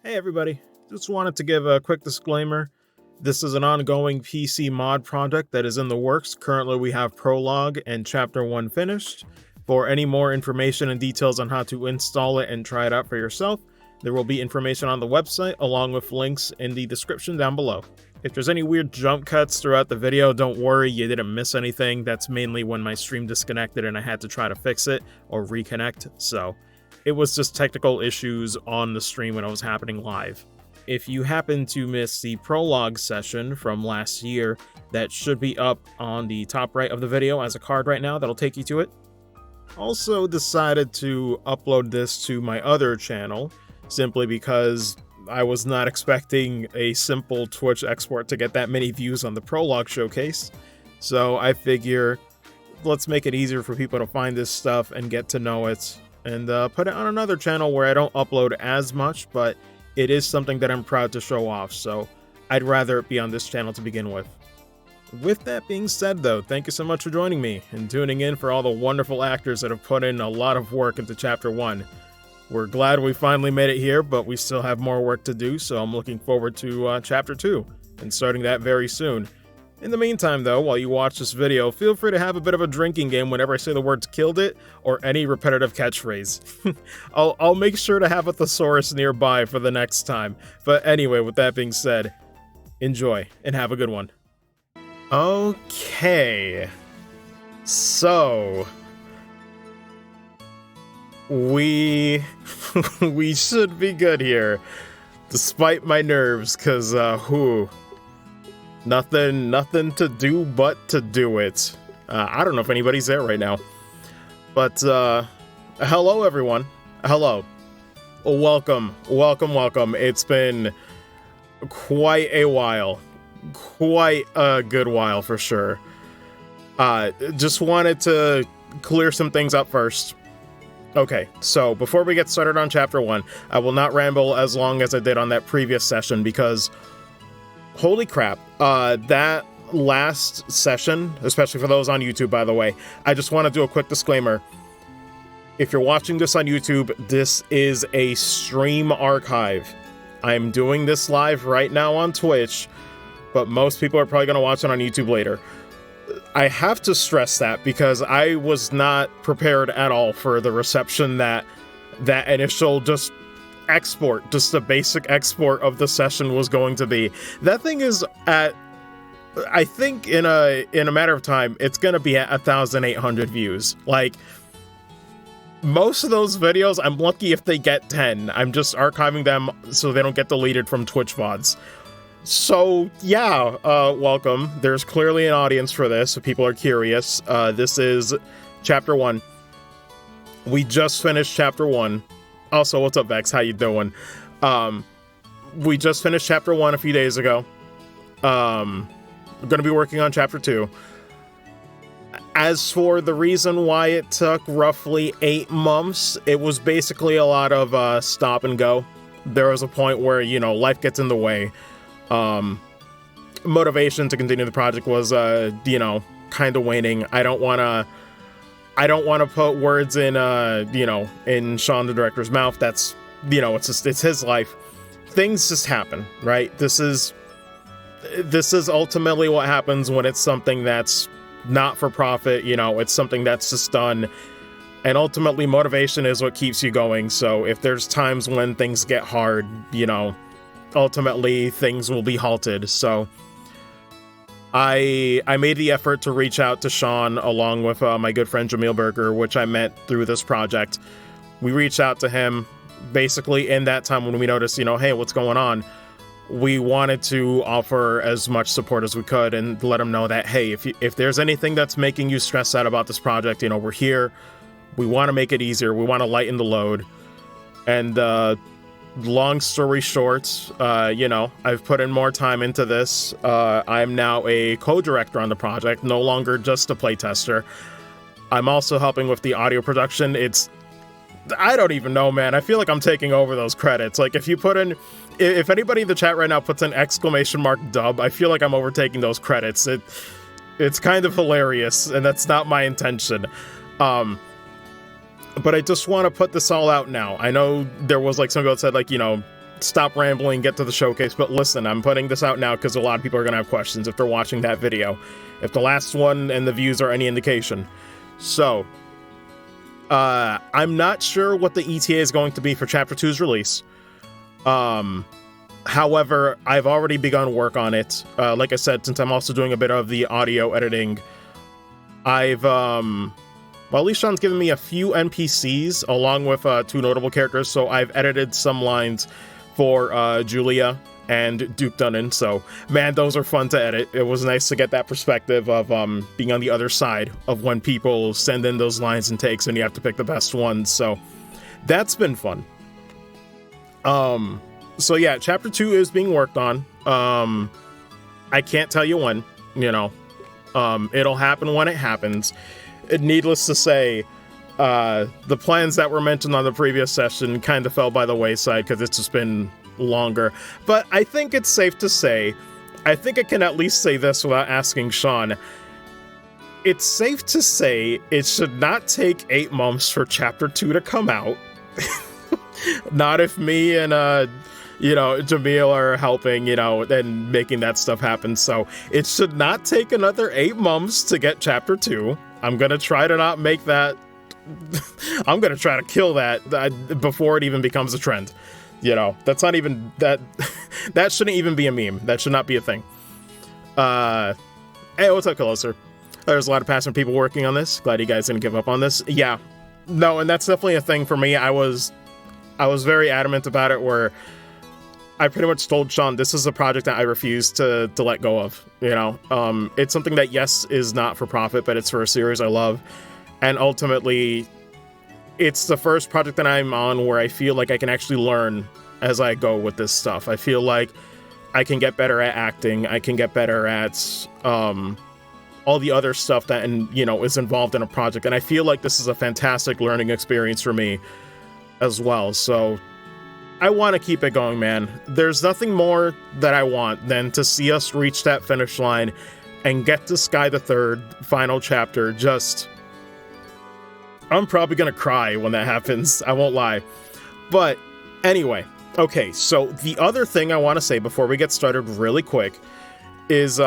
Hey everybody, just wanted to give a quick disclaimer. This is an ongoing PC mod project that is in the works. Currently we have Prologue and Chapter 1 finished. For any more information and details on how to install it and try it out for yourself, there will be information on the website along with links in the description down below. If there's any weird jump cuts throughout the video, don't worry, you didn't miss anything. That's mainly when my stream disconnected and I had to try to fix it or reconnect, so it was just technical issues on the stream when it was happening live. If you happen to miss the prologue session from last year, that should be up on the top right of the video as a card right now that'll take you to it. Also decided to upload this to my other channel, simply because I was not expecting a simple Twitch export to get that many views on the prologue showcase. So I figure, let's make it easier for people to find this stuff and get to know it, and put it on another channel where I don't upload as much, but it is something that I'm proud to show off, so I'd rather it be on this channel to begin with. With that being said though, thank you so much for joining me and tuning in for all the wonderful actors that have put in a lot of work into Chapter 1. We're glad we finally made it here, but we still have more work to do, so I'm looking forward to Chapter 2 and starting that very soon. In the meantime though, while you watch this video, feel free to have a bit of a drinking game whenever I say the words "killed it" or any repetitive catchphrase. I'll make sure to have a thesaurus nearby for the next time. But anyway, with that being said, enjoy and have a good one. Okay, so we should be good here, despite my nerves, cause nothing to do but to do it. I don't know if anybody's there right now, but hello everyone. Hello. Welcome. It's been quite a while. Quite a good while for sure. Just wanted to clear some things up first. Okay, so before we get started on Chapter 1, I will not ramble as long as I did on that previous session because holy crap, that last session, especially for those on YouTube, by the way, I just want to do a quick disclaimer. If you're watching this on YouTube, this is a stream archive. I'm doing this live right now on Twitch, but most people are probably going to watch it on YouTube later. I have to stress that because I was not prepared at all for the reception that initial just the basic export of the session was going to be. That thing is at, I think in a matter of time, it's gonna be at 1,800 views. Like, most of those videos, I'm lucky if they get 10. I'm just archiving them so they don't get deleted from Twitch VODs. So yeah, welcome. There's clearly an audience for this, if people are curious. This is Chapter 1. We just finished Chapter 1. Also, what's up, Vex? How you doing? We just finished Chapter 1 a few days ago. We're going to be working on Chapter 2. As for the reason why it took roughly 8 months, it was basically a lot of stop and go. There was a point where, you know, life gets in the way. Motivation to continue the project was, you know, kind of waning. I don't want to put words in, you know, in Sean, the director's mouth. That's, you know, it's his life. Things just happen, right? This is ultimately what happens when it's something that's not for profit, you know, it's something that's just done. And ultimately motivation is what keeps you going. So if there's times when things get hard, you know, ultimately things will be halted. So I made the effort to reach out to Sean along with my good friend Jamil Berger, which I met through this project. We reached out to him basically in that time when we noticed, you know, hey, what's going on? We wanted to offer as much support as we could and let him know that, hey, if there's anything that's making you stressed out about this project, you know, we're here. We want to make it easier. We want to lighten the load. And long story short, you know, I've put in more time into this. I'm now a co-director on the project, no longer just a playtester. I'm also helping with the audio production. I don't even know, man. I feel like I'm taking over those credits. Like, if anybody in the chat right now puts an ! dub, I feel like I'm overtaking those credits. It's kind of hilarious, and that's not my intention. But I just want to put this all out now. I know there was like some people that said, like, you know, stop rambling, get to the showcase. But listen, I'm putting this out now because a lot of people are going to have questions if they're watching that video, if the last one and the views are any indication. So, I'm not sure what the ETA is going to be for Chapter 2's release. However, I've already begun work on it. Like I said, since I'm also doing a bit of the audio editing, I've, well, at least Sean's given me a few NPCs along with 2 notable characters, so I've edited some lines for Julia and Duke Dunnan, so man, those are fun to edit. It was nice to get that perspective of being on the other side of when people send in those lines and takes and you have to pick the best ones, so that's been fun. So yeah, Chapter 2 is being worked on. I can't tell you when, you know. It'll happen when it happens. Needless to say, the plans that were mentioned on the previous session kind of fell by the wayside because it's just been longer. But I think it's safe to say, I think I can at least say this without asking Sean. It's safe to say it should not take 8 months for Chapter 2 to come out. Not if me and, you know, Jamil are helping, you know, and making that stuff happen. So it should not take another 8 months to get Chapter 2. I'm going to try to not make that. I'm going to try to kill that before it even becomes a trend. You know, that's not even that. That shouldn't even be a meme. That should not be a thing. Hey, what's up, Closer? There's a lot of passionate people working on this. Glad you guys didn't give up on this. Yeah, no, and that's definitely a thing for me. I was very adamant about it, where I pretty much told Sean this is a project that I refuse to let go of. You know, it's something that, yes, is not for profit, but it's for a series I love, and ultimately, it's the first project that I'm on where I feel like I can actually learn as I go with this stuff. I feel like I can get better at acting. I can get better at all the other stuff that, you know, is involved in a project, and I feel like this is a fantastic learning experience for me as well. So I want to keep it going, man. There's nothing more that I want than to see us reach that finish line and get to Sky the Third final chapter. Just, I'm probably gonna cry when that happens, I won't lie. But anyway, okay, so the other thing I want to say before we get started really quick is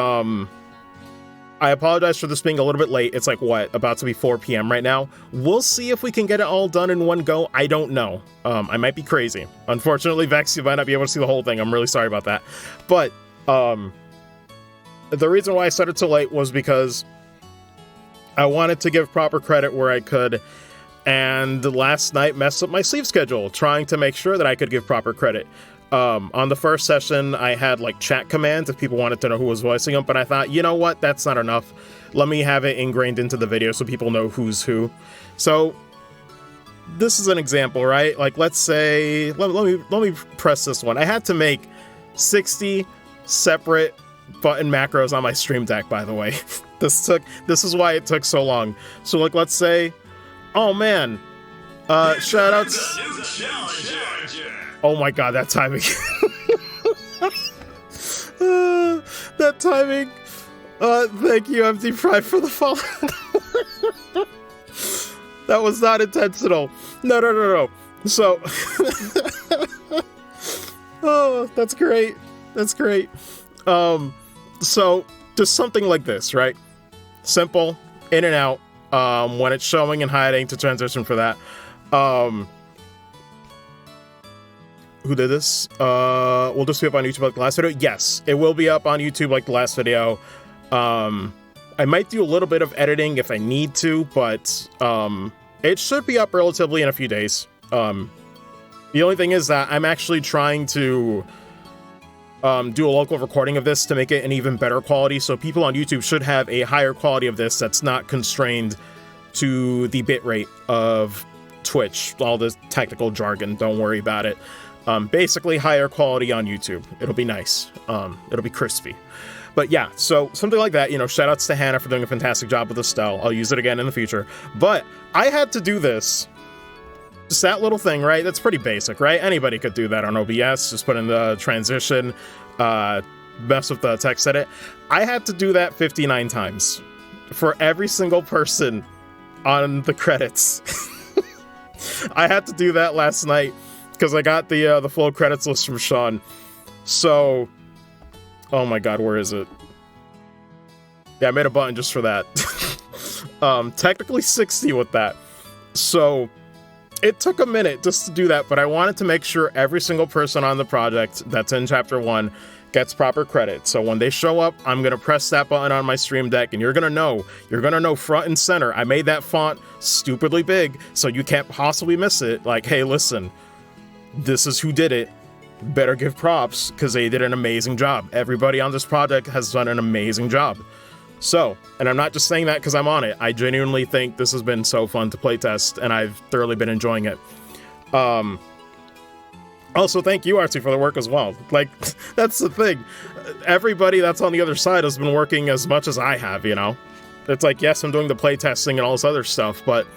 I apologize for this being a little bit late. It's like, what, about to be 4 p.m. right now. We'll see if we can get it all done in one go. I don't know. I might be crazy. Unfortunately, Vex, you might not be able to see the whole thing. I'm really sorry about that. But the reason why I started so late was because I wanted to give proper credit where I could, and last night messed up my sleep schedule, trying to make sure that I could give proper credit. On the first session, I had like chat commands if people wanted to know who was voicing them, but I thought, you know what, that's not enough. Let me have it ingrained into the video so people know who's who. So this is an example, right? Like, let's say, let me press this one. I had to make 60 separate button macros on my stream deck, by the way. This is why it took so long. So like, let's say, oh man, shout outs. Oh my god, that timing. That timing. Thank you, Empty Pride, for the follow. That was not intentional. No. So, oh, that's great. That's great. So, just something like this, right? Simple, in and out. When it's showing and hiding, to transition for that. Who did this? Will this be up on YouTube like the last video? Yes, it will be up on YouTube like the last video. I might do a little bit of editing if I need to, but it should be up relatively in a few days. The only thing is that I'm actually trying to do a local recording of this to make it an even better quality, so people on YouTube should have a higher quality of this that's not constrained to the bitrate of Twitch. All the technical jargon, don't worry about it. Basically higher quality on YouTube. It'll be nice. It'll be crispy. But yeah, so something like that, you know, shout outs to Hannah for doing a fantastic job with Estelle. I'll use it again in the future. But I had to do this. Just that little thing, right? That's pretty basic, right? Anybody could do that on OBS. Just put in the transition, mess with the text edit. I had to do that 59 times for every single person on the credits. I had to do that last night. because I got the full credits list from Sean. So, oh my god, where is it? Yeah, I made a button just for that. Technically 60 with that. So, it took a minute just to do that, but I wanted to make sure every single person on the project that's in Chapter 1 gets proper credit. So when they show up, I'm going to press that button on my stream deck, and you're going to know front and center. I made that font stupidly big, so you can't possibly miss it. Like, hey, listen, this is who did it. Better give props, because they did an amazing job. Everybody on this project has done an amazing job. So, and I'm not just saying that because I'm on it. I genuinely think this has been so fun to playtest, and I've thoroughly been enjoying it. Also, thank you, Artsy, for the work as well. Like, that's the thing. Everybody that's on the other side has been working as much as I have, you know? It's like, yes, I'm doing the playtesting and all this other stuff, but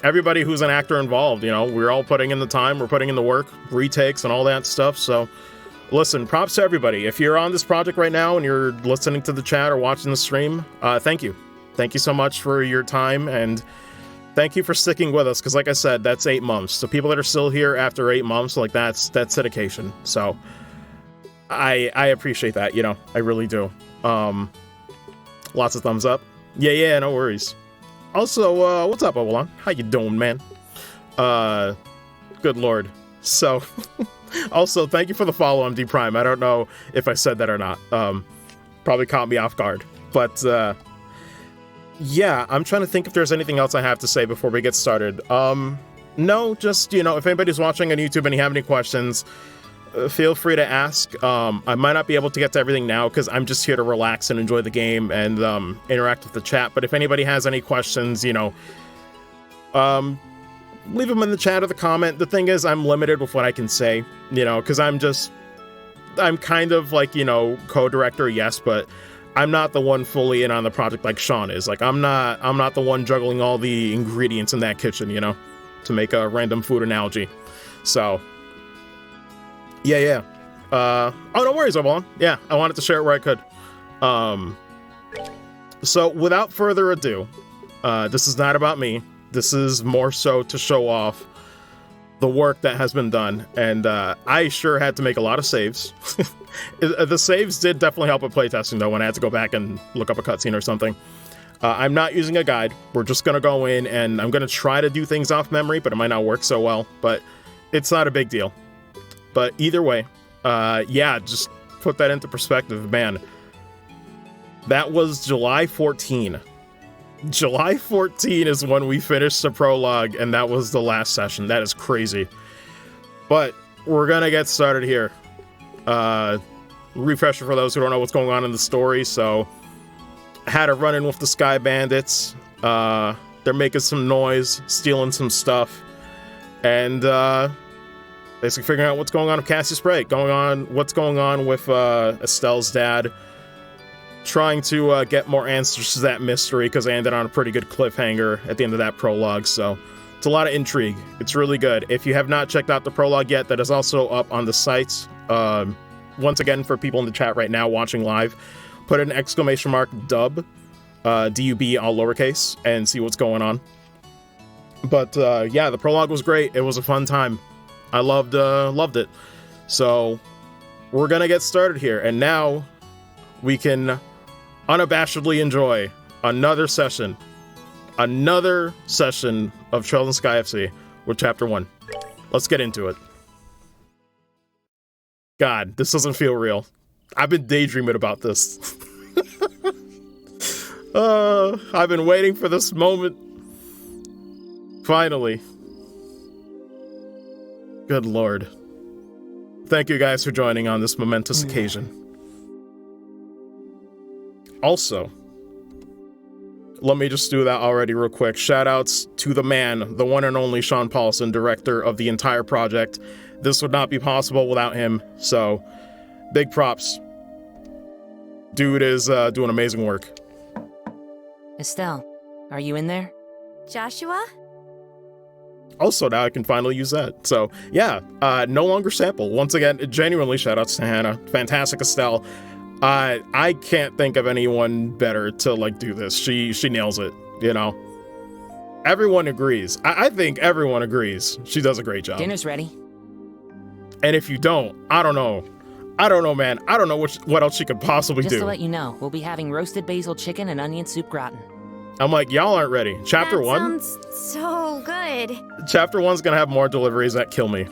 everybody who's an actor involved, you know, we're all putting in the time, we're putting in the work, retakes and all that stuff, so listen, props to everybody. If you're on this project right now and you're listening to the chat or watching the stream, thank you. Thank you so much for your time, and thank you for sticking with us, because like I said, that's 8 months. So people that are still here after 8 months, like that's dedication. So I appreciate that, you know, I really do. Lots of thumbs up. Yeah, no worries. Also, what's up, Obalon? How you doing, man? Good lord. So, also, thank you for the follow, MD Prime. I don't know if I said that or not. Probably caught me off guard. But, yeah, I'm trying to think if there's anything else I have to say before we get started. No, just, you know, if anybody's watching on YouTube and you have any questions, feel free to ask. I might not be able to get to everything now because I'm just here to relax and enjoy the game and interact with the chat. But if anybody has any questions, you know, leave them in the chat or the comment. The thing is, I'm limited with what I can say, you know, because I'm kind of like, you know, co-director, yes, but I'm not the one fully in on the project like Sean is. Like, I'm not the one juggling all the ingredients in that kitchen, you know, to make a random food analogy. So, yeah. Oh, no worries, Obalon. Yeah, I wanted to share it where I could. So, without further ado, this is not about me. This is more so to show off the work that has been done, and I sure had to make a lot of saves. The saves did definitely help with playtesting, though, when I had to go back and look up a cutscene or something. I'm not using a guide. We're just going to go in, and I'm going to try to do things off memory, but it might not work so well, but it's not a big deal. But either way, yeah, just put that into perspective, man. That was July 14. July 14 is when we finished the prologue, and that was the last session. That is crazy. But we're gonna get started here. Refresher for those who don't know what's going on in the story. So, had a run-in with the Sky Bandits. They're making some noise, stealing some stuff, and basically figuring out what's going on with Cassius Spray, what's going on with Estelle's dad, trying to get more answers to that mystery, because I ended on a pretty good cliffhanger at the end of that prologue, so it's a lot of intrigue. It's really good. If you have not checked out the prologue yet, that is also up on the site. Once again, for people in the chat right now watching live, put an !dub, D-U-B, all lowercase, and see what's going on. But yeah, the prologue was great. It was a fun time. I loved it. So we're gonna get started here, and now we can unabashedly enjoy another session of Trails in Sky FC with Chapter 1. Let's get into it. God, this doesn't feel real. I've been daydreaming about this. I've been waiting for this moment. Finally. Good lord. Thank you guys for joining on this momentous occasion. Also, let me just do that already real quick. Shoutouts to the man, the one and only Sean Paulson, director of the entire project. This would not be possible without him, so big props. Dude is doing amazing work. Estelle, are you in there? Joshua? Also, now I can finally use that. So, yeah, no longer sample. Once again, genuinely shoutouts to Hannah. Fantastic Estelle. I can't think of anyone better to, like, do this. She nails it, you know? Everyone agrees. I think everyone agrees. She does a great job. Dinner's ready. And if you don't, I don't know. I don't know, man. I don't know what else she could possibly Just do. to let you know, we'll be having roasted basil chicken and onion soup gratin. I'm like, y'all aren't ready. Chapter 1? Sounds so good. Chapter 1's gonna have more deliveries that kill me.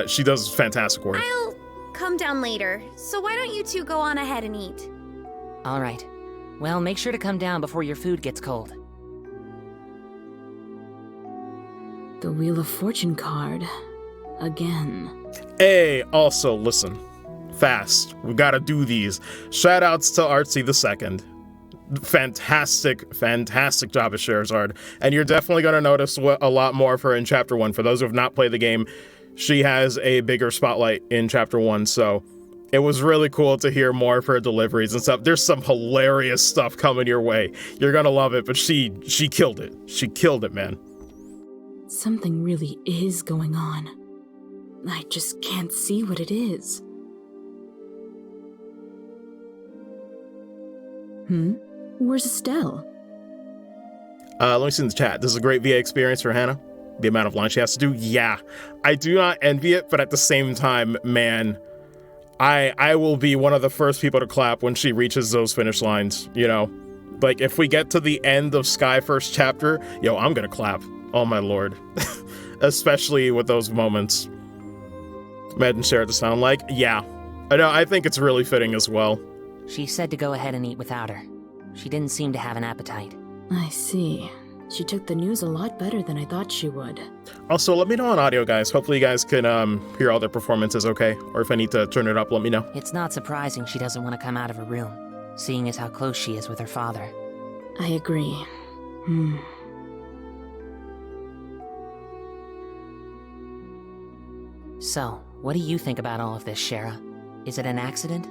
She does fantastic work. I'll come down later, so why don't you two go on ahead and eat? All right. Well, make sure to come down before your food gets cold. The Wheel of Fortune card. Again. Hey, also, listen. Fast. We gotta do these. Shoutouts to Artsy the Second. Fantastic job as Scheherazade. And you're definitely gonna notice a lot more of her in Chapter 1. For those who have not played the game, she has a bigger spotlight in Chapter 1, so it was really cool to hear more of her deliveries and stuff. There's some hilarious stuff coming your way. You're gonna love it, but she killed it. She killed it, man. Something really is going on. I just can't see what it is. Where's Estelle? Let me see in the chat. This is a great VA experience for Hannah. The amount of lines she has to do, yeah. I do not envy it, but at the same time, man, I will be one of the first people to clap when she reaches those finish lines, you know? Like, if we get to the end of Sky first chapter, yo, I'm gonna clap. Oh my lord. Especially with those moments. Imagine share it to sound like, yeah. I know, I think it's really fitting as well. She said to go ahead and eat without her. She didn't seem to have an appetite. I see. She took the news a lot better than I thought she would. Also, let me know on audio, guys. Hopefully you guys can hear all their performances okay. Or if I need to turn it up, let me know. It's not surprising she doesn't want to come out of her room, seeing as how close she is with her father. I agree. So, what do you think about all of this, Shara? Is it an accident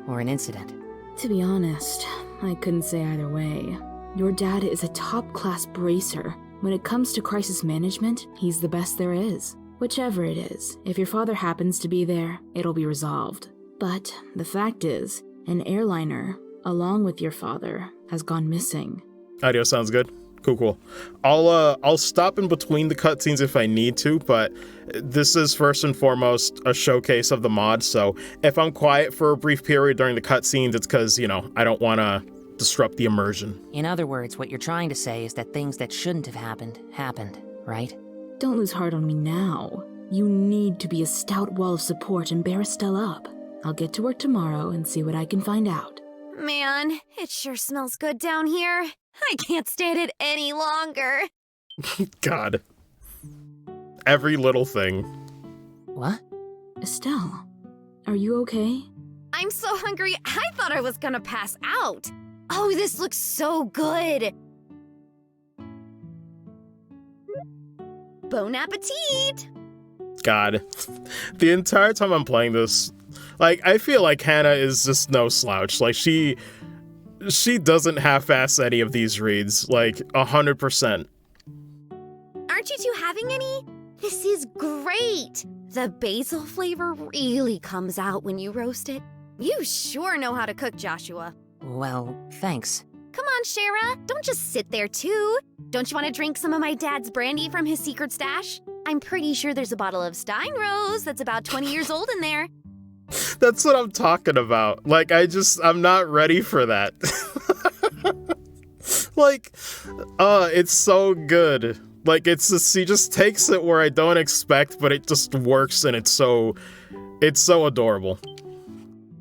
or an incident? To be honest, I couldn't say either way. Your dad is a top-class bracer. When it comes to crisis management, he's the best there is. Whichever it is, if your father happens to be there, it'll be resolved. But the fact is, an airliner, along with your father, has gone missing. Audio sounds good. Cool. I'll stop in between the cutscenes if I need to, but this is first and foremost a showcase of the mod, so if I'm quiet for a brief period during the cutscenes, it's because, you know, I don't want to disrupt the immersion. In other words, what you're trying to say is that things that shouldn't have happened, right? Don't lose heart on me now. You need to be a stout wall of support and bear Estelle up. I'll get to work tomorrow and see what I can find out. Man, it sure smells good down here. I can't stand it any longer. God. Every little thing. What? Estelle, are you okay? I'm so hungry, I thought I was gonna pass out. Oh, this looks so good. Bon appetit! God. The entire time I'm playing this, like, I feel like Hannah is just no slouch. Like, she doesn't half-ass any of these reads, like, 100%. Aren't you two having any? This is great. The basil flavor really comes out when you roast it. You sure know how to cook, Joshua. Well, thanks. Come on, Shara. Don't just sit there, too. Don't you want to drink some of my dad's brandy from his secret stash? I'm pretty sure there's a bottle of Steinrose that's about 20 years old in there. That's what I'm talking about. Like, I'm not ready for that. Like, it's so good. Like, it's just, he just takes it where I don't expect, but it just works, and it's so adorable.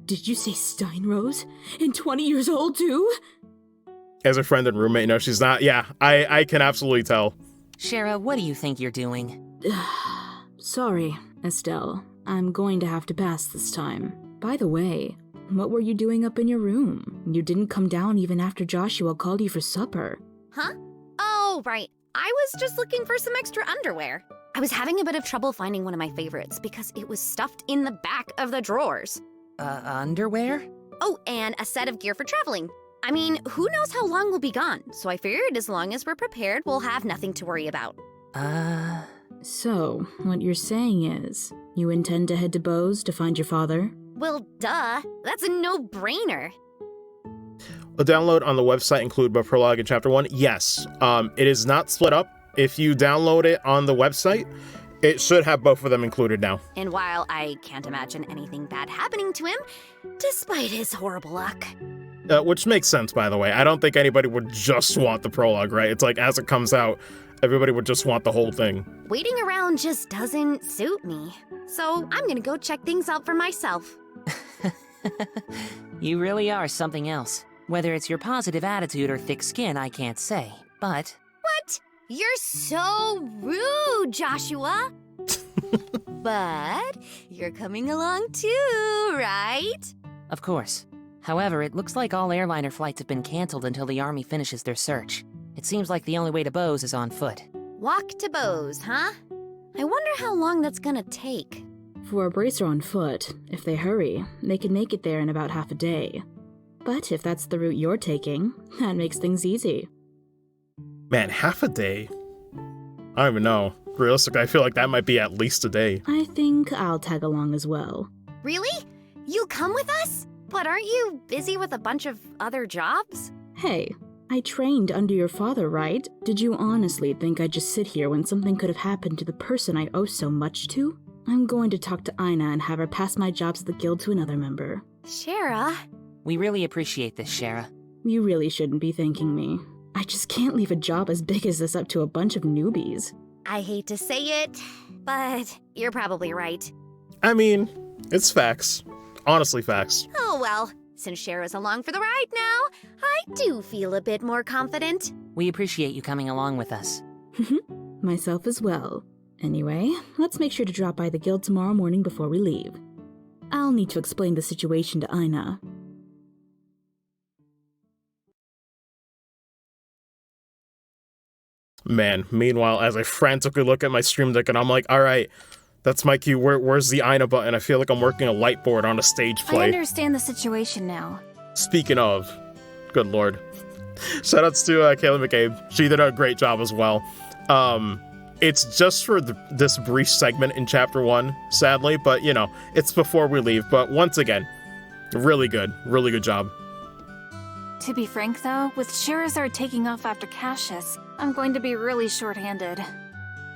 Did you say Steinrose? And 20 years old, too? As a friend and roommate, no, she's not. Yeah, I can absolutely tell. Shara, what do you think you're doing? Sorry, Estelle. I'm going to have to pass this time. By the way, what were you doing up in your room? You didn't come down even after Joshua called you for supper. Huh? Oh, right. I was just looking for some extra underwear. I was having a bit of trouble finding one of my favorites because it was stuffed in the back of the drawers. Underwear? Oh, and a set of gear for traveling. I mean, who knows how long we'll be gone, so I figured as long as we're prepared, we'll have nothing to worry about. So, what you're saying is, you intend to head to Bose to find your father? Well, duh. That's a no-brainer. A download on the website included by prologue in chapter 1. Yes, it is not split up. If you download it on the website, It should have both of them included now. And while I can't imagine anything bad happening to him, despite his horrible luck. Which makes sense, by the way. I don't think anybody would just want the prologue, right? It's like, as it comes out, everybody would just want the whole thing. Waiting around just doesn't suit me. So I'm gonna go check things out for myself. You really are something else. Whether it's your positive attitude or thick skin, I can't say, but... What? You're so rude, Joshua. But you're coming along too, right? Of course. However, it looks like all airliner flights have been canceled until the Army finishes their search. It seems like the only way to Bose is on foot. Walk to Bose, huh? I wonder how long that's gonna take. For a bracer on foot, if they hurry, they can make it there in about half a day. But if that's the route you're taking, that makes things easy. Man, half a day? I don't even know. Realistically, I feel like that might be at least a day. I think I'll tag along as well. Really? You'll come with us? But aren't you busy with a bunch of other jobs? Hey, I trained under your father, right? Did you honestly think I'd just sit here when something could have happened to the person I owe so much to? I'm going to talk to Ina and have her pass my jobs at the guild to another member. Shara. We really appreciate this, Shara. You really shouldn't be thanking me. I just can't leave a job as big as this up to a bunch of newbies. I hate to say it, but you're probably right. I mean, it's facts. Honestly, facts. Oh well, since Shara's along for the ride now, I do feel a bit more confident. We appreciate you coming along with us. Myself as well. Anyway, let's make sure to drop by the guild tomorrow morning before we leave. I'll need to explain the situation to Ina. Man, meanwhile, as I frantically look at my stream deck and I'm like, alright, that's my cue. Where's the Ina button? I feel like I'm working a light board on a stage play. I understand the situation now. Speaking of, good lord. Shoutouts to Kayla McCabe. She did a great job as well. It's just for this brief segment in Chapter 1, sadly, but, you know, it's before we leave. But once again, really good job. To be frank, though, with Sherazard taking off after Cassius, I'm going to be really short-handed.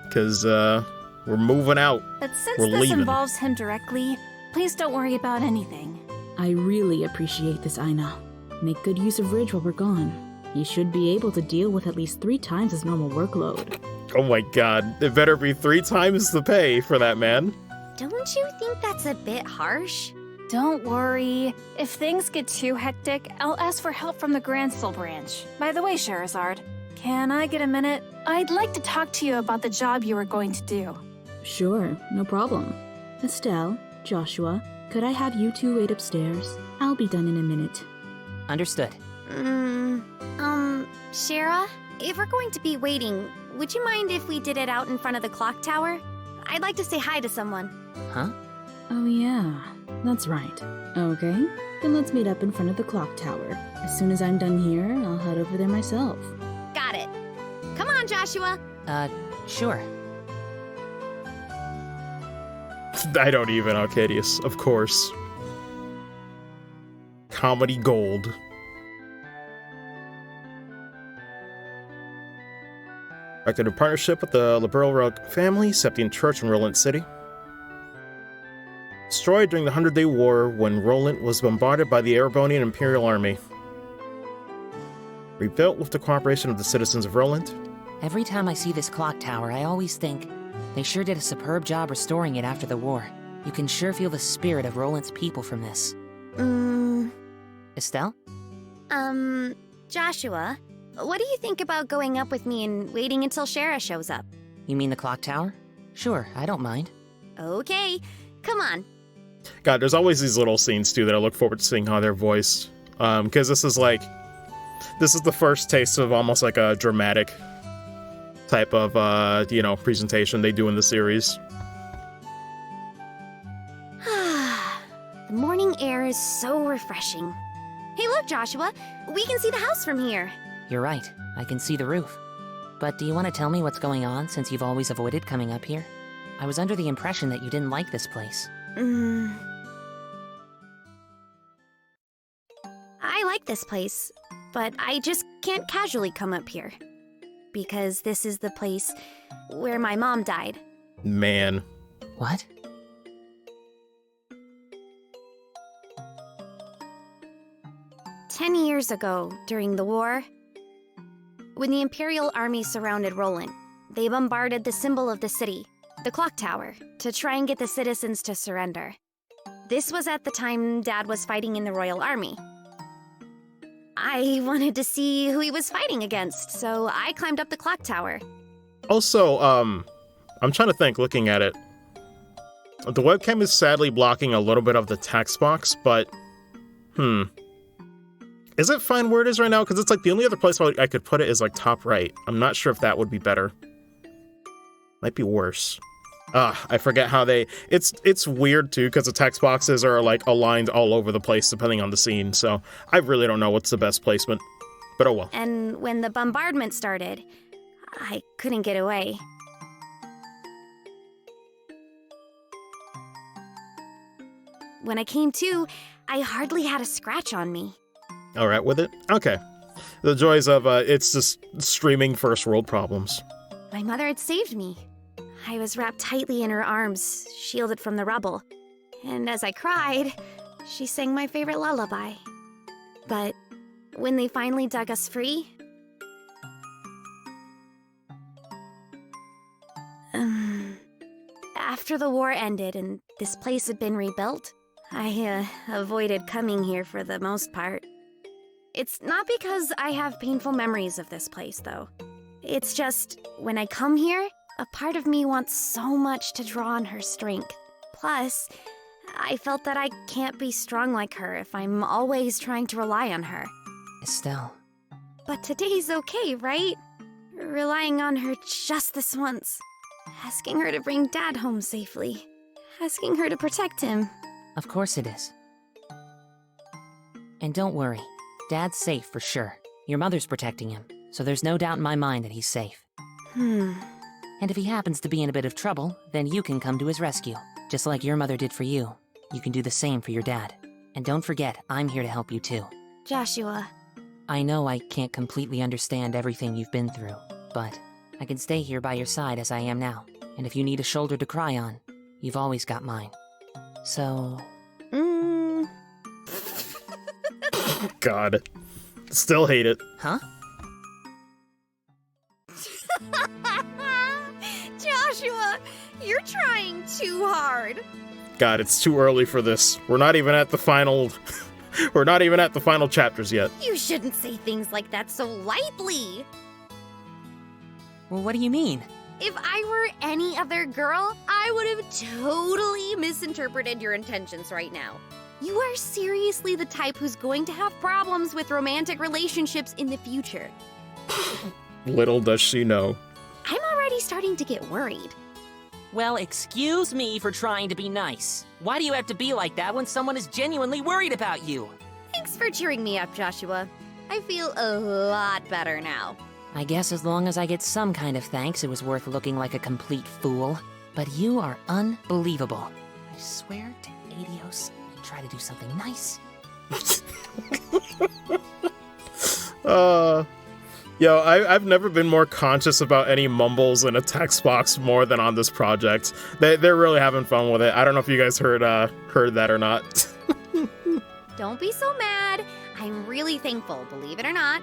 Because, we're moving out. But since We're this leaving. involves him directly, please don't worry about anything. I really appreciate this, Ina. Make good use of Ridge while we're gone. You should be able to deal with at least 3 times his normal workload. Oh my god, it better be 3 times the pay for that man. Don't you think that's a bit harsh? Don't worry. If things get too hectic, I'll ask for help from the Gransville branch. By the way, Sherazard, can I get a minute? I'd like to talk to you about the job you were going to do. Sure, no problem. Estelle, Joshua, could I have you 2 wait upstairs? I'll be done in a minute. Understood. Shara, if we're going to be waiting, would you mind if we did it out in front of the clock tower? I'd like to say hi to someone. Huh? Oh yeah, that's right. Okay, then let's meet up in front of the clock tower. As soon as I'm done here, I'll head over there myself. Got it. Come on, Joshua. Sure. I don't even, Arcadius, of course. Comedy gold. Acted in partnership with the Liberal Rogue family, Septian Church in Roland City. Destroyed during the 100-Day War when Roland was bombarded by the Erebonian Imperial Army. Rebuilt with the cooperation of the citizens of Roland. Every time I see this clock tower, I always think, they sure did a superb job restoring it after the war. You can sure feel the spirit of Roland's people from this. Estelle? Joshua, what do you think about going up with me and waiting until Shara shows up? You mean the clock tower? Sure, I don't mind. Okay, come on. God, there's always these little scenes, too, that I look forward to seeing how they're voiced. Because this is the first taste of almost like a dramatic type of, presentation they do in the series. The morning air is so refreshing. Hey, look, Joshua, we can see the house from here. You're right, I can see the roof. But do you want to tell me what's going on since you've always avoided coming up here? I was under the impression that you didn't like this place. I like this place, but I just can't casually come up here. Because this is the place where my mom died. Man. What? "10 years ago, during the war, when the Imperial Army surrounded Roland, they bombarded the symbol of the city, the clock tower, to try and get the citizens to surrender. This was at the time Dad was fighting in the Royal Army. I wanted to see who he was fighting against, so I climbed up the clock tower." Also, I'm trying to think, looking at it. The webcam is sadly blocking a little bit of the text box, but, Is it fine where it is right now? Because it's like the only other place I could put it is like top right. I'm not sure if that would be better. Might be worse. I forget how they... It's weird too, because the text boxes are like aligned all over the place depending on the scene, so I really don't know what's the best placement. But oh well. And when the bombardment started, I couldn't get away. When I came to, I hardly had a scratch on me. Alright with it? Okay. The joys of, it's just streaming first world problems. My mother had saved me. I was wrapped tightly in her arms, shielded from the rubble. And as I cried, she sang my favorite lullaby. But when they finally dug us free... after the war ended and this place had been rebuilt, I avoided coming here for the most part. It's not because I have painful memories of this place, though. It's just, when I come here, a part of me wants so much to draw on her strength. Plus, I felt that I can't be strong like her if I'm always trying to rely on her. Estelle. But today's okay, right? Relying on her just this once. Asking her to bring Dad home safely. Asking her to protect him. Of course it is. And don't worry. Dad's safe for sure. Your mother's protecting him, so there's no doubt in my mind that he's safe. And if he happens to be in a bit of trouble, then you can come to his rescue. Just like your mother did for you. You can do the same for your dad. And don't forget, I'm here to help you too. Joshua. I know I can't completely understand everything you've been through, but I can stay here by your side as I am now. And if you need a shoulder to cry on, you've always got mine. So... God. Still hate it. Huh? Joshua, you're trying too hard. God, it's too early for this. We're not even at the final... We're not even at the final chapters yet. You shouldn't say things like that so lightly. Well, what do you mean? If I were any other girl, I would have totally misinterpreted your intentions right now. You are seriously the type who's going to have problems with romantic relationships in the future. Little does she know. I'm already starting to get worried. Well, excuse me for trying to be nice. Why do you have to be like that when someone is genuinely worried about you? Thanks for cheering me up, Joshua. I feel a lot better now. I guess as long as I get some kind of thanks, it was worth looking like a complete fool. But you are unbelievable. I swear to Adios, you try to do something nice. Yo, I've never been more conscious about any mumbles in a text box more than on this project. They're really having fun with it. I don't know if you guys heard that or not. Don't be so mad. I'm really thankful, believe it or not.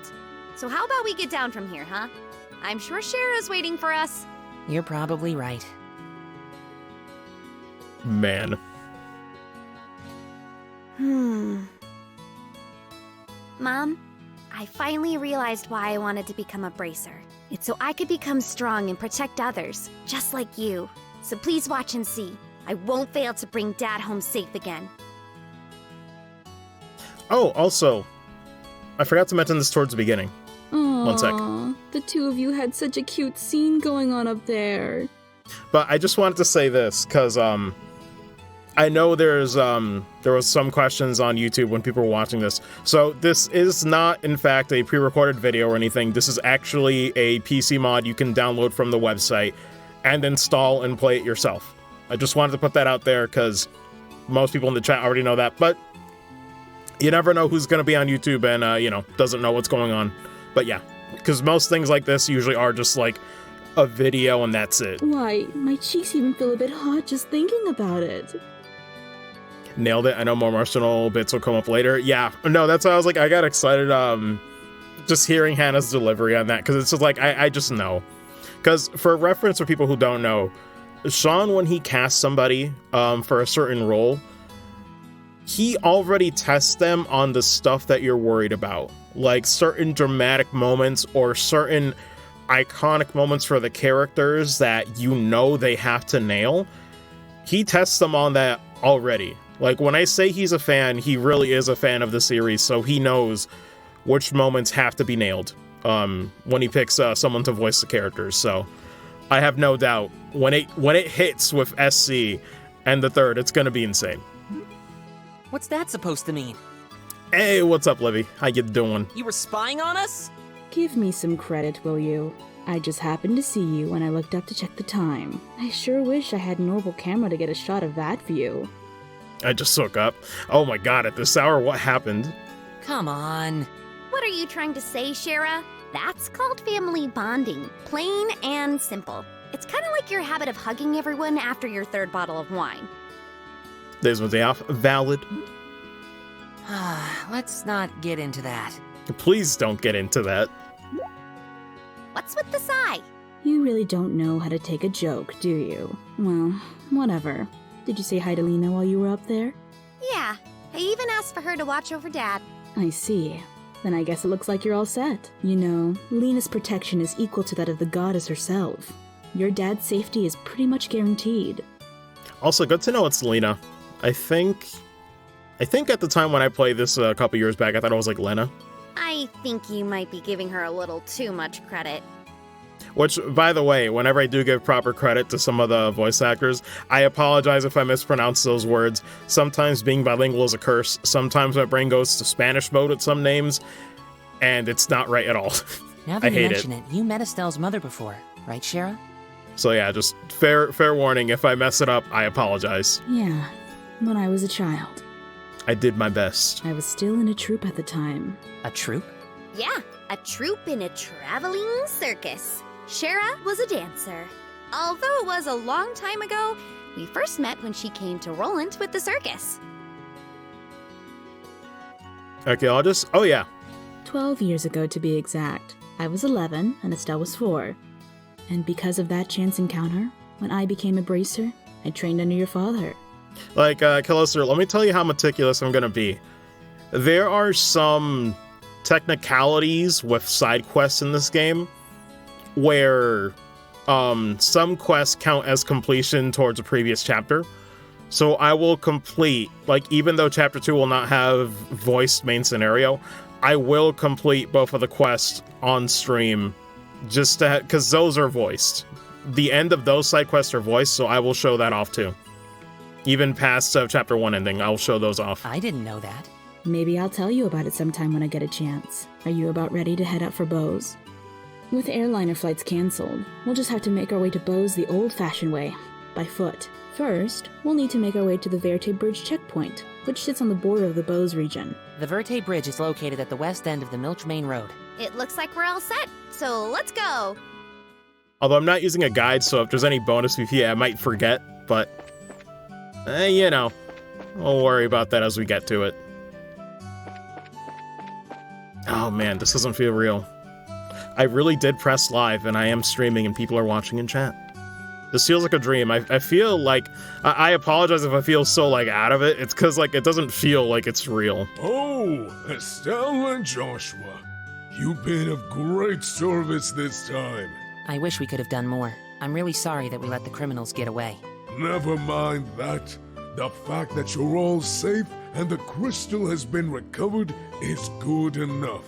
So how about we get down from here, huh? I'm sure Shara's waiting for us. You're probably right. Man. Mom, I finally realized why I wanted to become a bracer. It's so I could become strong and protect others, just like you. So please watch and see. I won't fail to bring Dad home safe again. Oh, also, I forgot to mention this towards the beginning. Aww, 1 sec. The two of you had such a cute scene going on up there. But I just wanted to say this, because I know there was some questions on YouTube when people were watching this. So this is not, in fact, a pre-recorded video or anything. This is actually a PC mod you can download from the website and install and play it yourself. I just wanted to put that out there because most people in the chat already know that. But you never know who's going to be on YouTube and, doesn't know what's going on. But yeah, because most things like this usually are just like a video and that's it. Why, my cheeks even feel a bit hot just thinking about it. Nailed it. I know more emotional bits will come up later. Yeah, no, that's why I was like, I got excited just hearing Hannah's delivery on that, because it's just like, I just know. Because for reference for people who don't know, Sean, when he casts somebody for a certain role, he already tests them on the stuff that you're worried about. Like certain dramatic moments or certain iconic moments for the characters that you know they have to nail. He tests them on that already. Like when I say he's a fan, he really is a fan of the series, so he knows which moments have to be nailed when he picks someone to voice the characters. So I have no doubt when it hits with SC and the third, it's gonna be insane. What's that supposed to mean? Hey, what's up, Livy? How you doing? You were spying on us? Give me some credit, will you? I just happened to see you when I looked up to check the time. I sure wish I had an orbital camera to get a shot of that view. I just woke up. Oh my god, at this hour, what happened? Come on. What are you trying to say, Shara? That's called family bonding. Plain and simple. It's kind of like your habit of hugging everyone after your third bottle of wine. There's my day off. Valid. Let's not get into that. Please don't get into that. What's with the sigh? You really don't know how to take a joke, do you? Well, whatever. Did you say hi to Lena while you were up there? Yeah, I even asked for her to watch over Dad. I see. Then I guess it looks like you're all set. You know, Lena's protection is equal to that of the goddess herself. Your dad's safety is pretty much guaranteed. Also, good to know it's Lena. I think at the time when I played this a couple years back, I thought it was like Lena. I think you might be giving her a little too much credit. Which, by the way, whenever I do give proper credit to some of the voice actors, I apologize if I mispronounce those words. Sometimes being bilingual is a curse. Sometimes my brain goes to Spanish mode at some names, and it's not right at all. Now that you mention it, you met Estelle's mother before, right, Shara? So yeah, just fair warning, if I mess it up, I apologize. Yeah, when I was a child. I did my best. I was still in a troupe at the time. A troupe? Yeah, a troupe in a traveling circus. Shara was a dancer. Although it was a long time ago, we first met when she came to Roland with the circus. Okay, oh yeah. 12 years ago to be exact. I was 11 and Estelle was 4. And because of that chance encounter, when I became a bracer, I trained under your father. Like, Killister, let me tell you how meticulous I'm gonna be. There are some technicalities with side quests in this game where some quests count as completion towards a previous chapter. So I will complete, like, even though chapter 2 will not have voiced main scenario, I will complete both of the quests on stream just to because those are voiced. The end of those side quests are voiced, so I will show that off too. Even past chapter 1 ending, I'll show those off. I didn't know that. Maybe I'll tell you about it sometime when I get a chance. Are you about ready to head out for Bose? With airliner flights cancelled, we'll just have to make our way to Bose the old-fashioned way, by foot. First, we'll need to make our way to the Verte Bridge checkpoint, which sits on the border of the Bose region. The Verte Bridge is located at the west end of the Milch Main Road. It looks like we're all set, so let's go. Although I'm not using a guide, so if there's any bonus VP, I might forget, but you know, we'll worry about that as we get to it. Oh man, this doesn't feel real. I really did press live, and I am streaming, and people are watching in chat. This feels like a dream. I feel like... I apologize if I feel so, like, out of it. It's because, like, it doesn't feel like it's real. Oh, Estelle and Joshua. You've been of great service this time. I wish we could have done more. I'm really sorry that we let the criminals get away. Never mind that. The fact that you're all safe and the crystal has been recovered is good enough.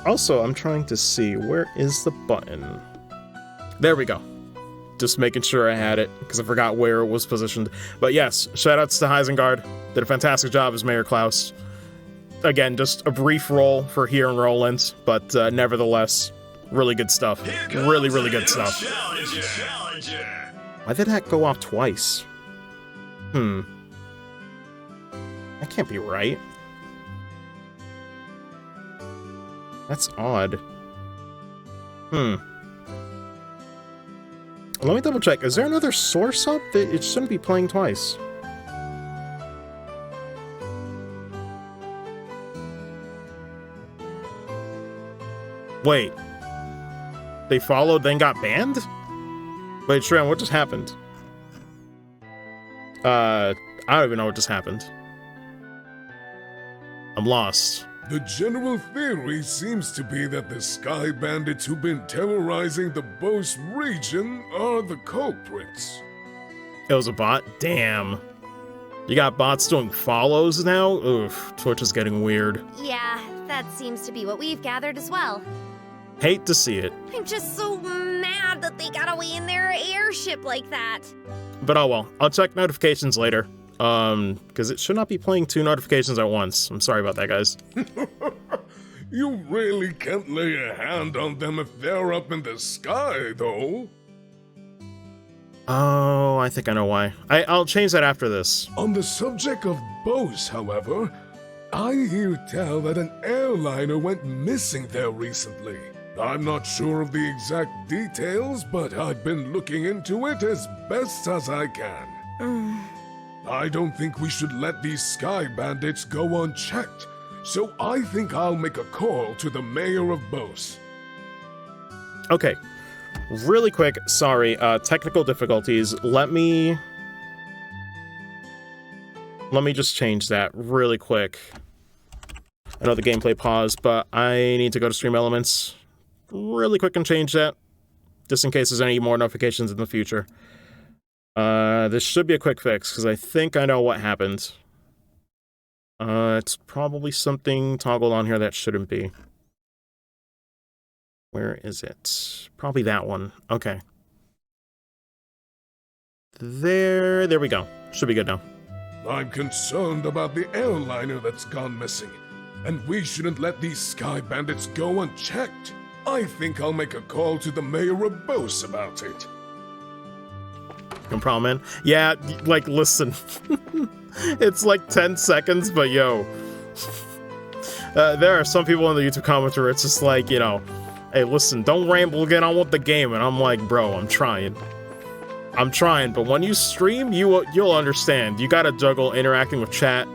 Also, I'm trying to see, where is the button? There we go. Just making sure I had it, because I forgot where it was positioned. But yes, shoutouts to Heisengard. Did a fantastic job as Mayor Klaus. Again, just a brief role for here in Roland, but nevertheless, really good stuff. Really, really good stuff. Challenger. Why did that go off twice? That can't be right. That's odd. Let me double check. Is there another source up? It shouldn't be playing twice. Wait. They followed, then got banned? Wait, Shran, what just happened? I don't even know what just happened. I'm lost. The general theory seems to be that the Sky Bandits who've been terrorizing the Bose region are the culprits. It was a bot? Damn. You got bots doing follows now? Oof, Twitch is getting weird. Yeah, that seems to be what we've gathered as well. Hate to see it. I'm just so mad that they got away in their airship like that. But oh well, I'll check notifications later. Because it should not be playing 2 notifications at once. I'm sorry about that, guys. You really can't lay a hand on them if they're up in the sky, though. Oh, I think I know why. I'll change that after this. On the subject of Bose, however, I hear tell that an airliner went missing there recently. I'm not sure of the exact details, but I've been looking into it as best as I can. I don't think we should let these Sky Bandits go unchecked, so I think I'll make a call to the mayor of Bose. Okay. Really quick, sorry, technical difficulties. Let me just change that really quick. I know the gameplay paused, but I need to go to Stream Elements really quick and change that, just in case there's any more notifications in the future. This should be a quick fix, because I think I know what happened. It's probably something toggled on here that shouldn't be. Where is it? Probably that one. Okay. There we go. Should be good now. I'm concerned about the airliner that's gone missing, and we shouldn't let these Sky Bandits go unchecked. I think I'll make a call to the mayor of Bose about it. No problem, man. Yeah, like, listen. It's like 10 seconds, but yo. There are some people in the YouTube comments where it's just like, you know, hey, listen, don't ramble, get on with the game. And I'm like, bro, I'm trying. But when you stream, you'll understand. You gotta juggle interacting with chat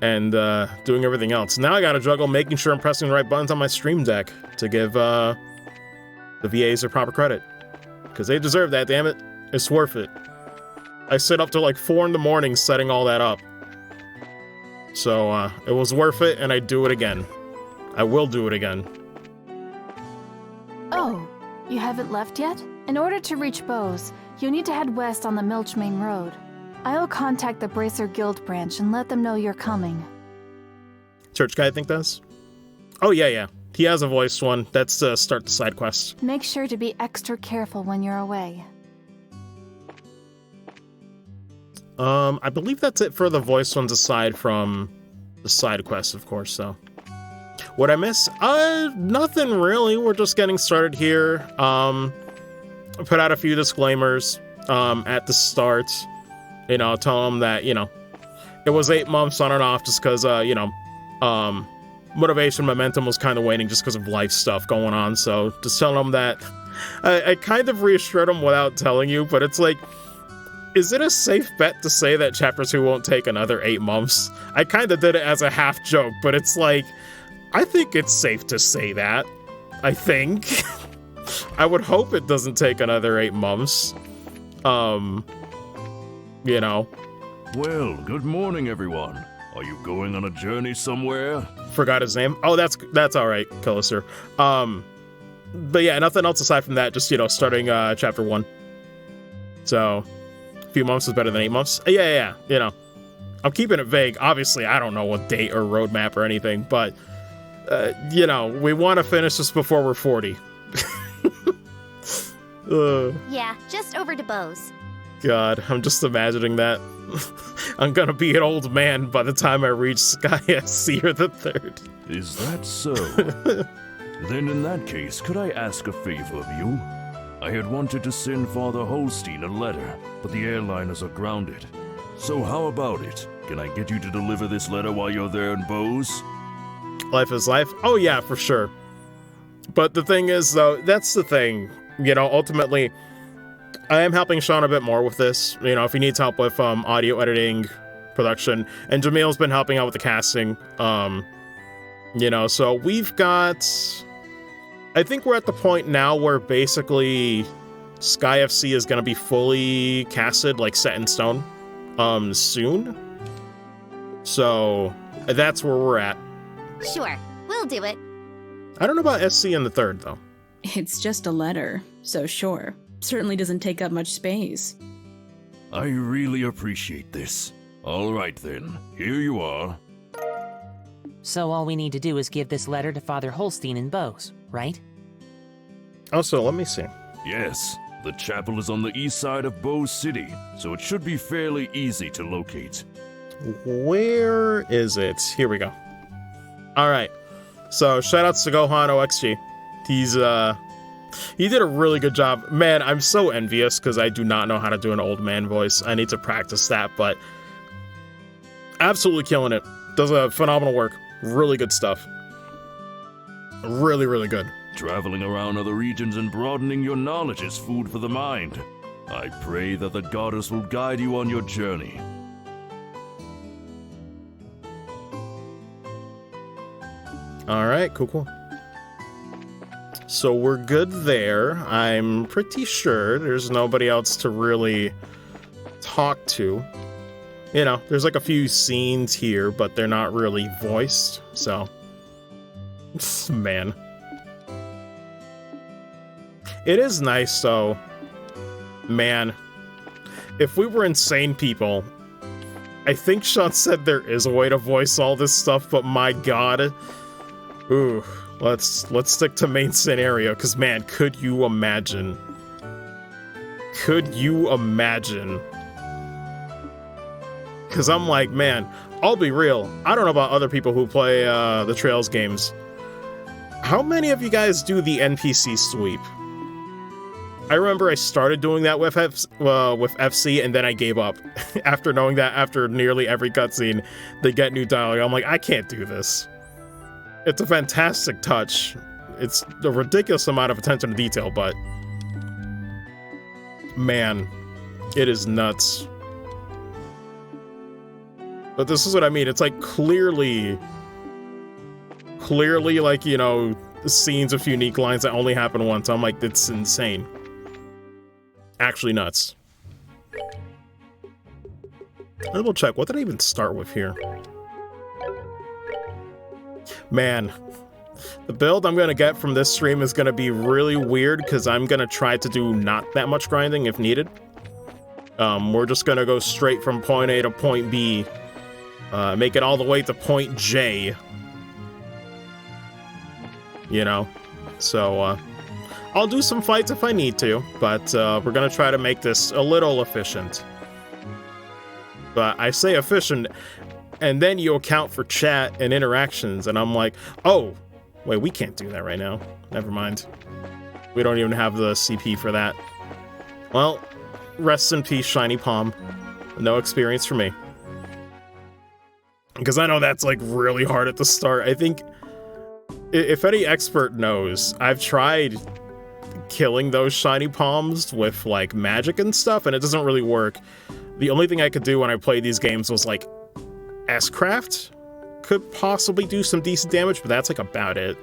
and doing everything else. Now I gotta juggle making sure I'm pressing the right buttons on my stream deck to give the VAs their proper credit. Because they deserve that, damn it. It's worth it. I sit up till like 4 in the morning setting all that up. So, it was worth it, and I'd do it again. I will do it again. Oh, you haven't left yet? In order to reach Bose, you need to head west on the Milch Main Road. I'll contact the Bracer Guild branch and let them know you're coming. Church guy, I think that's? Oh, yeah. He has a voiced one. That's to start the side quest. Make sure to be extra careful when you're away. I believe that's it for the voiced ones aside from the side quests, of course, so. What I miss? Nothing really. We're just getting started here. Put out a few disclaimers, at the start. You know, tell them that, you know, it was 8 months on and off just because, you know, motivation, momentum was kind of waning just because of life stuff going on. So just tell them that I kind of reassured them without telling you, but it's like, is it a safe bet to say that Chapter 2 won't take another 8 months? I kind of did it as a half joke, but it's like, I think it's safe to say that. I think. I would hope it doesn't take another 8 months. You know. Well, good morning, everyone. Are you going on a journey somewhere? Forgot his name. Oh, that's alright, Killister. But yeah, nothing else aside from that, just, you know, starting Chapter 1. So, a few months is better than 8 months. Yeah, you know. I'm keeping it vague. Obviously, I don't know what date or roadmap or anything, but, you know, we want to finish this before we're 40. Yeah, just over to Bose. God, I'm just imagining that. I'm gonna be an old man by the time I reach Sky Seer the Third. Is that so? Then in that case, could I ask a favor of you? I had wanted to send Father Holstein a letter, but the airliners are grounded. So how about it? Can I get you to deliver this letter while you're there in Bose? Life is life? Oh yeah, for sure. But the thing is, though, that's the thing. You know, ultimately, I am helping Sean a bit more with this. You know, if he needs help with audio editing, production, and Jamil's been helping out with the casting. You know, so we've got... I think we're at the point now where basically Sky FC is going to be fully casted, like set in stone, soon. So that's where we're at. Sure, we'll do it. I don't know about SC in the third, though. It's just a letter, so sure. Certainly doesn't take up much space. I really appreciate this. All right then, here you are. So all we need to do is give this letter to Father Holstein in Bose, right? Also, let me see. Yes, the chapel is on the east side of Bose City, so it should be fairly easy to locate. Where is it? Here we go. All right. So shoutouts to GohanOXG. He did a really good job. Man, I'm so envious because I do not know how to do an old man voice. I need to practice that, but absolutely killing it. Does a phenomenal work. Really good stuff. Really, really good. Traveling around other regions and broadening your knowledge is food for the mind. I pray that the goddess will guide you on your journey. Alright, cool. So we're good there. I'm pretty sure there's nobody else to really talk to. You know, there's like a few scenes here, but they're not really voiced, so... Man. It is nice, though. Man. If we were insane people, I think Sean said there is a way to voice all this stuff, but my god. Ooh, let's stick to main scenario, because man, could you imagine? Could you imagine? Because I'm like, man, I'll be real. I don't know about other people who play the Trails games. How many of you guys do the NPC sweep? I remember I started doing that with FC, and then I gave up. After knowing that after nearly every cutscene, they get new dialogue. I'm like, I can't do this. It's a fantastic touch. It's a ridiculous amount of attention to detail, but... Man, it is nuts. But this is what I mean. It's like clearly like, you know, scenes of unique lines that only happen once. I'm like, it's insane. Actually nuts. Double check. What did I even start with here? Man, the build I'm going to get from this stream is going to be really weird because I'm going to try to do not that much grinding if needed. We're just going to go straight from point A to point B. Make it all the way to point J. You know? So, I'll do some fights if I need to, but we're going to try to make this a little efficient. But I say efficient, and then you account for chat and interactions, and I'm like, oh, wait, we can't do that right now. Never mind. We don't even have the CP for that. Well, rest in peace, Shiny Palm. No experience for me. Because I know that's, like, really hard at the start. I think, if any expert knows, I've tried killing those shiny palms with, like, magic and stuff, and it doesn't really work. The only thing I could do when I played these games was, like, S-Craft could possibly do some decent damage, but that's, like, about it.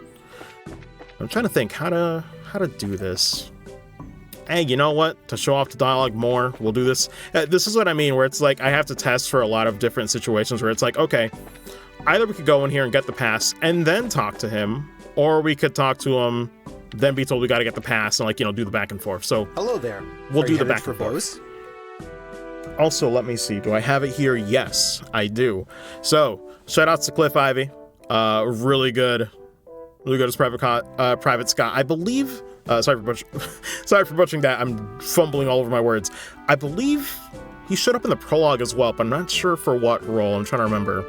I'm trying to think how to do this. Hey, you know what? To show off the dialogue more, we'll do this. This is what I mean, where it's like I have to test for a lot of different situations where it's like, okay, either we could go in here and get the pass and then talk to him, or we could talk to him, then be told we got to get the pass and, like, you know, do the back and forth. So hello there. We'll do the back and forth. Also, let me see. Do I have it here? Yes, I do. So, shout outs to Cliff Ivy. Really good as Private Scott. I believe. Sorry for butchering that. I'm fumbling all over my words. I believe he showed up in the prologue as well, but I'm not sure for what role. I'm trying to remember.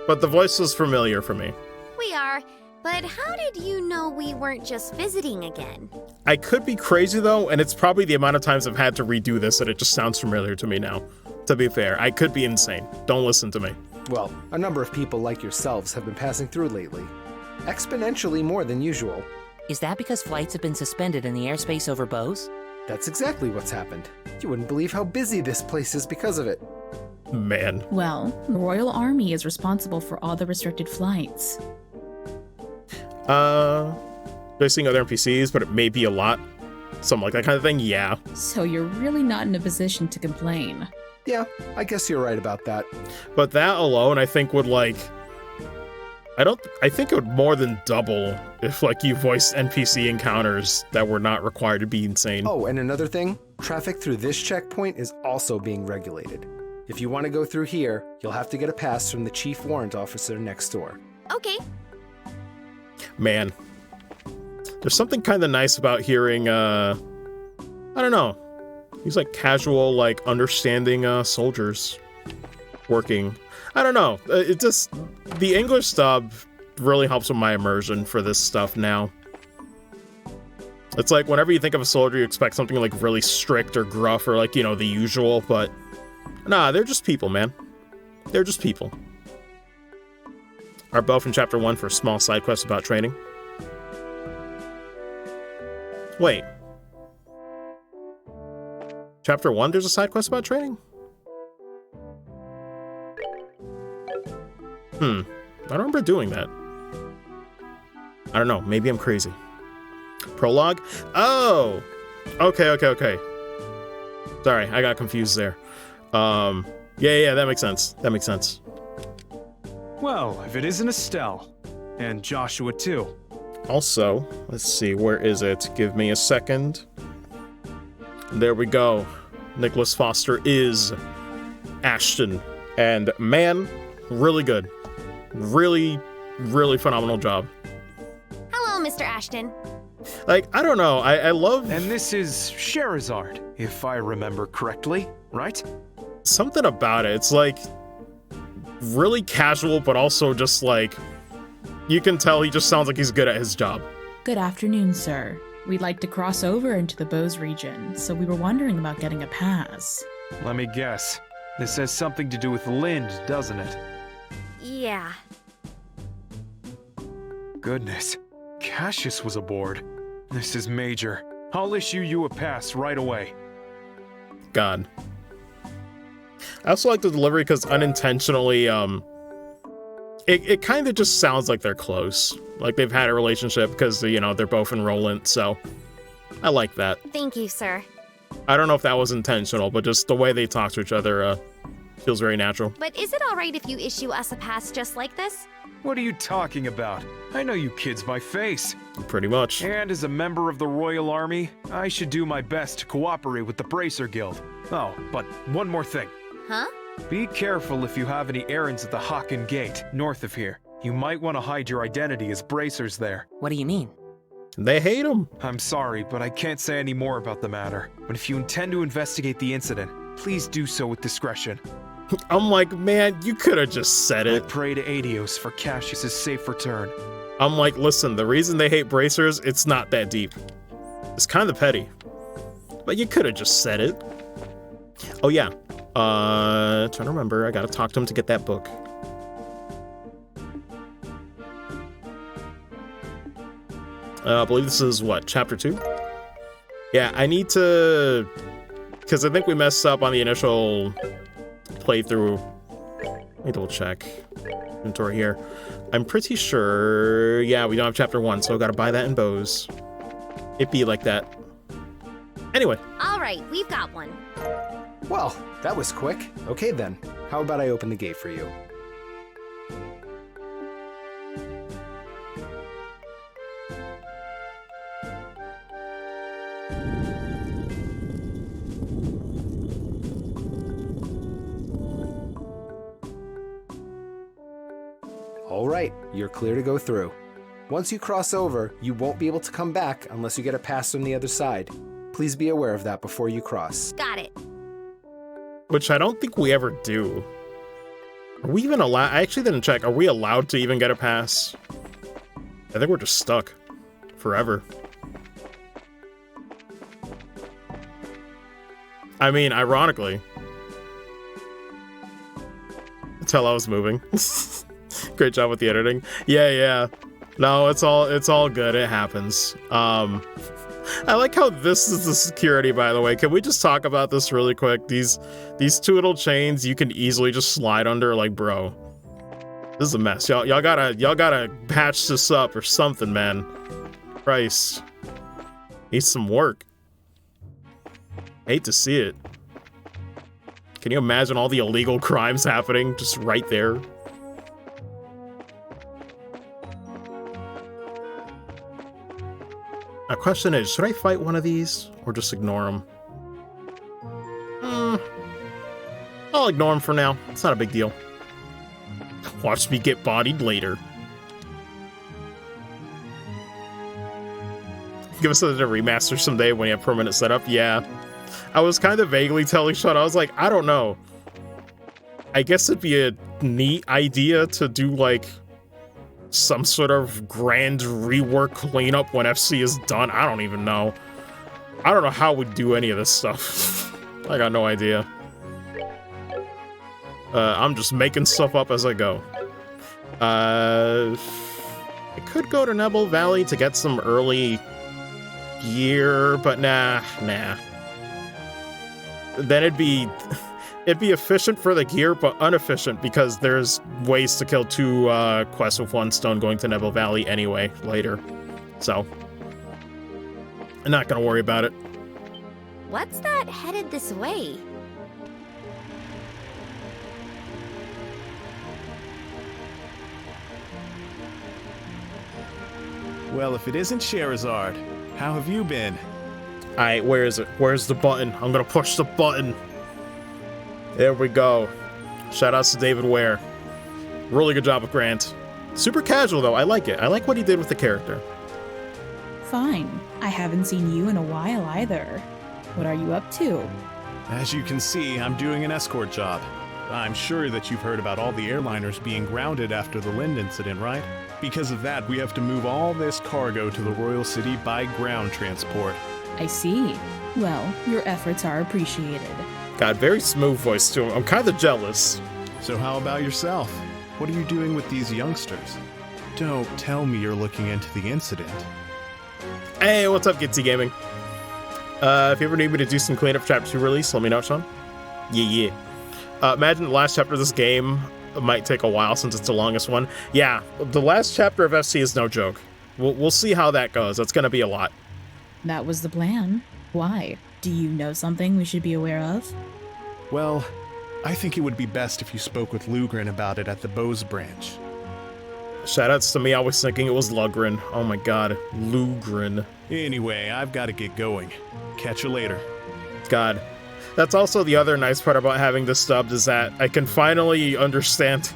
But the voice is familiar for me. We are. But how did you know we weren't just visiting again? I could be crazy, though, and it's probably the amount of times I've had to redo this that it just sounds familiar to me now. To be fair, I could be insane. Don't listen to me. Well, a number of people like yourselves have been passing through lately. Exponentially more than usual. Is that because flights have been suspended in the airspace over Bose? That's exactly what's happened. You wouldn't believe how busy this place is because of it. Man. Well, the Royal Army is responsible for all the restricted flights. They're seeing other NPCs, but it may be a lot. Something like that kind of thing, yeah. So you're really not in a position to complain. Yeah, I guess you're right about that. But that alone, I think, would, like... I think it would more than double if, like, you voiced NPC encounters that were not required to be insane. Oh, and another thing, traffic through this checkpoint is also being regulated. If you want to go through here, you'll have to get a pass from the chief warrant officer next door. Okay. Man. There's something kind of nice about hearing, I don't know. These, like, casual, like, understanding, soldiers working. I don't know. It just... The English dub really helps with my immersion for this stuff now. It's like, whenever you think of a soldier, you expect something, like, really strict or gruff or, like, you know, the usual, but... Nah, they're just people, man. They're just people. Are both in Chapter 1 for a small side quest about training. Wait. Chapter 1, there's a side quest about training? I don't remember doing that. I don't know, maybe I'm crazy. Prologue? Oh! Okay. Sorry, I got confused there. Yeah, that makes sense. That makes sense. Well, if it isn't Estelle. And Joshua, too. Also, let's see, where is it? Give me a second. There we go. Nicholas Foster is Ashton. And man, really good. Really phenomenal job. Hello, Mr. Ashton. Like, I don't know, I love... And this is Sherazard, if I remember correctly, right? Something about it, it's like really casual, but also just like, you can tell he just sounds like he's good at his job. Good afternoon, sir. We'd like to cross over into the Bose region, so we were wondering about getting a pass. Let me guess. This has something to do with Lind, doesn't it? Yeah. Goodness. Cassius was aboard. This is major. I'll issue you a pass right away. God. I also like the delivery because unintentionally, it kind of just sounds like they're close. Like they've had a relationship because, you know, they're both enrollant, so I like that. Thank you, sir. I don't know if that was intentional, but just the way they talk to each other, feels very natural. But is it alright if you issue us a pass just like this? What are you talking about? I know you kids by face. Pretty much. And as a member of the Royal Army, I should do my best to cooperate with the Bracer Guild. Oh, but one more thing. Huh? Be careful if you have any errands at the Hocken Gate, north of here. You might want to hide your identity as bracers there. What do you mean? They hate him. I'm sorry, but I can't say any more about the matter. But if you intend to investigate the incident, please do so with discretion. I'm like, man, you could have just said I it. pray to Adios for Cassius's safe return. I'm like, listen, the reason they hate bracers, it's not that deep. It's kind of petty. But you could have just said it. Oh yeah. Trying to remember, I gotta talk to him to get that book. I believe this is, what, Chapter 2? Yeah, I need to... Because I think we messed up on the initial playthrough. Let me double check. Inventory here. I'm pretty sure... Yeah, we don't have Chapter 1, so I gotta buy that in Bose. It be like that. Anyway. Alright, we've got one. Well, that was quick. Okay then, how about I open the gate for you? Alright, you're clear to go through. Once you cross over, you won't be able to come back unless you get a pass from the other side. Please be aware of that before you cross. Got it. Which I don't think we ever do. Are we even allowed? I actually didn't check. Are we allowed to even get a pass? I think we're just stuck. Forever. I mean, ironically. That's how I was moving. Great job with the editing. Yeah. No, it's all good. It happens. I like how this is the security, by the way. Can we just talk about this really quick? These two little chains you can easily just slide under, like, bro. This is a mess. Y'all gotta patch this up or something, man. Christ. Needs some work. Hate to see it. Can you imagine all the illegal crimes happening just right there? My question is, should I fight one of these or just ignore them? I'll ignore them for now. It's not a big deal. Watch me get bodied later. Give us a remaster someday when you have permanent setup. Yeah. I was kind of vaguely telling Sean, I was like, I don't know. I guess it'd be a neat idea to do, like, some sort of grand rework cleanup when FC is done. I don't even know. I don't know how we'd do any of this stuff. I got no idea. I'm just making stuff up as I go. I could go to Nebel Valley to get some early gear, but nah. Then it'd be efficient for the gear, but inefficient because there's ways to kill 2 quests with 1 stone going to Nebel Valley anyway later. So, I'm not gonna worry about it. What's that headed this way? Well, if it isn't Sherazard, how have you been? Alright, where is it? Where's the button? I'm gonna push the button. There we go. Shoutouts to David Ware. Really good job with Grant. Super casual, though. I like it. I like what he did with the character. Fine. I haven't seen you in a while either. What are you up to? As you can see, I'm doing an escort job. I'm sure that you've heard about all the airliners being grounded after the Lind incident, right? Because of that, we have to move all this cargo to the Royal City by ground transport. I see. Well, your efforts are appreciated. God, very smooth voice to him. I'm kind of jealous. So how about yourself? What are you doing with these youngsters? Don't tell me you're looking into the incident. Hey, what's up, Gitsy Gaming? If you ever need me to do some cleanup for Chapter 2 release, let me know, Sean. Yeah. Imagine the last chapter of this game might take a while since it's the longest one. Yeah, the last chapter of FC is no joke. We'll see how that goes. That's gonna be a lot. That was the plan. Why? Do you know something we should be aware of? Well, I think it would be best if you spoke with Lugrin about it at the Bose branch. Shoutouts to me, I was thinking it was Lugrin. Oh my god, Lugrin. Anyway, I've got to get going. Catch you later. God. That's also the other nice part about having this dubbed, is that I can finally understand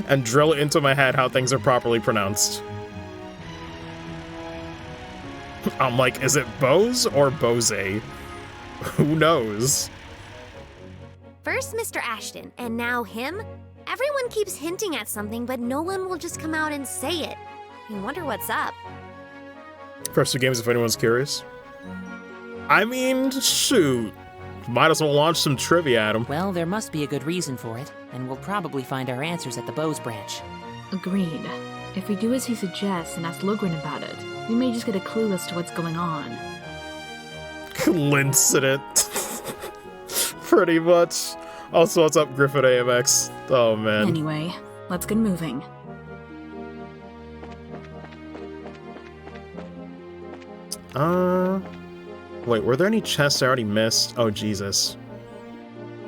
and drill it into my head how things are properly pronounced. I'm like, is it Bose or Bose? Who knows? First Mr. Ashton, and now him? Everyone keeps hinting at something, but no one will just come out and say it. I wonder what's up. First 2 games, if anyone's curious. I mean, shoot. Might as well launch some trivia at him. Well, there must be a good reason for it, and we'll probably find our answers at the Bose branch. Agreed. If we do as he suggests and ask Logrin about it, we may just get a clue as to what's going on. Coincident. Pretty much. Also, what's up, Griffin AMX? Oh, man. Anyway, let's get moving. Wait, were there any chests I already missed? Oh, Jesus.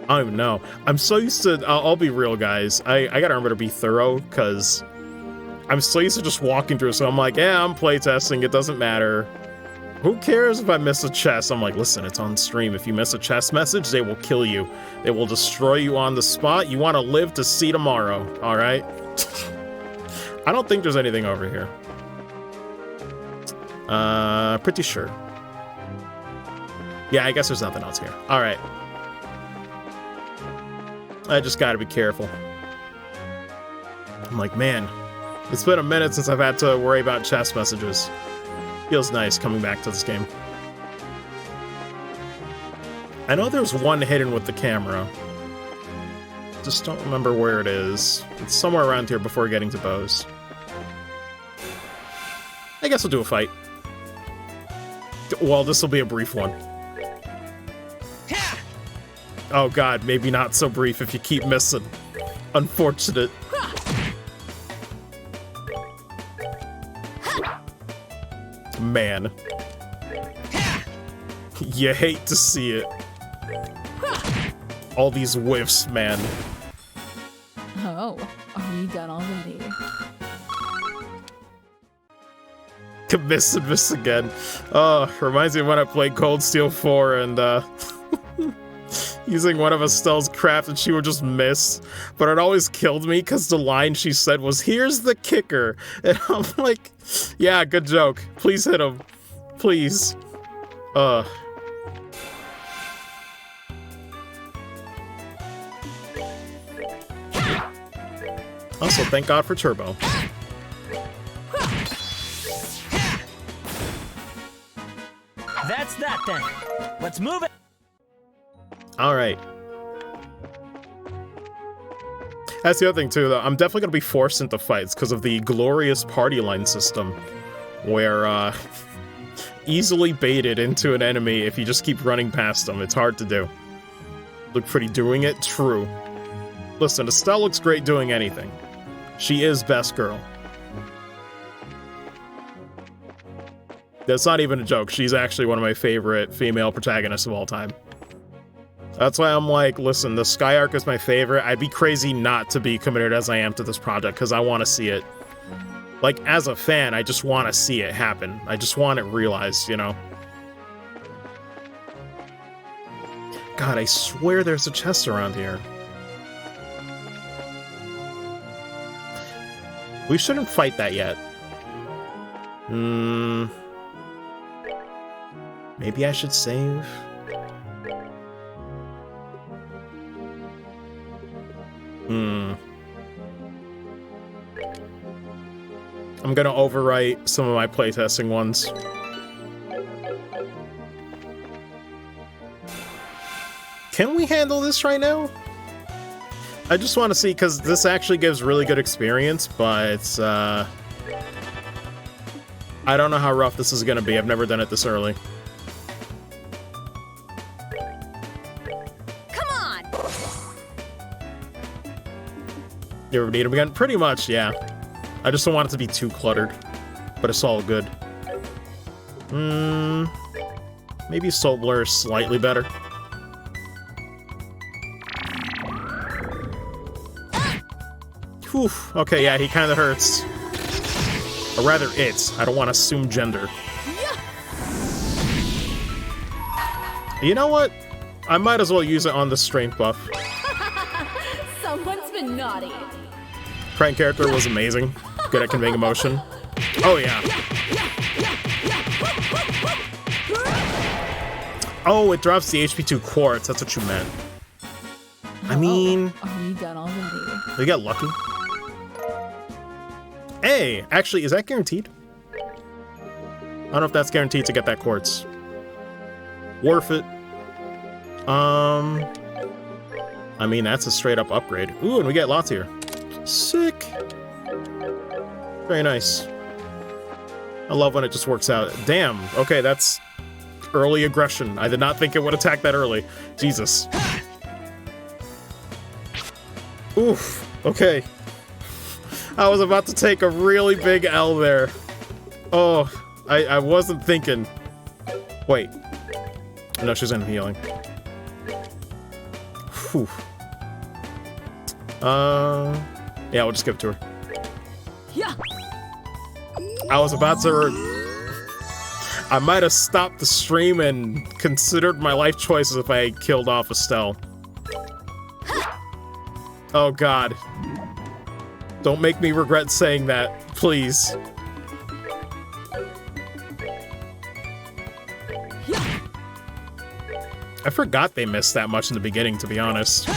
I don't even know. I'm so used to... I'll be real, guys. I gotta remember to be thorough, because I'm so used to just walking through, so I'm like, yeah, I'm playtesting, it doesn't matter. Who cares if I miss a chest? I'm like, listen, it's on stream. If you miss a chest message, they will kill you. They will destroy you on the spot. You want to live to see tomorrow, all right? I don't think there's anything over here. Pretty sure. Yeah, I guess there's nothing else here. All right. I just gotta be careful. I'm like, man, it's been a minute since I've had to worry about chest messages. Feels nice coming back to this game. I know there's one hidden with the camera. Just don't remember where it is. It's somewhere around here before getting to Bose. I guess we'll do a fight. Well, this will be a brief one. Oh god, maybe not so brief if you keep missing. Unfortunate. Man. You hate to see it. All these whiffs, man. Oh, are you done already? Miss and miss again. Reminds me of when I played Cold Steel 4 and, using one of Estelle's craft and she would just miss. But it always killed me because the line she said was, "Here's the kicker." And I'm like, yeah, good joke. Please hit him. Please. Also, thank God for Turbo. That's that then. Let's move it. Alright. That's the other thing too, though. I'm definitely gonna be forced into fights because of the glorious party line system where, easily baited into an enemy if you just keep running past them. It's hard to do. Look pretty doing it? True. Listen, Estelle looks great doing anything. She is best girl. That's not even a joke. She's actually one of my favorite female protagonists of all time. That's why I'm like, listen, the Sky Arc is my favorite. I'd be crazy not to be committed as I am to this project because I want to see it. Like, as a fan, I just want to see it happen. I just want it realized, you know? God, I swear there's a chest around here. We shouldn't fight that yet. Maybe I should save? I'm gonna overwrite some of my playtesting ones. Can we handle this right now? I just want to see, because this actually gives really good experience, but I don't know how rough this is gonna be. I've never done it this early. You ever need him again? Pretty much, yeah. I just don't want it to be too cluttered, but it's all good. Maybe Soul Blur is slightly better. Whew. Okay, yeah, he kind of hurts. Or rather, it. I don't want to assume gender. You know what? I might as well use it on the strength buff. Someone's been naughty. Prank character was amazing. Good at conveying emotion. Oh, yeah. Oh, it drops the HP 2 quartz. That's what you meant. I mean... Are you done already? We got lucky. Hey, actually, is that guaranteed? I don't know if that's guaranteed to get that quartz. Worth it. I mean, that's a straight up upgrade. Ooh, and we get lots here. Sick. Very nice. I love when it just works out. Damn. Okay, that's early aggression. I did not think it would attack that early. Jesus. Oof. Okay. I was about to take a really big L there. Oh, I wasn't thinking. Wait. No, she's in healing. Whew. Yeah, we'll just give it to her. Yeah. I was about to... I might have stopped the stream and considered my life choices if I killed off Estelle. Oh, God. Don't make me regret saying that, please. I forgot they missed that much in the beginning, to be honest.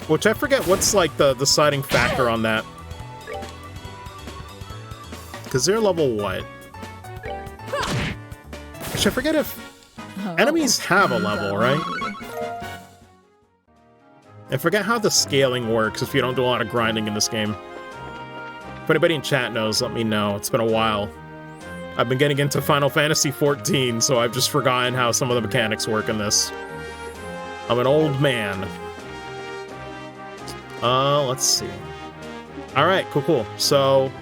Which I forget what's, like, the deciding factor on that. Because they're level what? Which I forget if enemies have a level, right? I forget how the scaling works if you don't do a lot of grinding in this game. If anybody in chat knows, let me know. It's been a while. I've been getting into Final Fantasy XIV, so I've just forgotten how some of the mechanics work in this. I'm an old man. Let's see. Alright, cool. So,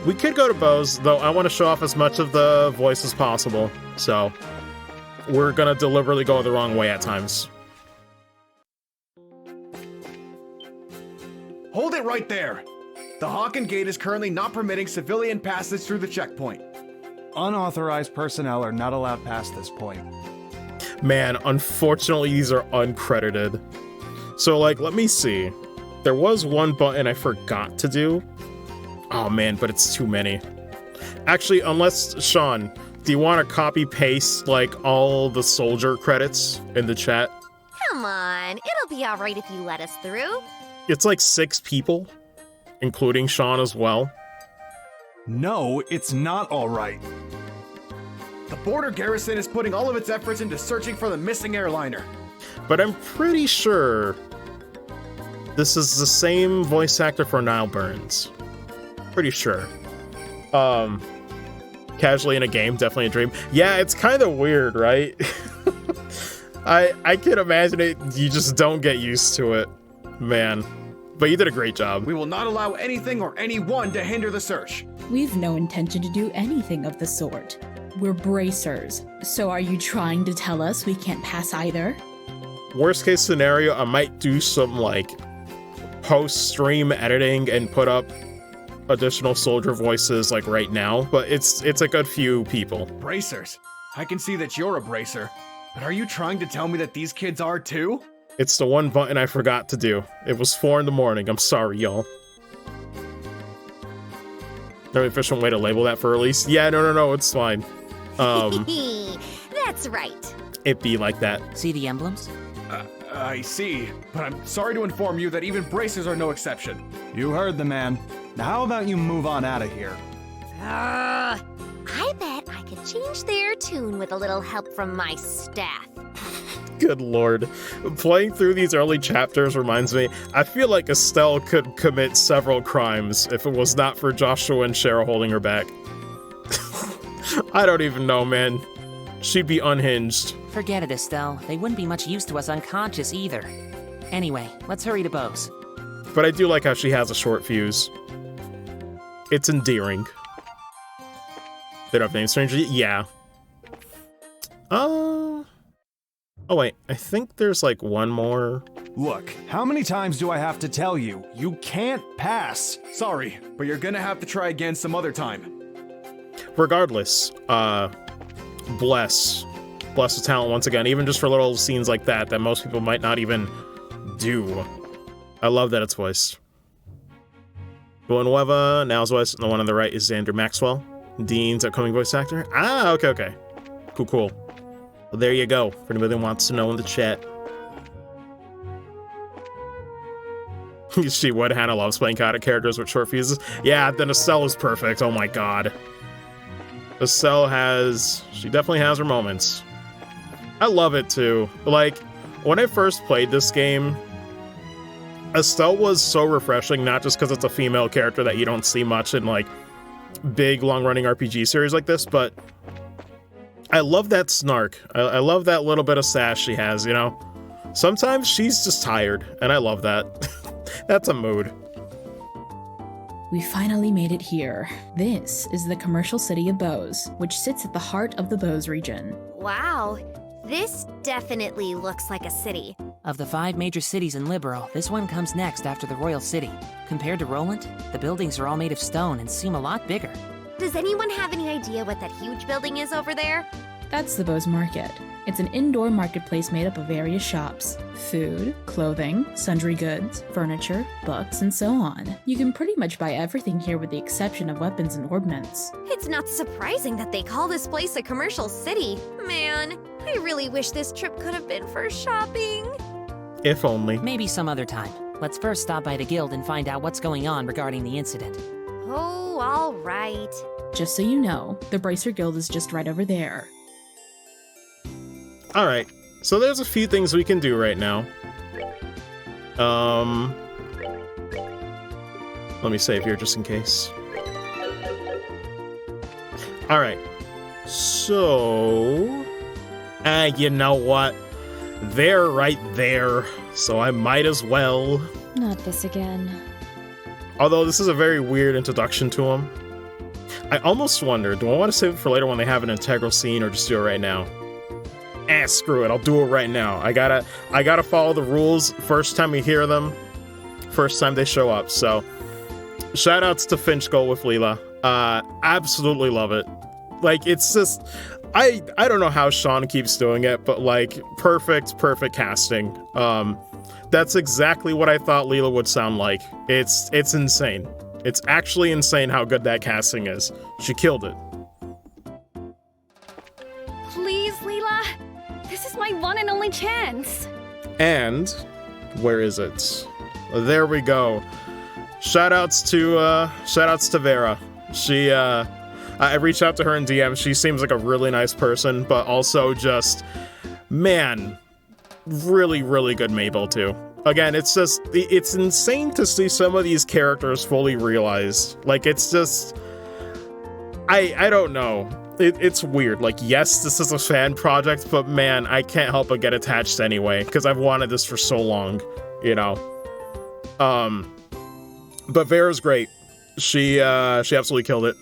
we could go to Bose, though I want to show off as much of the voice as possible. So, we're gonna deliberately go the wrong way at times. Hold it right there! The Hawken Gate is currently not permitting civilian passage through the checkpoint. Unauthorized personnel are not allowed past this point. Man, unfortunately, these are uncredited. So, like, let me see. There was one button I forgot to do. Oh, man, but it's too many. Actually, unless, Sean, do you want to copy-paste, like, all the soldier credits in the chat? Come on, it'll be alright if you let us through. It's like 6 people, including Sean as well. No, it's not alright. The border garrison is putting all of its efforts into searching for the missing airliner. But I'm pretty sure this is the same voice actor for Niall Burns. Pretty sure. Casually in a game, definitely a dream. Yeah, it's kind of weird, right? I can imagine it. You just don't get used to it, man. But you did a great job. We will not allow anything or anyone to hinder the search. We've no intention to do anything of the sort. We're bracers. So are you trying to tell us we can't pass either? Worst case scenario, I might do some like post-stream editing and put up additional soldier voices like right now, but it's a good few people. Bracers? I can see that you're a bracer, but are you trying to tell me that these kids are too? It's the one button I forgot to do. It was 4 in the morning. I'm sorry, y'all. No efficient way to label that for release? Yeah, no, it's fine. That's right. It be like that. See the emblems? I see, but I'm sorry to inform you that even bracers are no exception. You heard the man. Now how about you move on out of here? I bet I could change their tune with a little help from my staff. Good lord. Playing through these early chapters reminds me, I feel like Estelle could commit several crimes if it was not for Joshua and Cheryl holding her back. I don't even know, man. She'd be unhinged. Forget it, Estelle. They wouldn't be much use to us unconscious either. Anyway, let's hurry to Bose. But I do like how she has a short fuse. It's endearing. They don't have names strangely? Yeah. Oh wait, I think there's like one more. Look, how many times do I have to tell you? You can't pass! Sorry, but you're gonna have to try again some other time. Regardless, bless the talent once again, even just for little scenes like that most people might not even do. I love that it's voiced. GohanOXG, now's voice, and the one on the right is Xander Maxwell, Dean's upcoming voice actor. Ah, okay. Cool. Well, there you go, for anybody that wants to know in the chat. You see what Hannah loves playing chaotic characters with short fuses? Yeah, then Estelle is perfect, oh my god. Estelle she definitely has her moments. I love it too. Like, when I first played this game, Estelle was so refreshing, not just because it's a female character that you don't see much in, like, big, long-running RPG series like this, but I love that snark. I love that little bit of sass she has, you know? Sometimes she's just tired, and I love that. That's a mood. We finally made it here. This is the commercial city of Bose, which sits at the heart of the Bose region. Wow, this definitely looks like a city. Of the 5 major cities in Liberal, this one comes next after the Royal City. Compared to Roland, the buildings are all made of stone and seem a lot bigger. Does anyone have any idea what that huge building is over there? That's the Bose Market. It's an indoor marketplace made up of various shops. Food, clothing, sundry goods, furniture, books, and so on. You can pretty much buy everything here with the exception of weapons and ordnance. It's not surprising that they call this place a commercial city. Man, I really wish this trip could have been for shopping. If only. Maybe some other time. Let's first stop by the guild and find out what's going on regarding the incident. Oh, all right. Just so you know, the Bracer Guild is just right over there. Alright, so there's a few things we can do right now. Let me save here just in case. All right. So, you know what? They're right there, so I might as well. Not this again. Although this is a very weird introduction to him. I almost wonder, do I want to save it for later when they have an integral scene, or just do it right now? Screw it, I'll do it right now. I gotta follow the rules first time you hear them, first time they show up. So, shoutouts to Finch Go with Leela. Absolutely love it. Like, it's just, I don't know how Sean keeps doing it, but like, perfect casting. That's exactly what I thought Leela would sound like. It's insane. It's actually insane how good that casting is. She killed it. Please, Leela. This is my one and only chance. And where is it? There we go. Shoutouts to Vera. She I reached out to her in DM. She seems like a really nice person, but also just, man, really, really good Mabel too. Again, it's insane to see some of these characters fully realized. Like, it's just, I don't know. It's weird. Like, yes, this is a fan project, but man, I can't help but get attached anyway, because I've wanted this for so long, you know. But Vera's great. She absolutely killed it.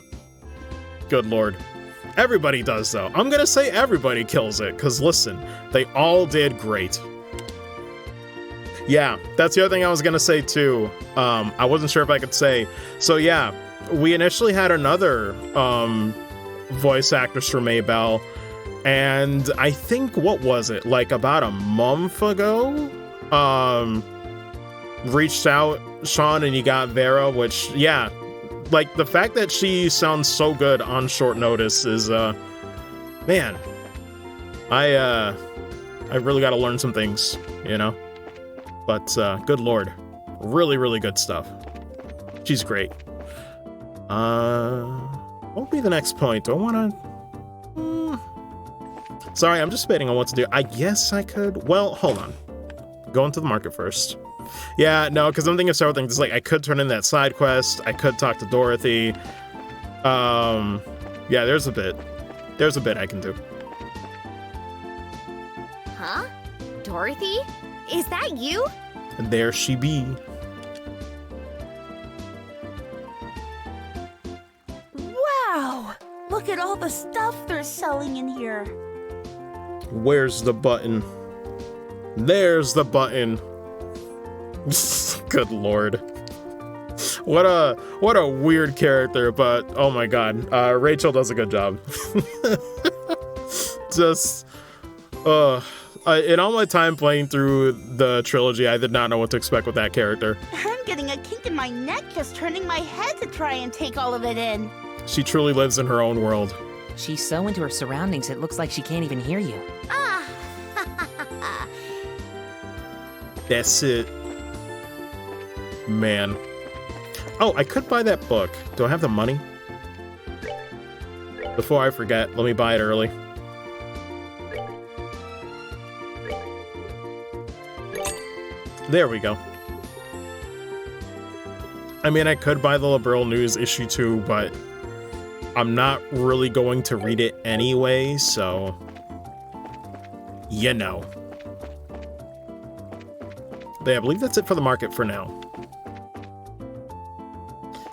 Good lord. Everybody does, though. I'm gonna say everybody kills it, because listen, they all did great. Yeah, that's the other thing I was gonna say, too. I wasn't sure if I could say. So yeah, we initially had another voice actress for Mabel, and I think, what was it, like about a month ago? Reached out, Sean, and you got Vera, which, yeah, like, the fact that she sounds so good on short notice is, man, I really gotta learn some things, you know? But, good lord. Really, really good stuff. She's great. What would be the next point? Do I wanna... Sorry, I'm just debating on what to do. I guess I could... Well, hold on. Go into the market first. Yeah, no, because I'm thinking of several things. It's like, I could turn in that side quest. I could talk to Dorothy. Yeah, there's a bit. There's a bit I can do. Huh? Dorothy? Is that you? And there she be. Wow! Look at all the stuff they're selling in here. Where's the button? There's the button. Good lord. What a weird character, but oh my god. Rachel does a good job. Just in all my time playing through the trilogy, I did not know what to expect with that character. I'm getting a kink in my neck just turning my head to try and take all of it in. She truly lives in her own world. She's so into her surroundings, it looks like she can't even hear you. Ah! That's it. Man. Oh, I could buy that book. Do I have the money? Before I forget, let me buy it early. There we go. I mean, I could buy the Liberal News issue 2, but I'm not really going to read it anyway, so... You know. But yeah, I believe that's it for the market for now.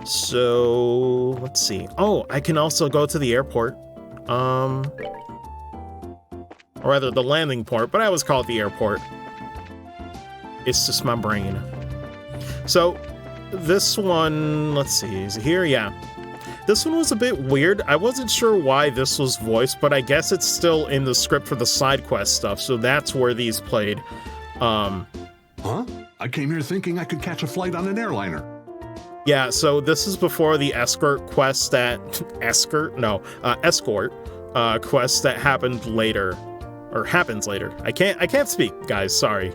So, let's see. Oh, I can also go to the airport. Or rather, the landing port, but I always call it the airport. It's just my brain. So, this one, let's see, is it here? Yeah. This one was a bit weird. I wasn't sure why this was voiced, but I guess it's still in the script for the side quest stuff, so that's where these played. Huh? I came here thinking I could catch a flight on an airliner. Yeah, so this is before the escort quest that... escort quest that happened later. Or happens later. I can't speak, guys, sorry.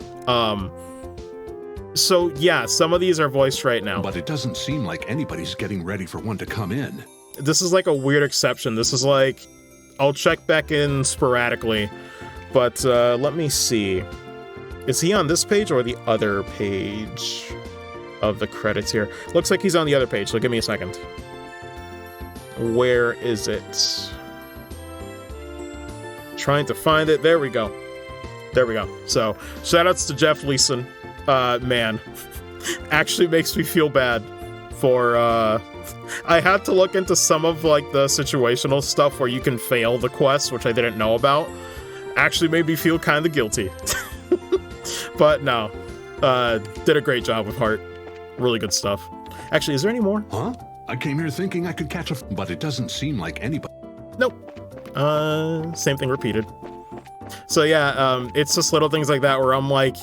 So, yeah, some of these are voiced right now. But it doesn't seem like anybody's getting ready for one to come in. This is like a weird exception. This is like... I'll check back in sporadically. But, let me see. Is he on this page or the other page of the credits here? Looks like he's on the other page, so give me a second. Where is it? Trying to find it. There we go. There we go. So, shoutouts to Jeff Leeson. Man, actually makes me feel bad for, I had to look into some of, like, the situational stuff where you can fail the quest, which I didn't know about. Actually made me feel kind of guilty. But no, did a great job with Heart. Really good stuff. Actually, is there any more? Huh? I came here thinking I could catch a... but it doesn't seem like anybody... Nope. Same thing repeated. So yeah, it's just little things like that where I'm like,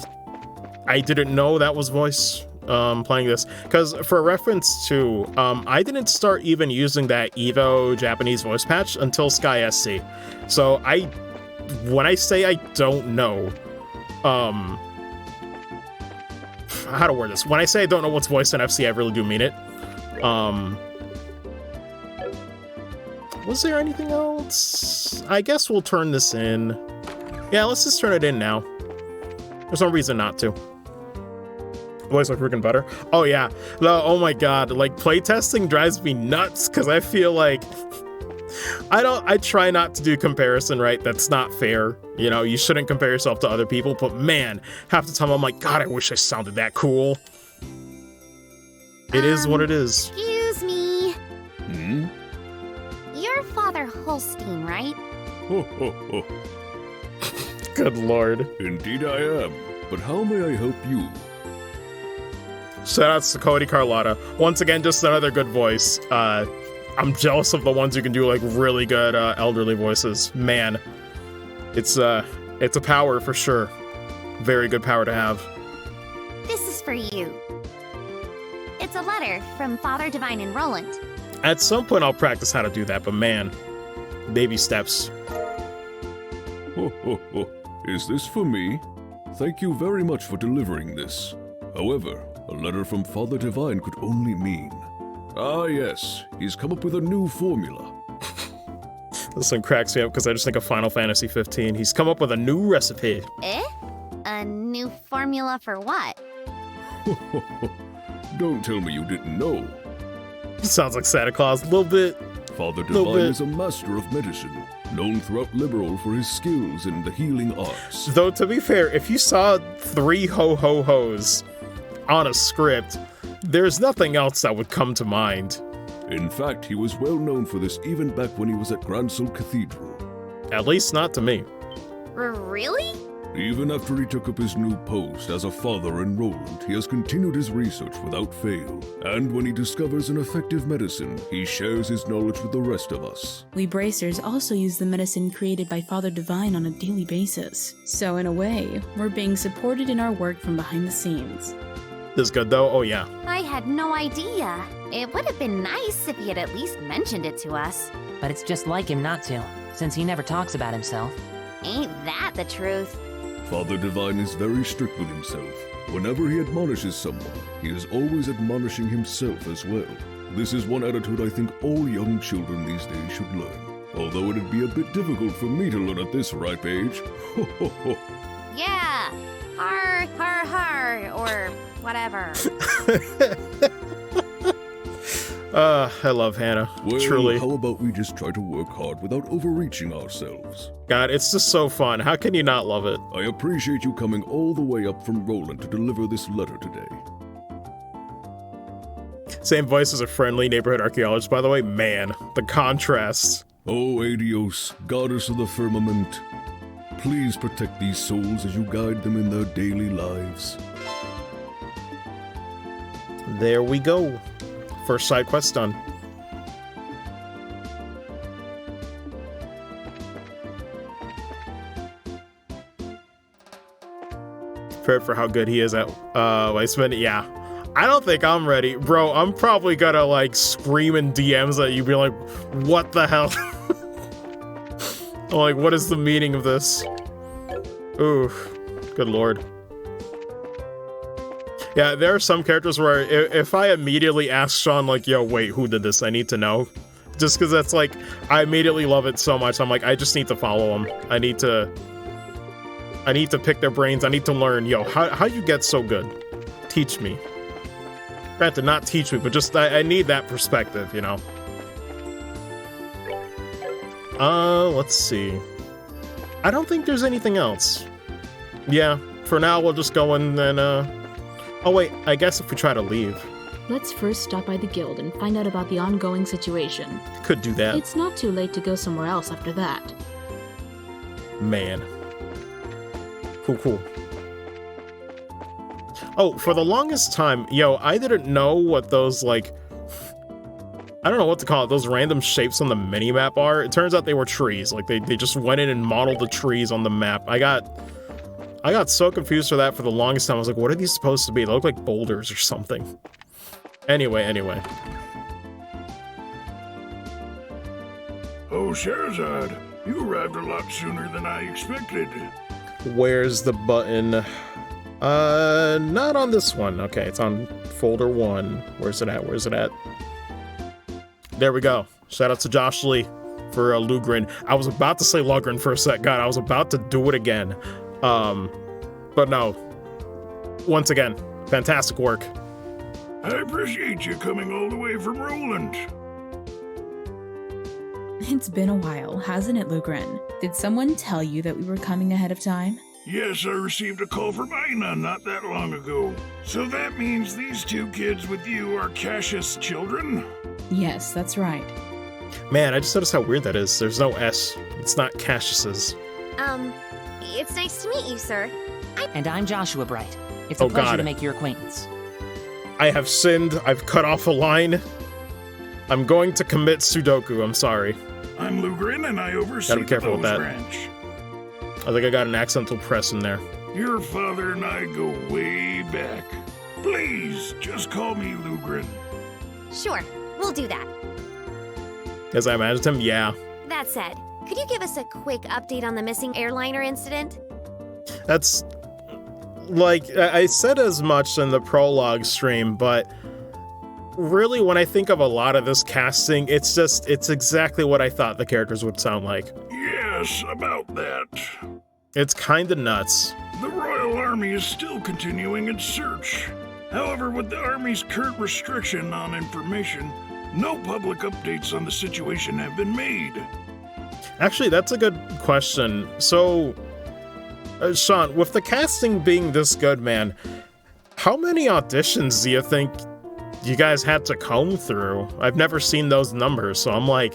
I didn't know that was voice playing this. Because for reference to, I didn't start even using that Evo Japanese voice patch until Sky SC. So when I say I don't know, how to word this? When I say I don't know what's voiced in FC, I really do mean it. Was there anything else? I guess we'll turn this in. Yeah, let's just turn it in now. There's no reason not to. Voice like freaking better. Oh yeah. No, oh my god. Like, playtesting drives me nuts because I feel like I try not to do comparison, right? That's not fair. You know, you shouldn't compare yourself to other people, but man, half the time I'm like, God, I wish I sounded that cool. It is what it is. Excuse me. You're Father Holstein, right? Ho, ho, ho. Good lord. Indeed I am. But how may I help you? Shoutouts to Cody Carlotta. Once again, just another good voice. I'm jealous of the ones who can do like really good elderly voices. Man, it's a power for sure. Very good power to have. This is for you. It's a letter from Father Divine and Roland. At some point I'll practice how to do that, but man, baby steps. Ho, ho, ho. Is this for me? Thank you very much for delivering this. However, a letter from Father Divine could only mean... Ah yes, he's come up with a new formula. This one cracks me up because I just think of Final Fantasy 15. He's come up with a new recipe. Eh? A new formula for what? Don't tell me you didn't know. Sounds like Santa Claus a little bit. Father Divine is a master of medicine, known throughout Liberal for his skills in the healing arts. Though, to be fair, if you saw 3 ho-ho-hos on a script, there's nothing else that would come to mind. In fact, he was well known for this even back when he was at Gransel Cathedral. At least not to me. Really? Even after he took up his new post as a father in Roland, he has continued his research without fail. And when he discovers an effective medicine, he shares his knowledge with the rest of us. We bracers also use the medicine created by Father Divine on a daily basis. So in a way, we're being supported in our work from behind the scenes. This good though? Oh yeah. I had no idea. It would have been nice if he had at least mentioned it to us. But it's just like him not to, since he never talks about himself. Ain't that the truth? Father Divine is very strict with himself. Whenever he admonishes someone, he is always admonishing himself as well. This is one attitude I think all young children these days should learn. Although it'd be a bit difficult for me to learn at this ripe age. Ho ho ho. Yeah. Har, har, har, or whatever. I love Hannah. Well, truly. How about we just try to work hard without overreaching ourselves? God, it's just so fun. How can you not love it? I appreciate you coming all the way up from Roland to deliver this letter today. Same voice as a friendly neighborhood archaeologist, by the way. Man, the contrast. Oh, Adios, goddess of the firmament. Please protect these souls as you guide them in their daily lives. There we go. First side quest done. Prepared for how good he is at Weissman. Yeah. I don't think I'm ready. Bro, I'm probably gonna like scream in DMs at you, be like, what the hell? Like, what is the meaning of this? Ooh, good lord. Yeah, there are some characters where if I immediately ask Sean, like, yo, wait, who did this? I need to know. Just because that's like, I immediately love it so much. I'm like, I just need to follow them. I need to pick their brains. I need to learn, yo, how you get so good? Teach me. Granted, not teach me, but just, I need that perspective, you know? Let's see. I don't think there's anything else. Yeah, for now we'll just go and then, oh wait, I guess if we try to leave. Let's first stop by the guild and find out about the ongoing situation. Could do that. It's not too late to go somewhere else after that. Man. Cool. Oh, for the longest time, I didn't know what those, like, I don't know what to call it, those random shapes on the mini-map are. It turns out they were trees. Like, they just went in and modeled the trees on the map. I got so confused for that for the longest time. I was like, what are these supposed to be? They look like boulders or something. Anyway. Oh, Sherazade, you arrived a lot sooner than I expected. Where's the button? Not on this one. Okay, it's on folder 1. Where's it at? There we go. Shout out to Josh Lee for Lugrin. I was about to say Lugrin for a sec. God, I was about to do it again. But no. Once again, fantastic work. I appreciate you coming all the way from Roland. It's been a while, hasn't it, Lugrin? Did someone tell you that we were coming ahead of time? Yes, I received a call from Mina not that long ago. So that means these 2 kids with you are Cassius' children? Yes, that's right. Man, I just noticed how weird that is. There's no S. It's not Cassius's. It's nice to meet you, sir. And I'm Joshua Bright. It's a pleasure to make your acquaintance. I have sinned. I've cut off a line. I'm going to commit Sudoku. I'm sorry. I'm Lugrin, and I oversee Gotta be careful with that. Branch. I think I got an accidental press in there. Your father and I go way back. Please, just call me Lugrin. Sure, we'll do that. As I imagined him, yeah. That said, could you give us a quick update on the missing airliner incident? That's... like, I said as much in the prologue stream, but really when I think of a lot of this casting, it's exactly what I thought the characters would sound like. Yes, about that. It's kinda nuts. The Royal Army is still continuing its search. However, with the Army's current restriction on information, no public updates on the situation have been made. Actually, that's a good question. So, Sean, with the casting being this good, man, how many auditions do you think you guys had to comb through? I've never seen those numbers, so I'm like,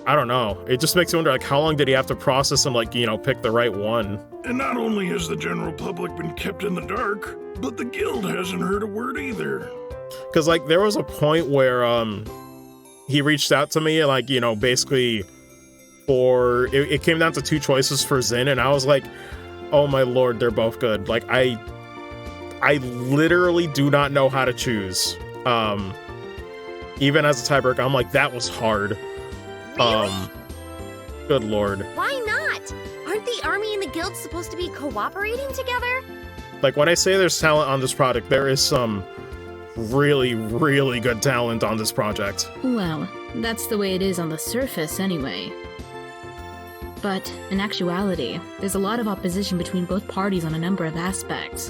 I don't know. It just makes me wonder, like, how long did he have to process and, like, pick the right one? And not only has the general public been kept in the dark, but the guild hasn't heard a word either. Because, like, there was a point where, he reached out to me, like, basically it came down to 2 choices for Zin, and I was like, oh my lord, they're both good. Like, I literally do not know how to choose. Even as a tiebreaker, I'm like, that was hard. Really? Good lord. Why not? Aren't the Army and the guild supposed to be cooperating together? Like, when I say there's talent on this project, there is some really, really good talent on this project. Well, that's the way it is on the surface anyway. But, in actuality, there's a lot of opposition between both parties on a number of aspects.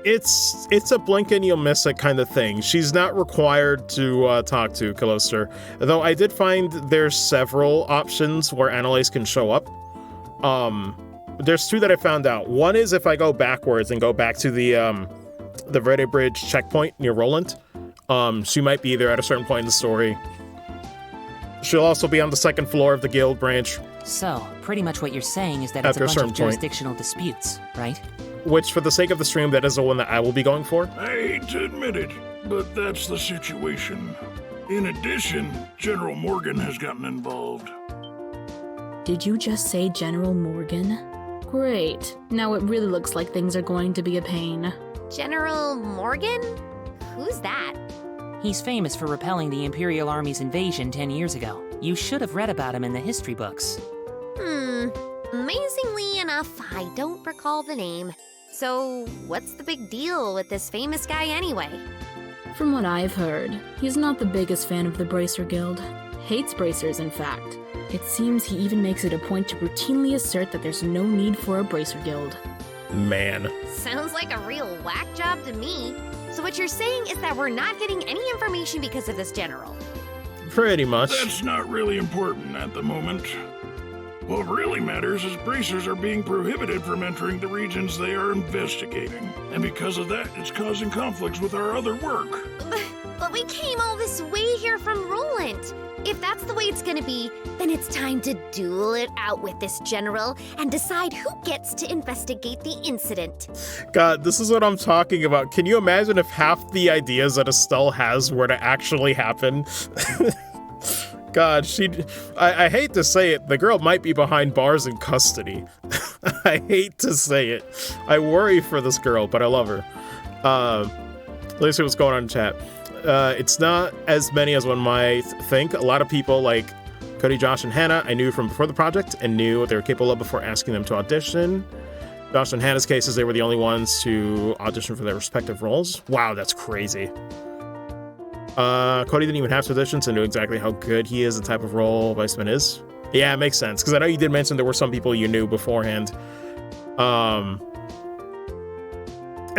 It's a blink and you'll miss it kind of thing. She's not required to talk to Caloster, though I did find there's several options where Annalise can show up. There's 2 that I found out. One is if I go backwards and go back to the Verde Bridge checkpoint near Roland. She might be there at a certain point in the story. She'll also be on the 2nd floor of the guild branch. So, pretty much what you're saying is that it's a bunch of jurisdictional disputes, right? Which, for the sake of the stream, that is the one that I will be going for. I hate to admit it, but that's the situation. In addition, General Morgan has gotten involved. Did you just say General Morgan? Great. Now it really looks like things are going to be a pain. General Morgan? Who's that? He's famous for repelling the Imperial Army's invasion 10 years ago. You should have read about him in the history books. Amazingly enough, I don't recall the name. So, what's the big deal with this famous guy anyway? From what I've heard, he's not the biggest fan of the Bracer Guild. Hates Bracers, in fact. It seems he even makes it a point to routinely assert that there's no need for a Bracer Guild. Man. Sounds like a real whack job to me. So what you're saying is that we're not getting any information because of this general? Pretty much. That's not really important at the moment. What really matters is bracers are being prohibited from entering the regions they are investigating. And because of that, it's causing conflicts with our other work. But we came all this way here from Roland. If that's the way it's gonna be, then it's time to duel it out with this general and decide who gets to investigate the incident. God, this is what I'm talking about. Can you imagine if half the ideas that Estelle has were to actually happen? God, I hate to say it, the girl might be behind bars in custody. I hate to say it. I worry for this girl, but I love her. Let's see what's going on in chat. It's not as many as one might think. A lot of people like Cody, Josh, and Hannah I knew from before the project and knew what they were capable of before asking them to audition. Josh and Hannah's cases, they were the only ones to audition for their respective roles. Wow, that's crazy. Cody didn't even have to audition, so knew exactly how good he is, the type of role Weissman is. Yeah, it makes sense, because I know you did mention there were some people you knew beforehand. Hey,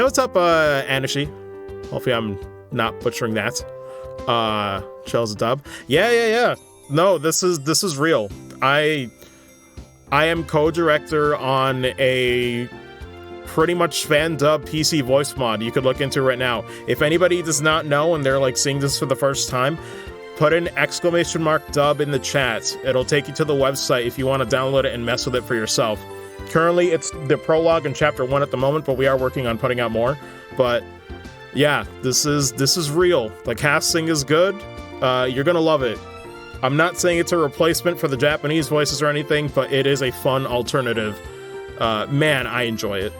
what's up, Anishi? Hopefully I'm not butchering that. Shell's a dub. Yeah. No, this is real. I am co-director on a pretty much fan dub PC voice mod you could look into right now. If anybody does not know and they're like seeing this for the first time, put an !dub in the chat. It'll take you to the website if you want to download it and mess with it for yourself. Currently, it's the prologue and chapter 1 at the moment, but we are working on putting out more. But yeah, this is real. The casting is good. You're gonna love it. I'm not saying it's a replacement for the Japanese voices or anything, but it is a fun alternative. Man, I enjoy it.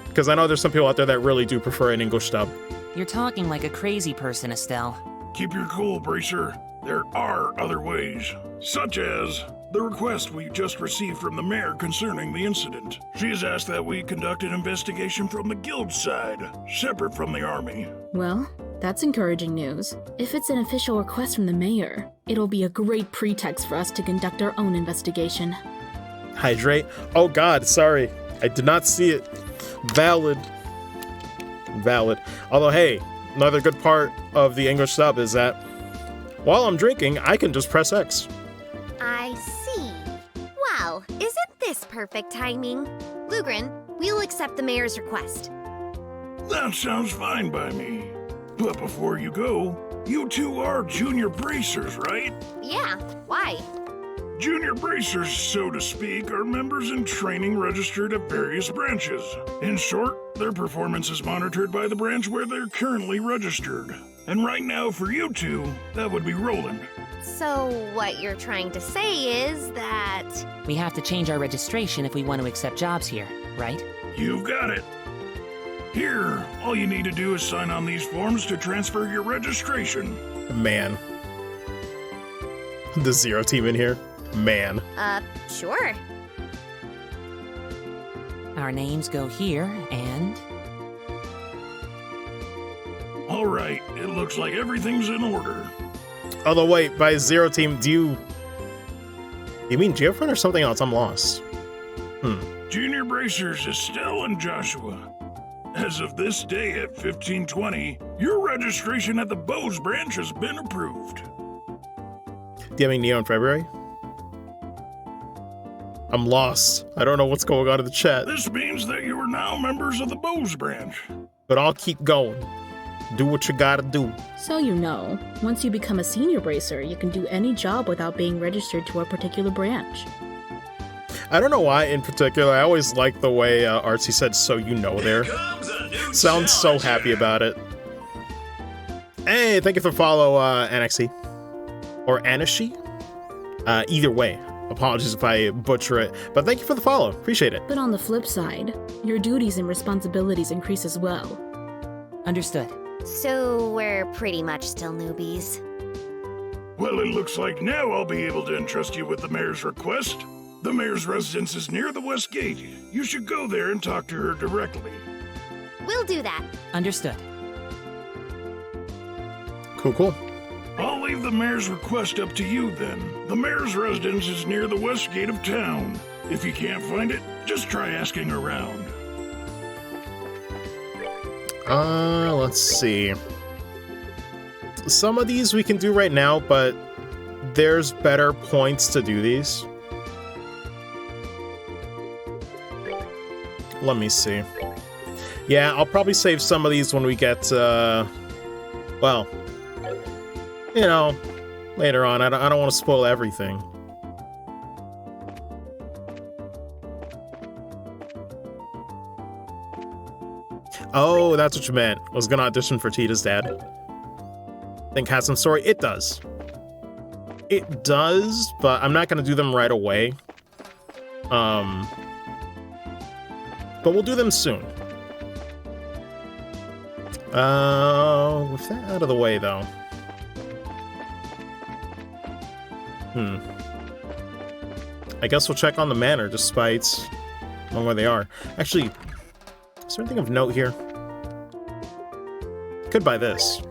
Because I know there's some people out there that really do prefer an English dub. You're talking like a crazy person, Estelle. Keep your cool, Bracer. There are other ways, such as the request we just received from the mayor concerning the incident. She has asked that we conduct an investigation from the guild side, separate from the army. Well, that's encouraging news. If it's an official request from the mayor, it'll be a great pretext for us to conduct our own investigation. Hydrate. Oh god, sorry. I did not see it. Valid. Although, hey, another good part of the English sub is that while I'm drinking, I can just press X. I see. Well, isn't this perfect timing? Lugren, we'll accept the mayor's request. That sounds fine by me. But before you go, you two are junior bracers, right? Yeah, why? Junior bracers, so to speak, are members in training registered at various branches. In short, their performance is monitored by the branch where they're currently registered. And right now, for you two, that would be Roland. So what you're trying to say is that... We have to change our registration if we want to accept jobs here, right? You've got it. Here, all you need to do is sign on these forms to transfer your registration. Man. The Zero team in here. Man. Sure. Our names go here, and... All right, it looks like everything's in order. Although, wait, by Zero team, do you mean Geofriend or something else? I'm lost. Junior Bracers, Estelle and Joshua. As of this day at 1520, your registration at the Bose branch has been approved. Do you have any Neo in February? I'm lost. I don't know what's going on in the chat. This means that you are now members of the Bose branch. But I'll keep going. Do what you gotta do. So you know, once you become a senior bracer, you can do any job without being registered to a particular branch. I don't know why in particular, I always like the way Artsy said, so you know there. Sounds so happy about it. Hey, thank you for follow, Anaxi. Or Anishi? Either way. Apologies if I butcher it, but thank you for the follow. Appreciate it. But on the flip side, your duties and responsibilities increase as well. Understood. So we're pretty much still newbies. Well, it looks like now I'll be able to entrust you with the mayor's request. The mayor's residence is near the west gate. You should go there and talk to her directly. We'll do that. Understood. Cool. I'll leave the mayor's request up to you then. The mayor's residence is near the west gate of town. If you can't find it, just try asking around. Let's see. Some of these we can do right now, but there's better points to do these. Let me see. Yeah, I'll probably save some of these when we get, well, you know, later on. I don't want to spoil everything. Oh, that's what you meant. I was gonna audition for Tita's dad. Think has some story? It does. It does, but I'm not gonna do them right away. But we'll do them soon. With that out of the way, though. I guess we'll check on the manor, despite knowing where they are. Actually, is there anything of note here? Could buy this.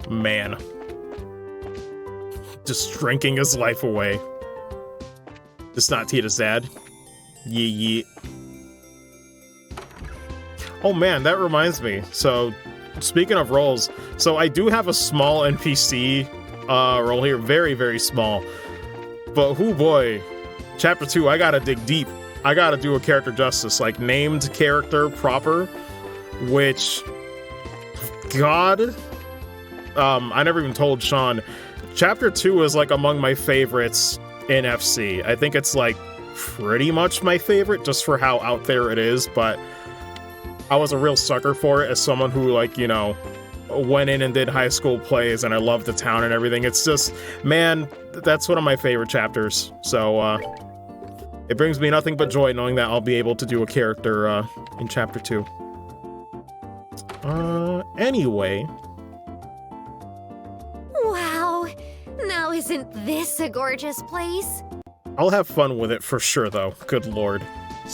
Man. Just drinking his life away. It's not Tita's dad. Yee. Oh man, that reminds me. So, speaking of roles, so I do have a small NPC role here. Very, very small. But whoo boy, Chapter 2, I gotta dig deep. I gotta do a character justice, like named character proper, which, God, I never even told Sean. Chapter 2 is like among my favorites in FC. I think it's like pretty much my favorite just for how out there it is, but I was a real sucker for it as someone who, like, you know, went in and did high school plays and I loved the town and everything. It's just, man, that's one of my favorite chapters. So, it brings me nothing but joy knowing that I'll be able to do a character in Chapter 2. Anyway. Wow, now isn't this a gorgeous place? I'll have fun with it for sure, though. Good lord.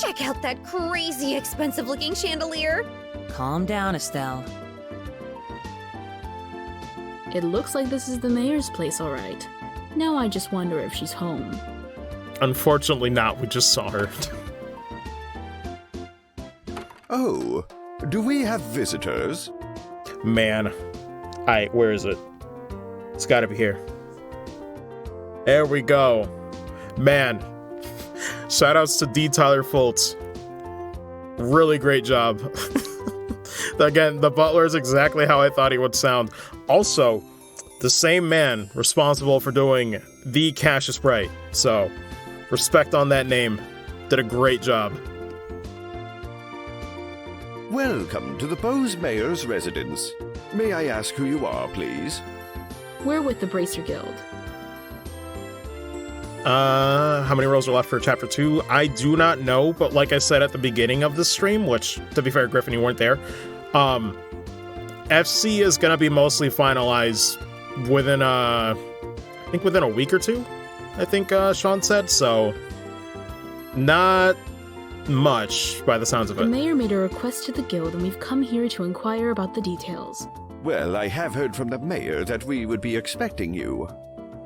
Check out that crazy expensive-looking chandelier. Calm down, Estelle. It looks like this is the mayor's place, all right. Now I just wonder if she's home. Unfortunately not, we just saw her. Oh, do we have visitors? Man. Alright, where is it? It's gotta be here. There we go. Man. Shoutouts to D. Tyler Fultz. Really great job. Again, the butler is exactly how I thought he would sound. Also, the same man responsible for doing the Cassius Bright. So, respect on that name. Did a great job. Welcome to the Bose Mayor's residence. May I ask who you are, please? We're with the Bracer Guild. How many roles are left for Chapter 2? I do not know, but like I said at the beginning of the stream, which, to be fair, Griffin, you weren't there, FC is gonna be mostly finalized within, I think within a week or two, I think, Sean said, so not much by the sounds of it. The mayor made a request to the guild, and we've come here to inquire about the details. Well, I have heard from the mayor that we would be expecting you.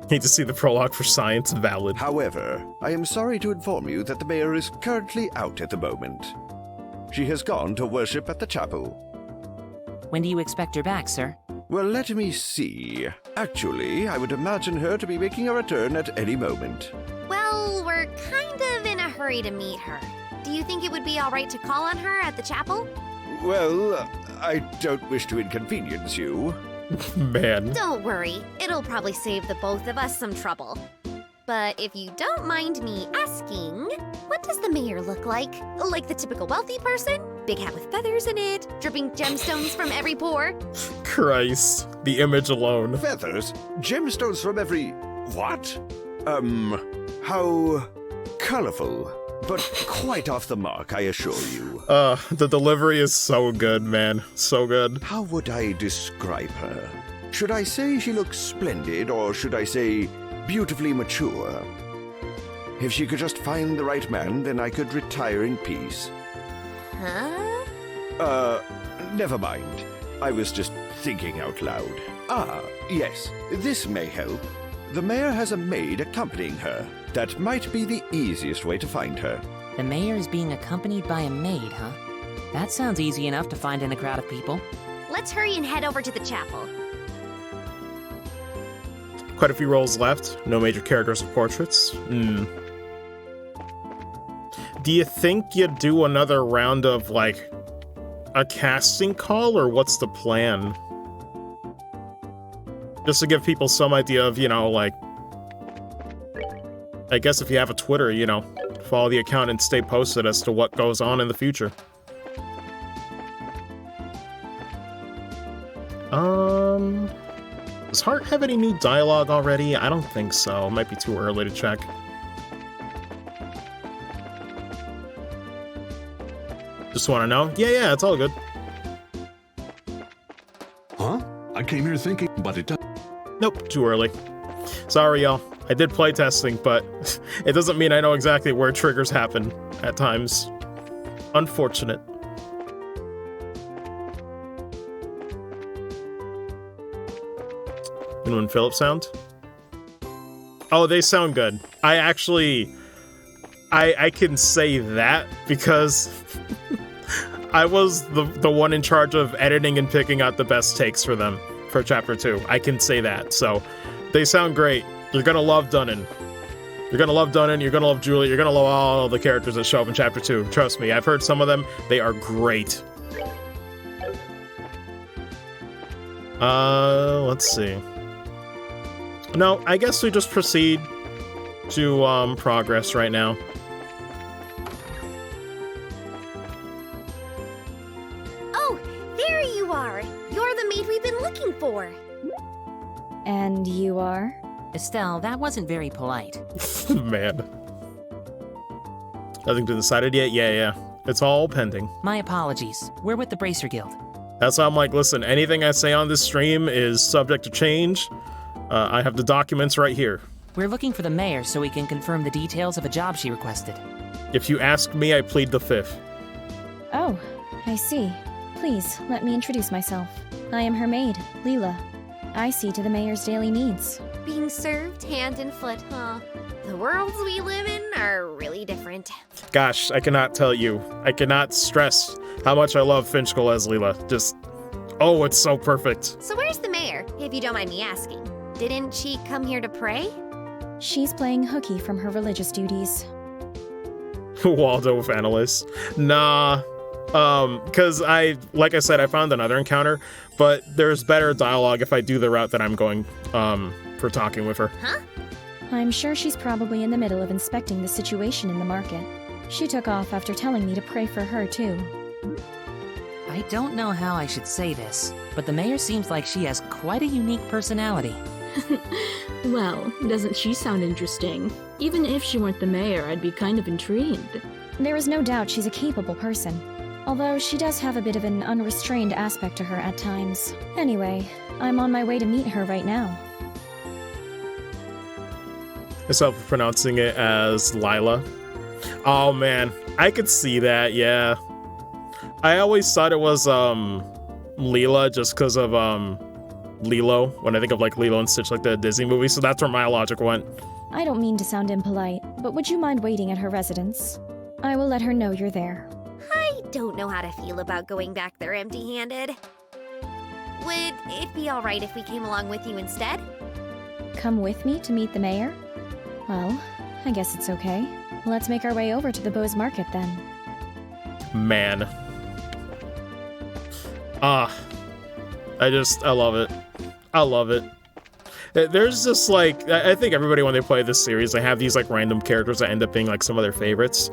Need to see the prologue for science. Valid. However, I am sorry to inform you that the mayor is currently out at the moment. She has gone to worship at the chapel. When do you expect her back, sir? Well, let me see. Actually, I would imagine her to be making a return at any moment. Well, we're kind of in a hurry to meet her. Do you think it would be all right to call on her at the chapel? Well, I don't wish to inconvenience you. Man. Don't worry, it'll probably save the both of us some trouble. But if you don't mind me asking, what does the mayor look like? Like the typical wealthy person? Big hat with feathers in it, dripping gemstones from every pore? Christ, the image alone. Feathers? Gemstones from every... what? How colorful. But quite off the mark, I assure you. The delivery is so good, man. So good. How would I describe her? Should I say she looks splendid, or should I say beautifully mature? If she could just find the right man, then I could retire in peace. Huh? Never mind. I was just thinking out loud. Ah, yes, this may help. The mayor has a maid accompanying her. That might be the easiest way to find her. The mayor is being accompanied by a maid, huh? That sounds easy enough to find in a crowd of people. Let's hurry and head over to the chapel. Quite a few roles left. No major characters or portraits. Do you think you'd do another round of, like, a casting call, or what's the plan? Just to give people some idea of, you know, like... I guess if you have a Twitter, you know, follow the account and stay posted as to what goes on in the future. Does Heart have any new dialogue already? I don't think so. It might be too early to check. Just want to know? Yeah, it's all good. Huh? I came here thinking, but it doesn't. Nope, too early. Sorry, y'all. I did play testing, but it doesn't mean I know exactly where triggers happen at times. Unfortunate. Anyone Philip sound? Oh, they sound good. I actually... I can say that because I was the one in charge of editing and picking out the best takes for them for Chapter 2. I can say that. So, they sound great. You're gonna love Dunnan. You're gonna love Dunnan, you're gonna love Julie, you're gonna love all the characters that show up in Chapter 2. Trust me, I've heard some of them. They are great. Let's see. No, I guess we just proceed to, progress right now. Oh, there you are! You're the maid we've been looking for! And you are? Estelle, that wasn't very polite. Man. Nothing been decided yet? Yeah. It's all pending. My apologies. We're with the Bracer Guild. That's why I'm like, listen, anything I say on this stream is subject to change. I have the documents right here. We're looking for the mayor so we can confirm the details of a job she requested. If you ask me, I plead the fifth. Oh, I see. Please, let me introduce myself. I am her maid, Leela. I see to the mayor's daily needs. Being served hand and foot, huh? The worlds we live in are really different. Gosh, I cannot tell you. I cannot stress how much I love Finchkel as Leela. Just, oh, it's so perfect. So where's the mayor, if you don't mind me asking? Didn't she come here to pray? She's playing hooky from her religious duties. Waldo with Annalise. Nah. Because like I said, I found another encounter, but there's better dialogue if I do the route that I'm going, for talking with her. Huh? I'm sure she's probably in the middle of inspecting the situation in the market. She took off after telling me to pray for her, too. I don't know how I should say this, but the mayor seems like she has quite a unique personality. Well, doesn't she sound interesting? Even if she weren't the mayor, I'd be kind of intrigued. There is no doubt she's a capable person, although she does have a bit of an unrestrained aspect to her at times. Anyway, I'm on my way to meet her right now. Myself pronouncing it as Lila. Oh man, I could see that, yeah. I always thought it was, Leela just because of, Lilo, when I think of like Lilo and Stitch, like the Disney movie, so that's where my logic went. I don't mean to sound impolite, but would you mind waiting at her residence? I will let her know you're there. I don't know how to feel about going back there empty-handed. Would it be alright if we came along with you instead? Come with me to meet the mayor? Well, I guess it's okay. Let's make our way over to the Beau's Market then. Man. I love it. I love it. There's just like, I think everybody when they play this series, they have these like random characters that end up being like some of their favorites.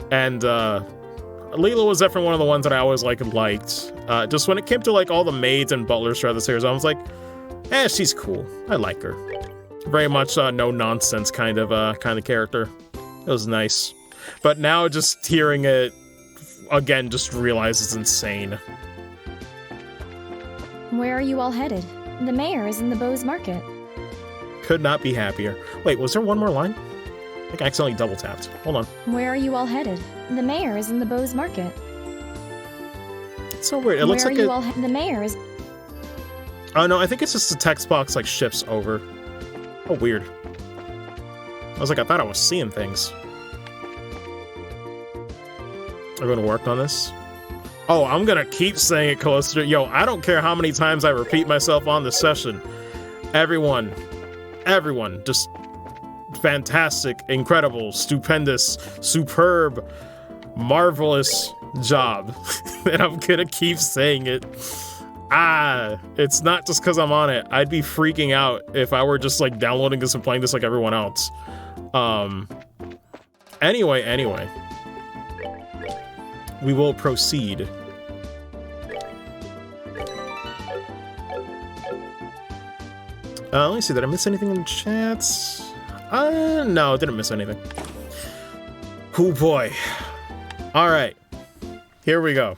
And Leela was definitely one of the ones that I always liked. Just when it came to like all the maids and butlers throughout the series, I was like, she's cool. I like her. Very much no nonsense kind of character. It was nice. But now just hearing it again, just realize it's insane. Where are you all headed? The mayor is in the Beau's Market. Could not be happier. Wait, was there one more line? I think I accidentally double tapped. Hold on. Where are you all headed? The mayor is in the Beau's Market. It's so weird. It looks like the mayor is... Oh no, I think it's just the text box like shifts over. Oh, weird. I was like, I thought I was seeing things. Everyone worked on this? Oh, I'm gonna keep saying it closer to... Yo, I don't care how many times I repeat myself on the session. Everyone, just fantastic, incredible, stupendous, superb, marvelous job. And I'm gonna keep saying it. It's not just because I'm on it. I'd be freaking out if I were just like downloading this and playing this like everyone else. Anyway. We will proceed. Let me see, did I miss anything in the chats? No, didn't miss anything. Oh boy. Alright. Here we go.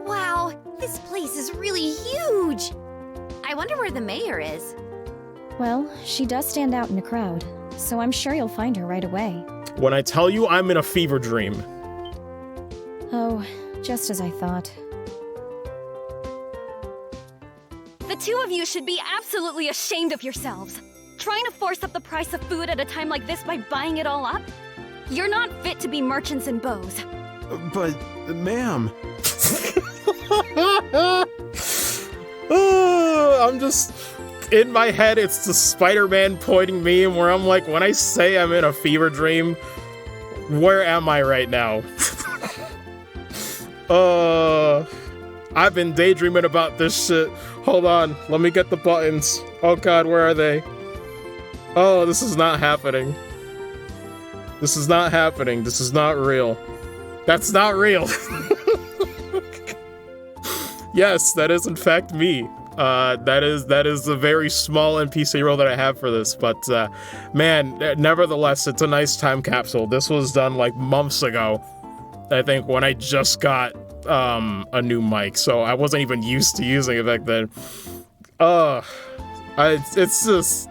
Wow, this place is really huge. I wonder where the mayor is. Well, she does stand out in a crowd, so I'm sure you'll find her right away. When I tell you I'm in a fever dream. Oh, just as I thought. The two of you should be absolutely ashamed of yourselves. Trying to force up the price of food at a time like this by buying it all up? You're not fit to be merchants and bows. But, ma'am... I'm just... In my head, it's the Spider-Man pointing meme where I'm like, when I say I'm in a fever dream, where am I right now? I've been daydreaming about this shit. Hold on, let me get the buttons. Oh god, where are they? Oh, this is not happening. This is not happening. This is not real. That's not real. Yes, that is in fact me. That is a very small NPC role that I have for this, but man, nevertheless, it's a nice time capsule. This was done like months ago, I think, when I just got a new mic, so I wasn't even used to using it back then. It's just,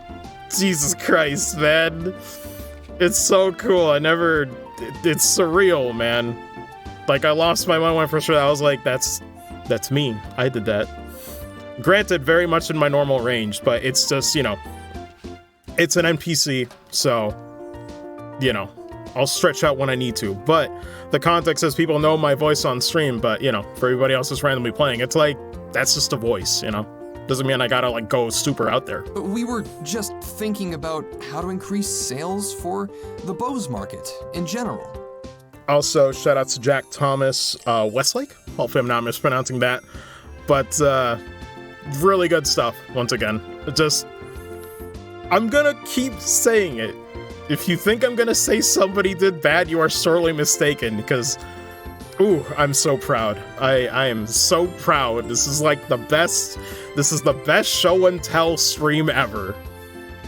Jesus Christ, man. It's so cool. It's surreal, man. Like, I lost my mind when I first heard that. I was like, that's me. I did that. Granted, very much in my normal range, but it's just, you know, it's an NPC, so, you know, I'll stretch out when I need to. But the context is people know my voice on stream, but, you know, for everybody else that's randomly playing, it's like, that's just a voice, you know? Doesn't mean I gotta, like, go super out there. We were just thinking about how to increase sales for the bows market in general. Also, shout out to Jack Thomas Westlake. Hopefully I'm not mispronouncing that. But, really good stuff, once again. I'm gonna keep saying it. If you think I'm gonna say somebody did bad, you are sorely mistaken, because, ooh, I'm so proud. I am so proud. This is like the best show and tell stream ever.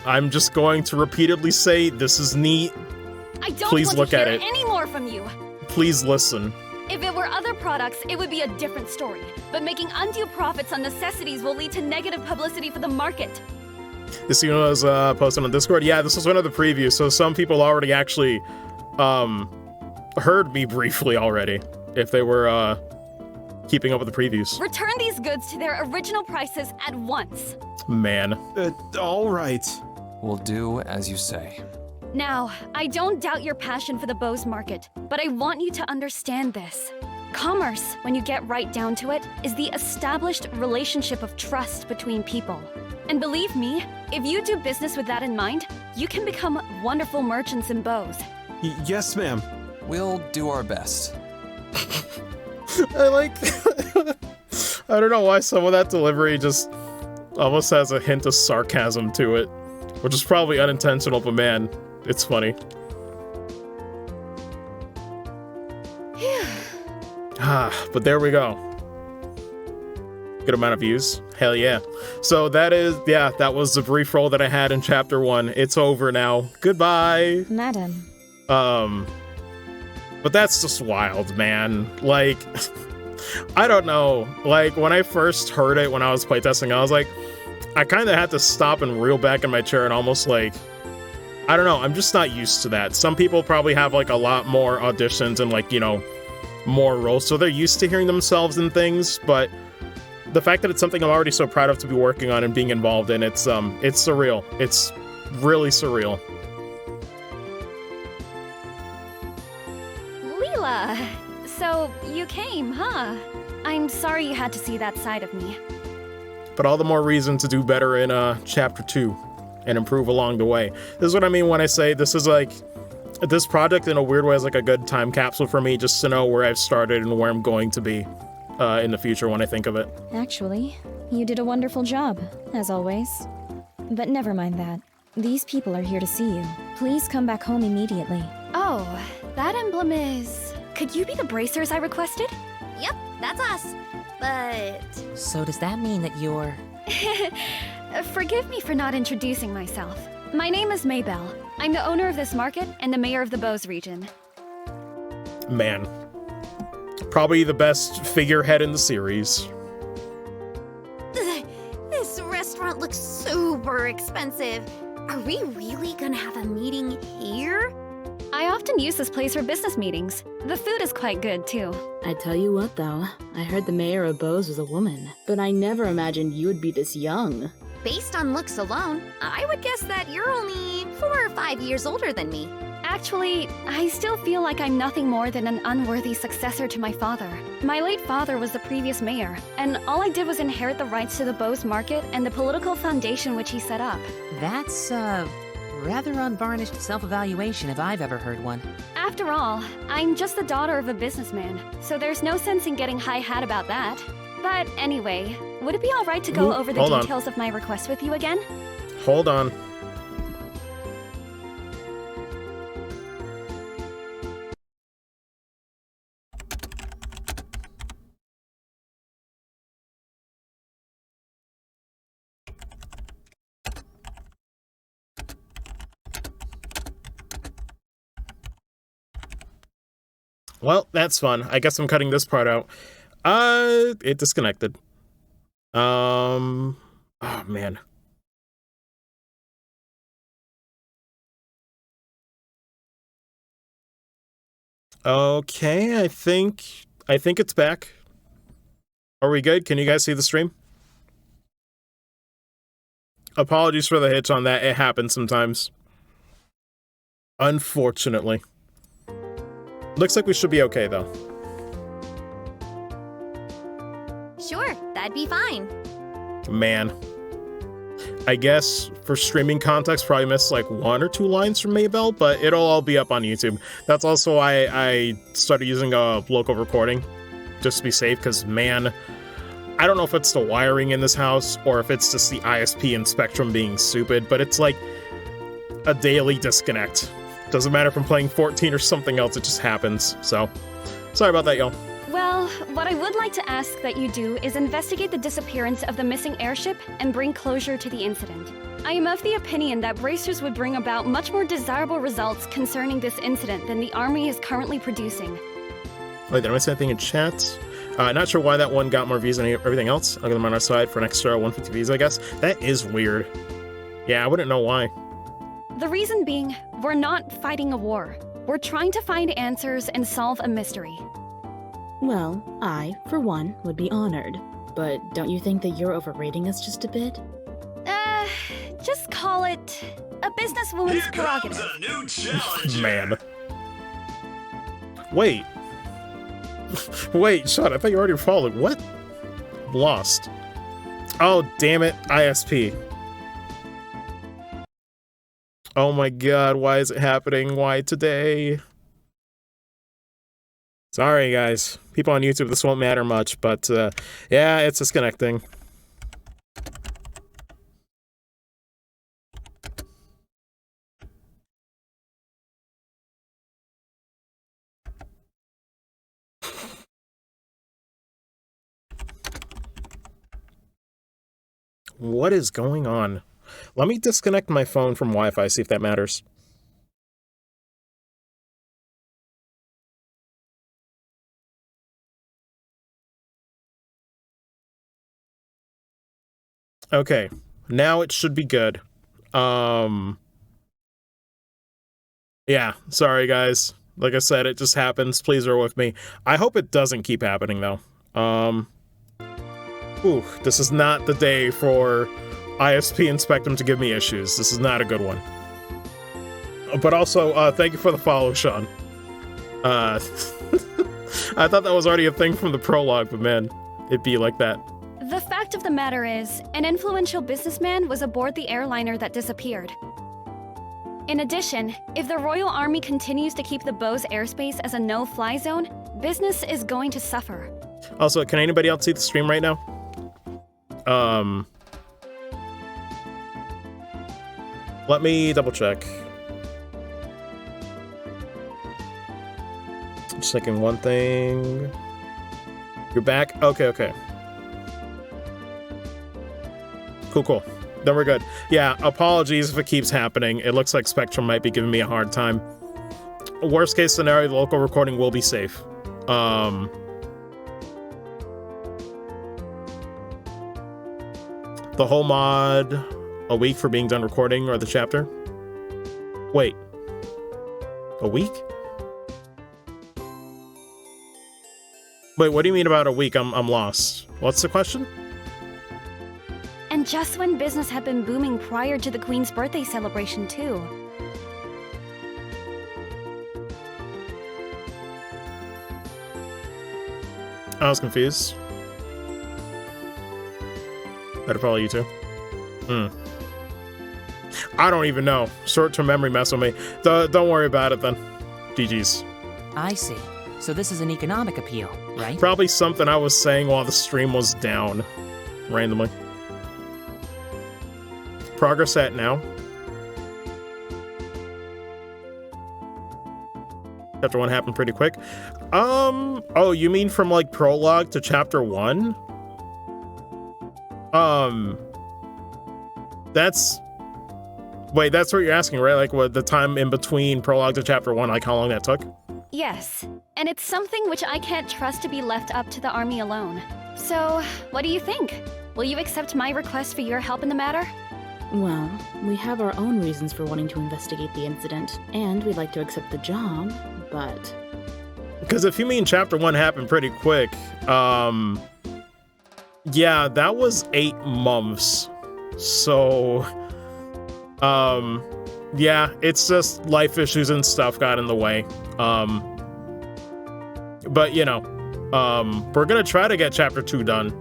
I'm just going to repeatedly say, this is neat. I don't Please want look to at hear it. any more from you. Please listen. If it were other products, it would be a different story. But making undue profits on necessities will lead to negative publicity for the market. This email was posted on Discord. Yeah, this was one of the previews, so some people already actually heard me briefly already, if they were keeping up with the previews. Return these goods to their original prices at once. Man. All right. We'll do as you say. Now, I don't doubt your passion for the bows market, but I want you to understand this. Commerce, when you get right down to it, is the established relationship of trust between people. And believe me, if you do business with that in mind, you can become wonderful merchants in bows. Yes, ma'am. We'll do our best. I like... I don't know why some of that delivery just almost has a hint of sarcasm to it, which is probably unintentional, but man, it's funny. But there we go. Good amount of views. Hell yeah. So that was the brief role that I had in chapter 1. It's over now. Goodbye. Madam. But that's just wild, man. Like, I don't know. Like, when I first heard it when I was playtesting, I was like, I kind of had to stop and reel back in my chair and almost like, I don't know, I'm just not used to that. Some people probably have like a lot more auditions and like, you know, more roles, so they're used to hearing themselves in things, but the fact that it's something I'm already so proud of to be working on and being involved in, it's surreal. It's really surreal. So, you came, huh? I'm sorry you had to see that side of me. But all the more reason to do better in Chapter 2 and improve along the way. This is what I mean when I say this is like, this project in a weird way is like a good time capsule for me, just to know where I've started and where I'm going to be in the future when I think of it. Actually, you did a wonderful job, as always. But never mind that. These people are here to see you. Please come back home immediately. Oh, that emblem is... Could you be the bracers I requested? Yep, that's us. But... So does that mean that you're... Forgive me for not introducing myself. My name is Maybelle. I'm the owner of this market and the mayor of the Bose region. Man. Probably the best figurehead in the series. This restaurant looks super expensive. Are we really gonna have a meeting here? I often use this place for business meetings. The food is quite good, too. I tell you what, though. I heard the mayor of Bose was a woman, but I never imagined you would be this young. Based on looks alone, I would guess that you're only 4 or 5 years older than me. Actually, I still feel like I'm nothing more than an unworthy successor to my father. My late father was the previous mayor, and all I did was inherit the rights to the Bose market and the political foundation which he set up. That's, rather unvarnished self-evaluation if I've ever heard one. After all, I'm just the daughter of a businessman, so there's no sense in getting high-hat about that. But anyway, would it be alright to go over the details of my request with you again? Hold on. Well, that's fun. I guess I'm cutting this part out. It disconnected. Oh, man. Okay, I think it's back. Are we good? Can you guys see the stream? Apologies for the hitch on that. It happens sometimes. Unfortunately. Looks like we should be okay, though. Sure, that'd be fine. Man. I guess for streaming context, probably missed like 1 or 2 lines from Maybelle, but it'll all be up on YouTube. That's also why I started using a local recording, just to be safe, because, man, I don't know if it's the wiring in this house or if it's just the ISP and Spectrum being stupid, but it's like a daily disconnect. Doesn't matter if I'm playing 14 or something else, it just happens. So, sorry about that, y'all. Well, what I would like to ask that you do is investigate the disappearance of the missing airship and bring closure to the incident. I am of the opinion that bracers would bring about much more desirable results concerning this incident than the army is currently producing. Wait, did I miss anything in chat? Not sure why that one got more views than everything else. I'll get them on our side for an extra 150 views, I guess. That is weird. Yeah, I wouldn't know why. The reason being, we're not fighting a war. We're trying to find answers and solve a mystery. Well, I, for one, would be honored. But don't you think that you're overrating us just a bit? Just call it a businesswoman's prerogative. A new challenge. Man. Wait. Wait, shut up. I thought you already followed. What? Lost. Oh, damn it. ISP. Oh my god, why is it happening? Why today? Sorry, guys. People on YouTube, this won't matter much, but yeah, it's disconnecting. What is going on? Let me disconnect my phone from Wi-Fi, see if that matters. Okay, now it should be good. Yeah, sorry guys. Like I said, it just happens. Please bear with me. I hope it doesn't keep happening though. Ooh, this is not the day for ISP and Spectrum to give me issues. This is not a good one. But also, thank you for the follow, Sean. I I thought that was already a thing from the prologue, but man, it'd be like that. The fact of the matter is, an influential businessman was aboard the airliner that disappeared. In addition, if the Royal Army continues to keep the Bose airspace as a no-fly zone, business is going to suffer. Also, can anybody else see the stream right now? Let me double check. Just checking one thing. You're back? Okay. Cool. Then we're good. Yeah, apologies if it keeps happening. It looks like Spectrum might be giving me a hard time. Worst case scenario, the local recording will be safe. The whole mod, a week for being done recording, or the chapter? Wait. A week? Wait, what do you mean about a week? I'm lost. What's the question? And just when business had been booming prior to the Queen's birthday celebration, too. I was confused. That'd probably you too. I don't even know. Short-term memory mess with me. Don't worry about it then. GG's. I see. So this is an economic appeal, right? Probably something I was saying while the stream was down. Randomly. Progress at now. Chapter 1 happened pretty quick. Oh, you mean from like prologue to chapter 1? That's what you're asking, right? Like what the time in between prologue to chapter 1, like how long that took? Yes, and it's something which I can't trust to be left up to the army alone. So, what do you think? Will you accept my request for your help in the matter? Well, we have our own reasons for wanting to investigate the incident, and we'd like to accept the job, but... Because if you mean chapter 1 happened pretty quick, yeah, that was 8 months. So, yeah, it's just life issues and stuff got in the way. But, you know, we're gonna try to get chapter 2 done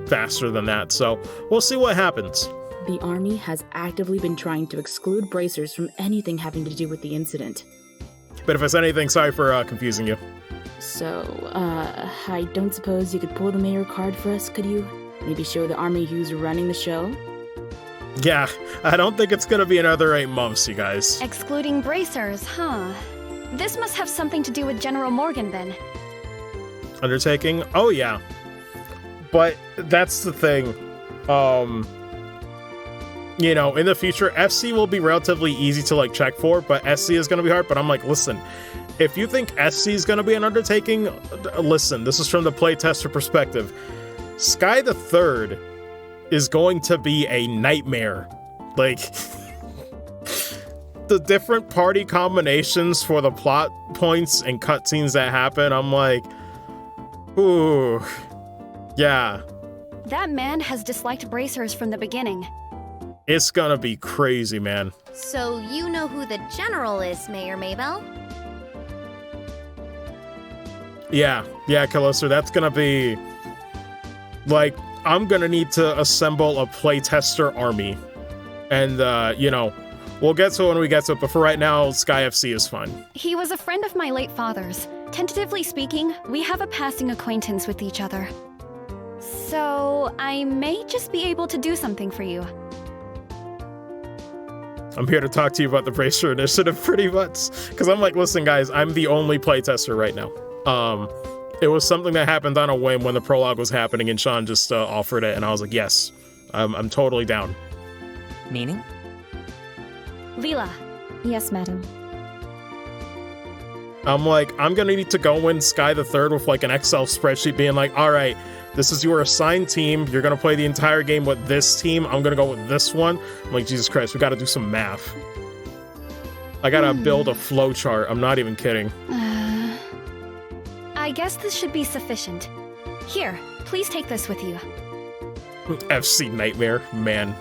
faster than that, so we'll see what happens. The Army has actively been trying to exclude bracers from anything having to do with the incident. But if it's anything, sorry for confusing you. So, I don't suppose you could pull the mayor card for us, could you? Maybe show the Army who's running the show? Yeah, I don't think it's gonna be another 8 months, you guys. Excluding bracers, huh? This must have something to do with General Morgan, then. Undertaking? Oh, yeah. But that's the thing. You know, in the future, FC will be relatively easy to, like, check for, but SC is gonna be hard. But I'm like, listen, if you think SC is gonna be an undertaking, listen, this is from the playtester perspective. Sky the Third is going to be a nightmare. Like, the different party combinations for the plot points and cutscenes that happen, I'm like, ooh, yeah. That man has disliked bracers from the beginning. It's gonna be crazy, man. So you know who the general is, Mayor Maybell? Yeah, Callister, that's gonna be... Like, I'm gonna need to assemble a playtester army. And, you know, we'll get to it when we get to it, but for right now, Sky FC is fine. He was a friend of my late father's. Tentatively speaking, we have a passing acquaintance with each other. So, I may just be able to do something for you. I'm here to talk to you about the Bracer Initiative pretty much. Because I'm like, listen, guys, I'm the only playtester right now. It was something that happened on a whim when the prologue was happening, and Sean just offered it, and I was like, yes, I'm totally down. Meaning? Leela. Yes, madam. I'm like, I'm gonna need to go in Sky the Third with like an Excel spreadsheet being like, all right, this is your assigned team. You're gonna play the entire game with this team. I'm gonna go with this one. I'm like, Jesus Christ, we gotta do some math. I gotta build a flow chart. I'm not even kidding. I guess this should be sufficient. Here, please take this with you. FC Nightmare, man.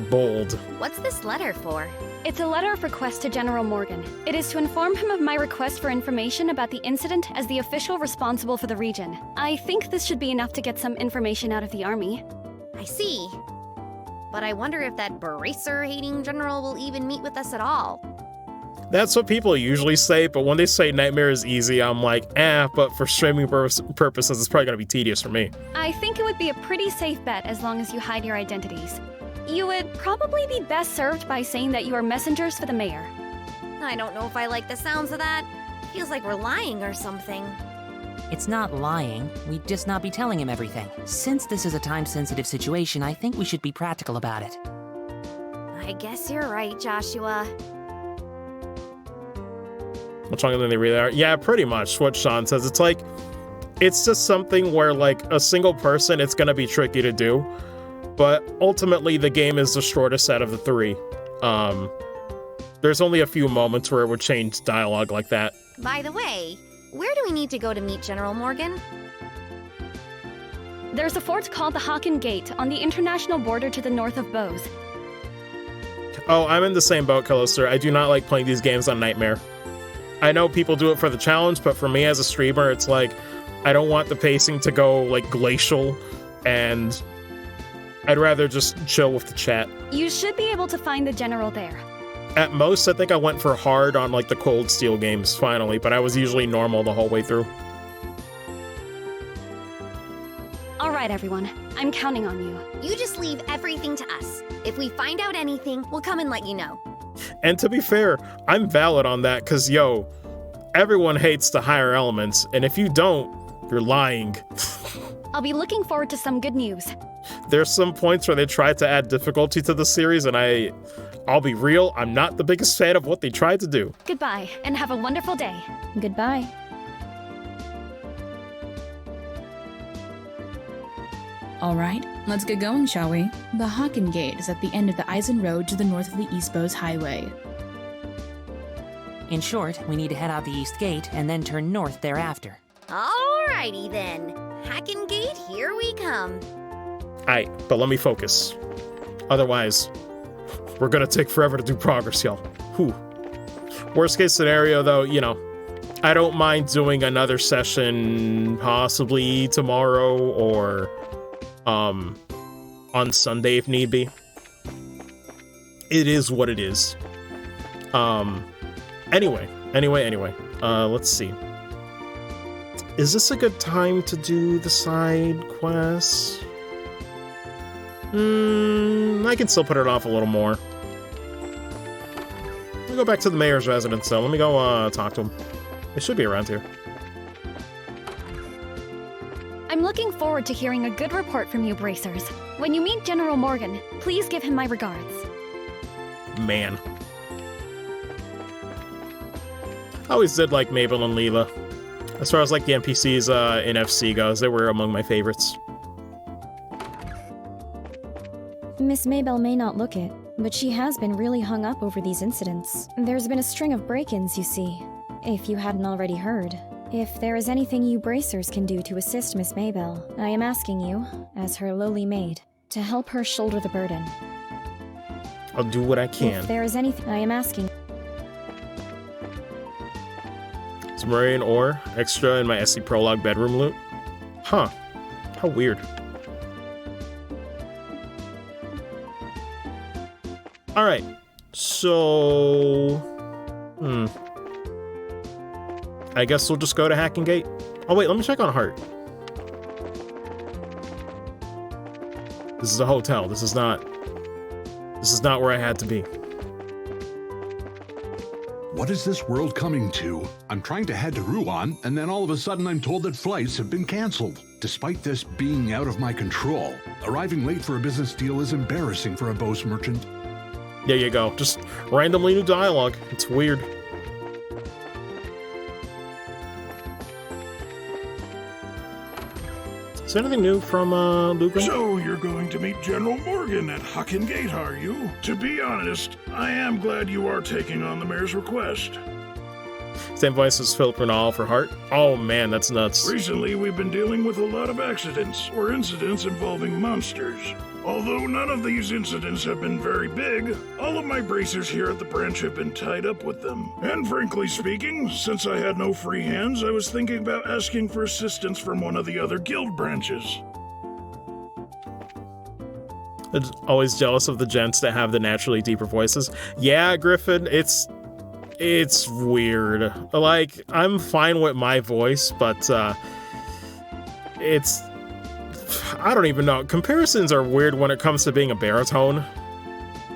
Bold. What's this letter for? It's a letter of request to General Morgan. It is to inform him of my request for information about the incident as the official responsible for the region. I think this should be enough to get some information out of the army. I see. But I wonder if that bracer-hating general will even meet with us at all. That's what people usually say, but when they say Nightmare is easy, I'm like, but for streaming purposes, it's probably going to be tedious for me. I think it would be a pretty safe bet as long as you hide your identities. You would probably be best served by saying that you are messengers for the mayor. I don't know if I like the sounds of that. Feels like we're lying or something. It's not lying. We'd just not be telling him everything. Since this is a time-sensitive situation, I think we should be practical about it. I guess you're right, Joshua. Much longer than they really are. Yeah, pretty much what Sean says. It's like, it's just something where, like, a single person, it's gonna be tricky to do. But ultimately, the game is the shortest out of the three. There's only a few moments where it would change dialogue like that. By the way, where do we need to go to meet General Morgan? There's a fort called the Haken Gate on the international border to the north of Bose. Oh, I'm in the same boat, Callister. I do not like playing these games on Nightmare. I know people do it for the challenge, but for me as a streamer, it's like, I don't want the pacing to go, like, glacial, and I'd rather just chill with the chat. You should be able to find the general there. At most, I think I went for hard on, like, the Cold Steel games, finally, but I was usually normal the whole way through. All right, everyone. I'm counting on you. You just leave everything to us. If we find out anything, we'll come and let you know. And to be fair, I'm valid on that, because, yo, everyone hates the higher elements, and if you don't, you're lying. I'll be looking forward to some good news. There's some points where they tried to add difficulty to the series, and I'll be real, I'm not the biggest fan of what they tried to do. Goodbye, and have a wonderful day. Goodbye. Alright, let's get going, shall we? The Haken Gate is at the end of the Eisen Road to the north of the East Bose Highway. In short, we need to head out the East Gate and then turn north thereafter. Alrighty then. Haken Gate, here we come. Aight, but let me focus. Otherwise, we're gonna take forever to do progress, y'all. Whew. Worst case scenario, though, you know, I don't mind doing another session possibly tomorrow or on Sunday if need be. It is what it is. Anyway, let's see. Is this a good time to do the side quests? I can still put it off a little more. Let me go back to the mayor's residence, though. Let me go talk to him. They should be around here. I'm looking forward to hearing a good report from you, Bracers. When you meet General Morgan, please give him my regards. Man. I always did like Mabel and Leela. As far as like the NPCs in FC goes, they were among my favorites. Miss Maybell may not look it, but she has been really hung up over these incidents. There's been a string of break-ins, you see, if you hadn't already heard. If there is anything you Bracers can do to assist Miss Maybell, I am asking you, as her lowly maid, to help her shoulder the burden. I'll do what I can. If there is anything, I am asking. Marine ore extra in my SC Prologue bedroom loot? Huh. How weird. Alright. So... I guess we'll just go to Haken Gate. Oh wait, let me check on Heart. This is a hotel. This is not where I had to be. What is this world coming to? I'm trying to head to Rouen, and then all of a sudden I'm told that flights have been cancelled. Despite this being out of my control, arriving late for a business deal is embarrassing for a Bose merchant. There you go. Just randomly new dialogue. It's weird. Is there anything new from Lucan? So you're going to meet General Morgan at Haken Gate, are you? To be honest, I am glad you are taking on the mayor's request. Same voice as Philip Renal for Heart. Oh man, that's nuts. Recently, we've been dealing with a lot of accidents or incidents involving monsters. Although none of these incidents have been very big, all of my bracers here at the branch have been tied up with them. And frankly speaking, since I had no free hands, I was thinking about asking for assistance from one of the other guild branches. I'm always jealous of the gents that have the naturally deeper voices. Yeah, Griffin, it's weird. Like, I'm fine with my voice, but it's... I don't even know. Comparisons are weird when it comes to being a baritone.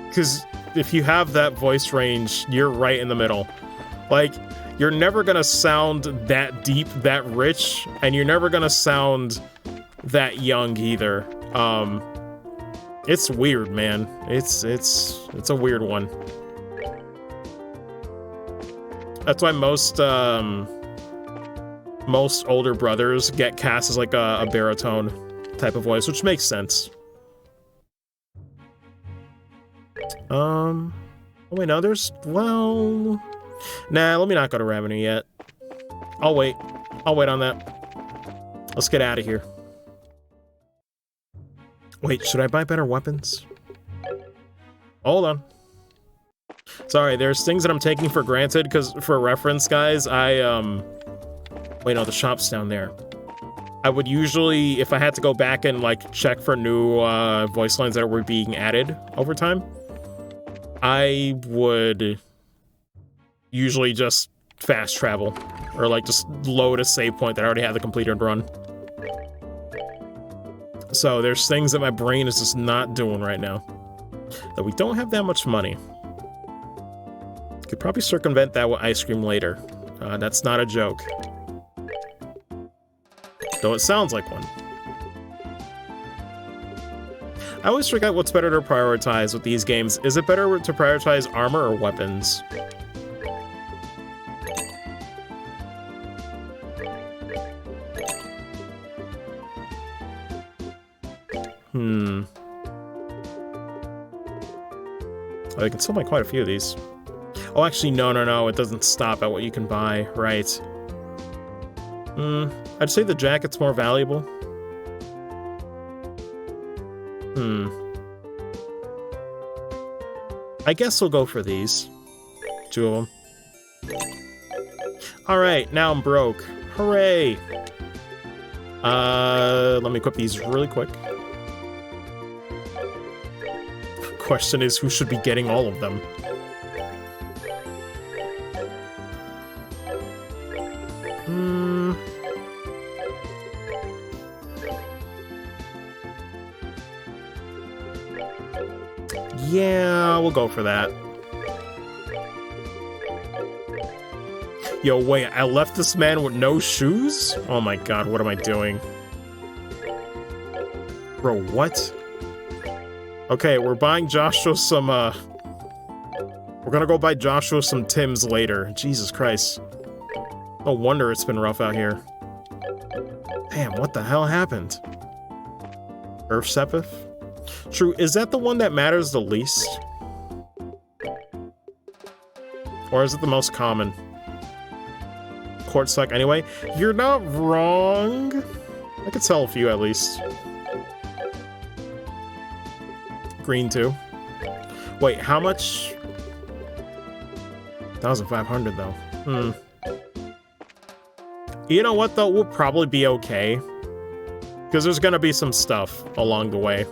Because if you have that voice range, you're right in the middle. Like, you're never gonna sound that deep, that rich, and you're never gonna sound that young either. It's weird, man. It's a weird one. That's why most older brothers get cast as like a baritone type of voice, which makes sense. Oh wait, no, there's, well, nah, let me not go to revenue yet. I'll wait on that. Let's get out of here. Wait, should I buy better weapons? Hold on. Sorry, there's things that I'm taking for granted, because for reference, guys, wait, no, the shop's down there. I would usually, if I had to go back and, like, check for new voice lines that were being added over time, I would usually just fast travel, or, like, just load a save point that I already had the completed run. So there's things that my brain is just not doing right now. Though we don't have that much money. Could probably circumvent that with ice cream later. That's not a joke. Though it sounds like one. I always forget what's better to prioritize with these games. Is it better to prioritize armor or weapons? Oh, you can still buy quite a few of these. Oh, actually, no, it doesn't stop at what you can buy, right. I'd say the jacket's more valuable. I guess we'll go for these. 2 of them. Alright, now I'm broke. Hooray! Let me equip these really quick. Question is, who should be getting all of them? Yeah, we'll go for that. Yo, wait, I left this man with no shoes? Oh my god, what am I doing? Bro, what? Okay, we're buying Joshua some, we're gonna go buy Joshua some Tims later. Jesus Christ. No wonder it's been rough out here. Damn, what the hell happened? Earth Sepith? True, is that the one that matters the least? Or is it the most common? Quartz suck anyway? You're not wrong. I could sell a few at least. Green too. Wait, how much? 1,500 though. You know what though? We'll probably be okay. Because there's gonna be some stuff along the way.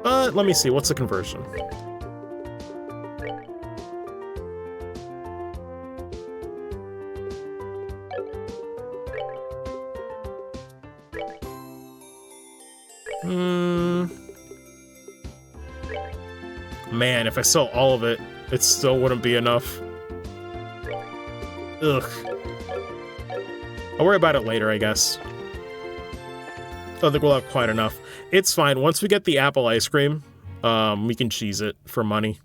But let me see, what's the conversion? Man, if I sell all of it, it still wouldn't be enough. Ugh. I'll worry about it later, I guess. I don't think we'll have quite enough. It's fine. Once we get the apple ice cream, we can cheese it for money.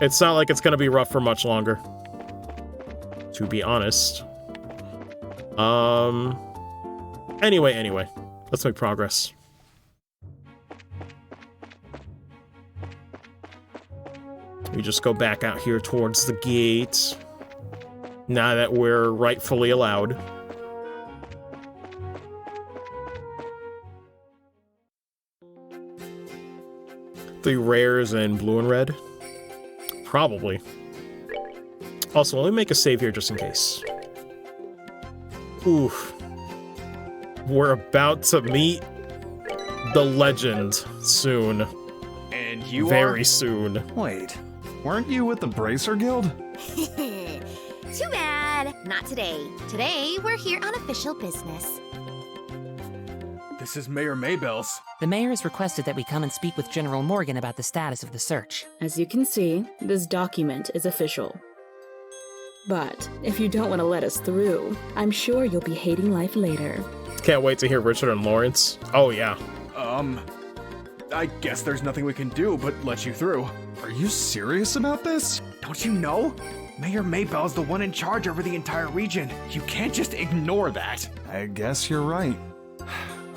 It's not like it's gonna be rough for much longer, to be honest. Anyway, let's make progress. We just go back out here towards the gate, now that we're rightfully allowed. 3 rares in blue and red? Probably. Also, let me make a save here just in case. Oof. We're about to meet the legend soon. And you Very soon. Wait, weren't you with the Bracer Guild? Too bad. Not today. Today, we're here on official business. This is Mayor Maybell's. The mayor has requested that we come and speak with General Morgan about the status of the search. As you can see, this document is official. But if you don't want to let us through, I'm sure you'll be hating life later. Can't wait to hear Richard and Lawrence. Oh, yeah. I guess there's nothing we can do but let you through. Are you serious about this? Don't you know? Mayor Maybell's the one in charge over the entire region. You can't just ignore that. I guess you're right.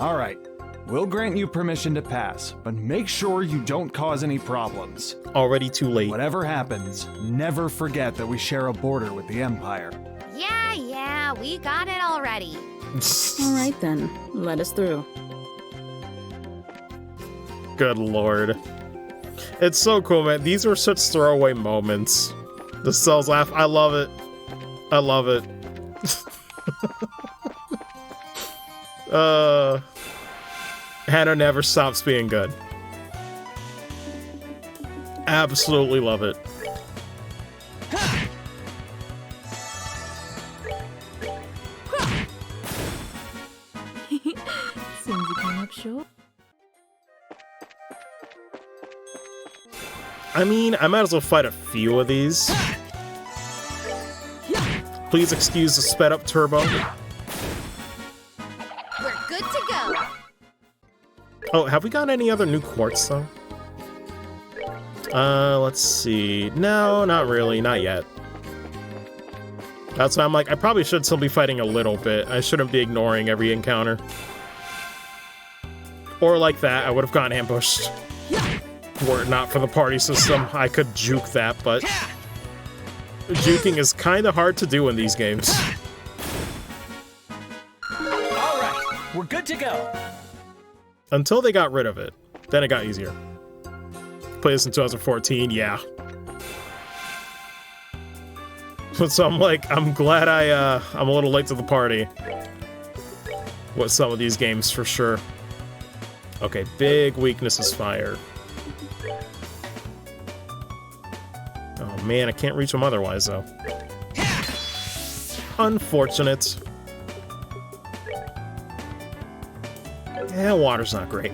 All right, we'll grant you permission to pass, but make sure you don't cause any problems. Already too late. Whatever happens, never forget that we share a border with the Empire. Yeah, we got it already. All right then, let us through. Good lord. It's so cool, man. These were such throwaway moments. The cells laugh. I love it. I love it. Hannah never stops being good. Absolutely love it. Seems you came up short. I mean, I might as well fight a few of these. Please excuse the sped up turbo. We're good to go. Oh, have we got any other new quartz, though? Let's see. No, not really. Not yet. That's why I'm like, I probably should still be fighting a little bit. I shouldn't be ignoring every encounter. Or like that, I would have gotten ambushed. Were it not for the party system, I could juke that, but juking is kind of hard to do in these games. Alright, we're good to go. Until they got rid of it. Then it got easier. Played this in 2014, yeah. So I'm like, I'm glad I'm a little late to the party with some of these games for sure. Okay, big weakness is fire. Oh man, I can't reach them otherwise though. Unfortunate. Yeah, water's not great.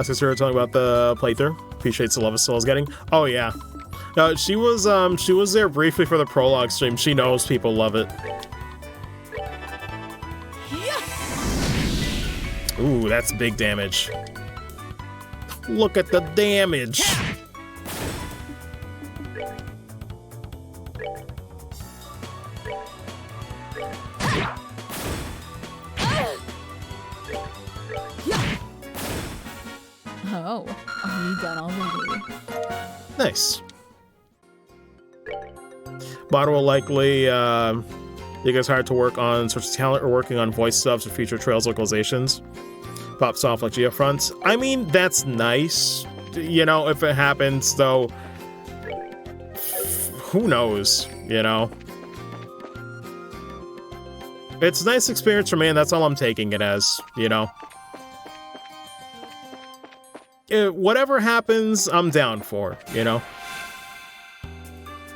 Since we were talking about the playthrough, appreciates the love of Soul's getting. Oh yeah, no, she was there briefly for the prologue stream. She knows people love it. Ooh, that's big damage. Look at the damage. Oh, are you done already? Nice. Bot will likely you guys hired to work on sorts of talent or working on voice subs or future Trails localizations. Pops off like Geofronts. I mean, that's nice. You know, if it happens, though, who knows, you know? It's a nice experience for me, and that's all I'm taking it as, you know? Whatever happens, I'm down for, you know?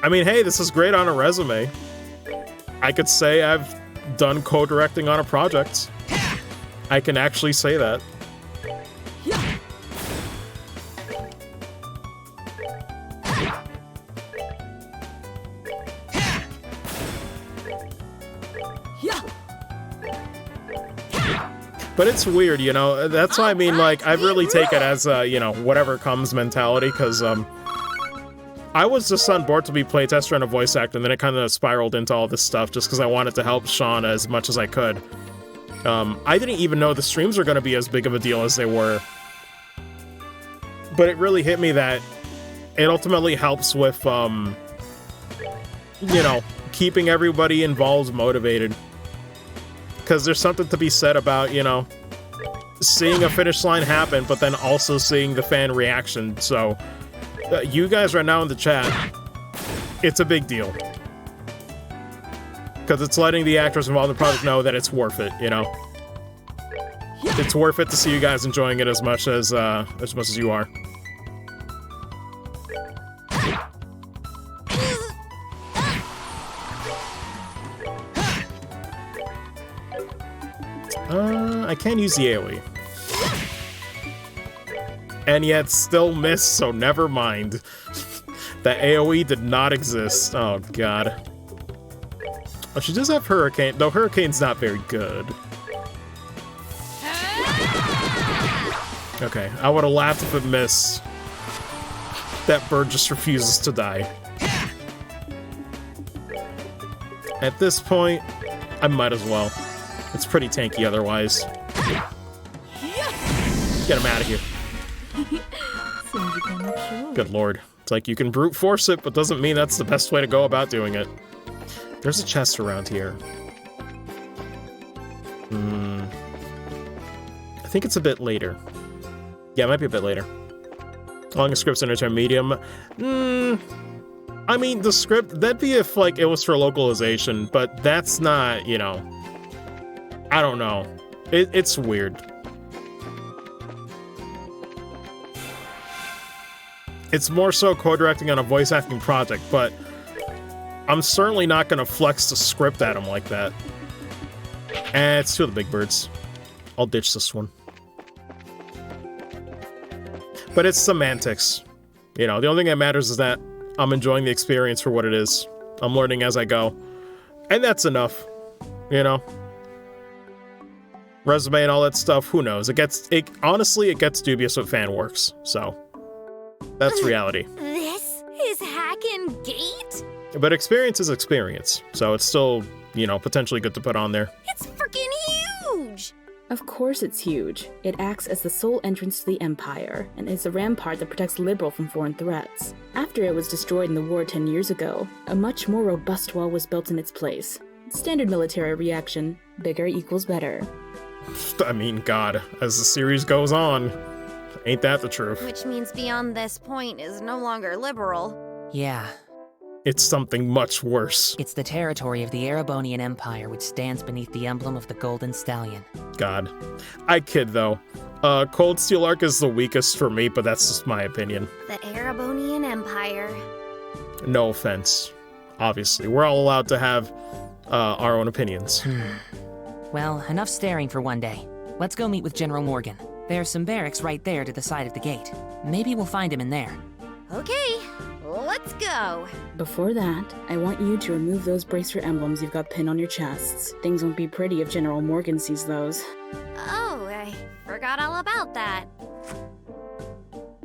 I mean, hey, this is great on a resume. I could say I've done co-directing on a project. I can actually say that. But it's weird, you know? That's why I mean, like, I really take it as a, you know, whatever comes mentality, because, I was just on board to be playtester and a voice actor, and then it kind of spiraled into all this stuff just because I wanted to help Sean as much as I could. I didn't even know the streams were going to be as big of a deal as they were. But it really hit me that it ultimately helps with, you know, keeping everybody involved motivated. Because there's something to be said about, you know, seeing a finish line happen, but then also seeing the fan reaction. So, you guys right now in the chat, it's a big deal. Because it's letting the actors involved in the project know that it's worth it, you know? It's worth it to see you guys enjoying it as much as you are. I can't use the AoE. And yet still miss, so never mind. The AoE did not exist. Oh god. Oh, she does have Hurricane, though Hurricane's not very good. Okay, I would have laughed if it missed. That bird just refuses to die. At this point, I might as well. It's pretty tanky otherwise. Get him out of here. Good lord. It's like you can brute force it, but doesn't mean that's the best way to go about doing it. There's a chest around here. I think it's a bit later. Yeah, it might be a bit later. Long scripts intertime medium. I mean, the script, that'd be if, like, it was for localization, but that's not, you know... I don't know. It's weird. It's more so co-directing on a voice acting project, but I'm certainly not going to flex the script at him like that. And it's two of the big birds. I'll ditch this one. But it's semantics. You know, the only thing that matters is that I'm enjoying the experience for what it is. I'm learning as I go. And that's enough. You know? Resume and all that stuff, who knows? Honestly, it gets dubious with fan works, so that's reality. This is Hackin' Gate? But experience is experience, so it's still, you know, potentially good to put on there. It's freaking huge! Of course it's huge. It acts as the sole entrance to the Empire, and is a rampart that protects Liberal from foreign threats. After it was destroyed in the war 10 years ago, a much more robust wall was built in its place. Standard military reaction, bigger equals better. I mean, God, as the series goes on, ain't that the truth? Which means beyond this point is no longer liberal. Yeah. It's something much worse. It's the territory of the Erebonian Empire, which stands beneath the emblem of the Golden Stallion. God. I kid, though. Cold Steel Arc is the weakest for me, but that's just my opinion. The Erebonian Empire. No offense. Obviously, we're all allowed to have our own opinions. Well, enough staring for one day. Let's go meet with General Morgan. There's some barracks right there to the side of the gate. Maybe we'll find him in there. Okay, let's go. Before that, I want you to remove those bracer emblems you've got pinned on your chests. Things won't be pretty if General Morgan sees those. Oh, I forgot all about that.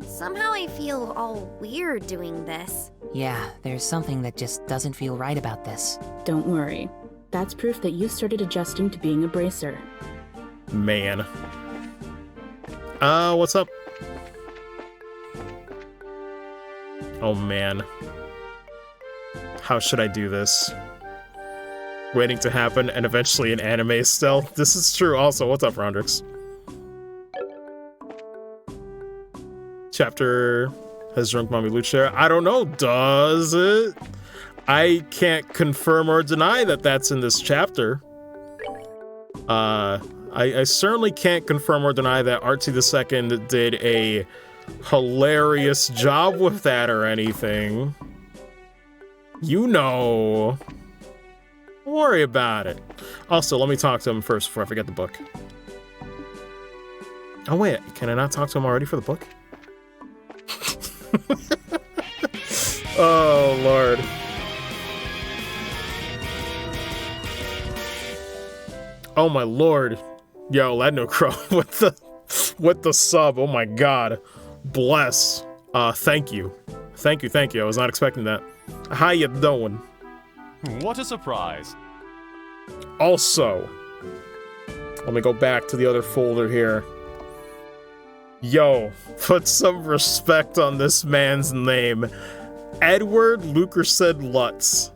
Somehow I feel all weird doing this. Yeah, there's something that just doesn't feel right about this. Don't worry. That's proof that you've started adjusting to being a bracer. Man. What's up? Oh man. How should I do this? Waiting to happen and eventually an anime still? This is true also. What's up, Rondrix? Chapter has drunk mommy loot share. I don't know, does it? I can't confirm or deny that that's in this chapter. I certainly can't confirm or deny that Artsy II did a hilarious job with that or anything. You know. Don't worry about it. Also, let me talk to him first before I forget the book. Oh wait, can I not talk to him already for the book? Oh lord. Oh my lord. Yo, Lednocrow with the sub. Oh my god. Bless. Thank you. Thank you. I was not expecting that. How you doing? What a surprise. Also, let me go back to the other folder here. Yo, put some respect on this man's name. Edward Lukerson Lutz.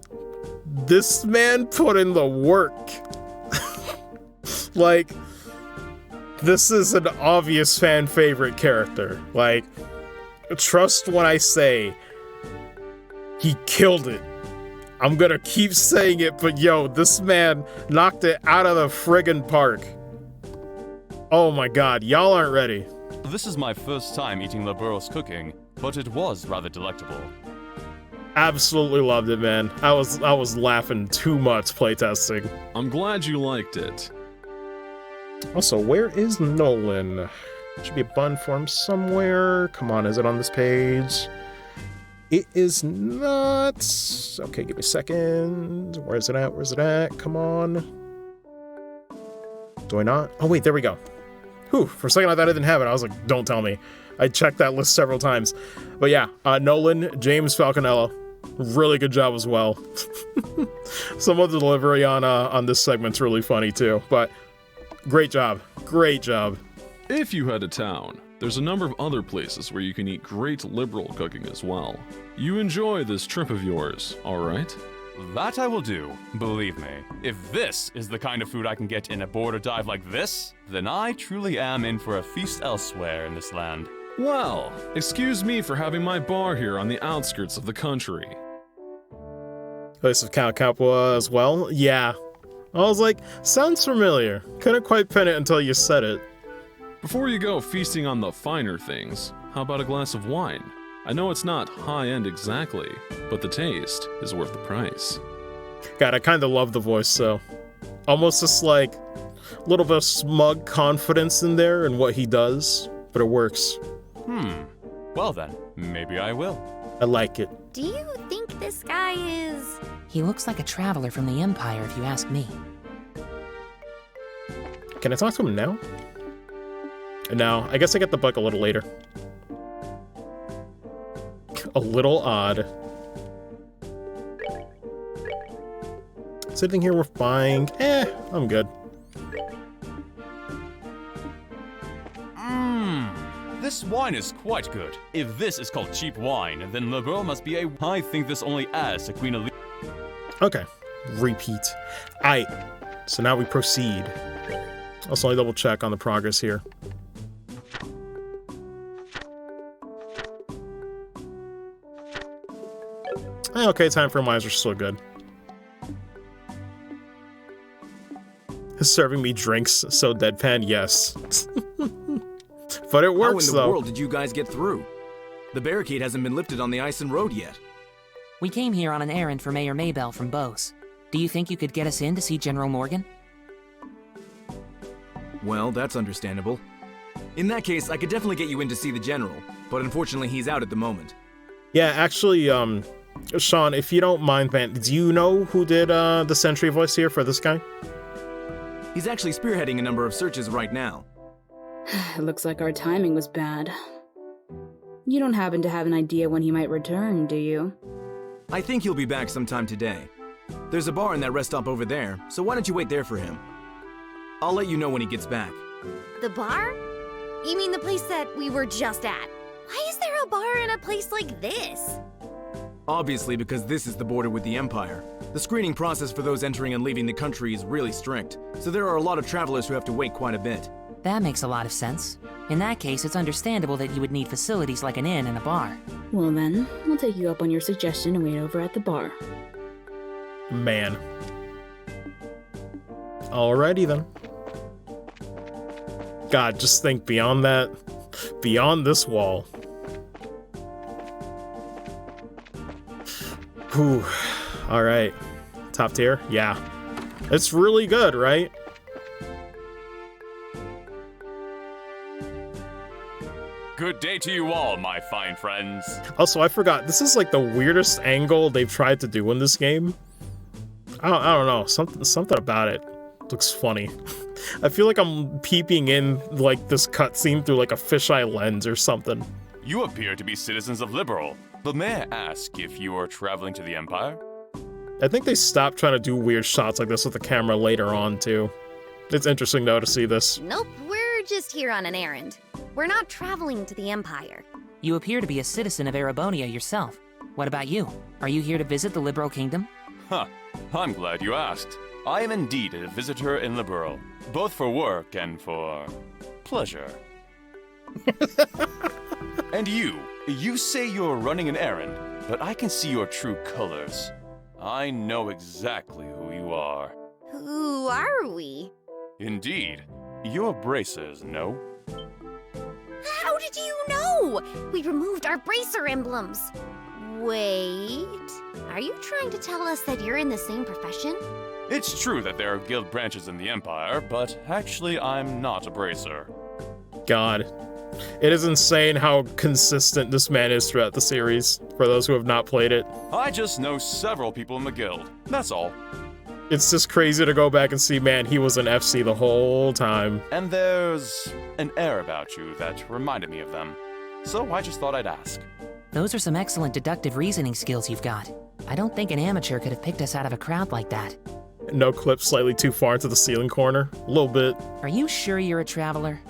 This man put in the work. Like, this is an obvious fan favorite character. Like, trust when I say he killed it. I'm gonna keep saying it, but yo, this man knocked it out of the friggin' park. Oh my god, y'all aren't ready. This is my first time eating Libero's cooking, but it was rather delectable. Absolutely loved it, man. I was laughing too much playtesting. I'm glad you liked it. Also, where is Nolan? Should be a button for him somewhere. Come on, is it on this page? It is not. Okay, give me a second. Where is it at? Where's it at? Come on. Do I not? Oh, wait, there we go. Whew, for a second I thought I didn't have it. I was like, don't tell me. I checked that list several times. But yeah, Nolan, James Falconello. Really good job as well. Some of the delivery on this segment's really funny too. But great job. Great job. If you head to town, there's a number of other places where you can eat great liberal cooking as well. You enjoy this trip of yours, alright? That I will do, believe me. If this is the kind of food I can get in a border dive like this, then I truly am in for a feast elsewhere in this land. Well, excuse me for having my bar here on the outskirts of the country. Place of Count Capua as well? Yeah. I was like, sounds familiar. Couldn't quite pin it until you said it. Before you go feasting on the finer things, how about a glass of wine? I know it's not high-end exactly, but the taste is worth the price. God, I kind of love the voice, though. Almost just like a little bit of smug confidence in there in what he does, but it works. Well then, maybe I will. I like it. Do you think this guy is... He looks like a traveler from the Empire, if you ask me. Can I talk to him now? No, I guess I get the book a little later. A little odd. Is there anything here worth buying? I'm good. This wine is quite good. If this is called cheap wine, then Libero must be a... I think this only adds to Queen Elise. Okay. Repeat. Aight. So now we proceed. Also, let me double check on the progress here. Okay, time for reminders are still good. Serving me drinks so deadpan, yes. But it works, though. How in the world did you guys get through? The barricade hasn't been lifted on the ice and road yet. We came here on an errand for Mayor Maybell from Bose. Do you think you could get us in to see General Morgan? Well, that's understandable. In that case, I could definitely get you in to see the General, but unfortunately he's out at the moment. Yeah, actually, Sean, if you don't mind, man, do you know who did the Sentry voice here for this guy? He's actually spearheading a number of searches right now. It looks like our timing was bad. You don't happen to have an idea when he might return, do you? I think he'll be back sometime today. There's a bar in that rest stop over there, so why don't you wait there for him? I'll let you know when he gets back. The bar? You mean the place that we were just at? Why is there a bar in a place like this? Obviously, because this is the border with the Empire. The screening process for those entering and leaving the country is really strict, so there are a lot of travelers who have to wait quite a bit. That makes a lot of sense. In that case, it's understandable that you would need facilities like an inn and a bar. Well then, we'll take you up on your suggestion and wait over at the bar. Man. Alrighty then. God, just think beyond that, beyond this wall. Whew. Alright. Top tier? Yeah. It's really good, right? Good day to you all, my fine friends. Also, I forgot, this is like the weirdest angle they've tried to do in this game. I don't know, something about it looks funny. I feel like I'm peeping in like this cutscene through like a fisheye lens or something. You appear to be citizens of Liberal, but may I ask if you are traveling to the Empire? I think they stopped trying to do weird shots like this with the camera later on too. It's interesting though to see this. Nope, we're just here on an errand. We're not traveling to the Empire. You appear to be a citizen of Erebonia yourself. What about you? Are you here to visit the Liberal Kingdom? Huh, I'm glad you asked. I am indeed a visitor in Liberal, both for work and for pleasure. And you say you're running an errand, but I can see your true colors. I know exactly who you are. Who are we? Indeed, you're bracers, no? How did you know? We removed our bracer emblems. Wait, are you trying to tell us that you're in the same profession? It's true that there are guild branches in the Empire, but actually I'm not a bracer. God. It is insane how consistent this man is throughout the series, for those who have not played it. I just know several people in the guild, that's all. It's just crazy to go back and see, man, he was an FC the whole time. And there's an air about you that reminded me of them. So I just thought I'd ask. Those are some excellent deductive reasoning skills you've got. I don't think an amateur could have picked us out of a crowd like that. No clip slightly too far into the ceiling corner. A little bit. Are you sure you're a traveler?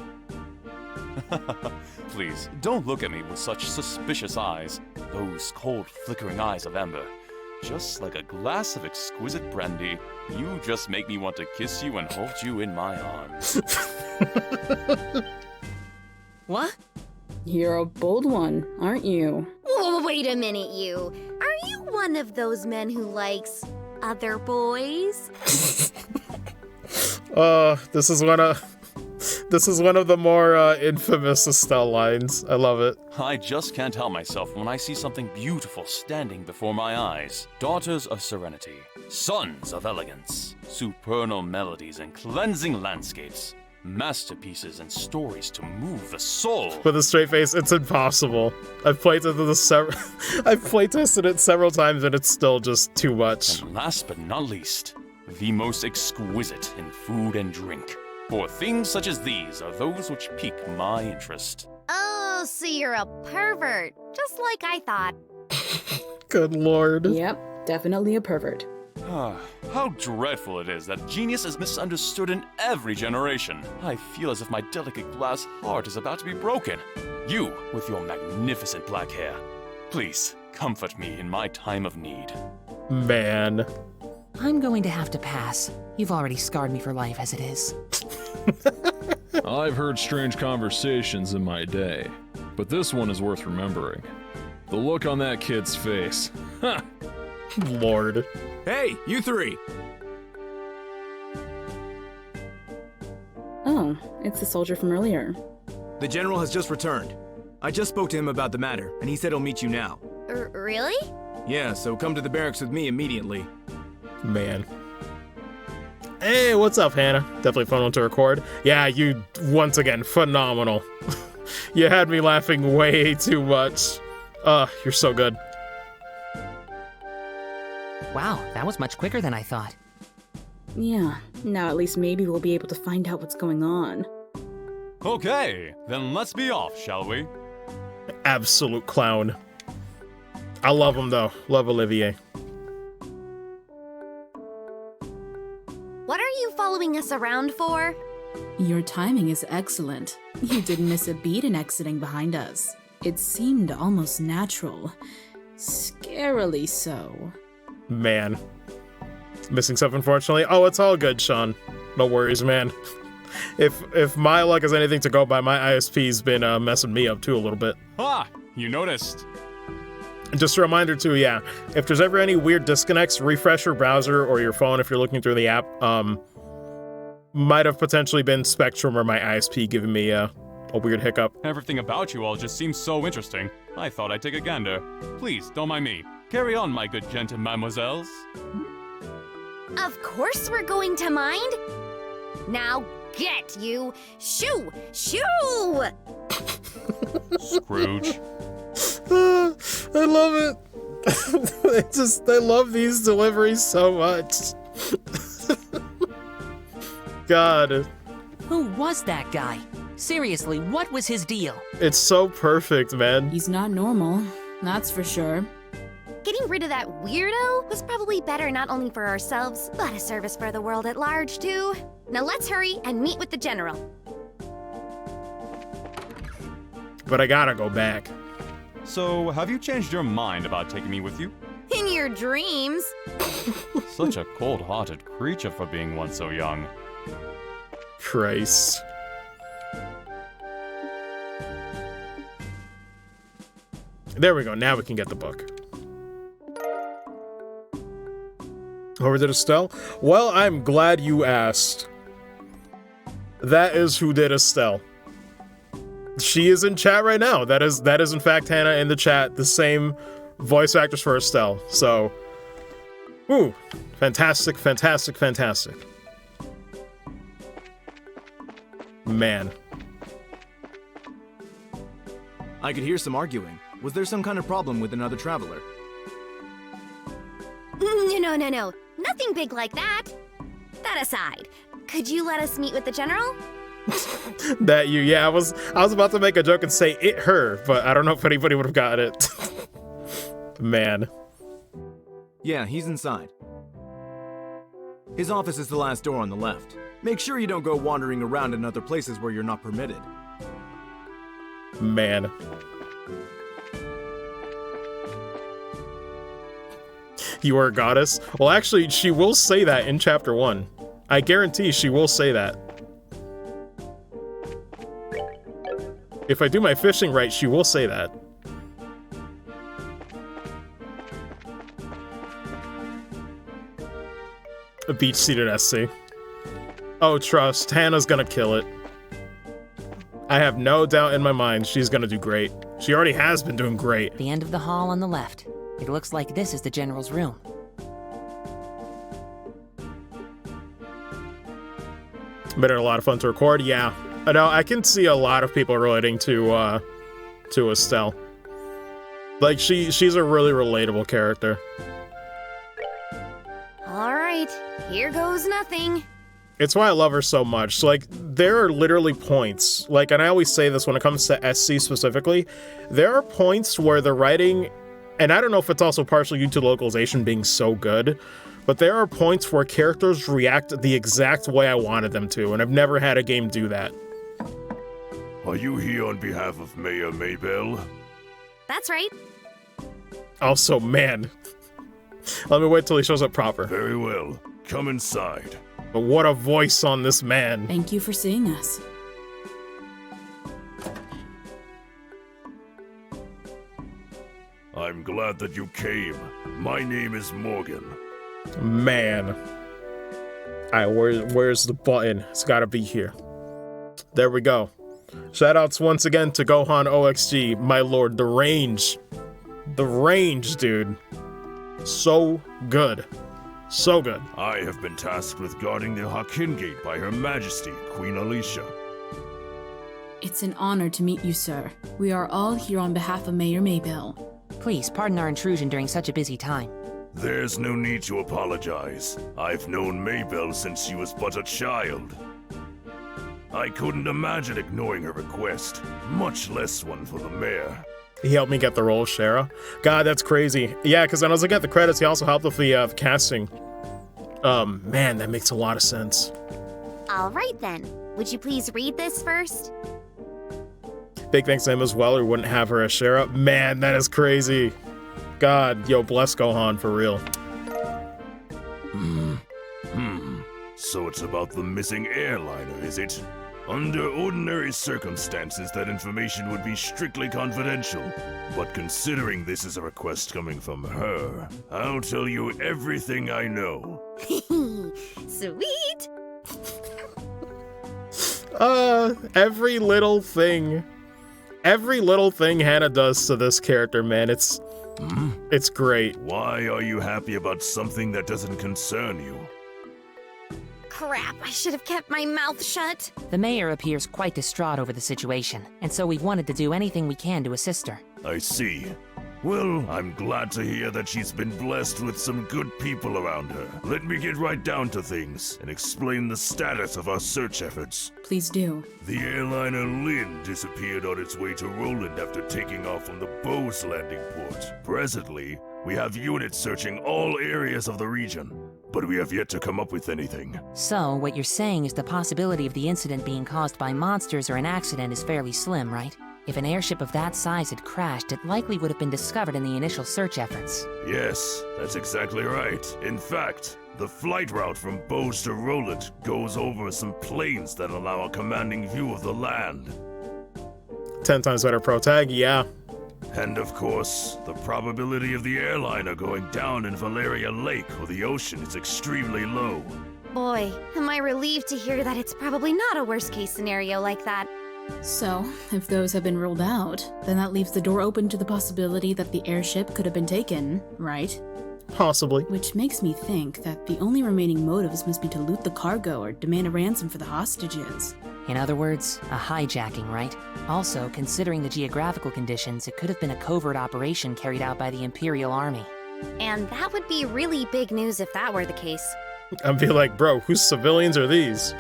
Please, don't look at me with such suspicious eyes. Those cold, flickering eyes of amber. Just like a glass of exquisite brandy, you just make me want to kiss you and hold you in my arms. What? You're a bold one, aren't you? Oh, wait a minute, you. Are you one of those men who likes other boys? This is one of the more infamous Estelle lines. I love it. I just can't help myself when I see something beautiful standing before my eyes. Daughters of serenity, sons of elegance, supernal melodies and cleansing landscapes, masterpieces and stories to move the soul. With a straight face, it's impossible. I've playtested it several times and it's still just too much. And last but not least, the most exquisite in food and drink. For things such as these are those which pique my interest. Oh, so you're a pervert, just like I thought. Good lord. Yep, definitely a pervert. How dreadful it is that genius is misunderstood in every generation. I feel as if my delicate glass heart is about to be broken. You, with your magnificent black hair. Please, comfort me in my time of need. Man. I'm going to have to pass. You've already scarred me for life as it is. I've heard strange conversations in my day, but this one is worth remembering. The look on that kid's face. Ha! Lord. Hey, you three! Oh, it's the soldier from earlier. The general has just returned. I just spoke to him about the matter, and he said he'll meet you now. Really? Yeah, so come to the barracks with me immediately. Man. Hey, what's up, Hannah? Definitely fun one to record. Yeah, you, once again, phenomenal. You had me laughing way too much. You're so good. Wow, that was much quicker than I thought. Yeah, now at least maybe we'll be able to find out what's going on. Okay, then let's be off, shall we? Absolute clown. I love him, though. Love Olivier. What are you following us around for? Your timing is excellent. You didn't miss a beat in exiting behind us. It seemed almost natural. Scarily so. Man. Missing stuff, unfortunately. Oh, it's all good, Sean. No worries, man. If my luck is anything to go by, my ISP's been messing me up too a little bit. Ah, you noticed. Just a reminder too, yeah, if there's ever any weird disconnects, refresh your browser or your phone if you're looking through the app. Might have potentially been Spectrum or my ISP giving me a weird hiccup. Everything about you all just seems so interesting. I thought I'd take a gander. Please, don't mind me. Carry on, my good gent and mademoiselles. Of course we're going to mind. Now get you. Shoo! Shoo! Scrooge. I love it. I love these deliveries so much. God. Who was that guy? Seriously, what was his deal? It's so perfect, man. He's not normal, that's for sure. Getting rid of that weirdo was probably better not only for ourselves, but a service for the world at large, too. Now let's hurry and meet with the general. But I gotta go back. So, have you changed your mind about taking me with you? In your your dreams. Such a cold-hearted creature for being one so young. Christ. There we go. Now we can get the book. Whoever did Estelle? Well, I'm glad you asked. That is who did Estelle. She is in chat right now. That is in fact Hannah in the chat. The same voice actors for Estelle. So, woo, fantastic, fantastic, fantastic. Man. I could hear some arguing. Was there some kind of problem with another traveler? No. Nothing big like that. That aside, could you let us meet with the general? That you, yeah, I was about to make a joke and say it her, but I don't know if anybody would have got it. Man. Yeah, he's inside. His office is the last door on the left. Make sure you don't go wandering around in other places where you're not permitted. Man. You are a goddess? Well, actually, she will say that in chapter 1. I guarantee she will say that. If I do my fishing right, she will say that. A beach-seated SC. Oh, trust. Hannah's gonna kill it. I have no doubt in my mind she's gonna do great. She already has been doing great. The end of the hall on the left. It looks like this is the general's room. Been a lot of fun to record, yeah. I know, I can see a lot of people relating to Estelle. Like, she's a really relatable character. Alright, here goes nothing. It's why I love her so much. Like, there are literally points, like, and I always say this when it comes to SC specifically, there are points where the writing, and I don't know if it's also partially due to localization being so good, but there are points where characters react the exact way I wanted them to, and I've never had a game do that. Are you here on behalf of Mayor Maybell? That's right. Also, man. Let me wait till he shows up proper. Very well. Come inside. But what a voice on this man. Thank you for seeing us. I'm glad that you came. My name is Morgan. Man. Alright, where's the button? It's gotta be here. There we go. Shoutouts once again to GohanOXG, my lord. The range. The range, dude. So good. So good. I have been tasked with guarding the Hakin Gate by Her Majesty, Queen Alicia. It's an honor to meet you, sir. We are all here on behalf of Mayor Maybell. Please, pardon our intrusion during such a busy time. There's no need to apologize. I've known Maybell since she was but a child. I couldn't imagine ignoring her request, much less one for the mayor. He helped me get the role of Shara. God, that's crazy. Yeah, because when I was looking at the credits, he also helped with the casting. Man, that makes a lot of sense. Alright then. Would you please read this first? Big thanks to him as well, or wouldn't have her as Shara. Man, that is crazy. God, yo, bless Gohan, for real. So it's about the missing airliner, is it? Under ordinary circumstances, that information would be strictly confidential. But considering this is a request coming from her, I'll tell you everything I know. Sweet! Every little thing Hannah does to this character, man, it's great. Why are you happy about something that doesn't concern you? Crap, I should have kept my mouth shut. The mayor appears quite distraught over the situation, and so we've wanted to do anything we can to assist her. I see. Well, I'm glad to hear that she's been blessed with some good people around her. Let me get right down to things and explain the status of our search efforts. Please do. The airliner Lynn disappeared on its way to Roland after taking off from the Bose landing port. Presently, we have units searching all areas of the region, but we have yet to come up with anything. So, what you're saying is the possibility of the incident being caused by monsters or an accident is fairly slim, right? If an airship of that size had crashed, it likely would have been discovered in the initial search efforts. Yes, that's exactly right. In fact, the flight route from Bose to Roland goes over some plains that allow a commanding view of the land. 10 times better pro tag, yeah. And of course, the probability of the airliner going down in Valeria Lake or the ocean is extremely low. Boy, am I relieved to hear that it's probably not a worst-case scenario like that. So, if those have been ruled out, then that leaves the door open to the possibility that the airship could have been taken, right? Possibly. Which makes me think that the only remaining motives must be to loot the cargo or demand a ransom for the hostages. In other words, a hijacking, right? Also, considering the geographical conditions, it could have been a covert operation carried out by the Imperial Army. And that would be really big news if that were the case. I'd be like, bro, whose civilians are these?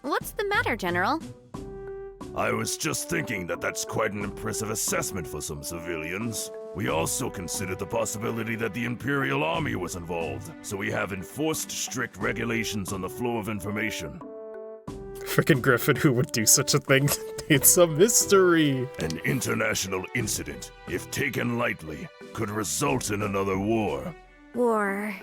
What's the matter, General? I was just thinking that that's quite an impressive assessment for some civilians. We also considered the possibility that the Imperial Army was involved, so we have enforced strict regulations on the flow of information. Frickin' Griffin, who would do such a thing? It's a mystery. An international incident, if taken lightly, could result in another war. War.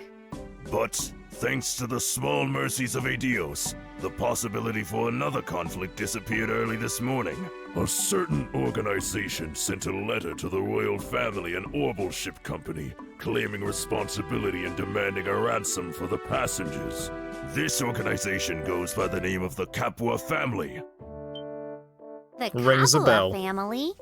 But, thanks to the small mercies of Adios, the possibility for another conflict disappeared early this morning. A certain organization sent a letter to the royal family and Orbital Ship Company, claiming responsibility and demanding a ransom for the passengers. This organization goes by the name of the Capua family. The Rings a Capua bell. family?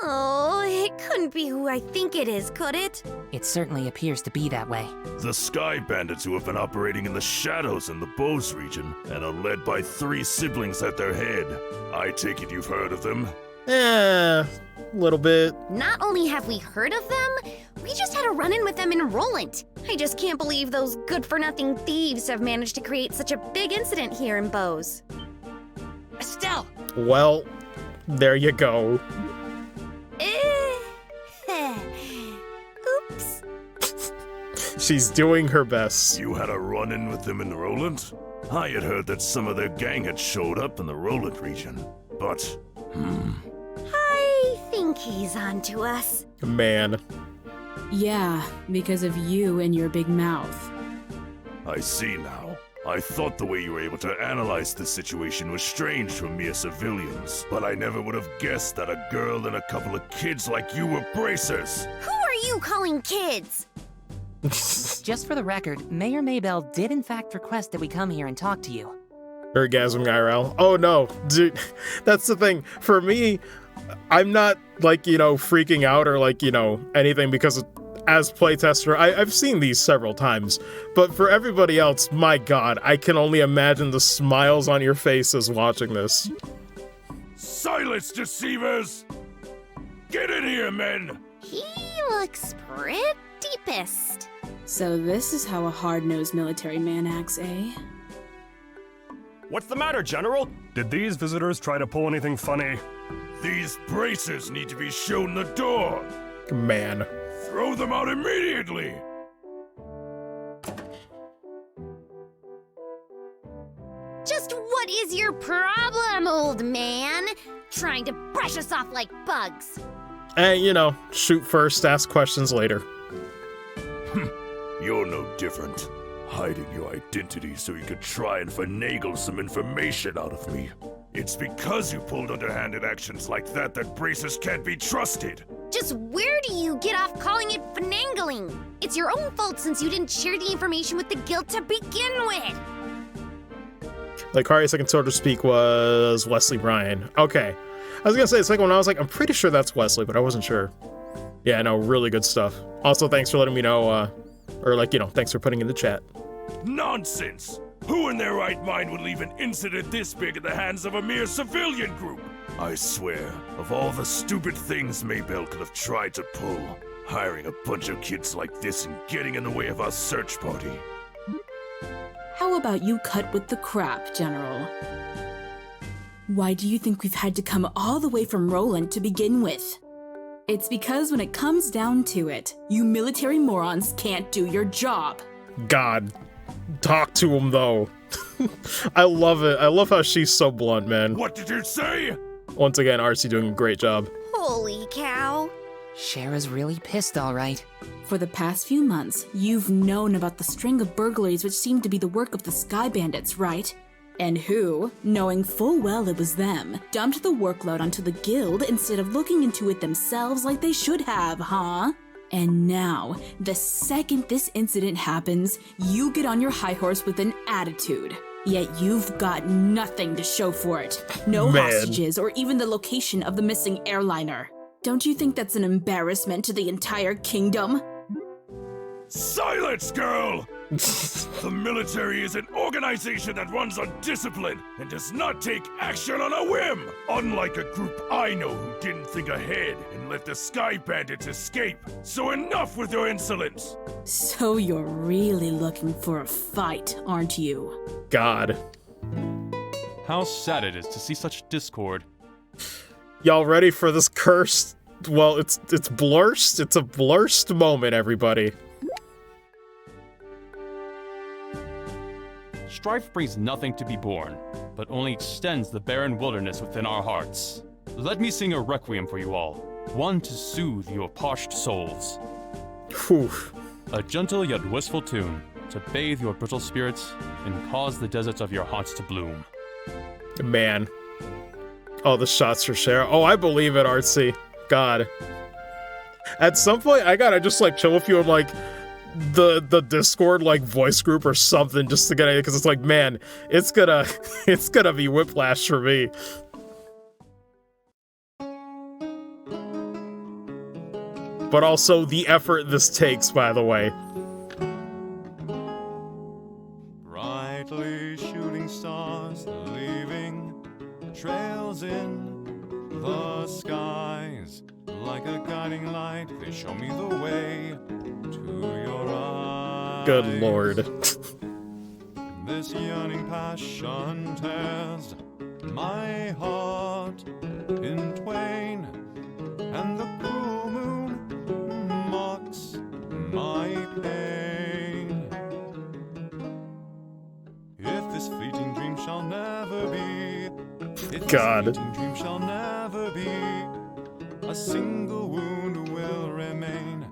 Oh, it couldn't be who I think it is, could it? It certainly appears to be that way. The Sky Bandits who have been operating in the shadows in the Bose region and are led by 3 siblings at their head. I take it you've heard of them? A little bit. Not only have we heard of them, we just had a run-in with them in Roland. I just can't believe those good-for-nothing thieves have managed to create such a big incident here in Bose. Estelle! Well, there you go. Oops. She's doing her best. You had a run-in with them in Roland? I had heard that some of their gang had showed up in the Roland region, but, I think he's onto us. Man. Yeah, because of you and your big mouth. I see now. I thought the way you were able to analyze this situation was strange for mere civilians, but I never would have guessed that a girl and a couple of kids like you were bracers. Who are you calling kids? Just for the record, Mayor Maybell did in fact request that we come here and talk to you. Orgasm IRL. Oh no, dude, that's the thing. For me, I'm not like, freaking out or like, anything because as playtester, I've seen these several times. But for everybody else, my god, I can only imagine the smiles on your faces watching this. Silence, deceivers! Get in here, men! He looks pretty pissed. So this is how a hard-nosed military man acts, eh? What's the matter, General? Did these visitors try to pull anything funny? These bracers need to be shown the door! Man. Throw them out immediately! Just what is your problem, old man? Trying to brush us off like bugs. And, shoot first, ask questions later. You're no different. Hiding your identity so you could try and finagle some information out of me. It's because you pulled underhanded actions like that that bracers can't be trusted. Just where do you get off calling it finagling? It's your own fault since you didn't share the information with the guild to begin with. Like, Kari second so to speak was Wesley Bryan. Okay. I was gonna say, the second one, I was like, I'm pretty sure that's Wesley, but I wasn't sure. Yeah, no, really good stuff. Also, thanks for letting me know, thanks for putting in the chat. Nonsense! Who in their right mind would leave an incident this big in the hands of a mere civilian group? I swear, of all the stupid things Maybell could have tried to pull, hiring a bunch of kids like this and getting in the way of our search party. How about you cut with the crap, General? Why do you think we've had to come all the way from Roland to begin with? It's because when it comes down to it, you military morons can't do your job. God. Talk to him, though. I love it. I love how she's so blunt, man. What did you say? Once again, RC doing a great job. Holy cow. Shara's really pissed, all right. For the past few months, you've known about the string of burglaries which seemed to be the work of the Sky Bandits, right? And who, knowing full well it was them, dumped the workload onto the guild instead of looking into it themselves like they should have, huh? And now, the second this incident happens, you get on your high horse with an attitude. Yet you've got nothing to show for it. No hostages or even the location of the missing airliner. Don't you think that's an embarrassment to the entire kingdom? Silence, girl! The military is an organization that runs on discipline and does not take action on a whim! Unlike a group I know who didn't think ahead and let the Sky Bandits escape. So enough with your insolence! So you're really looking for a fight, aren't you? God. How sad it is to see such discord. Y'all ready for this cursed... Well, it's blurst. It's a blurst moment, everybody. Strife brings nothing to be born, but only extends the barren wilderness within our hearts. Let me sing a requiem for you all, one to soothe your parched souls. Whew. A gentle yet wistful tune to bathe your brittle spirits and cause the deserts of your hearts to bloom. Man. Oh, the shots for Shara. Oh, I believe it, Artsy. God. At some point, I gotta just, like, chill with you and, like, the Discord, like, voice group or something just to get it, because it's like, man, it's gonna be whiplash for me. But also the effort this takes, by the way. Brightly shooting stars, leaving trails in the skies. Like a guiding light, they show me the way to your eyes. Good lord. This yearning passion tears my heart in twain, and the cruel moon mocks my pain. If this fleeting dream shall never be, if God. this fleeting dream shall never be, a single wound will remain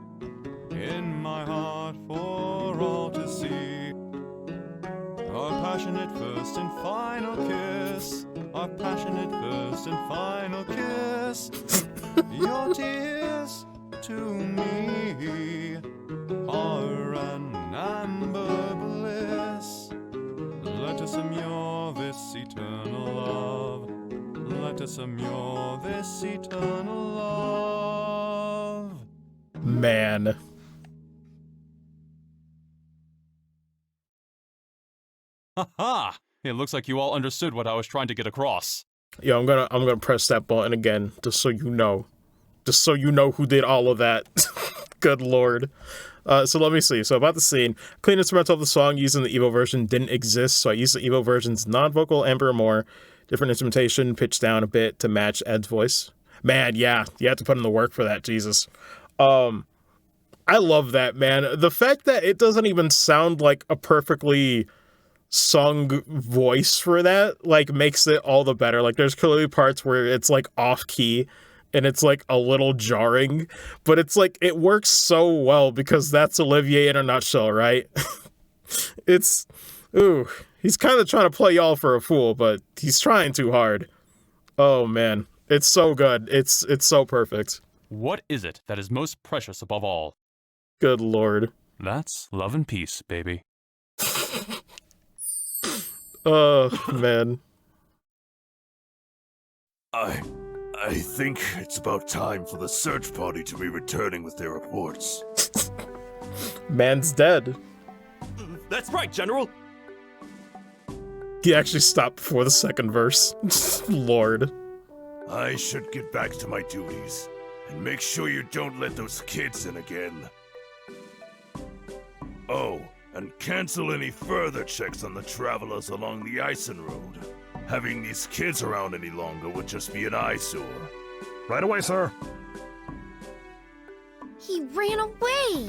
in my heart for all to see. Our passionate first and final kiss, our passionate first and final kiss. Your tears to me are an amber bliss. Let us immure this eternal love. Let us immure this eternal love. Man. Ha! It looks like you all understood what I was trying to get across. Yeah, I'm gonna press that button again, just so you know. Just so you know who did all of that. Good lord. So let me see. So about the scene, clean instrumental of the song used in the Evo version didn't exist, so I used the Evo version's non-vocal Amber more. Different instrumentation, pitched down a bit to match Ed's voice. Man, yeah, you have to put in the work for that, Jesus. I love that, man. The fact that it doesn't even sound like a perfectly sung voice for that, like, makes it all the better. Like, there's clearly parts where it's, like, off-key, and it's, like, a little jarring, but it's, like, it works so well because that's Olivier in a nutshell, right? It's, ooh, he's kind of trying to play y'all for a fool, but he's trying too hard. Oh, man. It's so good. It's so perfect. What is it that is most precious above all? Good lord. That's love and peace, baby. Oh, man. I think it's about time for the search party to be returning with their reports. Man's dead. That's right, General. He actually stopped before the second verse. Lord. I should get back to my duties and make sure you don't let those kids in again. Oh, and cancel any further checks on the travelers along the Ison Road. Having these kids around any longer would just be an eyesore. Right away, sir. He ran away.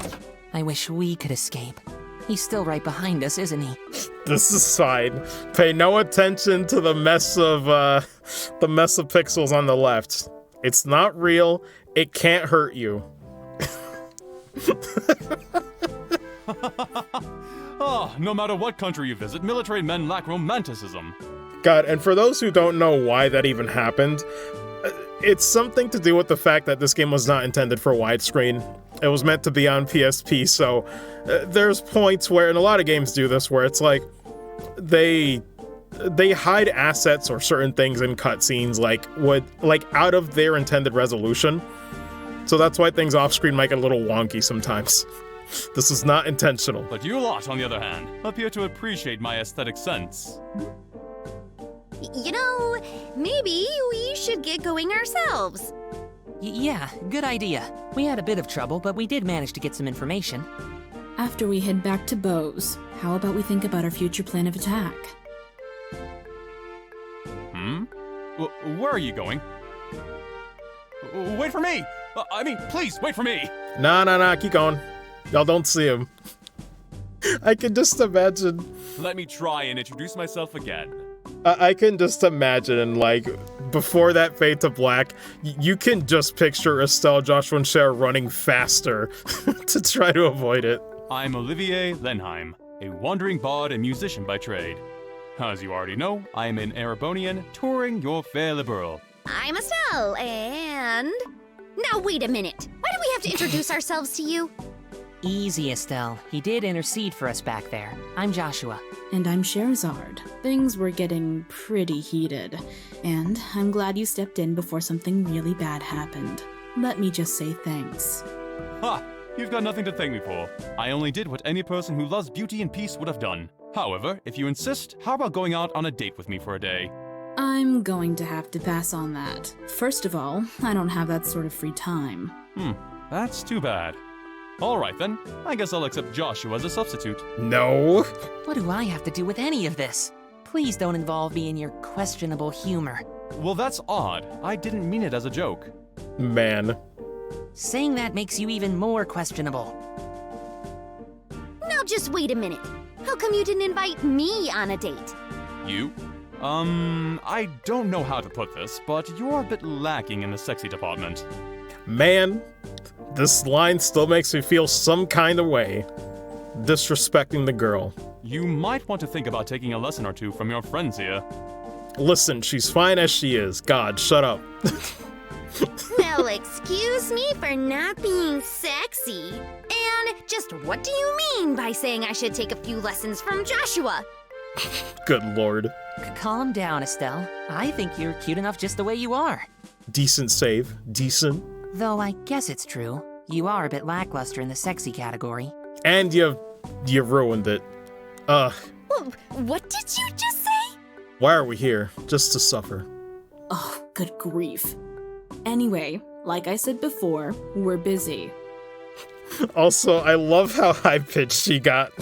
I wish we could escape. He's still right behind us, isn't he? This is fine. Pay no attention to the mess of The mess of pixels on the left. It's not real. It can't hurt you. Oh, no matter what country you visit, military men lack romanticism. God, and for those who don't know why that even happened, it's something to do with the fact that this game was not intended for widescreen. It was meant to be on PSP, so there's points where, and a lot of games do this, where it's like they hide assets or certain things in cutscenes like out of their intended resolution. So that's why things off screen might get a little wonky sometimes. This is not intentional. But you lot, on the other hand, appear to appreciate my aesthetic sense. You know, maybe we should get going ourselves. Yeah, good idea. We had a bit of trouble, but we did manage to get some information. After we head back to Bose, how about we think about our future plan of attack? Where are you going? Wait for me! Please, wait for me! Nah, keep going. Y'all don't see him. I can just imagine. Let me try and introduce myself again. I can just imagine, like, before that fade to black, you can just picture Estelle, Joshua, and Cher running faster to try to avoid it. I'm Olivier Lenheim, a wandering bard and musician by trade. As you already know, I am an Erebonian touring your fair liberal. I'm Estelle, and... Now wait a minute. Why do we have to introduce ourselves to you? Easy, Estelle. He did intercede for us back there. I'm Joshua. And I'm Sherazard. Things were getting pretty heated, and I'm glad you stepped in before something really bad happened. Let me just say thanks. Ha! You've got nothing to thank me for. I only did what any person who loves beauty and peace would have done. However, if you insist, how about going out on a date with me for a day? I'm going to have to pass on that. First of all, I don't have that sort of free time. That's too bad. Alright then, I guess I'll accept Joshua as a substitute. No. What do I have to do with any of this? Please don't involve me in your questionable humor. Well, that's odd. I didn't mean it as a joke. Man. Saying that makes you even more questionable. Now just wait a minute. How come you didn't invite me on a date? You? I don't know how to put this, but you're a bit lacking in the sexy department. Man, this line still makes me feel some kind of way. Disrespecting the girl. You might want to think about taking a lesson or two from your friends here. Listen, she's fine as she is. God, shut up. Well, excuse me for not being sexy. And just what do you mean by saying I should take a few lessons from Joshua? Good lord. Calm down, Estelle. I think you're cute enough just the way you are. Decent save. Decent. Though I guess it's true. You are a bit lackluster in the sexy category. And you ruined it. What did you just say? Why are we here? Just to suffer. Oh, good grief. Anyway, like I said before, we're busy. Also, I love how high-pitched she got.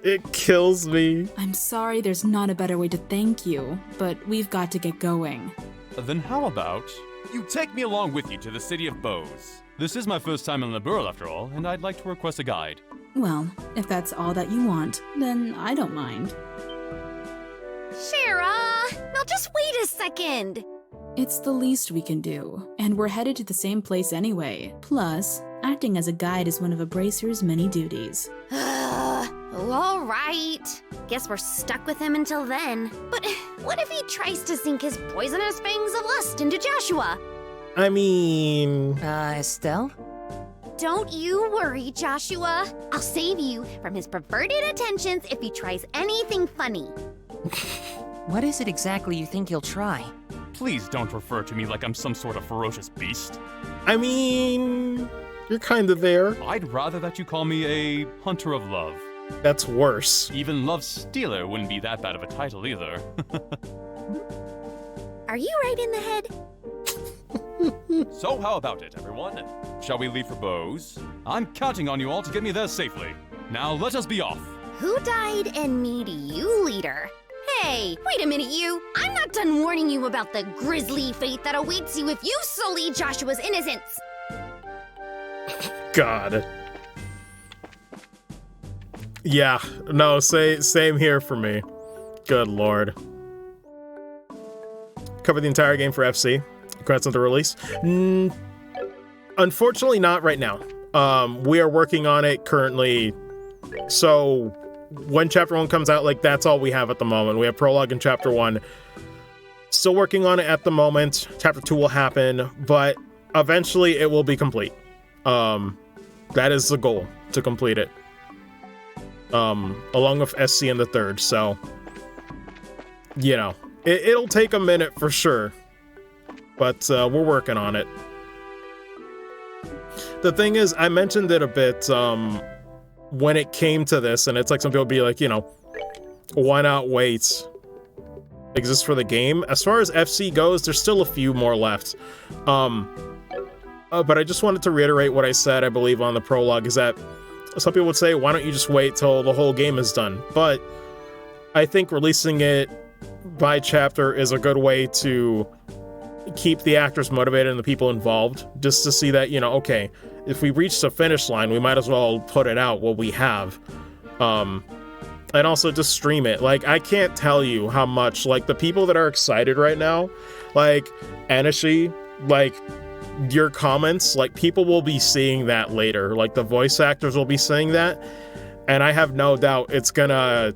It kills me. I'm sorry there's not a better way to thank you, but we've got to get going. Then how about you take me along with you to the city of Bose? This is my first time in Liberal after all, and I'd like to request a guide. Well, if that's all that you want, then I don't mind. Shara! Now just wait a second! It's the least we can do, and we're headed to the same place anyway. Plus, acting as a guide is one of a bracer's many duties. Alright. Guess we're stuck with him until then. But what if he tries to sink his poisonous fangs of lust into Joshua? I mean... Estelle? Don't you worry, Joshua. I'll save you from his perverted attentions if he tries anything funny. What is it exactly you think he'll try? Please don't refer to me like I'm some sort of ferocious beast. I mean... You're kinda there. I'd rather that you call me a hunter of love. That's worse. Even love stealer wouldn't be that bad of a title either. Are you right in the head? So how about it, everyone? Shall we leave for Bose? I'm counting on you all to get me there safely. Now let us be off. Who died and made you leader? Hey, wait a minute, you! I'm not done warning you about the grisly fate that awaits you if you sully Joshua's innocence! God. Yeah, no, same here for me. Good lord. Cover the entire game for FC. Congrats on the release. Unfortunately, not right now. We are working on it currently. So when Chapter 1 comes out, like, that's all we have at the moment. We have Prologue in Chapter 1. Still working on it at the moment. Chapter 2 will happen, but eventually it will be complete. That is the goal, to complete it. Along with SC in the third, so, you know, it'll take a minute for sure, but we're working on it. The thing is, I mentioned it a bit when it came to this, and it's like some people be like, you know, why not wait? Exists for the game. As far as FC goes, there's still a few more left. But I just wanted to reiterate what I said, I believe, on the prologue, is that some people would say, why don't you just wait till the whole game is done? But I think releasing it by chapter is a good way to keep the actors motivated and the people involved, just to see that, you know, okay, if we reach the finish line, we might as well put it out what we have. And also just stream it. Like, I can't tell you how much, like, the people that are excited right now, like, Anishi, like, your comments, like, people will be seeing that later. Like, the voice actors will be seeing that, and I have no doubt it's gonna,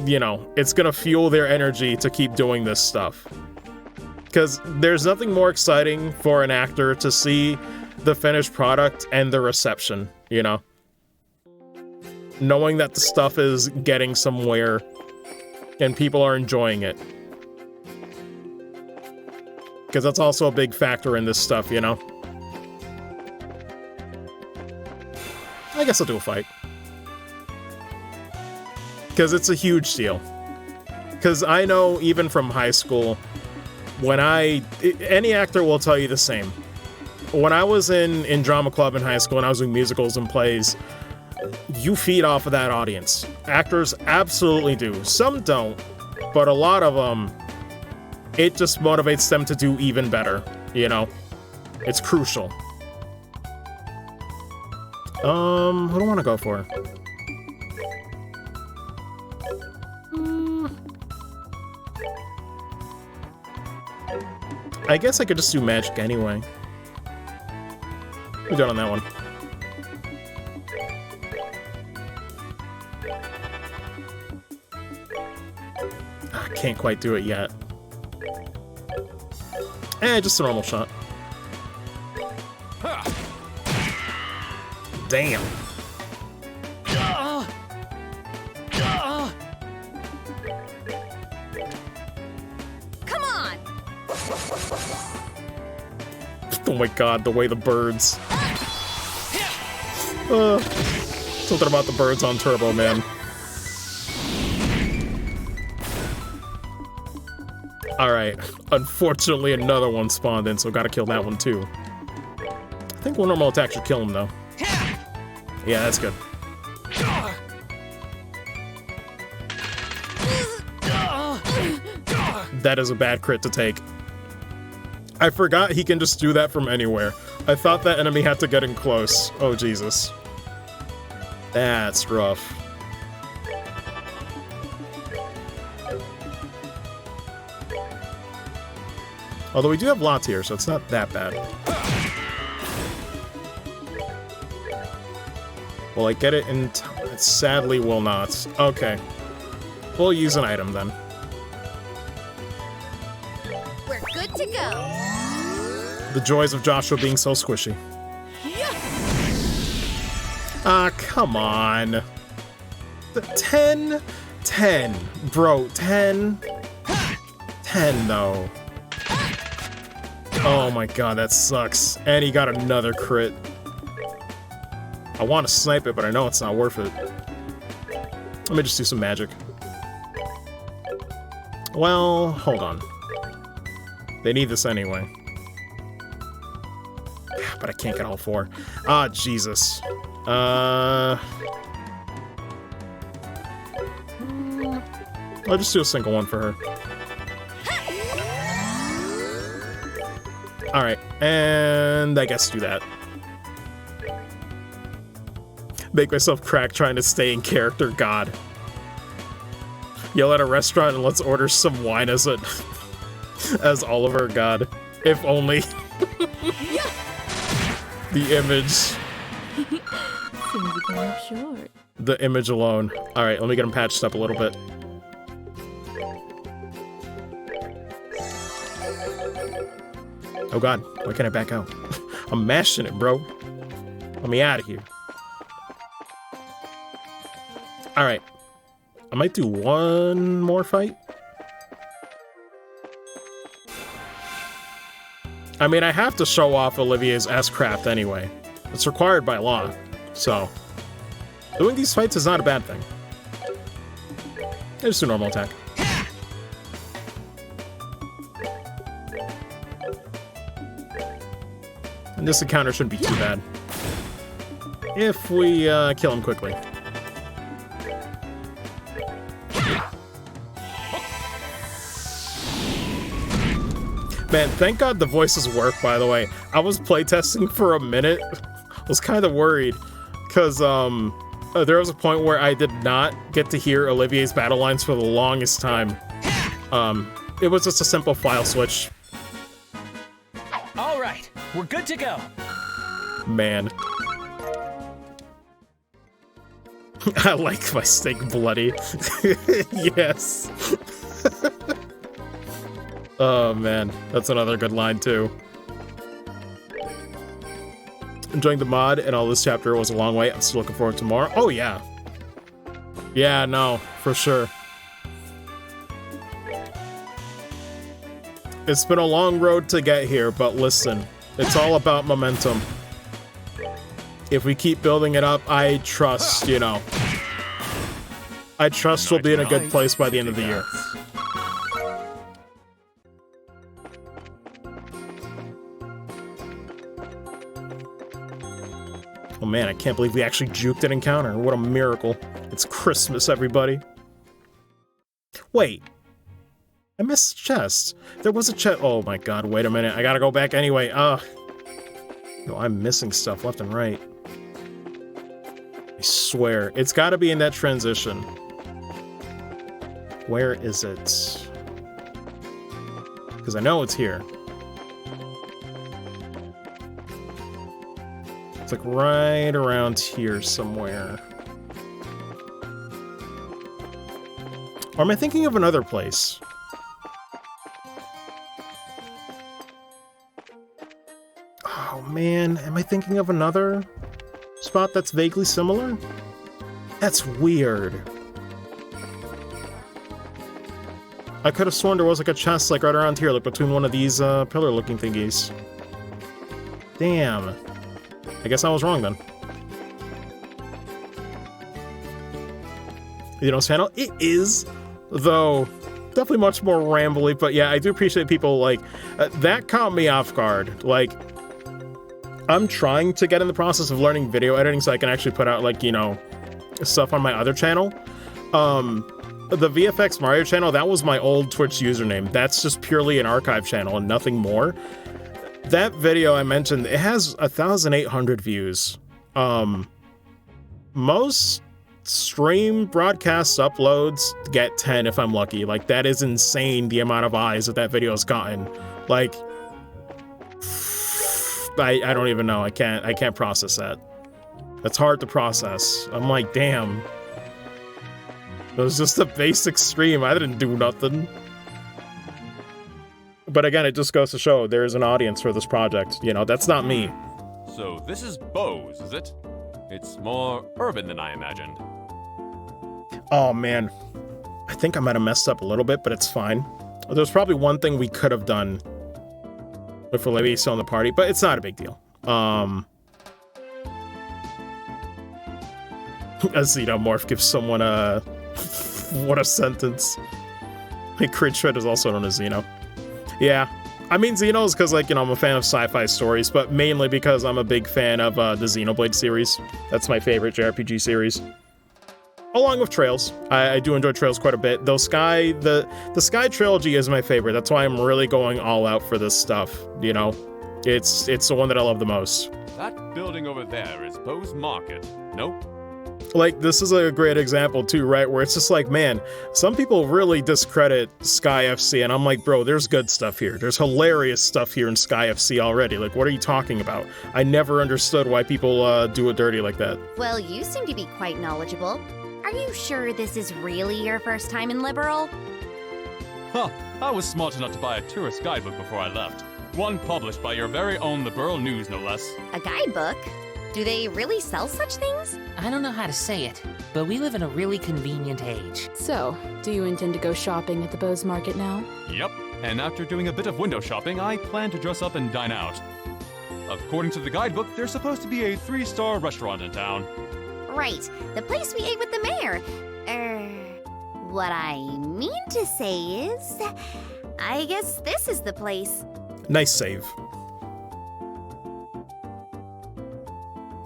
you know, it's gonna fuel their energy to keep doing this stuff. Because there's nothing more exciting for an actor to see the finished product and the reception, you know? Knowing that the stuff is getting somewhere and people are enjoying it. Because that's also a big factor in this stuff, you know? I guess I'll do a fight. Because it's a huge deal. Because I know, even from high school, when any actor will tell you the same. When I was in drama club in high school, and I was doing musicals and plays, you feed off of that audience. Actors absolutely do. Some don't, but a lot of them, it just motivates them to do even better, you know? It's crucial. Who do I want to go for? I guess I could just do magic anyway. We're done on that one. I can't quite do it yet. Just a normal shot. Damn. Come on! Oh my god, the way the birds. Something about the birds on Turbo, man. Alright, unfortunately another one spawned in, so gotta kill that one too. I think one normal attack should kill him though. Yeah, that's good. That is a bad crit to take. I forgot he can just do that from anywhere. I thought that enemy had to get in close. Oh, Jesus. That's rough. Although we do have lots here, so it's not that bad. Will I get it in time? It sadly will not. Okay. We'll use an item then. We're good to go. The joys of Joshua being so squishy. Ah, come on. 10? 10. Bro, 10? 10, though. Oh my god, that sucks. And he got another crit. I want to snipe it, but I know it's not worth it. Let me just do some magic. Well, hold on. They need this anyway. But I can't get all four. Ah, Jesus. I'll just do a single one for her. Alright, and I guess do that. Make myself crack trying to stay in character, god. Yell at a restaurant and let's order some wine as as Oliver. God, if only. The image. Seems to come up short. The image alone. All right, let me get him patched up a little bit. Oh God, why can't I back out? I'm mashing it, bro. Let me out of here. All right, I might do one more fight. I mean, I have to show off Olivier's S-craft anyway. It's required by law, so doing these fights is not a bad thing. Just a normal attack. And this encounter shouldn't be too bad if we kill him quickly. Man, thank God the voices work, by the way. I was playtesting for a minute. I was kind of worried, because there was a point where I did not get to hear Olivier's battle lines for the longest time. It was just a simple file switch. All right, we're good to go. Man. I like my steak bloody. Yes. Oh man, that's another good line too. Enjoying the mod and all this chapter was a long way. I'm still looking forward to more. Oh yeah. Yeah, no, for sure. It's been a long road to get here, but listen, it's all about momentum. If we keep building it up, I trust, you know. I trust we'll be in a good place by the end of the year. Oh man, I can't believe we actually juked an encounter. What a miracle. It's Christmas, everybody. Wait. I missed a chest. There was a chest. Oh my God, wait a minute. I gotta go back anyway. Ugh. No, I'm missing stuff left and right. I swear. It's gotta be in that transition. Where is it? Because I know it's here. It's like right around here somewhere. Or am I thinking of another place? Oh man, am I thinking of another spot that's vaguely similar? That's weird. I could have sworn there was like a chest like right around here, like between one of these pillar looking thingies. Damn. I guess I was wrong then. You know, channel? It is, though, definitely much more rambly, but yeah, I do appreciate people, like, that caught me off guard. Like, I'm trying to get in the process of learning video editing so I can actually put out, like, you know, stuff on my other channel. The VFX Mario channel, that was my old Twitch username. That's just purely an archive channel and nothing more. That video I mentioned, it has 1,800 views. Most stream broadcasts uploads get 10 if I'm lucky. Like, that is insane, the amount of eyes that video has gotten. Like, I don't even know. I can't process that. That's hard to process. I'm like, damn. It was just a basic stream. I didn't do nothing. But again, it just goes to show there's an audience for this project. You know, that's not me. So this is Bose, is it? It's more urban than I imagined. Oh man, I think I might have messed up a little bit, but it's fine. There's probably one thing we could have done with Olivia still in the party, but it's not a big deal. A Xenomorph gives someone a... what a sentence. Like, Crit Shred is also known as Xeno. Yeah. I mean, Xenos because, like, you know, I'm a fan of sci-fi stories, but mainly because I'm a big fan of the Xenoblade series. That's my favorite JRPG series. Along with Trails. I do enjoy Trails quite a bit. Though the Sky trilogy is my favorite. That's why I'm really going all out for this stuff, you know? It's the one that I love the most. That building over there is Bose Market, no? Like, this is a great example too, right? Where it's just like, man, some people really discredit Sky FC, and I'm like, bro, there's good stuff here. There's hilarious stuff here in Sky FC already. Like, what are you talking about? I never understood why people do it dirty like that. Well, you seem to be quite knowledgeable. Are you sure this is really your first time in Liberal? Huh, I was smart enough to buy a tourist guidebook before I left. One published by your very own Liberal News, no less. A guidebook? Do they really sell such things? I don't know how to say it, but we live in a really convenient age. So, do you intend to go shopping at the Bose Market now? Yep, and after doing a bit of window shopping, I plan to dress up and dine out. According to the guidebook, there's supposed to be a 3-star restaurant in town. Right, the place we ate with the mayor. What I mean to say is, I guess this is the place. Nice save.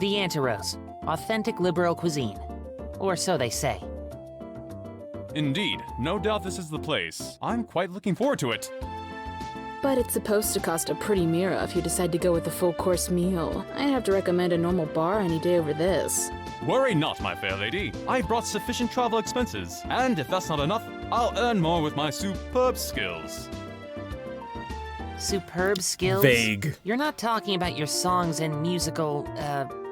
The Anteros, authentic liberal cuisine. Or so they say. Indeed, no doubt this is the place. I'm quite looking forward to it. But it's supposed to cost a pretty mira if you decide to go with a full-course meal. I'd have to recommend a normal bar any day over this. Worry not, my fair lady. I brought sufficient travel expenses, and if that's not enough, I'll earn more with my superb skills. Superb skills? Vague. You're not talking about your songs and musical,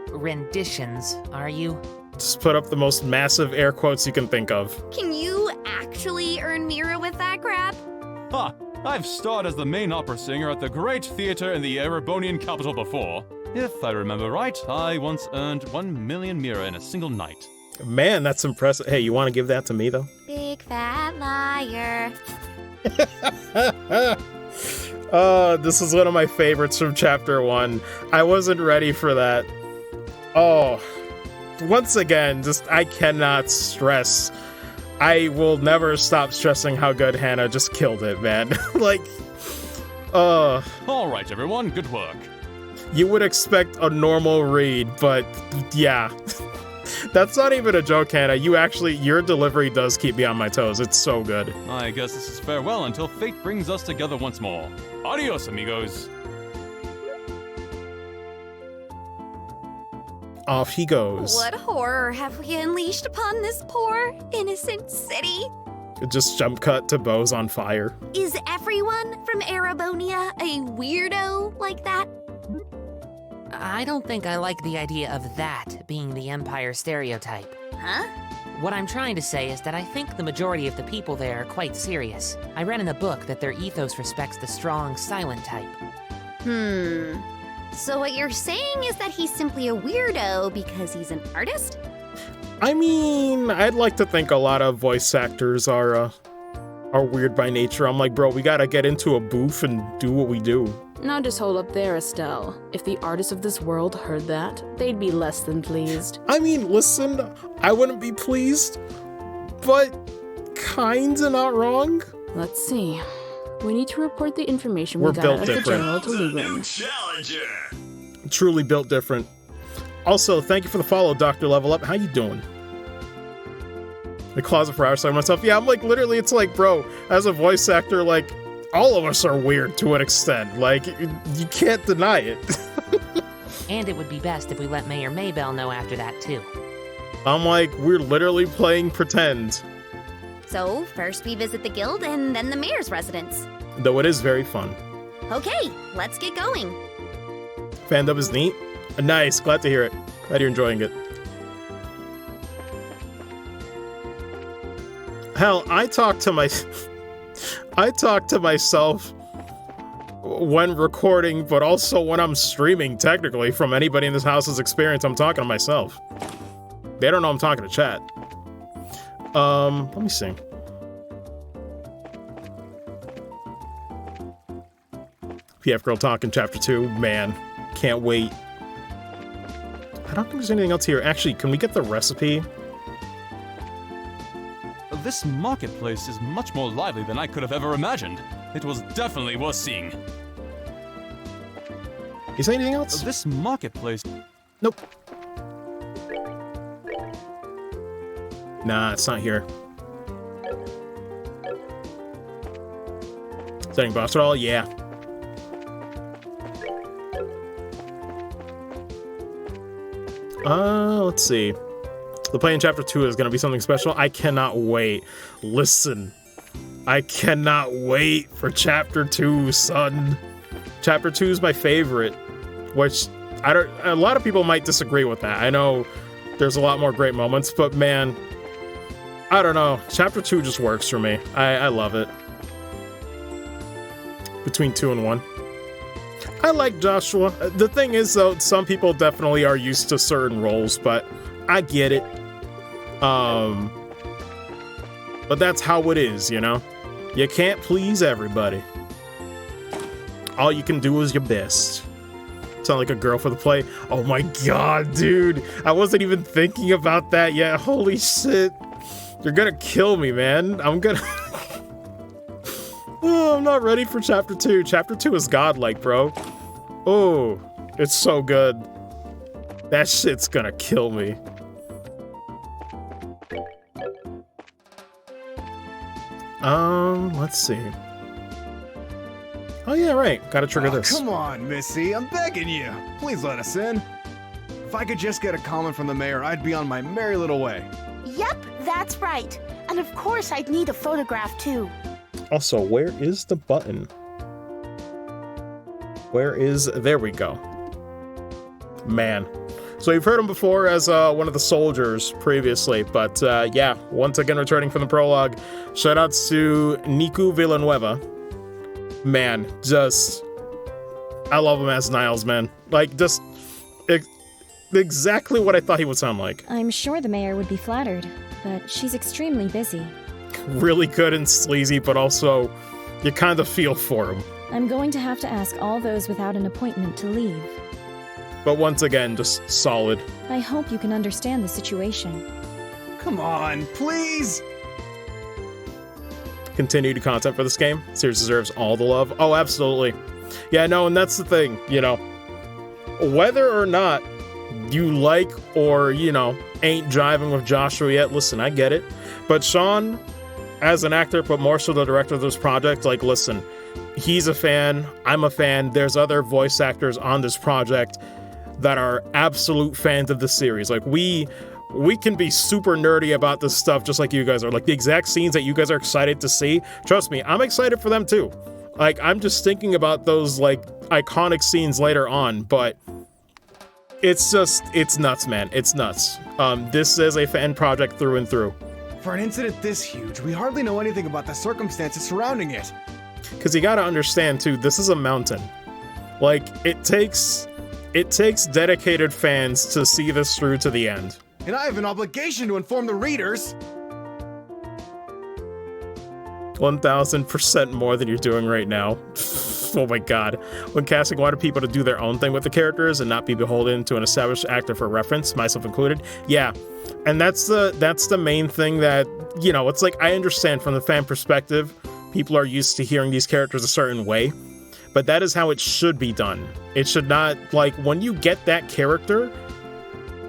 renditions, are you? Just put up the most massive air quotes you can think of. Can you actually earn Mira with that crap? Ha! I've starred as the main opera singer at the great theater in the Erebonian capital before. If I remember right, I once earned 1 million Mira in a single night. Man, that's impressive. Hey, you want to give that to me, though? Big fat liar. This is one of my favorites from Chapter 1. I wasn't ready for that. Oh, once again, just I cannot stress. I will never stop stressing how good Hannah just killed it, man. Like, all right, everyone, good work. You would expect a normal read, but yeah. That's not even a joke, Hannah. Your delivery does keep me on my toes. It's so good. I guess this is farewell until fate brings us together once more. Adios, amigos. Off he goes. What horror have we unleashed upon this poor, innocent city? Just jump cut to Bose on fire. Is everyone from Erebonia a weirdo like that? I don't think I like the idea of that being the Empire stereotype. Huh? What I'm trying to say is that I think the majority of the people there are quite serious. I read in the book that their ethos respects the strong, silent type. So what you're saying is that he's simply a weirdo because he's an artist? I mean, I'd like to think a lot of voice actors are weird by nature. I'm like, bro, we gotta get into a booth and do what we do. Now just hold up there, Estelle. If the artists of this world heard that, they'd be less than pleased. I mean, listen, I wouldn't be pleased, but kinda not wrong. Let's see. We need to report the information We're we got built out of the different. general to Lugan. Truly built different. Also, thank you for the follow, Dr. Level Up. How you doing? The closet for hours, myself. Yeah, I'm like, literally, it's like, bro, as a voice actor, like, all of us are weird to an extent. Like, you can't deny it. And it would be best if we let Mayor Maybell know after that, too. I'm like, we're literally playing pretend. So, first we visit the guild and then the mayor's residence. Though it is very fun. Okay, let's get going. Fandom is neat. Nice, glad to hear it. Glad you're enjoying it. Hell, I talk to myself when recording, but also when I'm streaming, technically. From anybody in this house's experience, I'm talking to myself. They don't know I'm talking to chat. Let me see. PF Girl Talking Chapter 2. Man, can't wait. I don't think there's anything else here. Actually, can we get the recipe? This marketplace is much more lively than I could have ever imagined. It was definitely worth seeing. Is there anything else? This marketplace... Nope. Nah, it's not here. Setting boss at all? Yeah. Let's see. The play in Chapter 2 is going to be something special. I cannot wait. Listen, I cannot wait for Chapter 2, son. Chapter 2 is my favorite, which a lot of people might disagree with that. I know there's a lot more great moments, but man, I don't know. Chapter 2 just works for me. I love it. Between 2 and 1. I like Joshua. The thing is, though, some people definitely are used to certain roles, but I get it. But that's how it is, you know? You can't please everybody. All you can do is your best. Sound like a girl for the play? Oh my god, dude. I wasn't even thinking about that yet. Holy shit. You're gonna kill me, man. I'm gonna... Oh, I'm not ready for Chapter 2. Chapter 2 is godlike, bro. Oh, it's so good. That shit's gonna kill me. Let's see. Oh yeah, right. Gotta trigger this. Come on, Missy. I'm begging you. Please let us in. If I could just get a comment from the mayor, I'd be on my merry little way. Yep, that's right. And of course I'd need a photograph too. Also, where is the button? There we go. Man. So you've heard him before as one of the soldiers previously, but yeah, once again returning from the prologue. Shoutouts to Niku Villanueva. Man, I love him as Niles, man. Like, just exactly what I thought he would sound like. I'm sure the mayor would be flattered, but she's extremely busy. Really good and sleazy, but also you kind of feel for him. I'm going to have to ask all those without an appointment to leave. But once again, just solid. I hope you can understand the situation. Come on, please! Continued content for this game. Series deserves all the love. Oh, absolutely. Yeah, no, and that's the thing, you know. Whether or not you like or, you know, ain't jiving with Joshua yet, listen, I get it. But Sean, as an actor, but more so the director of this project, like, listen, he's a fan, I'm a fan, there's other voice actors on this project that are absolute fans of the series. Like, we can be super nerdy about this stuff just like you guys are. Like, the exact scenes that you guys are excited to see, trust me, I'm excited for them too. Like, I'm just thinking about those, like, iconic scenes later on, but it's nuts, man. It's nuts. This is a fan project through and through. For an incident this huge, we hardly know anything about the circumstances surrounding it. Because you gotta understand, too, this is a mountain. Like, it takes dedicated fans to see this through to the end. And I have an obligation to inform the readers. 1000% more than you're doing right now. Oh my god. When casting, wanted people to do their own thing with the characters and not be beholden to an established actor for reference, myself included. Yeah. And that's the main thing that, you know, it's like, I understand from the fan perspective, people are used to hearing these characters a certain way, but that is how it should be done. It should not, like, when you get that character,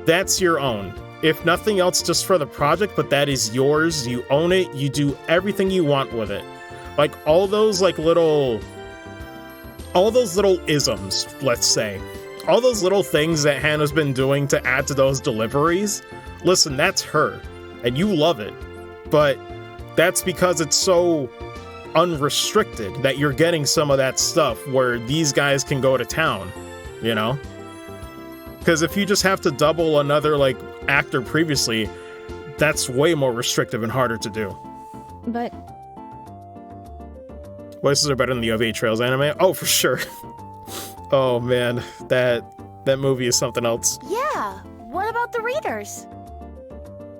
that's your own. If nothing else, just for the project, but that is yours. You own it. You do everything you want with it. Like, all those little isms, let's say. All those little things that Hannah's been doing to add to those deliveries. Listen, that's her. And you love it. But that's because it's so unrestricted that you're getting some of that stuff where these guys can go to town, you know? Because if you just have to double another, like, actor previously, that's way more restrictive and harder to do. But voices are better than the OVA Trails anime. Oh, for sure. Oh man, that movie is something else. Yeah, what about the readers?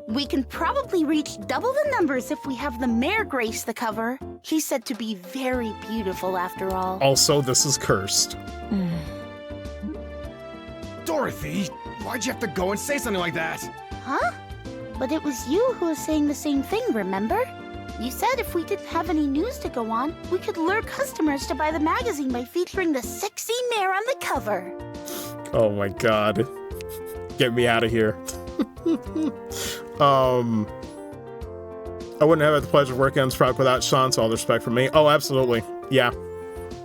We can probably reach double the numbers if we have the mayor grace the cover. She's said to be very beautiful after all. Also, this is cursed. Dorothy, why'd you have to go and say something like that? Huh? But it was you who was saying the same thing, remember? You said if we didn't have any news to go on, we could lure customers to buy the magazine by featuring the sexy mayor on the cover. Oh my god. Get me out of here. I wouldn't have had the pleasure of working on this project without Sean, so all the respect from me. Oh, absolutely. Yeah.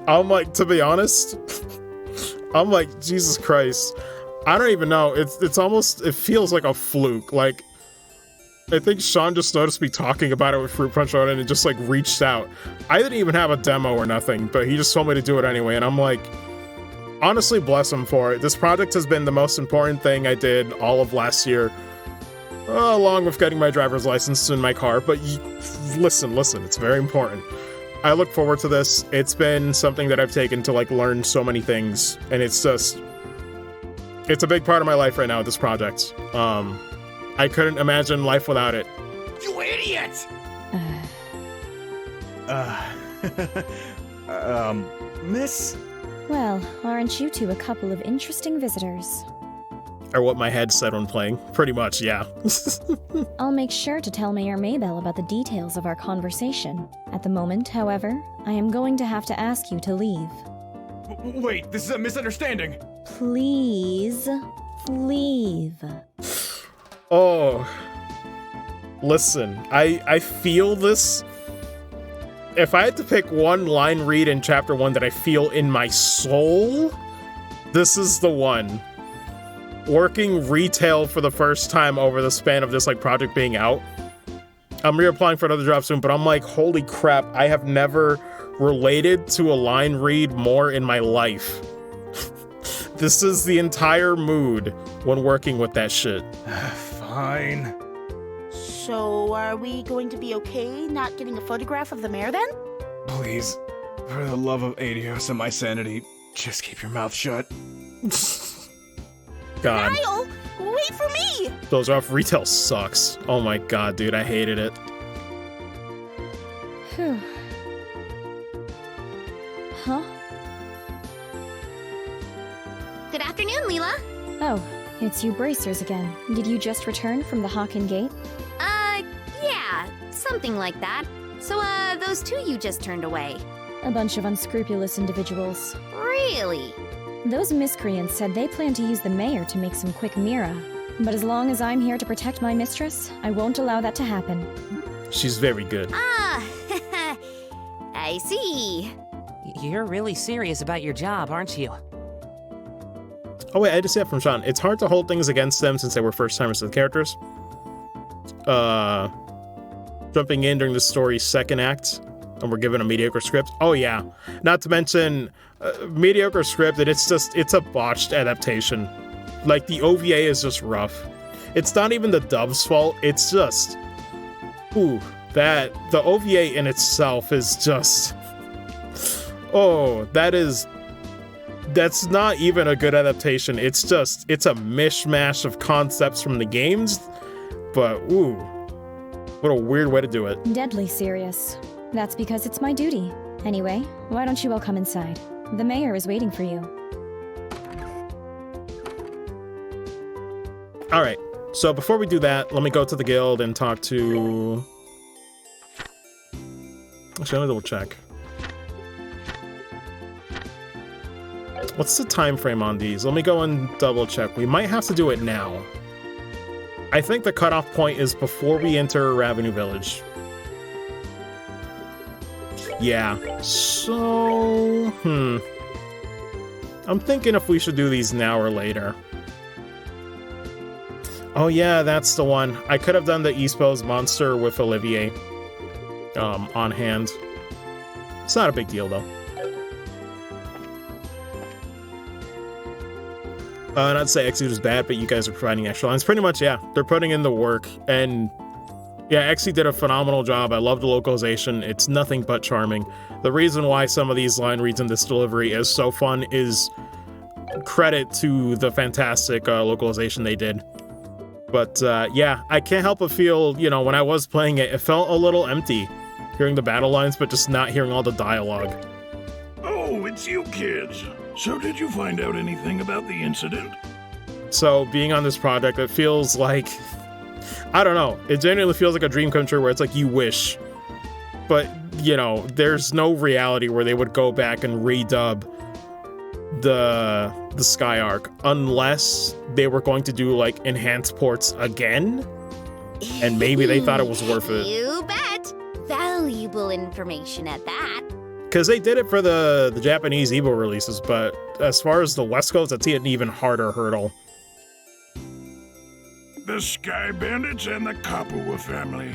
I'm like, to be honest, I'm like, Jesus Christ. I don't even know. It's almost, it feels like a fluke. Like, I think Sean just noticed me talking about it with Fruit Punch on it and just like reached out. I didn't even have a demo or nothing, but he just told me to do it anyway, and I'm like, honestly, bless him for it. This project has been the most important thing I did all of last year, along with getting my driver's license in my car, but listen, it's very important. I look forward to this. It's been something that I've taken to like learn so many things, and it's a big part of my life right now, this project. I couldn't imagine life without it. You idiot! Miss? Well, aren't you two a couple of interesting visitors? Or what my head said when playing. Pretty much, yeah. I'll make sure to tell Mayor Maybell about the details of our conversation. At the moment, however, I am going to have to ask you to leave. Wait, this is a misunderstanding! Please, leave. Oh. Listen, I feel this. If I had to pick one line read in Chapter 1 that I feel in my soul, this is the one. Working retail for the first time over the span of this like project being out. I'm reapplying for another job soon, but I'm like, holy crap, I have never related to a line read more in my life. This is the entire mood when working with that shit. Fine. So, are we going to be okay not getting a photograph of the mayor then? Please, for the love of Adios and my sanity, just keep your mouth shut. God. Kyle, wait for me! Those off retail sucks. Oh my god, dude, I hated it. Phew. Huh? Good afternoon, Leela. Oh, it's you bracers again. Did you just return from the Hawken Gate? Yeah, something like that. So, those two you just turned away. A bunch of unscrupulous individuals. Really? Those miscreants said they plan to use the mayor to make some quick Mira. But as long as I'm here to protect my mistress, I won't allow that to happen. She's very good. Ah, I see. You're really serious about your job, aren't you? Oh wait, I just see that from Sean. It's hard to hold things against them since they were first-timers to the characters. Jumping in during the story's second act, and we're given a mediocre script. Oh yeah, not to mention mediocre script, and it's a botched adaptation. Like the OVA is just rough. It's not even the dub's fault. It's just, the OVA in itself is just, that's not even a good adaptation. It's a mishmash of concepts from the games, but what a weird way to do it. Deadly serious. That's because it's my duty. Anyway, why don't you all come inside? The mayor is waiting for you. Alright, so before we do that, let me go to the guild and talk to... Actually, let me double check. What's the time frame on these? Let me go and double check. We might have to do it now. I think the cutoff point is before we enter Ravenue Village. Yeah, so... I'm thinking if we should do these now or later. Oh yeah, that's the one. I could have done the East Pose monster with Olivier on hand. It's not a big deal though. Not to say Exceed was bad, but you guys are providing extra lines. Pretty much, yeah. They're putting in the work, and yeah, Exceed did a phenomenal job. I love the localization. It's nothing but charming. The reason why some of these line reads in this delivery is so fun is credit to the fantastic localization they did. But yeah, I can't help but feel, when I was playing it, it felt a little empty, hearing the battle lines, but just not hearing all the dialogue. Oh, it's you kids. So did you find out anything about the incident? So being on this project, it feels like, I don't know, it genuinely feels like a dream come true where it's like you wish. But, there's no reality where they would go back and redub the Sky Arc unless they were going to do like enhanced ports again. And maybe they thought it was worth it. You bet. Valuable information at that. Because they did it for the Japanese Evo releases, but as far as the West Coast, that's an even harder hurdle. The Sky Bandits and the Kapua family.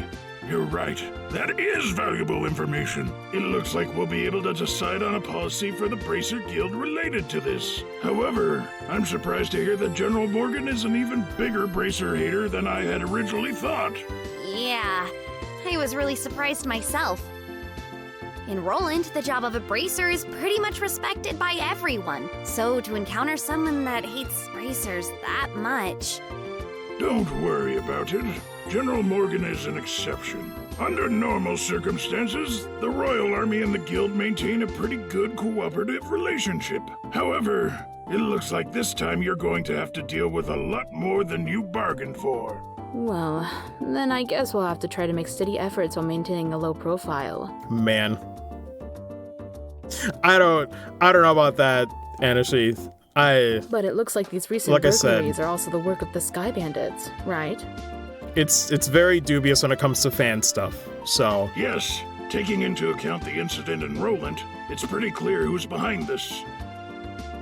You're right. That is valuable information. It looks like we'll be able to decide on a policy for the Bracer Guild related to this. However, I'm surprised to hear that General Morgan is an even bigger Bracer hater than I had originally thought. Yeah, I was really surprised myself. In Roland, the job of a bracer is pretty much respected by everyone. So to encounter someone that hates bracers that much... Don't worry about it. General Morgan is an exception. Under normal circumstances, the Royal Army and the Guild maintain a pretty good cooperative relationship. However, it looks like this time you're going to have to deal with a lot more than you bargained for. Well, then I guess we'll have to try to make steady efforts while maintaining a low profile. Man. I don't know about that, Anasheath. But it looks like these recent burglaries are also the work of the Sky Bandits, right? It's very dubious when it comes to fan stuff, so... Yes, taking into account the incident in Roland, it's pretty clear who's behind this.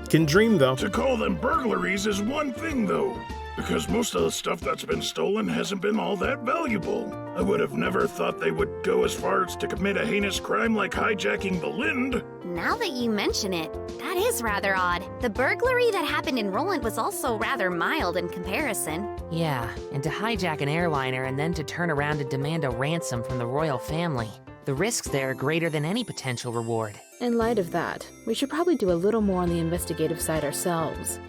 Can dream, though. To call them burglaries is one thing, though, because most of the stuff that's been stolen hasn't been all that valuable. I would have never thought they would go as far as to commit a heinous crime like hijacking the Lind. Now that you mention it, that is rather odd. The burglary that happened in Roland was also rather mild in comparison. Yeah, and to hijack an airliner and then to turn around and demand a ransom from the royal family. The risks there are greater than any potential reward. In light of that, we should probably do a little more on the investigative side ourselves.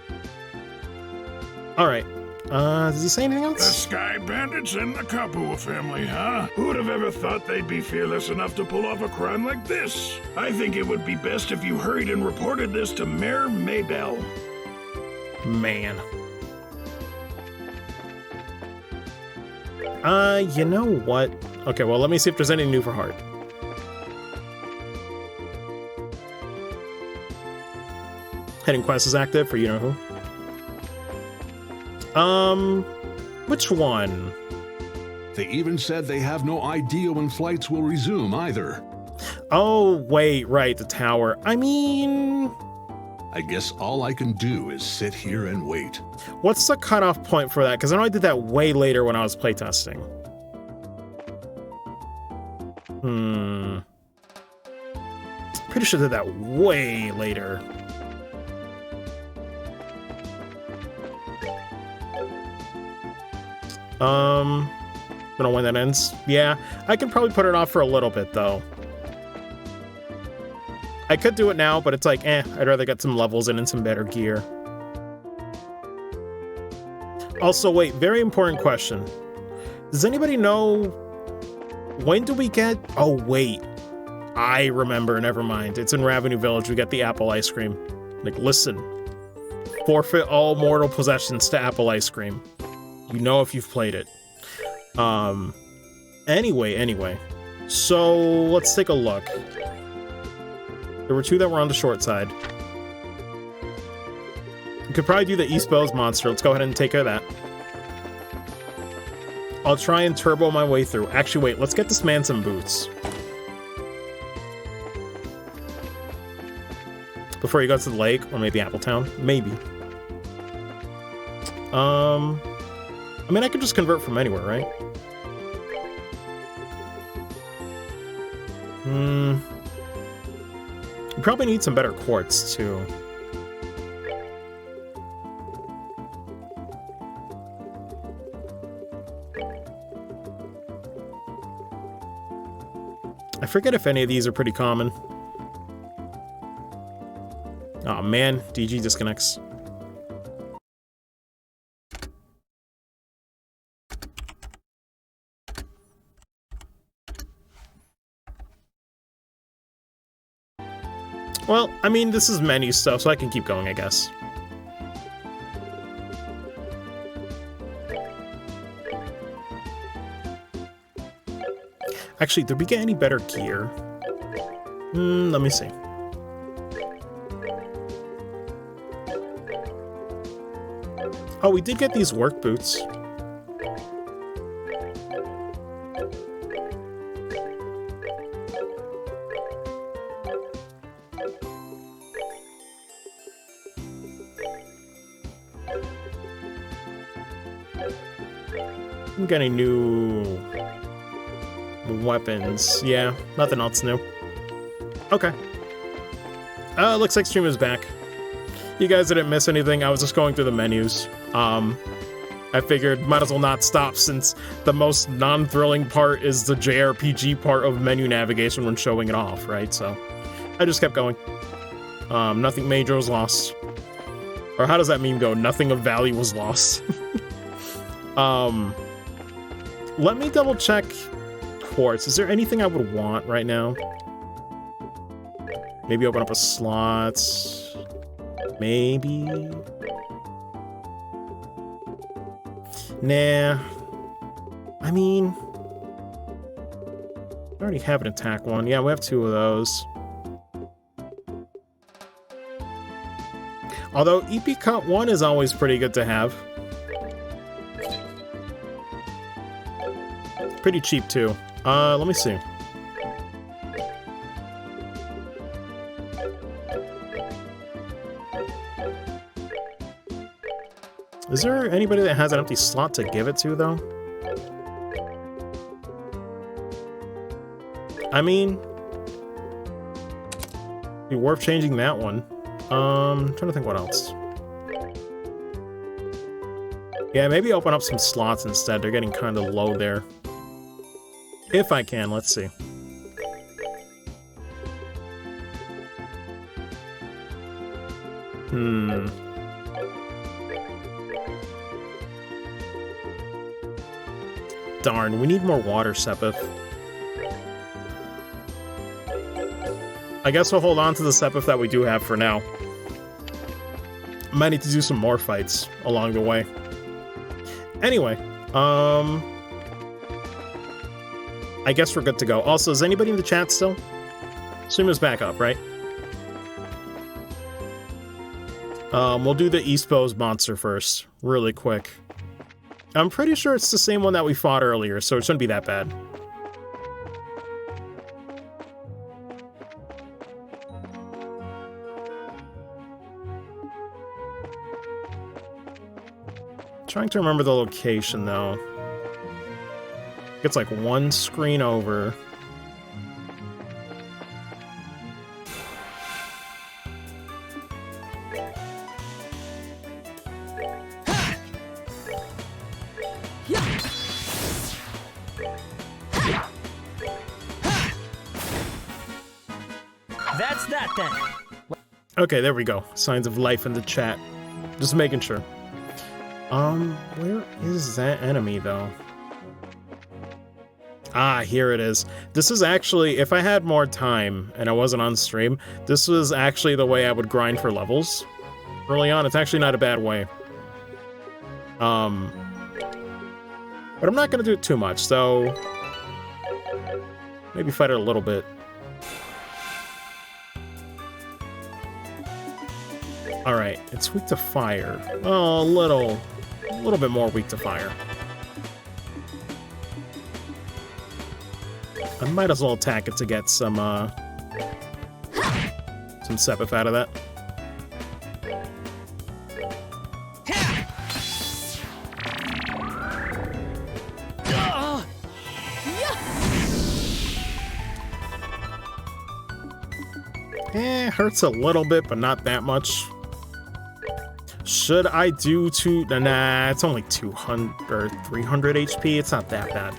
Alright. Does he say anything else? The Sky Bandits and the Kapua family, huh? Who'd have ever thought they'd be fearless enough to pull off a crime like this? I think it would be best if you hurried and reported this to Mayor Maybell. Man. You know what? Okay, well, let me see if there's anything new for Hart. Hidden quest is active for you-know-who. Which one? They even said they have no idea when flights will resume either. Oh, wait, right, the tower. I mean... I guess all I can do is sit here and wait. What's the cutoff point for that? Because I know I did that way later when I was playtesting. Pretty sure I did that way later. Don't know when that ends. Yeah, I can probably put it off for a little bit, though. I could do it now, but it's like, I'd rather get some levels in and some better gear. Also, wait, very important question. Does anybody know, when do we get... Oh, wait. I remember, never mind. It's in Ravenue Village, we get the apple ice cream. Like, listen. Forfeit all mortal possessions to apple ice cream. You know if you've played it. Anyway. So, let's take a look. There were two that were on the short side. We could probably do the East Bowes monster. Let's go ahead and take care of that. I'll try and turbo my way through. Actually, wait, let's get this man some boots. Before he goes to the lake, or maybe Appletown. Maybe. I mean, I could just convert from anywhere, right? We probably need some better quartz, too. I forget if any of these are pretty common. Oh man, DG disconnects. Well, I mean, this is menu stuff, so I can keep going, I guess. Actually, did we get any better gear? Let me see. Oh, we did get these work boots. I'm getting new weapons. Yeah, nothing else new. Okay. Looks like stream is back. You guys didn't miss anything. I was just going through the menus. I figured might as well not stop since the most non-thrilling part is the JRPG part of menu navigation when showing it off, right? So I just kept going. Nothing major was lost. Or how does that meme go? Nothing of value was lost. Let me double check quartz. Is there anything I would want right now? Maybe open up a slot. Maybe. Nah. I mean, I already have an attack one. Yeah, we have 2 of those. Although EP Cut 1 is always pretty good to have. Pretty cheap too. Let me see. Is there anybody that has an empty slot to give it to, though? I mean, it'd be worth changing that one. I'm trying to think what else. Yeah, maybe open up some slots instead. They're getting kind of low there. If I can, let's see. Darn, we need more water, Sepith. I guess we'll hold on to the Sepith that we do have for now. Might need to do some more fights along the way. Anyway, I guess we're good to go. Also, is anybody in the chat still? Suma's back up, right? We'll do the East Bow's monster first, really quick. I'm pretty sure it's the same one that we fought earlier, so it shouldn't be that bad. Trying to remember the location, though. It's like one screen over. That's that then. Okay, there we go. Signs of life in the chat. Just making sure. Where is that enemy, though? Ah, here it is. This is actually, if I had more time and I wasn't on stream, this was actually the way I would grind for levels early on. It's actually not a bad way. But I'm not gonna do it too much, so maybe fight it a little bit. Alright, it's weak to fire. Oh, a little bit more weak to fire. I might as well attack it to get some Sepith out of that. Hurts a little bit, but not that much. Should I do two? Nah, it's only 200 or 300 HP. It's not that bad.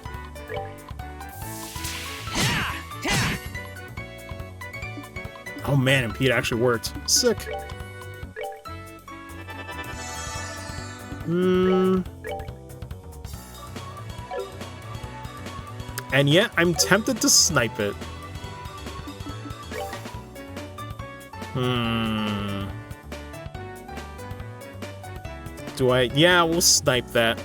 Oh man, Impede actually worked. Sick. And yet, I'm tempted to snipe it. Do I? Yeah, we'll snipe that.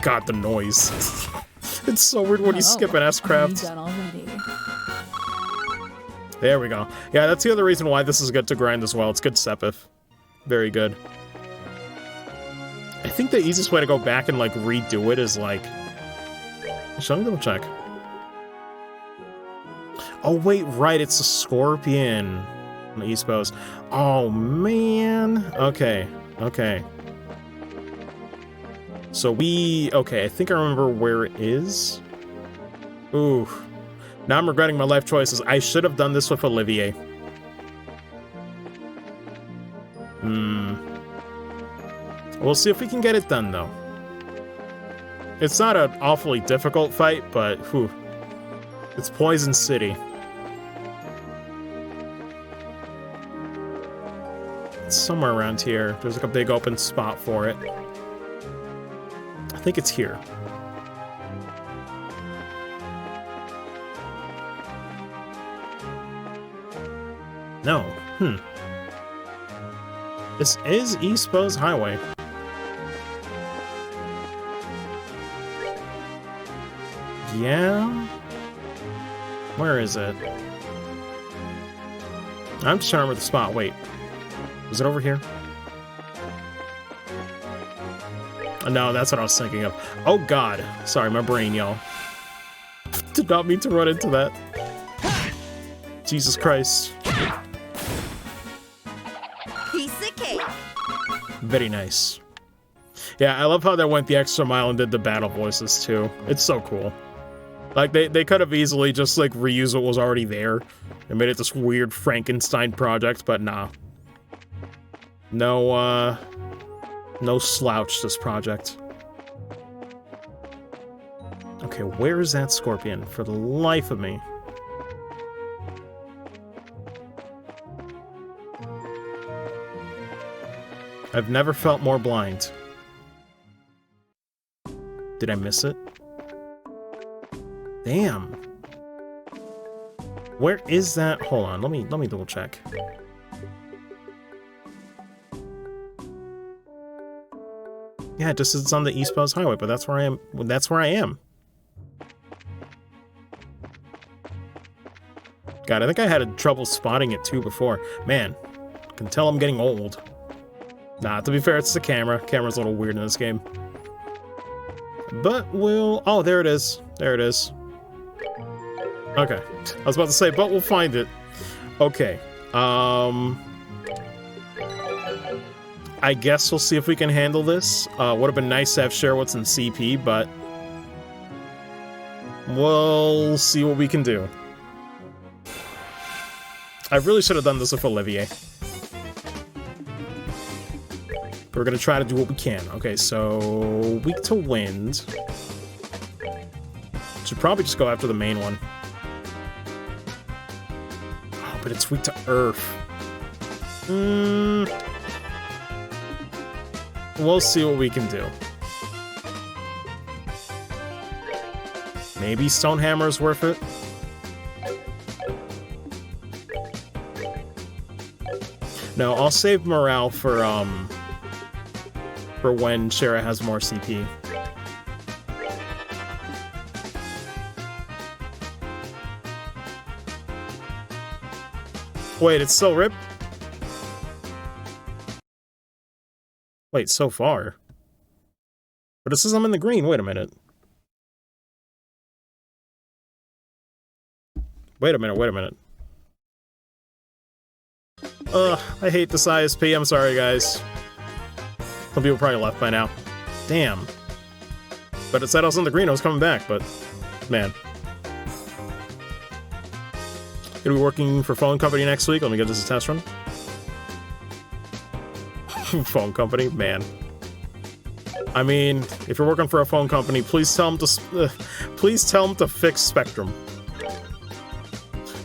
God, the noise. It's so weird when you skip an S-Craft. There we go. Yeah, that's the other reason why this is good to grind as well. It's good Sepith. Very good. I think the easiest way to go back and, like, redo it is, like... Let me double check. Oh, wait, right, it's a scorpion. East Bows. Oh, man. Okay. Okay. So okay, I think I remember where it is. Ooh. Now I'm regretting my life choices. I should have done this with Olivier. We'll see if we can get it done, though. It's not an awfully difficult fight, but, whew. It's Poison City. It's somewhere around here. There's like a big open spot for it. I think it's here. No. This is East Bows Highway. Yeah? Where is it? I'm just trying to remember the spot. Wait. Was it over here? Oh, no, that's what I was thinking of. Oh, God. Sorry, my brain, y'all. Did not mean to run into that. Jesus Christ. Piece of cake. Very nice. Yeah, I love how they went the extra mile and did the battle voices, too. It's so cool. Like, they could have easily just, like, reused what was already there and made it this weird Frankenstein project, but nah. No slouch, this project. Okay, where is that scorpion? For the life of me. I've never felt more blind. Did I miss it? Damn. Where is that? Hold on, let me double check. Yeah, it just it's on the East Bows Highway, but that's where I am. That's where I am. God, I think I had trouble spotting it too before. Man, I can tell I'm getting old. Nah, to be fair, it's the camera. Camera's a little weird in this game. But we'll... Oh, there it is. There it is. Okay. I was about to say, but we'll find it. Okay. I guess we'll see if we can handle this. Would have been nice to have Sherwood's in CP, but... we'll see what we can do. I really should have done this with Olivier. We're gonna try to do what we can. Okay, so... weak to wind. Should probably just go after the main one. Oh, but it's weak to earth. We'll see what we can do. Maybe Stonehammer's worth it. No, I'll save morale for when Shara has more CP. Wait, it's still RIP? Wait, so far? But it says I'm in the green. Wait a minute. Wait a minute, wait a minute. Ugh, I hate this ISP. I'm sorry, guys. Some people probably left by now. Damn. But it said I was in the green. I was coming back, but... man. Gonna be working for phone company next week. Let me get this a test run. Phone company? Man. I mean, if you're working for a phone company, please tell them to fix Spectrum.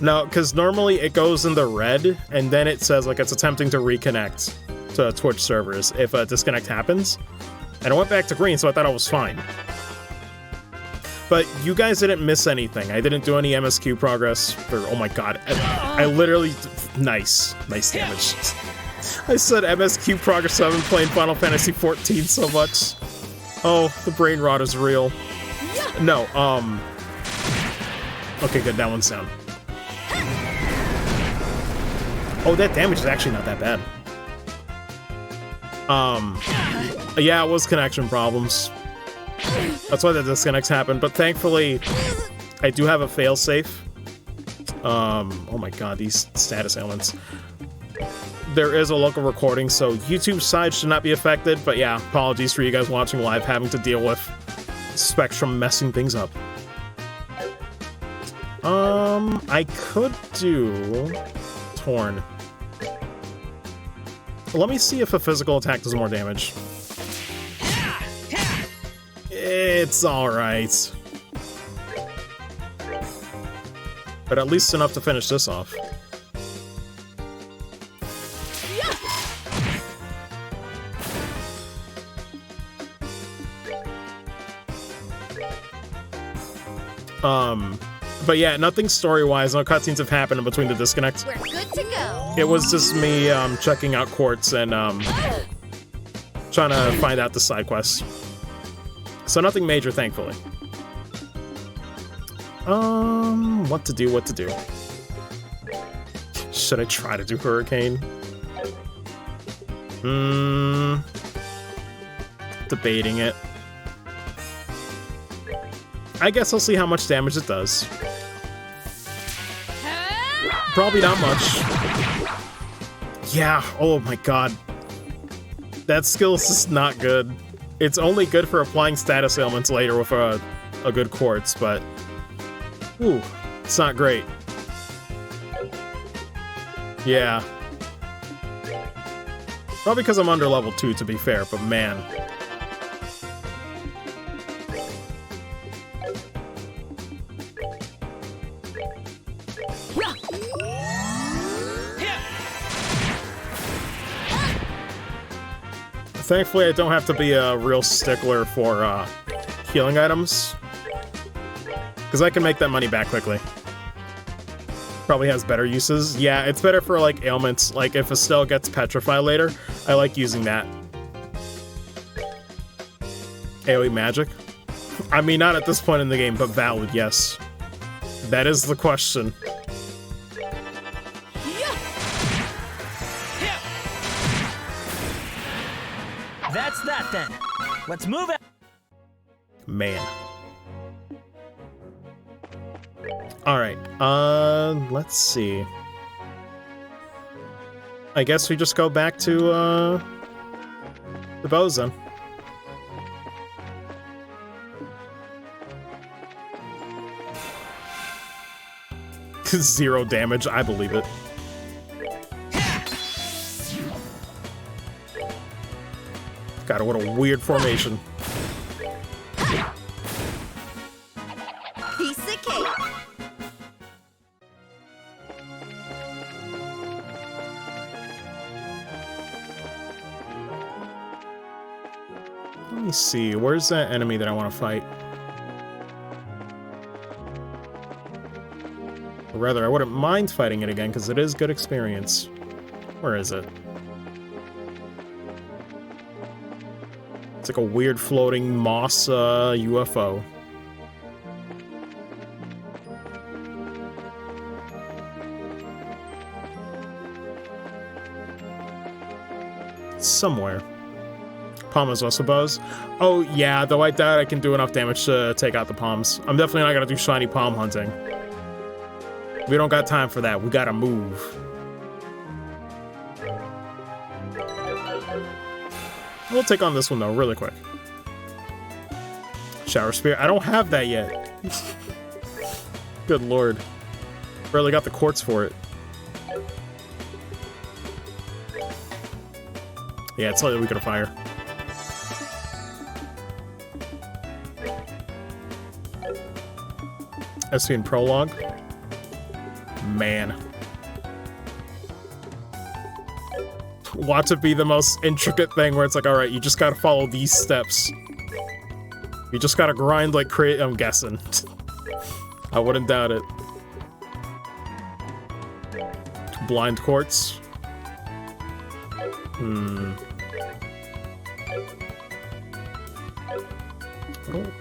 No, because normally it goes in the red, and then it says like it's attempting to reconnect to Twitch servers if a disconnect happens. And I went back to green, so I thought I was fine. But you guys didn't miss anything. I didn't do any MSQ progress. Oh my god. I literally... Nice. Nice damage. I said MSQ progress, so I've been playing Final Fantasy XIV so much. Oh, the brain rot is real. No, okay, good, that one's down. Oh, that damage is actually not that bad. Yeah, it was connection problems. That's why the disconnects happened, but thankfully, I do have a failsafe. Oh my god, these status ailments. there is a local recording, so YouTube side should not be affected, but yeah, apologies for you guys watching live having to deal with Spectrum messing things up. I could do Torn. Let me see if a physical attack does more damage. It's alright. But at least enough to finish this off. But yeah, nothing story-wise, no cutscenes have happened in between the disconnect. We're good to go. It was just me checking out quartz and trying to find out the side quests. So nothing major, thankfully. What to do? Should I try to do Hurricane? Debating it. I guess I'll see how much damage it does. Probably not much. Yeah, oh my god. That skill is just not good. It's only good for applying status ailments later with a good quartz, but... Ooh, it's not great. Yeah. Probably because I'm under level 2, to be fair, but man. Thankfully, I don't have to be a real stickler for healing items, because I can make that money back quickly. Probably has better uses. Yeah, it's better for, like, ailments. Like, if Estelle gets petrified later, I like using that. AoE magic? I mean, not at this point in the game, but valid, yes. That is the question. That's that then. Let's move it. Man. Alright, let's see. I guess we just go back to, the bows then. Zero damage, I believe it. God, what a weird formation. Piece of cake. Let me see, where's that enemy that I want to fight? Or rather, I wouldn't mind fighting it again, because it is good experience. Where is it? It's like a weird floating moss UFO. Somewhere. Palmas also bows. Oh yeah, though I doubt I can do enough damage to take out the palms. I'm definitely not gonna do shiny palm hunting. We don't got time for that. We gotta move. We'll take on this one though, really quick. Shower Spear. I don't have that yet. Good lord. Barely got the quartz for it. Yeah, it's slightly weaker to fire. SP in Prologue. Man. Watch it be the most intricate thing where it's like, alright, you just gotta follow these steps. You just gotta grind like crazy. I'm guessing. I wouldn't doubt it. Blind quartz.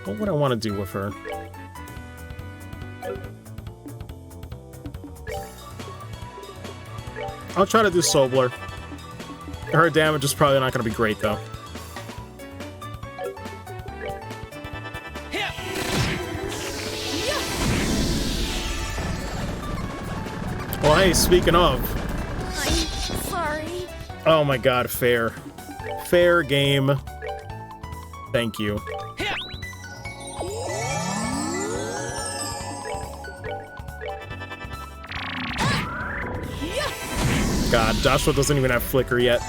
What would I want to do with her? I'll try to do Sobler. Her damage is probably not going to be great, though. Well, hey, speaking of... I'm Oh my god, fair. Fair game. Thank you. God, Joshua doesn't even have flicker yet.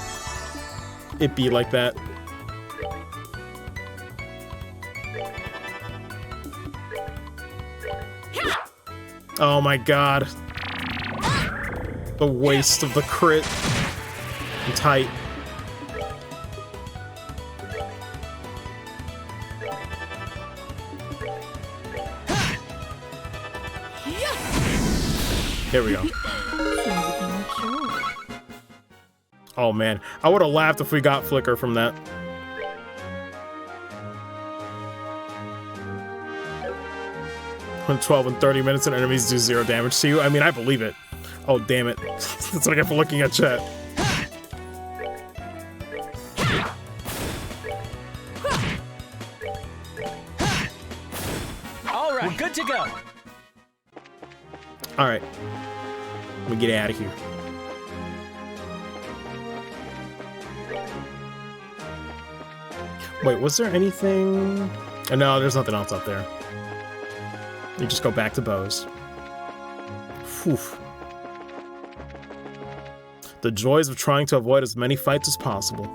It be like that. Oh my god. The waste of the crit. I'm tight. Here we go. Oh man, I would have laughed if we got flicker from that. When 12 and 30 minutes and enemies do 0 damage to you. I mean, I believe it. Oh damn it. That's what I get for looking at chat. All right, we're good to go. All right, let me get out of here. Wait, was there anything? Oh, no, there's nothing else up there. You just go back to bows. Whew. The joys of trying to avoid as many fights as possible.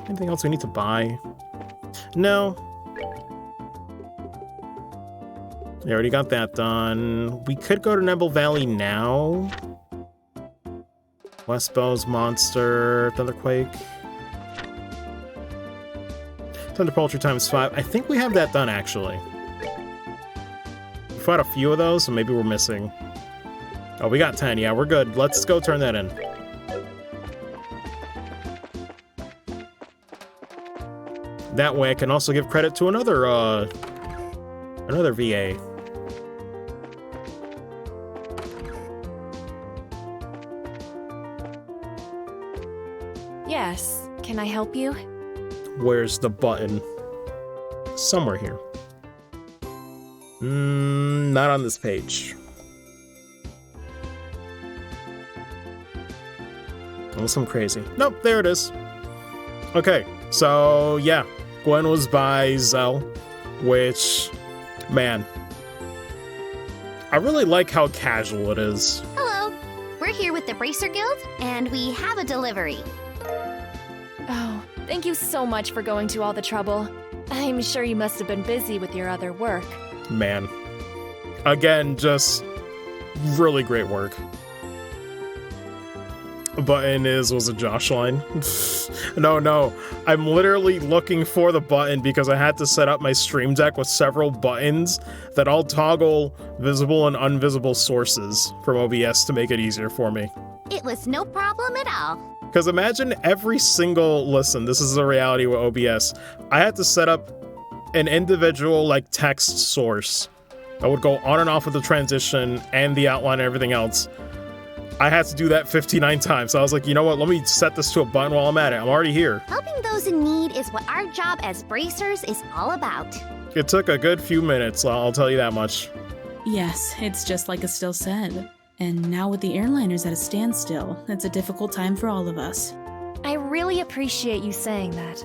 Anything else we need to buy? No. We already got that done. We could go to Nebel Valley now. West Bows, Monster, Thunderquake. Thunder Poultry times 5. I think we have that done, actually. We fought a few of those, so maybe we're missing. Oh, we got 10. Yeah, we're good. Let's go turn that in. That way I can also give credit to another VA. Yes, can I help you? Where's the button? Somewhere here. Not on this page. Unless I'm crazy. Nope, there it is. Okay, so yeah, Gwen was by Zell, which, man, I really like how casual it is. Hello, we're here with the Bracer Guild, and we have a delivery. Oh, thank you so much for going to all the trouble. I'm sure you must have been busy with your other work. Man. Again, just really great work. Button was a Josh line. No. I'm literally looking for the button because I had to set up my stream deck with several buttons that all toggle visible and invisible sources from OBS to make it easier for me. It was no problem at all. Because imagine every single, listen, this is the reality with OBS. I had to set up an individual like text source that would go on and off with the transition and the outline and everything else. I had to do that 59 times. So I was like, you know what? Let me set this to a button while I'm at it. I'm already here. Helping those in need is what our job as bracers is all about. It took a good few minutes, I'll tell you that much. Yes, it's just like Estelle said. And now with the airliners at a standstill, it's a difficult time for all of us. I really appreciate you saying that.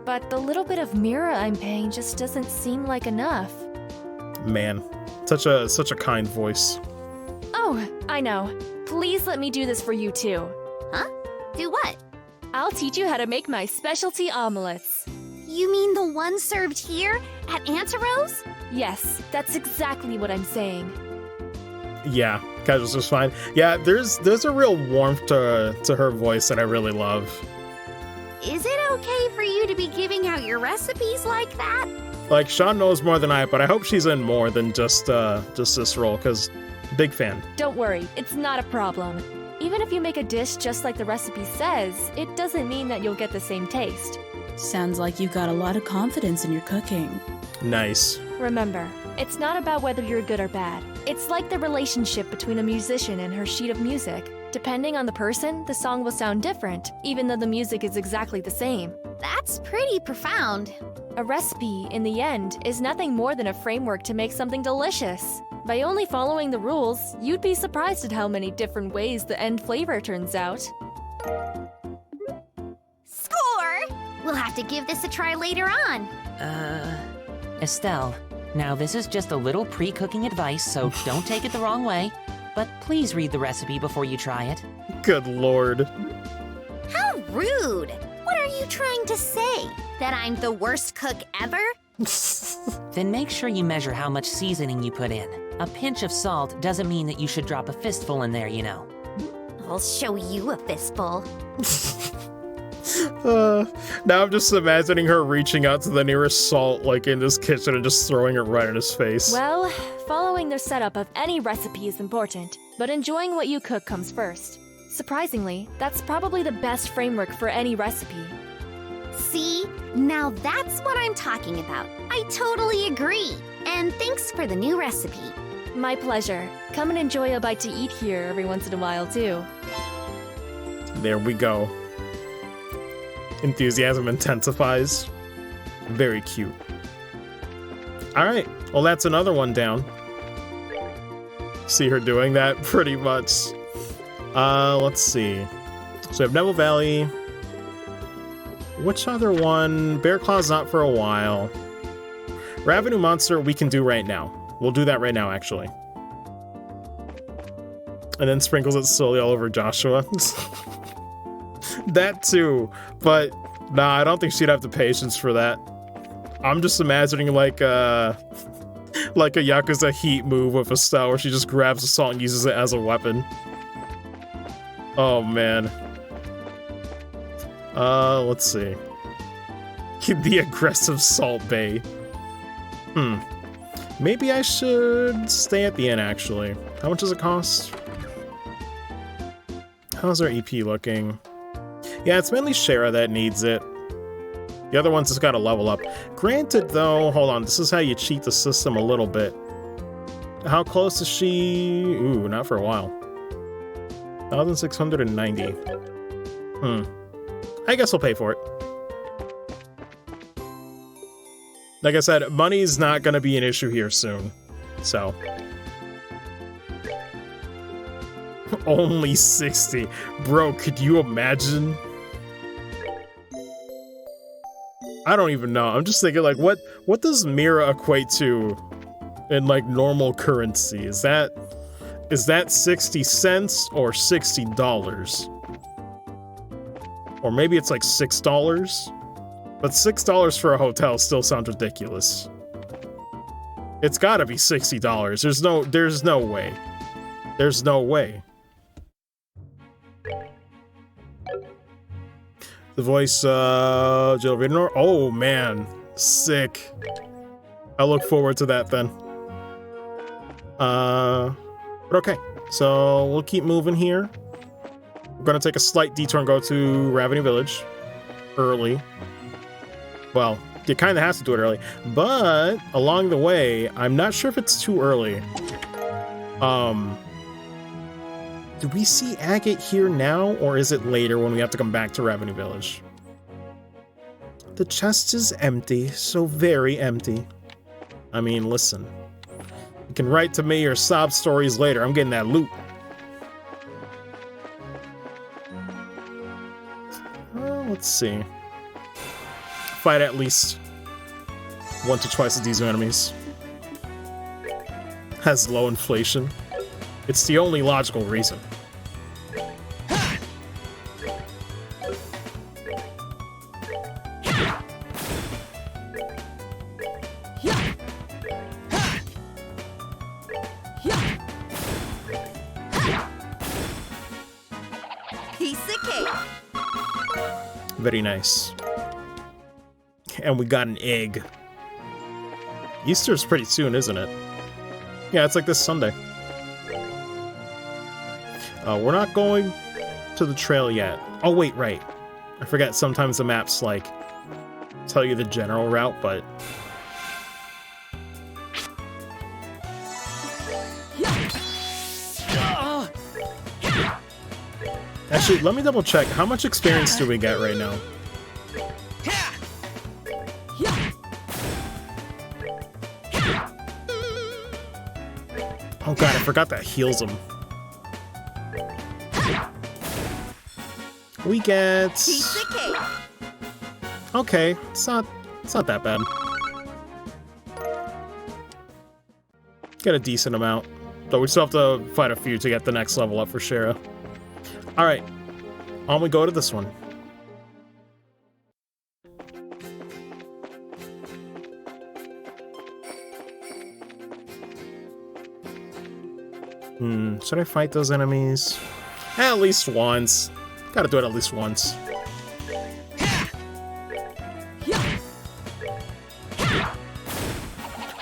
But the little bit of Mira I'm paying just doesn't seem like enough. Man, such a kind voice. Oh, I know. Please let me do this for you too. Huh? Do what? I'll teach you how to make my specialty omelets. You mean the one served here at Antaro's? Yes, that's exactly what I'm saying. Yeah, casual's just fine. Yeah, there's a real warmth to her voice that I really love. Is it okay for you to be giving out your recipes like that? Like, Sean knows more than I, but I hope she's in more than just this role, because big fan. Don't worry, it's not a problem. Even if you make a dish just like the recipe says, it doesn't mean that you'll get the same taste. Sounds like you've got a lot of confidence in your cooking. Nice. Remember, it's not about whether you're good or bad. It's like the relationship between a musician and her sheet of music. Depending on the person, the song will sound different, even though the music is exactly the same. That's pretty profound. A recipe, in the end, is nothing more than a framework to make something delicious. By only following the rules, you'd be surprised at how many different ways the end flavor turns out. Score! We'll have to give this a try later on. Estelle, now this is just a little pre-cooking advice, so don't take it the wrong way. But please read the recipe before you try it. Good lord. How rude! What are you trying to say? That I'm the worst cook ever? Then make sure you measure how much seasoning you put in. A pinch of salt doesn't mean that you should drop a fistful in there, you know. I'll show you a fistful. Now I'm just imagining her reaching out to the nearest salt, like in this kitchen, and just throwing it right in his face. Well, following the setup of any recipe is important, but enjoying what you cook comes first. Surprisingly, that's probably the best framework for any recipe. See? Now that's what I'm talking about. I totally agree. And thanks for the new recipe. My pleasure. Come and enjoy a bite to eat here every once in a while, too. There we go. Enthusiasm intensifies. Very cute. Alright, well that's another one down. See her doing that pretty much. Let's see. So we have Neville Valley. Which other one? Bear Claw's not for a while. Ravenous Monster we can do right now. We'll do that right now, actually. And then sprinkles it slowly all over Joshua. That too, but nah, I don't think she'd have the patience for that. I'm just imagining like a Yakuza Heat move with Estelle where she just grabs the salt and uses it as a weapon. Oh man. Let's see. The aggressive Salt Bay. Maybe I should stay at the inn, actually. How much does it cost? How's our EP looking? Yeah, it's mainly Shara that needs it. The other ones just gotta level up. Granted, though, hold on, this is how you cheat the system a little bit. How close is she? Ooh, not for a while. 1,690. I guess we'll pay for it. Like I said, money's not gonna be an issue here soon, so. Only 60. Bro, could you imagine? I don't even know. I'm just thinking, like, what does Mira equate to in, like, normal currency? Is that 60 cents or $60? Or maybe it's like $6? But $6 for a hotel still sounds ridiculous. It's gotta be $60. There's no way. There's no way. The voice, Lenore. Oh man, sick. I look forward to that then. But okay, so we'll keep moving here. We're gonna take a slight detour and go to Ravenous Village early. Well, you kind of have to do it early, but along the way, I'm not sure if it's too early. Do we see Agate here now, or is it later when we have to come back to Ravenous Village? The chest is empty, so very empty. I mean, listen. You can write to me your sob stories later. I'm getting that loot. Let's see. Fight at least 1 to twice of these enemies. Has low inflation. It's the only logical reason. Piece of cake. Very nice. And we got an egg. Easter's pretty soon, isn't it? Yeah, it's like this Sunday. We're not going to the trail yet. Oh, wait, right. I forget sometimes the maps, like, tell you the general route, but... Actually, let me double check. How much experience do we get right now? Oh god, I forgot that heals him. We get... Okay, it's not that bad. Get a decent amount. But we still have to fight a few to get the next level up for Shara. Alright. On we go to this one. Should I fight those enemies? At least once. Gotta do it at least once.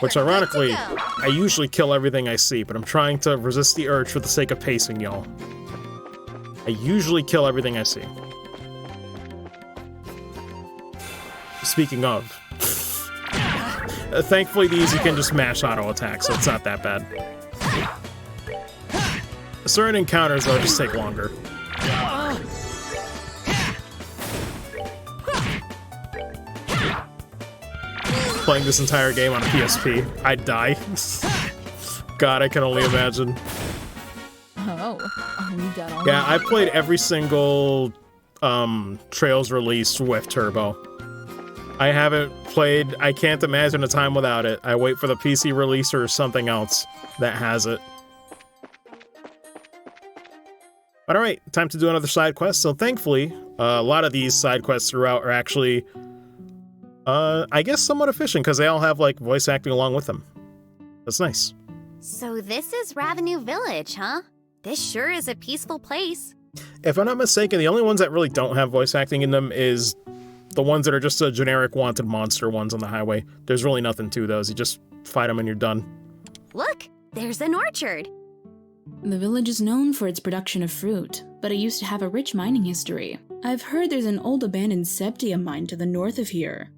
Which, ironically, I usually kill everything I see, but I'm trying to resist the urge for the sake of pacing, y'all. I usually kill everything I see. Speaking of... thankfully, these you can just mash auto attack, so it's not that bad. Certain encounters, though, just take longer. Playing this entire game on a PSP, I'd die. God, I can only imagine. Oh, are we done already? Yeah, I played every single Trails release with Turbo. I haven't played, I can't imagine a time without it. I wait for the PC release or something else that has it. But alright, time to do another side quest. So thankfully, a lot of these side quests throughout are actually, I guess somewhat efficient because they all have like voice acting along with them. That's nice. So this is Ravenue Village, huh? This sure is a peaceful place. If I'm not mistaken, the only ones that really don't have voice acting in them is the ones that are just a generic wanted monster ones on the highway. There's really nothing to those. You just fight them and you're done. Look, there's an orchard. The village is known for its production of fruit, but it used to have a rich mining history. I've heard there's an old abandoned septium mine to the north of here.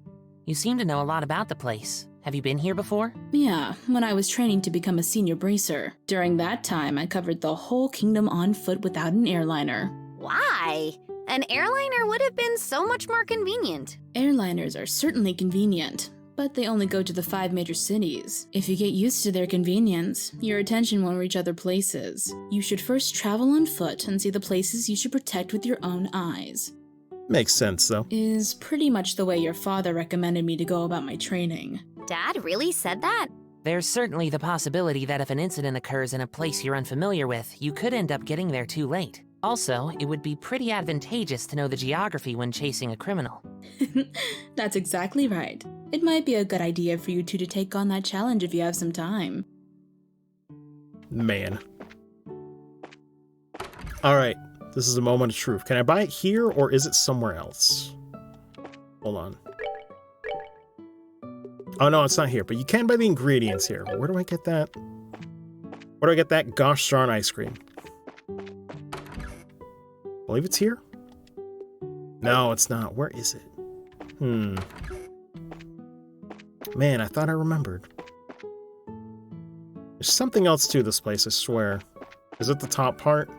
You seem to know a lot about the place. Have you been here before? Yeah, when I was training to become a senior bracer. During that time, I covered the whole kingdom on foot without an airliner. Why? An airliner would have been so much more convenient. Airliners are certainly convenient, but they only go to the 5 major cities. If you get used to their convenience, your attention won't reach other places. You should first travel on foot and see the places you should protect with your own eyes. Makes sense, though. Is pretty much the way your father recommended me to go about my training. Dad really said that? There's certainly the possibility that if an incident occurs in a place you're unfamiliar with, you could end up getting there too late. Also, it would be pretty advantageous to know the geography when chasing a criminal. That's exactly right. It might be a good idea for you two to take on that challenge if you have some time. Man. Alright, this is a moment of truth. Can I buy it here, or is it somewhere else? Hold on. Oh no, it's not here, but you can buy the ingredients here. Where do I get that? Where do I get that gosh darn ice cream? I believe it's here? No, it's not. Where is it? Man, I thought I remembered. There's something else to this place, I swear. Is it the top part?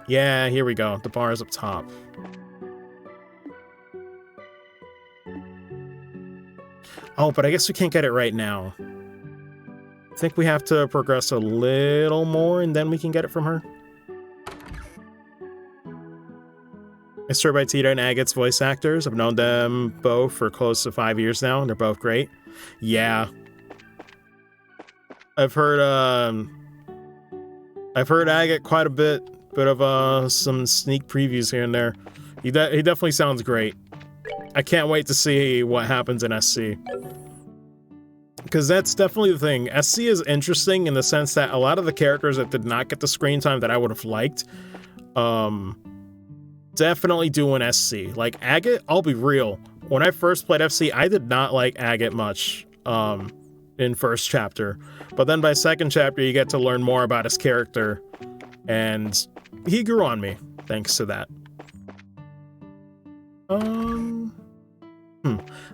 Yeah, here we go. The bar is up top. Oh, but I guess we can't get it right now. I think we have to progress a little more and then we can get it from her. Mr. Baitita and Agate's voice actors. I've known them both for close to 5 years now, and they're both great. Yeah. I've heard Agate quite a bit of some sneak previews here and there. He definitely sounds great. I can't wait to see what happens in SC. Because that's definitely the thing. SC is interesting in the sense that a lot of the characters that did not get the screen time that I would have liked, definitely do in SC. Like Agate, I'll be real. When I first played FC, I did not like Agate much in first chapter. But then by second chapter, you get to learn more about his character. And he grew on me, thanks to that.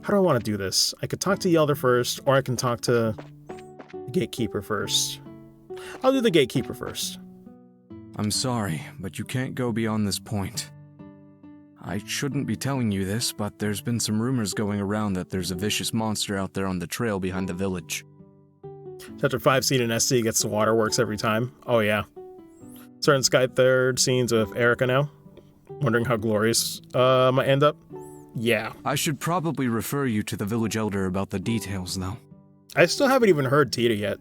How do I want to do this? I could talk to the Elder first, or I can talk to the Gatekeeper first. I'll do the Gatekeeper first. I'm sorry, but you can't go beyond this point. I shouldn't be telling you this, but there's been some rumors going around that there's a vicious monster out there on the trail behind the village. Chapter 5 scene in SC gets the waterworks every time. Oh yeah. Certain Skype third scenes with Erica now. Wondering how glorious might end up. Yeah. I should probably refer you to the village elder about the details, though. I still haven't even heard Tita yet.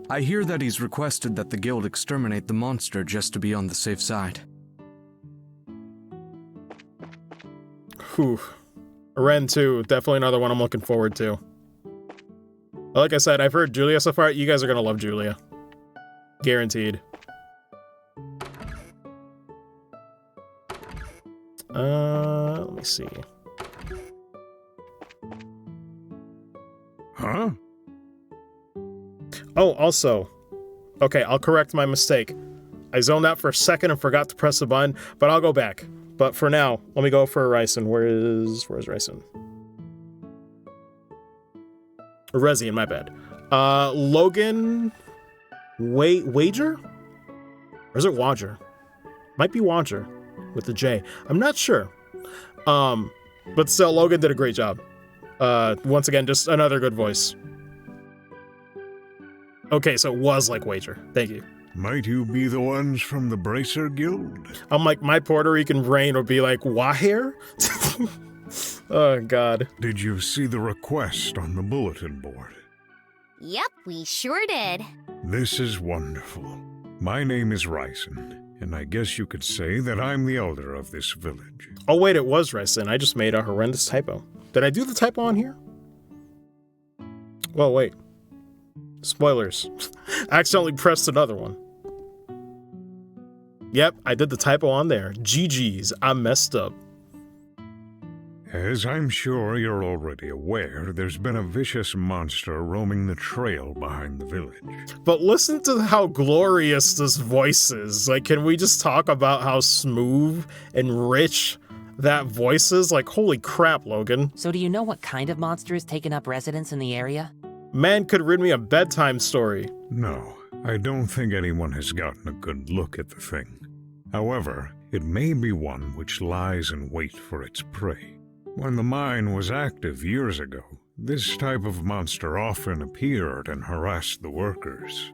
I hear that he's requested that the guild exterminate the monster just to be on the safe side. Whew. Ren 2, definitely another one I'm looking forward to. Like I said, I've heard Julia so far. You guys are gonna love Julia. Guaranteed. Let me see. Huh? Oh, also. Okay, I'll correct my mistake. I zoned out for a second and forgot to press the button, but I'll go back. But for now, let me go for Ryson. Where's Ryson? Rezian, my bad. Logan... Wager? Or is it Wager? Might be Wager with the J. I'm not sure. But still, Logan did a great job. Once again, just another good voice. Okay, so it was like Wager. Thank you. Might you be the ones from the Bracer Guild? I'm like, my Puerto Rican brain would be like, Wahir? Oh, God. Did you see the request on the bulletin board? Yep, we sure did. This is wonderful. My name is Ryson, and I guess you could say that I'm the elder of this village. Oh, wait, it was Ryson. I just made a horrendous typo. Did I do the typo on here? Well, wait. Spoilers. I accidentally pressed another one. Yep, I did the typo on there. GG's, I messed up. As I'm sure you're already aware, there's been a vicious monster roaming the trail behind the village. But listen to how glorious this voice is. Like, can we just talk about how smooth and rich that voice is? Like, holy crap, Logan. So do you know what kind of monster has taken up residence in the area? Man could read me a bedtime story. No, I don't think anyone has gotten a good look at the thing. However, it may be one which lies in wait for its prey. When the mine was active years ago, this type of monster often appeared and harassed the workers.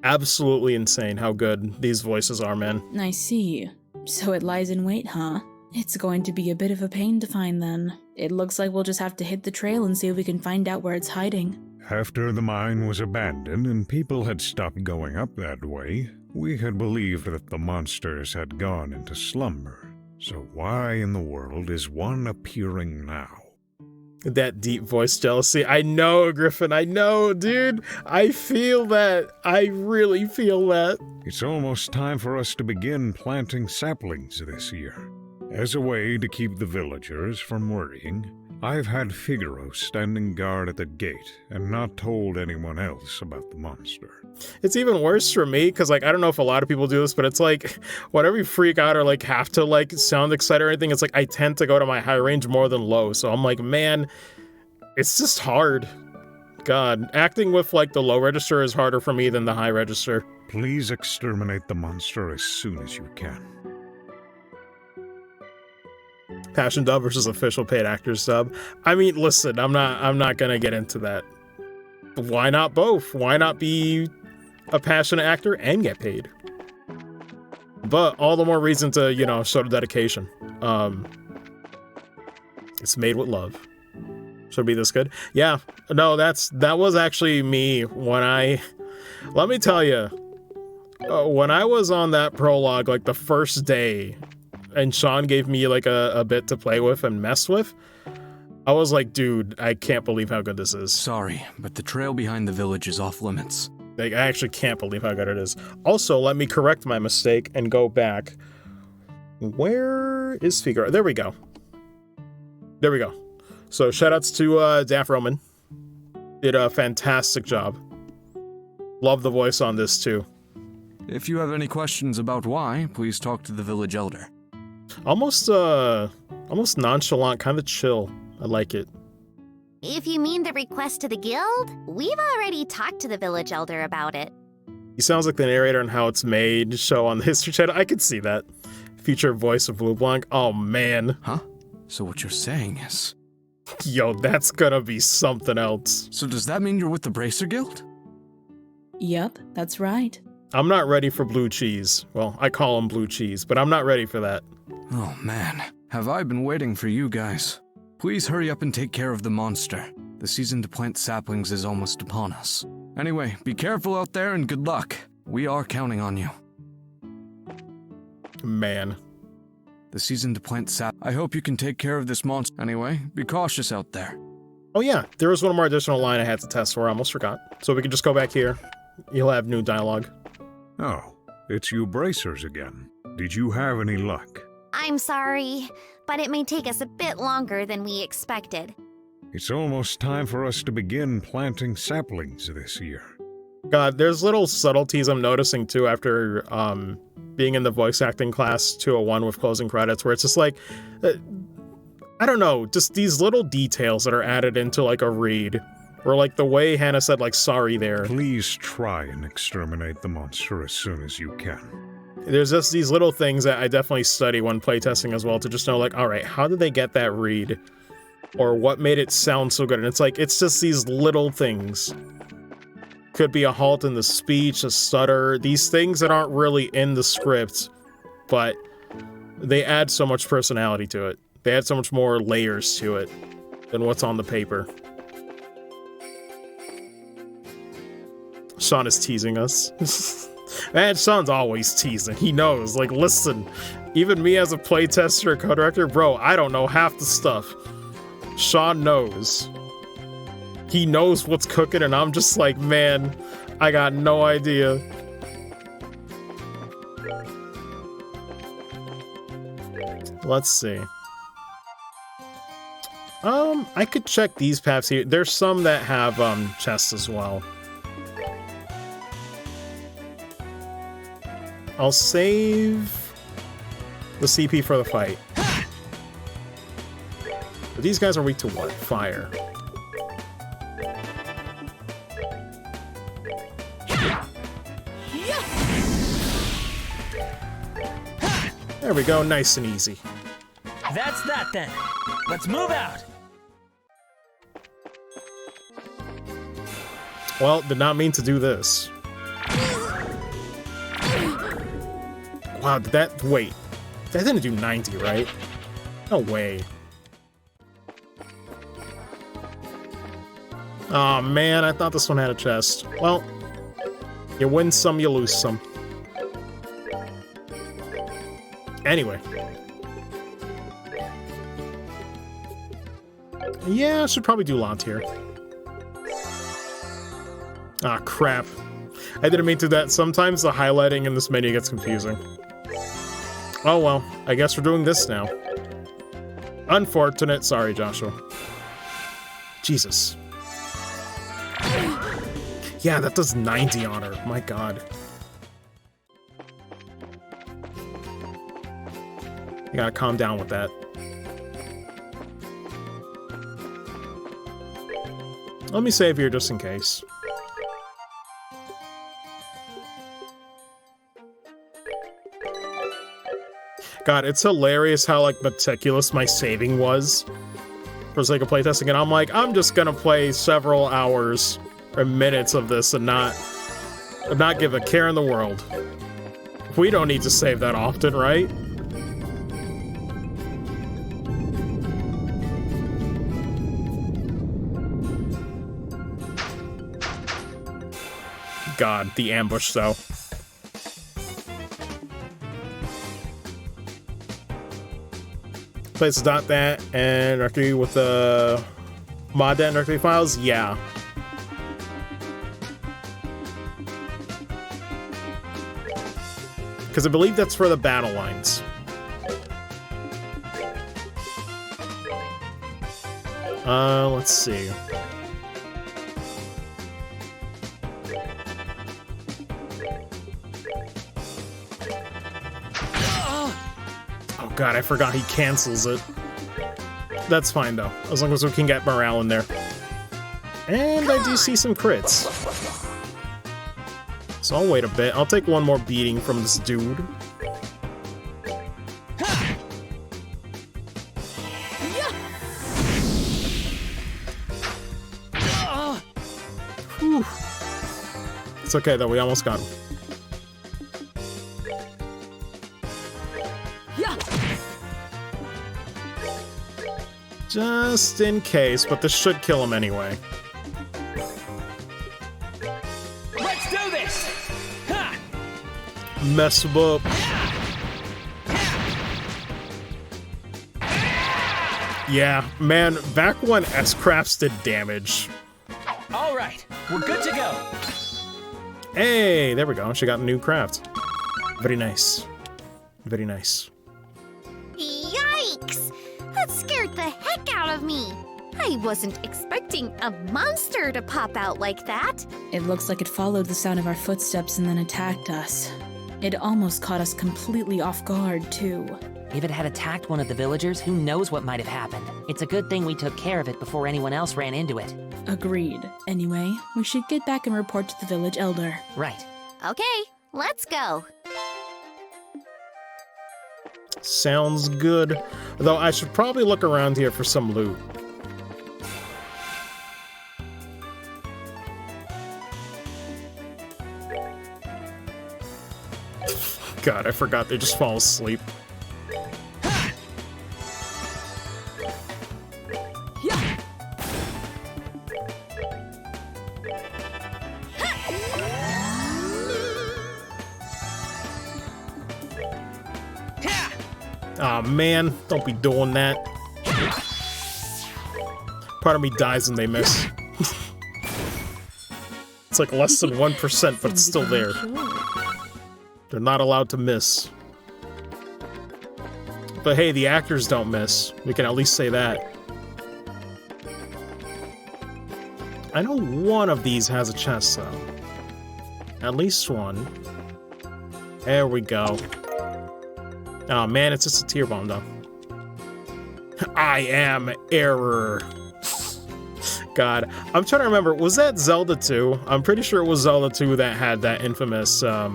Absolutely insane how good these voices are, man. I see. So it lies in wait, huh? It's going to be a bit of a pain to find then. It looks like we'll just have to hit the trail and see if we can find out where it's hiding. After the mine was abandoned and people had stopped going up that way, we had believed that the monsters had gone into slumber. So why in the world is one appearing now? That deep voice jealousy. I know, Griffin. I know, dude. I feel that. I really feel that. It's almost time for us to begin planting saplings this year. As a way to keep the villagers from worrying, I've had Figaro standing guard at the gate and not told anyone else about the monster. It's even worse for me because, like, I don't know if a lot of people do this, but it's like whenever you freak out or like have to like sound excited or anything, it's like I tend to go to my high range more than low. So I'm like, man, it's just hard. God, acting with like the low register is harder for me than the high register. Please exterminate the monster as soon as you can. Passion dub versus official paid actors dub. I mean, listen, I'm not gonna get into that. Why not both? Why not be a passionate actor and get paid? But all the more reason to, you know, show the dedication. It's made with love. Should it be this good? Yeah. No, that was actually me when let me tell you, when I was on that prologue, like the first day, and Sean gave me like a bit to play with and mess with, I was like, dude, I can't believe how good this is. Sorry, but the trail behind the village is off limits. Like, I actually can't believe how good it is. Also, let me correct my mistake and go back. Where is Figaro? There we go. There we go. So shoutouts to Daft Roman. Did a fantastic job. Love the voice on this too. If you have any questions about why, please talk to the village elder. Almost nonchalant, kind of chill. I like it. If you mean the request to the guild, we've already talked to the village elder about it. He sounds like the narrator on How It's Made show on the History Channel. I could see that. Future voice of Blue Blanc. Oh, man. Huh? So what you're saying is... Yo, that's gonna be something else. So does that mean you're with the Bracer Guild? Yep, that's right. I'm not ready for blue cheese. Well, I call him blue cheese, but I'm not ready for that. Oh man, have I been waiting for you guys. Please hurry up and take care of the monster. The season to plant saplings is almost upon us. Anyway, be careful out there and good luck. We are counting on you. Man. The season to plant sap. I hope you can take care of this monster. Anyway, be cautious out there. Oh yeah, there was one more additional line I had to test for. I almost forgot. So we can just go back here. You'll have new dialogue. Oh, it's you bracers again. Did you have any luck? I'm sorry, but it may take us a bit longer than we expected. It's almost time for us to begin planting saplings this year. God, there's little subtleties I'm noticing too after being in the voice acting class 201 with closing credits, where it's just like, I don't know, just these little details that are added into like a read. Or like the way Hannah said like sorry there. Please try and exterminate the monster as soon as you can. There's just these little things that I definitely study when playtesting as well to just know like, alright, how did they get that read? Or what made it sound so good? And it's like, it's just these little things. Could be a halt in the speech, a stutter, these things that aren't really in the script, but they add so much personality to it. They add so much more layers to it than what's on the paper. Sean is teasing us. Man, Sean's always teasing. He knows. Like, listen, even me as a playtester, co-director, bro, I don't know half the stuff. Sean knows. He knows what's cooking, and I'm just like, man, I got no idea. Let's see. I could check these paths here. There's some that have chests as well. I'll save the CP for the fight. But these guys are weak to what? Fire. There we go, nice and easy. That's that then. Let's move out. Well, did not mean to do this. Wow, did that... Wait. That didn't do 90, right? No way. Aw, oh, man, I thought this one had a chest. Well, you win some, you lose some. Anyway. Yeah, I should probably do Lant here. Ah, crap. I didn't mean to do that. Sometimes the highlighting in this menu gets confusing. Oh well, I guess we're doing this now. Unfortunate. Sorry, Joshua. Jesus. Yeah, that does 90 on her. My god. You gotta calm down with that. Let me save here just in case. God, it's hilarious how, like, meticulous my saving was for the sake of playtesting, and I'm like, I'm just gonna play several hours or minutes of this and not give a care in the world. We don't need to save that often, right? God, the ambush, though. Places dot that and directory with the mod and directory files, yeah. Because I believe that's for the battle lines. Let's see. Oh god, I forgot he cancels it. That's fine though, as long as we can get morale in there. And I do see some crits. So I'll wait a bit. I'll take one more beating from this dude. It's okay, though. We almost got him. Yeah. Just in case, but this should kill him anyway. Let's do this! Ha! Mess him up. Yeah, man, back when S-Crafts did damage. All right, we're good to go. Hey, there we go. She got a new craft. Very nice. Very nice. Yikes! That scared the heck out of me. I wasn't expecting a monster to pop out like that. It looks like it followed the sound of our footsteps and then attacked us. It almost caught us completely off guard, too. If it had attacked one of the villagers, who knows what might have happened. It's a good thing we took care of it before anyone else ran into it. Agreed. Anyway, we should get back and report to the village elder. Right. Okay, let's go. Sounds good. Though I should probably look around here for some loot. God, I forgot they just fall asleep. Aw, man, don't be doing that. Part of me dies when they miss. It's like less than 1%, but it's still there. They're not allowed to miss. But hey, the actors don't miss. We can at least say that. I know one of these has a chest, though. At least one. There we go. Oh man, it's just a tear bomb, though. I am error. God, I'm trying to remember, was that Zelda 2? I'm pretty sure it was Zelda 2 that had that infamous, I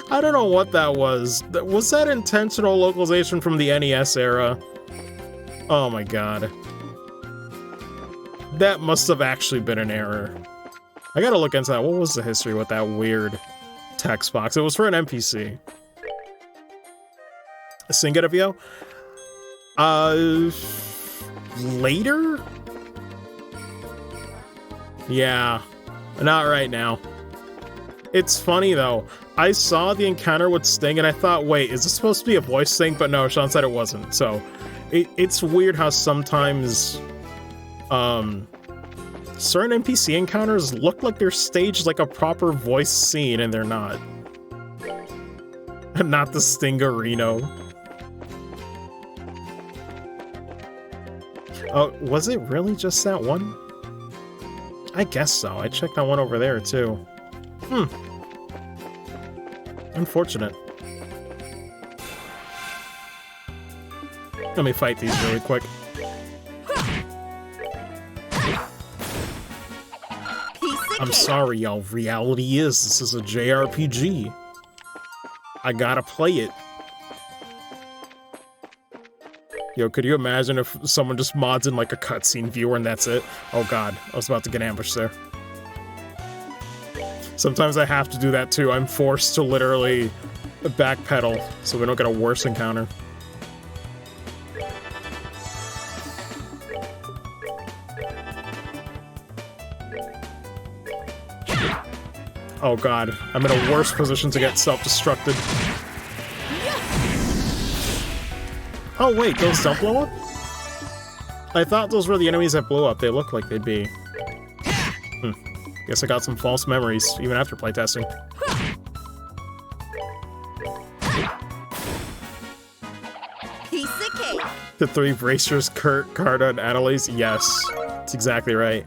don't know what that was. Was that intentional localization from the NES era? Oh my god. That must have actually been an error. I gotta look into that. What was the history with that weird text box? It was for an NPC. Singatavio? Later? Yeah, not right now. It's funny though. I saw the encounter with Sting and I thought, wait, is this supposed to be a voice thing? But no, Sean said it wasn't. So it's weird how sometimes certain NPC encounters look like they're staged like a proper voice scene and they're not. Not the Stingarino. Oh, was it really just that one? I guess so. I checked that one over there, too. Unfortunate. Let me fight these really quick. I'm sorry, y'all. Reality is, this is a JRPG. I gotta play it. Yo, could you imagine if someone just mods in like a cutscene viewer and that's it? Oh god, I was about to get ambushed there. Sometimes I have to do that too. I'm forced to literally backpedal so we don't get a worse encounter. Oh god, I'm in a worse position to get self-destructed. Oh wait, those don't blow up? I thought those were the enemies that blew up. They look like they'd be. Guess I got some false memories, even after playtesting. Piece of cake. The three bracers, Kurt, Carta, and Annalise? Yes, that's exactly right.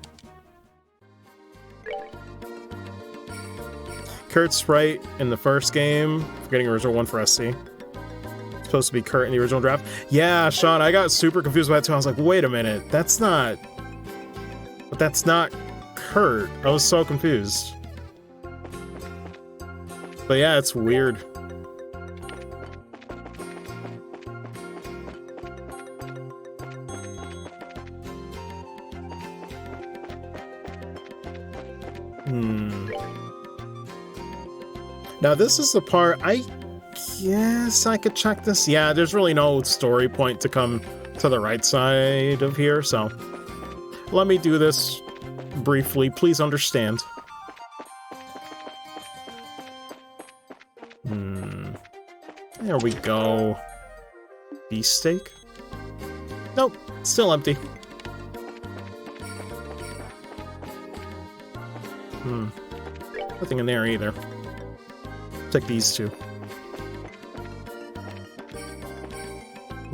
Kurt's sprite in the first game, forgetting original one for SC. Supposed to be Kurt in the original draft. Yeah, Sean, I got super confused by that too. I was like, wait a minute, that's not... But that's not Kurt. I was so confused. But yeah, it's weird. Now this is the part, I guess I could check this. Yeah, there's really no story point to come to the right side of here, so let me do this briefly. Please understand. There we go. Beefsteak? Nope, still empty. Nothing in there either. Take these two.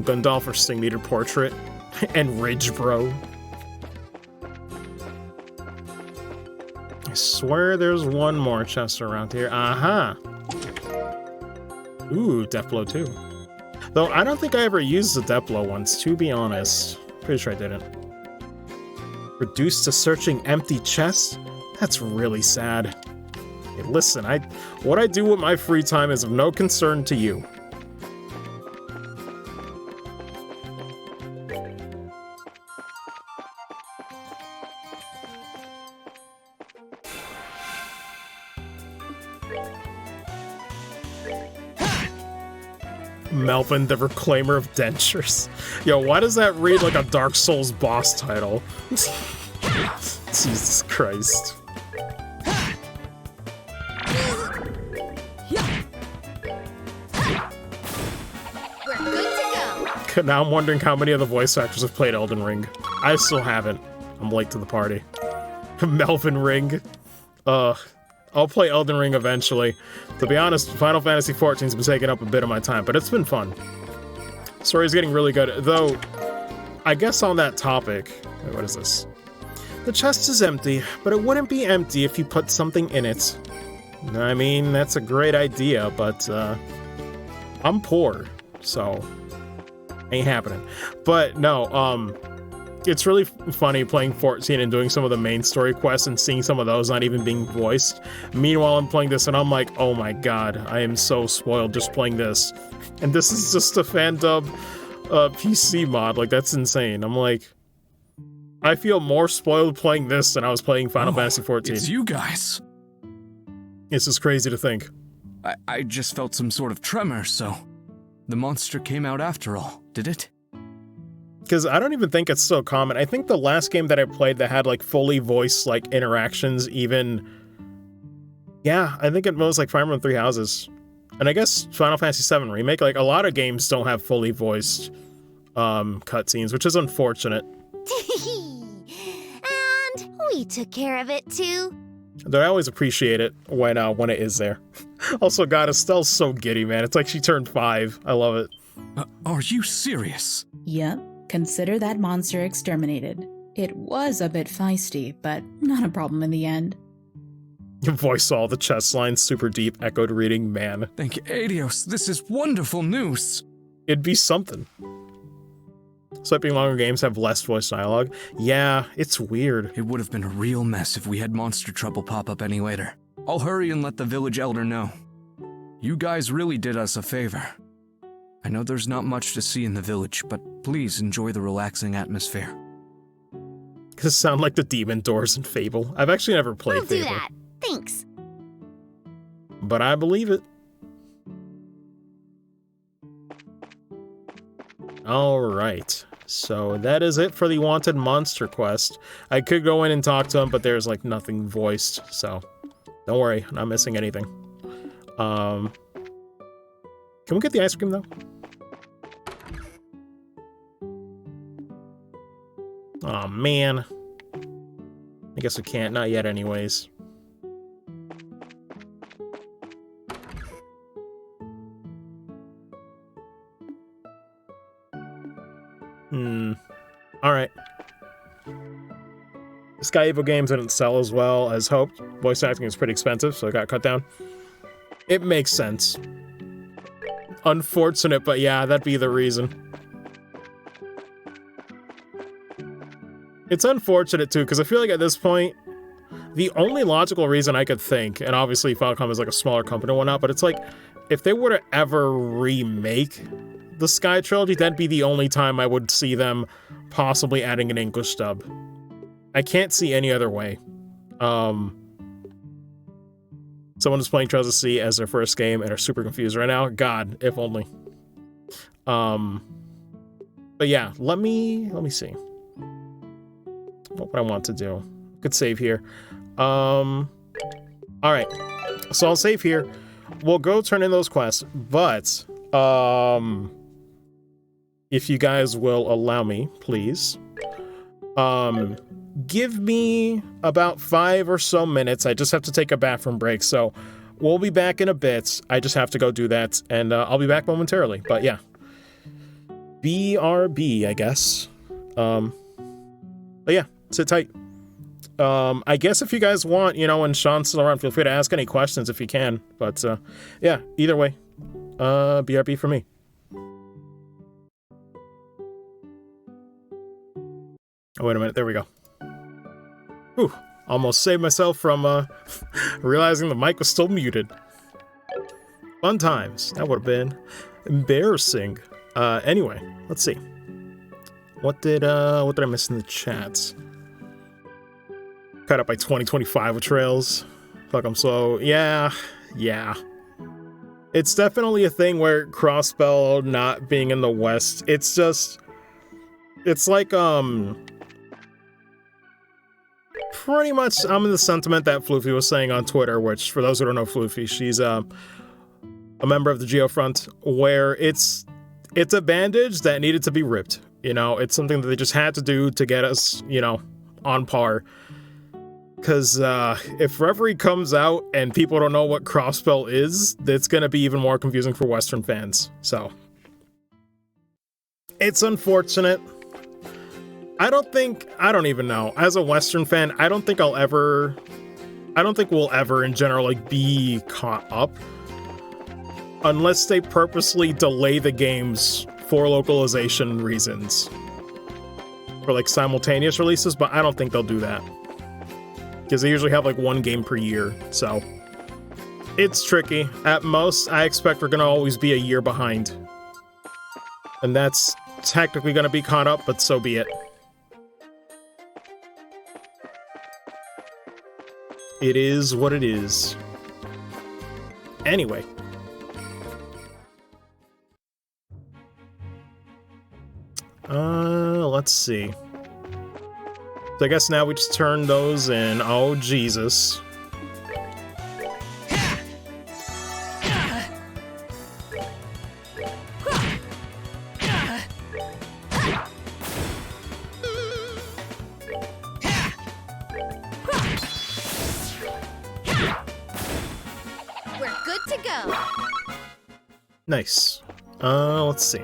Gundolf Sting Meter Portrait and Ridge Bro. I swear there's one more chest around here. Aha! Ooh, Death Blow too. Though I don't think I ever used the Death Blow once, to be honest. Pretty sure I didn't. Reduced to searching empty chests? That's really sad. Hey, listen, what I do with my free time is of no concern to you. Melvin, the Reclaimer of Dentures. Yo, why does that read like a Dark Souls boss title? Jesus Christ. We're good to go. Now I'm wondering how many of the voice actors have played Elden Ring. I still haven't. I'm late to the party. Melvin Ring. I'll play Elden Ring eventually. To be honest, Final Fantasy XIV's been taking up a bit of my time, but it's been fun. Story's getting really good, though I guess on that topic... Wait, what is this? The chest is empty, but it wouldn't be empty if you put something in it. I mean, that's a great idea, but I'm poor, so ain't happening. But no, it's really funny playing 14 and doing some of the main story quests and seeing some of those not even being voiced. Meanwhile, I'm playing this and I'm like, oh my god, I am so spoiled just playing this. And this is just a fan dub PC mod, like that's insane. I'm like, I feel more spoiled playing this than I was playing Final Fantasy XIV. It's you guys. This is crazy to think. I just felt some sort of tremor, so the monster came out after all, did it? Because I don't even think it's so common. I think the last game that I played that had like fully voiced like interactions even... Yeah, I think it was like Fire Emblem Three Houses. And I guess Final Fantasy VII Remake, like a lot of games don't have fully voiced cutscenes, which is unfortunate. And we took care of it too. Though I always appreciate it when it is there. Also, God, Estelle's so giddy, man. It's like she turned 5. I love it. Are you serious? Yep. Consider that monster exterminated. It was a bit feisty, but not a problem in the end. You voice all the chest lines, super deep, echoed reading, man. Thank you, Adios. This is wonderful news. It'd be something. Swiping longer games have less voice dialogue. Yeah, it's weird. It would have been a real mess if we had monster trouble pop up any later. I'll hurry and let the village elder know. You guys really did us a favor. I know there's not much to see in the village, but please enjoy the relaxing atmosphere. This sound like the demon doors in Fable. I've actually never played Fable. We'll do that. Thanks. But I believe it. Alright, so that is it for the Wanted Monster quest. I could go in and talk to him, but there's like nothing voiced, so don't worry, I'm not missing anything. Can we get the ice cream though? Aw, man. I guess we can't, not yet anyways. Alright. Sky Evo games didn't sell as well as hoped. Voice acting is pretty expensive, so it got cut down. It makes sense. Unfortunate, but yeah, that'd be the reason. It's unfortunate, too, because I feel like at this point, the only logical reason I could think, and obviously Falcom is like a smaller company and whatnot, but it's like, if they were to ever remake the Sky Trilogy, that'd be the only time I would see them possibly adding an English dub. I can't see any other way. Someone is playing Trails of Sea as their first game and are super confused right now. God, if only. But yeah, let me see. What I want to do. Could save here. All right. So I'll save here. We'll go turn in those quests, but if you guys will allow me, please. Give me about 5 or so minutes. I just have to take a bathroom break, so we'll be back in a bit. I just have to go do that, and I'll be back momentarily. But yeah, BRB, I guess. But yeah, sit tight. I guess if you guys want, you know, when Sean's still around, feel free to ask any questions if you can. But yeah, either way, BRB for me. Oh, wait a minute. There we go. Whew. Almost saved myself from realizing the mic was still muted. Fun times. That would have been embarrassing. Anyway, let's see. What did I miss in the chat? Cut up by 2025 with Trails. Fuck, I'm slow. Yeah. It's definitely a thing where Crossbell not being in the West, it's like, pretty much I'm in the sentiment that Floofy was saying on Twitter, which, for those who don't know Floofy, she's a member of the Geofront, where it's a bandage that needed to be ripped. You know, it's something that they just had to do to get us, you know, on par. Because if Reverie comes out and people don't know what Crossbell is, it's going to be even more confusing for Western fans. So, it's unfortunate. I don't even know. As a Western fan, I don't think we'll ever in general, like, be caught up. Unless they purposely delay the games for localization reasons. For, like, simultaneous releases, but I don't think they'll do that. Because they usually have like one game per year, so it's tricky. At most, I expect we're gonna always be a year behind. And that's technically gonna be caught up, but so be it. It is what it is. Anyway. Let's see. So I guess now we just turn those in. Oh, Jesus. We're good to go. Nice. Let's see.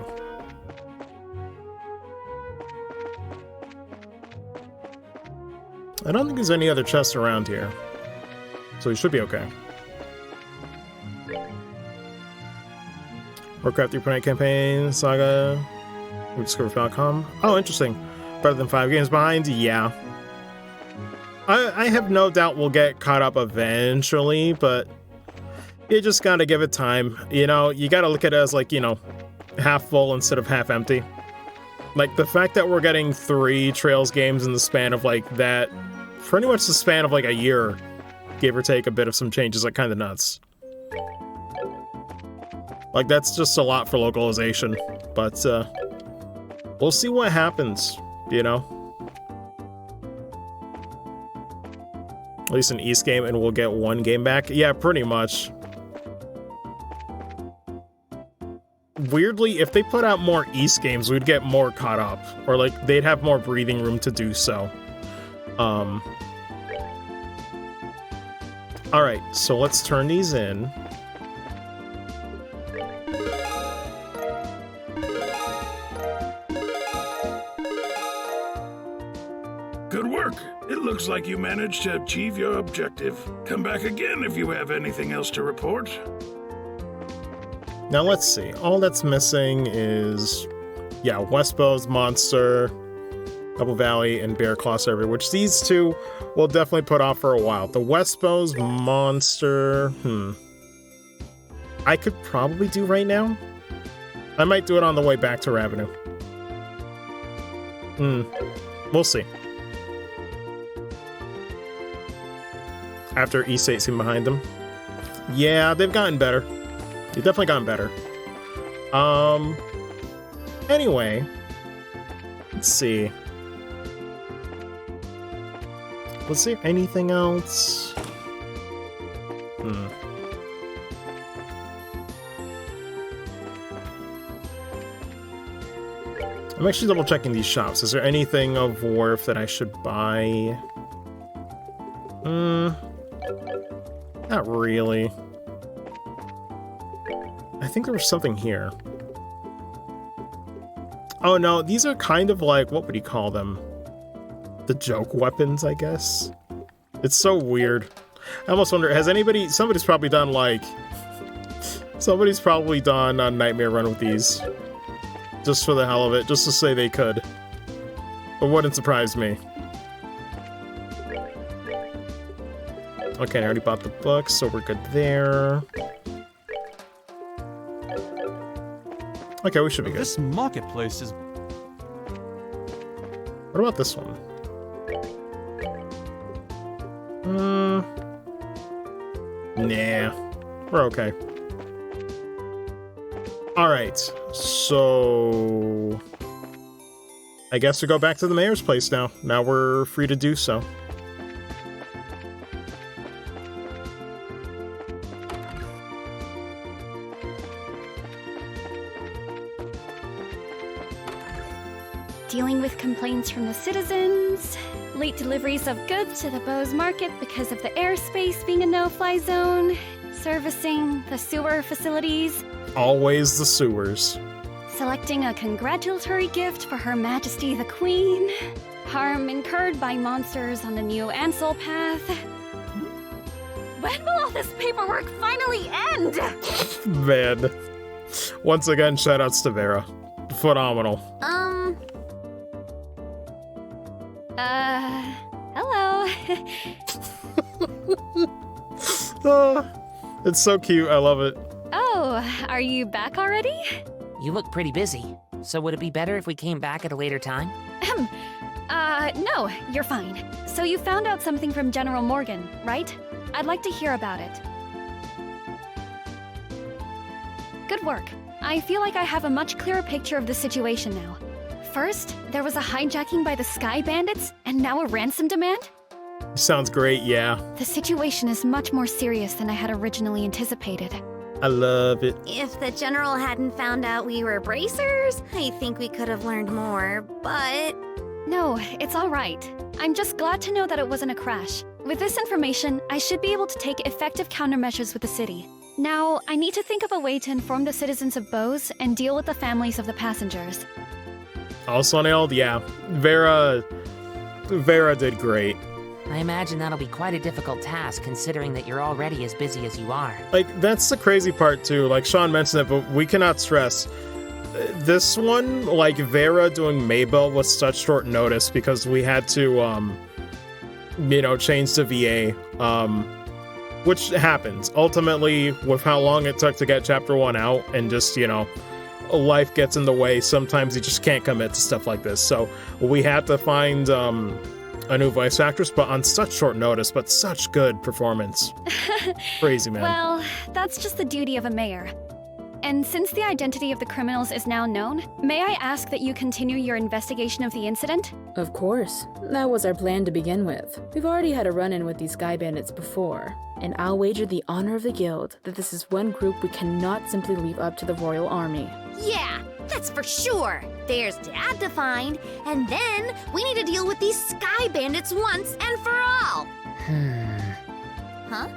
I don't think there's any other chests around here, so we should be okay. Warcraft 3.8 campaign, Saga, rediscovered.com. Oh, interesting. Better than 5 games behind? Yeah. I have no doubt we'll get caught up eventually, but you just gotta give it time. You know, you gotta look at it as, like, you know, half full instead of half empty. Like, the fact that we're getting 3 Trails games in the span of, like, that... pretty much the span of like a year, give or take a bit of some changes, like kind of nuts. Like that's just a lot for localization, but we'll see what happens, you know? At least an East game and we'll get 1 game back. Yeah, pretty much. Weirdly, if they put out more East games, we'd get more caught up, or like they'd have more breathing room to do so. Alright, so let's turn these in. Good work. It looks like you managed to achieve your objective. Come back again if you have anything else to report. Now let's see. All that's missing is, yeah, Westbow's Monster, Double Valley, and Bear Claw Server, which these 2 will definitely put off for a while. The Westbow's Monster, I could probably do right now. I might do it on the way back to Ravenous. We'll see. After East 18 behind them. Yeah, they've gotten better. They've definitely gotten better. Anyway, let's see. Was there anything else? I'm actually double checking these shops. Is there anything of worth that I should buy? Not really. I think there was something here. Oh no, these are kind of like, what would you call them? The joke weapons, I guess? It's so weird. I almost wonder, has somebody's probably done like... Somebody's probably done a Nightmare Run with these. Just for the hell of it, just to say they could. But wouldn't surprise me. Okay, I already bought the book, so we're good there. Okay, we should be good. This marketplace is... What about this one? Nah. We're okay. Alright, so... I guess we go back to the mayor's place now. Now we're free to do so. Dealing with complaints from the citizens, late deliveries of goods to the Bose Market because of the airspace being a no-fly zone, servicing the sewer facilities. Always the sewers. Selecting a congratulatory gift for Her Majesty the Queen. Harm incurred by monsters on the new Ansel path. When will all this paperwork finally end? Man. Once again, shoutouts to Vera. Phenomenal. Hello. It's so cute, I love it. Oh, are you back already? You look pretty busy. So would it be better if we came back at a later time? No, you're fine. So you found out something from General Morgan, right? I'd like to hear about it. Good work. I feel like I have a much clearer picture of the situation now. First, there was a hijacking by the Sky Bandits, and now a ransom demand? Sounds great, yeah. The situation is much more serious than I had originally anticipated. I love it. If the General hadn't found out we were bracers, I think we could have learned more, but... No, it's all right. I'm just glad to know that it wasn't a crash. With this information, I should be able to take effective countermeasures with the city. Now, I need to think of a way to inform the citizens of Bose and deal with the families of the passengers. Also nailed, yeah. Vera did great. I imagine that'll be quite a difficult task, considering that you're already as busy as you are. Like, that's the crazy part, too. Like, Sean mentioned it, but we cannot stress. This one, like, Vera doing Mabel was such short notice because we had to, change to VA, which happens. Ultimately, with how long it took to get Chapter 1 out and just, life gets in the way, sometimes you just can't commit to stuff like this. So we had to find, a new voice actress, but on such short notice, but such good performance. Crazy, man. Well, that's just the duty of a mayor. And since the identity of the criminals is now known, may I ask that you continue your investigation of the incident? Of course. That was our plan to begin with. We've already had a run-in with these Sky Bandits before, and I'll wager the honor of the guild that this is one group we cannot simply leave up to the royal army. Yeah, that's for sure. There's Dad to find, and then we need to deal with these Sky Bandits once and for all. Huh?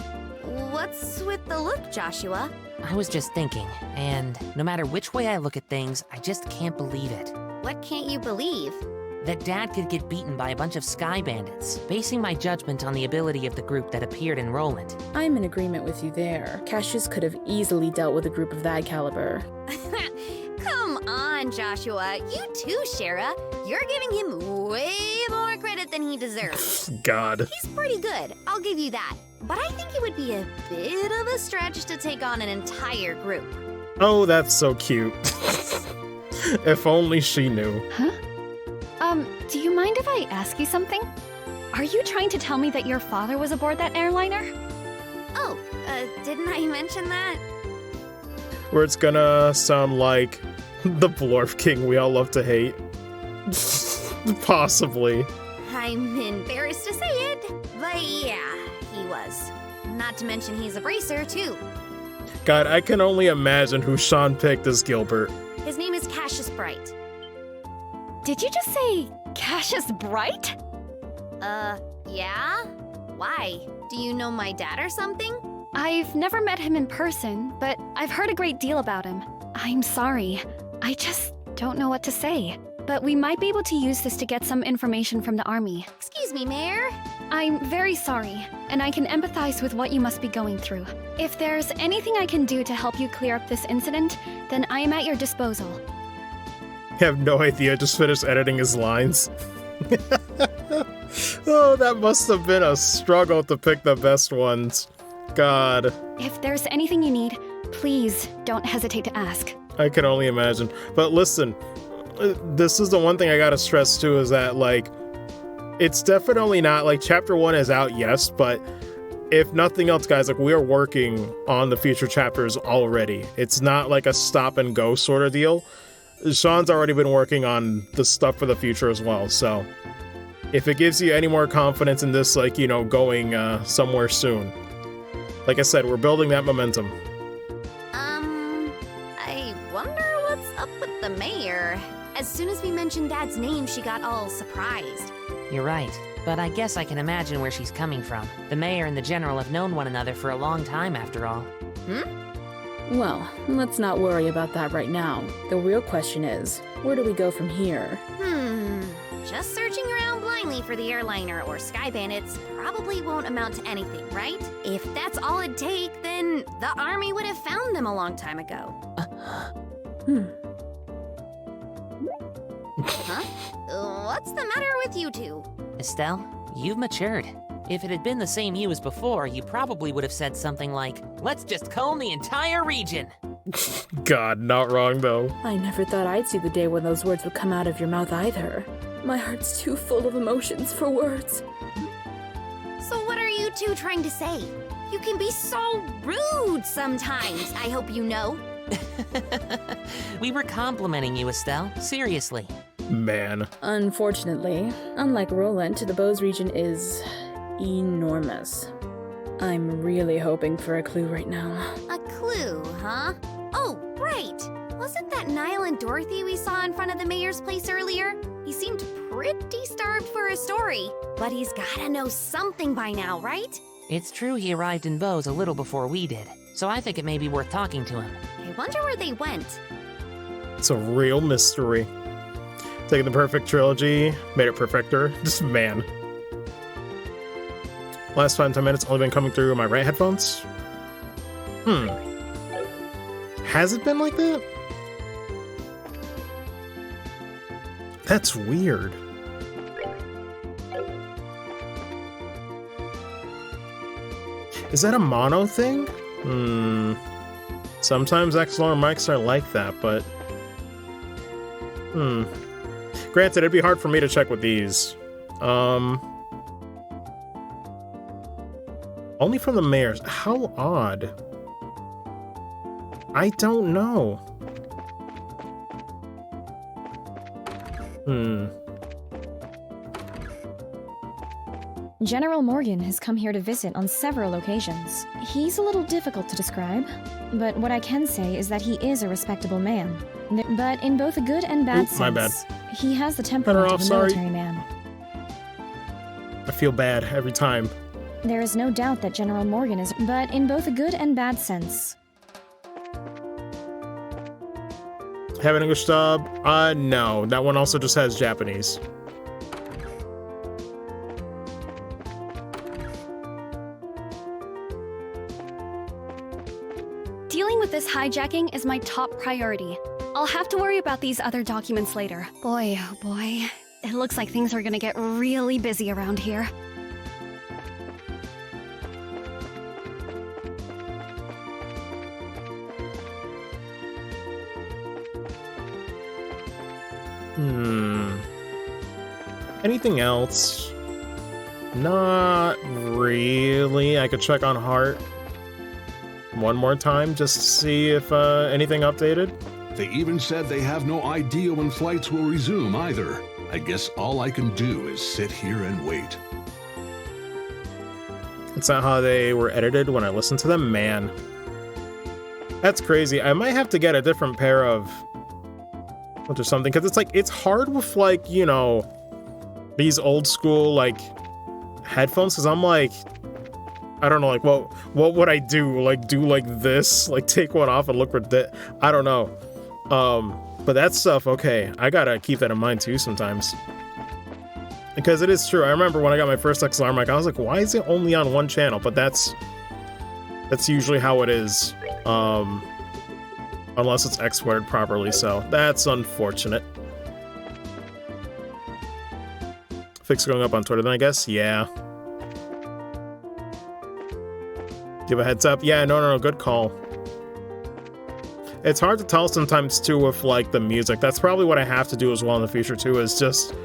What's with the look, Joshua? I was just thinking, and no matter which way I look at things, I just can't believe it. What can't you believe? That Dad could get beaten by a bunch of Sky Bandits, basing my judgment on the ability of the group that appeared in Roland. I'm in agreement with you there. Cassius could have easily dealt with a group of that caliber. Come on, Joshua. You too, Shara. You're giving him way more credit than he deserves. God. He's pretty good, I'll give you that. But I think it would be a bit of a stretch to take on an entire group. Oh, that's so cute. If only she knew. Huh? Do you mind if I ask you something? Are you trying to tell me that your father was aboard that airliner? Oh, Oh, didn't I mention that? Where it's gonna sound like the Blorf King we all love to hate. Possibly. I'm embarrassed to say it, but yeah, he was. Not to mention he's a bracer, too. God, I can only imagine who Sean picked as Gilbert. His name is Cassius Bright. Did you just say Cassius Bright? Yeah? Why? Do you know my dad or something? I've never met him in person, but I've heard a great deal about him. I'm sorry. I just don't know what to say. But we might be able to use this to get some information from the army. Excuse me, Mayor. I'm very sorry, and I can empathize with what you must be going through. If there's anything I can do to help you clear up this incident, then I am at your disposal. I have no idea, I just finished editing his lines. Oh, that must have been a struggle to pick the best ones. God. If there's anything you need, please don't hesitate to ask. I can only imagine. But listen, this is the one thing I gotta stress too, is that, like, it's definitely not, like, chapter 1 is out, yes, but if nothing else, guys, like, we are working on the future chapters already. It's not like a stop and go sort of deal. Sean's already been working on the stuff for the future as well, so if it gives you any more confidence in this, like, you know, going somewhere soon. Like I said, we're building that momentum. I wonder what's up with the mayor. As soon as we mentioned Dad's name, she got all surprised. You're right, but I guess I can imagine where she's coming from. The mayor and the general have known one another for a long time, after all. Well, let's not worry about that right now. The real question is, where do we go from here? Just searching around blindly for the airliner or sky bandits probably won't amount to anything, right? If that's all it'd take, then the army would have found them a long time ago. Huh? What's the matter with you two? Estelle, you've matured. If it had been the same you as before, you probably would have said something like, "Let's just comb the entire region." God, not wrong though. I never thought I'd see the day when those words would come out of your mouth either. My heart's too full of emotions for words. So what are you two trying to say? You can be so rude sometimes, I hope you know. We were complimenting you, Estelle. Seriously. Man. Unfortunately, unlike Roland, the Bose region is enormous. I'm really hoping for a clue right now. A clue, huh? Oh, right! Wasn't that Niall and Dorothy we saw in front of the mayor's place earlier? He seemed pretty starved for a story, but he's gotta know something by now, right? It's true he arrived in Bose a little before we did, so I think it may be worth talking to him. I wonder where they went. It's a real mystery. Taking the perfect trilogy, made it perfecter. Just man. Last 5 to 10 minutes only been coming through my right headphones. Has it been like that? That's weird. Is that a mono thing? Sometimes XLR mics are like that, but... Granted, it'd be hard for me to check with these. Only from the mayor's. How odd. I don't know. General Morgan has come here to visit on several occasions. He's a little difficult to describe, but what I can say is that he is a respectable man. But in both a good and bad sense, my bad. He has the temperament of a military man. I feel bad every time. There is no doubt that General Morgan is, but in both a good and bad sense. Have an English dub? No. That one also just has Japanese. Dealing with this hijacking is my top priority. I'll have to worry about these other documents later. Boy, oh boy. It looks like things are gonna get really busy around here. Anything else? Not really. I could check on Hart. one more time just to see if anything updated. They even said they have no idea when flights will resume either. I guess all I can do is sit here and wait. It's not how they were edited when I listened to them, man. That's crazy. I might have to get a different pair of or something, because it's like, it's hard with like, you know, these old school like headphones, because I'm like, I don't know, like what would I do? Like do like this? Like take one off and look for that? I don't know. But that stuff, okay, I gotta keep that in mind too sometimes. Because it is true. I remember when I got my first XLR mic, I was like, why is it only on one channel? But that's usually how it is. Unless it's exported properly, so that's unfortunate. Fix going up on Twitter then, I guess? Yeah. Give a heads up. Yeah, no, good call. It's hard to tell sometimes too with like the music. That's probably what I have to do as well in the future too, is just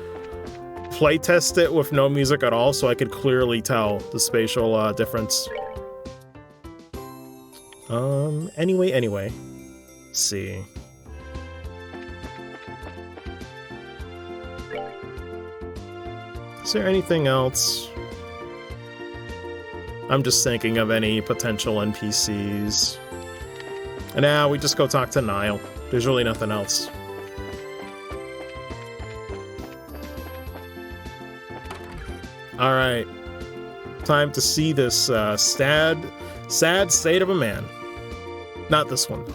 play test it with no music at all so I could clearly tell the spatial difference. Anyway. Let's see. Is there anything else? I'm just thinking of any potential NPCs. And now we just go talk to Niall. There's really nothing else. Alright. Time to see this sad state of a man. Not this one, though.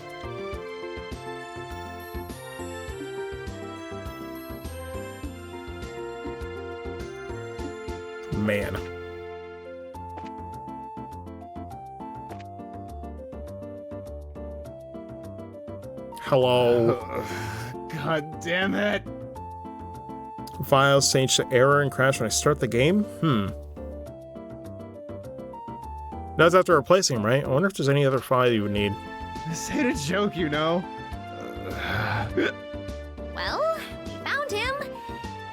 Man. Hello. God damn it. Files change to error and crash when I start the game? That's after replacing him, right? I wonder if there's any other file you would need. This ain't a joke, you know. Well, we found him,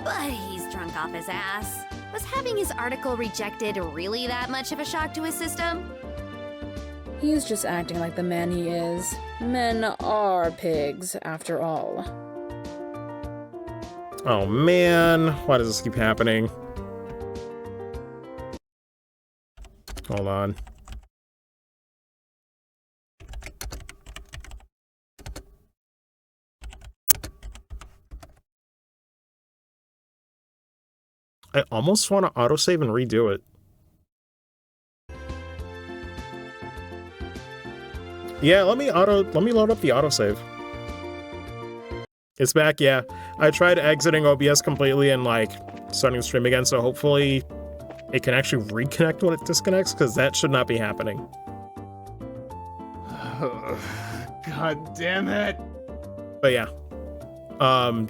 but he's drunk off his ass. Was having his article rejected really that much of a shock to his system? He's just acting like the man he is. Men are pigs, after all. Oh man, why does this keep happening? Hold on. I almost want to autosave and redo it. Yeah, let me load up the autosave. It's back, yeah. I tried exiting OBS completely and like starting the stream again, so hopefully it can actually reconnect when it disconnects, because that should not be happening. God damn it. But yeah.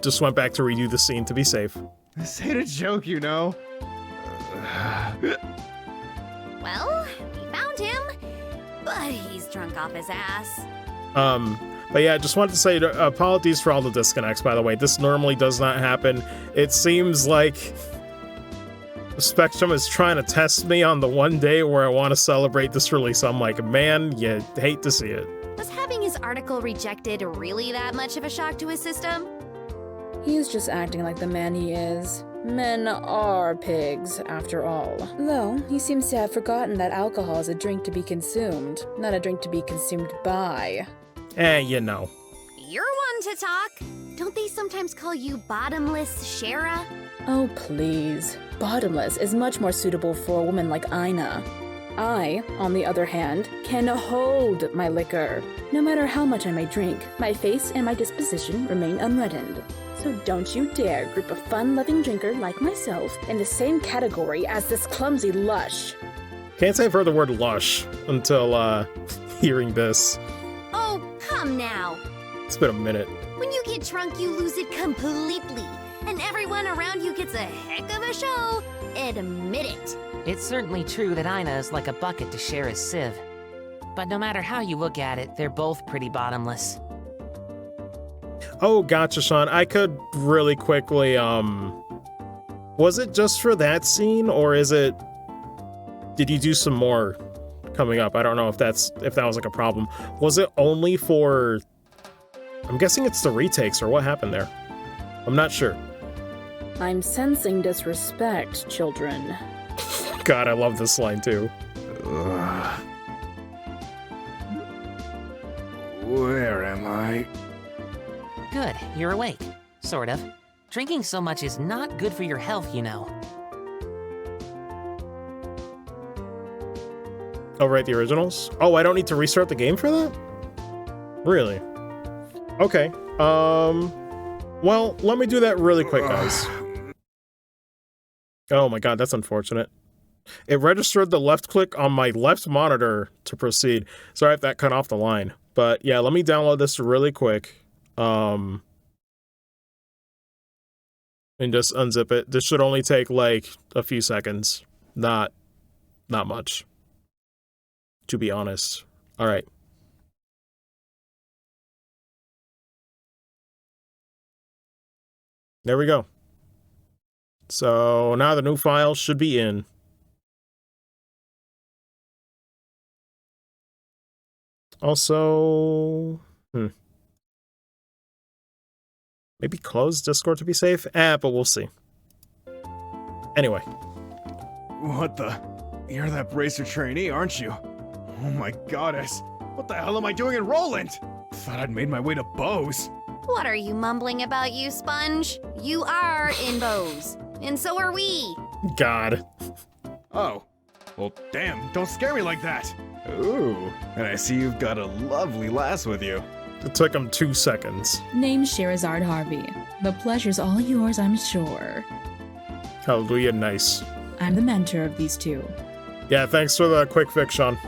Just went back to redo the scene to be safe. This ain't a joke, you know. Well, we found him, but he's drunk off his ass. But yeah, just wanted to say apologies for all the disconnects, by the way. This normally does not happen. It seems like Spectrum is trying to test me on the one day where I want to celebrate this release. I'm like, man, you hate to see it. Was having his article rejected really that much of a shock to his system? He's just acting like the man he is. Men are pigs, after all. Though, he seems to have forgotten that alcohol is a drink to be consumed, not a drink to be consumed by. You know. You're one to talk. Don't they sometimes call you bottomless Shara? Oh, please. Bottomless is much more suitable for a woman like Ina. I, on the other hand, can hold my liquor. No matter how much I may drink, my face and my disposition remain unreddened. So don't you dare group a fun-loving drinker like myself in the same category as this clumsy lush. Can't say I've heard the word lush until, hearing this. Oh, come now. It's been a minute. When you get drunk, you lose it completely. And everyone around you gets a heck of a show. Admit it. It's certainly true that Ina is like a bucket to share a sieve. But no matter how you look at it, they're both pretty bottomless. Oh, gotcha, Sean. I could really quickly, was it just for that scene, or is it... Did you do some more? coming up. I don't know if that was like a problem. Was it only for... I'm guessing it's the retakes, or what happened there? I'm not sure. I'm sensing disrespect, children. God, I love this line too. Where am I? Good, you're awake. Sort of. Drinking so much is not good for your health, you know. Oh, right, the originals? Oh, I don't need to restart the game for that? Really? Okay. Well, let me do that really quick, guys. Oh my god, that's unfortunate. It registered the left click on my left monitor to proceed. Sorry if that cut off the line. But yeah, let me download this really quick. And just unzip it. This should only take like a few seconds. Not much, to be honest. All right. There we go. So now the new file should be in. Also, maybe close Discord to be safe? But we'll see. Anyway. What the? You're that bracer trainee, aren't you? Oh my goddess. What the hell am I doing in Roland? Thought I'd made my way to Bose. What are you mumbling about, you sponge? You are in Bose, and so are we. God. Oh. Well, damn, don't scare me like that. Ooh, and I see you've got a lovely lass with you. It took him 2 seconds. Name's Sherazard Harvey. The pleasure's all yours, I'm sure. Hallelujah, nice. I'm the mentor of these two. Yeah, thanks for the quick fix, Sean.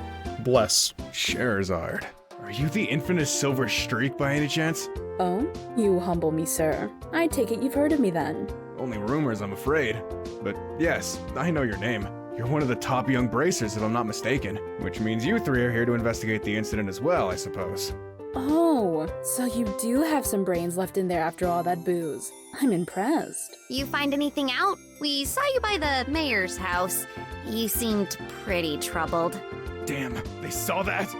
Bless. Sherazard, are you the infamous Silver Streak by any chance? Oh, you humble me, sir. I take it you've heard of me then. Only rumors, I'm afraid. But yes, I know your name. You're one of the top young bracers, if I'm not mistaken. Which means you three are here to investigate the incident as well, I suppose. Oh, so you do have some brains left in there after all that booze. I'm impressed. You find anything out? We saw you by the mayor's house. You seemed pretty troubled. Damn, they saw that?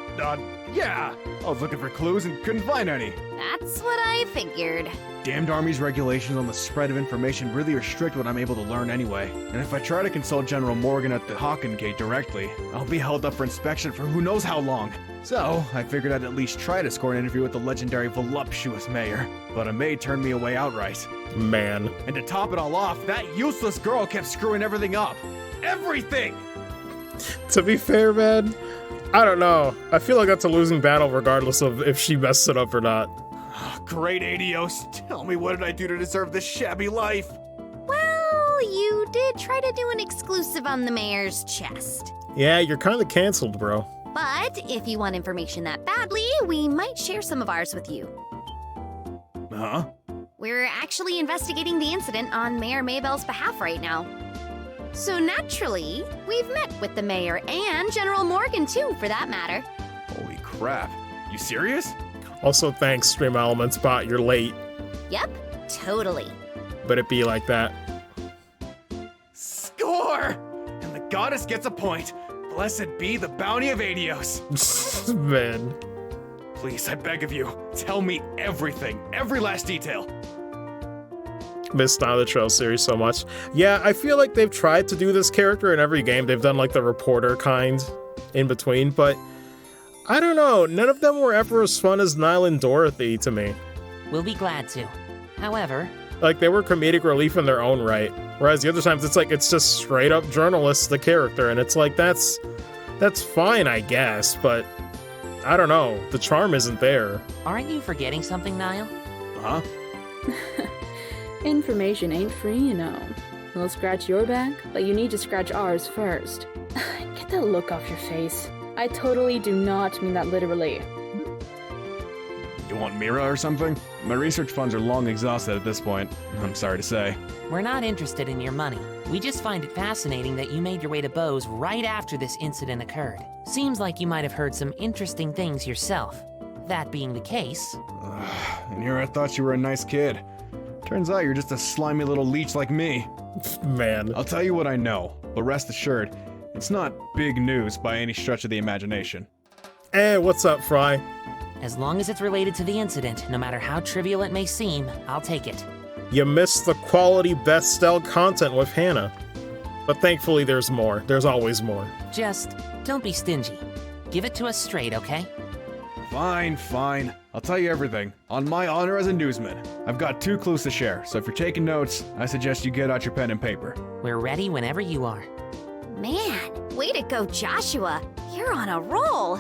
Yeah! I was looking for clues and couldn't find any. That's what I figured. Damned Army's regulations on the spread of information really restrict what I'm able to learn anyway. And if I try to consult General Morgan at the Hawken Gate directly, I'll be held up for inspection for who knows how long. So, I figured I'd at least try to score an interview with the legendary voluptuous mayor. But a maid turned me away outright. Man. And to top it all off, that useless girl kept screwing everything up. Everything! To be fair, man, I don't know. I feel like that's a losing battle regardless of if she messed it up or not. Great Adios, tell me what did I do to deserve this shabby life? Well, you did try to do an exclusive on the mayor's chest. Yeah, you're kind of canceled, bro. But if you want information that badly, we might share some of ours with you. Huh? We're actually investigating the incident on Mayor Maybell's behalf right now. So naturally, we've met with the mayor and General Morgan too, for that matter. Holy crap. You serious? Also, thanks, Stream Elements Bot, you're late. Yep, totally. But it be like that. Score! And the goddess gets a point. Blessed be the bounty of Adios. Man. Please, I beg of you, tell me everything, every last detail. Missed on the Trail series so much. Yeah, I feel like they've tried to do this character in every game. They've done like the reporter kind in between, but I don't know. None of them were ever as fun as Niall and Dorothy to me. We'll be glad to. However, like they were comedic relief in their own right. Whereas the other times it's like it's just straight up journalist the character, and it's like that's fine, I guess, but I don't know. The charm isn't there. Aren't you forgetting something, Niall? Huh? Information ain't free, you know. We'll scratch your back, but you need to scratch ours first. Get that look off your face. I totally do not mean that literally. You want Mira or something? My research funds are long exhausted at this point, I'm sorry to say. We're not interested in your money. We just find it fascinating that you made your way to Bose right after this incident occurred. Seems like you might have heard some interesting things yourself. That being the case... And here I thought you were a nice kid. Turns out you're just a slimy little leech like me. Man. I'll tell you what I know, but rest assured, It's not big news by any stretch of the imagination. Hey, what's up, Fry? As long as it's related to the incident, no matter how trivial it may seem, I'll take it. You missed the quality best-style content with Hannah. But thankfully there's more. There's always more. Just don't be stingy. Give it to us straight, okay? Fine. I'll tell you everything. On my honor as a newsman. I've got 2 clues to share, so if you're taking notes, I suggest you get out your pen and paper. We're ready whenever you are. Man, way to go, Joshua. You're on a roll.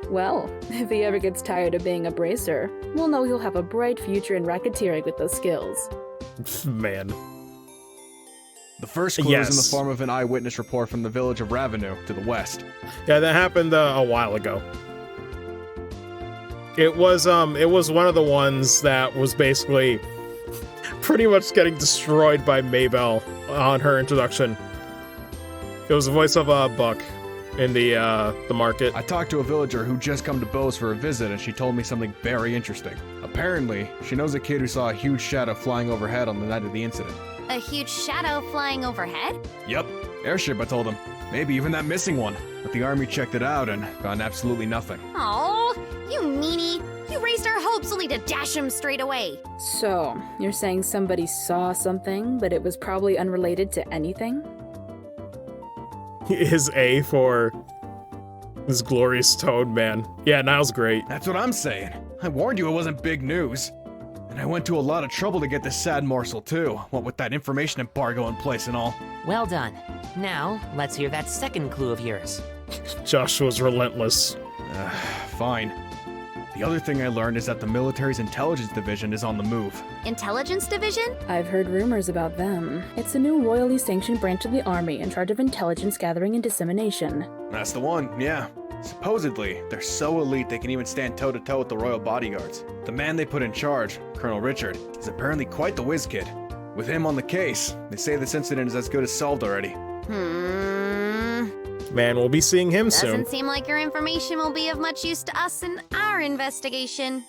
Well, if he ever gets tired of being a bracer, we'll know he'll have a bright future in racketeering with those skills. Man. The first clue is in the form of an eyewitness report from the village of Ravenou to the west. Yeah, that happened a while ago. It was one of the ones that was basically pretty much getting destroyed by Maybell on her introduction. It was the voice of Buck in the market. I talked to a villager who just come to Bose for a visit, and she told me something very interesting. Apparently, she knows a kid who saw a huge shadow flying overhead on the night of the incident. A huge shadow flying overhead? Yep, airship, I told him. Maybe even that missing one. But the army checked it out and found absolutely nothing. Oh, you meanie. You raised our hopes only to dash him straight away. So, you're saying somebody saw something, but it was probably unrelated to anything? His A for this glorious toad, man. Yeah, Niall's great. That's what I'm saying. I warned you it wasn't big news. And I went to a lot of trouble to get this sad morsel, too. What with that information embargo in place and all. Well done. Now, let's hear that second clue of yours. Joshua's relentless. Fine. The other thing I learned is that the military's intelligence division is on the move. Intelligence division? I've heard rumors about them. It's a new royally sanctioned branch of the army in charge of intelligence gathering and dissemination. That's the one, yeah. Supposedly, they're so elite they can even stand toe-to-toe with the royal bodyguards. The man they put in charge, Colonel Richard, is apparently quite the whiz kid. With him on the case, they say this incident is as good as solved already. Man, we'll be seeing him soon. Doesn't seem like your information will be of much use to us in our investigation.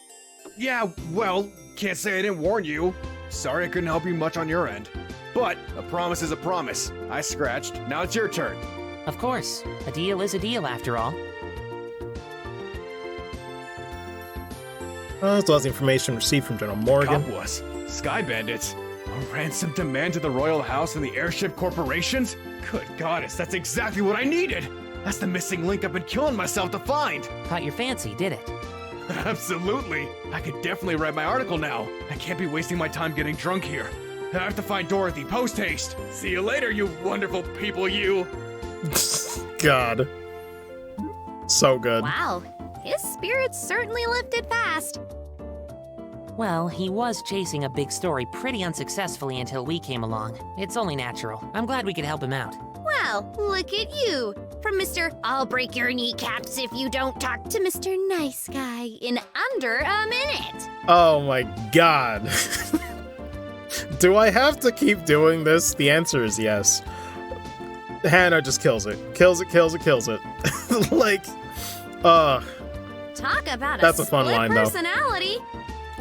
Yeah, well, can't say I didn't warn you. Sorry I couldn't help you much on your end. But a promise is a promise. I scratched, now it's your turn. Of course, a deal is a deal after all. That's lots of information received from General Morgan. Kapwas, Sky Bandits, a ransom demand to the Royal House and the Airship Corporations? Good goddess, that's exactly what I needed! That's the missing link I've been killing myself to find! Caught your fancy, did it? Absolutely! I could definitely write my article now. I can't be wasting my time getting drunk here. I have to find Dorothy post-haste! See you later, you wonderful people, you! God. So good. Wow, his spirits certainly lifted fast. Well, he was chasing a big story pretty unsuccessfully until we came along. It's only natural. I'm glad we could help him out. Well, look at you. From Mr. I'll break your kneecaps if you don't talk to Mr. Nice Guy in under a minute. Oh my god. Do I have to keep doing this? The answer is yes. Hannah just kills it. Kills it. Like, Talk about that's a a fun split line, though. personality.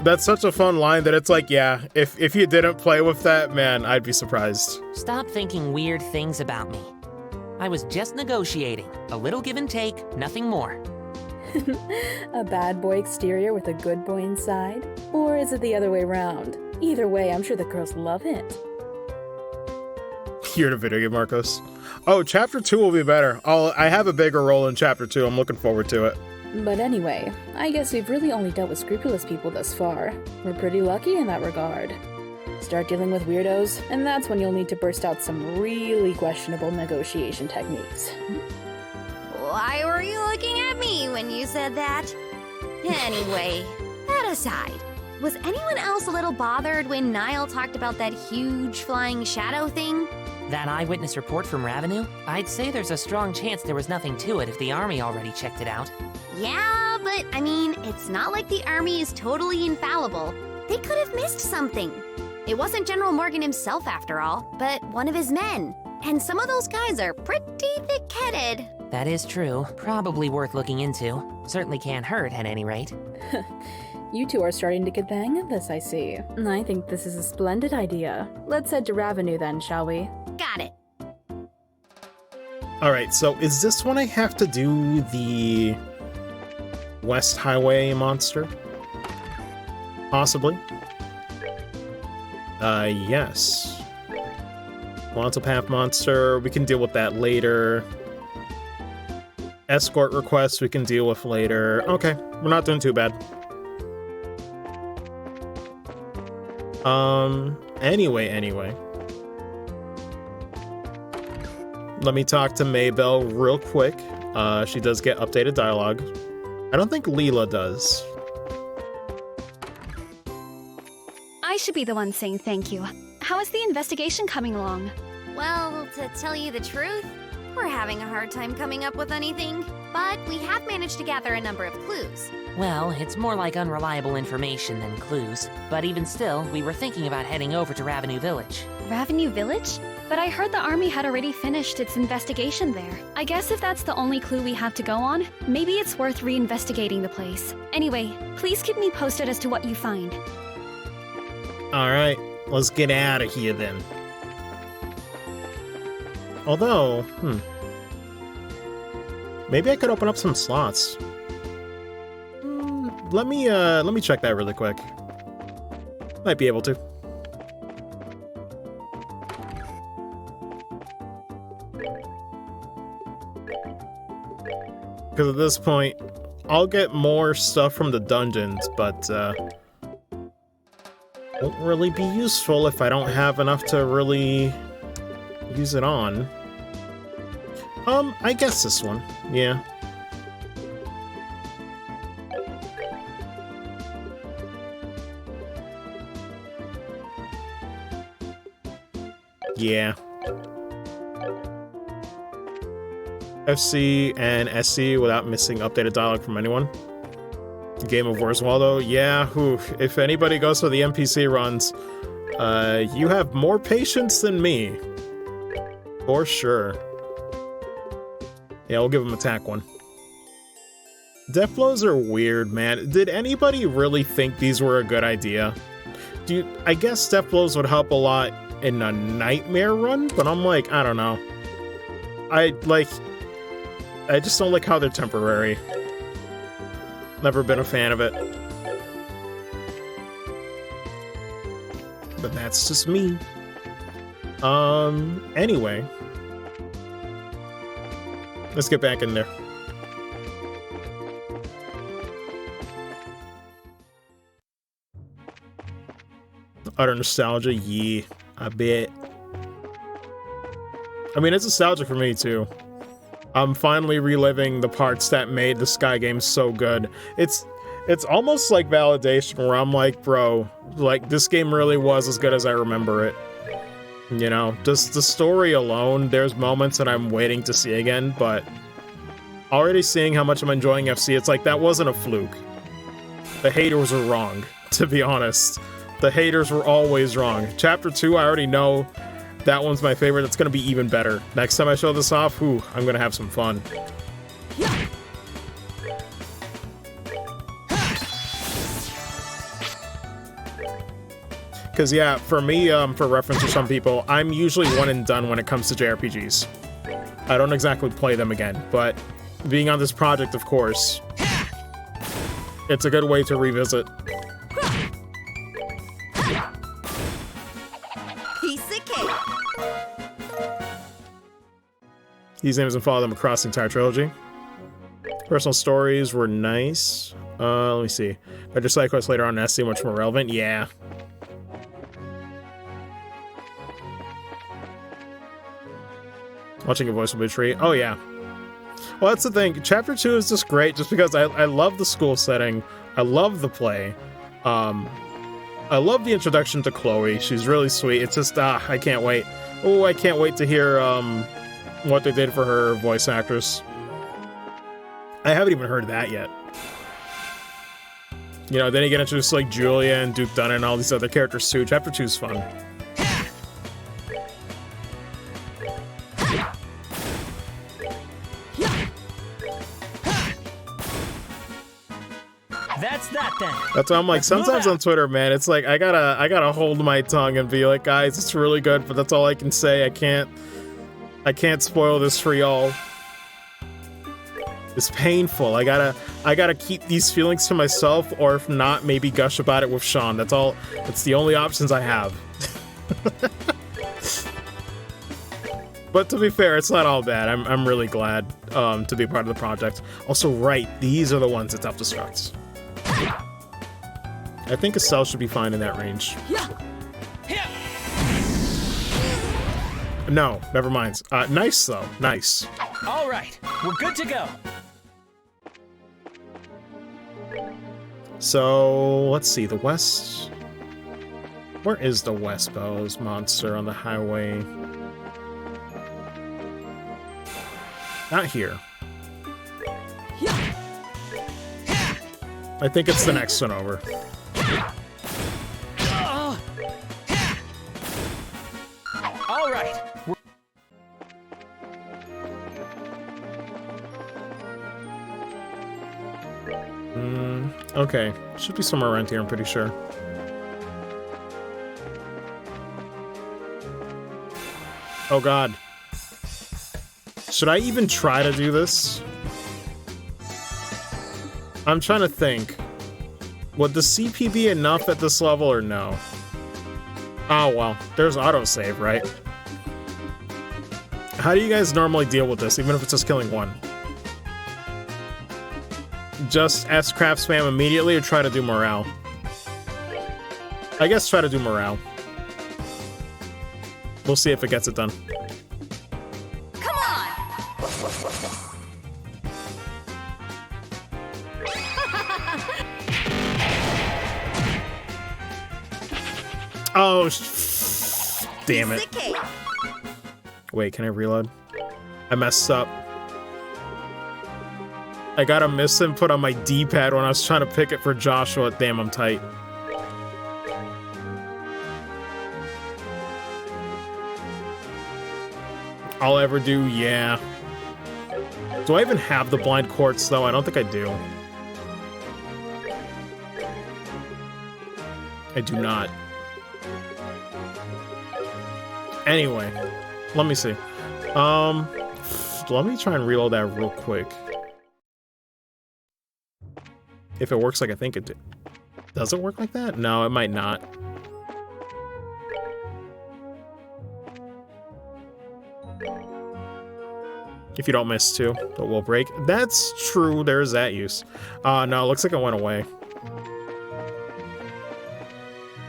That's such a fun line that it's like, yeah, if you didn't play with that, man, I'd be surprised. Stop thinking weird things about me. I was just negotiating. A little give and take, nothing more. A bad boy exterior with a good boy inside? Or is it the other way around? Either way, I'm sure the girls love it. Here to video game, Marcos. Oh, Chapter 2 will be better. I have a bigger role in Chapter 2. I'm looking forward to it. But anyway, I guess we've really only dealt with scrupulous people thus far. We're pretty lucky in that regard. Start dealing with weirdos, and that's when you'll need to burst out some really questionable negotiation techniques. Why were you looking at me when you said that? Anyway, that aside, was anyone else a little bothered when Niall talked about that huge flying shadow thing? That eyewitness report from Ravenou? I'd say there's a strong chance there was nothing to it if the army already checked it out. Yeah, but I mean, it's not like the army is totally infallible. They could have missed something. It wasn't General Morgan himself after all, but one of his men. And some of those guys are pretty thick-headed. That is true. Probably worth looking into. Certainly can't hurt at any rate. You two are starting to get the hang of this, I see. I think this is a splendid idea. Let's head to Ravenou then, shall we? Got it. Alright, so is this when I have to do the West Highway monster? Possibly. Yes. Quantum Path monster, we can deal with that later. Escort requests we can deal with later. Okay, we're not doing too bad. Anyway. Let me talk to Maybell real quick. She does get updated dialogue. I don't think Leela does. I should be the one saying thank you. How is the investigation coming along? Well, to tell you the truth, we're having a hard time coming up with anything, but we have managed to gather a number of clues. Well, it's more like unreliable information than clues. But even still, we were thinking about heading over to Ravenue Village. Ravenue Village? But I heard the army had already finished its investigation there. I guess if that's the only clue we have to go on, maybe it's worth reinvestigating the place. Anyway, please keep me posted as to what you find. Alright, let's get out of here then. Although, maybe I could open up some slots. Let me check that really quick. Might be able to. Because at this point, I'll get more stuff from the dungeons, but won't really be useful if I don't have enough to really use it on. I guess this one, yeah. Yeah. FC and SC without missing updated dialogue from anyone. Game of Wars Waldo, yeah, if anybody goes for the NPC runs, you have more patience than me. For sure. Yeah, we'll give him attack one. Death blows are weird, man. Did anybody really think these were a good idea? I guess death blows would help a lot in a nightmare run, but I'm like, I don't know. I just don't like how they're temporary. Never been a fan of it. But that's just me. Anyway. Let's get back in there. Utter nostalgia, yeah, I bet. I mean, it's nostalgic for me, too. I'm finally reliving the parts that made the Sky game so good. It's almost like validation where I'm like, bro, like, this game really was as good as I remember it. You know, just the story alone, there's moments that I'm waiting to see again, but already seeing how much I'm enjoying FC, it's like, that wasn't a fluke. The haters were wrong, to be honest. The haters were always wrong. Chapter 2, I already know that one's my favorite. It's gonna be even better. Next time I show this off, I'm gonna have some fun. Because, yeah, for me, for reference to some people, I'm usually one and done when it comes to JRPGs. I don't exactly play them again, but being on this project, of course, it's a good way to revisit. Piece of cake. These names and follow them across the entire trilogy. Personal stories were nice. Let me see. Better side quests later on in SC much more relevant. Yeah. Watching a voice will be a treat. Oh, yeah. Well, that's the thing. Chapter 2 is just great just because I love the school setting. I love the play. I love the introduction to Chloe. She's really sweet. It's just, I can't wait. Oh, I can't wait to hear what they did for her voice actress. I haven't even heard that yet. You know, then you get introduced to, like, Julia and Duke Dunn and all these other characters, too. Chapter 2 is fun. That's that then. That's why I'm like, sometimes on Twitter, man, it's like I gotta hold my tongue and be like, guys, it's really good, but that's all I can say. I can't I can't spoil this for y'all. It's painful. I gotta keep these feelings to myself, or if not, maybe gush about it with Sean. That's all. That's the only options I have. But to be fair, it's not all bad. I'm really glad to be part of the project. Also, right, these are the ones that self-destructs. I think a cell should be fine in that range. No, never mind. Nice though, nice. All right, we're good to go. So let's see, the west. Where is the West Bellows monster on the highway? Not here. I think it's the next one over. All right. Okay. Should be somewhere around here, I'm pretty sure. Oh god. Should I even try to do this? I'm trying to think. Would the CP be enough at this level or no? Oh well, there's autosave, right? How do you guys normally deal with this, even if it's just killing one? Just S-Craft spam immediately or try to do morale? I guess try to do morale. We'll see if it gets it done. Come on! Oh, damn it. Wait, can I reload? I messed up. I got a misinput on my D-pad when I was trying to pick it for Joshua. Damn, I'm tight. All I ever do, yeah. Do I even have the blind quartz, though? I don't think I do. I do not. Anyway, let me see. Let me try and reload that real quick. If it works like I think it did. Does it work like that? No, it might not. If you don't miss too, but will break. That's true, there's that use. No, it looks like it went away.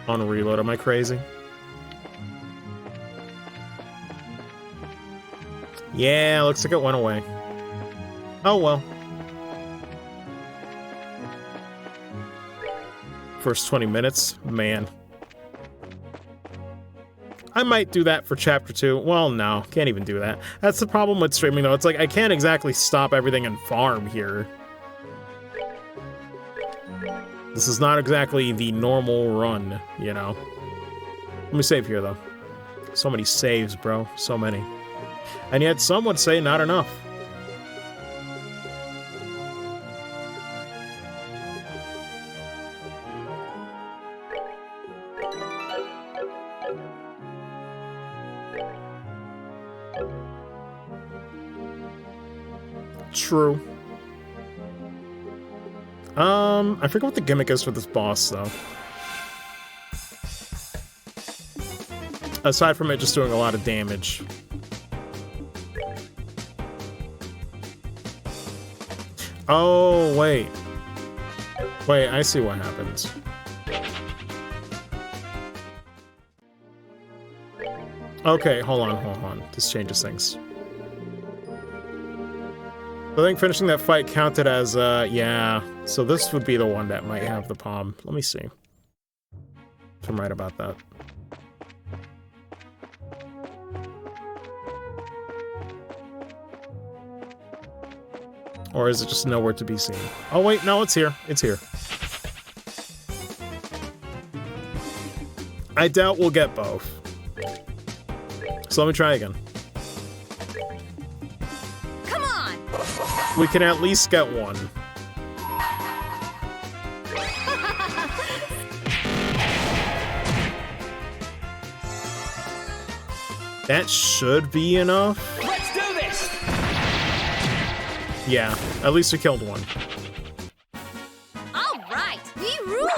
On reload, am I crazy? Yeah, looks like it went away. Oh well. First 20 minutes, man. I might do that for chapter 2. Well, no, can't even do that. That's the problem with streaming, though. It's like, I can't exactly stop everything and farm here. This is not exactly the normal run, you know? Let me save here, though. So many saves, bro. So many. And yet, some would say not enough. True. I forget what the gimmick is for this boss, though. Aside from it just doing a lot of damage. Oh, wait. Wait, I see what happens. Okay, hold on. This changes things. I think finishing that fight counted as, yeah. So this would be the one that might have the palm. Let me see if I'm right about that. Or is it just nowhere to be seen? Oh wait, no, it's here. It's here. I doubt we'll get both. So let me try again. Come on! We can at least get one. That should be enough. Let's do this! Yeah, at least we killed one. All right, we rule!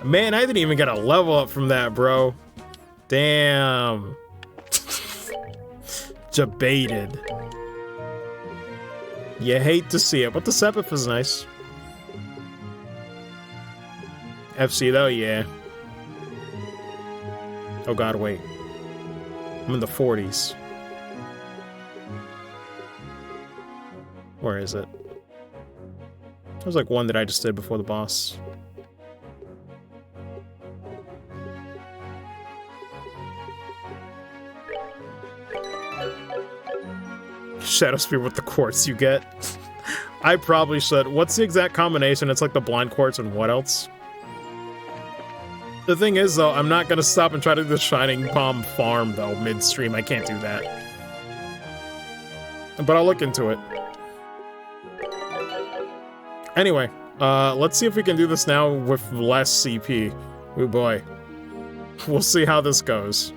Man, I didn't even get a level up from that, bro. Damn. Debated. You hate to see it, but the Sepith is nice. FC though, yeah. Oh god, wait. I'm in the 40s. Where is it? There's like one that I just did before the boss. Shadow Spear with the quartz you get. I probably should. What's the exact combination? It's like the blind quartz and what else? The thing is, though, I'm not gonna stop and try to do the Shining Palm farm, though, midstream. I can't do that. But I'll look into it. Anyway, let's see if we can do this now with less CP. Oh boy. We'll see how this goes.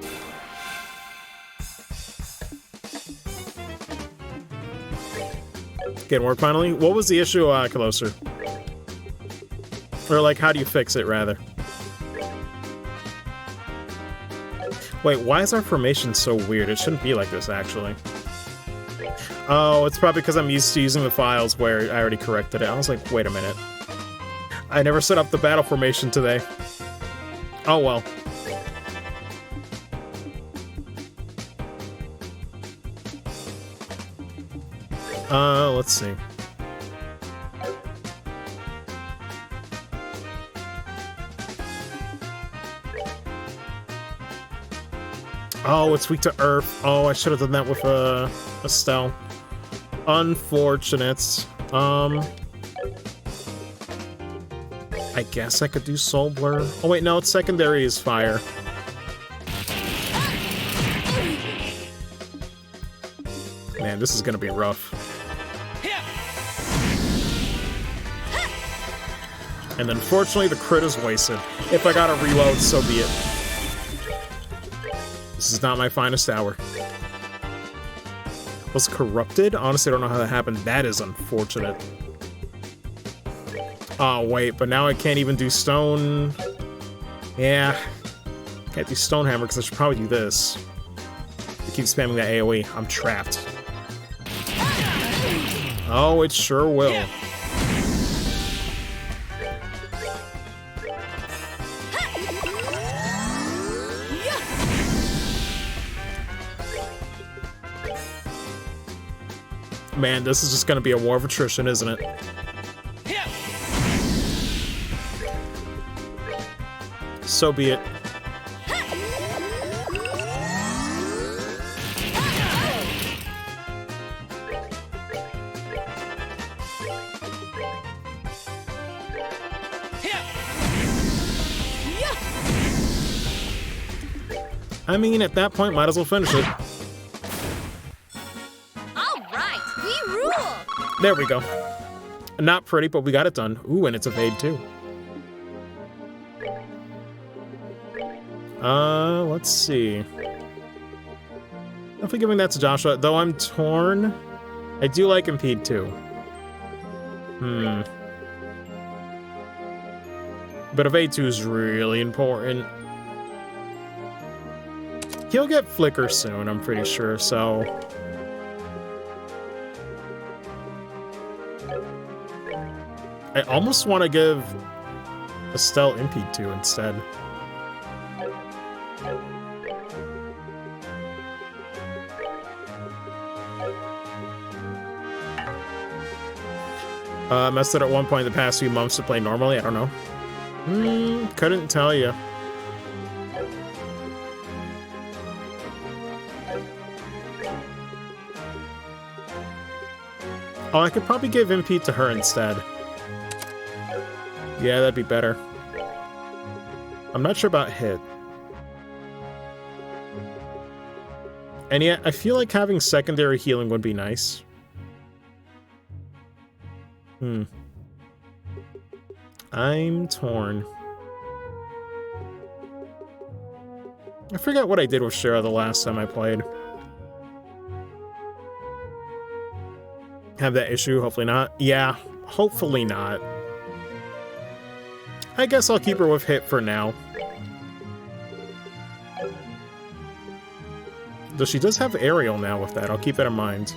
Getting work finally? What was the issue, Closer? Or, like, how do you fix it, rather? Wait, why is our formation so weird? It shouldn't be like this, actually. Oh, it's probably because I'm used to using the files where I already corrected it. I was like, wait a minute. I never set up the battle formation today. Oh, well. Let's see. Oh, it's weak to Earth. Oh, I should have done that with Estelle. Unfortunate. I guess I could do Soul Blur. Oh wait, no, it's secondary is fire. Man, this is gonna be rough. And then, fortunately, the crit is wasted. If I gotta reload, so be it. This is not my finest hour. Was corrupted? Honestly, I don't know how that happened. That is unfortunate. Oh, wait, but now I can't even do stone. Yeah. Can't do stone hammer because I should probably do this. I keep spamming that AoE. I'm trapped. Oh, it sure will. Man, this is just gonna be a war of attrition, isn't it? So be it. I mean, at that point, might as well finish it. There we go. Not pretty, but we got it done. Ooh, and it's evade too. Let's see. Definitely giving that to Joshua, though I'm torn. I do like Impede too. But evade 2 is really important. He'll get Flicker soon, I'm pretty sure, so... I almost want to give Estelle Impede 2 instead. Messed it at one point in the past few months to play normally, I don't know. Couldn't tell you. Oh, I could probably give Impede to her instead. Yeah, that'd be better. I'm not sure about hit. And yet, I feel like having secondary healing would be nice. I'm torn. I forget what I did with Shara the last time I played. Have that issue? Hopefully not. Yeah, hopefully not. I guess I'll keep her with Hit for now. Though she does have Aerial now with that, I'll keep that in mind.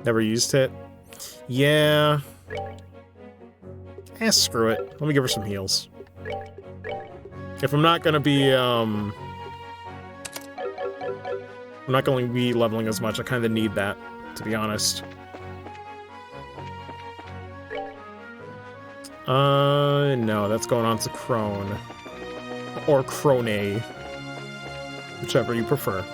Never used Hit? Yeah. Eh, screw it. Let me give her some heals. If I'm not gonna be, I'm not going to be leveling as much, I kind of need that, to be honest. No, that's going on to Crone. Or Crone. Whichever you prefer.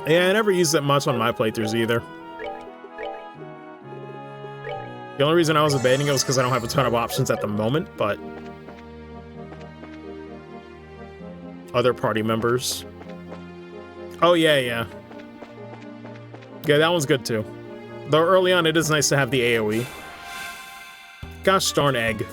Yeah, I never used it much on my playthroughs either. The only reason I was debating it was because I don't have a ton of options at the moment, but... Other party members. Oh, yeah. Yeah, that one's good too. Though early on, it is nice to have the AoE. Gosh darn egg.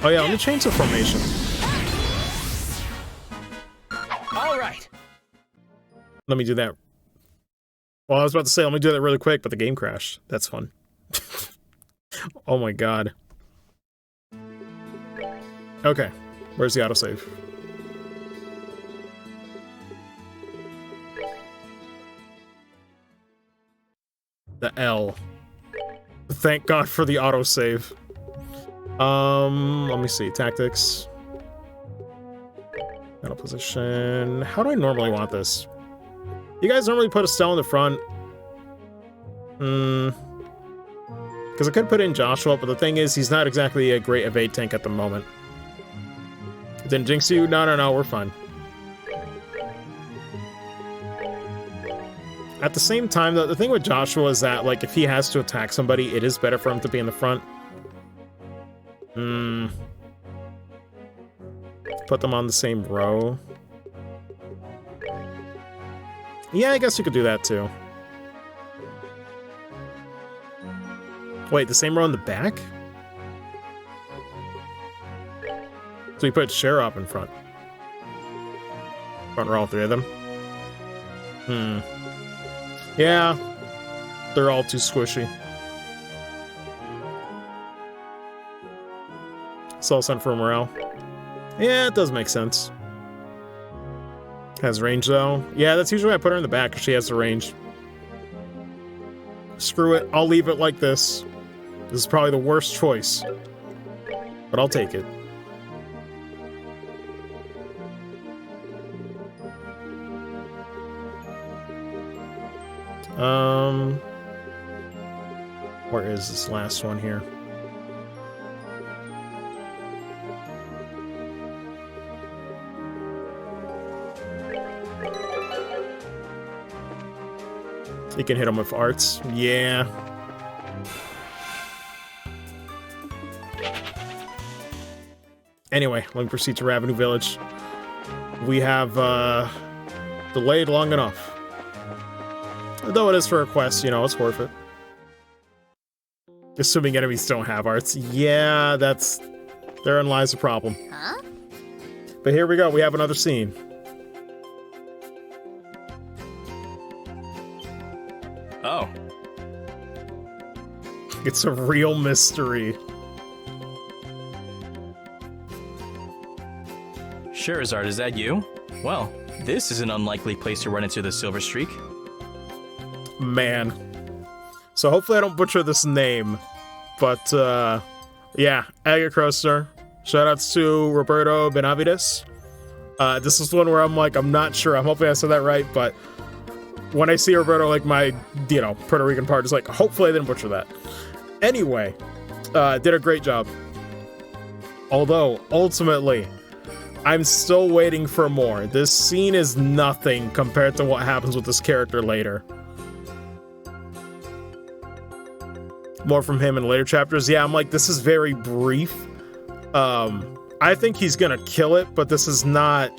Oh yeah, let me change the formation. All right. Let me do that. Well, I was about to say, let me do that really quick, but the game crashed. That's fun. Oh my god. Okay, where's the autosave? The L. Thank God for the autosave. Let me see. Tactics. Battle position. How do I normally want this? You guys normally put Estelle in the front. Because I could put in Joshua, but the thing is, he's not exactly a great evade tank at the moment. Didn't jinx you? No, we're fine. At the same time, though, the thing with Joshua is that, like, if he has to attack somebody, it is better for him to be in the front. Put them on the same row. Yeah, I guess you could do that, too. Wait, the same row in the back? So we put Shara up in front. Front row, all three of them. Yeah. They're all too squishy. Soul Sent for morale. Yeah, it does make sense. Has range, though. Yeah, that's usually why I put her in the back, because she has the range. Screw it. I'll leave it like this. This is probably the worst choice. But I'll take it. Where is this last one here? You can hit him with arts. Yeah. Anyway, let me proceed to Ravenu Village. We have delayed long enough. Though it is for a quest, you know, it's worth it. Assuming enemies don't have arts. Yeah, therein lies the problem. Huh? But here we go, we have another scene. Oh. It's a real mystery. Sherazard, is that you? Well, this is an unlikely place to run into the Silver Streak. Man. So hopefully I don't butcher this name. But, yeah, Agacroster. Shoutouts to Roberto Benavides. This is one where I'm like, I'm not sure. I'm hoping I said that right, but when I see Roberto, like my, you know, Puerto Rican part, is like, hopefully I didn't butcher that. Anyway, did a great job. Although, ultimately, I'm still waiting for more. This scene is nothing compared to what happens with this character later. More from him in later chapters. Yeah, I'm like, this is very brief. I think he's gonna kill it, but this is not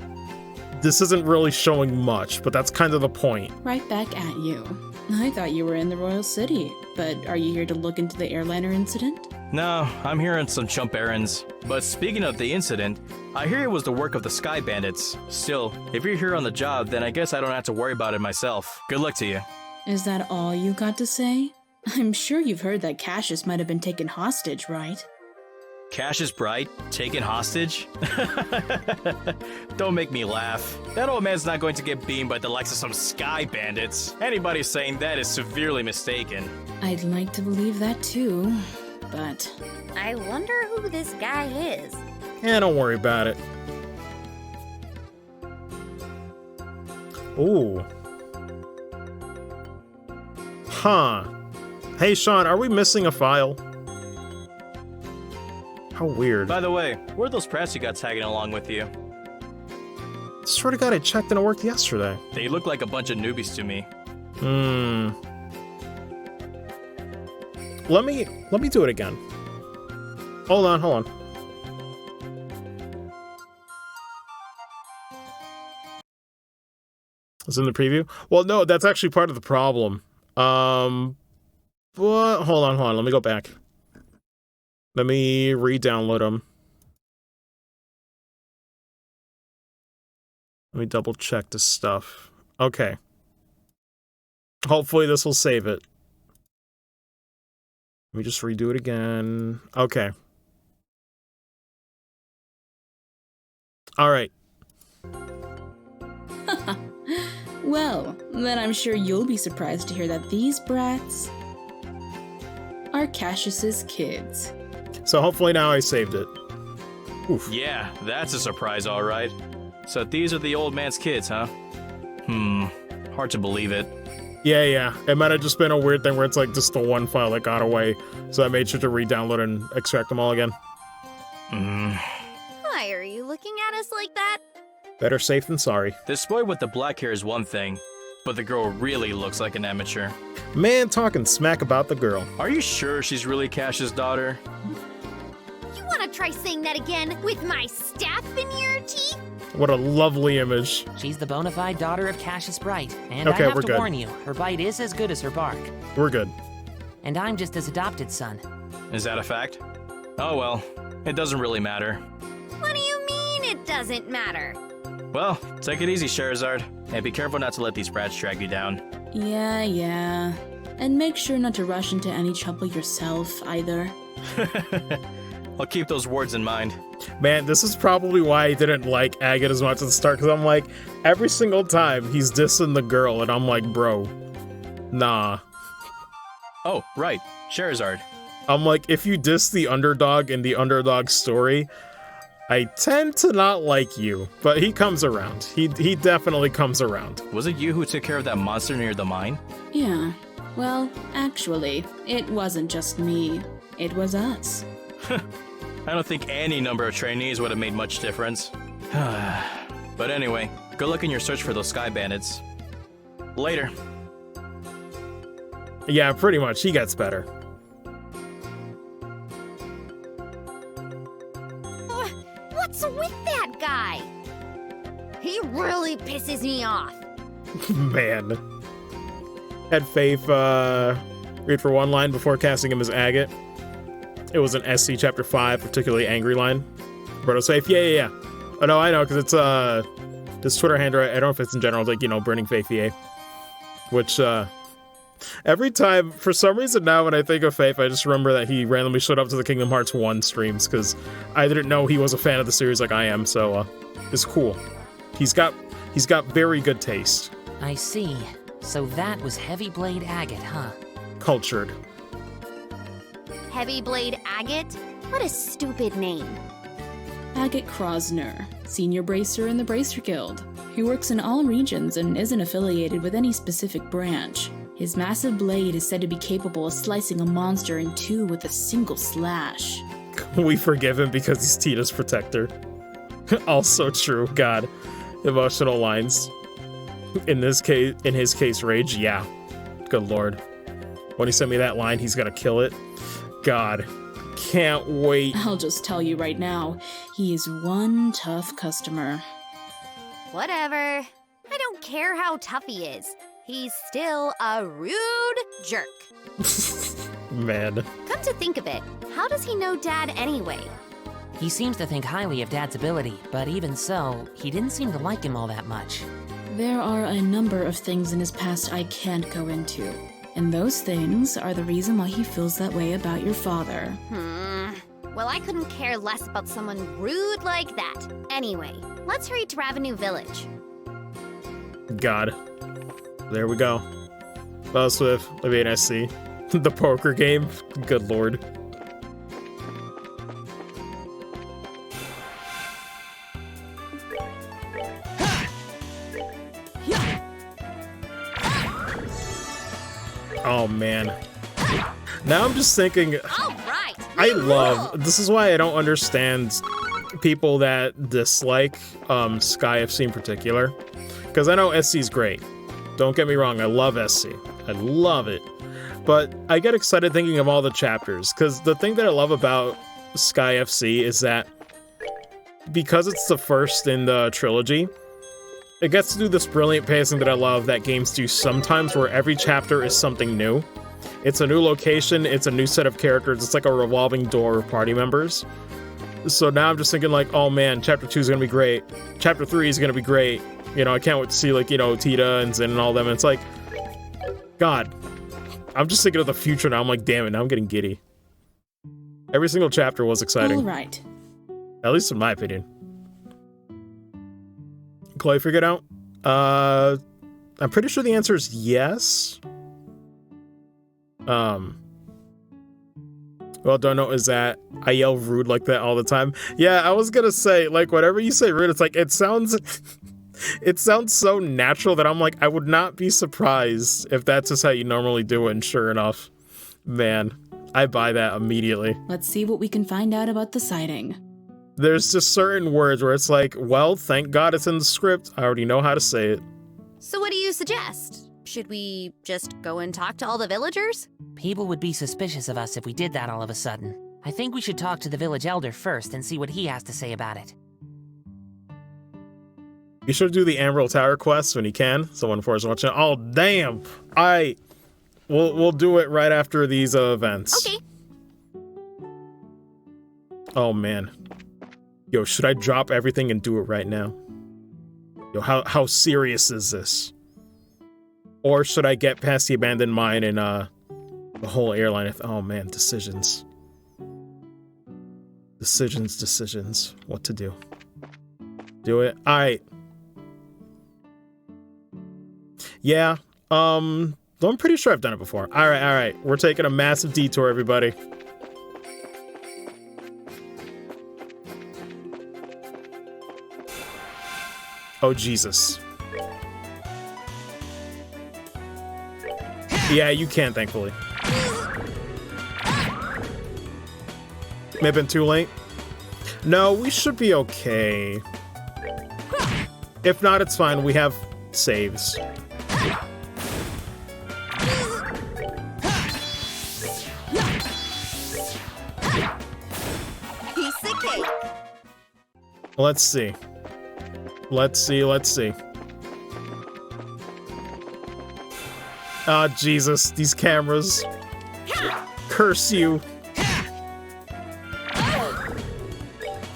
this isn't really showing much, but that's kind of the point. Right back at you. I thought you were in the Royal City, but are you here to look into the airliner incident? No, I'm here on some chump errands. But speaking of the incident, I hear it was the work of the Sky Bandits. Still, if you're here on the job, then I guess I don't have to worry about it myself. Good luck to you. Is that all you got to say? I'm sure you've heard that Cassius might have been taken hostage, right? Cassius Bright, taken hostage? Don't make me laugh. That old man's not going to get beamed by the likes of some Sky Bandits. Anybody saying that is severely mistaken. I'd like to believe that too, but... I wonder who this guy is. Yeah, don't worry about it. Ooh. Huh. Hey, Sean, are we missing a file? How weird. By the way, where are those prats you got tagging along with you? Swear to God, I checked and it worked yesterday. They look like a bunch of newbies to me. Let me do it again. Hold on. It's in the preview? Well, no, that's actually part of the problem. But hold on. Let me go back. Let me re-download them. Let me double check this stuff. Okay. Hopefully this will save it. Let me just redo it again. Okay. All right. Well, then I'm sure you'll be surprised to hear that these brats are Cassius's kids. So hopefully now I saved it. Oof. Yeah, that's a surprise, all right. So these are the old man's kids, huh? Hard to believe it. Yeah. It might have just been a weird thing where it's like just the one file that got away. So I made sure to re-download and extract them all again. Why are you looking at us like that? Better safe than sorry. This boy with the black hair is one thing, but the girl really looks like an amateur. Man talking smack about the girl. Are you sure she's really Cash's daughter? You want to try saying that again with my staff in your teeth? What a lovely image. She's the bona fide daughter of Cassius Bright, and Okay, I have we're to good. warn you, her bite is as good as her bark. We're good. And I'm just his adopted son. Is that a fact? Oh well, it doesn't really matter. What do you mean it doesn't matter? Well, take it easy, Scheherazade, and be careful not to let these brats drag you down. Yeah. And make sure not to rush into any trouble yourself, either. I'll keep those words in mind. Man, this is probably why I didn't like Agate as much at the start, because I'm like, every single time he's dissing the girl, and I'm like, bro, nah. Oh, right, Scheherazade. I'm like, if you diss the underdog in the underdog story, I tend to not like you, but he comes around. He definitely comes around. Was it you who took care of that monster near the mine? Yeah. Well, actually, it wasn't just me. It was us. I don't think any number of trainees would have made much difference. But anyway, good luck in your search for those Sky Bandits. Later. Yeah, pretty much. He gets better. What's with that guy? He really pisses me off. Man. Had Faith read for one line before casting him as Agate. It was an SC Chapter 5, particularly angry line. Roberto's Faith, yeah. Oh, no, I know, because it's, this Twitter handle, I don't know if it's in general, like, you know, Burning Faith EA. Which, every time, for some reason now when I think of Faith, I just remember that he randomly showed up to the Kingdom Hearts 1 streams, because I didn't know he was a fan of the series like I am, so, it's cool. He's got very good taste. I see. So that was Heavy Blade Agate, huh? Cultured. Heavy Blade Agate? What a stupid name. Agate Krosner, Senior Bracer in the Bracer Guild. He works in all regions and isn't affiliated with any specific branch. His massive blade is said to be capable of slicing a monster in two with a single slash. We forgive him because he's Tina's protector. Also true, God. Emotional lines. In his case, rage, yeah. Good lord. When he sent me that line, he's gonna kill it. God. Can't wait. I'll just tell you right now, he is one tough customer. Whatever. I don't care how tough he is. He's still a rude jerk. Man. Come to think of it, how does he know Dad anyway? He seems to think highly of Dad's ability, but even so, he didn't seem to like him all that much. There are a number of things in his past I can't go into, and those things are the reason why he feels that way about your father. Well, I couldn't care less about someone rude like that. Anyway, let's hurry to Ravenue Village. God. There we go. Buzz with SC. The poker game. Good lord. Oh man. Now I'm just thinking, this is why I don't understand people that dislike Sky FC in particular. Because I know SC's great. Don't get me wrong, I love SC. I love it. But I get excited thinking of all the chapters. Because the thing that I love about Sky FC is that because it's the first in the trilogy, it gets to do this brilliant pacing that I love that games do sometimes, where every chapter is something new. It's a new location, it's a new set of characters, it's like a revolving door of party members. So now I'm just thinking like, oh man, chapter 2 is gonna be great. Chapter 3 is gonna be great. You know, I can't wait to see like, you know, Tita and Zin and all them. And it's like, God, I'm just thinking of the future now. I'm like, damn it, now I'm getting giddy. Every single chapter was exciting. All right. At least in my opinion. Chloe figured out? I'm pretty sure the answer is yes. Well, don't know is that I yell rude like that all the time. Yeah, I was gonna say, like, whatever you say rude, it's like, it sounds so natural that I'm like, I would not be surprised if that's just how you normally do it, and sure enough, man, I buy that immediately. Let's see what we can find out about the sighting. There's just certain words where it's like, well, thank God it's in the script. I already know how to say it. So what do you suggest? Should we just go and talk to all the villagers? People would be suspicious of us if we did that all of a sudden. I think we should talk to the village elder first and see what he has to say about it. You should do the Emerald Tower quest when you can. Someone for us watching. Oh, damn. We'll do it right after these events. Okay. Oh, man. Yo, should I drop everything and do it right now? Yo, how serious is this? Or should I get past the abandoned mine and the whole airline? Oh man, decisions. Decisions. What to do? Do it. Yeah. I'm pretty sure I've done it before. All right. We're taking a massive detour, everybody. Oh, Jesus. Yeah, you can, thankfully. May have been too late. No, we should be okay. If not, it's fine. We have saves. Piece of cake. Let's see. Oh, Jesus, these cameras. Curse you.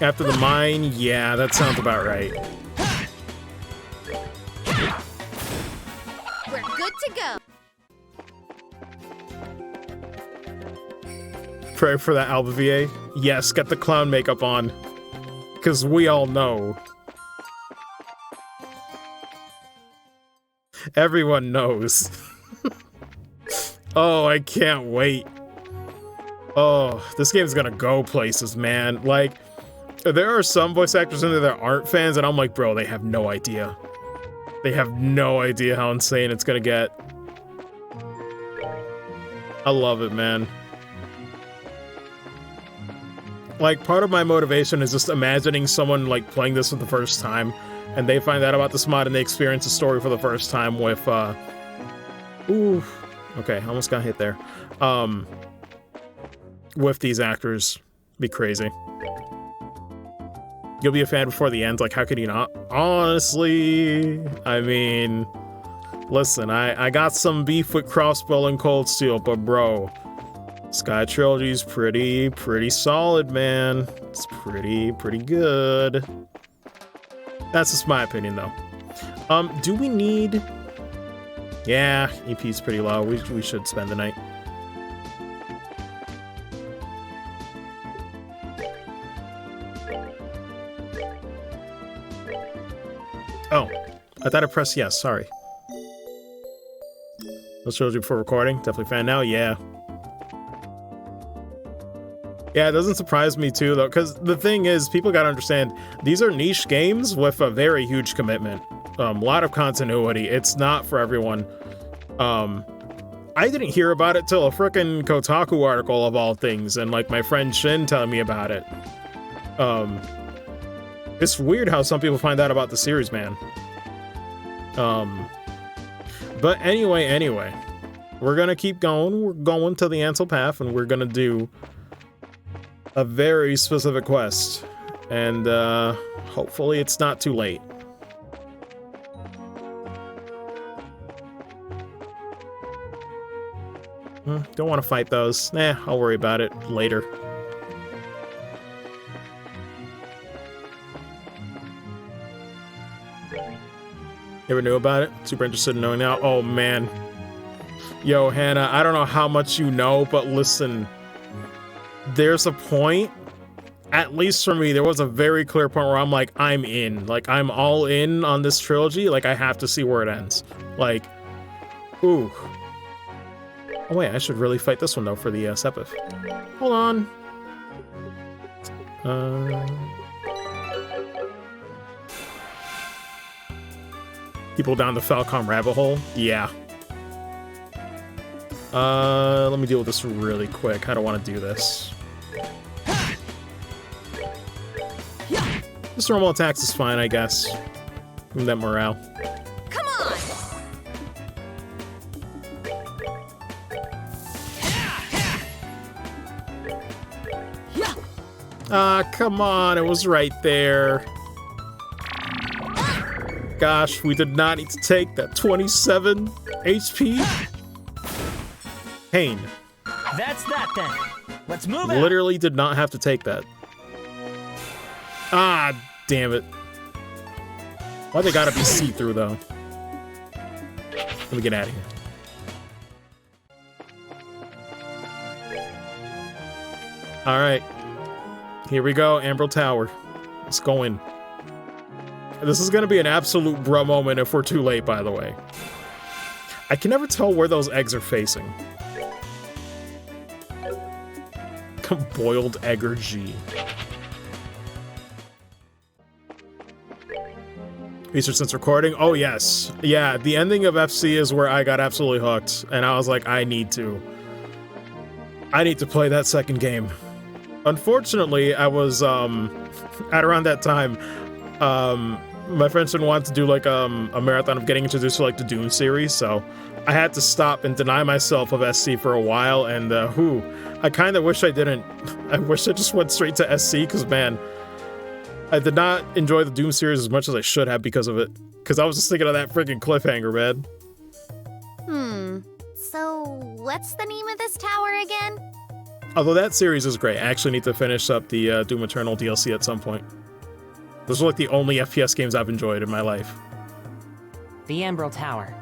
After the mine? Yeah, that sounds about right. We're good to go. Pray for that Alba. Yes, get the clown makeup on. Because we all know. Everyone knows. Oh, I can't wait. Oh, this game's gonna go places, man. Like, there are some voice actors in there that aren't fans, and I'm like, bro, they have no idea. They have no idea how insane it's gonna get. I love it, man. Like, part of my motivation is just imagining someone, like, playing this for the first time, and they find out about this mod and they experience the story for the first time with, ooh. Okay, almost got hit there. With these actors. Be crazy. You'll be a fan before the end. Like, how could you not? Honestly, I mean, listen, I got some beef with Crossbow and Cold Steel, but bro, Sky Trilogy's pretty solid, man. It's pretty good. That's just my opinion, though. Do we need... Yeah, EP's pretty low. We should spend the night. Oh, I thought I pressed yes, sorry. Those shows you before recording? Definitely fan now, yeah. Yeah, it doesn't surprise me too, though, because the thing is, people gotta understand, these are niche games with a very huge commitment. A lot of continuity. It's not for everyone. I didn't hear about it till a frickin' Kotaku article of all things, and like my friend Shin telling me about it. It's weird how some people find out about the series, man. But anyway, we're gonna keep going. We're going to the Ansel Path, and we're gonna do a very specific quest, and hopefully it's not too late. Don't want to fight those. Nah, I'll worry about it later. Ever knew about it? Super interested in knowing now. Oh man. Yo, Hannah, I don't know how much you know, but listen. There's a point, at least for me, there was a very clear point where I'm like, I'm in. Like, I'm all in on this trilogy. Like, I have to see where it ends. Like, ooh. Oh wait, I should really fight this one though for the Sepith. Hold on. People down the Falcom rabbit hole? Yeah. Let me deal with this really quick. I don't want to do this. Just normal attacks is fine, I guess. Give me that morale. Come on! Ah, come on, it was right there. Gosh, we did not need to take that 27 HP. Pain. That's that then. Let's move it. Literally did not have to take that. Ah, damn it. Why they gotta be see-through, though? Let me get out of here. Alright. Here we go, Amber Tower. Let's go in. This is gonna be an absolute bruh moment if we're too late, by the way. I can never tell where those eggs are facing. Boiled egg or G. Research since recording? Oh yes. Yeah, the ending of FC is where I got absolutely hooked, and I was like, I need to play that second game. Unfortunately, I was at around that time, my friends didn't want to do like a marathon of getting introduced to like the Doom series, so I had to stop and deny myself of SC for a while, and I kind of wish I didn't. I wish I just went straight to SC, because man, I did not enjoy the Doom series as much as I should have because of it. Because I was just thinking of that freaking cliffhanger, man. So what's the name of this tower again? Although that series is great, I actually need to finish up the Doom Eternal DLC at some point. Those are like the only FPS games I've enjoyed in my life. The Emerald Tower.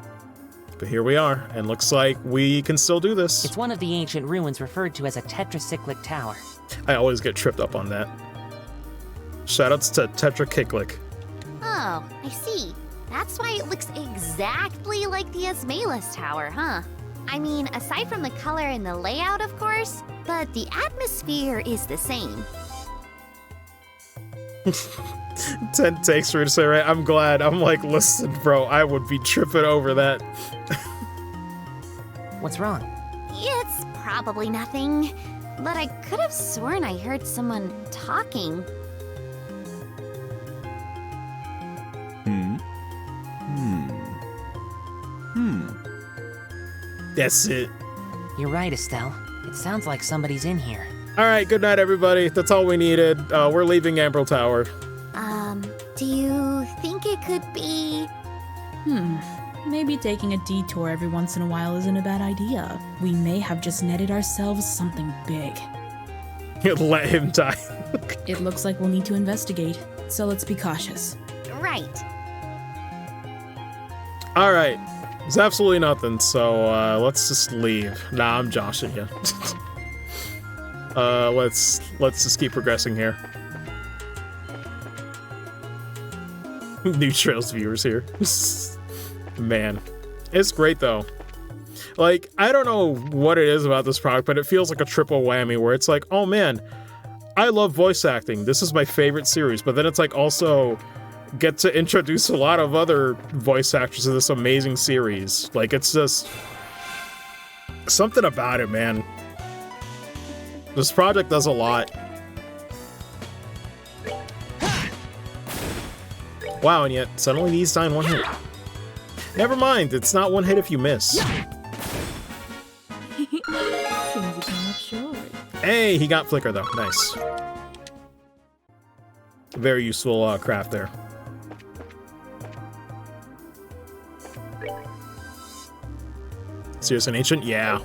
But here we are, and looks like we can still do this. It's one of the ancient ruins referred to as a tetracyclic tower. I always get tripped up on that. Shoutouts to Tetracyclic. Oh, I see. That's why it looks exactly like the Asmalis Tower, huh? I mean, aside from the color and the layout, of course, but the atmosphere is the same. 10 takes for you to say, right? I'm glad. I'm like, listen, bro, I would be tripping over that. What's wrong? It's probably nothing, but I could have sworn I heard someone talking. That's it. You're right, Estelle. It sounds like somebody's in here. All right, good night, everybody. That's all we needed. We're leaving Amber Tower. could be... Maybe taking a detour every once in a while isn't a bad idea. We may have just netted ourselves something big. Let him die. It looks like we'll need to investigate, so let's be cautious. Right. Alright. There's absolutely nothing, so let's just leave. Nah, I'm joshing you. Let's just keep progressing here. New Trails viewers here. Man. It's great though. Like, I don't know what it is about this product, but it feels like a triple whammy where it's like, oh man, I love voice acting. This is my favorite series. But then it's like also get to introduce a lot of other voice actors to this amazing series. Like, it's just something about it, man. This project does a lot. Wow, and yet suddenly these die in one hit. Never mind, it's not one hit if you miss. Hey, he got flicker though. Nice. Very useful craft there. Serious and Ancient? Yeah.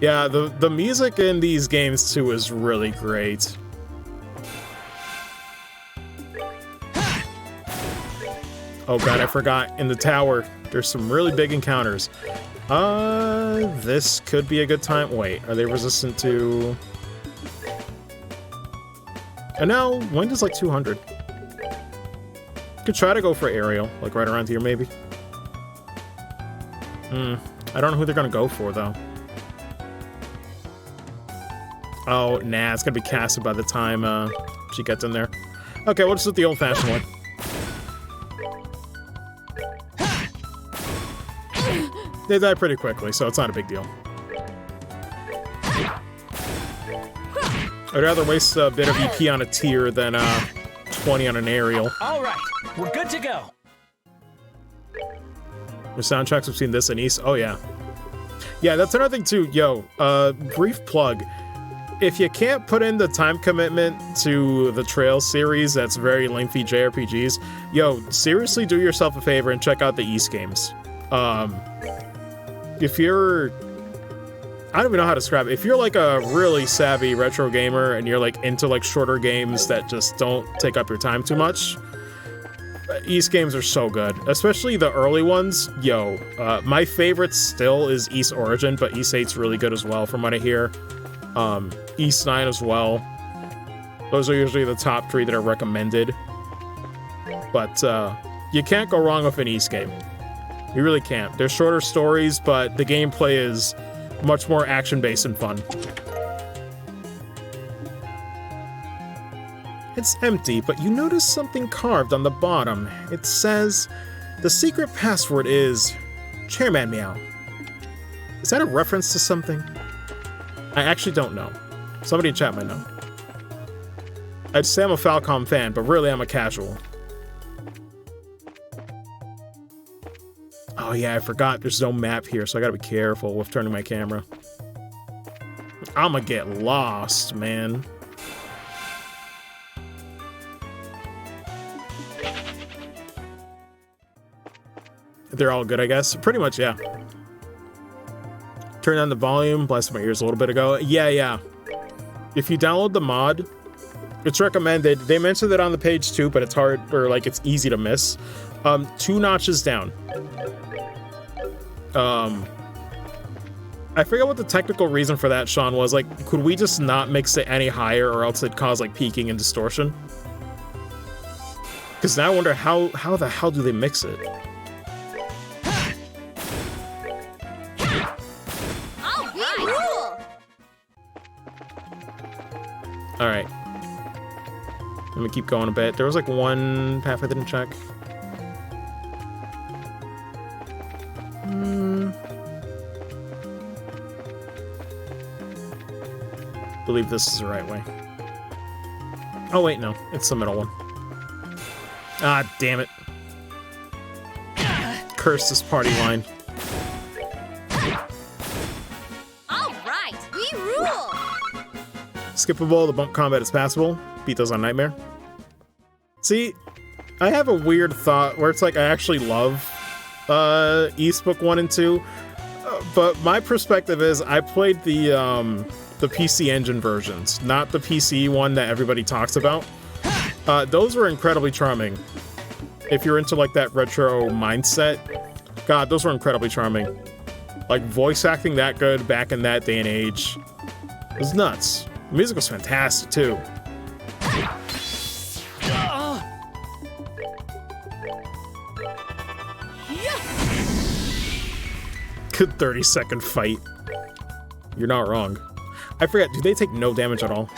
Yeah, the music in these games too is really great. Oh god, I forgot. In the tower, there's some really big encounters. This could be a good time. Wait, are they resistant to... And now, wind is like 200. Could try to go for aerial, like right around here maybe. I don't know who they're gonna go for though. Oh, nah, it's gonna be casted by the time she gets in there. Okay, we'll just do the old-fashioned one. They die pretty quickly, so it's not a big deal. I'd rather waste a bit of EP on a tier than 20 on an aerial. All right, we're good to go. The soundtracks, we've seen this in East. Oh yeah. Yeah, that's another thing too. Yo, brief plug. If you can't put in the time commitment to the Trails series that's very lengthy JRPGs, yo, seriously do yourself a favor and check out the East games. If you're... I don't even know how to describe it. If you're like a really savvy retro gamer and you're like into like shorter games that just don't take up your time too much, East games are so good. Especially the early ones. Yo, my favorite still is East Origin, but East 8's really good as well from what I hear. East 9 as well. Those are usually the top 3 that are recommended. But you can't go wrong with an East game. You really can't. They're shorter stories, but the gameplay is much more action-based and fun. It's empty, but you notice something carved on the bottom. It says, the secret password is Chairman Meow. Is that a reference to something? I actually don't know. Somebody in chat might know. I'd say I'm a Falcom fan, but really I'm a casual. Oh yeah, I forgot there's no map here, so I gotta be careful with turning my camera. I'ma get lost, man. They're all good, I guess. Pretty much, yeah. Turn down the volume, blasted my ears a little bit ago. Yeah. If you download the mod, it's recommended. They mentioned it on the page too, but it's hard, or like it's easy to miss. 2 notches down. I forget what the technical reason for that, Sean, was. Like, could we just not mix it any higher or else it'd cause, like, peaking and distortion? Because now I wonder how the hell do they mix it? Alright. Let me keep going a bit. There was, like, one path I didn't check. I believe this is the right way. Oh wait, no, it's the middle one. Ah, damn it. Curse this party line. All right, we rule. Skippable, the bump combat is passable. Beat those on Nightmare. See, I have a weird thought where it's like I actually love East Book 1 and 2, but my perspective is I played the PC Engine versions, not the PC one that everybody talks about. Those were incredibly charming. If you're into like that retro mindset, God, those were incredibly charming. Like voice acting that good back in that day and age, it was nuts. The music was fantastic too. Good 30-second fight. You're not wrong. I forget, do they take no damage at all?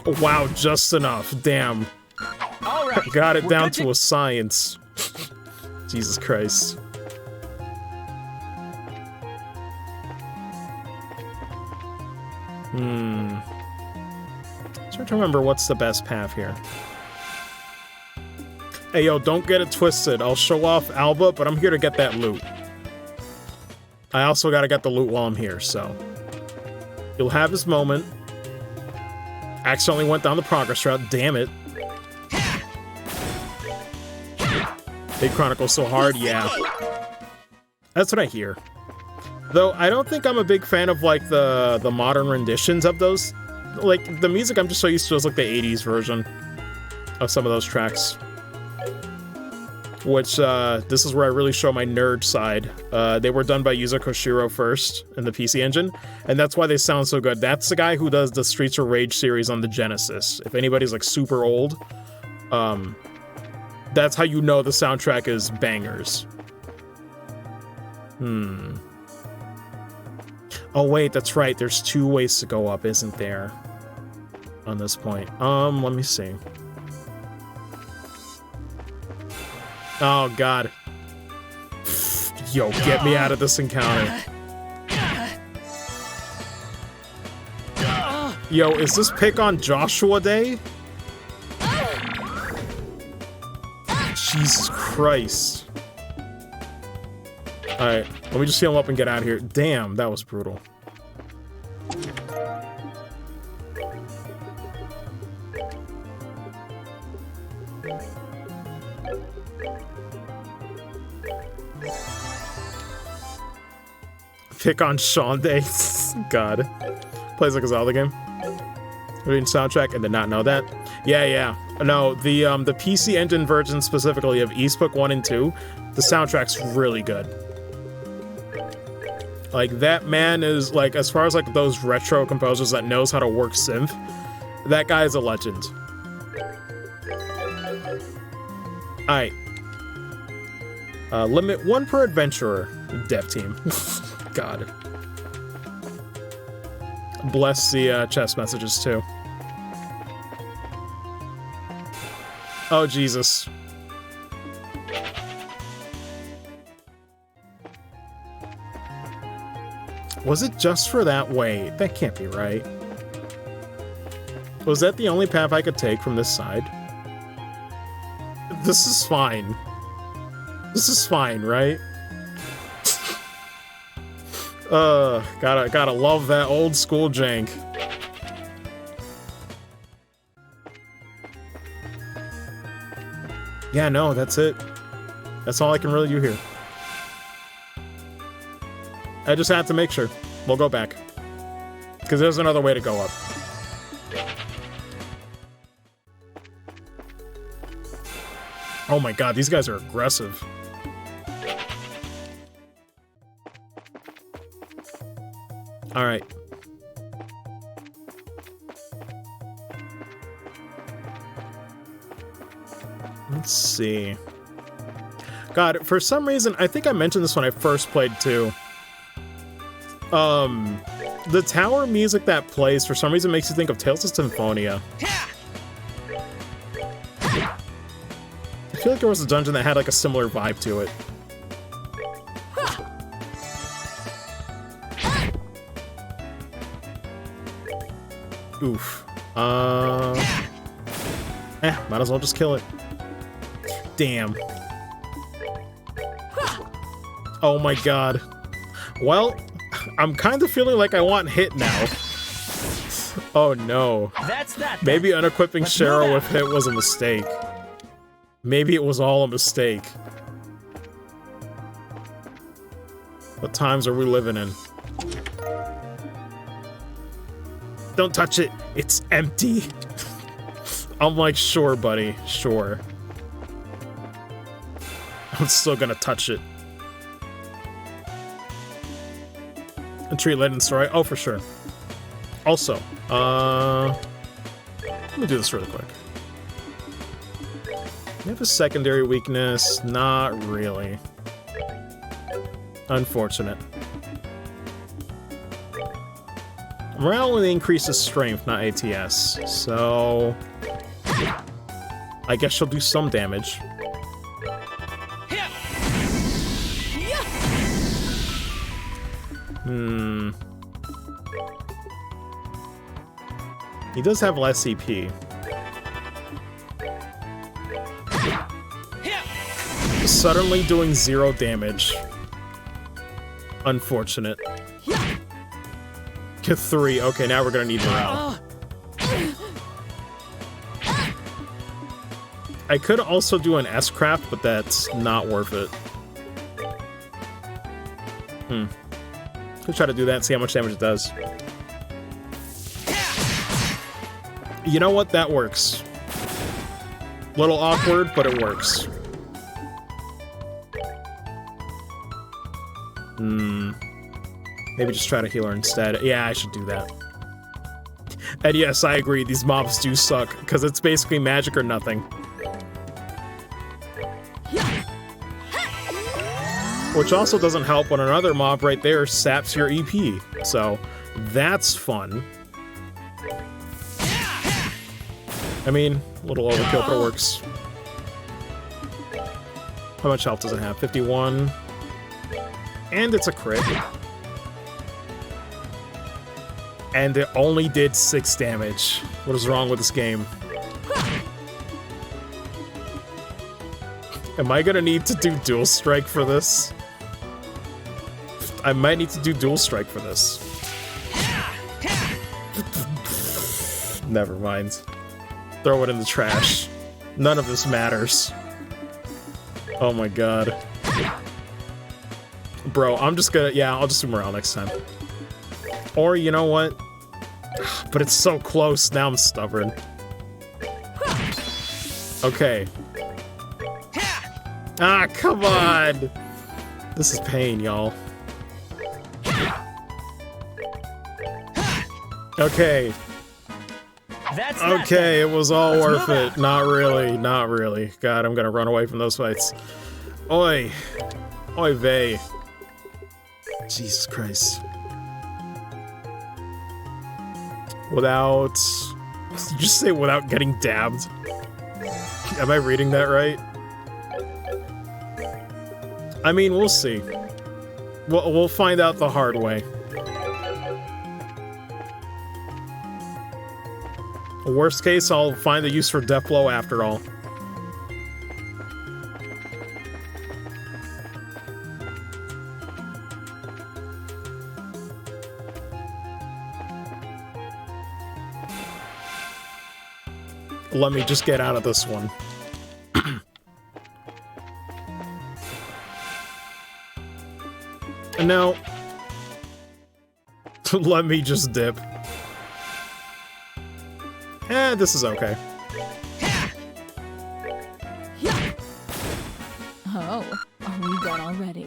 Oh, wow, just enough. Damn. All right, got it down to a science. Jesus Christ. Trying to remember what's the best path here. Hey, yo, don't get it twisted. I'll show off Alba, but I'm here to get that loot. I also gotta get the loot while I'm here, so... You'll have this moment. Accidentally went down the progress route, damn it. They chronicle so hard, yeah. That's what I hear. Though, I don't think I'm a big fan of, like, the modern renditions of those. Like, the music I'm just so used to is, like, the 80s version of some of those tracks. Which, this is where I really show my nerd side. They were done by Yuzo Koshiro first in the PC Engine, and that's why they sound so good. That's the guy who does the Streets of Rage series on the Genesis. If anybody's, like, super old, that's how you know the soundtrack is bangers. Oh, wait, that's right. There's 2 ways to go up, isn't there? On this point. Let me see. Oh, God. Yo, get me out of this encounter. Yo, is this pick on Joshua Day? Jesus Christ. Alright, let me just heal him up and get out of here. Damn, that was brutal. Pick on Sean Day. God. Plays like a Zelda game. Reading soundtrack and did not know that. Yeah. No, the PC Engine version specifically of East Book 1 and 2, the soundtrack's really good. Like, that man is, like, as far as, like, those retro composers that knows how to work synth, that guy is a legend. Alright. Limit 1 per adventurer. Dev team. God. Bless the chest messages, too. Oh, Jesus. Was it just for that? Wait, that can't be right. Was that the only path I could take from this side? This is fine. This is fine, right? Gotta love that old school jank. Yeah, no, that's it. That's all I can really do here. I just had to make sure. We'll go back. Because there's another way to go up. Oh my god, these guys are aggressive. Alright. Let's see. God, for some reason, I think I mentioned this when I first played too. The tower music that plays for some reason makes you think of Tales of Symphonia. I feel like there was a dungeon that had like a similar vibe to it. Oof. Might as well just kill it. Damn. Oh my god. Well, I'm kind of feeling like I want hit now. Oh no. That's that. Maybe unequipping Cheryl with hit was a mistake. Maybe it was all a mistake. What times are we living in? Don't touch it. It's empty. I'm like, sure, buddy. Sure. I'm still gonna touch it. A tree led in story. Oh, for sure. Also, let me do this really quick. You have a secondary weakness? Not really. Unfortunate. Morale only increases strength, not ATS. So I guess she'll do some damage. He does have less CP. Suddenly doing 0 damage. Unfortunate. 3. Okay, now we're gonna need morale. I could also do an S-craft, but that's not worth it. Could try to do that and see how much damage it does. You know what? That works. Little awkward, but it works. Maybe just try to heal her instead. Yeah, I should do that. And yes, I agree, these mobs do suck, because it's basically magic or nothing. Which also doesn't help when another mob right there saps your EP. So, that's fun. I mean, a little overkill, but it works. How much health does it have? 51. And it's a crit. And it only did 6 damage. What is wrong with this game? Am I gonna need to do dual strike for this? I might need to do dual strike for this. Never mind. Throw it in the trash. None of this matters. Oh my god. Bro, I'm just gonna... Yeah, I'll just do morale next time. Or, you know what? But it's so close, now I'm stubborn. Okay. Ah, come on! This is pain, y'all. Okay. Okay, it was all worth it. Not really, not really. God, I'm gonna run away from those fights. Oi. Oy vey. Jesus Christ. Without... Did you just say without getting dabbed? Am I reading that right? I mean, we'll see. We'll find out the hard way. Worst case, I'll find a use for Death Blow after all. Let me just get out of this one. And now, let me just dip. This is okay. Oh, are we done already?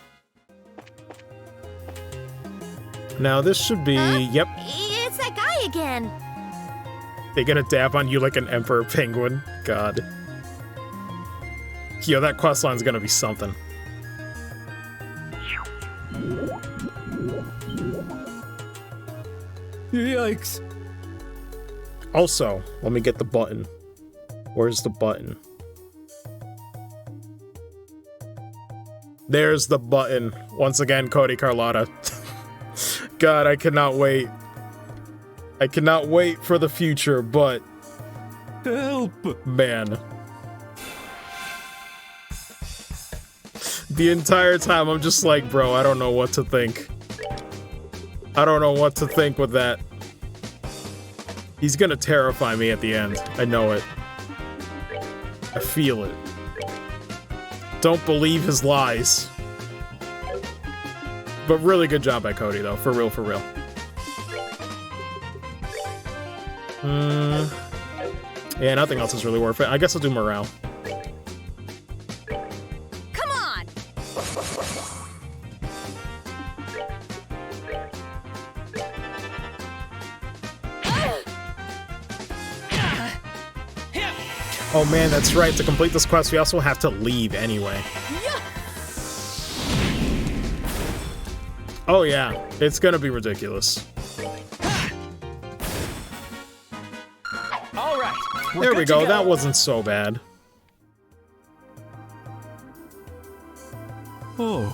Now this should be... Yep. It's that guy again. They gonna dab on you like an emperor penguin? God. Yo, that questline's gonna be something. Yikes. Also, let me get the button. Where's the button? There's the button. Once again, Cody Carlotta. God, I cannot wait. I cannot wait for the future, but... Help! Man. The entire time, I'm just like, bro, I don't know what to think. I don't know what to think with that. He's gonna terrify me at the end. I know it. I feel it. Don't believe his lies. But really good job by Cody, though. For real, for real. Yeah, nothing else is really worth it. I guess I'll do morale. Come on! Oh man, that's right. To complete this quest, we also have to leave anyway. Oh yeah, it's gonna be ridiculous. All right. There we go. That wasn't so bad. Oh,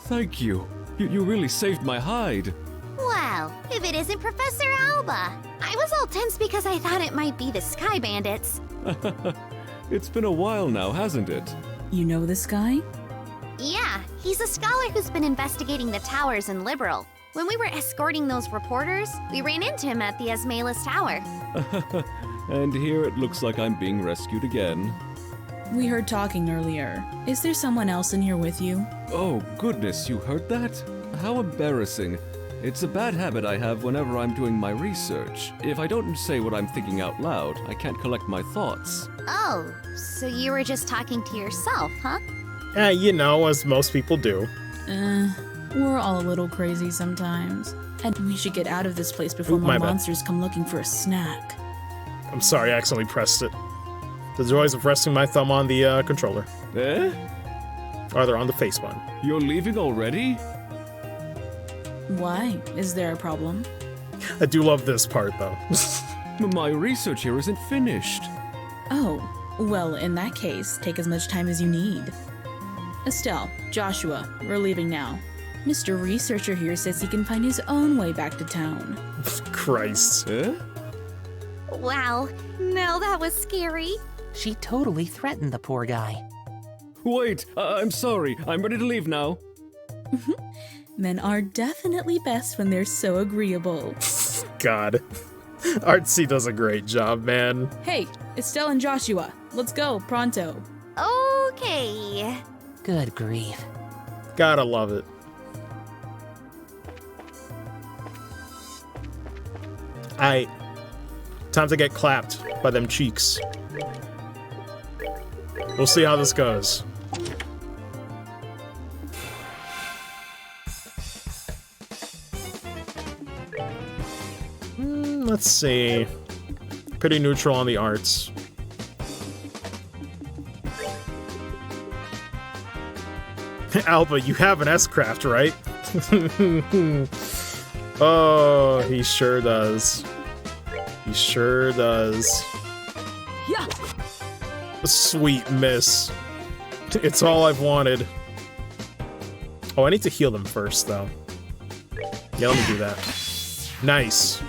thank you. You really saved my hide. Well, if it isn't Professor Alba. I was all tense because I thought it might be the Sky Bandits. It's been a while now, hasn't it? You know this guy? Yeah, he's a scholar who's been investigating the towers in Liberal. When we were escorting those reporters, we ran into him at the Esmalus Tower. And here it looks like I'm being rescued again. We heard talking earlier. Is there someone else in here with you? Oh, goodness, you heard that? How embarrassing. It's a bad habit I have whenever I'm doing my research. If I don't say what I'm thinking out loud, I can't collect my thoughts. Oh, so you were just talking to yourself, huh? You know, as most people do. We're all a little crazy sometimes. And we should get out of this place before more monsters come looking for a snack. I'm sorry, I accidentally pressed it. The joys of resting my thumb on the controller. Eh? Or they're on the face button. You're leaving already? Why? Is there a problem? I do love this part, though. My research here isn't finished. Oh, well, in that case, take as much time as you need. Estelle, Joshua, we're leaving now. Mr. Researcher here says he can find his own way back to town. Christ. Eh? Wow, now that was scary. She totally threatened the poor guy. Wait, I'm sorry. I'm ready to leave now. Men are definitely best when they're so agreeable. God. Artsy does a great job, man. Hey, Estelle and Joshua, let's go, pronto. Okay. Good grief. Gotta love it. Aight. Time to get clapped by them cheeks. We'll see how this goes. Let's see. Pretty neutral on the arts. Alba, you have an S-Craft, right? Oh, he sure does. He sure does. Yeah. Sweet miss. It's all I've wanted. Oh, I need to heal them first, though. Yeah, let me do that. Nice.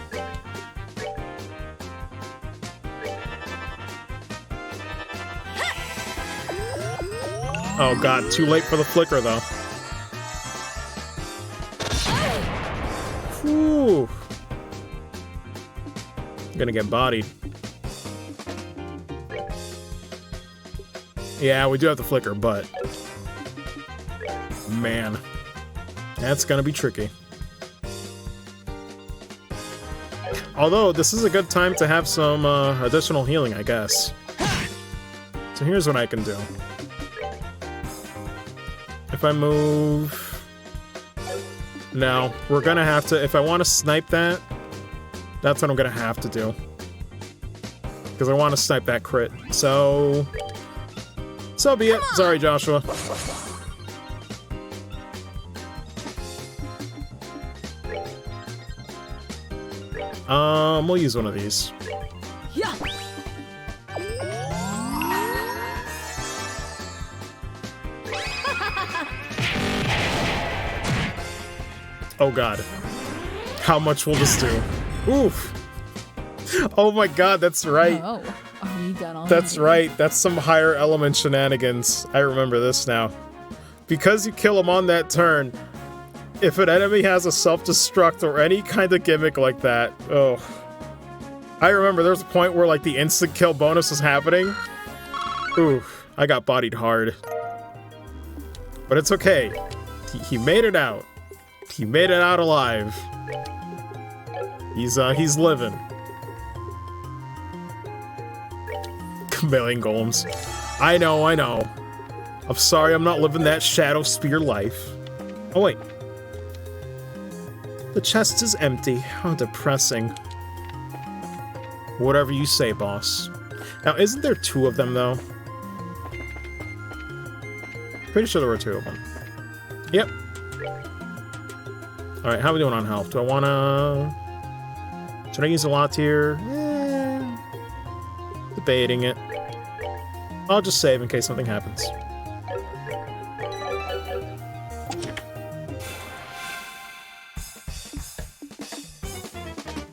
Oh god, too late for the flicker, though. Whew. Gonna get bodied. Yeah, we do have the flicker, but... man. That's gonna be tricky. Although, this is a good time to have some additional healing, I guess. So here's what I can do. If I move... no, we're gonna have to... if I want to snipe that, that's what I'm gonna have to do. Because I want to snipe that crit. So be it. Sorry, Joshua. We'll use one of these. Yeah. Oh god. How much will this do? Oof. Oh my god, that's right. Oh, are we done already? That's right. That's some higher element shenanigans. I remember this now. Because you kill him on that turn, if an enemy has a self-destruct or any kind of gimmick like that, oh. I remember there was a point where like the instant kill bonus was happening. Oof. I got bodied hard. But it's okay. He made it out. He made it out alive. He's living. Chameleon golems. I know. I'm sorry I'm not living that shadow spear life. Oh wait. The chest is empty. How depressing. Whatever you say, boss. Now, isn't there 2 of them, though? Pretty sure there were 2 of them. Yep. Alright, how are we doing on health? Do I wanna... Should I use a lot here? Debating it. I'll just save in case something happens.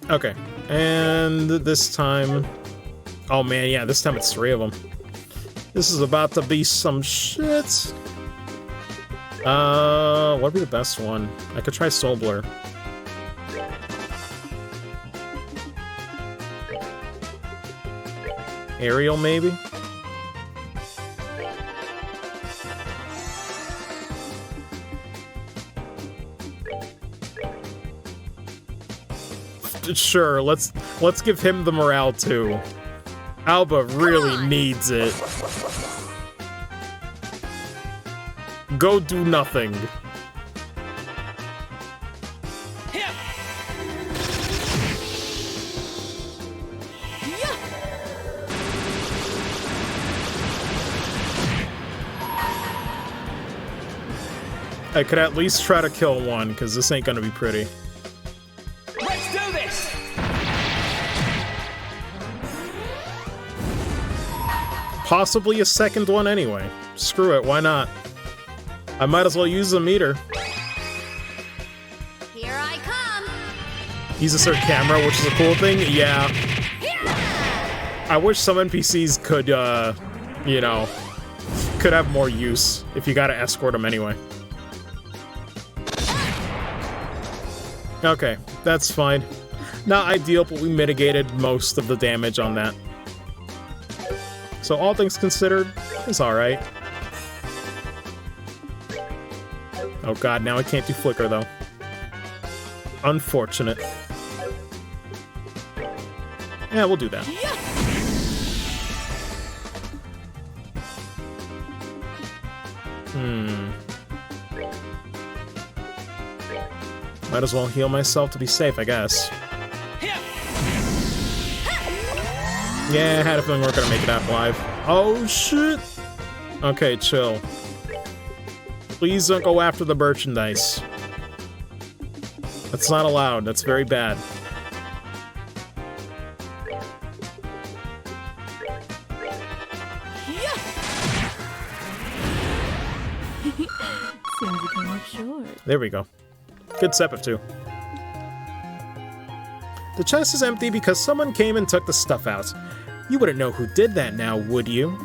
Okay, and this time... Oh man, yeah, this time it's 3 of them. This is about to be some shit. What would be the best one? I could try Soul Blur. Aerial, maybe? Sure, let's give him the morale too. Alba really needs it. Go do nothing. I could at least try to kill one, because this ain't gonna be pretty. Let's do this! Possibly a second one anyway. Screw it, why not? I might as well use the meter. Here I come. Use a certain camera, which is a cool thing, yeah. I wish some NPCs could, you know, could have more use if you gotta escort them anyway. Okay, that's fine. Not ideal, but we mitigated most of the damage on that. So all things considered, it's alright. Oh god, now I can't do Flicker though. Unfortunate. Yeah, we'll do that. Might as well heal myself to be safe, I guess. Yeah, I had a feeling we weren't gonna make it out alive. Oh shit! Okay, chill. Please don't go after the merchandise. That's not allowed, that's very bad. Seems you came up short. There we go. Good step of 2. The chest is empty because someone came and took the stuff out. You wouldn't know who did that now, would you?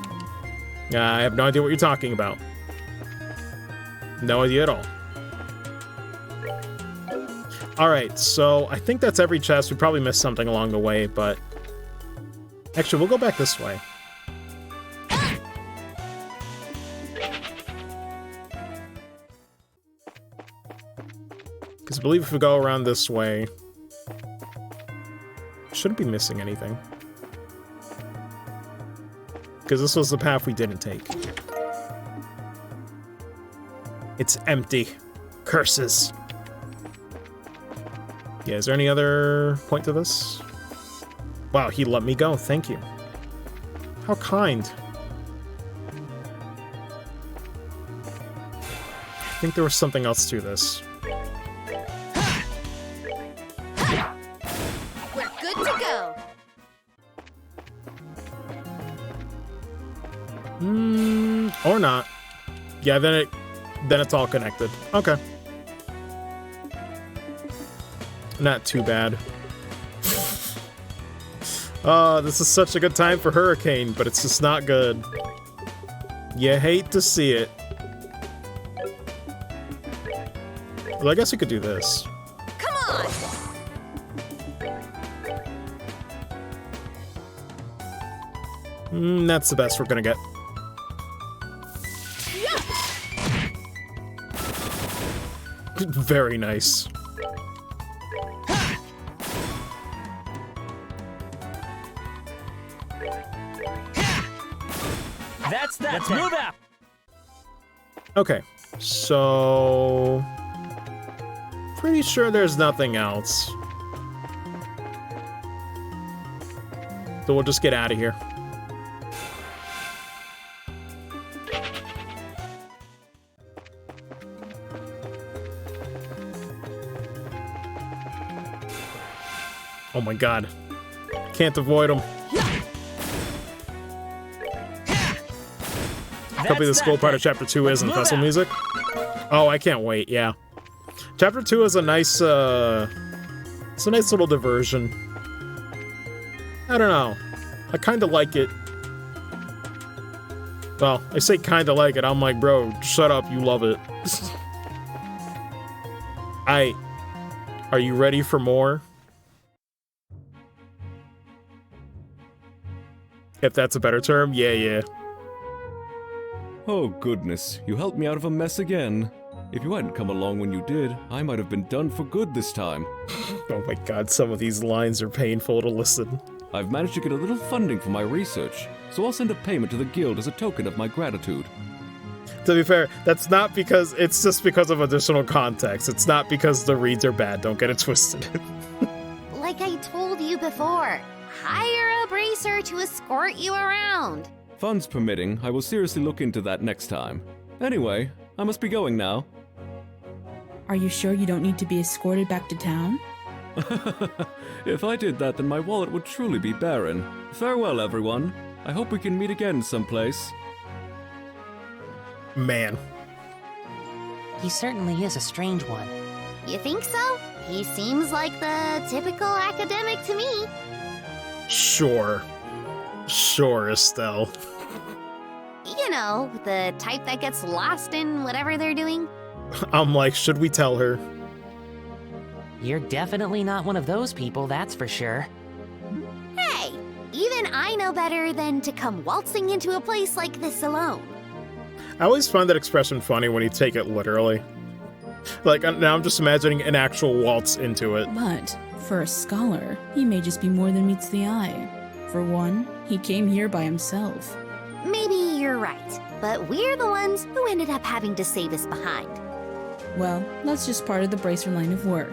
I have no idea what you're talking about. No idea at all. Alright, so I think that's every chest. We probably missed something along the way, but... Actually, we'll go back this way. Because I believe if we go around this way... Shouldn't be missing anything. Because this was the path we didn't take. It's empty. Curses. Yeah, is there any other point to this? Wow, he let me go. Thank you. How kind. I think there was something else to this. We're good to go. Or not. Yeah, then it's all connected. Okay. Not too bad. This is such a good time for Hurricane, but it's just not good. You hate to see it. Well, I guess we could do this. Come on. That's the best we're gonna get. Very nice. That's that. Let's move out. Okay, so pretty sure there's nothing else. So we'll just get out of here. Oh my god. Can't avoid them. Copy the school part of Chapter 2 is in festival music. Oh, I can't wait, yeah. Chapter 2 is a nice, it's a nice little diversion. I don't know. I kinda like it. Well, I say kinda like it, I'm like, bro, shut up, you love it. Are you ready for more? If that's a better term, yeah. Oh goodness, you helped me out of a mess again. If you hadn't come along when you did, I might have been done for good this time. Oh my god, some of these lines are painful to listen. I've managed to get a little funding for my research, so I'll send a payment to the guild as a token of my gratitude. To be fair, that's not because, it's just because of additional context. It's not because the reads are bad, don't get it twisted. Like I told you before, hire a bracer to escort you around. Funds permitting, I will seriously look into that next time. Anyway, I must be going now. Are you sure you don't need to be escorted back to town? If I did that, then my wallet would truly be barren. Farewell, everyone. I hope we can meet again someplace. Man. He certainly is a strange one. You think so? He seems like the typical academic to me. Sure, Estelle. You know, the type that gets lost in whatever they're doing. I'm like, should we tell her? You're definitely not one of those people, that's for sure. Hey, even I know better than to come waltzing into a place like this alone. I always find that expression funny when you take it literally. Like, now I'm just imagining an actual waltz into it. But, for a scholar, he may just be more than meets the eye. For one, he came here by himself. Maybe you're right, but we're the ones who ended up having to save us behind. Well, that's just part of the bracer line of work.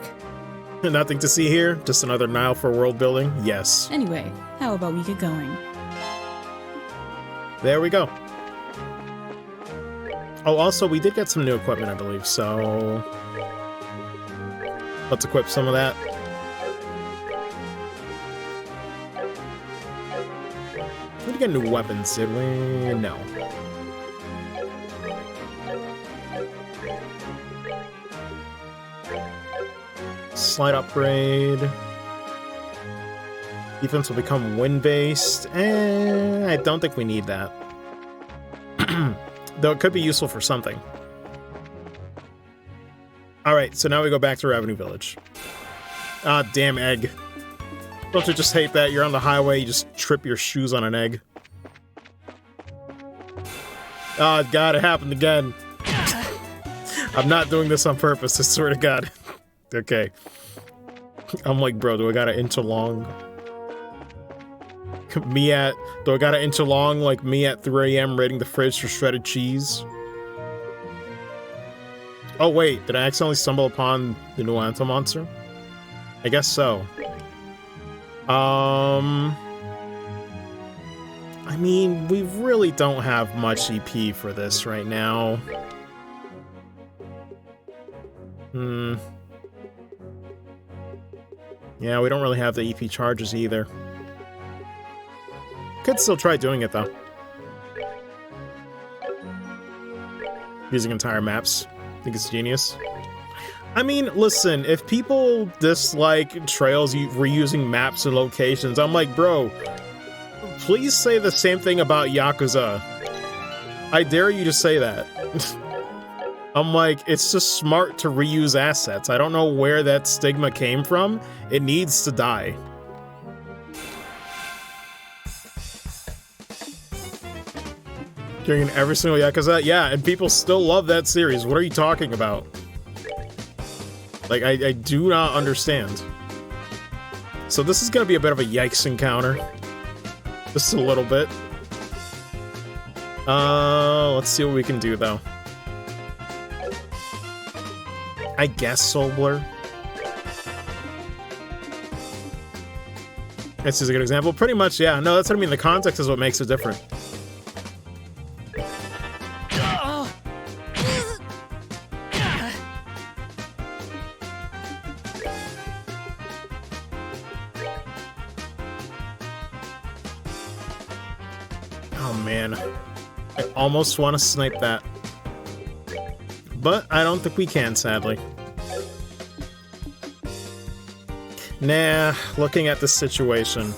Nothing to see here? Just another Nile for world building? Yes. Anyway, how about we get going? There we go. Oh, also, we did get some new equipment, I believe, so let's equip some of that. We did get new weapons, did we? No. Slight upgrade. Defense will become wind-based. I don't think we need that. Though it could be useful for something. Alright, so now we go back to Revenue Village. Ah, damn egg. Don't you just hate that? You're on the highway, you just trip your shoes on an egg. Oh god, it happened again. I'm not doing this on purpose, I swear to god. Okay. I'm like, bro, do I gotta inch along? Do I gotta inch along like me at 3 AM raiding the fridge for shredded cheese? Oh wait, did I accidentally stumble upon the new Anto monster? I guess so. I mean, we really don't have much EP for this right now. Yeah, we don't really have the EP charges either. Could still try doing it though. Using entire maps. I think it's genius. I mean, listen, if people dislike trails reusing maps and locations, I'm like, bro, please say the same thing about Yakuza. I dare you to say that. I'm like, it's just smart to reuse assets. I don't know where that stigma came from. It needs to die. During every single Yakuza? Yeah, and people still love that series. What are you talking about? Like, I do not understand. So this is gonna be a bit of a yikes encounter. Just a little bit. Let's see what we can do, though. I guess Soul Blur. This is a good example. Pretty much, yeah. No, that's what I mean. The context is what makes it different. Oh, man. I almost want to snipe that. But I don't think we can, sadly. Nah, looking at the situation.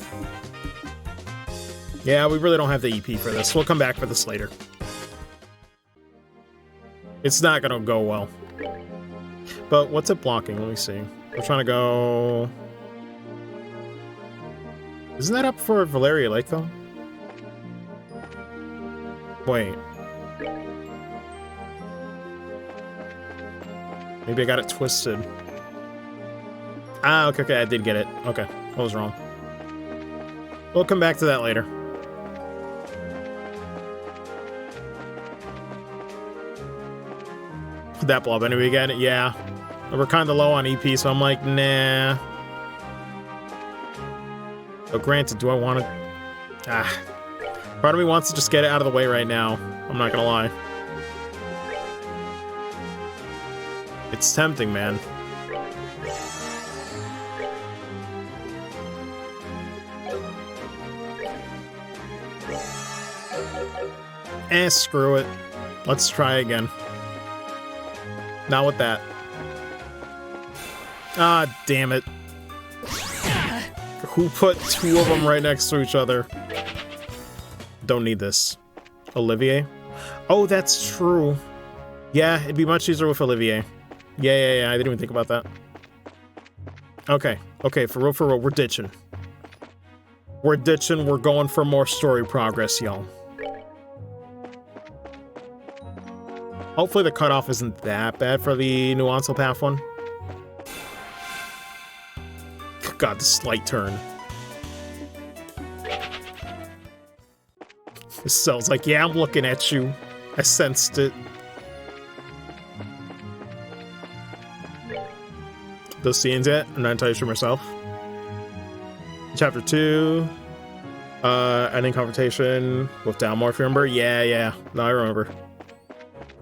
Yeah, we really don't have the EP for this. We'll come back for this later. It's not gonna go well. But what's it blocking? Let me see. We're trying to go... Isn't that up for Valeria Lake, though? Wait. Maybe I got it twisted. Ah, okay, I did get it. Okay, I was wrong. We'll come back to that later. That blob anyway again? Yeah. We're kind of low on EP, so I'm like, nah. But granted, do I want to... Ah. Part of me wants to just get it out of the way right now. I'm not gonna lie. It's tempting, man. Screw it. Let's try again. Not with that. Ah, damn it. Who put two of them right next to each other? Don't need this. Olivier? Oh, that's true. Yeah, it'd be much easier with Olivier. Yeah, I didn't even think about that. Okay, for real, we're ditching. We're ditching, we're going for more story progress, y'all. Hopefully the cutoff isn't that bad for the Nuancel Path one. God, the slight turn. This cell's like, yeah, I'm looking at you. I sensed it. Those scenes yet? I'm not entirely sure myself. Chapter 2. Ending confrontation with Dalmor, if you remember. Yeah. No, I remember.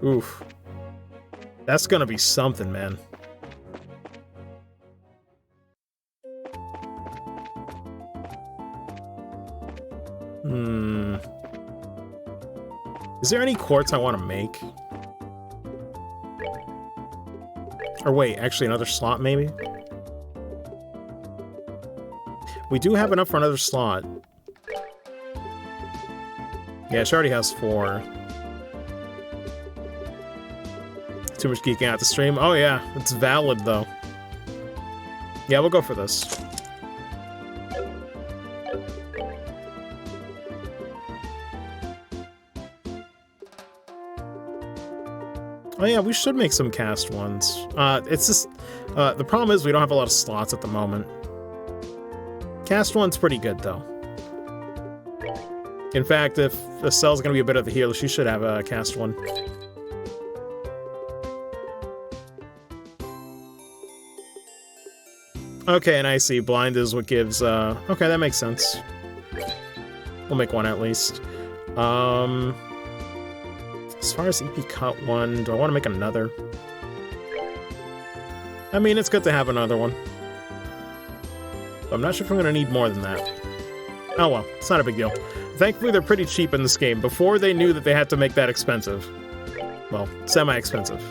Oof. That's gonna be something, man. Is there any quartz I want to make? Or wait, actually another slot, maybe? We do have enough for another slot. Yeah, she already has 4. Too much geeking out the stream. Oh yeah, it's valid though. Yeah, we'll go for this. Oh yeah, we should make some cast ones. It's just, the problem is we don't have a lot of slots at the moment. Cast one's pretty good though. In fact, if Estelle's gonna be a bit of the healer, she should have a cast one. Okay, and I see. Blind is what gives, okay, that makes sense. We'll make one at least. As far as EP cut one, do I want to make another? I mean, it's good to have another one. But I'm not sure if I'm going to need more than that. Oh well, it's not a big deal. Thankfully, they're pretty cheap in this game. Before they knew that they had to make that expensive. Well, semi-expensive.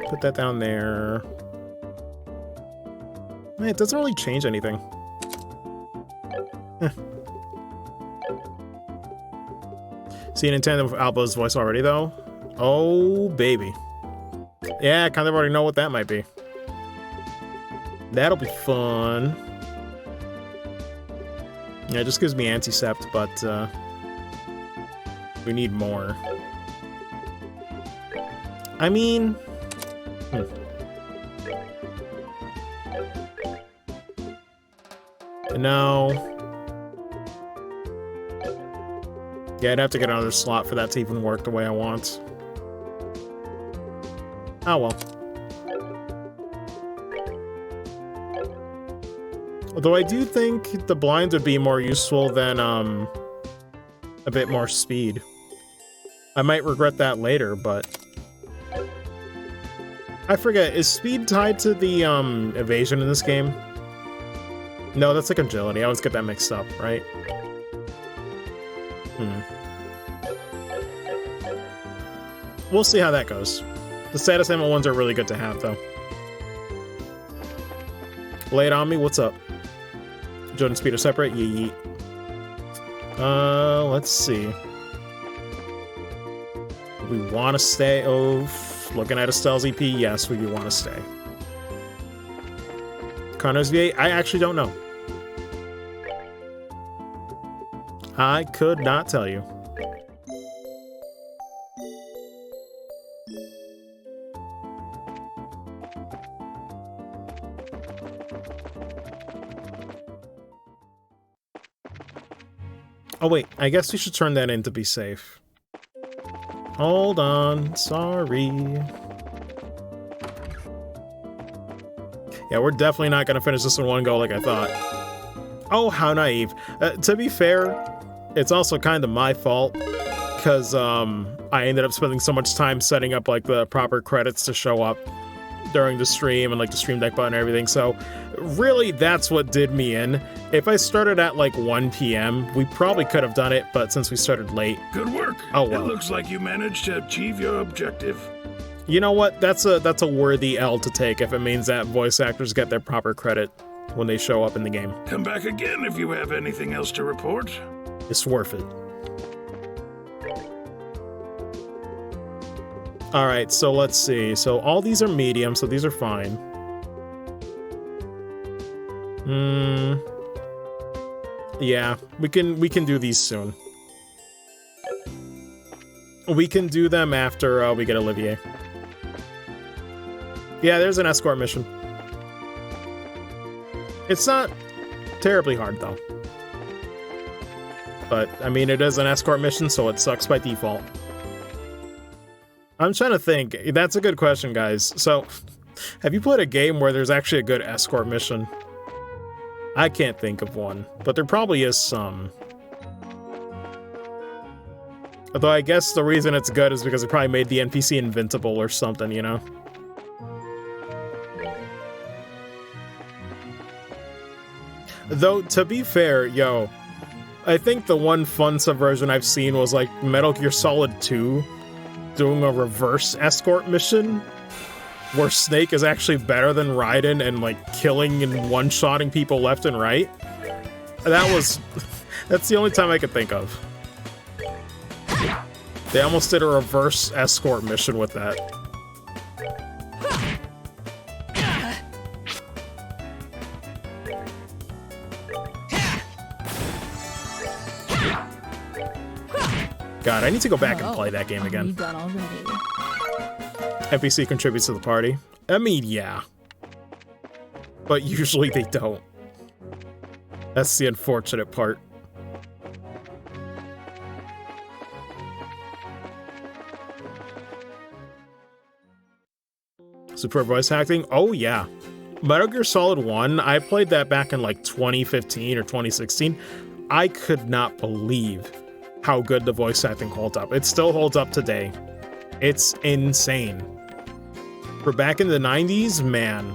Put that down there. It doesn't really change anything. See an intended with Alba's voice already, though? Oh, baby. Yeah, I kind of already know what that might be. That'll be fun. Yeah, it just gives me anticept, but we need more. I mean... No. Yeah, I'd have to get another slot for that to even work the way I want. Oh well. Although I do think the blinds would be more useful than a bit more speed. I might regret that later, but I forget, is speed tied to the evasion in this game? No, that's like agility. I always get that mixed up, right? We'll see how that goes. The status ammo ones are really good to have, though. Lay it on me, what's up? Joe and Speed are separate? Yeet. Let's see. We want to stay. Oh, looking at Estelle's EP, yes, we do want to stay. Connor's V8, I actually don't know. I could not tell you. Oh wait, I guess we should turn that in to be safe. Hold on, sorry. Yeah, we're definitely not gonna finish this in one go like I thought. Oh, how naive. To be fair, it's also kind of my fault, because I ended up spending so much time setting up like the proper credits to show up during the stream and like the stream deck button and everything, so really that's what did me in. If I started at like 1 p.m, we probably could have done it, but since we started late... Good work! Oh well. It looks like you managed to achieve your objective. You know what? That's a worthy L to take if it means that voice actors get their proper credit when they show up in the game. Come back again if you have anything else to report. It's worth it. Alright, so let's see. So all these are medium, so these are fine. Yeah, we can do these soon. We can do them after we get Olivier. Yeah, there's an escort mission. It's not terribly hard, though. But, I mean, it is an escort mission, so it sucks by default. I'm trying to think. That's a good question, guys. So, have you played a game where there's actually a good escort mission? I can't think of one, but there probably is some. Although I guess the reason it's good is because it probably made the NPC invincible or something, you know? Though, to be fair, yo, I think the one fun subversion I've seen was like Metal Gear Solid 2 doing a reverse escort mission where Snake is actually better than Raiden and like killing and one-shotting people left and right. That's the only time I could think of. They almost did a reverse escort mission with that. God, I need to go back and play that game again. Done already. NPC contributes to the party. I mean, yeah. But usually they don't. That's the unfortunate part. Super voice acting? Oh yeah. Metal Gear Solid 1, I played that back in like 2015 or 2016. I could not believe how good the voice acting holds up. It still holds up today. It's insane. For back in the 90s, man,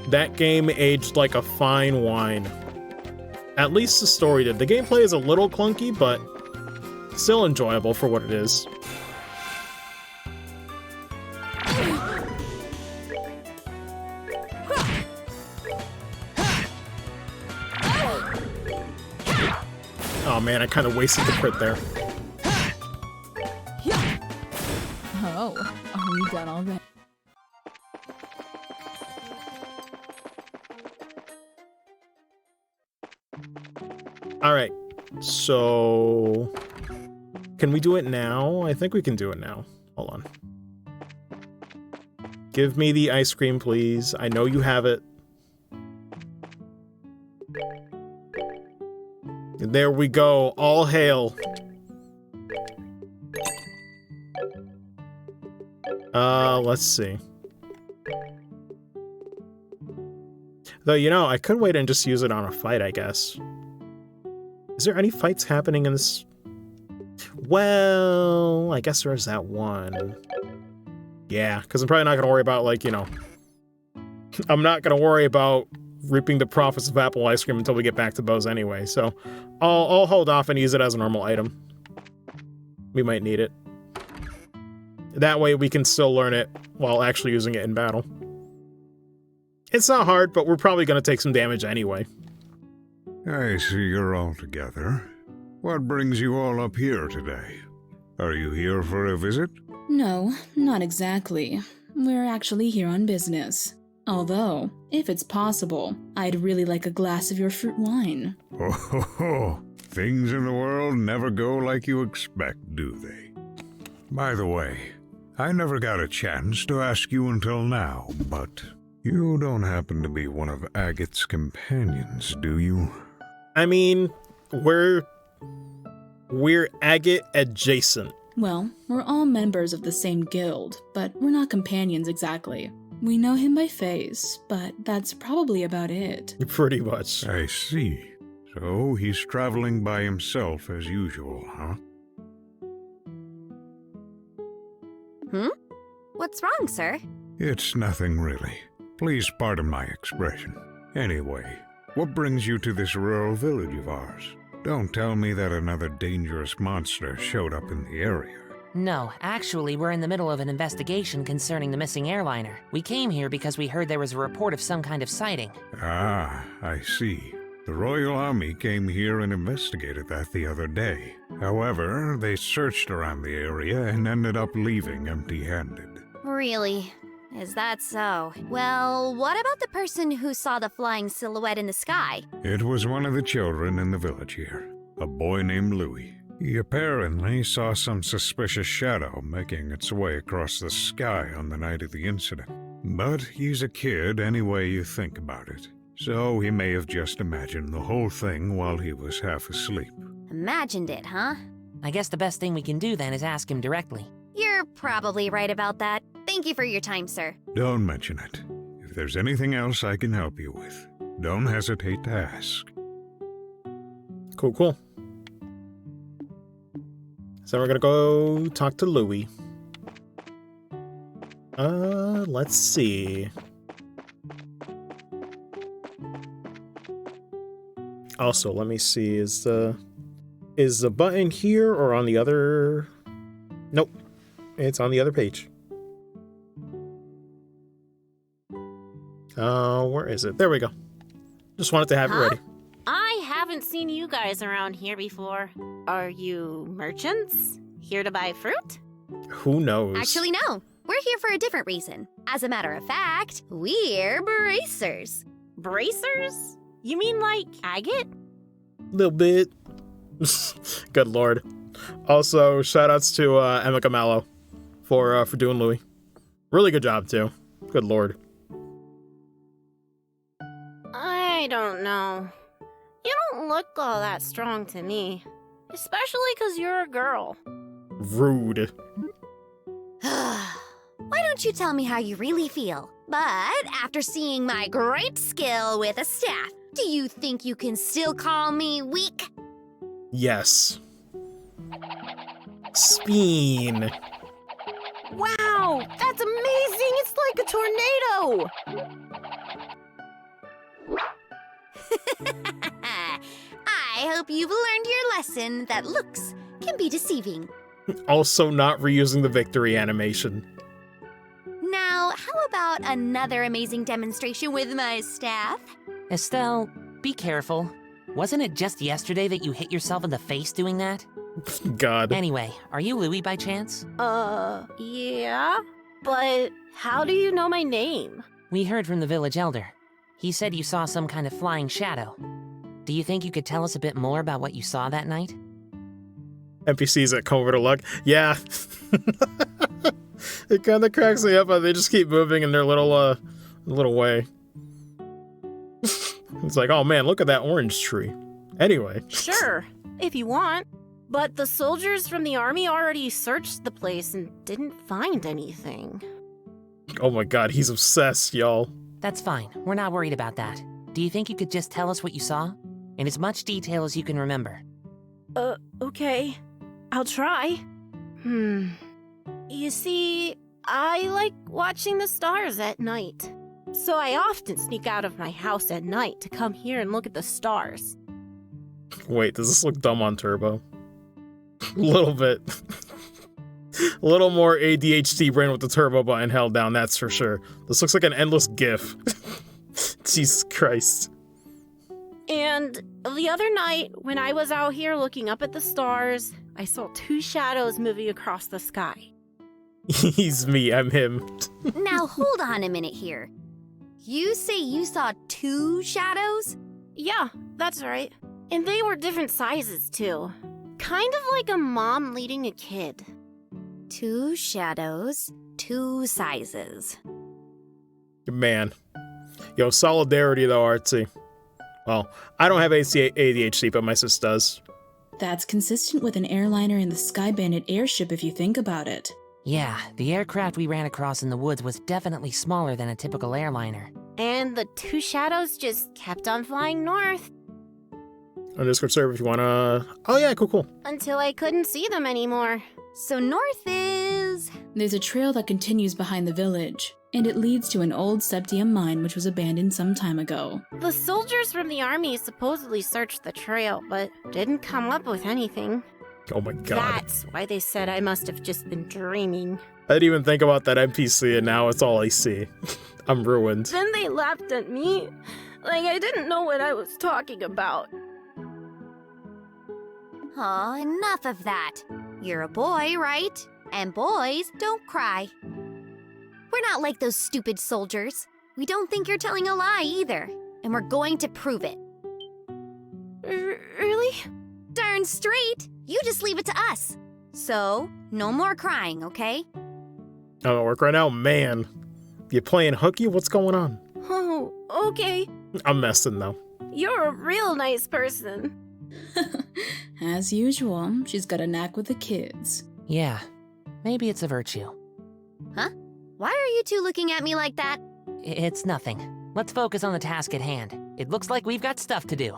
that game aged like a fine wine. At least the story did. The gameplay is a little clunky, but still enjoyable for what it is. Oh man, I kind of wasted the crit there. Oh, are we done already? Alright, so... Can we do it now? I think we can do it now. Hold on. Give me the ice cream, please. I know you have it. There we go. All hail. Let's see. Though, you know, I could wait and just use it on a fight, I guess. Is there any fights happening in this? Well, I guess there's that one. Yeah, because I'm probably not going to worry about, like, you know... I'm not going to worry about reaping the profits of apple ice cream until we get back to Bo's anyway, so... I'll hold off and use it as a normal item. We might need it. That way we can still learn it while actually using it in battle. It's not hard, but we're probably going to take some damage anyway. I see you're all together. What brings you all up here today? Are you here for a visit? No, not exactly. We're actually here on business. Although, if it's possible, I'd really like a glass of your fruit wine. Oh, ho, ho. Things in the world never go like you expect, do they? By the way, I never got a chance to ask you until now, but you don't happen to be one of Agate's companions, do you? I mean, we're Agate adjacent. Well, we're all members of the same guild, but we're not companions exactly. We know him by face, but that's probably about it. Pretty much. I see. So he's traveling by himself as usual, huh? What's wrong, sir? It's nothing really. Please pardon my expression. Anyway, what brings you to this rural village of ours? Don't tell me that another dangerous monster showed up in the area. No, actually, we're in the middle of an investigation concerning the missing airliner. We came here because we heard there was a report of some kind of sighting. Ah, I see. The Royal Army came here and investigated that the other day. However, they searched around the area and ended up leaving empty-handed. Really? Is that so? Well, what about the person who saw the flying silhouette in the sky? It was one of the children in the village here, a boy named Louis. He apparently saw some suspicious shadow making its way across the sky on the night of the incident. But he's a kid any way you think about it, so he may have just imagined the whole thing while he was half asleep. Imagined it, huh? I guess the best thing we can do then is ask him directly. You're probably right about that. Thank you for your time, sir. Don't mention it. If there's anything else I can help you with, don't hesitate to ask. Cool, cool. So we're gonna go talk to Louis. Let's see. Also, let me see, is the button here or on the other? Nope. It's on the other page. Where is it? There we go. Just wanted to have it ready. I haven't seen you guys around here before. Are you merchants? Here to buy fruit? Who knows? Actually, no. We're here for a different reason. As a matter of fact, we're bracers. Bracers? You mean like agate? Little bit. Good lord. Also, shoutouts to Emma Camello for doing Louis. Really good job too. Good lord. I don't know. You don't look all that strong to me. Especially because you're a girl. Rude. Why don't you tell me how you really feel? But after seeing my great skill with a staff, do you think you can still call me weak? Yes. Speen. Wow, that's amazing! It's like a tornado! I hope you've learned your lesson that looks can be deceiving. Also not reusing the victory animation. Now, how about another amazing demonstration with my staff? Estelle, be careful. Wasn't it just yesterday that you hit yourself in the face doing that? God. Anyway, are you Louis by chance? Yeah? But how do you know my name? We heard from the village elder. He said you saw some kind of flying shadow. Do you think you could tell us a bit more about what you saw that night? NPCs that come over to look. Yeah. It kind of cracks me up how they just keep moving in their little way. It's like, oh man, look at that orange tree. Anyway. Sure, if you want. But the soldiers from the army already searched the place and didn't find anything. Oh my god, he's obsessed, y'all. That's fine. We're not worried about that. Do you think you could just tell us what you saw? In as much detail as you can remember. Okay. I'll try. You see, I like watching the stars at night. So I often sneak out of my house at night to come here and look at the stars. Wait, does this look dumb on Turbo? A little bit. A little more ADHD brain with the turbo button held down, that's for sure. This looks like an endless GIF. Jesus Christ. And the other night, when I was out here looking up at the stars, I saw 2 shadows moving across the sky. He's me, I'm him. Now hold on a minute here. You say you saw 2 shadows? Yeah, that's right. And they were different sizes, too. Kind of like a mom leading a kid. 2 shadows, 2 sizes. Man. Yo, solidarity though, Artsy. Well, I don't have ADHD, but my sis does. That's consistent with an airliner in the Sky Bandit airship if you think about it. Yeah, the aircraft we ran across in the woods was definitely smaller than a typical airliner. And the 2 shadows just kept on flying north. On Discord server if you wanna... Oh yeah, cool. Until I couldn't see them anymore. So north is... There's a trail that continues behind the village, and it leads to an old septium mine which was abandoned some time ago. The soldiers from the army supposedly searched the trail, but didn't come up with anything. Oh my god. That's why they said I must have just been dreaming. I didn't even think about that NPC and now it's all I see. I'm ruined. Then they laughed at me, like I didn't know what I was talking about. Oh, enough of that. You're a boy, right? And boys don't cry. We're not like those stupid soldiers. We don't think you're telling a lie either. And we're going to prove it. Really? Darn straight. You just leave it to us. So, no more crying, okay? I don't work right now? Man. You playing hooky? What's going on? Oh, okay. I'm messing though. You're a real nice person. As usual, she's got a knack with the kids. Yeah, maybe it's a virtue. Huh? Why are you two looking at me like that? It's nothing. Let's focus on the task at hand. It looks like we've got stuff to do.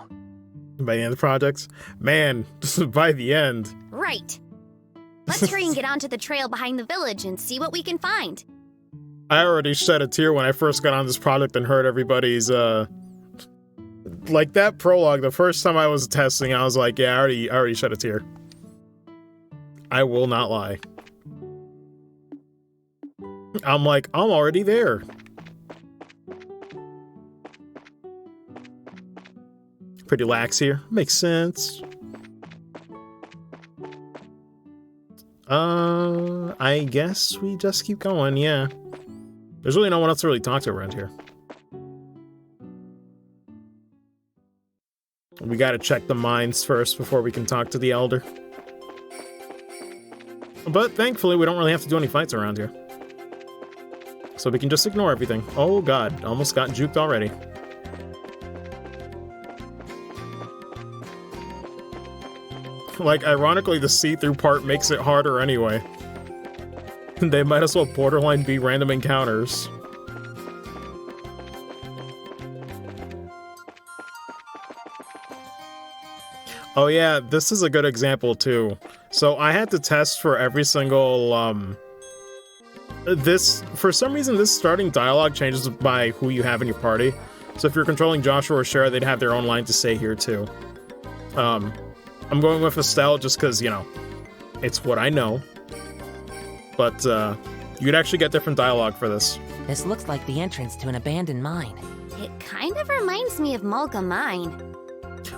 By the end of the project? Man, by the end. Right. Let's hurry and get onto the trail behind the village and see what we can find. I already shed a tear when I first got on this project and heard everybody's, like that prologue, the first time I was testing, I was like, yeah, I already shed a tear. I will not lie. I'm like, I'm already there. Pretty lax here. Makes sense. I guess we just keep going, yeah. There's really no one else to really talk to around here. We gotta check the mines first before we can talk to the Elder. But thankfully, we don't really have to do any fights around here. So we can just ignore everything. Oh god, almost got juked already. Like, ironically, the see-through part makes it harder anyway. They might as well borderline be random encounters. Oh yeah, this is a good example too. So I had to test for every single, for some reason this starting dialogue changes by who you have in your party. So if you're controlling Joshua or Shara, they'd have their own line to say here too. I'm going with Estelle just because, you know, it's what I know. But, you'd actually get different dialogue for this. This looks like the entrance to an abandoned mine. It kind of reminds me of Malga Mine.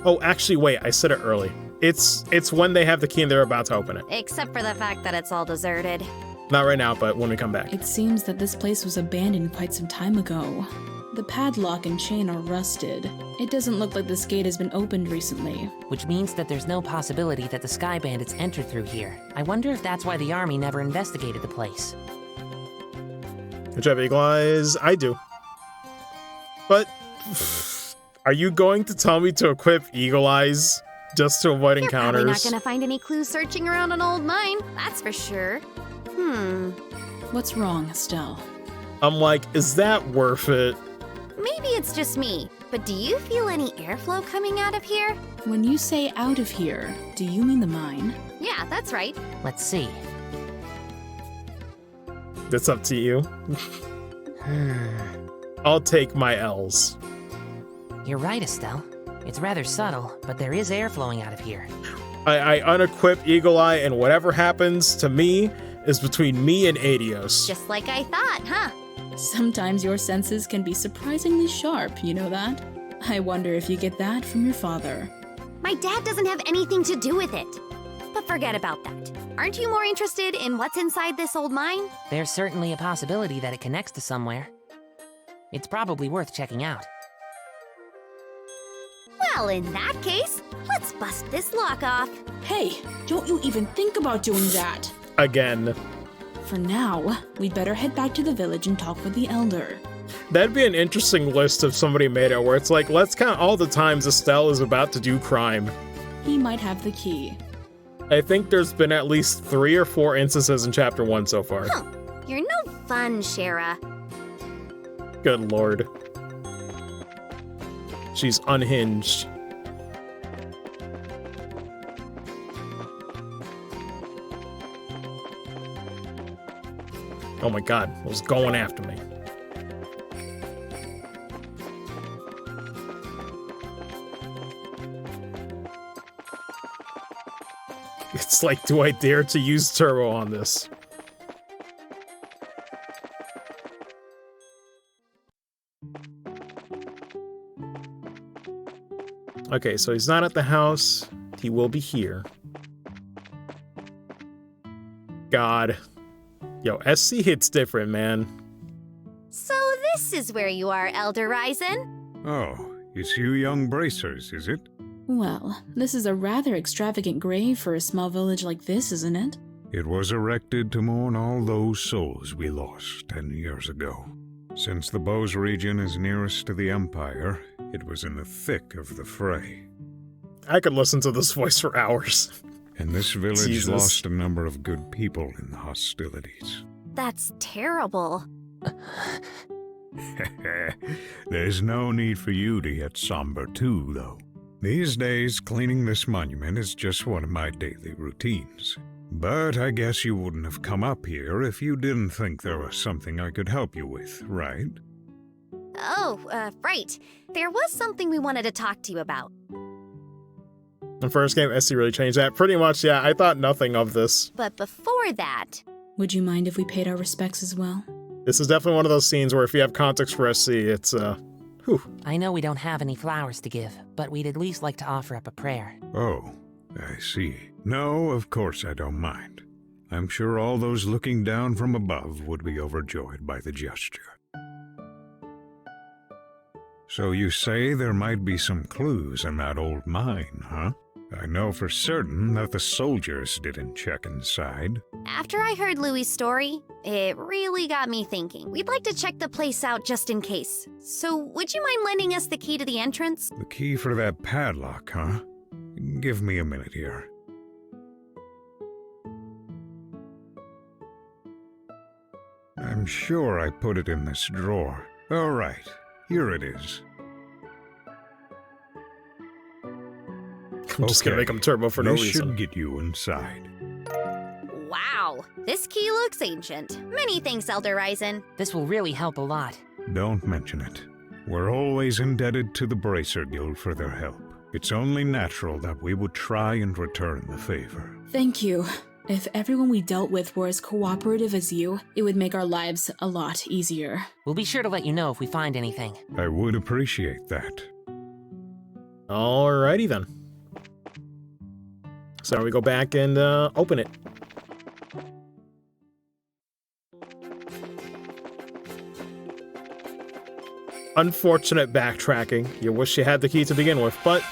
Oh, actually, wait, I said it early. It's when they have the key and they're about to open it. Except for the fact that it's all deserted. Not right now, but when we come back. It seems that this place was abandoned quite some time ago. The padlock and chain are rusted. It doesn't look like this gate has been opened recently. Which means that there's no possibility that the Sky Bandits entered through here. I wonder if that's why the army never investigated the place. Good job, Eagle Eyes. I do. But are you going to tell me to equip Eagle Eyes just to avoid encounters? You're probably not gonna find any clues searching around an old mine, that's for sure. What's wrong, Estelle? I'm like, is that worth it? Maybe it's just me, but do you feel any airflow coming out of here? When you say out of here, do you mean the mine? Yeah, that's right. Let's see. That's up to you. I'll take my L's. You're right, Estelle. It's rather subtle, but there is air flowing out of here. I unequip Eagle Eye, and whatever happens to me is between me and Adios. Just like I thought, huh? Sometimes your senses can be surprisingly sharp, you know that? I wonder if you get that from your father. My dad doesn't have anything to do with it. But forget about that. Aren't you more interested in what's inside this old mine? There's certainly a possibility that it connects to somewhere. It's probably worth checking out. Well, in that case, let's bust this lock off. Hey, don't you even think about doing that. Again. For now, we'd better head back to the village and talk with the elder. That'd be an interesting list if somebody made it, where it's like, let's count all the times Estelle is about to do crime. He might have the key. I think there's been at least 3 or 4 instances in Chapter 1 so far. Huh. You're no fun, Shara. Good lord. She's unhinged. Oh my god, it was going after me. It's like, do I dare to use turbo on this? Okay, so he's not at the house. He will be here. God. Yo, SC hits different, man. So this is where you are, Elder Ryzen. Oh, it's you young bracers, is it? Well, this is a rather extravagant grave for a small village like this, isn't it? It was erected to mourn all those souls we lost 10 years ago. Since the Bose region is nearest to the Empire, it was in the thick of the fray. I could listen to this voice for hours. And this village Jesus. lost a number of good people in the hostilities. That's terrible. There's no need for you to get somber too, though. These days, cleaning this monument is just one of my daily routines. But I guess you wouldn't have come up here if you didn't think there was something I could help you with, right? Oh, right. There was something we wanted to talk to you about. The first game, SC really changed that. Pretty much, yeah, I thought nothing of this. But before that... Would you mind if we paid our respects as well? This is definitely one of those scenes where if you have context for SC, it's, whew. I know we don't have any flowers to give, but we'd at least like to offer up a prayer. Oh, I see. No, of course I don't mind. I'm sure all those looking down from above would be overjoyed by the gesture. So you say there might be some clues in that old mine, huh? I know for certain that the soldiers didn't check inside. After I heard Louie's story, it really got me thinking. We'd like to check the place out just in case. So would you mind lending us the key to the entrance? The key for that padlock, huh? Give me a minute here. I'm sure I put it in this drawer. All right, here it is. I'm just gonna make him turbo for no reason. This should get you inside. Wow, this key looks ancient. Many thanks, Elder Ryzen. This will really help a lot. Don't mention it. We're always indebted to the Bracer Guild for their help. It's only natural that we would try and return the favor. Thank you. If everyone we dealt with were as cooperative as you, it would make our lives a lot easier. We'll be sure to let you know if we find anything. I would appreciate that. Alrighty then. So we go back and open it. Unfortunate backtracking. You wish you had the key to begin with, but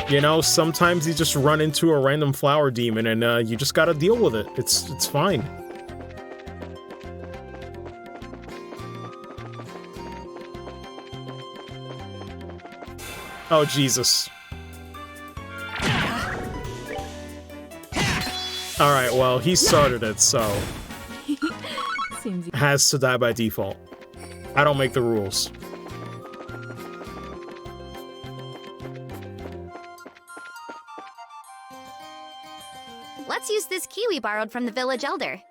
you know, sometimes you just run into a random flower demon and you just gotta deal with it. It's fine. Oh, Jesus. Alright, well, he started it, so... has to die by default. I don't make the rules. Let's use this key we borrowed from the village elder.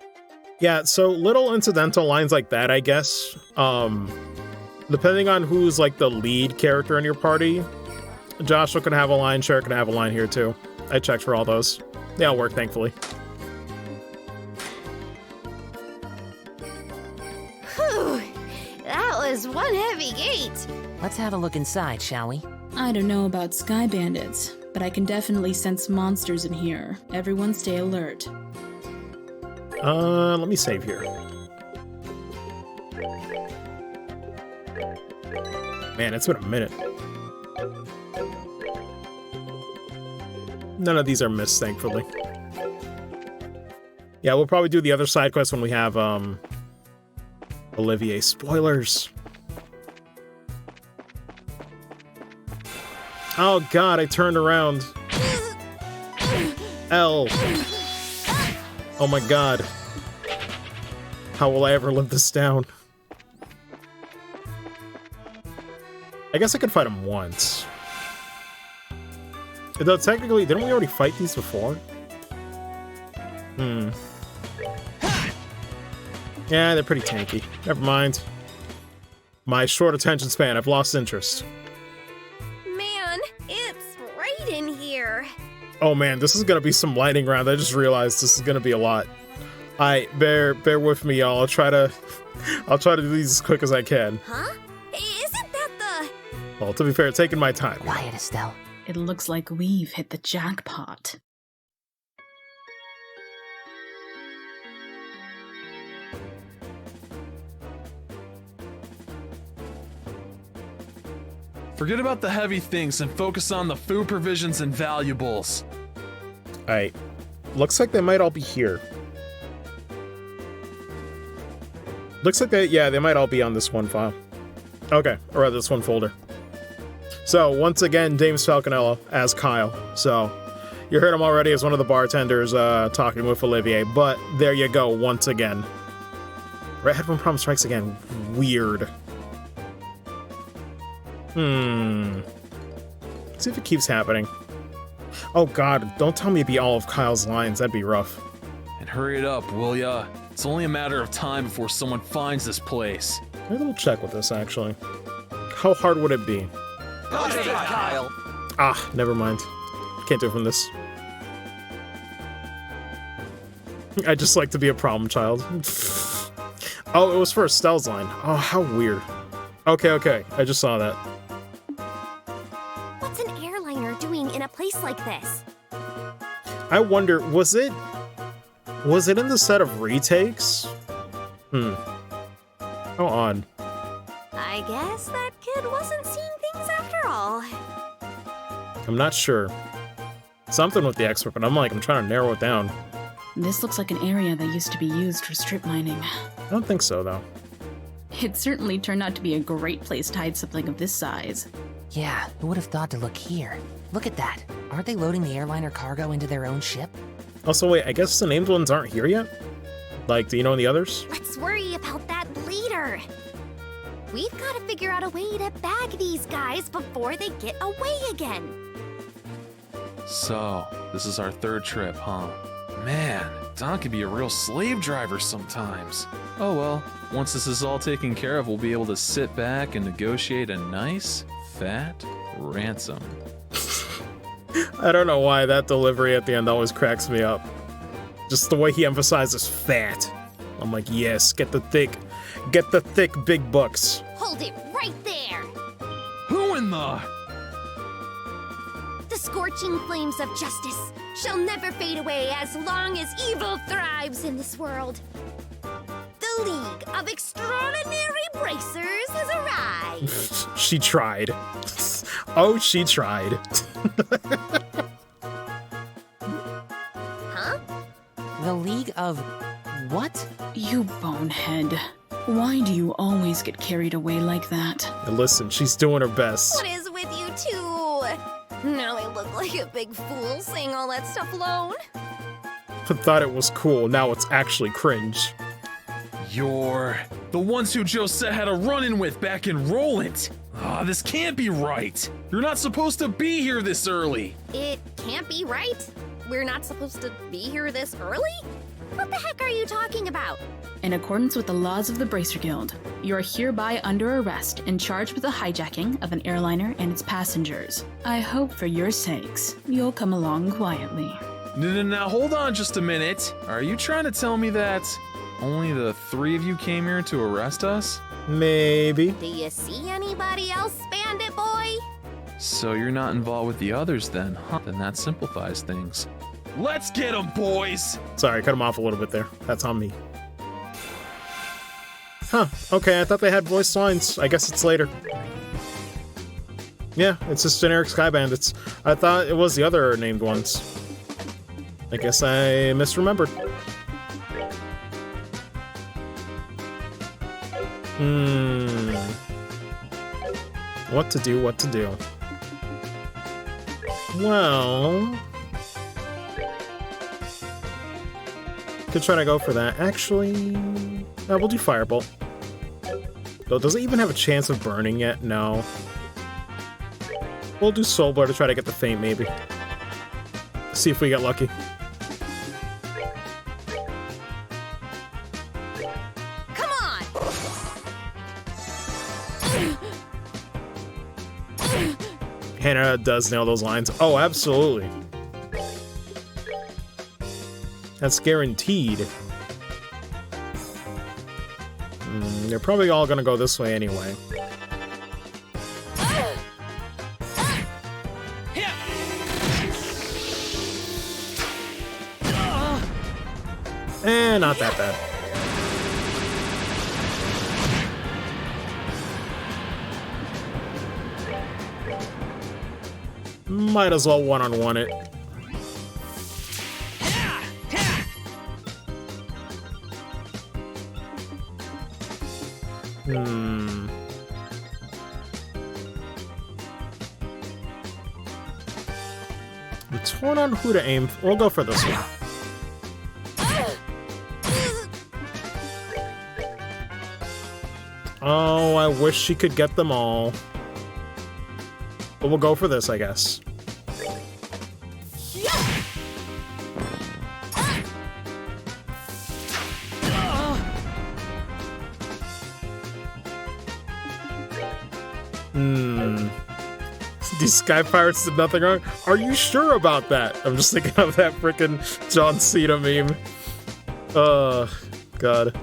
Yeah, so little incidental lines like that, I guess. Depending on who's like the lead character in your party, Joshua could have a line, Cher could have a line here too. I checked for all those. They all work, thankfully. Whew, that was one heavy gate. Let's have a look inside, shall we? I don't know about sky bandits, but I can definitely sense monsters in here. Everyone stay alert. Let me save here. Man, it's been a minute. None of these are missed, thankfully. Yeah, we'll probably do the other side quest when we have, Olivier. Spoilers! Oh god, I turned around. L. Oh my god. How will I ever live this down? I guess I could fight him once. Though technically, didn't we already fight these before? Yeah, they're pretty tanky. Never mind. My short attention span, I've lost interest. Man, it's right in here. Oh man, this is gonna be some lightning round. I just realized this is gonna be a lot. Alright, bear with me, y'all. I'll try to do these as quick as I can. Huh? Isn't that the... Well, to be fair, taking my time. Quiet, Estelle. It looks like we've hit the jackpot. Forget about the heavy things and focus on the food provisions and valuables. Alright. Looks like they might all be here. Looks like they might all be on this one file. Okay, or rather this one folder. So, once again, James Falconella as Kyle. So, you heard him already as one of the bartenders talking with Olivier, but there you go, once again. Red Headphone Problem strikes again. Weird. Let's see if it keeps happening. Oh god, don't tell me it'd be all of Kyle's lines, that'd be rough. And hurry it up, will ya? It's only a matter of time before someone finds this place. Maybe we'll check with this, actually. How hard would it be? Kyle. Ah, never mind. Can't do it from this. I just like to be a problem child. Oh, it was for Estelle's line. Oh, how weird. Okay, I just saw that. What's an airliner doing in a place like this? I wonder, was it in the set of retakes? How odd. I guess that kid wasn't seeing things after all. I'm not sure. Something with the expert, but I'm trying to narrow it down. This looks like an area that used to be used for strip mining. I don't think so, though. It certainly turned out to be a great place to hide something of this size. Yeah, who would have thought to look here? Look at that. Aren't they loading the airliner cargo into their own ship? Also, wait, I guess the named ones aren't here yet? Like, do you know the others? Let's worry about that later. We've got to figure out a way to bag these guys before they get away again. So, this is our third trip, huh? Man, Don can be a real slave driver sometimes. Oh well, once this is all taken care of, we'll be able to sit back and negotiate a nice, fat ransom. I don't know why that delivery at the end always cracks me up. Just the way he emphasizes fat. I'm like, yes, get the thick big bucks. Hold it right there. Who in the... The scorching flames of justice shall never fade away as long as evil thrives in this world. The The League of Extraordinary Bracers has arrived. She tried. Oh, she tried. Huh? The League of... what? You bonehead. Why do you always get carried away like that? And listen, she's doing her best. What is with you two? Now I look like a big fool saying all that stuff alone. I thought it was cool, now it's actually cringe. You're the ones who Joe said had a run-in with back in Roland. Ah, this can't be right. You're not supposed to be here this early. It can't be right. We're not supposed to be here this early? What the heck are you talking about? In accordance with the laws of the Bracer Guild, you are hereby under arrest and charged with the hijacking of an airliner and its passengers. I hope for your sakes, you'll come along quietly. Now hold on just a minute. Are you trying to tell me that only the three of you came here to arrest us? Maybe. Do you see anybody else, Bandit Boy? So you're not involved with the others then, huh? Then that simplifies things. Let's get 'em, boys! Sorry, cut him off a little bit there. That's on me. Huh, okay, I thought they had voice lines. I guess it's later. Yeah, it's just generic Sky Bandits. I thought it was the other named ones. I guess I misremembered. What to do, what to do. Well... could try to go for that. Actually... no, we'll do Firebolt. Though, does it even have a chance of burning yet? No. We'll do Soul Blur to try to get the Faint, maybe. See if we get lucky. Come on! Hannah does nail those lines. Oh, absolutely. That's guaranteed. They're probably all gonna go this way anyway. Not that bad. Might as well one-on-one it. The torn on who to aim for. We'll go for this one. Oh, I wish she could get them all. But we'll go for this, I guess. These Sky Pirates did nothing wrong. Are you sure about that? I'm just thinking of that frickin' John Cena meme. God.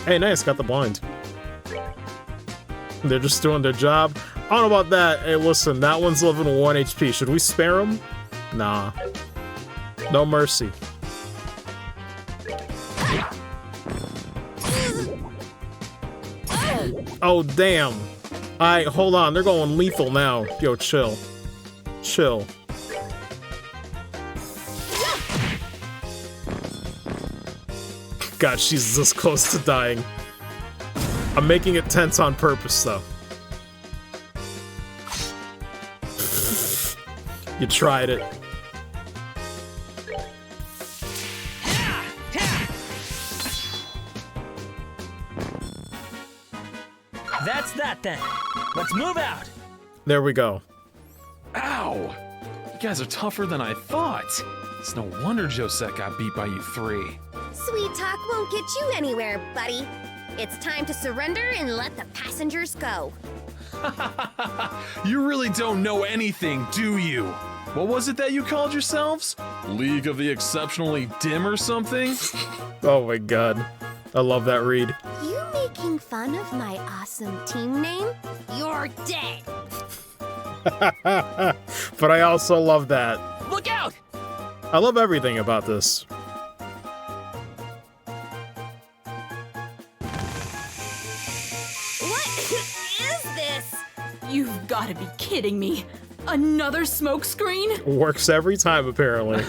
Hey, nice, got the blind. They're just doing their job. I don't know about that. Hey, listen, that one's living 1 HP. Should we spare him? Nah. No mercy. Oh, damn. Alright, hold on. They're going lethal now. Yo, chill. Chill. God, she's this close to dying. I'm making it tense on purpose, though. You tried it. That's that then. Let's move out. There we go. Ow! You guys are tougher than I thought. It's no wonder Josette got beat by you three. Sweet talk won't get you anywhere, buddy. It's time to surrender and let the passengers go. You really don't know anything, do you? What was it that you called yourselves? League of the Exceptionally Dim or something? Oh my god. I love that read. You making fun of my awesome team name? You're dead. But I also love that. Look out! I love everything about this. What is this? You've got to be kidding me. Another smoke screen? Works every time, apparently.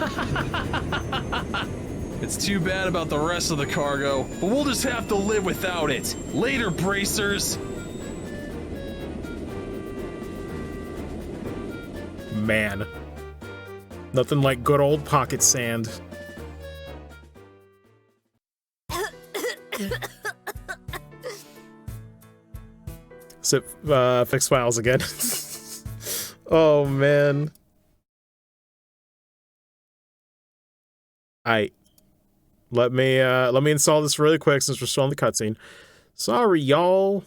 It's too bad about the rest of the cargo, but we'll just have to live without it. Later, bracers! Man. Nothing like good old pocket sand. Zip, fix files again. Oh, man. Let me install this really quick since we're still in the cutscene. Sorry, y'all.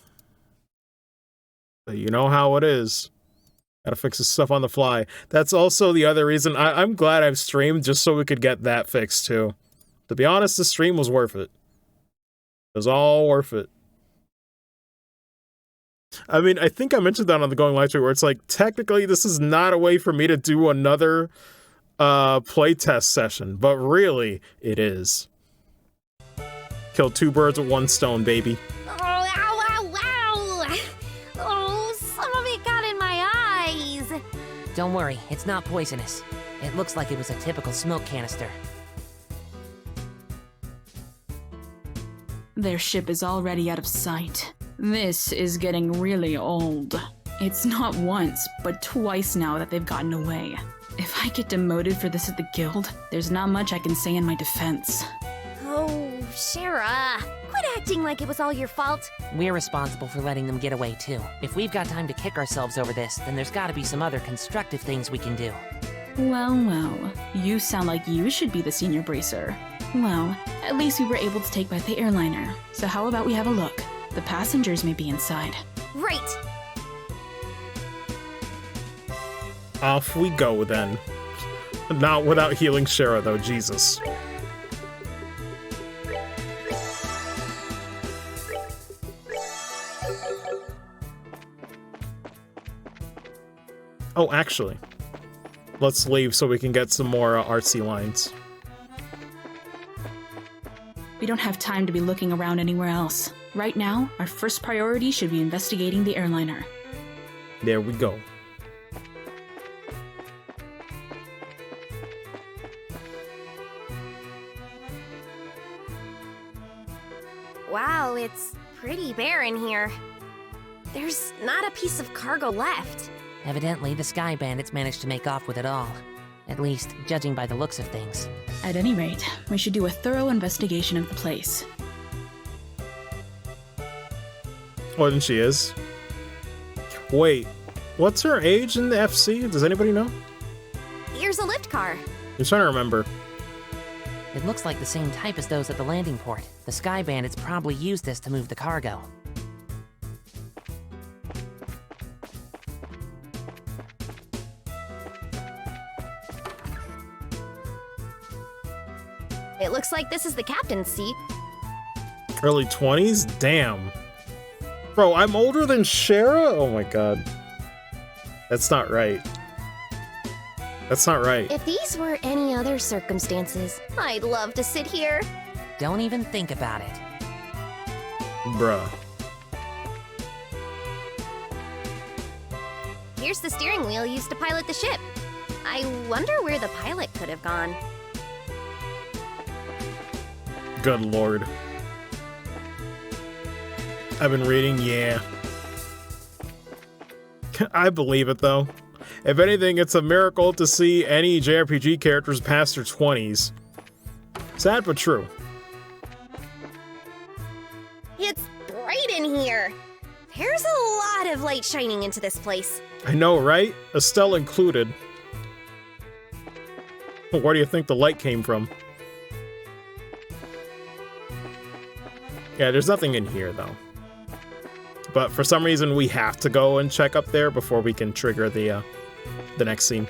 But you know how it is. Gotta fix this stuff on the fly. That's also the other reason I'm glad I've streamed, just so we could get that fixed too. To be honest, the stream was worth it. It was all worth it. I mean, I think I mentioned that on the Going Live tweet, where it's like, technically this is not a way for me to do another playtest session, but really, it is. Kill two birds with one stone, baby. Oh, ow, ow, ow! Oh, some of it got in my eyes. Don't worry, it's not poisonous. It looks like it was a typical smoke canister. Their ship is already out of sight. This is getting really old. It's not once, but twice now that they've gotten away. If I get demoted for this at the guild, there's not much I can say in my defense. Oh, Shara, quit acting like it was all your fault. We're responsible for letting them get away too. If we've got time to kick ourselves over this, then there's gotta be some other constructive things we can do. Well, well, you sound like you should be the senior bracer. Well, at least we were able to take back the airliner, so how about we have a look? The passengers may be inside. Right. Off we go then. Not without healing Shara though, Jesus. Oh, actually, let's leave so we can get some more artsy lines. We don't have time to be looking around anywhere else. Right now, our first priority should be investigating the airliner. There we go. Wow, it's pretty bare in here. There's not a piece of cargo left. Evidently, the Sky Bandits managed to make off with it all. At least, judging by the looks of things. At any rate, we should do a thorough investigation of the place. Oh, and she is. Wait, what's her age in the FC? Does anybody know? Here's a lift car. I'm trying to remember. It looks like the same type as those at the landing port. The Sky Bandits probably used this to move the cargo. It looks like this is the captain's seat. Early 20s? Damn. Bro, I'm older than Shara? Oh my god. That's not right. That's not right. If these were any other circumstances, I'd love to sit here. Don't even think about it. Bruh. Here's the steering wheel used to pilot the ship. I wonder where the pilot could have gone. Good lord. I've been reading, yeah. I believe it, though. If anything, it's a miracle to see any JRPG characters past their 20s. Sad but true. It's bright in here. There's a lot of light shining into this place. I know, right? Estelle included. Where do you think the light came from? Yeah, there's nothing in here, though. But for some reason, we have to go and check up there before we can trigger the next scene.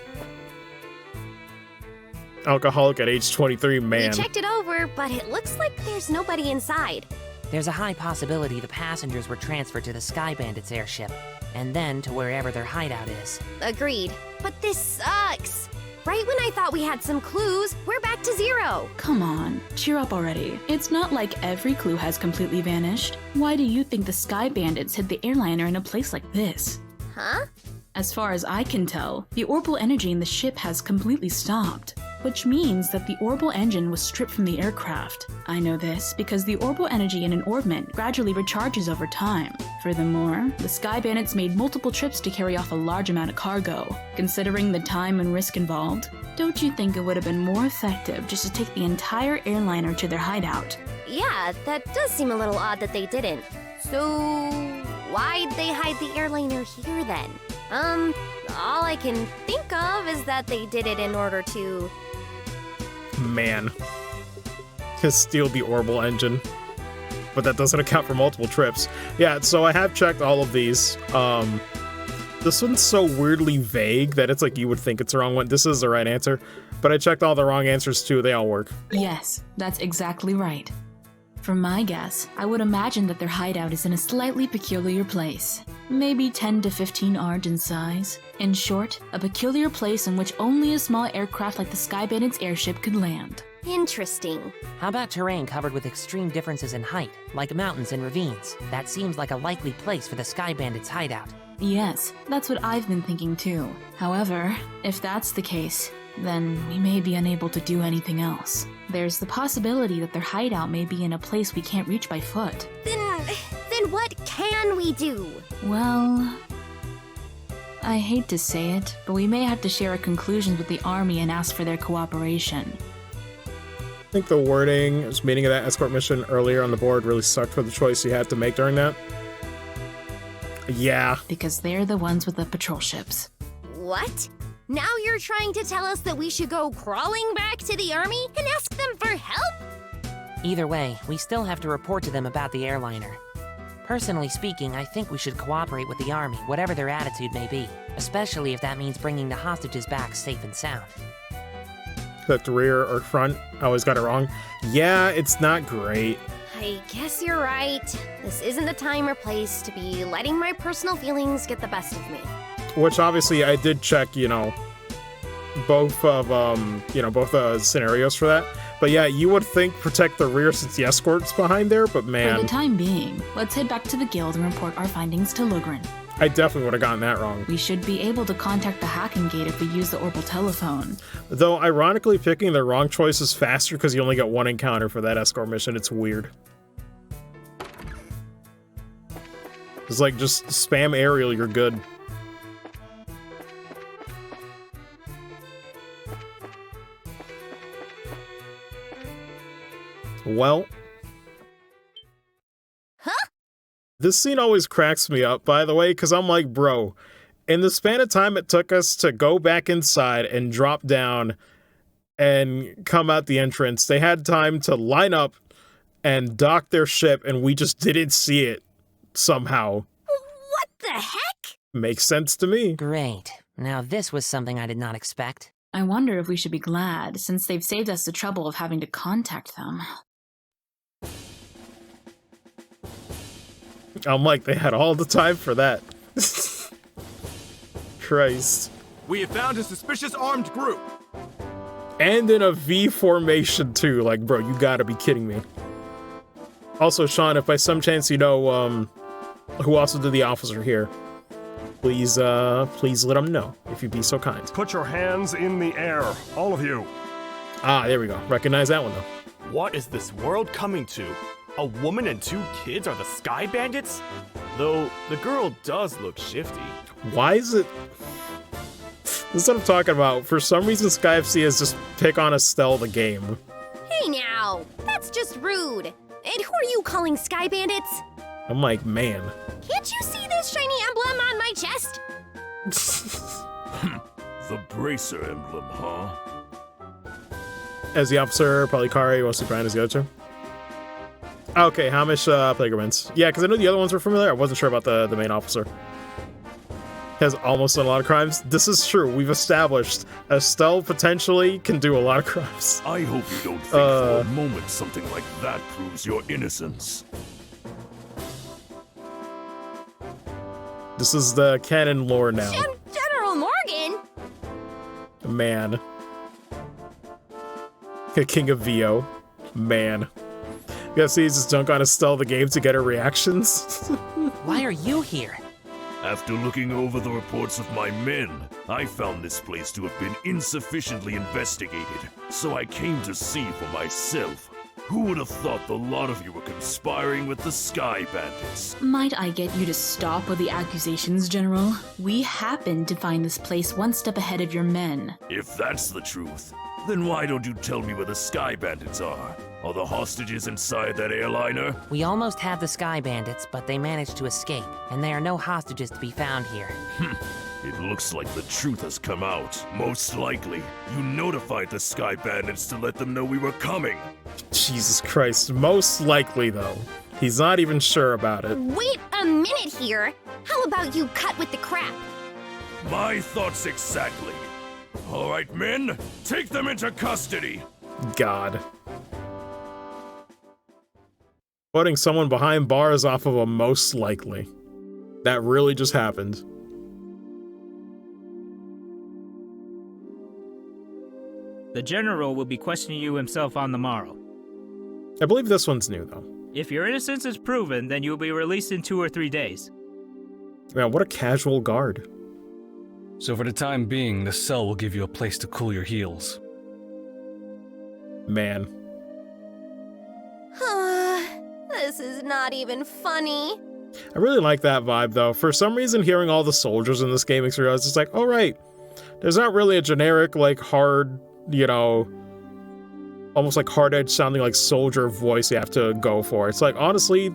Alcoholic at age 23, man. We checked it over, but it looks like there's nobody inside. There's a high possibility the passengers were transferred to the Sky Bandits airship, and then to wherever their hideout is. Agreed. But this sucks. Right when I thought we had some clues, we're back to 0. Come on, cheer up already. It's not like every clue has completely vanished. Why do you think the Sky Bandits hid the airliner in a place like this? Huh? As far as I can tell, the orbital energy in the ship has completely stopped, which means that the orbital engine was stripped from the aircraft. I know this because the orbital energy in an orbment gradually recharges over time. Furthermore, the Sky Bandits made multiple trips to carry off a large amount of cargo. Considering the time and risk involved, don't you think it would have been more effective just to take the entire airliner to their hideout? Yeah, that does seem a little odd that they didn't. So, why'd they hide the airliner here then? All I can think of is that they did it in order to... Man. To steal the orbital engine. But that doesn't account for multiple trips. Yeah, so I have checked all of these. This one's so weirdly vague that it's like you would think it's the wrong one. This is the right answer. But I checked all the wrong answers too. They all work. Yes, that's exactly right. From my guess, I would imagine that their hideout is in a slightly peculiar place. Maybe 10 to 15 ards in size. In short, a peculiar place in which only a small aircraft like the Sky Bandits airship could land. Interesting. How about terrain covered with extreme differences in height, like mountains and ravines? That seems like a likely place for the Sky Bandits' hideout. Yes, that's what I've been thinking too. However, if that's the case, then we may be unable to do anything else. There's the possibility that their hideout may be in a place we can't reach by foot. Then what can we do? Well, I hate to say it, but we may have to share our conclusions with the army and ask for their cooperation. I think the wording, meaning of that escort mission earlier on the board really sucked for the choice you had to make during that. Yeah. Because they're the ones with the patrol ships. What? Now you're trying to tell us that we should go crawling back to the army and ask them for help? Either way, we still have to report to them about the airliner. Personally speaking, I think we should cooperate with the army, whatever their attitude may be, especially if that means bringing the hostages back safe and sound. Clicked rear or front. I always got it wrong. Yeah, it's not great. I guess you're right. This isn't the time or place to be letting my personal feelings get the best of me. Which obviously I did check, both of, scenarios for that. But yeah, you would think protect the rear since the escort's behind there, but man. For the time being, let's head back to the guild and report our findings to Lugren. I definitely would have gotten that wrong. We should be able to contact the hacking gate if we use the orbital telephone. Though, ironically, picking the wrong choice is faster because you only get one encounter for that escort mission. It's weird. It's like, just spam aerial, you're good. Well. Huh? This scene always cracks me up, by the way, because I'm like, bro, in the span of time it took us to go back inside and drop down and come out the entrance, they had time to line up and dock their ship, and we just didn't see it somehow. What the heck? Makes sense to me. Great. Now this was something I did not expect. I wonder if we should be glad, since they've saved us the trouble of having to contact them. I'm like, they had all the time for that. Christ. We have found a suspicious armed group. And in a V formation too. Like, bro, you gotta be kidding me. Also, Sean, if by some chance you know who also did the officer here, please let them know, if you'd be so kind. Put your hands in the air, all of you. Ah, there we go. Recognize that one, though. What is this world coming to? A woman and 2 kids are the Sky Bandits? Though, the girl does look shifty. Why is it... This is what I'm talking about. For some reason, Sky FC has just pick on Estelle the game. Hey now, that's just rude. And who are you calling Sky Bandits? I'm like, man. Can't you see this shiny emblem on my chest? The bracer emblem, huh? As the officer, probably Kari, mostly Brian as the other two. Okay, Hamish, Plagermans. Yeah, because I knew the other ones were familiar. I wasn't sure about the main officer. Has almost done a lot of crimes. This is true. We've established Estelle potentially can do a lot of crimes. I hope you don't think for a moment something like that proves your innocence. This is the canon lore now. General Morgan? Man. King of VO. Man. Guess he just dunk on Estelle the game to get her reactions. Why are you here? After looking over the reports of my men, I found this place to have been insufficiently investigated, so I came to see for myself. Who would have thought the lot of you were conspiring with the Sky Bandits? Might I get you to stop with the accusations, General? We happened to find this place one step ahead of your men. If that's the truth, then why don't you tell me where the Sky Bandits are? Are the hostages inside that airliner? We almost have the Sky Bandits, but they managed to escape, and there are no hostages to be found here. It looks like the truth has come out. Most likely, you notified the Sky Bandits to let them know we were coming. Jesus Christ, most likely though. He's not even sure about it. Wait a minute here. How about you cut with the crap? My thoughts exactly. All right, men, take them into custody. God. Putting someone behind bars off of a most likely. That really just happened. The General will be questioning you himself on the morrow. I believe this one's new, though. If your innocence is proven, then you will be released in 2 or 3 days. Man, what a casual guard. So for the time being, the cell will give you a place to cool your heels. Man. This is not even funny. I really like that vibe, though. For some reason, hearing all the soldiers in this game makes me realize it's like, oh, right. There's not really a generic, like, hard, you know, almost like hard-edged sounding, like, soldier voice you have to go for. It's like, honestly,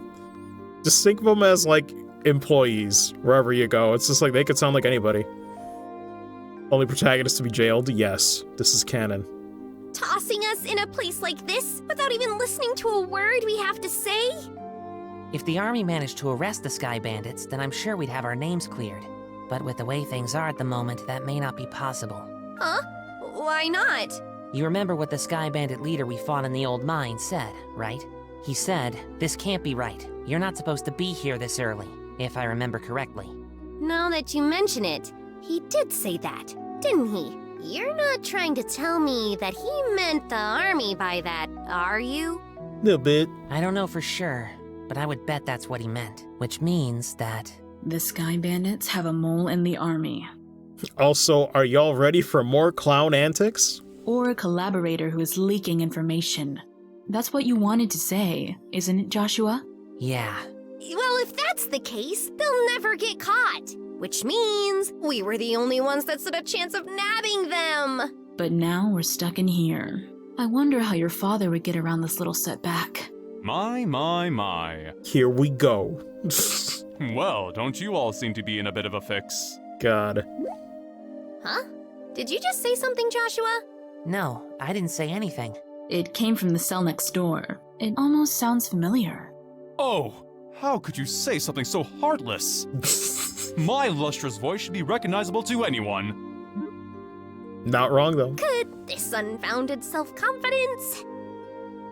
just think of them as, like, employees wherever you go. It's just like they could sound like anybody. Only protagonist to be jailed? Yes. This is canon. Tossing us in a place like this without even listening to a word we have to say? If the army managed to arrest the Sky Bandits, then I'm sure we'd have our names cleared. But with the way things are at the moment, that may not be possible. Huh? Why not? You remember what the Sky Bandit leader we fought in the old mine said, right? He said, "This can't be right. You're not supposed to be here this early," if I remember correctly. Now that you mention it, he did say that, didn't he? You're not trying to tell me that he meant the army by that, are you? Little bit. I don't know for sure, but I would bet that's what he meant, which means that... The Sky Bandits have a mole in the army. Also, are y'all ready for more clown antics? Or a collaborator who is leaking information. That's what you wanted to say, isn't it, Joshua? Yeah. Well, if that's the case, they'll never get caught. Which means we were the only ones that stood a chance of nabbing them. But now we're stuck in here. I wonder how your father would get around this little setback. My. Here we go. Well, don't you all seem to be in a bit of a fix? God. Huh? Did you just say something, Joshua? No, I didn't say anything. It came from the cell next door. It almost sounds familiar. Oh, how could you say something so heartless? My lustrous voice should be recognizable to anyone. Not wrong, though. Could this unfounded self-confidence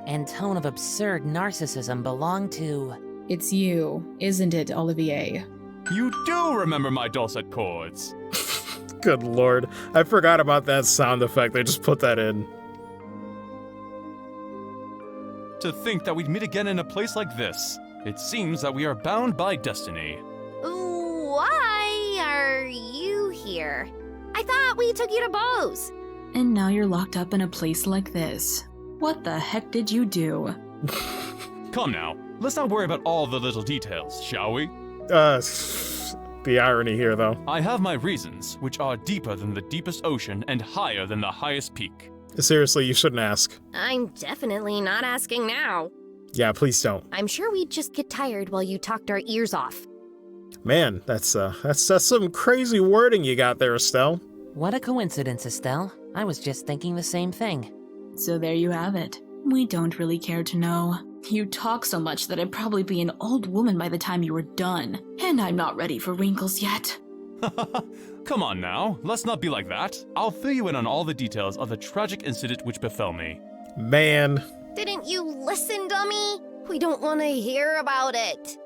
and tone of absurd narcissism belong to... It's you, isn't it, Olivier? You do remember my dulcet chords. Good lord. I forgot about that sound effect. They just put that in. To think that we'd meet again in a place like this. It seems that we are bound by destiny. Why are you here? I thought we took you to Bose. And now you're locked up in a place like this. What the heck did you do? Come now, let's not worry about all the little details, shall we? The irony here, though. I have my reasons, which are deeper than the deepest ocean and higher than the highest peak. Seriously, you shouldn't ask. I'm definitely not asking now. Yeah, please don't. I'm sure we'd just get tired while you talked our ears off. Man, that's some crazy wording you got there, Estelle. What a coincidence, Estelle. I was just thinking the same thing. So there you have it. We don't really care to know. You talk so much that I'd probably be an old woman by the time you were done. And I'm not ready for wrinkles yet. Come on now, let's not be like that. I'll fill you in on all the details of the tragic incident which befell me. Man. Didn't you listen, dummy? We don't want to hear about it.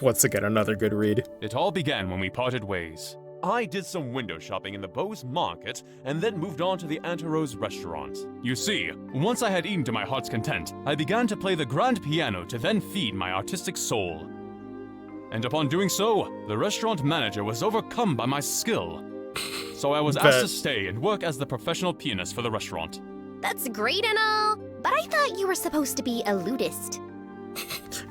Once again, another good read. It all began when we parted ways. I did some window shopping in the Beau's Market and then moved on to the Antero's restaurant. You see, once I had eaten to my heart's content, I began to play the grand piano to then feed my artistic soul. And upon doing so, the restaurant manager was overcome by my skill. So I was asked to stay and work as the professional pianist for the restaurant. That's great and all, but I thought you were supposed to be a lutist.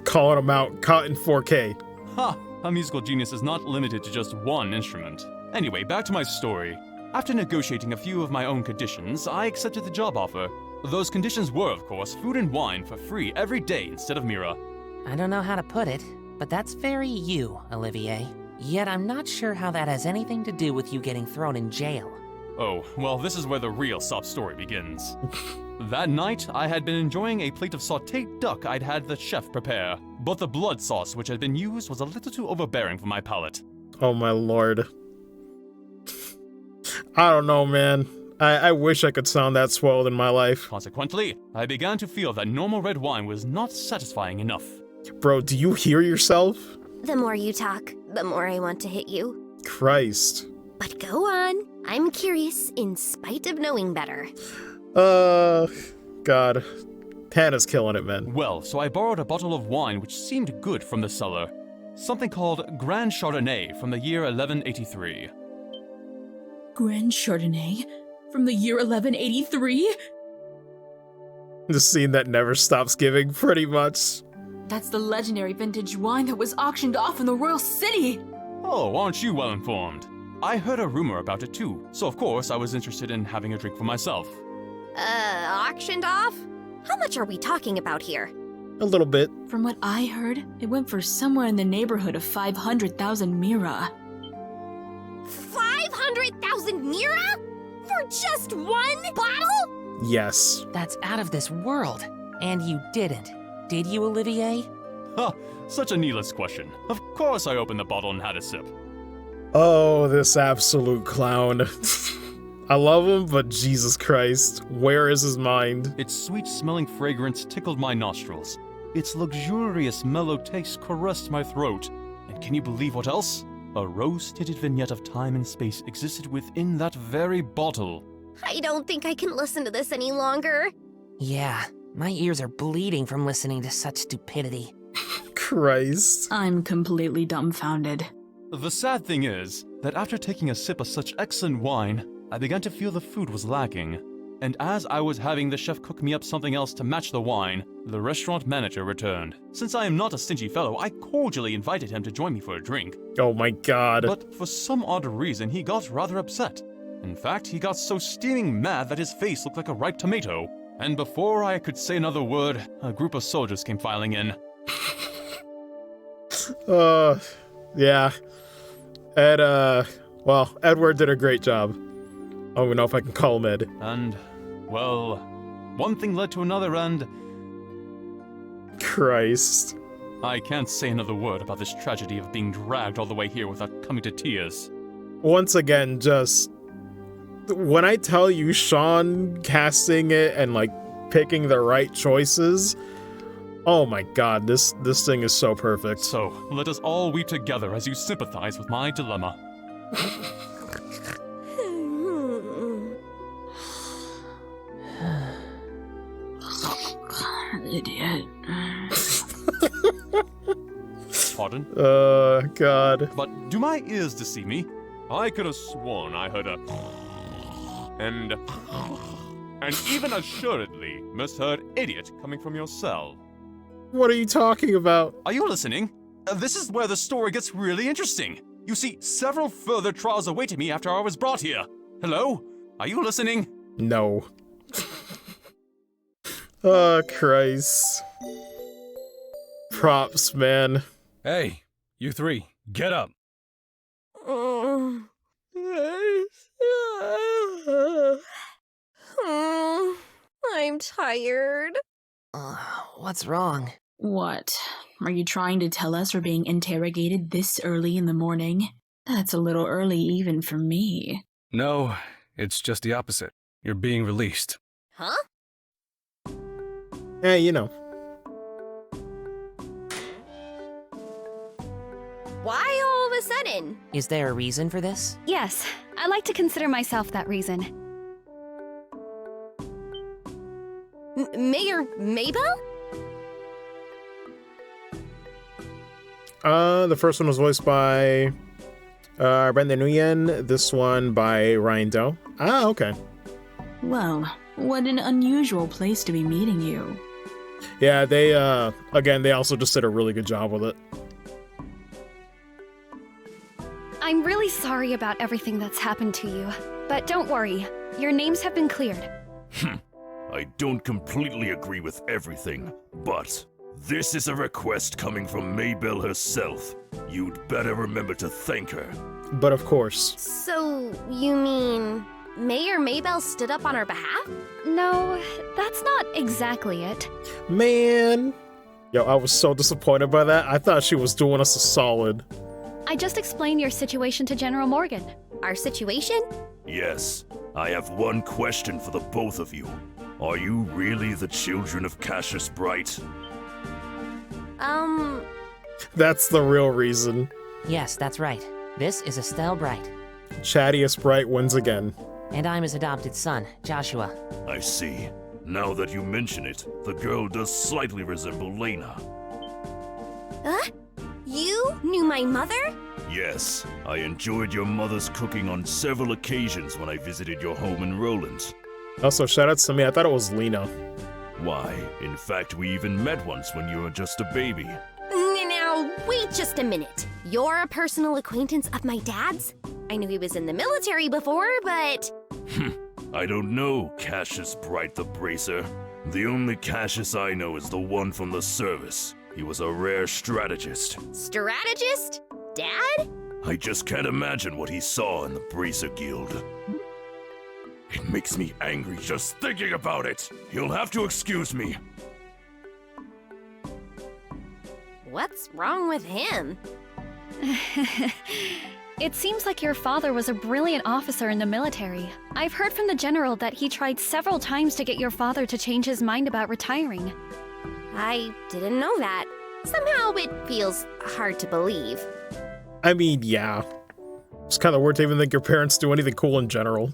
Calling him out, caught in 4K. Ha! A musical genius is not limited to just one instrument. Anyway, back to my story. After negotiating a few of my own conditions, I accepted the job offer. Those conditions were, of course, food and wine for free every day instead of Mira. I don't know how to put it, but that's very you, Olivier. Yet I'm not sure how that has anything to do with you getting thrown in jail. Oh, well, this is where the real sob story begins. That night, I had been enjoying a plate of sautéed duck I'd had the chef prepare, but the blood sauce which had been used was a little too overbearing for my palate. Oh my lord. I don't know, man. I wish I could sound that spoiled in my life. Consequently, I began to feel that normal red wine was not satisfying enough. Bro, do you hear yourself? The more you talk, the more I want to hit you. Christ. But go on. I'm curious in spite of knowing better. God. Hannah's killing it, man. Well, so I borrowed a bottle of wine which seemed good from the cellar. Something called Grand Chardonnay from the year 1183. Grand Chardonnay? From the year 1183? The scene that never stops giving, pretty much. That's the legendary vintage wine that was auctioned off in the Royal City! Oh, aren't you well informed? I heard a rumor about it too, so of course I was interested in having a drink for myself. Auctioned off? How much are we talking about here? A little bit. From what I heard, it went for somewhere in the neighborhood of 500,000 Mira. 500,000 Mira? For just one bottle? Yes. That's out of this world. And you didn't. Did you, Olivier? Ha! Such a needless question. Of course I opened the bottle and had a sip. Oh, this absolute clown. I love him, but Jesus Christ, where is his mind? Its sweet-smelling fragrance tickled my nostrils. Its luxurious, mellow taste caressed my throat. And can you believe what else? A rose-tinted vignette of time and space existed within that very bottle. I don't think I can listen to this any longer. Yeah, my ears are bleeding from listening to such stupidity. Christ. I'm completely dumbfounded. The sad thing is that after taking a sip of such excellent wine, I began to feel the food was lacking. And as I was having the chef cook me up something else to match the wine, the restaurant manager returned. Since I am not a stingy fellow, I cordially invited him to join me for a drink. Oh my god. But for some odd reason, he got rather upset. In fact, he got so steaming mad that his face looked like a ripe tomato. And before I could say another word, a group of soldiers came filing in. Yeah. Well, Edward did a great job. I don't even know if I can call him Ed. And, well, one thing led to another and... Christ. I can't say another word about this tragedy of being dragged all the way here without coming to tears. Once again, just... when I tell you Sean casting it and, like, picking the right choices... Oh my god, this thing is so perfect. So, let us all weep together as you sympathize with my dilemma. Idiot. Pardon? God. But do my ears deceive me? I could have sworn I heard a... And even assuredly misheard idiot coming from your cell. What are you talking about? Are you listening? This is where the story gets really interesting. You see, several further trials awaited me after I was brought here. Hello? Are you listening? No. Oh, Christ. Props, man. Hey, you three, get up. I'm tired. What's wrong? What? Are you trying to tell us we're being interrogated this early in the morning? That's a little early even for me. No, it's just the opposite. You're being released. Huh? Yeah, you know. Why all a sudden? Is there a reason for this? Yes, I like to consider myself that reason. Mayor Maybell? The first one was voiced by Brendan Nguyen. This one by Ryan Doe. Ah, okay. Well, what an unusual place to be meeting you. Yeah, they, again, they also just did a really good job with it. I'm really sorry about everything that's happened to you, but don't worry, your names have been cleared. I don't completely agree with everything, but this is a request coming from Maybell herself. You'd better remember to thank her. But of course. So, you mean Mayor Maybell stood up on our behalf? No, that's not exactly it. Man. Yo, I was so disappointed by that. I thought she was doing us a solid. I just explained your situation to General Morgan. Our situation? Yes, I have one question for the both of you. Are you really the children of Cassius Bright? That's the real reason. Yes, that's right. This is Estelle Bright. Chattiest Bright wins again. And I'm his adopted son, Joshua. I see. Now that you mention it, the girl does slightly resemble Lena. Huh? You knew my mother? Yes, I enjoyed your mother's cooking on several occasions when I visited your home in Roland. Also, shoutouts to me, I thought it was Lena. Why, in fact, we even met once when you were just a baby. Now, wait just a minute. You're a personal acquaintance of my dad's? I knew he was in the military before, but... I don't know Cassius Bright the Bracer. The only Cassius I know is the one from the service. He was a rare strategist. Strategist? Dad? I just can't imagine what he saw in the Bracer Guild. It makes me angry just thinking about it. You'll have to excuse me. What's wrong with him? It seems like your father was a brilliant officer in the military. I've heard from the general that he tried several times to get your father to change his mind about retiring. I didn't know that. Somehow it feels hard to believe. I mean, yeah. It's kind of weird to even think your parents do anything cool in general.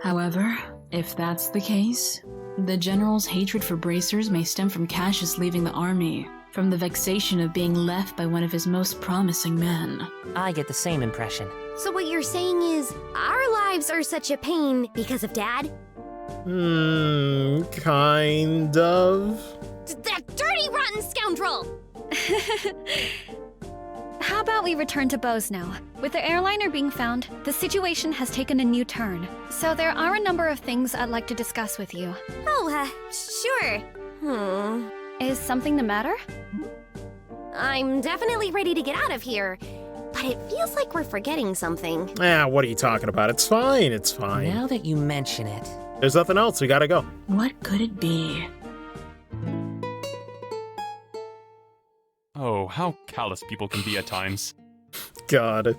However, if that's the case, the general's hatred for bracers may stem from Cassius leaving the army, from the vexation of being left by one of his most promising men. I get the same impression. So what you're saying is, our lives are such a pain because of Dad? Kind of. That dirty, rotten scoundrel! How about we return to Bose now? With the airliner being found, the situation has taken a new turn. So there are a number of things I'd like to discuss with you. Oh, sure. Is something the matter? I'm definitely ready to get out of here, but it feels like we're forgetting something. What are you talking about? It's fine, it's fine. Now that you mention it. There's nothing else, we gotta go. What could it be? Oh, how callous people can be at times. God.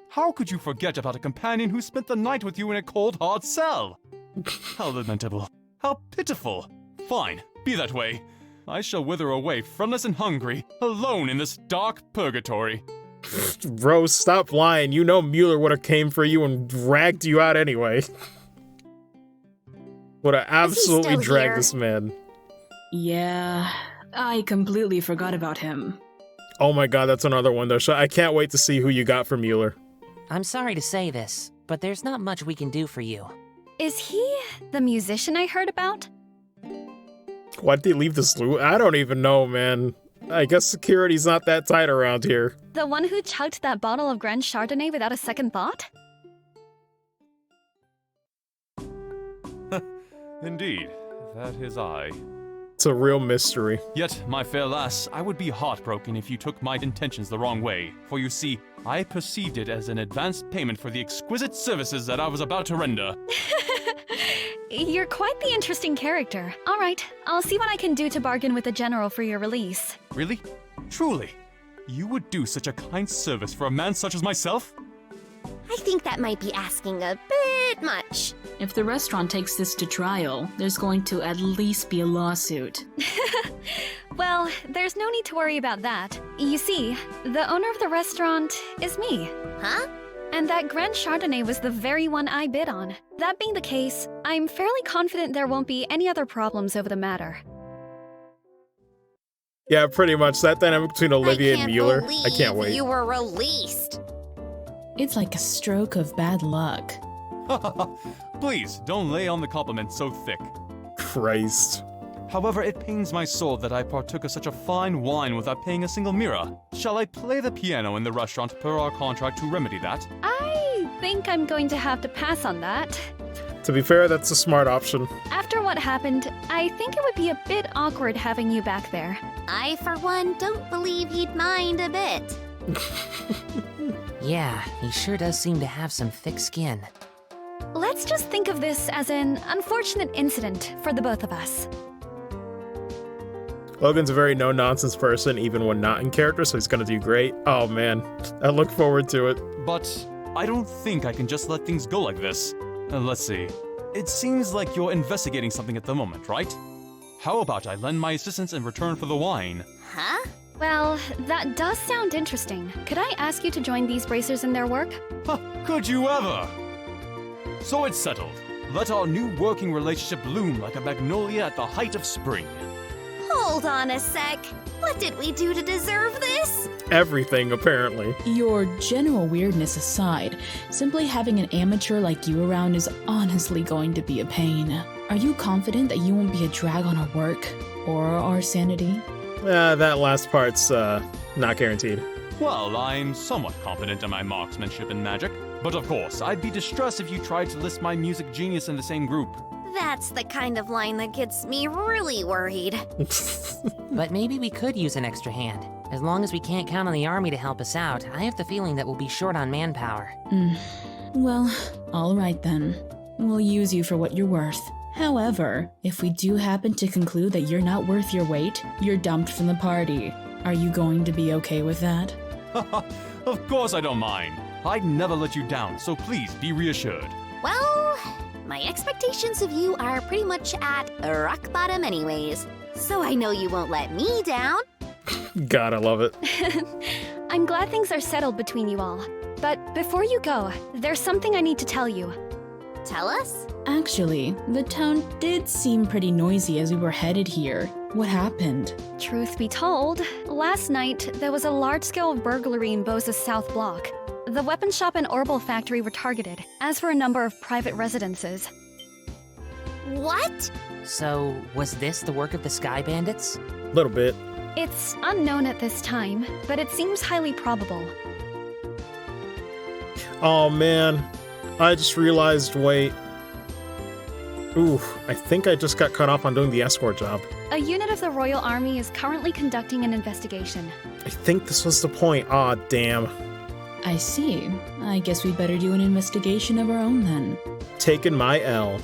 How could you forget about a companion who spent the night with you in a cold, hard cell? How lamentable. How pitiful. Fine, be that way. I shall wither away, friendless and hungry, alone in this dark purgatory. Bro, stop lying. You know Mueller would have came for you and dragged you out anyway. Would have absolutely dragged this man. Yeah, I completely forgot about him. Oh my god, that's another one though. I can't wait to see who you got for Mueller. I'm sorry to say this, but there's not much we can do for you. Is he the musician I heard about? Why'd they leave this loot? I don't even know, man. I guess security's not that tight around here. The one who chugged that bottle of Grand Chardonnay without a second thought? Indeed, that is I. It's a real mystery. Yet, my fair lass, I would be heartbroken if you took my intentions the wrong way. For you see, I perceived it as an advanced payment for the exquisite services that I was about to render. You're quite the interesting character. All right, I'll see what I can do to bargain with the general for your release. Really? Truly? You would do such a kind service for a man such as myself? I think that might be asking a bit much. If the restaurant takes this to trial, there's going to at least be a lawsuit. Well, there's no need to worry about that. You see, the owner of the restaurant is me. Huh? And that Grand Chardonnay was the very one I bid on. That being the case, I'm fairly confident there won't be any other problems over the matter. Yeah, pretty much. That dynamic between Olivia and Mueller. I can't wait. You were released. It's like a stroke of bad luck. Please, don't lay on the compliment so thick. Christ. However, it pains my soul that I partook of such a fine wine without paying a single mira. Shall I play the piano in the restaurant per our contract to remedy that? I think I'm going to have to pass on that. To be fair, that's a smart option. After what happened, I think it would be a bit awkward having you back there. I, for one, don't believe he'd mind a bit. Yeah, he sure does seem to have some thick skin. Let's just think of this as an unfortunate incident for the both of us. Logan's a very no-nonsense person, even when not in character, so he's gonna do great. Oh man, I look forward to it. But I don't think I can just let things go like this. Let's see. It seems like you're investigating something at the moment, right? How about I lend my assistance in return for the wine? Huh? Well, that does sound interesting. Could I ask you to join these bracers in their work? Could you ever? So it's settled. Let our new working relationship bloom like a magnolia at the height of spring. Hold on a sec. What did we do to deserve this? Everything, apparently. Your general weirdness aside, simply having an amateur like you around is honestly going to be a pain. Are you confident that you won't be a drag on our work? Or our sanity? That last part's, not guaranteed. Well, I'm somewhat confident in my marksmanship and magic. But of course, I'd be distressed if you tried to list my music genius in the same group. That's the kind of line that gets me really worried. But maybe we could use an extra hand. As long as we can't count on the army to help us out, I have the feeling that we'll be short on manpower. Well, alright then. We'll use you for what you're worth. However, if we do happen to conclude that you're not worth your weight, you're dumped from the party. Are you going to be okay with that? Of course I don't mind. I'd never let you down, so please be reassured. Well, my expectations of you are pretty much at rock bottom anyways, so I know you won't let me down. God, I love it. I'm glad things are settled between you all. But before you go, there's something I need to tell you. Tell us? Actually, the town did seem pretty noisy as we were headed here. What happened? Truth be told, last night there was a large-scale burglary in Bosa's South Block. The weapon shop and Orbital factory were targeted, as were a number of private residences. What? So, was this the work of the Sky Bandits? Little bit. It's unknown at this time, but it seems highly probable. Oh man, I just realized, wait. Ooh, I think I just got cut off on doing the escort job. A unit of the Royal Army is currently conducting an investigation. I think this was the point. Aw, damn. I see. I guess we better do an investigation of our own then. Taking my L.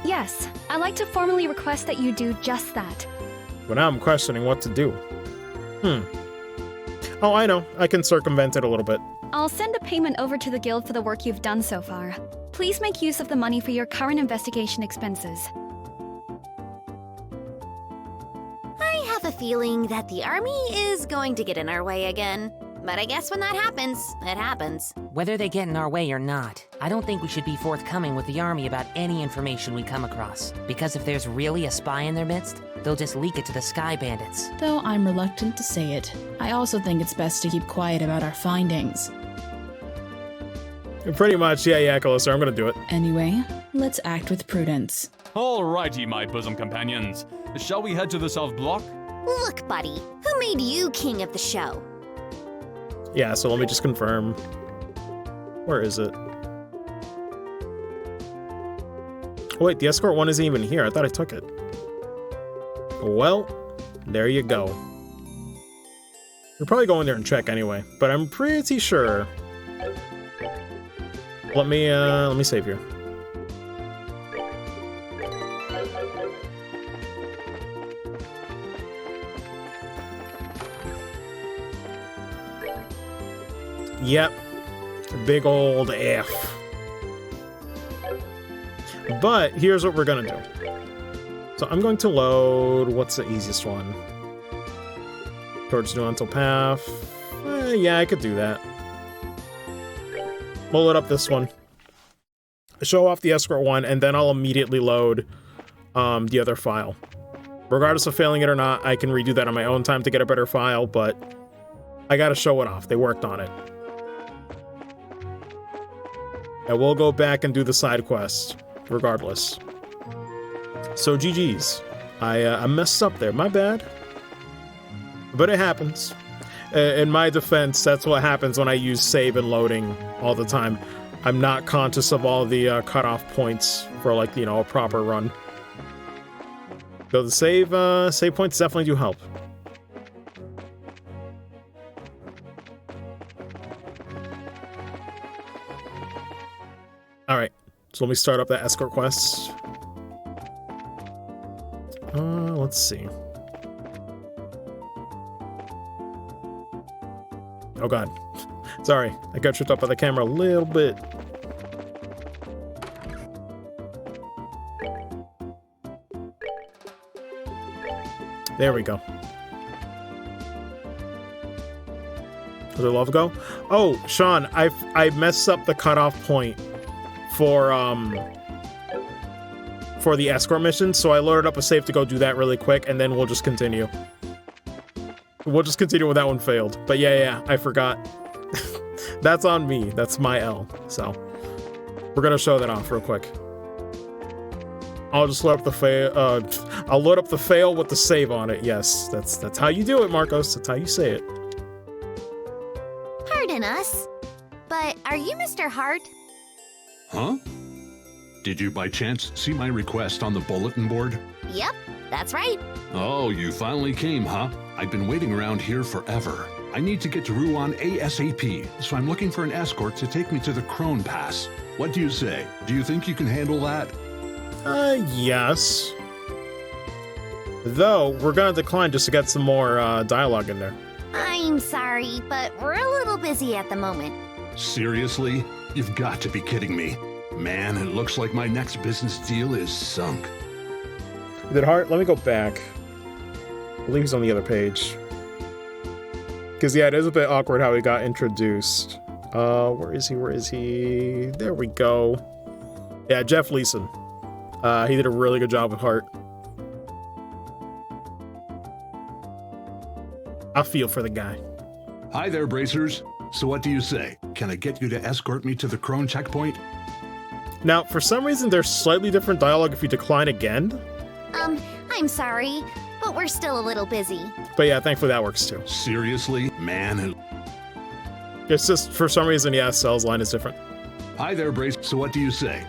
Yes, I'd like to formally request that you do just that. But now I'm questioning what to do. Oh, I know. I can circumvent it a little bit. I'll send a payment over to the guild for the work you've done so far. Please make use of the money for your current investigation expenses. I have a feeling that the army is going to get in our way again. But I guess when that happens, it happens. Whether they get in our way or not, I don't think we should be forthcoming with the army about any information we come across. Because if there's really a spy in their midst, they'll just leak it to the Sky Bandits. Though I'm reluctant to say it, I also think it's best to keep quiet about our findings. Pretty much, yeah, Callisto, I'm gonna do it. Anyway, let's act with prudence. Alrighty, my bosom companions. Shall we head to the South Block? Look, buddy, who made you king of the show? Yeah, so let me just confirm. Where is it? Oh, wait, the escort one isn't even here. I thought I took it. Well, there you go. We're probably going there and check anyway, but I'm pretty sure. Let me save here. Yep. Big old F. But here's what we're gonna do. So I'm going to load, what's the easiest one? Towards New Until Path. Yeah, I could do that. We'll load up this one. Show off the escort one, and then I'll immediately load the other file. Regardless of failing it or not, I can redo that on my own time to get a better file, but I gotta show it off. They worked on it. And we'll go back and do the side quest, regardless. So GG's. I messed up there, my bad. But it happens. In my defense, that's what happens when I use save and loading all the time. I'm not conscious of all the cutoff points for, like, you know, a proper run. So the save points definitely do help. Alright, so let me start up that escort quest. Let's see. Oh god. Sorry, I got tripped up by the camera a little bit. There we go. Does it love go? Oh, Sean, I messed up the cutoff point for the escort mission, so I loaded up a save to go do that really quick, and then we'll just continue. We'll just continue when that one failed. But yeah, I forgot. That's on me. That's my L. So we're gonna show that off real quick. I'll just load up the fail. I'll load up the fail with the save on it. Yes, that's how you do it, Marcos. That's how you say it. Pardon us, but are you Mr. Hart? Huh? Did you by chance see my request on the bulletin board? Yep, that's right. Oh, you finally came, huh? I've been waiting around here forever. I need to get to Ruan ASAP, so I'm looking for an escort to take me to the Crone Pass. What do you say? Do you think you can handle that? Yes. Though, we're gonna decline just to get some more dialogue in there. I'm sorry, but we're a little busy at the moment. Seriously? You've got to be kidding me. Man, it looks like my next business deal is sunk. Did Hart? Let me go back. I believe he's on the other page. Because, yeah, it is a bit awkward how he got introduced. Where is he? There we go. Yeah, Jeff Leeson. He did a really good job with Hart. I feel for the guy. Hi there, Bracers. So what do you say? Can I get you to escort me to the Crone checkpoint? Now, for some reason, there's slightly different dialogue if you decline again. I'm sorry, but we're still a little busy. But yeah, thankfully that works too. Seriously? Man. It's just, for some reason, yeah, Cell's line is different. Hi there, Brace. So what do you say?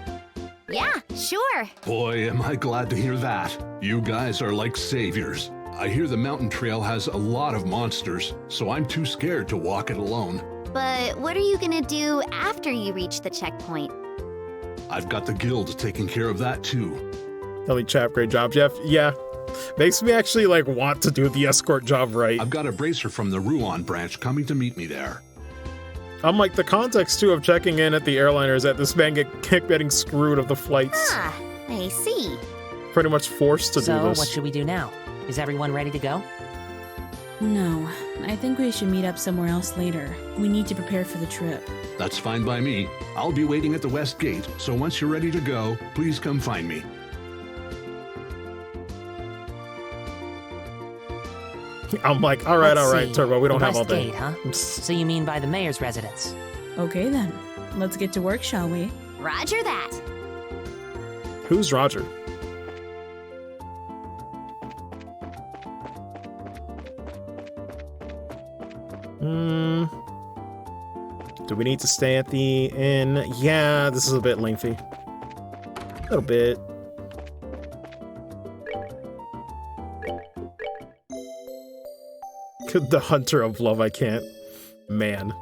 Yeah, sure. Boy, am I glad to hear that. You guys are like saviors. I hear the mountain trail has a lot of monsters, so I'm too scared to walk it alone. But what are you gonna do after you reach the checkpoint? I've got the guild taking care of that too. Holy chap, great job, Jeff. Yeah, makes me actually like want to do the escort job right. I've got a bracer from the Ruan branch coming to meet me there. I'm like, the context too of checking in at the airliner is that this man getting screwed of the flights. Ah, I see. Pretty much forced to do this. So what should we do now? Is everyone ready to go? No, I think we should meet up somewhere else later. We need to prepare for the trip. That's fine by me. I'll be waiting at the west gate, so once you're ready to go, please come find me. I'm like, all right, Turbo, we don't have all West day. Gate, huh? So you mean by the mayor's residence? Okay then, let's get to work, shall we? Roger that. Who's Roger? Do we need to stay at the inn? Yeah, this is a bit lengthy. A little bit. The Hunter of Love, I can't. Man.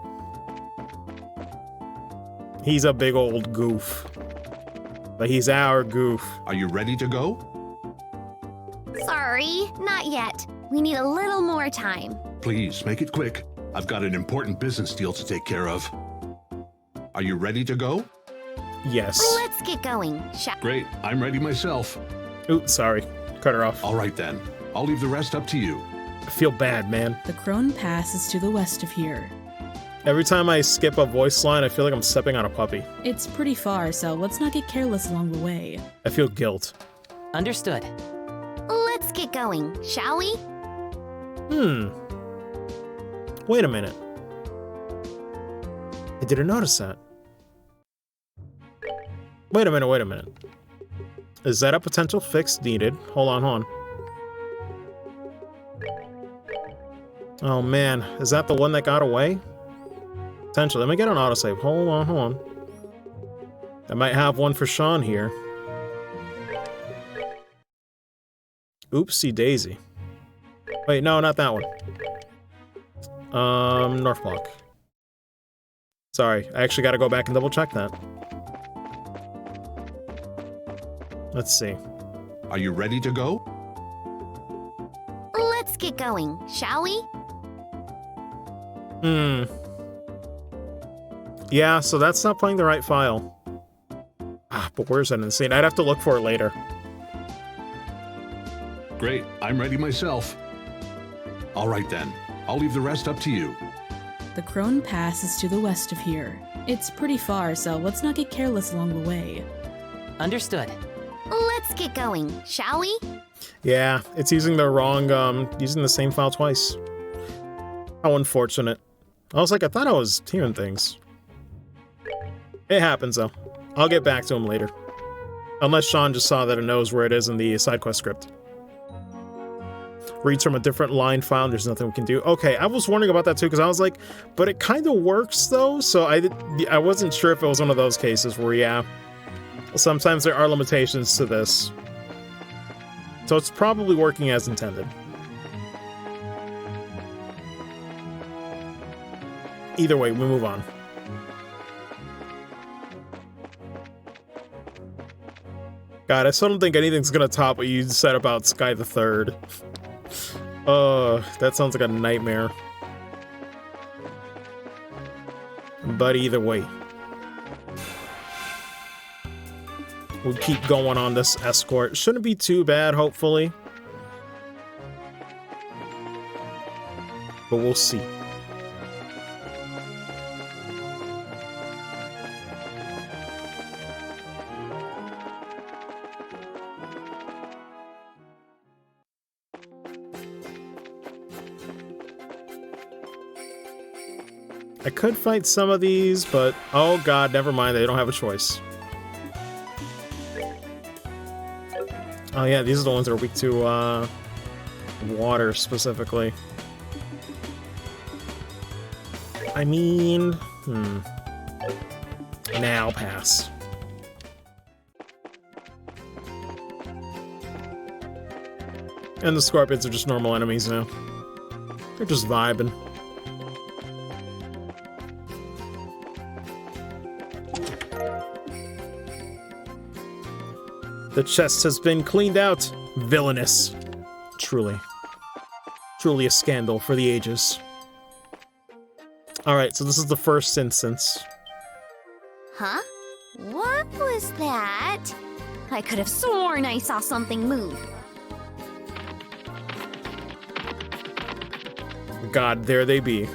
He's a big old goof. But he's our goof. Are you ready to go? Sorry, not yet. We need a little more time. Please, make it quick. I've got an important business deal to take care of. Are you ready to go? Yes. Let's get going. Great, I'm ready myself. Oops, sorry. Cut her off. All right then. I'll leave the rest up to you. I feel bad, man. The Crone Pass is to the west of here. Every time I skip a voice line, I feel like I'm stepping on a puppy. It's pretty far, so let's not get careless along the way. I feel guilt. Understood. Let's get going, shall we? Wait a minute. I didn't notice that. Wait a minute. Is that a potential fix needed? Hold on. Oh man, is that the one that got away? Potentially. Let me get an autosave. Hold on. I might have one for Sean here. Oopsie daisy. Wait, no, not that one. North Block. Sorry, I actually gotta go back and double check that. Let's see. Are you ready to go? Let's get going, shall we? Yeah, so that's not playing the right file. But where's that insane? I'd have to look for it later. Great, I'm ready myself. All right then. I'll leave the rest up to you. The Crone Pass is to the west of here. It's pretty far, so let's not get careless along the way. Understood. Let's get going, shall we? Yeah, it's using the wrong, using the same file twice. How unfortunate. I was like, I thought I was hearing things. It happens, though. I'll get back to him later. Unless Sean just saw that it knows where it is in the side quest script. Reads from a different line file, there's nothing we can do. Okay, I was wondering about that too, because I was like, but it kind of works though, so I wasn't sure if it was one of those cases where, yeah, sometimes there are limitations to this. So it's probably working as intended. Either way, we move on. God, I still don't think anything's gonna top what you said about Sky the Third. That sounds like a nightmare. But either way, we'll keep going on this escort. Shouldn't be too bad, hopefully. But we'll see. I could fight some of these, but oh god, never mind, they don't have a choice. Oh yeah, these are the ones that are weak to water specifically. I mean, Nah, I'll pass. And the scorpions are just normal enemies now. They're just vibing. The chest has been cleaned out. Villainous. Truly. Truly a scandal for the ages. Alright, so this is the first instance. Huh? What was that? I could have sworn I saw something move. God, there they be.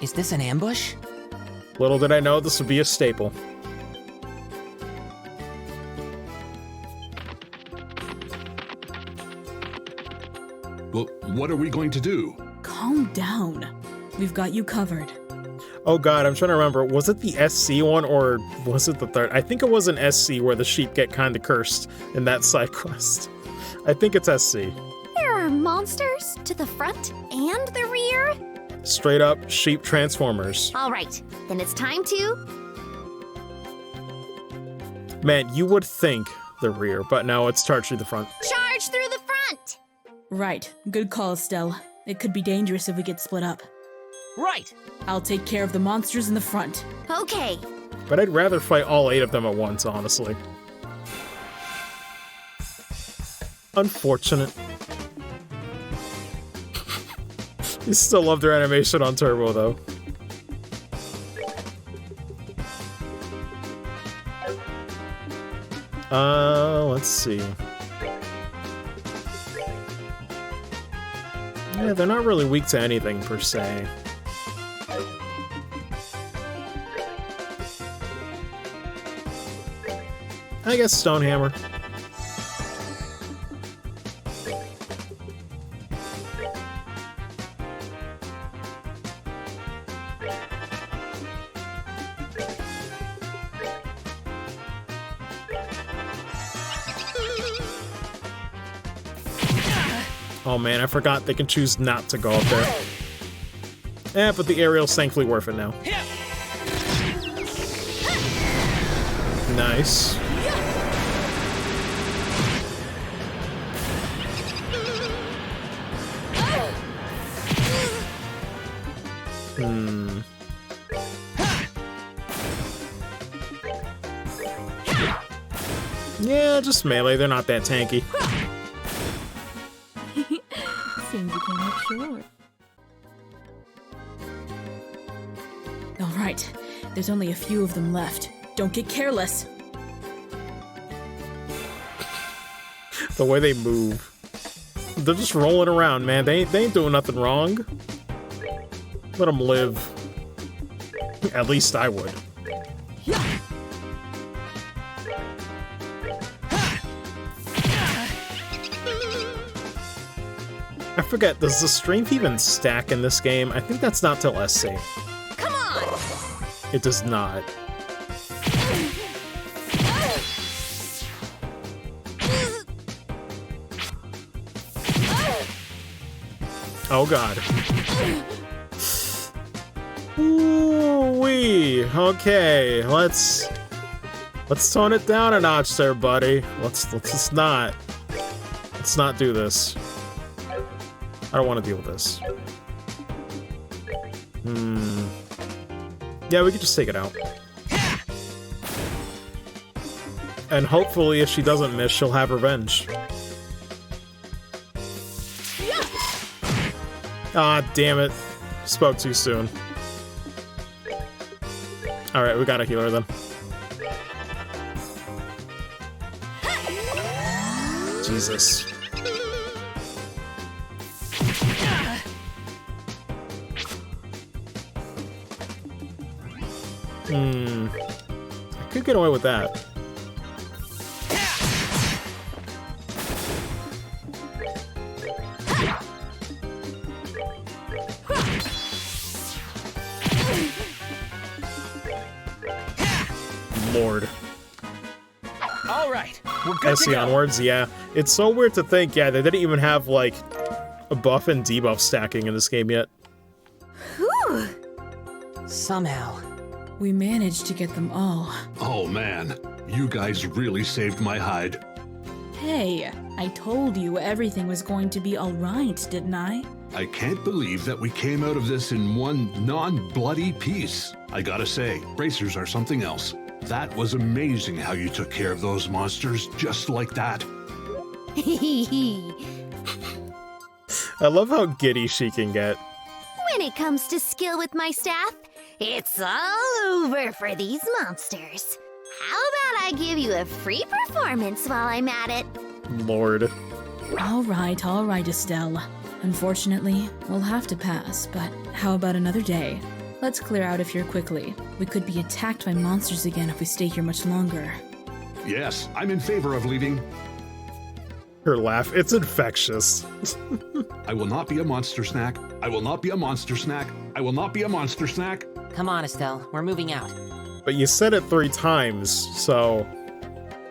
Is this an ambush? Little did I know this would be a staple. Well, what are we going to do? Calm down. We've got you covered. Oh god, I'm trying to remember. Was it the SC one or was it the third? I think it was an SC where the sheep get kind of cursed in that side quest. I think it's SC. There are monsters to the front and the rear? Straight up sheep transformers. All right, then it's time to... Man, you would think the rear, but no, it's charged through the front. Charge through the front! Right. Good call, Estelle. It could be dangerous if we get split up. Right! I'll take care of the monsters in the front. Okay. But I'd rather fight all 8 of them at once, honestly. Unfortunate. You still love their animation on Turbo, though. Let's see. Yeah, they're not really weak to anything, per se. I guess Stonehammer. Oh man, I forgot they can choose not to go up there. Eh, but the aerial's thankfully worth it now. Nice. Yeah, just melee, they're not that tanky. Seems you came up short. Alright, there's only a few of them left. Don't get careless. The way they move. They're just rolling around, man. They ain't doing nothing wrong. Let them live. At least I would. I forget, does the strength even stack in this game? I think that's not till SC. Come on! It does not. Oh god. Ooh-wee. Okay, let's tone it down a notch there, buddy. Let's just not. Let's not do this. I don't want to deal with this. Yeah, we could just take it out. And hopefully, if she doesn't miss, she'll have revenge. Ah, damn it. Spoke too soon. Alright, we gotta heal her then. Jesus. I could get away with that. Lord. Alright, we're good to SC go. onwards, yeah. It's so weird to think, yeah, they didn't even have, like, a buff and debuff stacking in this game yet. Whew. Somehow. We managed to get them all. Oh man, you guys really saved my hide. Hey, I told you everything was going to be alright, didn't I? I can't believe that we came out of this in one non-bloody piece. I gotta say, bracers are something else. That was amazing how you took care of those monsters just like that. I love how giddy she can get. When it comes to skill with my staff, it's all over for these monsters. How about I give you a free performance while I'm at it? Lord. Alright, Estelle. Unfortunately, we'll have to pass, but how about another day? Let's clear out of here quickly. We could be attacked by monsters again if we stay here much longer. Yes, I'm in favor of leaving. Her laugh, it's infectious. I will not be a monster snack. I will not be a monster snack. I will not be a monster snack. Come on, Estelle. We're moving out. But you said it 3 times, so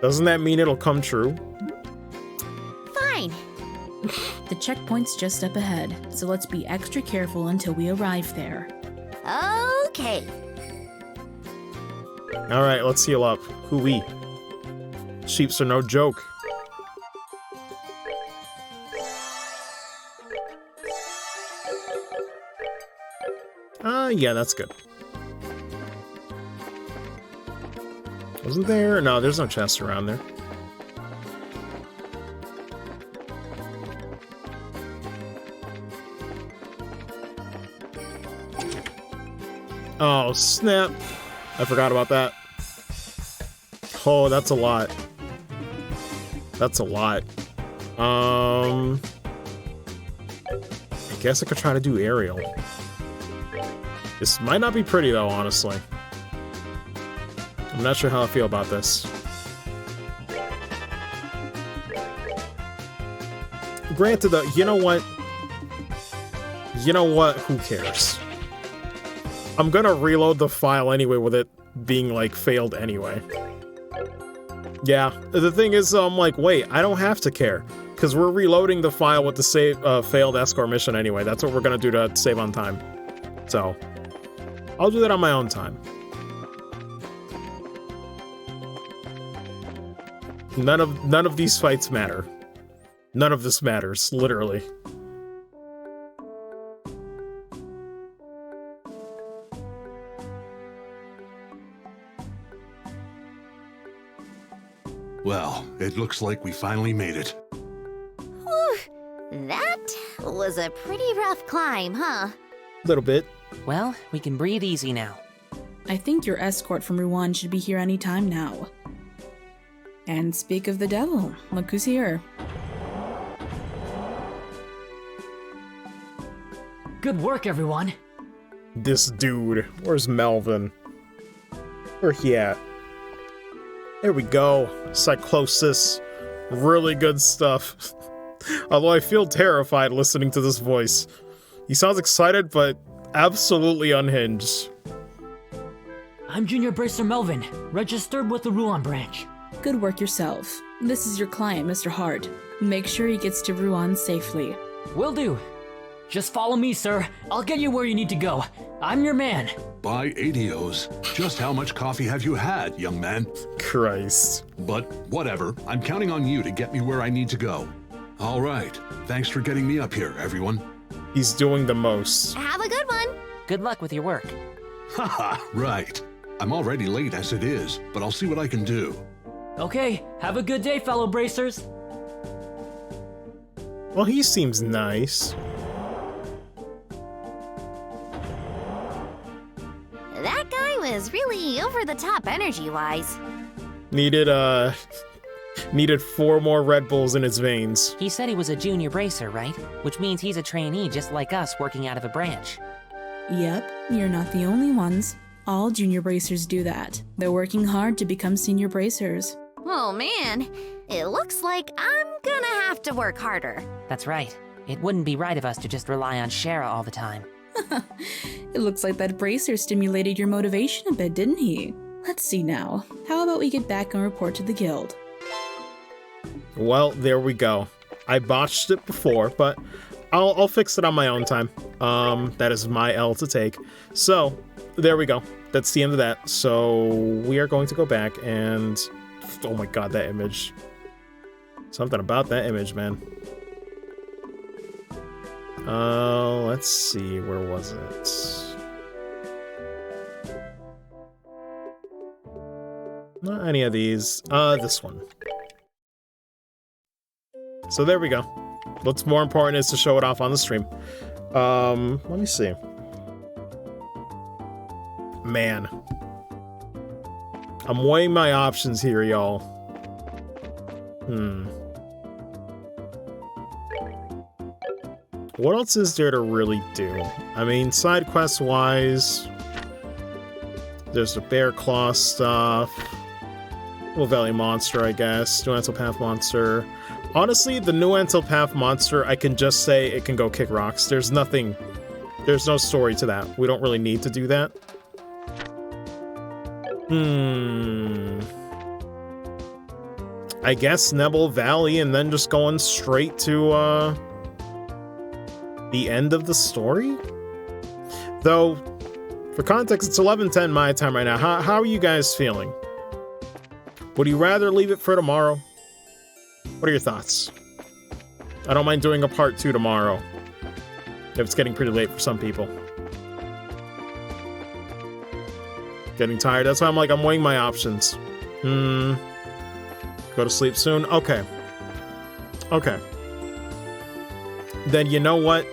doesn't that mean it'll come true? Fine. The checkpoint's just up ahead, so let's be extra careful until we arrive there. Okay. Alright, let's heal up. Hoo-wee. Sheeps are no joke. Yeah, that's good. Wasn't there? No, there's no chest around there. Oh, snap. I forgot about that. Oh, that's a lot. That's a lot. I guess I could try to do aerial. This might not be pretty though, honestly. I'm not sure how I feel about this. Granted though, you know what? You know what? Who cares? I'm gonna reload the file anyway with it being like failed anyway. Yeah, the thing is, I'm like, wait, I don't have to care. Because we're reloading the file with the failed escort mission anyway. That's what we're gonna do to save on time. So, I'll do that on my own time. None of these fights matter. None of this matters, literally. Well, it looks like we finally made it. Whew, that was a pretty rough climb, huh? Little bit. Well, we can breathe easy now. I think your escort from Rouen should be here any time now. And speak of the devil, look who's here. Good work, everyone. This dude. Where's Melvin? Where he at? There we go. Psychosis. Really good stuff. Although I feel terrified listening to this voice. He sounds excited, but absolutely unhinged. I'm Junior Bracer Melvin, registered with the Rouen branch. Good work yourself. This is your client, Mr. Hart. Make sure he gets to Rouen safely. Will do. Just follow me, sir. I'll get you where you need to go. I'm your man. By Adios. Just how much coffee have you had, young man? Christ. But whatever. I'm counting on you to get me where I need to go. All right. Thanks for getting me up here, everyone. He's doing the most. Have a good one. Good luck with your work. Haha, right. I'm already late as it is, but I'll see what I can do. Okay, have a good day, fellow bracers. Well, he seems nice. That guy was really over the top energy-wise. Needed 4 more Red Bulls in his veins. He said he was a junior bracer, right? Which means he's a trainee just like us working out of a branch. Yep, you're not the only ones. All junior bracers do that. They're working hard to become senior bracers. Oh man, it looks like I'm gonna have to work harder. That's right. It wouldn't be right of us to just rely on Shara all the time. It looks like that bracer stimulated your motivation a bit, didn't he? Let's see now. How about we get back and report to the guild? Well, there we go. I botched it before, but I'll fix it on my own time. That is my L to take. So, there we go. That's the end of that. So, we are going to go back and... Oh my god, that image. Something about that image, man. Let's see. Where was it? Not any of these. This one. So there we go. What's more important is to show it off on the stream. Let me see. Man. I'm weighing my options here, y'all. What else is there to really do? I mean, side quest wise, there's the Bear Claw stuff. Well, Valley Monster, I guess. New Path Monster. Honestly, the New Path Monster, I can just say it can go kick rocks. There's nothing. There's no story to that. We don't really need to do that. I guess Nebel Valley and then just going straight to, the end of the story? Though, for context, it's 11:10 my time right now. How are you guys feeling? Would you rather leave it for tomorrow? What are your thoughts? I don't mind doing a part 2 tomorrow. If it's getting pretty late for some people. Getting tired. That's why I'm like, I'm weighing my options. Go to sleep soon? Okay. Okay. Then you know what?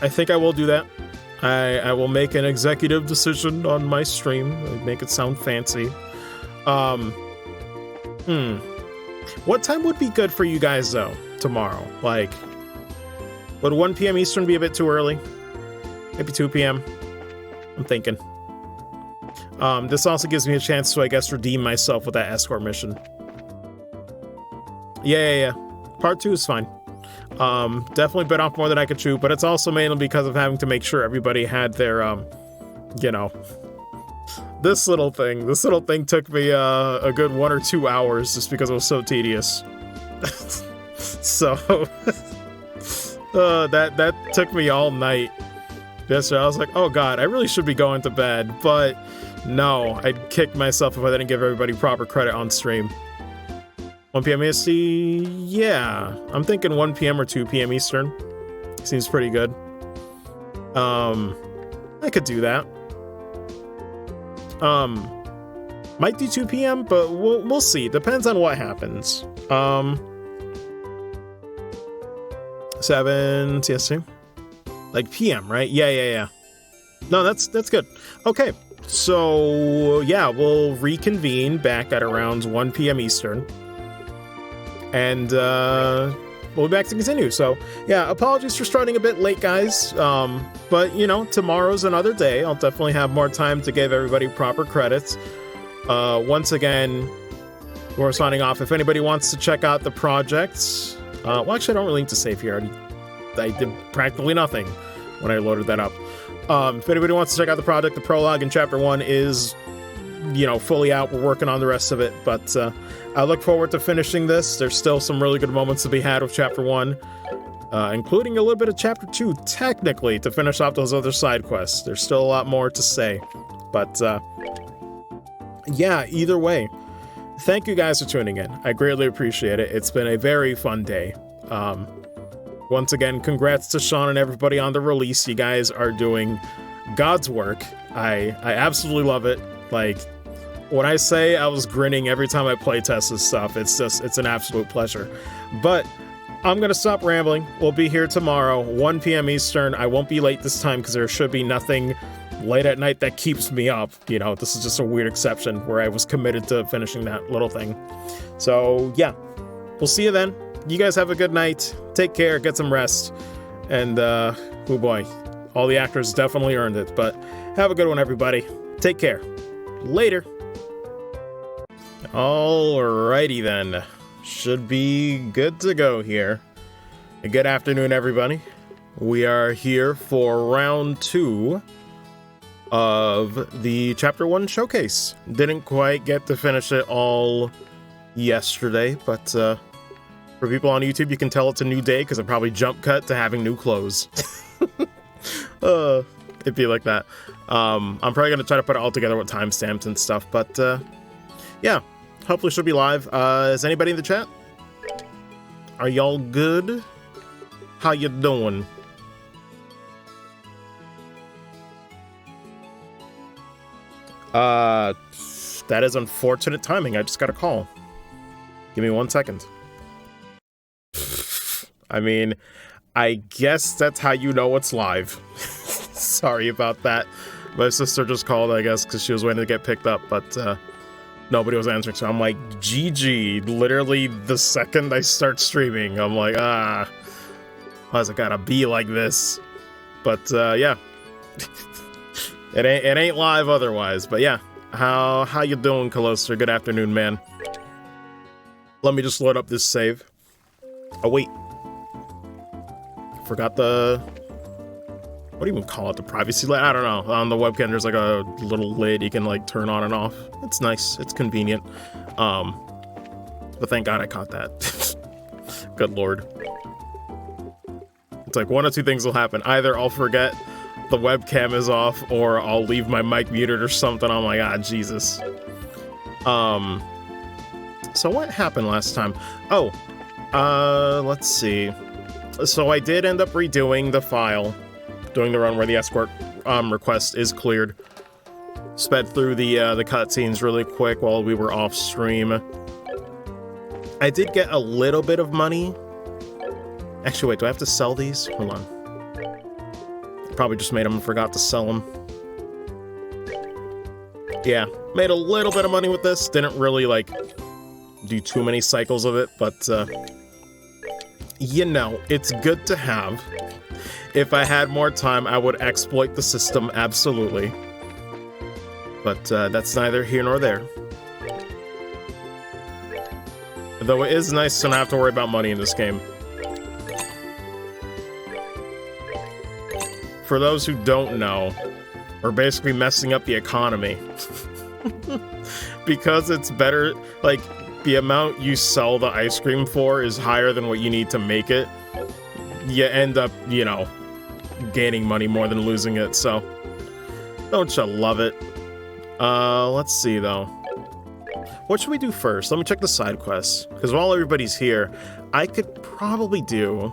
I think I will do that. I will make an executive decision on my stream. Make it sound fancy. What time would be good for you guys, though, tomorrow? Like, would 1 p.m. Eastern be a bit too early? Maybe 2 p.m.? I'm thinking. This also gives me a chance to, I guess, redeem myself with that escort mission. Yeah. Part 2 is fine. Definitely bit off more than I could chew, but it's also mainly because of having to make sure everybody had their, you know... This little thing took me a good 1 or 2 hours just because it was so tedious. So that took me all night. Yesterday I was like, oh god, I really should be going to bed, but no, I'd kick myself if I didn't give everybody proper credit on stream. 1 p.m. EST, yeah, I'm thinking 1 p.m. or 2 p.m. Eastern. Seems pretty good. I could do that. Might do 2 p.m., but we'll see. Depends on what happens. 7 CST? Like PM, right? Yeah. No, that's good. Okay, so yeah, we'll reconvene back at around 1 p.m. Eastern. And we'll be back to continue. So yeah, apologies for starting a bit late, guys. But you know, tomorrow's another day. I'll definitely have more time to give everybody proper credits. Once again, we're signing off. If anybody wants to check out the projects, well, actually, I don't really need to save here. I did practically nothing when I loaded that up. If anybody wants to check out the project, the prologue in Chapter 1 is, you know, fully out. We're working on the rest of it, but I look forward to finishing this. There's still some really good moments to be had with Chapter 1, including a little bit of Chapter 2, technically, to finish off those other side quests. There's still a lot more to say, but yeah, either way, thank you guys for tuning in. I greatly appreciate it. It's been a very fun day. Once again, congrats to Sean and everybody on the release. You guys are doing God's work. I absolutely love it. Like, when I say I was grinning every time I playtest this stuff, it's an absolute pleasure. But I'm gonna stop rambling. We'll be here tomorrow, 1 p.m. Eastern. I won't be late this time because there should be nothing late at night that keeps me up. You know, this is just a weird exception where I was committed to finishing that little thing. So yeah, we'll see you then. You guys have a good night. Take care, get some rest. And oh boy, all the actors definitely earned it, but have a good one, everybody. Take care. Later. Alrighty then. Should be good to go here. Good afternoon, everybody. We are here for round 2 of the Chapter 1 showcase. Didn't quite get to finish it all yesterday, but for people on YouTube, you can tell it's a new day because I probably jump cut to having new clothes. It'd be like that. I'm probably going to try to put it all together with timestamps and stuff, but yeah, hopefully she'll be live. Is anybody in the chat? Are y'all good? How you doing? That is unfortunate timing. I just got a call. Give me 1 second. I mean, I guess that's how you know it's live. Sorry about that. My sister just called, I guess, because she was waiting to get picked up, but nobody was answering. So I'm like, GG. Literally the second I start streaming, I'm like, why's it gotta be like this? But yeah, it ain't live otherwise. But yeah, how you doing, Coloster? Good afternoon, man. Let me just load up this save. Oh wait. Forgot the, what do you even call it? The privacy lid? I don't know. On the webcam, there's like a little lid you can like turn on and off. It's nice. It's convenient. But thank God I caught that. Good Lord. It's like one of two things will happen. Either I'll forget the webcam is off, or I'll leave my mic muted or something. Oh my God, Jesus. So what happened last time? Oh, let's see. So I did end up redoing the file, doing the run where the escort request is cleared. Sped through the cutscenes really quick while we were off stream. I did get a little bit of money. Actually, wait, do I have to sell these? Hold on. Probably just made them and forgot to sell them. Yeah, made a little bit of money with this. Didn't really, like, do too many cycles of it, but you know, it's good to have. If I had more time, I would exploit the system, absolutely. But that's neither here nor there. Though it is nice to not have to worry about money in this game. For those who don't know, we're basically messing up the economy. Because it's better, like, the amount you sell the ice cream for is higher than what you need to make it. You end up, you know, gaining money more than losing it, so don't you love it? Let's see, though. What should we do first? Let me check the side quests, because while everybody's here, I could probably do...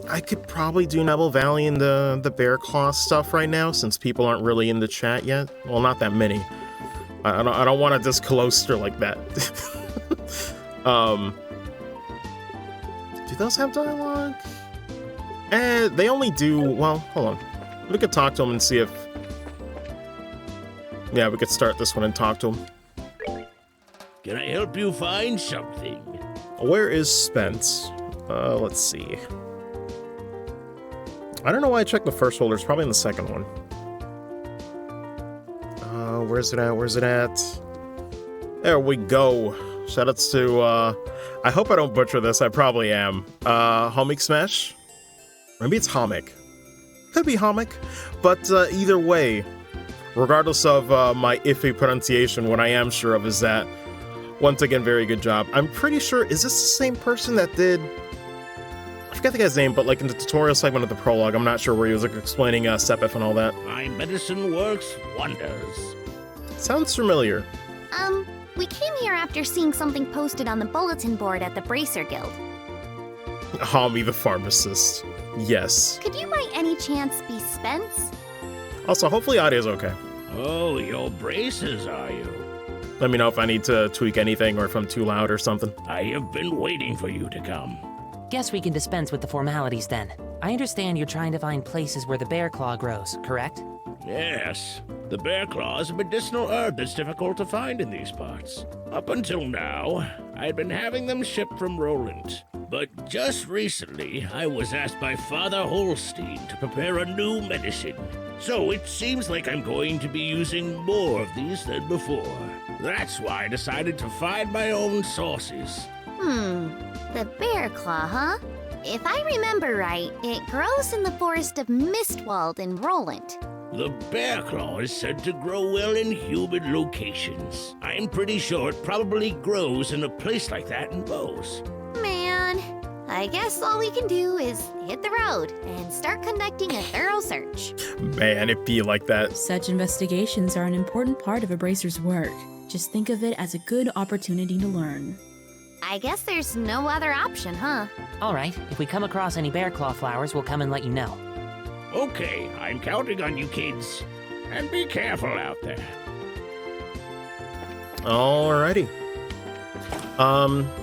I could probably do Nebel Valley and the Bear Claw stuff right now, since people aren't really in the chat yet. Well, not that many. I don't want to disclose her like that. Do those have dialogue? They only do... Well, hold on. We could talk to them and see if... Yeah, we could start this one and talk to them. Can I help you find something? Where is Spence? Let's see. I don't know why I checked the first folder. It's probably in the second one. Where's it at? Where's it at? There we go. Shoutouts to, I hope I don't butcher this. I probably am. Homic Smash? Maybe it's Homic. Could be Homic. But either way, regardless of my iffy pronunciation, what I am sure of is that, once again, very good job. I'm pretty sure, is this the same person that did... I forget the guy's name, but like in the tutorial segment of the prologue, I'm not sure where he was like explaining Sepif and all that. My medicine works wonders. Sounds familiar. We came here after seeing something posted on the bulletin board at the Bracer Guild. Hami the pharmacist. Yes. Could you by any chance be Spence? Also, hopefully audio's okay. Oh, you're braces, are you? Let me know if I need to tweak anything or if I'm too loud or something. I have been waiting for you to come. Guess we can dispense with the formalities then. I understand you're trying to find places where the bear claw grows, correct? Yes. The bear claw is a medicinal herb that's difficult to find in these parts. Up until now, I'd been having them shipped from Roland. But just recently, I was asked by Father Holstein to prepare a new medicine. So it seems like I'm going to be using more of these than before. That's why I decided to find my own sources. The bear claw, huh? If I remember right, it grows in the forest of Mistwald in Roland. The bear claw is said to grow well in humid locations. I'm pretty sure it probably grows in a place like that in Bose. Man, I guess all we can do is hit the road and start conducting a thorough search. Man, it be like that. Such investigations are an important part of a bracer's work. Just think of it as a good opportunity to learn. I guess there's no other option, huh? Alright, if we come across any bear claw flowers, we'll come and let you know. Okay, I'm counting on you kids. And be careful out there. Alrighty.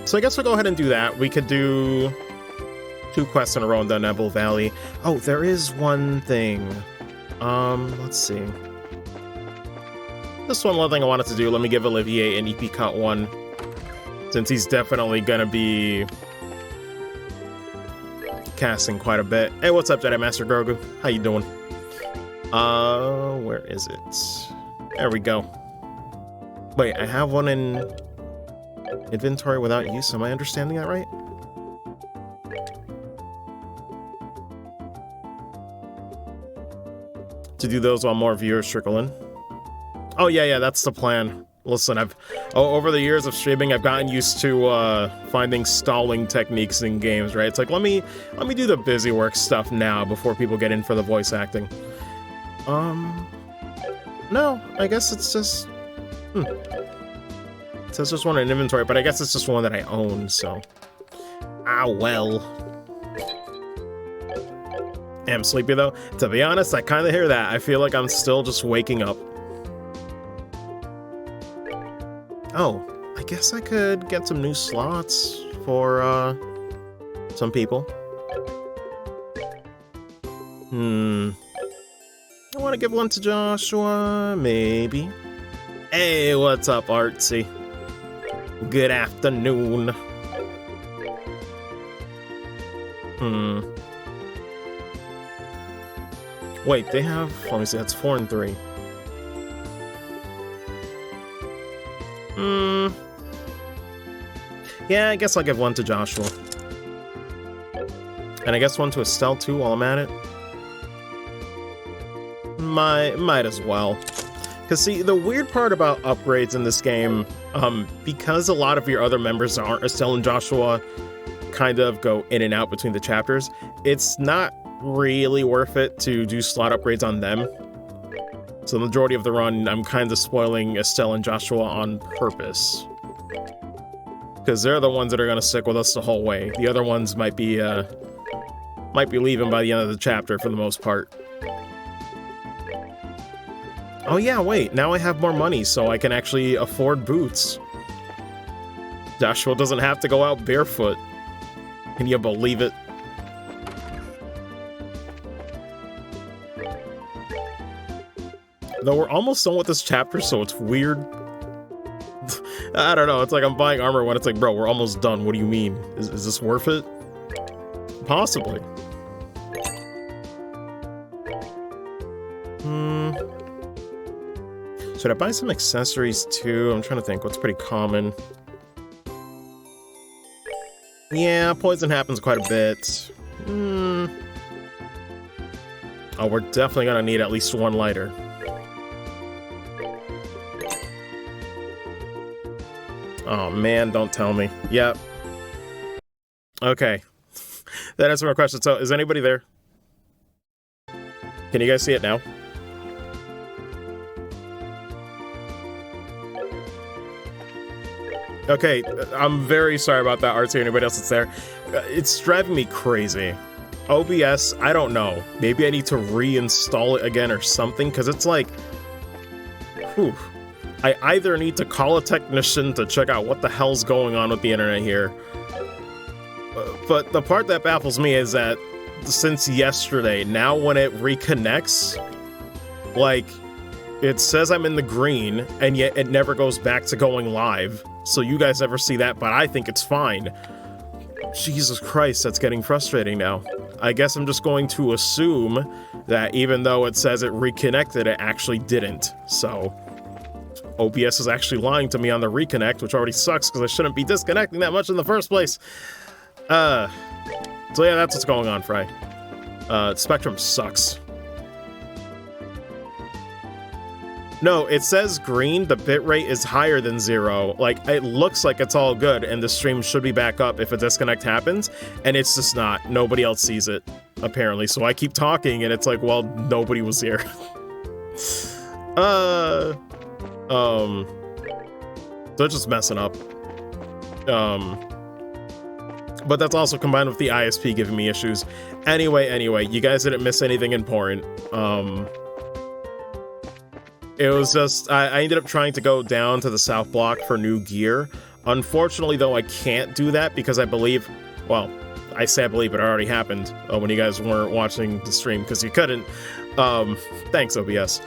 So I guess we'll go ahead and do that. We could do 2 quests in a row in the Nebel Valley. Oh, there is one thing. Let's see. This one thing I wanted to do, let me give Olivier an EP Cut 1. Since he's definitely gonna be casting quite a bit. Hey, what's up, Jedi Master Grogu? How you doing? Where is it? There we go. Wait, I have one in inventory without use. Am I understanding that right? To do those while more viewers trickle in. Oh yeah, that's the plan. Listen, over the years of streaming, I've gotten used to finding stalling techniques in games, right? It's like, let me do the busy work stuff now before people get in for the voice acting. No, I guess it's just... It says just one in inventory, but I guess it's just one that I own, so... Ah, well. Am sleepy, though? To be honest, I kind of hear that. I feel like I'm still just waking up. Oh, I guess I could get some new slots for, some people. I want to give one to Joshua, maybe. Hey, what's up, Artsy? Good afternoon. Wait, they have... Let me see, that's 4 and 3. Yeah, I guess I'll give one to Joshua. And I guess one to Estelle, too, while I'm at it. Might as well. Because, see, the weird part about upgrades in this game, because a lot of your other members aren't, Estelle and Joshua kind of go in and out between the chapters, it's not really worth it to do slot upgrades on them. So the majority of the run, I'm kind of spoiling Estelle and Joshua on purpose. Because they're the ones that are going to stick with us the whole way. The other ones might be leaving by the end of the chapter for the most part. Oh yeah, wait, now I have more money, so I can actually afford boots. Joshua doesn't have to go out barefoot. Can you believe it? Though we're almost done with this chapter, so it's weird. I don't know, it's like I'm buying armor when it's like, bro, we're almost done. What do you mean? Is this worth it? Possibly. Should I buy some accessories too? I'm trying to think what's pretty common. Yeah, poison happens quite a bit. Oh, we're definitely gonna need at least one lighter. Oh man, don't tell me. Yep. Okay. That answers my question. So, is anybody there? Can you guys see it now? Okay, I'm very sorry about that, Artsy, or anybody else that's there. It's driving me crazy. OBS, I don't know. Maybe I need to reinstall it again or something, because it's like... Whew. I either need to call a technician to check out what the hell's going on with the internet here. But the part that baffles me is that since yesterday, now when it reconnects, like, it says I'm in the green, and yet it never goes back to going live. So you guys never see that, but I think it's fine. Jesus Christ, that's getting frustrating now. I guess I'm just going to assume that even though it says it reconnected, it actually didn't. So OBS is actually lying to me on the reconnect, which already sucks because I shouldn't be disconnecting that much in the first place. So yeah, that's what's going on, Fry. Spectrum sucks. No, it says green, the bitrate is higher than 0. Like, it looks like it's all good, and the stream should be back up if a disconnect happens, and it's just not. Nobody else sees it, apparently. So I keep talking, and it's like, well, nobody was here. They're just messing up. But that's also combined with the ISP giving me issues. Anyway, you guys didn't miss anything important. It was just, I ended up trying to go down to the South Block for new gear. Unfortunately, though, I can't do that because I believe, well, I say I believe it already happened when you guys weren't watching the stream because you couldn't. Thanks, OBS.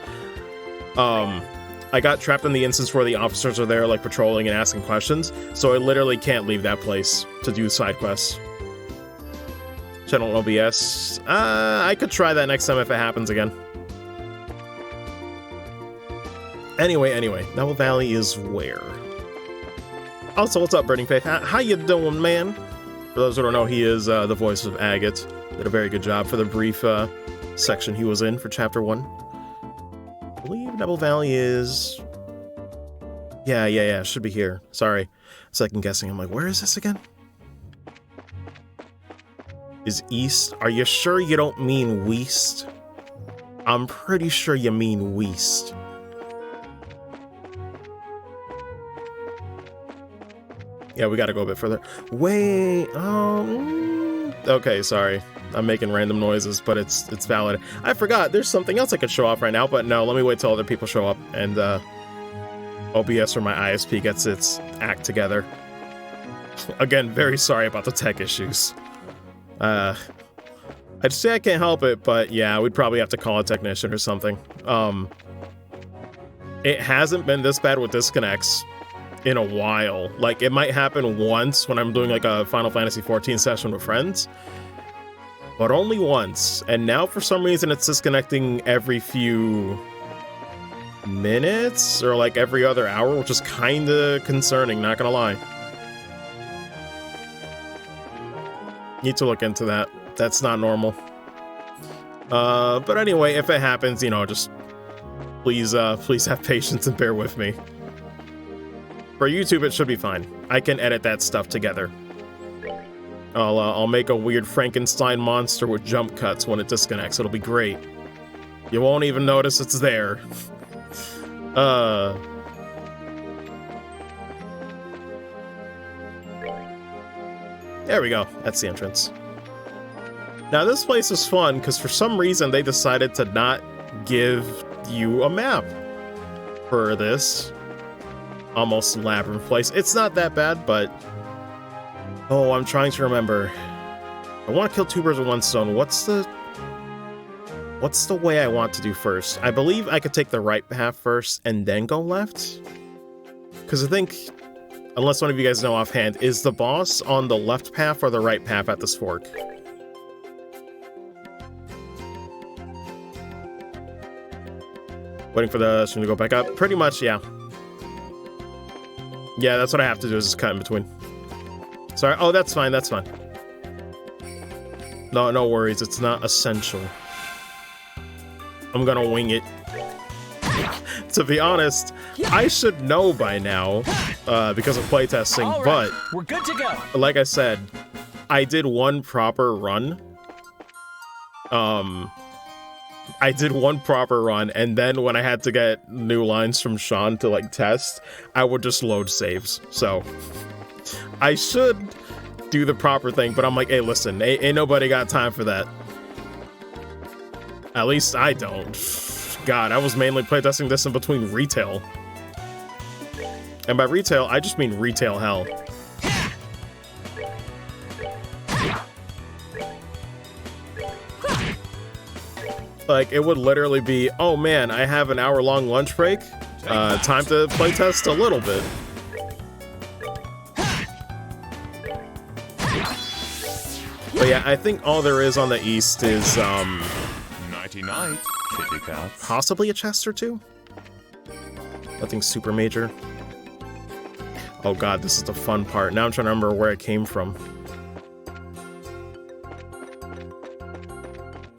I got trapped in the instance where the officers are there, like, patrolling and asking questions, so I literally can't leave that place to do side quests. Channel OBS. I could try that next time if it happens again. Anyway, Neville Valley is where? Also, what's up, Burning Faith? How you doing, man? For those who don't know, he is the voice of Agate. Did a very good job for the brief section he was in for Chapter 1. I believe Neville Valley is... Yeah, should be here. Sorry. Second guessing. I'm like, where is this again? Is east? Are you sure you don't mean west? I'm pretty sure you mean west. Yeah, we gotta go a bit further. Wait, okay, sorry. I'm making random noises, but it's valid. I forgot, there's something else I could show off right now, but no, let me wait till other people show up, and, OBS or my ISP gets its act together. Again, very sorry about the tech issues. I I'd say I can't help it, but yeah, we'd probably have to call a technician or something. It hasn't been this bad with disconnects in a while. Like, it might happen once when I'm doing like a Final Fantasy XIV session with friends, but only once. And now for some reason it's disconnecting every few minutes or like every other hour, which is kind of concerning, not gonna lie. Need to look into that. That's not normal. But anyway, if it happens, you know, just please have patience and bear with me. For YouTube, it should be fine. I can edit that stuff together. I'll make a weird Frankenstein monster with jump cuts when it disconnects. It'll be great. You won't even notice it's there. There we go. That's the entrance. Now this place is fun because for some reason they decided to not give you a map for this almost labyrinth place. It's not that bad, but oh, I'm trying to remember. I want to kill two birds with one stone. What's the way I want to do first? I believe I could take the right path first and then go left. Because I think, unless one of you guys know offhand, is the boss on the left path or the right path at this fork? Waiting for the stream to go back up. Pretty much, yeah. Yeah, that's what I have to do, is just cut in between. Sorry. Oh, that's fine, that's fine. No worries, it's not essential. I'm gonna wing it. To be honest, I should know by now, because of playtesting, All right, but we're good to go. Like I said, I did one proper run. I did one proper run, and then when I had to get new lines from Sean to like test, I would just load saves. So I should do the proper thing, but I'm like, hey, listen, ain't nobody got time for that. At least I don't. God, I was mainly playtesting this in between retail. And by retail, I just mean retail hell. Like, it would literally be, oh man, I have an hour-long lunch break. Time to playtest a little bit. But yeah, I think all there is on the east is, Nighty-night, kitty cats. possibly a chest or two? Nothing super major. Oh god, this is the fun part. Now I'm trying to remember where it came from.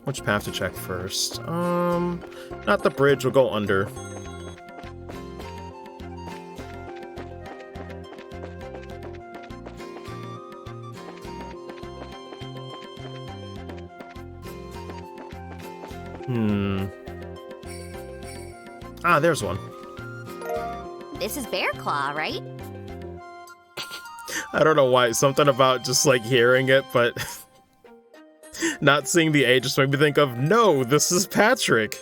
Which path to check first? Not the bridge, we'll go under. Ah, there's one. This is Bear Claw, right? I don't know why, something about just like hearing it, but not seeing the A just made me think of, no, this is Patrick.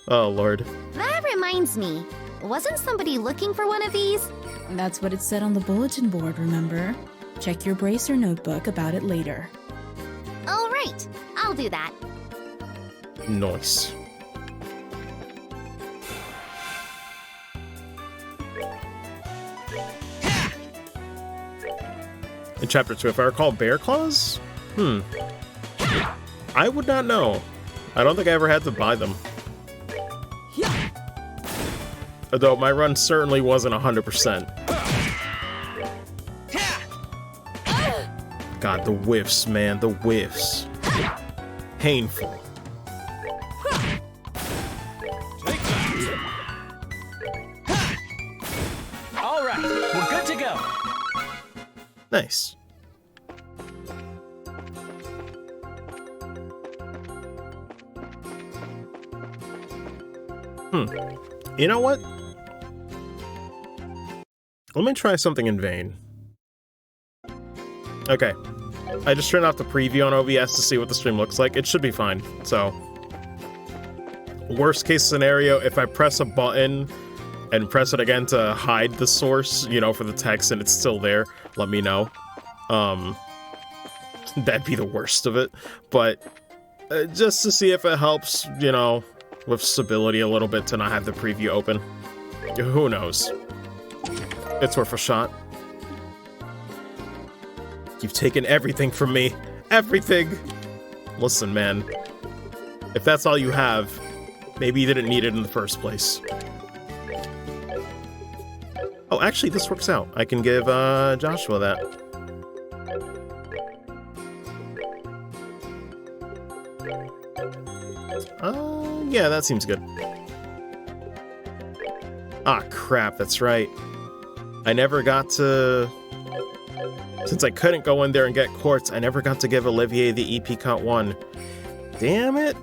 Oh, Lord. That reminds me. Wasn't somebody looking for one of these? That's what it said on the bulletin board, remember? Check your bracer notebook about it later. All right, I'll do that. Nice. In Chapter 2, if I recall, bear claws? I would not know. I don't think I ever had to buy them. Although my run certainly wasn't 100%. God, the whiffs, man, the whiffs. Painful. All right, we're good to go. Nice. You know what? Let me try something in vain. Okay. I just turned off the preview on OBS to see what the stream looks like. It should be fine. So, worst case scenario, if I press a button and press it again to hide the source, you know, for the text and it's still there, let me know. That'd be the worst of it. But Just to see if it helps, you know, with stability a little bit to not have the preview open. Who knows? It's worth a shot. You've taken everything from me. Everything! Listen, man. If that's all you have, maybe you didn't need it in the first place. Oh, actually, this works out. I can give Joshua that. Yeah, that seems good. Ah, crap, that's right. I never got to... Since I couldn't go in there and get quartz, I never got to give Olivier the EP Cut 1. Damn it!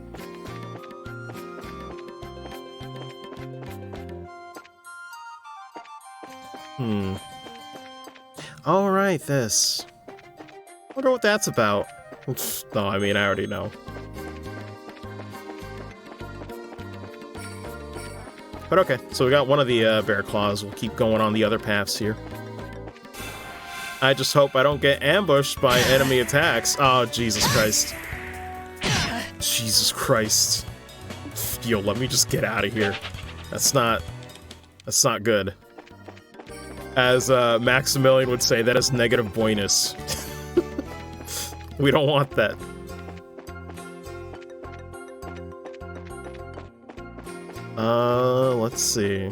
Alright, this. Wonder what that's about. No, I mean, I already know. But okay, so we got one of the bear claws. We'll keep going on the other paths here. I just hope I don't get ambushed by enemy attacks. Oh, Jesus Christ. Jesus Christ. Yo, let me just get out of here. That's not good. As Maximilian would say, that is negative boyness. We don't want that. Let's see.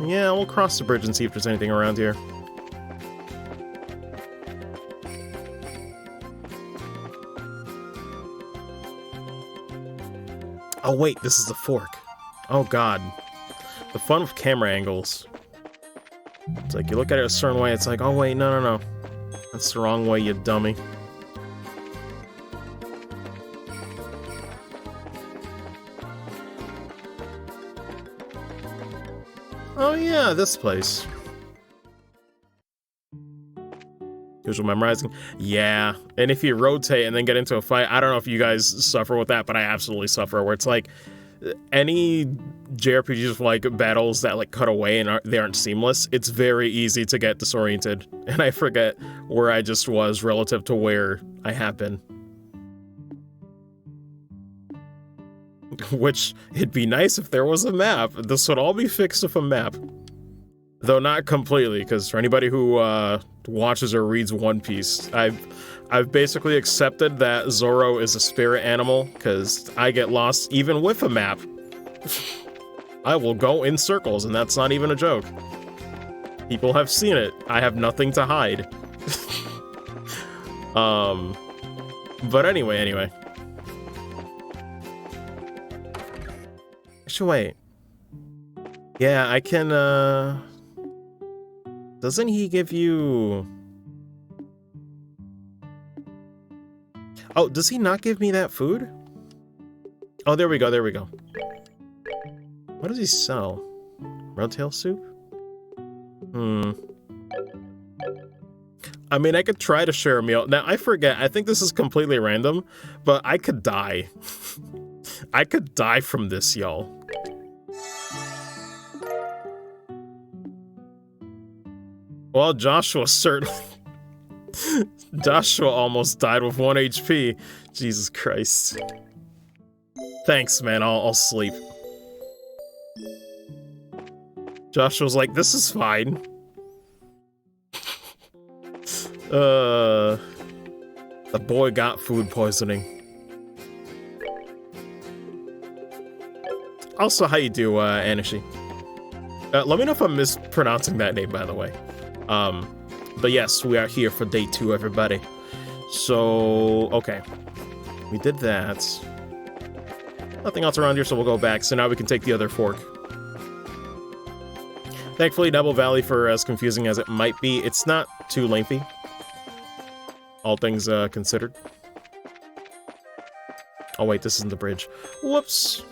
Yeah, we'll cross the bridge and see if there's anything around here. Oh wait, this is the fork. Oh god. The fun with camera angles. It's like you look at it a certain way, it's like, oh wait, no. That's the wrong way, you dummy. Oh yeah, this place. Visual memorizing. Yeah, and if you rotate and then get into a fight, I don't know if you guys suffer with that, but I absolutely suffer, where it's like, any JRPGs with like battles that like cut away and they aren't seamless, it's very easy to get disoriented, and I forget where I just was relative to where I have been. Which, it'd be nice if there was a map. This would all be fixed with a map. Though not completely, because for anybody who watches or reads One Piece, I've basically accepted that Zoro is a spirit animal, because I get lost even with a map. I will go in circles, and that's not even a joke. People have seen it. I have nothing to hide. But anyway. Actually, wait. Yeah, I can, doesn't he give you... Oh, does he not give me that food? Oh, there we go. What does he sell? Roadtail soup? I mean, I could try to share a meal. Now, I forget. I think this is completely random, but I could die. I could die from this, y'all. Well, Joshua certainly... Joshua almost died with 1 HP. Jesus Christ. Thanks, man. I'll sleep. Joshua's like, this is fine. The boy got food poisoning. Also, how you do, Anishi? Let me know if I'm mispronouncing that name, by the way. But yes, we are here for day 2, everybody. So, okay. We did that. Nothing else around here, so we'll go back. So now we can take the other fork. Thankfully, Double Valley, for as confusing as it might be, it's not too lengthy. All things considered. Oh wait, this isn't the bridge. Whoops.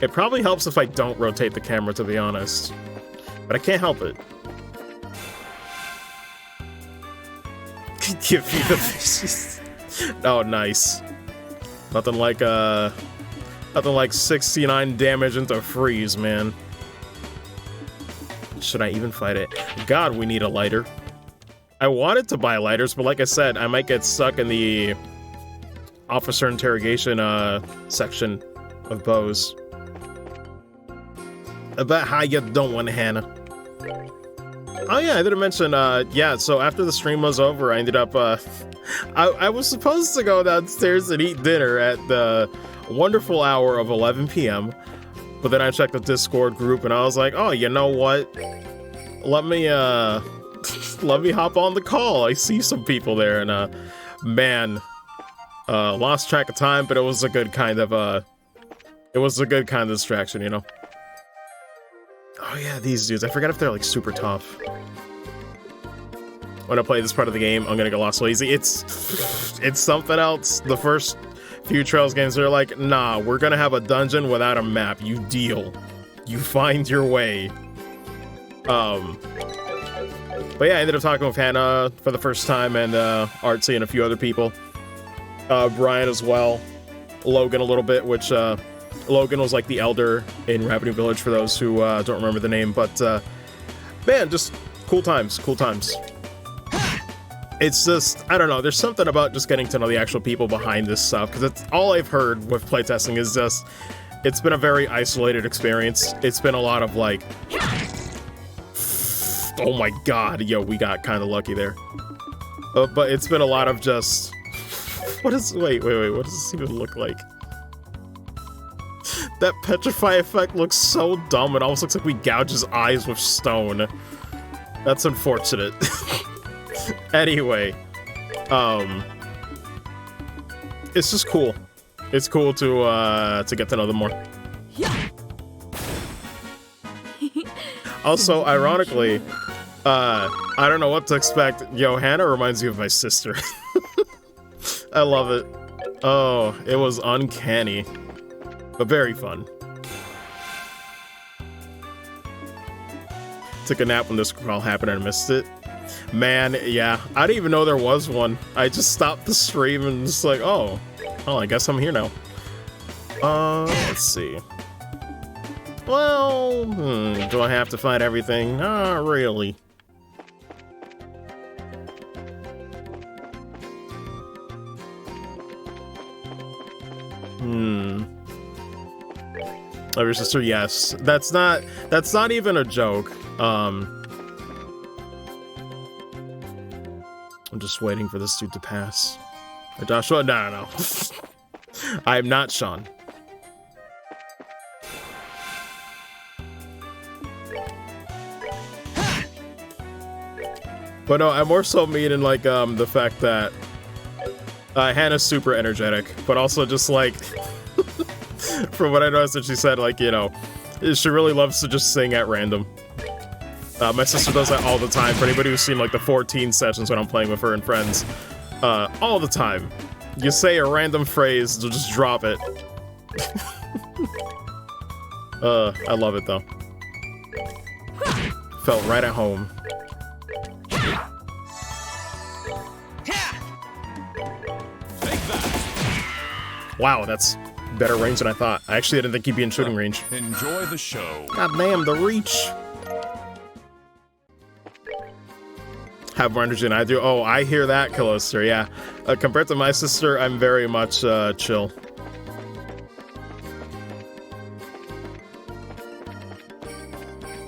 It probably helps if I don't rotate the camera, to be honest. But I can't help it. Give me the fishes. Oh, nice. Nothing like 69 damage into freeze, man. Should I even fight it? God, we need a lighter. I wanted to buy lighters, but like I said, I might get stuck in the officer interrogation section of bows. About how you doing, Hannah? Oh yeah, I didn't mention, yeah, so after the stream was over, I ended up, I was supposed to go downstairs and eat dinner at the wonderful hour of 11 p.m., but then I checked the Discord group and I was like, oh, you know what? Let me hop on the call. I see some people there, and, man, lost track of time, but it was a good kind of, distraction, you know? Oh yeah, these dudes. I forgot if they're like super tough. When I play this part of the game, I'm gonna get lost lazy. It's something else. The first few Trails games, they're like, nah, we're gonna have a dungeon without a map. You deal. You find your way. But yeah, I ended up talking with Hannah for the first time, and Artsy and a few other people. Brian as well. Logan a little bit, which Logan was like the elder in Revenue Village for those who don't remember the name, but man, just cool times. It's just, I don't know, there's something about just getting to know the actual people behind this stuff, because it's all I've heard with playtesting is just, it's been a very isolated experience. It's been a lot of like, oh my god, yo, we got kind of lucky there. But it's been a lot of just, wait, what does this even look like? That petrify effect looks so dumb. It almost looks like we gouge his eyes with stone. That's unfortunate. Anyway, it's just cool. It's cool to get to know them more. Also, ironically, I don't know what to expect. Hannah reminds me of my sister. I love it. Oh, it was uncanny. But very fun. Took a nap when this all happened and I missed it. Man, yeah, I didn't even know there was one. I just stopped the stream and just like, oh, I guess I'm here now. Let's see. Well, do I have to fight everything? Not really. Of your sister, yes. That's not even a joke. I'm just waiting for this dude to pass. Joshua? No. I'm not Sean. But no, I'm more so meaning like the fact that Hannah's super energetic, but also just like from what I noticed that she said, like, you know, she really loves to just sing at random. My sister does that all the time. For anybody who's seen like the 14 sessions when I'm playing with her and friends, all the time. You say a random phrase, they'll just drop it. I love it though. Felt right at home. Wow, that's better range than I thought. I actually didn't think he'd be in shooting range. Enjoy the show. God damn, the reach. Have more energy than I do. Oh, I hear that, Callister, yeah. Compared to my sister, I'm very much chill.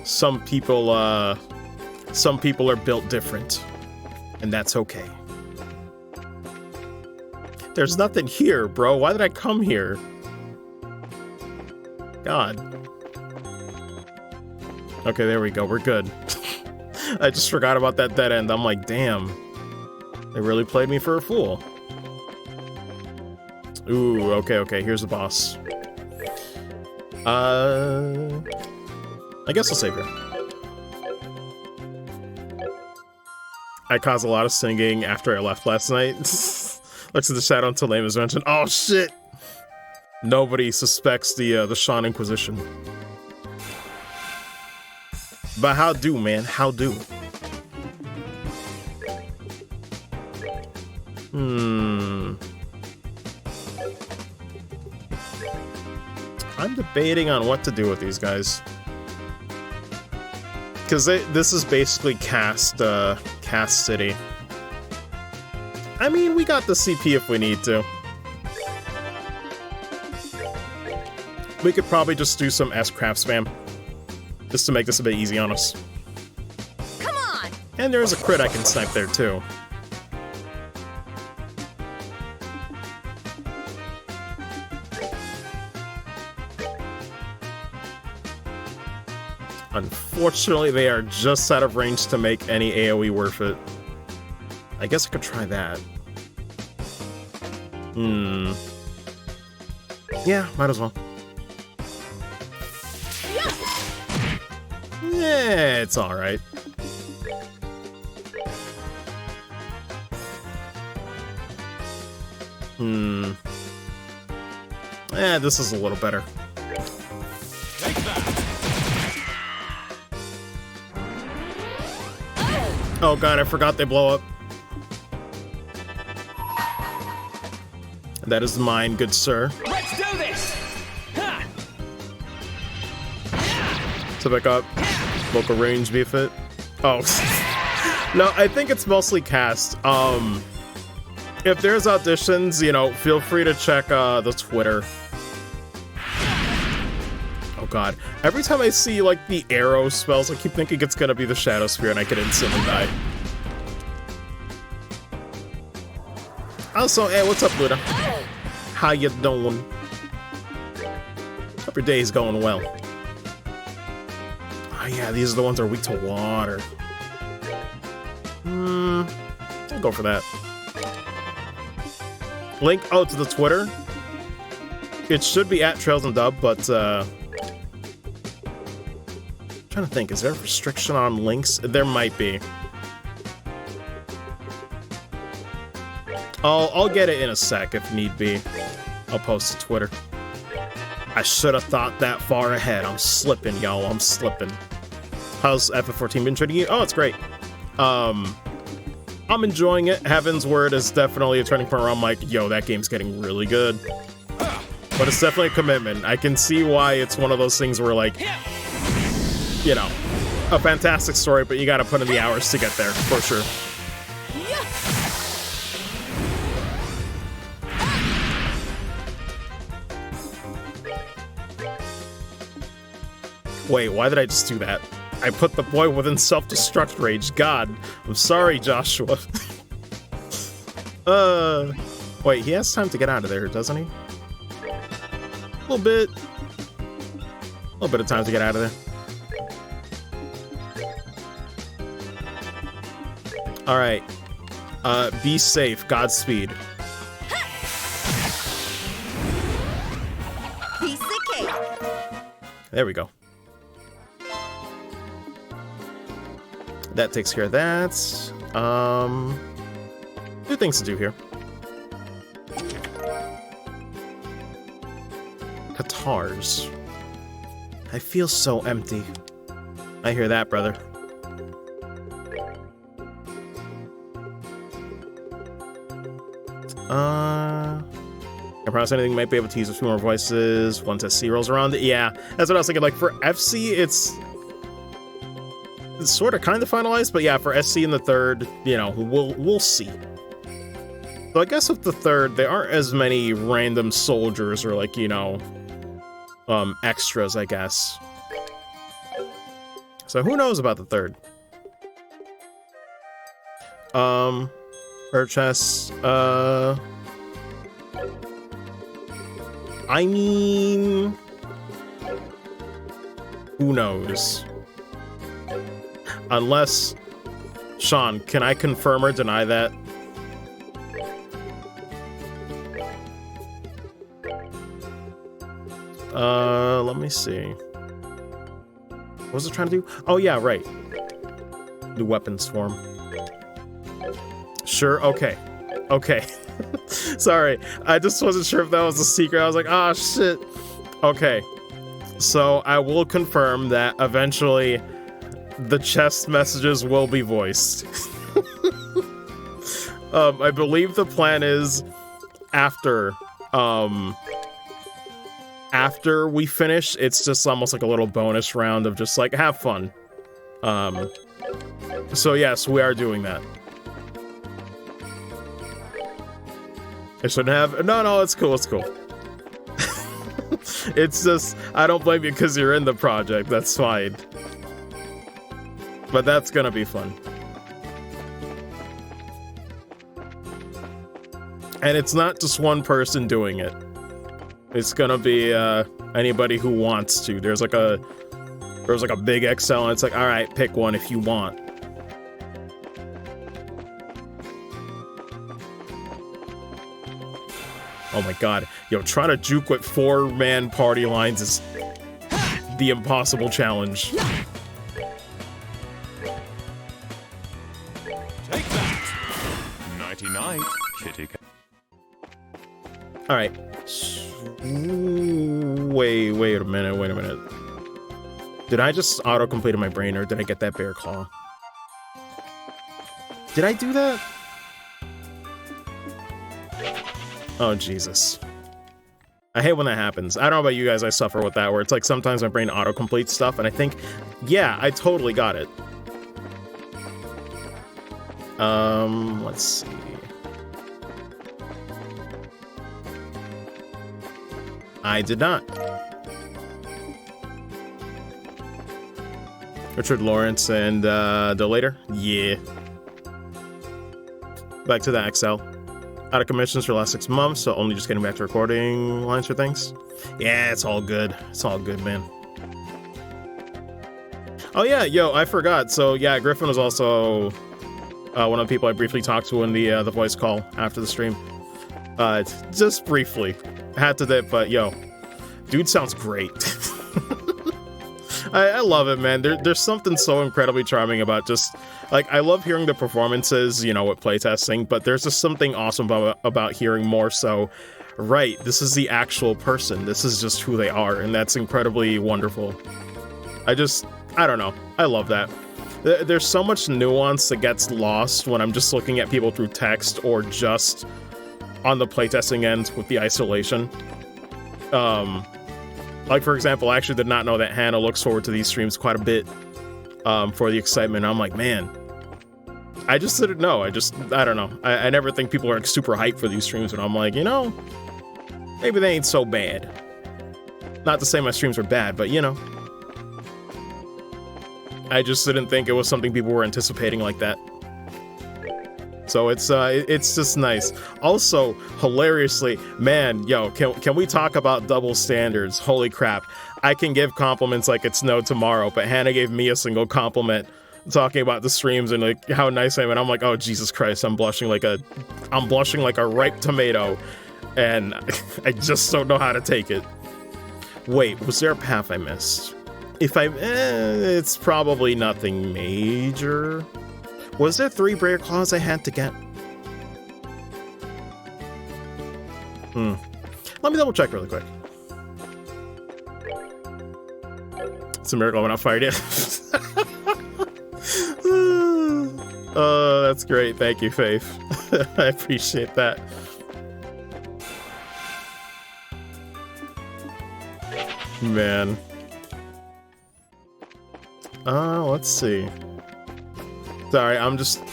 Some people are built different, and that's okay. There's nothing here, bro. Why did I come here? God. Okay, there we go. We're good. I just forgot about that dead end. I'm like, damn. They really played me for a fool. Ooh, okay. Here's the boss. I guess I'll save her. I caused a lot of singing after I left last night. Looks at the shadow until name is mentioned. Oh shit! Nobody suspects the Sean Inquisition. But how do, man? How do? I'm debating on what to do with these guys. Because this is basically Cast City. I mean, we got the CP if we need to. We could probably just do some S-Craft spam. Just to make this a bit easy on us. Come on! And there's a crit I can snipe there too. Unfortunately, they are just out of range to make any AoE worth it. I guess I could try that. Yeah, might as well. Yeah, it's alright. This is a little better. Oh god, I forgot they blow up. That is mine, good sir. Let's do this! To pick up. Local range be fit. Oh. No, I think it's mostly cast. If there's auditions, you know, feel free to check the Twitter. Oh god. Every time I see, like, the arrow spells, I keep thinking it's gonna be the Shadow Spear and I could instantly die. Also, hey, what's up, Luda? How you doing? Hope your day's going well. Oh yeah, these are the ones that are weak to water. I'll go for that. Link, to the Twitter. It should be at Trails and Dub, but trying to think, is there a restriction on links? There might be. I'll get it in a sec if need be. I'll post to Twitter. I should have thought that far ahead. I'm slipping, y'all. I'm slipping. How's FF14 been treating you? Oh, it's great. I'm enjoying it. Heaven's Word is definitely a turning point where I'm like, yo, that game's getting really good. But it's definitely a commitment. I can see why it's one of those things where, like, you know, a fantastic story, but you gotta put in the hours to get there, for sure. Wait, why did I just do that? I put the boy within self-destruct rage. God, I'm sorry, Joshua. Wait, he has time to get out of there, doesn't he? A little bit of time to get out of there. All right. Be safe. Godspeed. Piece of cake. There we go. That takes care of that. Two things to do here. Guitars. I feel so empty. I hear that, brother. I promise anything might be able to use a few more voices once SC rolls around. Yeah, that's what I was thinking. Like, for FC, it's sort of kind of finalized, but yeah, for SC in the third, you know, we'll see. So I guess with the third, there aren't as many random soldiers or, like, you know, extras, I guess. So who knows about the third? Purchase, I mean, who knows? Unless, Sean, can I confirm or deny that? Let me see. What was it trying to do? Oh yeah, right. New weapons form. Sure, okay. Okay. Sorry, I just wasn't sure if that was a secret. I was like, ah, shit. Okay. So I will confirm that eventually the chest messages will be voiced. I believe the plan is after after we finish, it's just almost like a little bonus round of just like, have fun. So yes, we are doing that. I shouldn't have. No, it's cool. It's cool. It's just, I don't blame you because you're in the project. That's fine. But that's gonna be fun. And it's not just one person doing it. It's gonna be anybody who wants to. There's like a big Excel, and it's like, all right, pick one if you want. Oh my god. Yo, trying to juke with 4-man party lines is the impossible challenge. Take that! 99, kitty cat. Alright. Wait a minute. Did I just auto-complete in my brain, or did I get that bear claw? Did I do that? Oh, Jesus. I hate when that happens. I don't know about you guys, I suffer with that, where it's like sometimes my brain autocompletes stuff, and I think, yeah, I totally got it. Let's see. I did not. Richard Lawrence and Delator? Yeah. Back to the Excel. Out of commissions for the last 6 months, so only just getting back to recording lines for things. Yeah, it's all good. It's all good, man. Oh yeah, yo, I forgot. So yeah, Griffin was also one of the people I briefly talked to in the voice call after the stream. Just briefly. Had to dip, but yo, dude sounds great. I love it, man. There's something so incredibly charming about just, like, I love hearing the performances, you know, with playtesting, but there's just something awesome about hearing more so, right, this is the actual person. This is just who they are, and that's incredibly wonderful. I don't know. I love that. There's so much nuance that gets lost when I'm just looking at people through text or just on the playtesting end with the isolation. Like, for example, I actually did not know that Hannah looks forward to these streams quite a bit for the excitement. I'm like, man, I just didn't know. I don't know. I never think people are like, super hyped for these streams, but I'm like, you know, maybe they ain't so bad. Not to say my streams are bad, but you know. I just didn't think it was something people were anticipating like that. So it's just nice. Also, hilariously, man, yo, can we talk about double standards? Holy crap. I can give compliments like it's no tomorrow, but Hannah gave me a single compliment talking about the streams and like how nice I am, and I'm like, oh Jesus Christ, I'm blushing like a ripe tomato, and I just don't know how to take it. Wait, was there a path I missed? It's probably nothing major. Was there 3 Bear Claws I had to get? Let me double check really quick. It's a miracle I'm not fired yet. Oh, that's great. Thank you, Faith. I appreciate that. Man. Let's see. Sorry, I'm just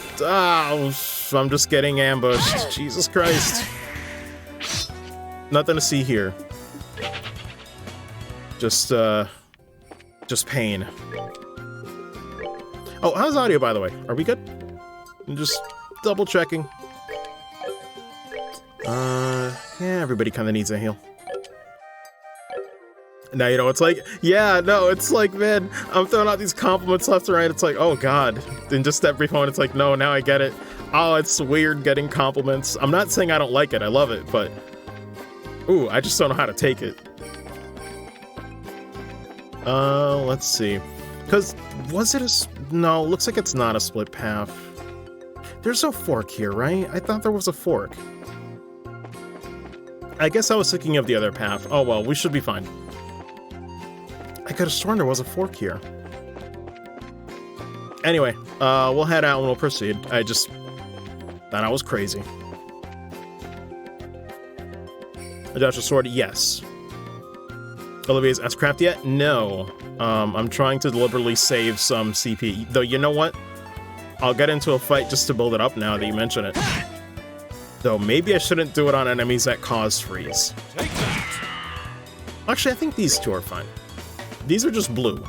getting ambushed. Jesus Christ. Nothing to see here. Just pain. Oh, how's audio, by the way? Are we good? I'm just double checking. Yeah, everybody kind of needs a heal. Now, you know, it's like, yeah, no, it's like, man, I'm throwing out these compliments left and right. It's like, oh, God. Then just every moment, it's like, no, now I get it. Oh, it's weird getting compliments. I'm not saying I don't like it. I love it, but, ooh, I just don't know how to take it. Let's see. Because, was it no, looks like it's not a split path. There's no fork here, right? I thought there was a fork. I guess I was thinking of the other path. Oh, well, we should be fine. I could have sworn there was a fork here. Anyway, we'll head out and we'll proceed. I just thought I was crazy. Joshua Sword, yes. Olivia's S-Craft yet? No. I'm trying to deliberately save some CP. Though, you know what? I'll get into a fight just to build it up now that you mention it. Though, maybe I shouldn't do it on enemies that cause freeze. Take that. Actually, I think these two are fine. These are just blue.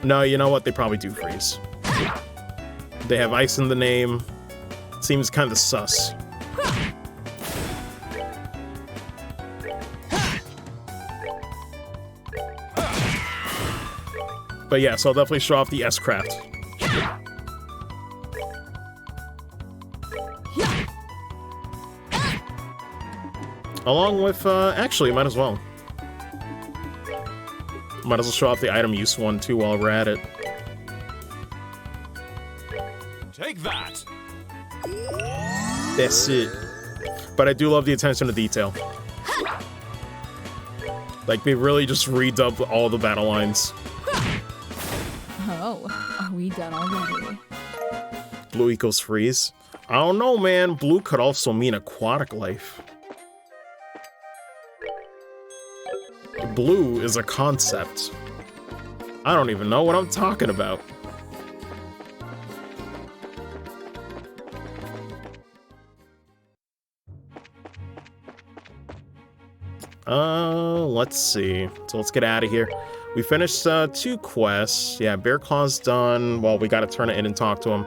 No, you know what? They probably do freeze. They have ice in the name. Seems kind of sus. But yeah, so I'll definitely show off the S-Craft. Along with, actually, might as well. Might as well show off the item use one too while we're at it. Take that. That's it. But I do love the attention to detail. Like, they really just redubbed all the battle lines. Oh, are we done already? Blue equals freeze? I don't know, man. Blue could also mean aquatic life. Blue is a concept. I don't even know what I'm talking about. Let's see. So let's get out of here. We finished 2 quests. Yeah, Bear Claw's done. Well, we gotta turn it in and talk to him.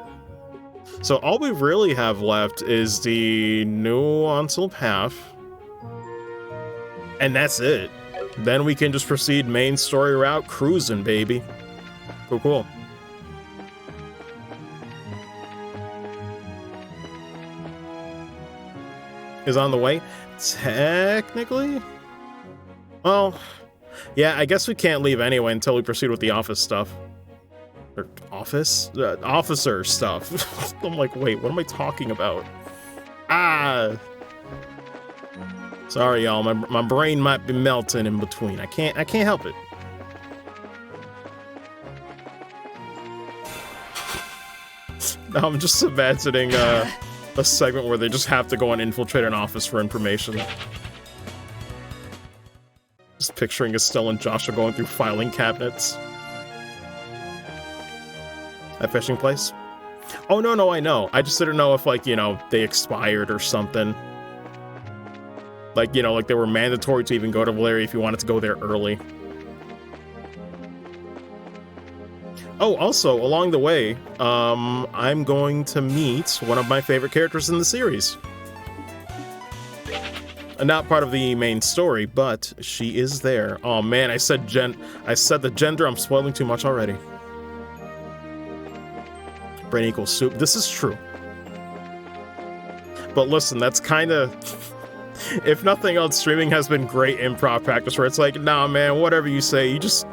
So all we really have left is the nuanced path. And that's it. Then we can just proceed main story route cruising, baby. Cool, cool. Is on the way? Technically? Well, yeah, I guess we can't leave anyway until we proceed with the office stuff. Or office? Officer stuff. I'm like, wait, what am I talking about? Ah! Sorry, y'all. My brain might be melting in between. I can't help it. Now I'm just imagining a segment where they just have to go and infiltrate an office for information. Just picturing Estelle and Joshua going through filing cabinets. That fishing place? Oh, no, I know. I just didn't know if, like, you know, they expired or something. Like, you know, like they were mandatory to even go to Valeria if you wanted to go there early. Oh, also, along the way, I'm going to meet one of my favorite characters in the series. Not part of the main story, but she is there. Oh man, I said the gender, I'm spoiling too much already. Brain equals soup. This is true. But listen, that's kind of... If nothing else, streaming has been great improv practice where it's like, nah man, whatever you say, you just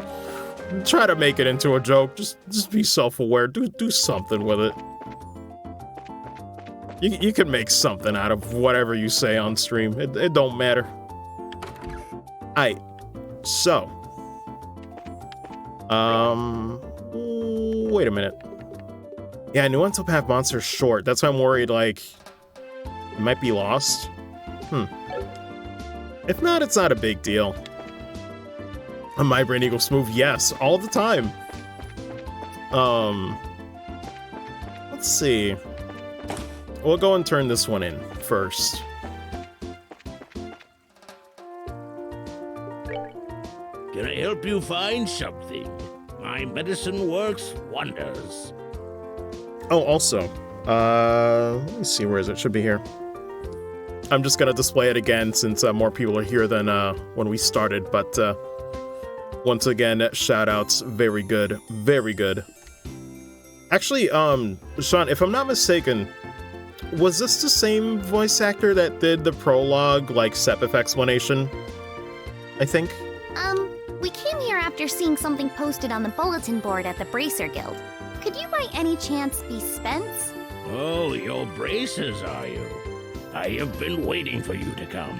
try to make it into a joke. Just be self-aware. Do something with it. You can make something out of whatever you say on stream. It don't matter. Aight. So. Wait a minute. Yeah, nuanced path monster's short. That's why I'm worried, like, it might be lost. If not, it's not a big deal. My brain equals smooth, yes, all the time. Let's see. We'll go and turn this one in first. Can I help you find something? My medicine works wonders. Oh, also, let me see, where is it? Should be here. I'm just gonna display it again since more people are here than when we started, but once again, shoutouts, very good, very good. Actually, Sean, if I'm not mistaken, was this the same voice actor that did the prologue, like, Sepif explanation? I think? We came here after seeing something posted on the bulletin board at the Bracer Guild. Could you by any chance be Spence? Oh, you're Braces, are you? I have been waiting for you to come.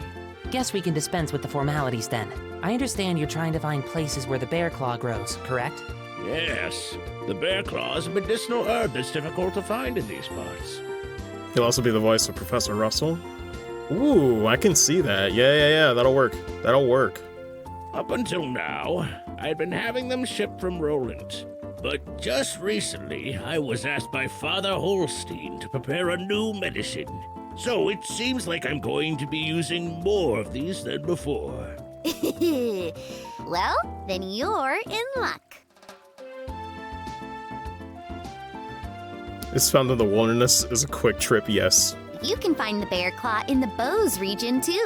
Guess we can dispense with the formalities then. I understand you're trying to find places where the bear claw grows, correct? Yes. The bear claw is a medicinal herb that's difficult to find in these parts. He'll also be the voice of Professor Russell. Ooh, I can see that. Yeah, that'll work. That'll work. Up until now, I'd been having them shipped from Roland. But just recently, I was asked by Father Holstein to prepare a new medicine. So it seems like I'm going to be using more of these than before. Well, then you're in luck. It's found in the wilderness is a quick trip, yes. You can find the bear claw in the Bose region, too.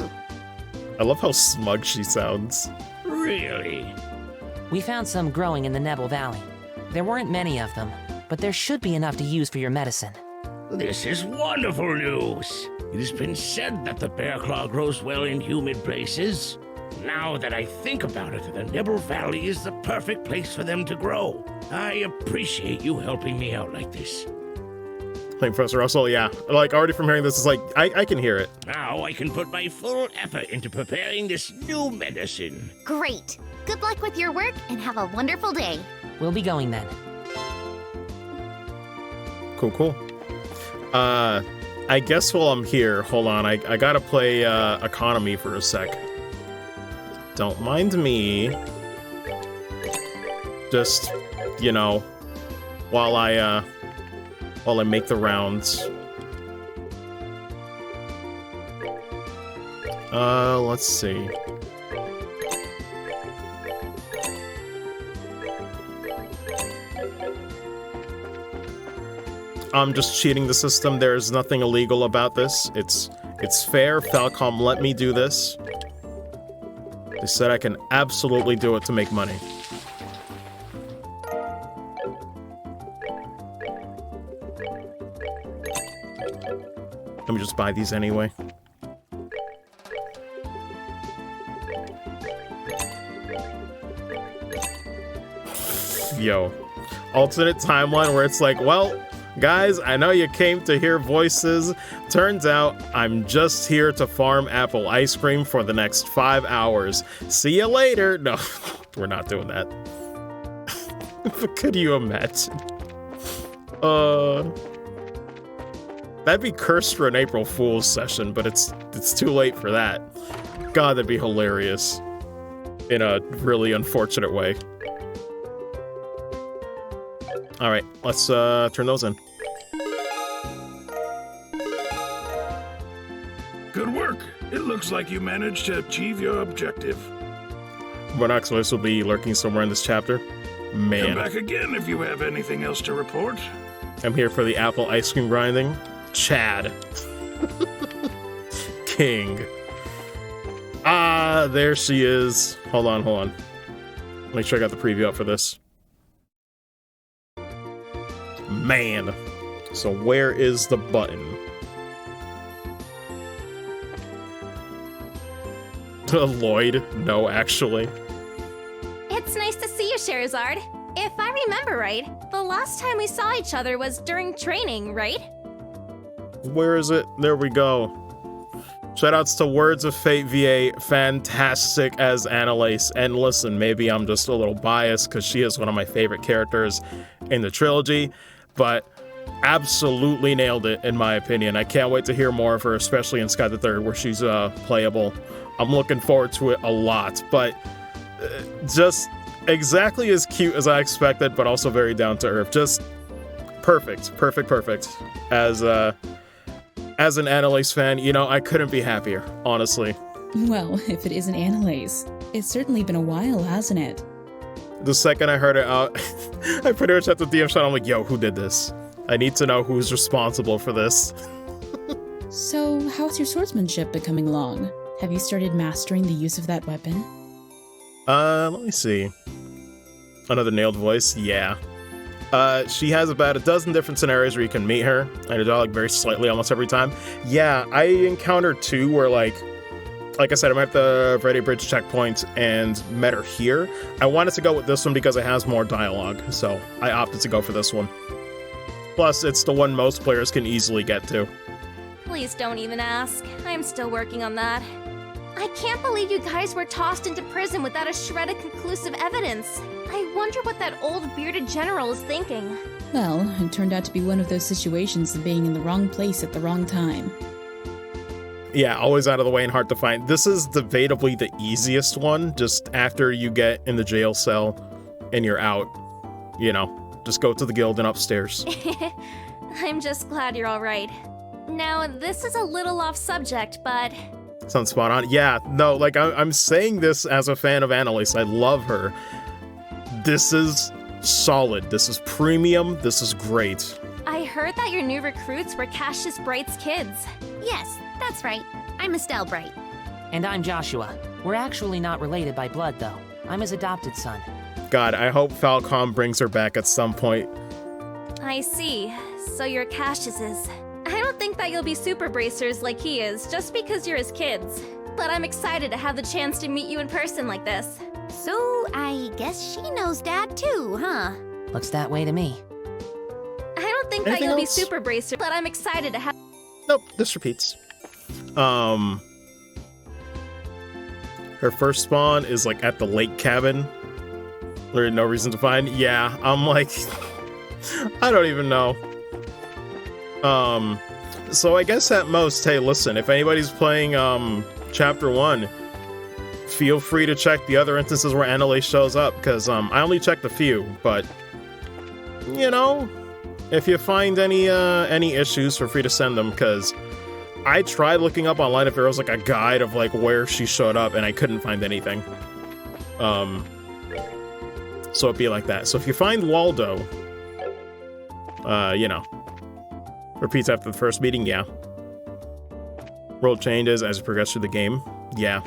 I love how smug she sounds. Really? We found some growing in the Nebel Valley. There weren't many of them, but there should be enough to use for your medicine. This is wonderful news. It has been said that the bear claw grows well in humid places. Now that I think about it, the Nebel Valley is the perfect place for them to grow. I appreciate you helping me out like this. Like Professor Russell, yeah. Like, already from hearing this, is like, I can hear it. Now I can put my full effort into preparing this new medicine. Great. Good luck with your work and have a wonderful day. We'll be going then. Cool. I guess while I'm here, hold on, I gotta play economy for a sec. Don't mind me. Just, you know, while I make the rounds. Let's see. I'm just cheating the system. There's nothing illegal about this. It's fair. Falcom let me do this. They said I can absolutely do it to make money. Let me just buy these anyway. Yo. Alternate timeline where it's like, well, guys, I know you came to hear voices. Turns out I'm just here to farm apple ice cream for the next 5 hours. See you later. No, we're not doing that. But could you imagine? That'd be cursed for an April Fool's session, but it's too late for that. God, that'd be hilarious. In a really unfortunate way. Alright, let's turn those in. Good work. It looks like you managed to achieve your objective. GohanOXG voice will be lurking somewhere in this chapter. Man. Come back again if you have anything else to report. I'm here for the apple ice cream grinding. Chad. King. Ah, there she is. Hold on. Make sure I got the preview up for this. Man. So where is the button? Lloyd? No, actually. It's nice to see you, Sherazard. If I remember right, the last time we saw each other was during training, right? Where is it? There we go. Shoutouts to Words of Fate VA, fantastic as Annalise. And listen, maybe I'm just a little biased because she is one of my favorite characters in the trilogy, but absolutely nailed it in my opinion. I can't wait to hear more of her, especially in Sky the Third, where she's playable. I'm looking forward to it a lot, but just exactly as cute as I expected, but also very down to earth. Just perfect. As an Annalise fan, you know, I couldn't be happier, honestly. Well, if it isn't Annalise, it's certainly been a while, hasn't it? The second I heard it out, I pretty much had to DM Sean. I'm like, yo, who did this? I need to know who's responsible for this. So, how's your swordsmanship been coming along? Have you started mastering the use of that weapon? Let me see. Another nailed voice? Yeah. She has about a dozen different scenarios where you can meet her. I do like very slightly almost every time. Yeah, I encountered two where like I said, I'm at the Ready Bridge checkpoint and met her here. I wanted to go with this one because it has more dialogue, so I opted to go for this one. Plus, it's the one most players can easily get to. Please don't even ask. I'm still working on that. I can't believe you guys were tossed into prison without a shred of conclusive evidence. I wonder what that old bearded general is thinking. Well, it turned out to be one of those situations of being in the wrong place at the wrong time. Yeah, always out of the way and hard to find. This is debatably the easiest one, just after you get in the jail cell and you're out. You know, just go to the guild and upstairs. I'm just glad you're alright. Now, this is a little off subject, but... Sounds spot on. Yeah, no, like, I'm saying this as a fan of Annalise. I love her. This is solid. This is premium. This is great. I heard that your new recruits were Cassius Bright's kids. Yes, that's right. I'm Estelle Bright. And I'm Joshua. We're actually not related by blood, though. I'm his adopted son. God, I hope Falcom brings her back at some point. I see. So you're Cassius's. I don't think that you'll be super bracers like he is, just because you're his kids. But I'm excited to have the chance to meet you in person like this. So, I guess she knows Dad too, huh? Looks that way to me. I don't think that you'll be super bracer, but I'm excited to have... Nope, this repeats. Her first spawn is like at the lake cabin. There's no reason to find. Yeah, I'm like... I don't even know. So I guess at most, hey, listen, if anybody's playing, Chapter 1, feel free to check the other instances where Annalise shows up, because, I only checked a few, but, you know, if you find any issues, feel free to send them, because I tried looking up online if there was, like, a guide of, like, where she showed up, and I couldn't find anything. So it'd be like that. So if you find Waldo, you know, repeats after the first meeting, yeah. World changes as you progress through the game, yeah.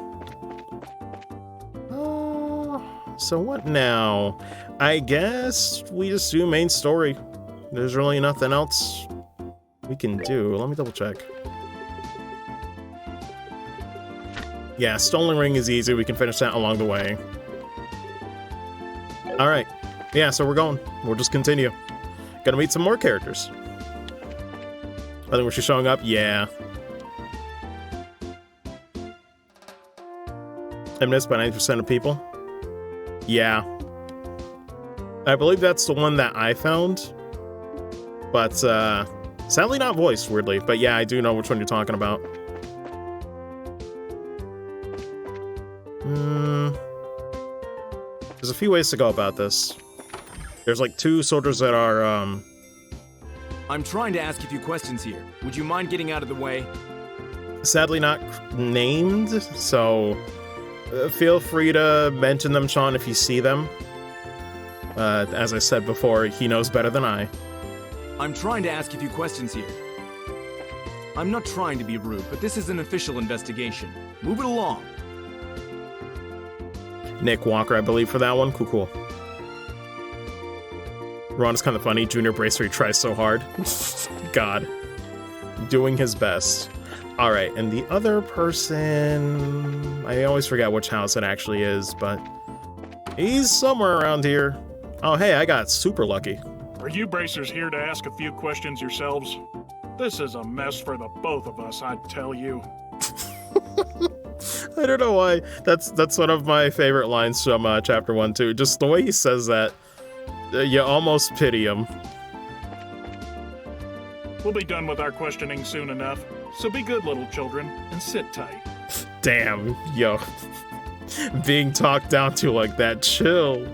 So what now? I guess we just do main story. There's really nothing else we can do. Let me double check. Yeah, Stolen Ring is easy. We can finish that along the way. Alright. Yeah, so we're going. We'll just continue. Gonna meet some more characters. I think when she's showing up, yeah. I missed by 90% of people. Yeah. I believe that's the one that I found. But, sadly not voiced, weirdly. But yeah, I do know which one you're talking about. There's a few ways to go about this. There's like 2 soldiers that are, I'm trying to ask a few questions here. Would you mind getting out of the way? Sadly not named, so feel free to mention them, Sean, if you see them. As I said before, he knows better than I. I'm trying to ask a few questions here. I'm not trying to be rude, but this is an official investigation. Move it along. Nick Walker, I believe, for that one. Cool. Ron is kind of funny. Junior Bracer, he tries so hard. God. Doing his best. Alright, and the other person... I always forget which house it actually is, but... he's somewhere around here. Oh, hey, I got super lucky. Are you Bracers here to ask a few questions yourselves? This is a mess for the both of us, I tell you. I don't know why. That's one of my favorite lines from Chapter 1, too. Just the way he says that. You almost pity him. We'll be done with our questioning soon enough, so be good little children and sit tight. Damn, yo. Being talked down to like that, chill.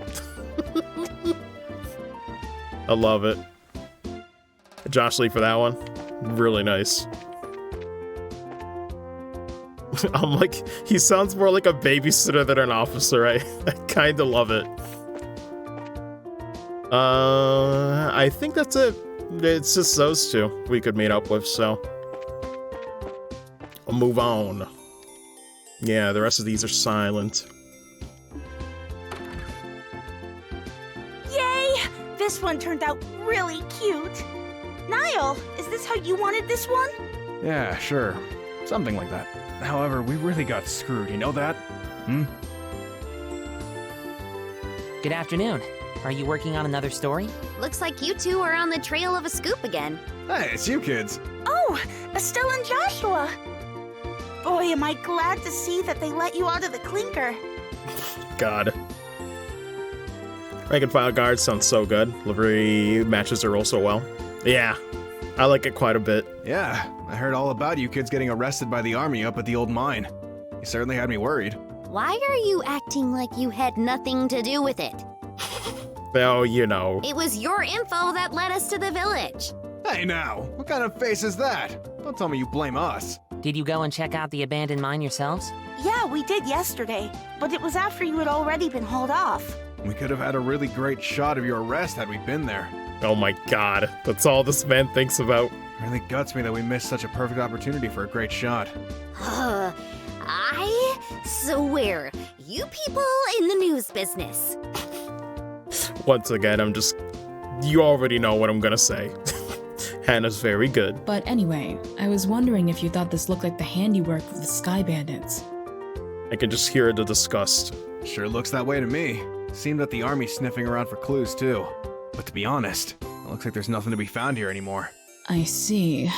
I love it. Josh Lee for that one. Really nice. I'm like, he sounds more like a babysitter than an officer. I kinda love it. I think that's it. It's just those 2 we could meet up with, so I'll move on. Yeah, the rest of these are silent. Yay! This one turned out really cute. Niall, is this how you wanted this one? Yeah, sure. Something like that. However, we really got screwed, you know that? Good afternoon. Are you working on another story? Looks like you 2 are on the trail of a scoop again. Hey, it's you kids. Oh, Estelle and Joshua. Boy, am I glad to see that they let you out of the clinker. God. Rank and file guards sounds so good. Livery matches their role so well. Yeah, I like it quite a bit. Yeah, I heard all about you kids getting arrested by the army up at the old mine. You certainly had me worried. Why are you acting like you had nothing to do with it? Oh, you know. It was your info that led us to the village. Hey now, what kind of face is that? Don't tell me you blame us. Did you go and check out the abandoned mine yourselves? Yeah, we did yesterday, but it was after you had already been hauled off. We could have had a really great shot of your arrest had we been there. Oh my god, that's all this man thinks about. Really guts me that we missed such a perfect opportunity for a great shot. I swear, you people in the news business. Once again, you already know what I'm gonna say. Hannah's very good. But anyway, I was wondering if you thought this looked like the handiwork of the Sky Bandits. I can just hear the disgust. Sure looks that way to me. Seemed that the army's sniffing around for clues too. But to be honest, it looks like there's nothing to be found here anymore. I see.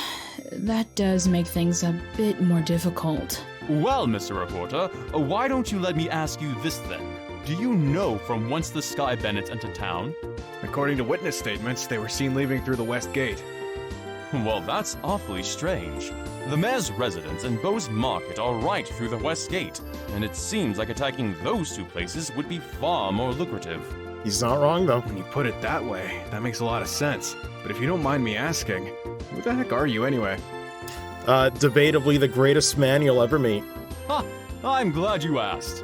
That does make things a bit more difficult. Well, Mr. Reporter, why don't you let me ask you this then? Do you know from whence the Sky Bandits entered town? According to witness statements, they were seen leaving through the west gate. Well, that's awfully strange. The mayor's residence and Beau's Market are right through the west gate, and it seems like attacking those two places would be far more lucrative. He's not wrong, though. When you put it that way, that makes a lot of sense. But if you don't mind me asking, who the heck are you anyway? Debatably the greatest man you'll ever meet. Ha! I'm glad you asked.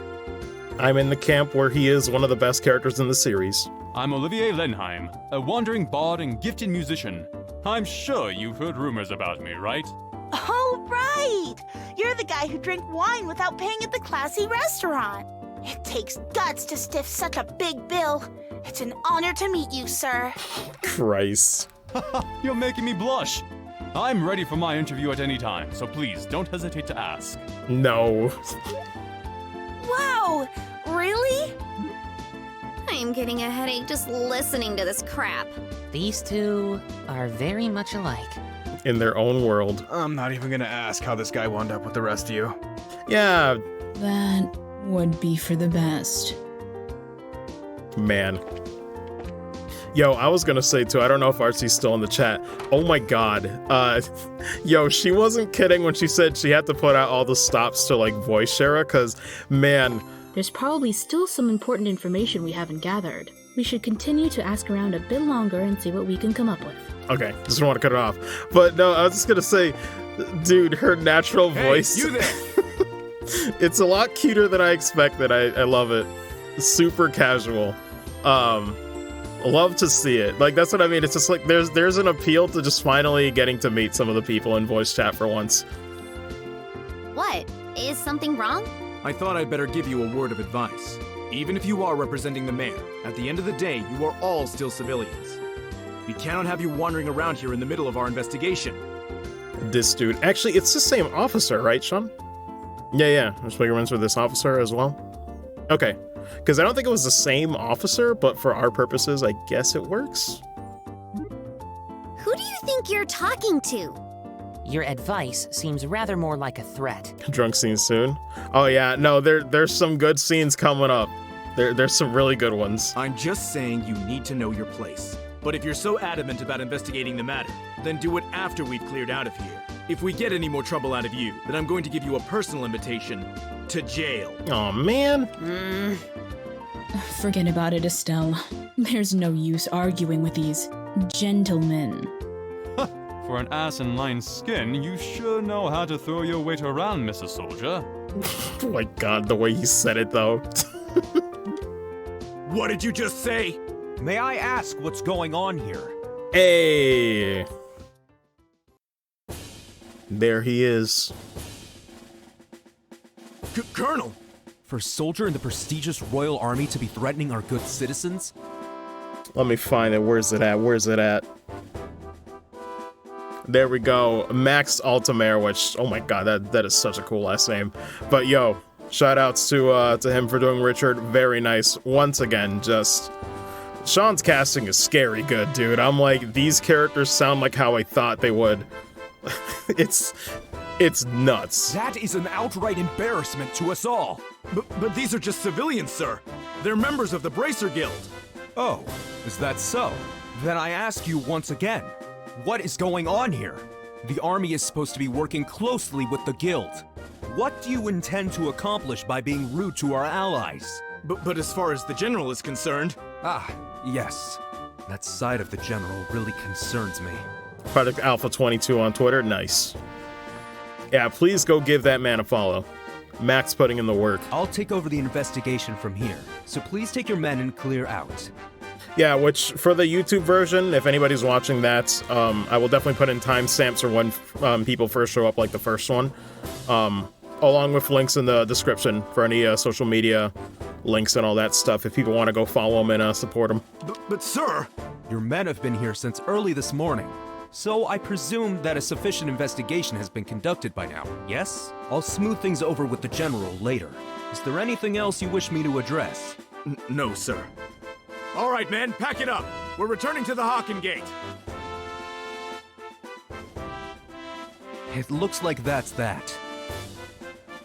I'm in the camp where he is one of the best characters in the series. I'm Olivier Lenheim, a wandering bard and gifted musician. I'm sure you've heard rumors about me, right? Oh, right! You're the guy who drank wine without paying at the classy restaurant. It takes guts to stiff such a big bill. It's an honor to meet you, sir. Christ. You're making me blush. I'm ready for my interview at any time, so please don't hesitate to ask. No. Wow! Really? I am getting a headache just listening to this crap. These two are very much alike. In their own world. I'm not even gonna ask how this guy wound up with the rest of you. Yeah. That would be for the best. Man. Yo, I was gonna say too, I don't know if Artsy's still in the chat. Oh my god. Yo, she wasn't kidding when she said she had to put out all the stops to like voice share, cause man. There's probably still some important information we haven't gathered. We should continue to ask around a bit longer and see what we can come up with. Okay, just want to cut it off. But no, I was just gonna say, dude, her natural voice. You there? It's a lot cuter than I expected. I love it. Super casual. Love to see it. Like, that's what I mean. It's just like there's an appeal to just finally getting to meet some of the people in voice chat for once. What? Is something wrong? I thought I'd better give you a word of advice. Even if you are representing the mayor, at the end of the day, you are all still civilians. We cannot have you wandering around here in the middle of our investigation. This dude. Actually, it's the same officer, right, Sean? Yeah. There's fingerprints for this officer as well. Okay. Because I don't think it was the same officer, but for our purposes, I guess it works. Who do you think you're talking to? Your advice seems rather more like a threat. Drunk scene soon. Oh yeah, no, there's some good scenes coming up. There's some really good ones. I'm just saying you need to know your place. But if you're so adamant about investigating the matter, then do it after we've cleared out of here. If we get any more trouble out of you, then I'm going to give you a personal invitation to jail. Aw, man. Forget about it, Estelle. There's no use arguing with these gentlemen. For an ass in lined skin, you sure know how to throw your weight around, Mrs. Soldier. Oh my god, the way he said it, though. What did you just say? May I ask what's going on here? Hey! There he is. Colonel! For a soldier in the prestigious Royal Army to be threatening our good citizens? Let me find it. Where's it at? There we go. Max Altamare, which, oh my god, that is such a cool last name. But yo, shout outs to him for doing Richard. Very nice. Once again, just... Sean's casting is scary good, dude. I'm like, these characters sound like how I thought they would. It's nuts. That is an outright embarrassment to us all. But these are just civilians, sir. They're members of the Bracer Guild. Oh, is that so? Then I ask you once again, What is going on here? The army is supposed to be working closely with the guild. What do you intend to accomplish by being rude to our allies? But as far as the general is concerned... Ah, yes. That side of the general really concerns me. Product Alpha 22 on Twitter, nice. Yeah, please go give that man a follow. Max putting in the work. I'll take over the investigation from here, so please take your men and clear out. Yeah, which for the YouTube version, if anybody's watching that, I will definitely put in timestamps for when people first show up, like the first one, along with links in the description for any social media links and all that stuff if people want to go follow them and support them. But sir! Your men have been here since early this morning, so I presume that a sufficient investigation has been conducted by now, yes? I'll smooth things over with the general later. Is there anything else you wish me to address? No, sir. All right, men, pack it up. We're returning to the Hawken Gate. It looks like that's that.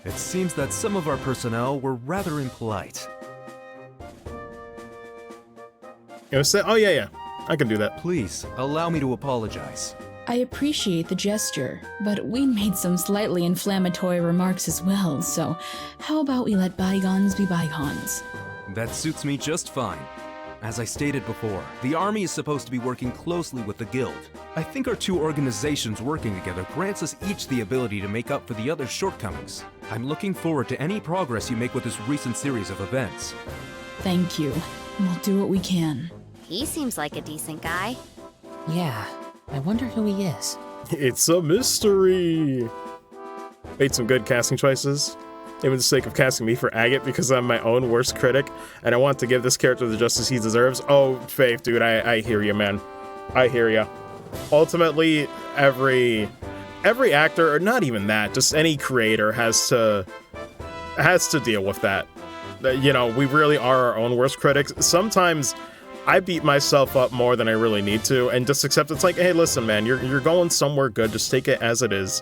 It seems that some of our personnel were rather impolite. Oh, yeah. I can do that. Please, allow me to apologize. I appreciate the gesture, but we made some slightly inflammatory remarks as well, so how about we let bygones be bygones? That suits me just fine. As I stated before, the army is supposed to be working closely with the guild. I think our two organizations working together grants us each the ability to make up for the other's shortcomings. I'm looking forward to any progress you make with this recent series of events. Thank you. We'll do what we can. He seems like a decent guy. Yeah, I wonder who he is. It's a mystery. Made some good casting choices. Even for the sake of casting me for Agate because I'm my own worst critic, and I want to give this character the justice he deserves. Oh, Faith, dude, I hear you, man. I hear you. Ultimately, every actor, or not even that, just any creator has to deal with that. You know, we really are our own worst critics. Sometimes I beat myself up more than I really need to, and just accept it's like, hey, listen, man, you're going somewhere good. Just take it as it is.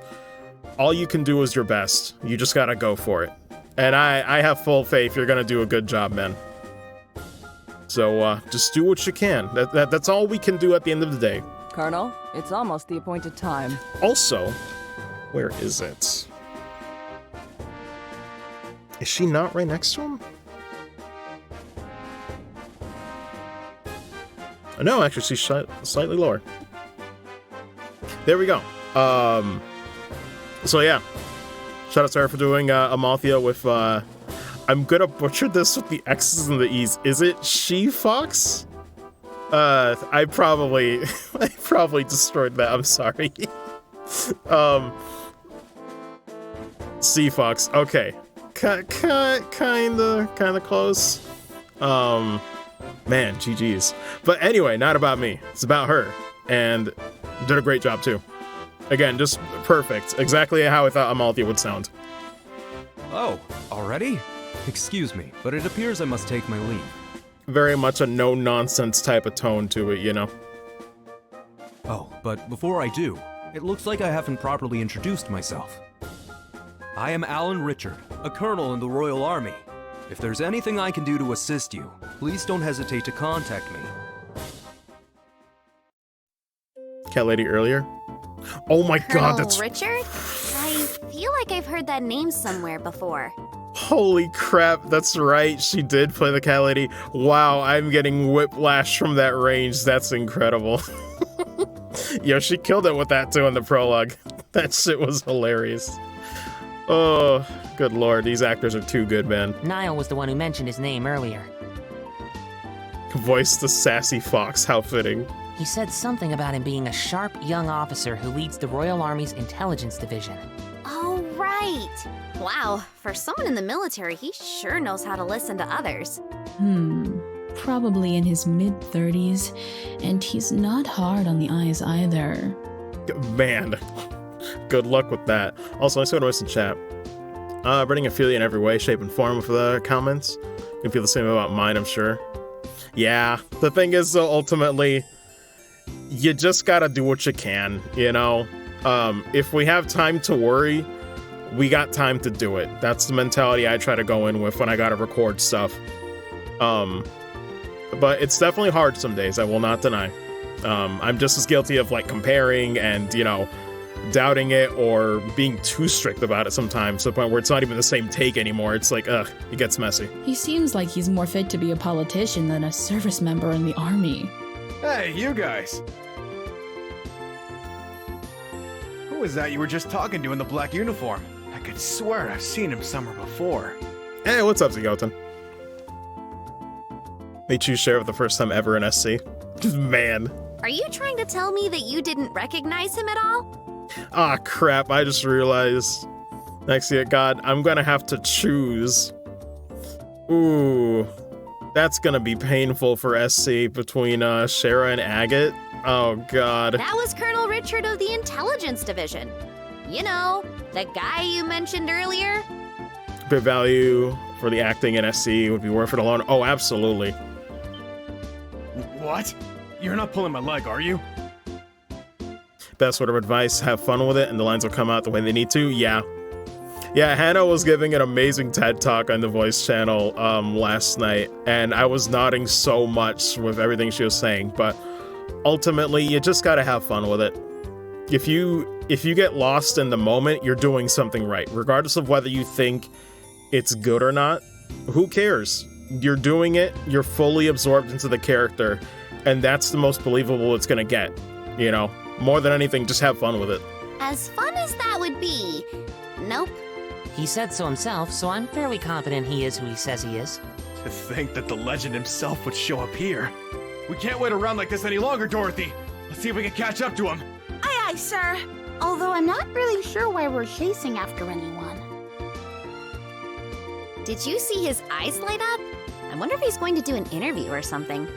All you can do is your best. You just gotta go for it. And I have full faith you're gonna do a good job, man. So just do what you can. That's all we can do at the end of the day. Colonel, it's almost the appointed time. Also, where is it? Is she not right next to him? Oh, no, actually, she's slightly lower. There we go. So yeah, shout out to her for doing Amalthea with, I'm gonna butcher this with the X's and the E's. Is it She-Fox? I probably destroyed that, I'm sorry. Sea-Fox, okay. Kinda close. Man, GG's. But anyway, not about me. It's about her. And did a great job too. Again, just perfect. Exactly how I thought Amalthea would sound. Oh, already? Excuse me, but it appears I must take my leave. Very much a no-nonsense type of tone to it, you know? Oh, but before I do, it looks like I haven't properly introduced myself. I am Alan Richard, a colonel in the Royal Army. If there's anything I can do to assist you, please don't hesitate to contact me. Cat lady earlier? Oh my god, that's... Richard? I feel like I've heard that name somewhere before. Holy crap, that's right, she did play the cat lady. Wow, I'm getting whiplash from that range, that's incredible. Yo, she killed it with that too in the prologue. That shit was hilarious. Oh, good lord, these actors are too good, man. Niall was the one who mentioned his name earlier. Voice the sassy fox, how fitting. He said something about him being a sharp young officer who leads the Royal Army's intelligence division. Oh, right. Wow, for someone in the military, he sure knows how to listen to others. Probably in his mid-30s, and he's not hard on the eyes either. Man, good luck with that. Also, I saw notice in chat. Bringing Ophelia in every way, shape, and form with the comments. You can feel the same about mine, I'm sure. Yeah, the thing is, though, ultimately, you just gotta do what you can, you know? If we have time to worry, we got time to do it. That's the mentality I try to go in with when I gotta record stuff. But it's definitely hard some days, I will not deny. I'm just as guilty of like comparing and, you know, doubting it or being too strict about it sometimes, to the point where it's not even the same take anymore. It's like, ugh, it gets messy. He seems like he's more fit to be a politician than a service member in the army. Hey, you guys! Who was that you were just talking to in the black uniform? I could swear I've seen him somewhere before. Hey, what's up, Zigoten? Meet you, Sheriff, the first time ever in SC. Man. Are you trying to tell me that you didn't recognize him at all? Ah, crap, I just realized. Next year, God, I'm gonna have to choose. Ooh, that's gonna be painful for SC between Shara and Agate. Oh, God. That was Colonel Richard of the Intelligence Division. You know, the guy you mentioned earlier. Bit value for the acting in SC would be worth it alone. Oh, absolutely. What? You're not pulling my leg, are you? Best word of advice, have fun with it, and the lines will come out the way they need to. Yeah. Yeah, Hannah was giving an amazing TED Talk on the Voice channel last night, and I was nodding so much with everything she was saying, but ultimately, you just gotta have fun with it. If you get lost in the moment, you're doing something right. Regardless of whether you think it's good or not, who cares? You're doing it, you're fully absorbed into the character, and that's the most believable it's gonna get, you know? More than anything, just have fun with it. As fun as that would be, nope. He said so himself, so I'm fairly confident he is who he says he is. To think that the legend himself would show up here. We can't wait around like this any longer, Dorothy. Let's see if we can catch up to him. Aye, aye, sir. Although I'm not really sure why we're chasing after anyone. Did you see his eyes light up? I wonder if he's going to do an interview or something.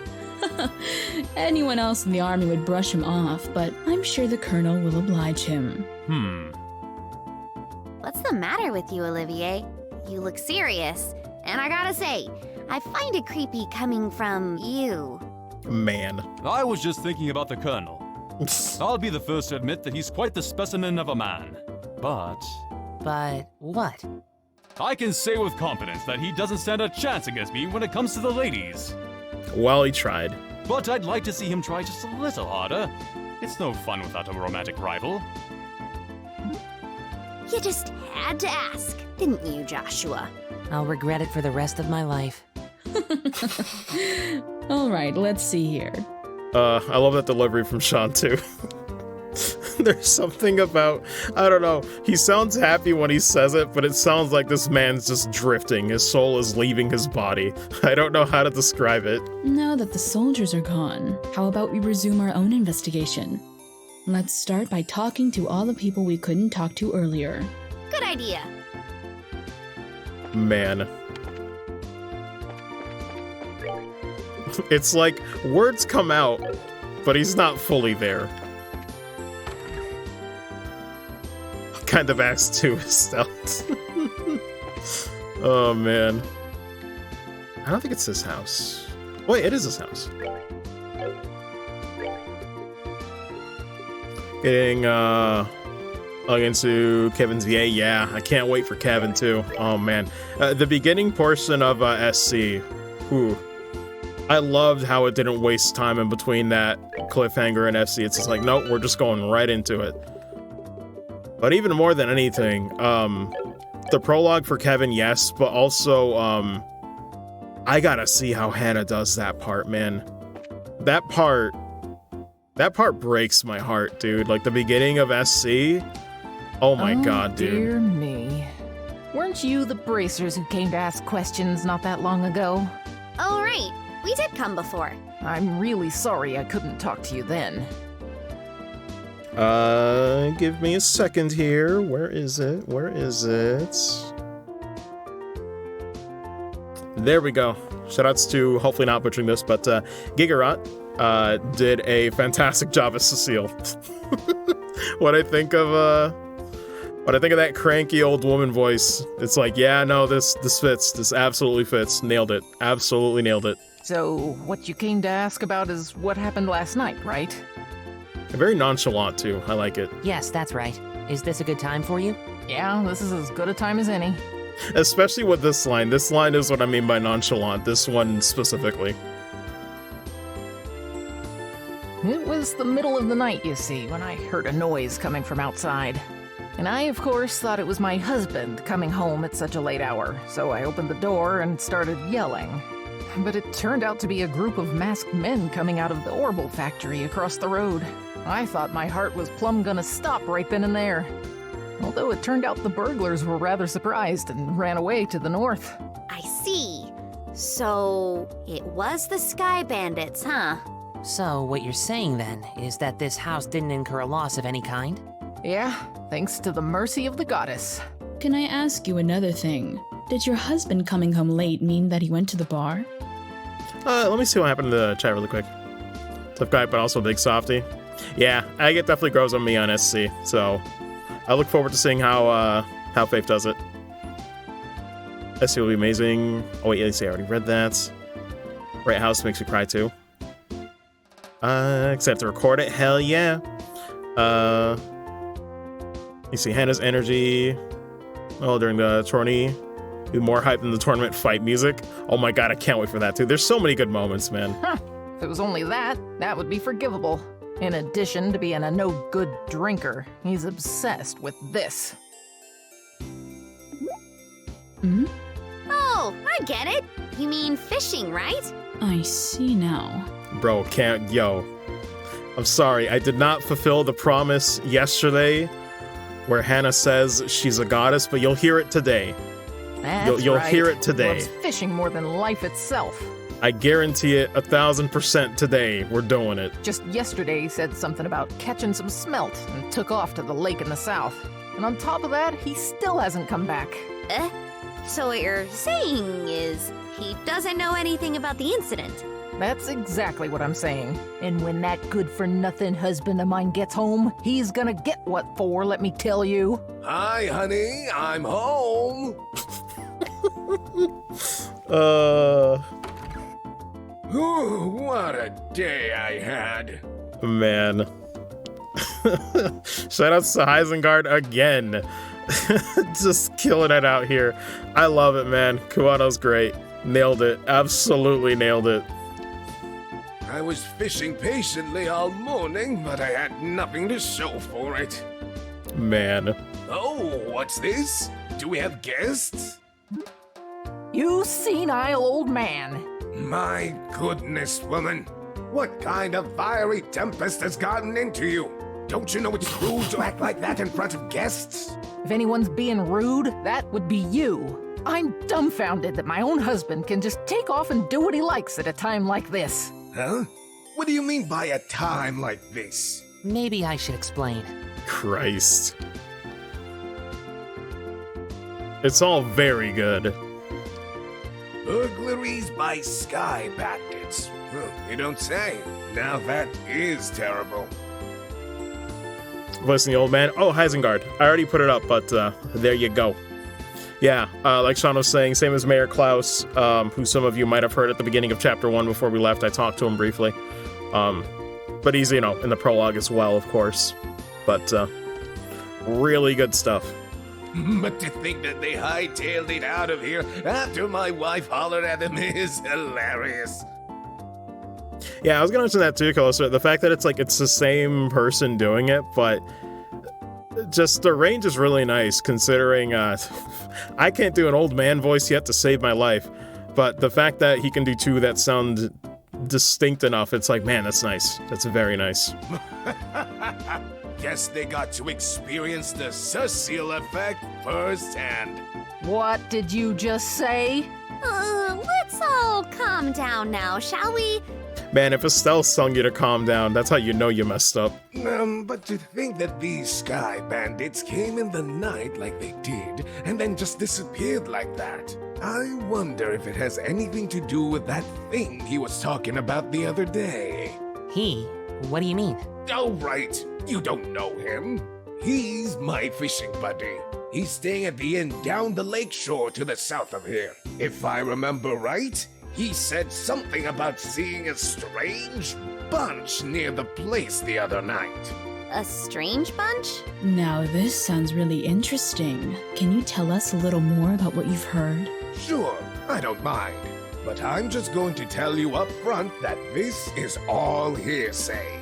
Anyone else in the army would brush him off, but I'm sure the colonel will oblige him. What's the matter with you, Olivier? You look serious. And I gotta say, I find it creepy coming from you. Man. I was just thinking about the Colonel. I'll be the first to admit that he's quite the specimen of a man. But what? I can say with confidence that he doesn't stand a chance against me when it comes to the ladies. Well, he tried. But I'd like to see him try just a little harder. It's no fun without a romantic rival. You just had to ask, didn't you, Joshua? I'll regret it for the rest of my life. Alright, let's see here. I love that delivery from Sean, too. There's something about, I don't know, he sounds happy when he says it, but it sounds like this man's just drifting. His soul is leaving his body. I don't know how to describe it. Now that the soldiers are gone, how about we resume our own investigation? Let's start by talking to all the people we couldn't talk to earlier. Good idea. Man. It's like, words come out, but he's not fully there. Kind of acts to his stealth. Oh, man. I don't think it's his house. Wait, it is his house. Getting, into Kevin's VA. Yeah, I can't wait for Kevin, too. Oh, man. The beginning portion of SC. Whew. I loved how it didn't waste time in between that cliffhanger and FC. It's just like, nope, we're just going right into it. But even more than anything, the prologue for Kevin, yes, but also, I gotta see how Hannah does that part, man. That part breaks my heart, dude. Like, the beginning of SC, oh my god, dude. Dear me. Weren't you the bracers who came to ask questions not that long ago? Oh, right. We did come before. I'm really sorry I couldn't talk to you then. Give me a second here. Where is it? Where is it? There we go. Shoutouts to, hopefully not butchering this, but Gigarat did a fantastic job as Cecile. When I think of that cranky old woman voice, it's like, yeah, no, this fits. This absolutely fits. Nailed it. Absolutely nailed it. So, what you came to ask about is what happened last night, right? Very nonchalant, too. I like it. Yes, that's right. Is this a good time for you? Yeah, this is as good a time as any. Especially with this line. This line is what I mean by nonchalant. This one specifically. It was the middle of the night, you see, when I heard a noise coming from outside. And I, of course, thought it was my husband coming home at such a late hour, so I opened the door and started yelling. But it turned out to be a group of masked men coming out of the Orbital factory across the road. I thought my heart was plumb gonna stop right then and there. Although it turned out the burglars were rather surprised and ran away to the north. I see. So, it was the Sky Bandits, huh? So, what you're saying then is that this house didn't incur a loss of any kind? Yeah, thanks to the mercy of the goddess. Can I ask you another thing? Did your husband coming home late mean that he went to the bar? Let me see what happened in the chat really quick. Tough guy, but also big softy. Yeah, I get definitely grows on me on SC, so I look forward to seeing how Faith does it. SC will be amazing. Oh wait, let's see, I already read that. Right house makes you cry too. Except to record it, hell yeah. You see Hannah's energy. Oh, during the tourney. Do more hype than the tournament fight music. Oh my god, I can't wait for that too. There's so many good moments, man. Huh. If it was only that, that would be forgivable. In addition to being a no-good drinker, he's obsessed with this. Hmm? Oh, I get it. You mean fishing, right? I see now. Bro, I'm sorry, I did not fulfill the promise yesterday where Hannah says she's a goddess, but you'll hear it today. That's you'll right. hear it today. Loves fishing more than life itself. I guarantee it 1,000% today. We're doing it. Just yesterday he said something about catching some smelt and took off to the lake in the south. And on top of that, he still hasn't come back. So what you're saying is he doesn't know anything about the incident? That's exactly what I'm saying. And when that good-for-nothing husband of mine gets home, he's gonna get what for, let me tell you. Hi, honey. I'm home. Ooh, what a day I had. Man. Shout out to Heisengard again. Just killing it out here. I love it, man. Kuwano's great. Nailed it. Absolutely nailed it. I was fishing patiently all morning, but I had nothing to show for it. Man. Oh, what's this? Do we have guests? You senile old man. My goodness, woman. What kind of fiery tempest has gotten into you? Don't you know it's rude to act like that in front of guests? If anyone's being rude, that would be you. I'm dumbfounded that my own husband can just take off and do what he likes at a time like this. Huh? What do you mean by a time like this? Maybe I should explain. Christ. It's all very good. Burglaries by Sky Bandits. You don't say. Now that is terrible. Voicing the old man. Oh, Heisengard. I already put it up, but there you go. Yeah, like Sean was saying, same as Mayor Klaus, who some of you might have heard at the beginning of Chapter 1 before we left. I talked to him briefly. But he's, in the prologue as well, of course. But really good stuff. But to think that they hightailed it out of here after my wife hollered at them is hilarious. Yeah, I was gonna mention that too, Closer. The fact that it's the same person doing it, but just the range is really nice considering I can't do an old man voice yet to save my life, but the fact that he can do two that sound distinct enough, it's like, man, that's nice. That's very nice. Guess they got to experience the Cecile effect firsthand. What did you just say? Let's all calm down now, shall we? Man, if Estelle sung you to calm down, that's how you know you messed up. But to think that these Sky Bandits came in the night like they did, and then just disappeared like that. I wonder if it has anything to do with that thing he was talking about the other day. He? What do you mean? Oh, right. You don't know him. He's my fishing buddy. He's staying at the inn down the lake shore to the south of here. If I remember right, he said something about seeing a strange bunch near the place the other night. A strange bunch? Now this sounds really interesting. Can you tell us a little more about what you've heard? Sure, I don't mind. But I'm just going to tell you up front that this is all hearsay.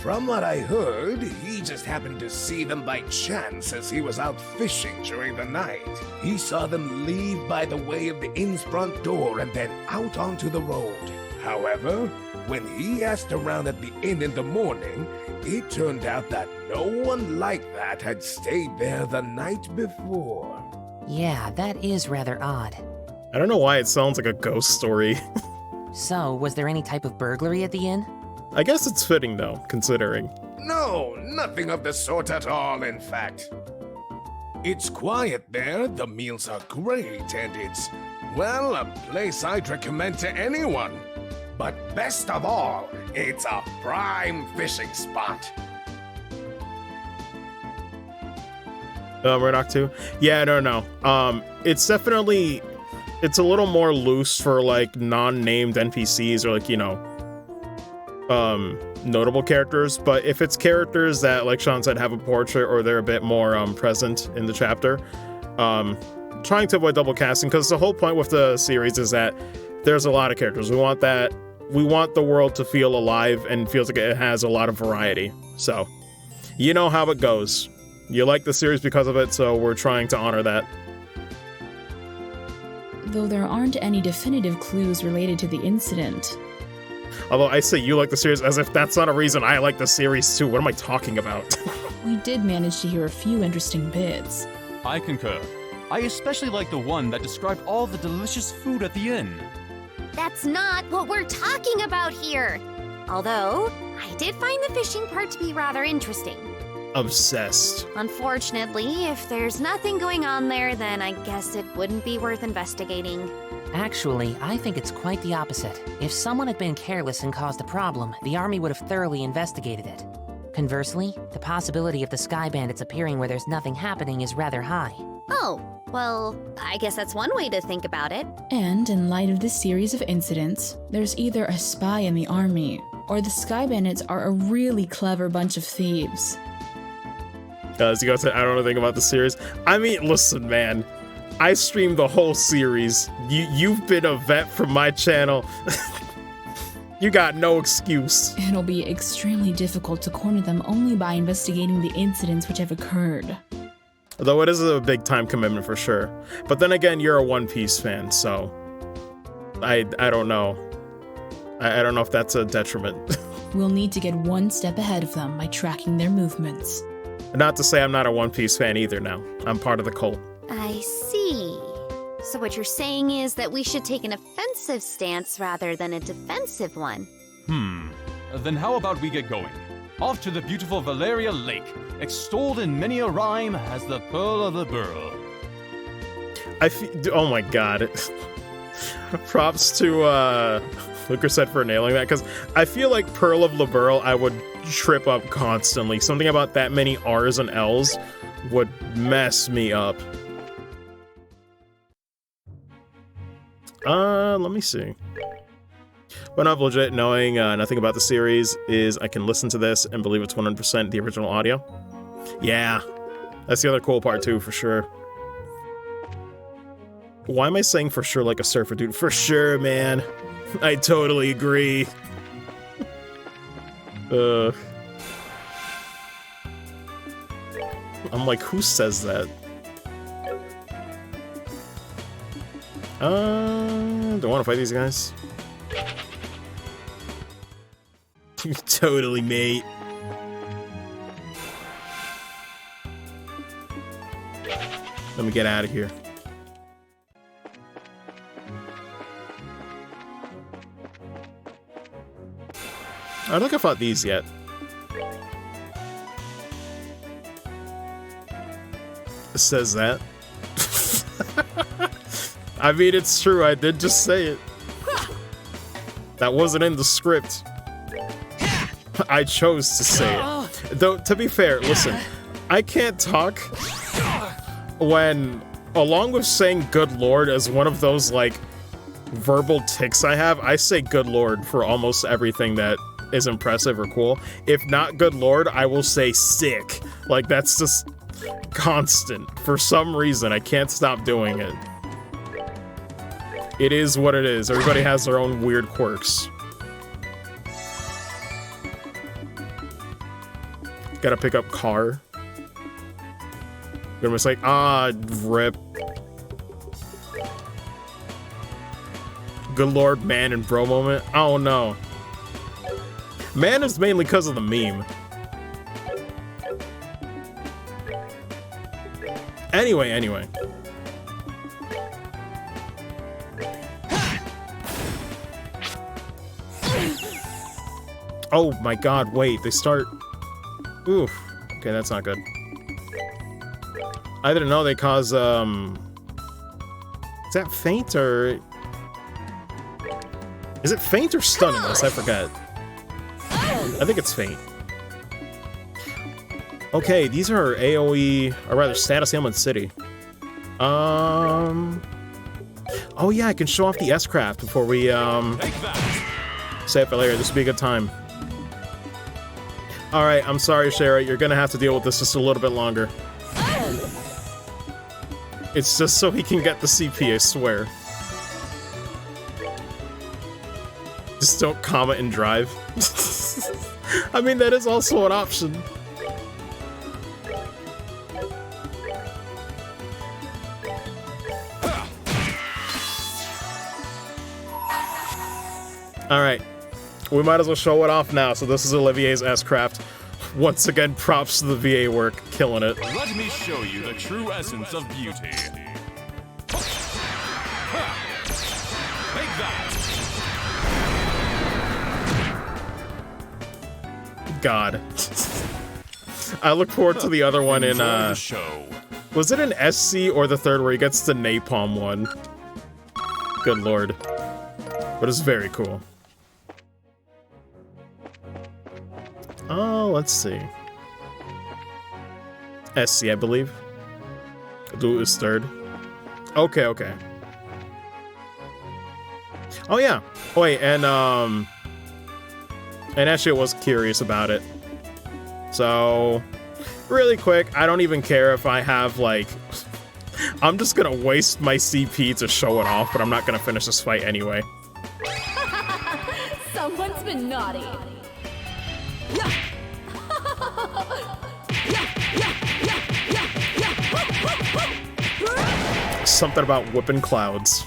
From what I heard, he just happened to see them by chance as he was out fishing during the night. He saw them leave by the way of the inn's front door and then out onto the road. However, when he asked around at the inn in the morning, it turned out that no one like that had stayed there the night before. Yeah, that is rather odd. I don't know why it sounds like a ghost story. So, was there any type of burglary at the inn? I guess it's fitting though, considering. No, nothing of the sort at all, in fact. It's quiet there, the meals are great, and it's, well, a place I'd recommend to anyone. But best of all, it's a prime fishing spot. Murdoch 2? Yeah, no. It's definitely, it's a little more loose for like non-named NPCs or like, you know, notable characters, but if it's characters that, like Sean said, have a portrait or they're a bit more present in the chapter, trying to avoid double casting, because the whole point with the series is that there's a lot of characters. We want the world to feel alive and feels like it has a lot of variety. So, you know how it goes. You like the series because of it, so we're trying to honor that. Though there aren't any definitive clues related to the incident. Although I say you like the series as if that's not a reason I like the series too. What am I talking about? We did manage to hear a few interesting bits. I concur. I especially like the one that described all the delicious food at the inn. That's not what we're talking about here. Although, I did find the fishing part to be rather interesting. Obsessed. Unfortunately, if there's nothing going on there, then I guess it wouldn't be worth investigating. Actually, I think it's quite the opposite. If someone had been careless and caused a problem, the army would have thoroughly investigated it. Conversely, the possibility of the Sky Bandits appearing where there's nothing happening is rather high. Oh, well, I guess that's one way to think about it. And in light of this series of incidents, there's either a spy in the army, or the Sky Bandits are a really clever bunch of thieves. As you guys said, I don't know anything about the series. I mean, listen, man. I streamed the whole series. You've been a vet from my channel. You got no excuse. It'll be extremely difficult to corner them only by investigating the incidents which have occurred. Though it is a big time commitment for sure. But then again, you're a One Piece fan, so I don't know. I don't know if that's a detriment. We'll need to get one step ahead of them by tracking their movements. Not to say I'm not a One Piece fan either now. I'm part of the cult. I see. So what you're saying is that we should take an offensive stance rather than a defensive one. Then how about we get going? Off to the beautiful Valeria Lake, extolled in many a rhyme as the Pearl of the Burl. Oh my god. Props to Luker said for nailing that, because I feel like Pearl of the Burl I would trip up constantly. Something about that many R's and L's would mess me up. Let me see. But not legit knowing nothing about the series is I can listen to this and believe it's 100% the original audio. Yeah, that's the other cool part too, for sure. Why am I saying for sure like a surfer dude? For sure, man. I totally agree. I'm like, who says that? Don't want to fight these guys. Totally, mate. Let me get out of here. I don't think I fought these yet. It says that. I mean, it's true. I did just say it. That wasn't in the script. I chose to say it. Though, to be fair, listen. I can't talk when, along with saying good lord as one of those, like, verbal tics I have, I say good lord for almost everything that is impressive or cool. If not good lord, I will say sick. Like, that's just constant. For some reason, I can't stop doing it. It is what it is. Everybody has their own weird quirks. Gotta pick up car. Gonna be like, ah, rip. Good lord, man and bro moment. Oh no. Man is mainly because of the meme. Anyway. Oh my god, wait, they start... Oof. Okay, that's not good. I didn't know they cause, Is that faint or... Is it faint or stunningness? I forget. I think it's faint. Okay, these are AoE, or rather status ailment city. Oh yeah, I can show off the S-Craft before we, save it later. This would be a good time. Alright, I'm sorry, Shara. You're gonna have to deal with this just a little bit longer. It's just so he can get the CP, I swear. Just don't comment and drive. I mean, that is also an option. Alright. We might as well show it off now. So this is Olivier's S-Craft. Once again, props to the VA work. Killing it. Let me show you the true essence of beauty. Take that! God. I look forward to the other one in, the show. Was it an SC or the third where he gets the napalm one? Good lord. But it's very cool. Oh, let's see. SC, I believe. Do it was third. Okay. Oh yeah. Oh, wait, and actually I was curious about it. So, really quick, I don't even care if I have, like... I'm just gonna waste my CP to show it off, but I'm not gonna finish this fight anyway. Someone's been naughty. Something about whipping clouds.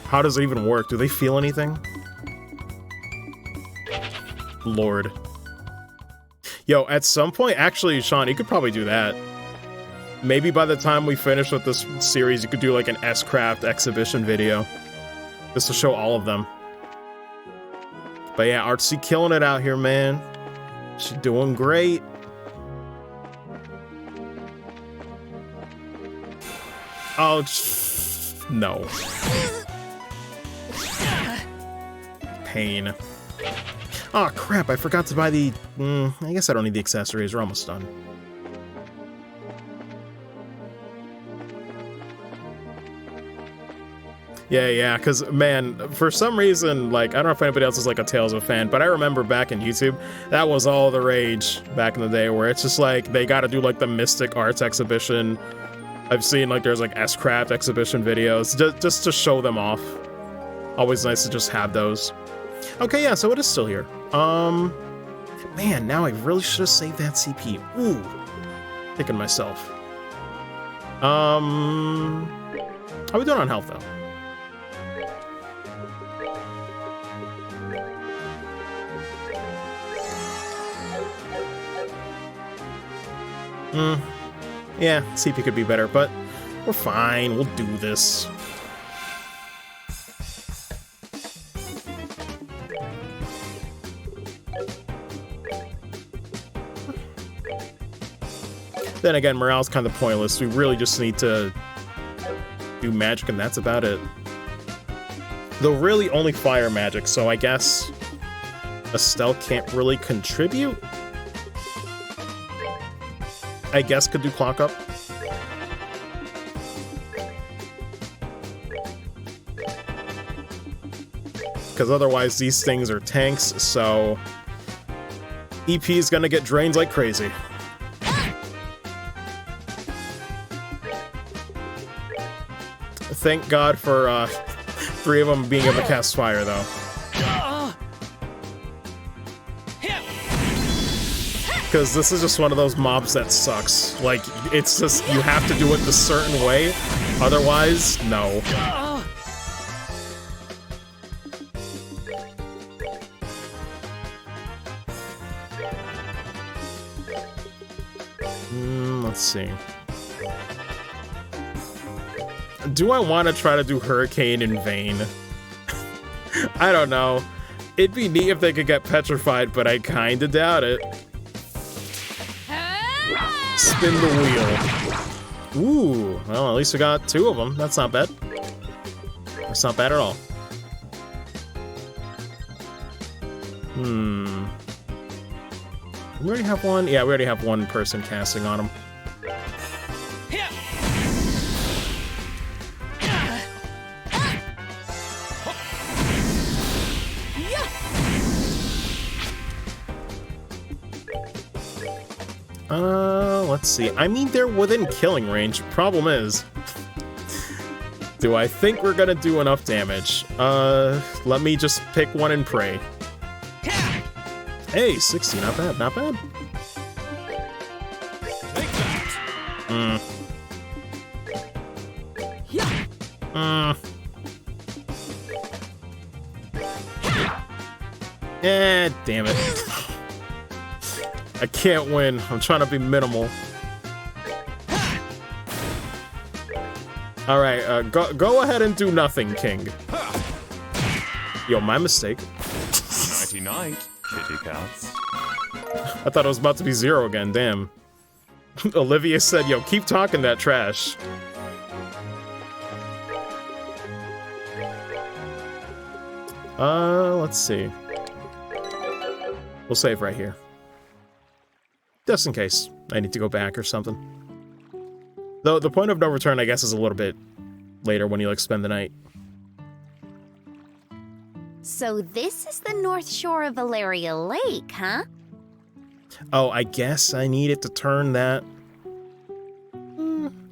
How does it even work? Do they feel anything? Lord. Yo, at some point, actually, Sean, you could probably do that. Maybe by the time we finish with this series, you could do like an S-Craft exhibition video. Just to show all of them. But yeah, Artsy killing it out here, man. She's doing great. Oh, no. Pain. Oh crap, I forgot to buy the... I guess I don't need the accessories, we're almost done. Yeah, because, man, for some reason, like, I don't know if anybody else is, like, a Tales of fan, but I remember back in YouTube, that was all the rage back in the day, where it's just, like, they gotta do, like, the Mystic Arts exhibition. I've seen, like, there's, like, S-Craft exhibition videos, just to show them off. Always nice to just have those. Okay, yeah, so it is still here. Man, now I really should have saved that CP. Ooh. Thinking myself. How are we doing on health, though? Yeah, CP could be better, but we're fine. We'll do this. Then again, morale's kind of pointless. We really just need to do magic, and that's about it. Though really only fire magic, so I guess Estelle can't really contribute? I guess could do clock up. Because otherwise these things are tanks, so EP is gonna get drained like crazy. Thank God for 3 of them being able to cast fire, though. Because this is just one of those mobs that sucks. Like, it's just, you have to do it the certain way, otherwise, no. Let's see. Do I want to try to do Hurricane in vain? I don't know. It'd be neat if they could get petrified, but I kinda doubt it. Spin the wheel. Ooh, well, at least we got 2 of them. That's not bad. That's not bad at all. We already have one? Yeah, we already have one person casting on him. Let's see. I mean, they're within killing range. Problem is, do I think we're gonna do enough damage? Let me just pick one and pray. Hey, 60, not bad, not bad. Damn it. I can't win. I'm trying to be minimal. Alright, go ahead and do nothing, King. Yo, my mistake. Nighty-night, kitty cats. I thought it was about to be 0 again, damn. Olivia said, yo, keep talking that trash. Let's see. We'll save right here. Just in case I need to go back or something. Though the point of no return, I guess, is a little bit later when you, like, spend the night. So this is the north shore of Valeria Lake, huh? Oh, I guess I needed to turn that...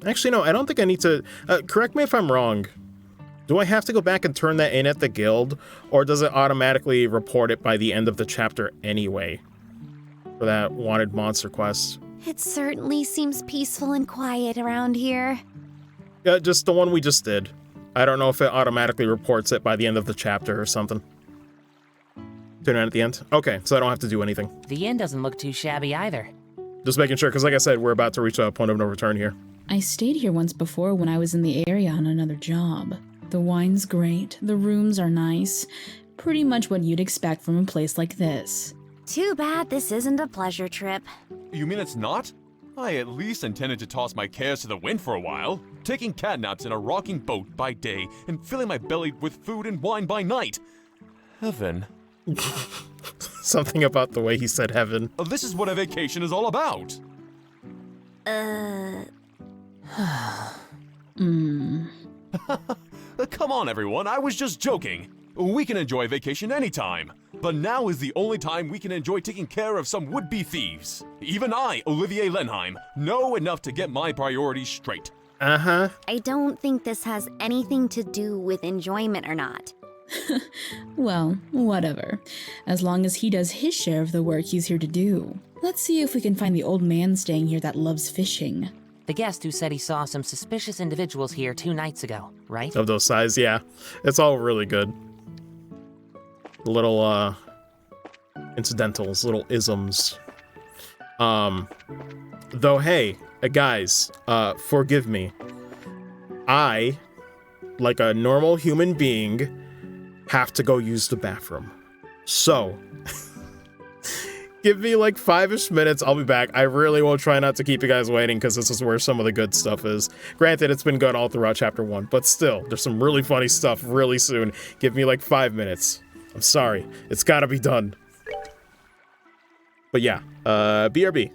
Actually, no, I don't think I need to... correct me if I'm wrong. Do I have to go back and turn that in at the guild? Or does it automatically report it by the end of the chapter anyway? For that wanted monster quest. It certainly seems peaceful and quiet around here. Yeah, just the one we just did. I don't know if it automatically reports it by the end of the chapter or something. Turn it on at the end? Okay, so I don't have to do anything. The inn doesn't look too shabby either. Just making sure, because like I said, we're about to reach a point of no return here. I stayed here once before when I was in the area on another job. The wine's great, the rooms are nice. Pretty much what you'd expect from a place like this. Too bad this isn't a pleasure trip. You mean it's not? I at least intended to toss my cares to the wind for a while, taking catnaps in a rocking boat by day and filling my belly with food and wine by night. Heaven. Something about the way he said heaven. This is what a vacation is all about. Come on, everyone, I was just joking. We can enjoy vacation anytime, but now is the only time we can enjoy taking care of some would-be thieves. Even I, Olivier Lenheim, know enough to get my priorities straight. Uh-huh. I don't think this has anything to do with enjoyment or not. Well, whatever. As long as he does his share of the work he's here to do. Let's see if we can find the old man staying here that loves fishing. The guest who said he saw some suspicious individuals here 2 nights ago, right? Of those size, yeah. It's all really good. Little, incidentals, little isms. Though, hey, guys, forgive me. I, like a normal human being, have to go use the bathroom. So, give me like 5-ish minutes, I'll be back. I really will try not to keep you guys waiting because this is where some of the good stuff is. Granted, it's been good all throughout chapter 1, but still, there's some really funny stuff really soon. Give me like 5 minutes. I'm sorry, it's gotta be done. But yeah, BRB.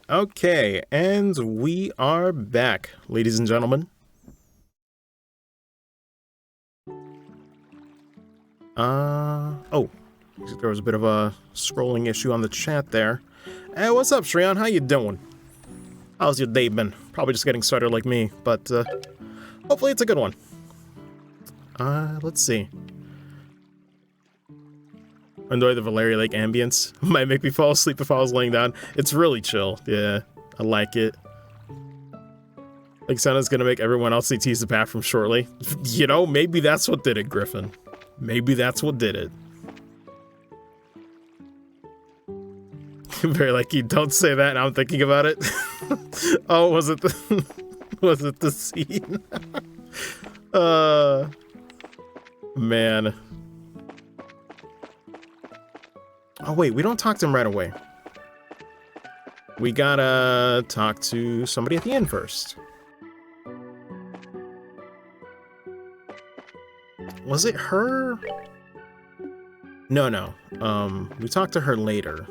Okay, and we are back, ladies and gentlemen. Oh, there was a bit of a scrolling issue on the chat there. Hey, what's up, Shreyan? How you doing? How's your day been? Probably just getting started like me, but hopefully it's a good one. Let's see. Enjoy the Valeria Lake ambience. Might make me fall asleep if I was laying down. It's really chill. Yeah, I like it. Like Santa's gonna make everyone else use the bathroom shortly. You know, maybe that's what did it, Griffin. Maybe that's what did it. Very like you don't say that and I'm thinking about it. Oh, was it the was it the scene? Man. Oh wait, we don't talk to him right away. We gotta talk to somebody at the end first. Was it her? No. We talked to her later.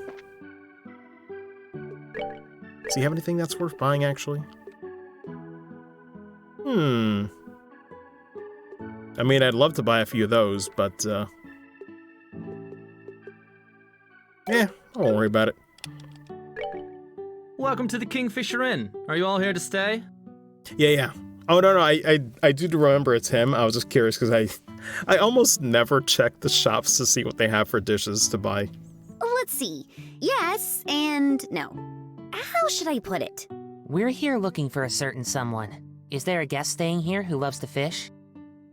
Does he have anything that's worth buying, actually? I mean, I'd love to buy a few of those, but, yeah, I won't worry about it. Welcome to the Kingfisher Inn. Are you all here to stay? Yeah. Oh, no, I do remember it's him. I was just curious, because I almost never check the shops to see what they have for dishes to buy. Let's see. Yes and no. How should I put it? We're here looking for a certain someone. Is there a guest staying here who loves to fish?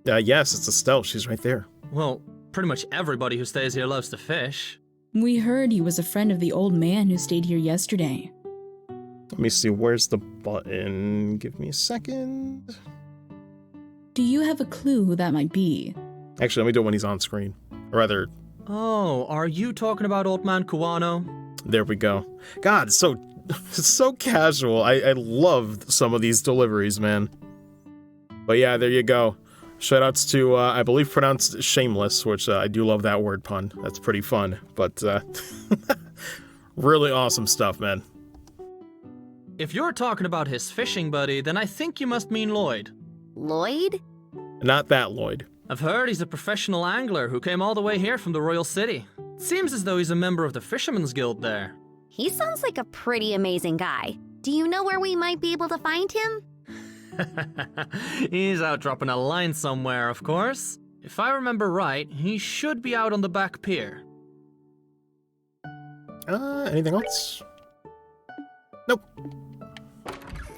Yes, it's Estelle. She's right there. Well, pretty much everybody who stays here loves to fish. We heard he was a friend of the old man who stayed here yesterday. Let me see, where's the button? Give me a second. Do you have a clue who that might be? Actually, let me do it when he's on screen. Or rather... Oh, are you talking about Old Man Kuwano? There we go. God, it's so casual. I love some of these deliveries, man. But yeah, there you go. Shoutouts to, I believe pronounced Shameless, which I do love that word pun. That's pretty fun. But, really awesome stuff, man. If you're talking about his fishing buddy, then I think you must mean Lloyd. Lloyd? Not that Lloyd. I've heard he's a professional angler who came all the way here from the Royal City. Seems as though he's a member of the Fisherman's Guild there. He sounds like a pretty amazing guy. Do you know where we might be able to find him? He's out dropping a line somewhere, of course. If I remember right, he should be out on the back pier. Anything else? Nope.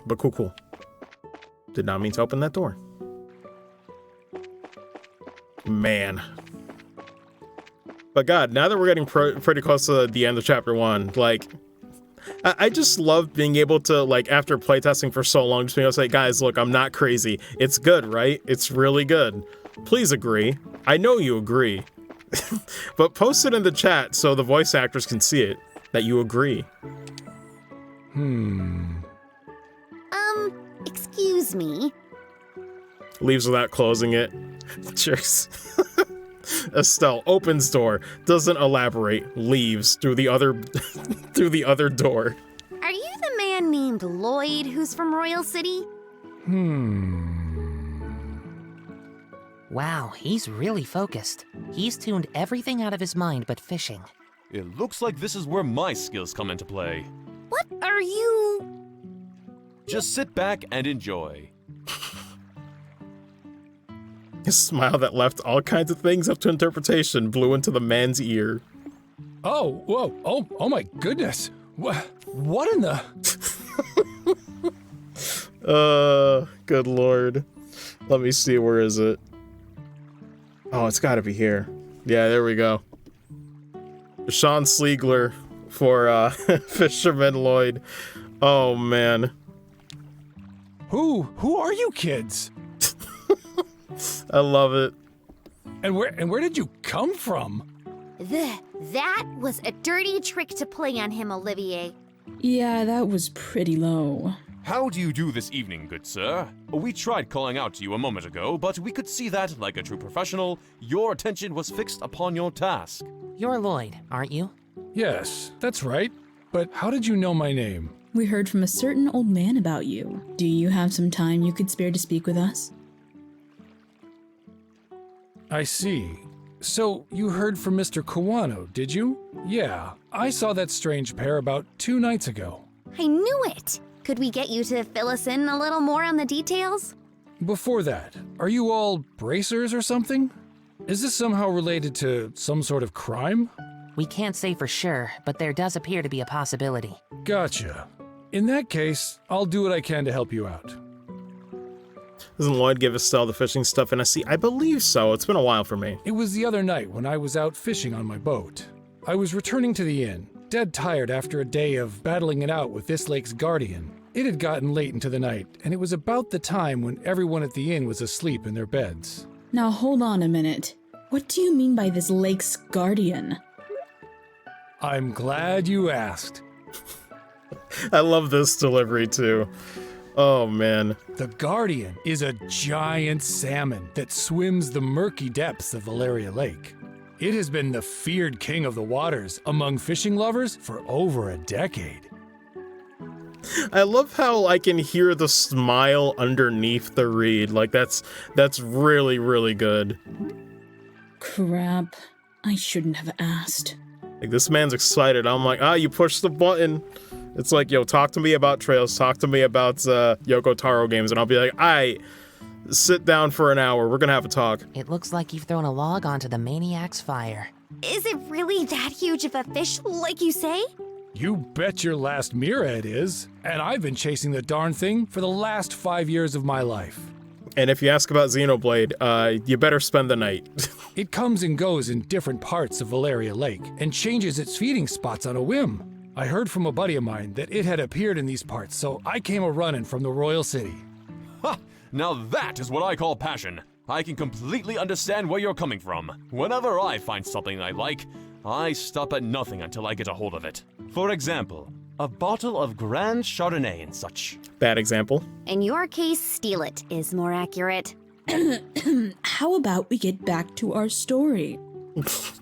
But cool. Did not mean to open that door. Man. But God, now that we're getting pretty close to the end of chapter 1, like, I just love being able to, like, after playtesting for so long, just being able to say, guys, look, I'm not crazy. It's good, right? It's really good. Please agree. I know you agree. But post it in the chat so the voice actors can see it, that you agree. Excuse me. Leaves without closing it. Cheers. Estelle opens door, doesn't elaborate, leaves through the other door. Are you the man named Lloyd who's from Royal City? Wow, he's really focused. He's tuned everything out of his mind but fishing. It looks like this is where my skills come into play. What are you? Just sit back and enjoy. His smile that left all kinds of things up to interpretation blew into the man's ear. Oh, whoa, oh my goodness. What in the... Good lord. Let me see, where is it? Oh, it's gotta be here. Yeah, there we go. Sean Sliegler for, Fisherman Lloyd. Oh, man. Who are you kids? I love it. And where did you come from? That was a dirty trick to play on him, Olivier. Yeah, that was pretty low. How do you do this evening, good sir? We tried calling out to you a moment ago, but we could see that, like a true professional, your attention was fixed upon your task. You're Lloyd, aren't you? Yes, that's right. But how did you know my name? We heard from a certain old man about you. Do you have some time you could spare to speak with us? I see. So, you heard from Mr. Kawano, did you? Yeah, I saw that strange pair about 2 nights ago. I knew it! Could we get you to fill us in a little more on the details? Before that, are you all bracers or something? Is this somehow related to some sort of crime? We can't say for sure, but there does appear to be a possibility. Gotcha. In that case, I'll do what I can to help you out. Doesn't Lloyd give Estelle the fishing stuff in a sea? I believe so. It's been a while for me. It was the other night when I was out fishing on my boat. I was returning to the inn, dead tired after a day of battling it out with this lake's guardian. It had gotten late into the night, and it was about the time when everyone at the inn was asleep in their beds. Now hold on a minute. What do you mean by this lake's guardian? I'm glad you asked. I love this delivery too. Oh man. The Guardian is a giant salmon that swims the murky depths of Valeria Lake. It has been the feared king of the waters among fishing lovers for over a decade. I love how I can hear the smile underneath the read. Like that's really, really good. Crap. I shouldn't have asked. Like this man's excited. I'm like, you pushed the button. It's like, yo, talk to me about trails, talk to me about Yoko Taro games, and I'll be like, sit down for an hour, we're gonna have a talk. It looks like you've thrown a log onto the maniac's fire. Is it really that huge of a fish, like you say? You bet your last mirror it is, and I've been chasing the darn thing for the last 5 years of my life. And if you ask about Xenoblade, you better spend the night. It comes and goes in different parts of Valeria Lake, and changes its feeding spots on a whim. I heard from a buddy of mine that it had appeared in these parts, so I came a-running from the Royal City. Ha! Now that is what I call passion. I can completely understand where you're coming from. Whenever I find something I like, I stop at nothing until I get a hold of it. For example, a bottle of Grand Chardonnay and such. Bad example. In your case, steal it is more accurate. How about we get back to our story?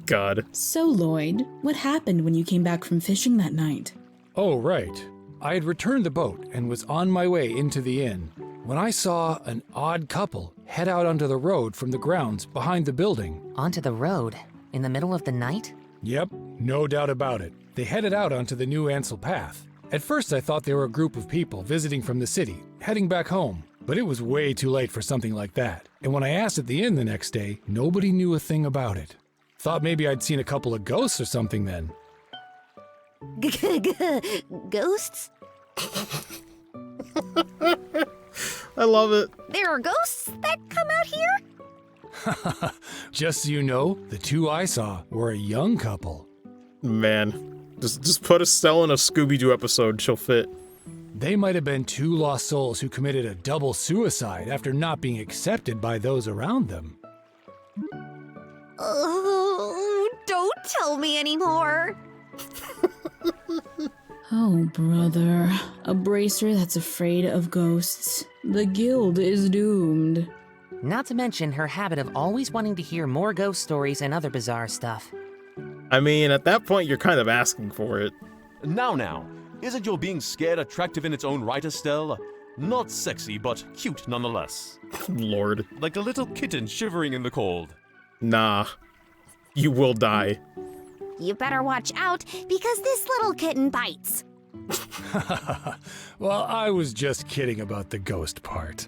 God. So, Lloyd, what happened when you came back from fishing that night? Oh, right. I had returned the boat and was on my way into the inn when I saw an odd couple head out onto the road from the grounds behind the building. Onto the road? In the middle of the night? Yep, no doubt about it. They headed out onto the new Ansel path. At first I thought they were a group of people visiting from the city, heading back home. But it was way too late for something like that. And when I asked at the inn the next day, nobody knew a thing about it. Thought maybe I'd seen a couple of ghosts or something then. Ghosts? I love it. There are ghosts that come out here? Just so you know, the two I saw were a young couple. Man, just put Estelle in a Scooby-Doo episode, she'll fit. They might have been 2 lost souls who committed a double suicide after not being accepted by those around them. Oh, don't tell me anymore. Oh, brother. A bracer that's afraid of ghosts. The guild is doomed. Not to mention her habit of always wanting to hear more ghost stories and other bizarre stuff. I mean, at that point, you're kind of asking for it. Now, isn't your being scared attractive in its own right, Estelle? Not sexy, but cute nonetheless. Lord. Like a little kitten shivering in the cold. Nah. You will die. You better watch out, because this little kitten bites. Well, I was just kidding about the ghost part.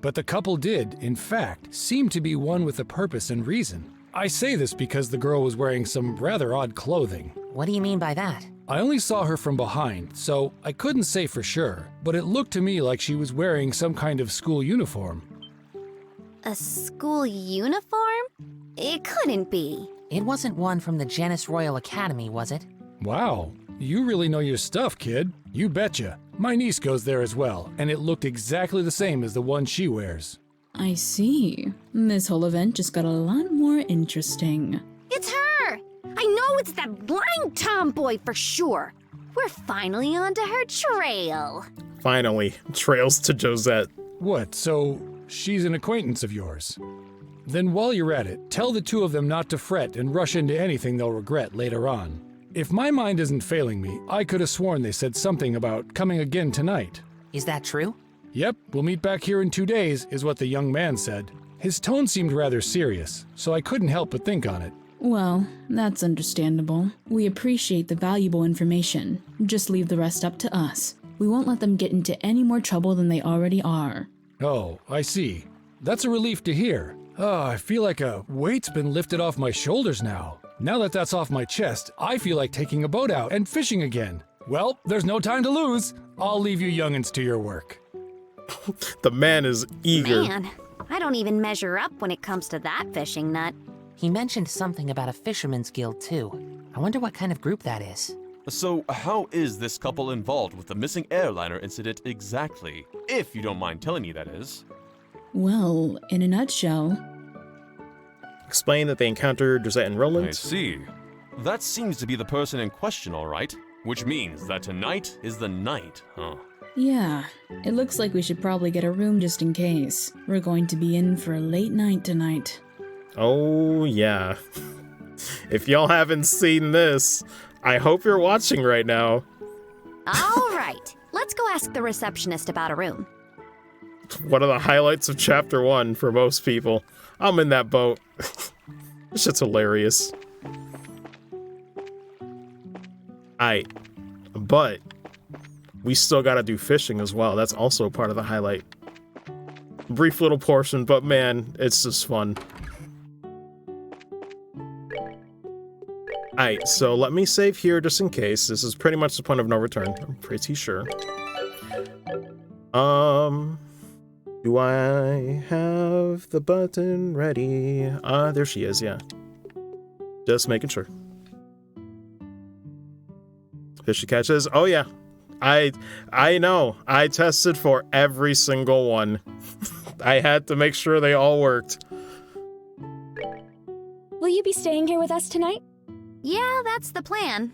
But the couple did, in fact, seem to be one with a purpose and reason. I say this because the girl was wearing some rather odd clothing. What do you mean by that? I only saw her from behind, so I couldn't say for sure, but it looked to me like she was wearing some kind of school uniform. A school uniform? It couldn't be. It wasn't one from the Janus Royal Academy, was it? Wow, you really know your stuff, kid. You betcha. My niece goes there as well, and it looked exactly the same as the one she wears. I see. This whole event just got a lot more interesting. It's her! I know it's that blind tomboy for sure. We're finally onto her trail. Finally. Trails to Josette. What, so she's an acquaintance of yours? Then while you're at it, tell the two of them not to fret and rush into anything they'll regret later on. If my mind isn't failing me, I could have sworn they said something about coming again tonight. Is that true? Yep, we'll meet back here in 2 days, is what the young man said. His tone seemed rather serious, so I couldn't help but think on it. Well, that's understandable. We appreciate the valuable information. Just leave the rest up to us. We won't let them get into any more trouble than they already are. Oh, I see. That's a relief to hear. I feel like a weight's been lifted off my shoulders now. Now that that's off my chest, I feel like taking a boat out and fishing again. Well, there's no time to lose. I'll leave you youngins to your work. The man is eager. Man, I don't even measure up when it comes to that fishing nut. He mentioned something about a fisherman's guild, too. I wonder what kind of group that is. So, how is this couple involved with the missing airliner incident exactly? If you don't mind telling me, that is. Well, in a nutshell... Explain that they encountered Josette and Roland. I see. That seems to be the person in question, all right. Which means that tonight is the night, huh? Yeah, it looks like we should probably get a room just in case. We're going to be in for a late night tonight. Oh, yeah. If y'all haven't seen this, I hope you're watching right now. All right, let's go ask the receptionist about a room. One of the highlights of Chapter 1 for most people. I'm in that boat. This shit's hilarious. But we still gotta do fishing as well. That's also part of the highlight. Brief little portion, but man, it's just fun. Alright, so let me save here just in case. This is pretty much the point of no return. I'm pretty sure. Do I have the button ready? There she is, yeah. Just making sure. Fishy catches. Oh yeah. I know. I tested for every single one. I had to make sure they all worked. Will you be staying here with us tonight? Yeah, that's the plan.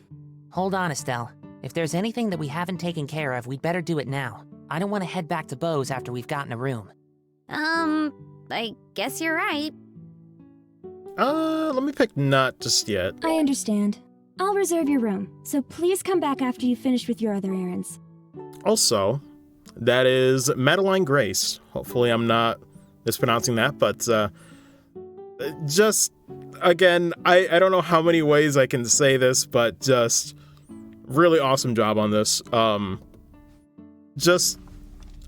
Hold on, Estelle. If there's anything that we haven't taken care of, we'd better do it now. I don't want to head back to Beau's after we've gotten a room. I guess you're right. Let me pick not just yet. I understand. I'll reserve your room, so please come back after you finish with your other errands. Also, that is Madelyne Grace. Hopefully I'm not mispronouncing that, but just, again, I don't know how many ways I can say this, but just really awesome job on this. Just,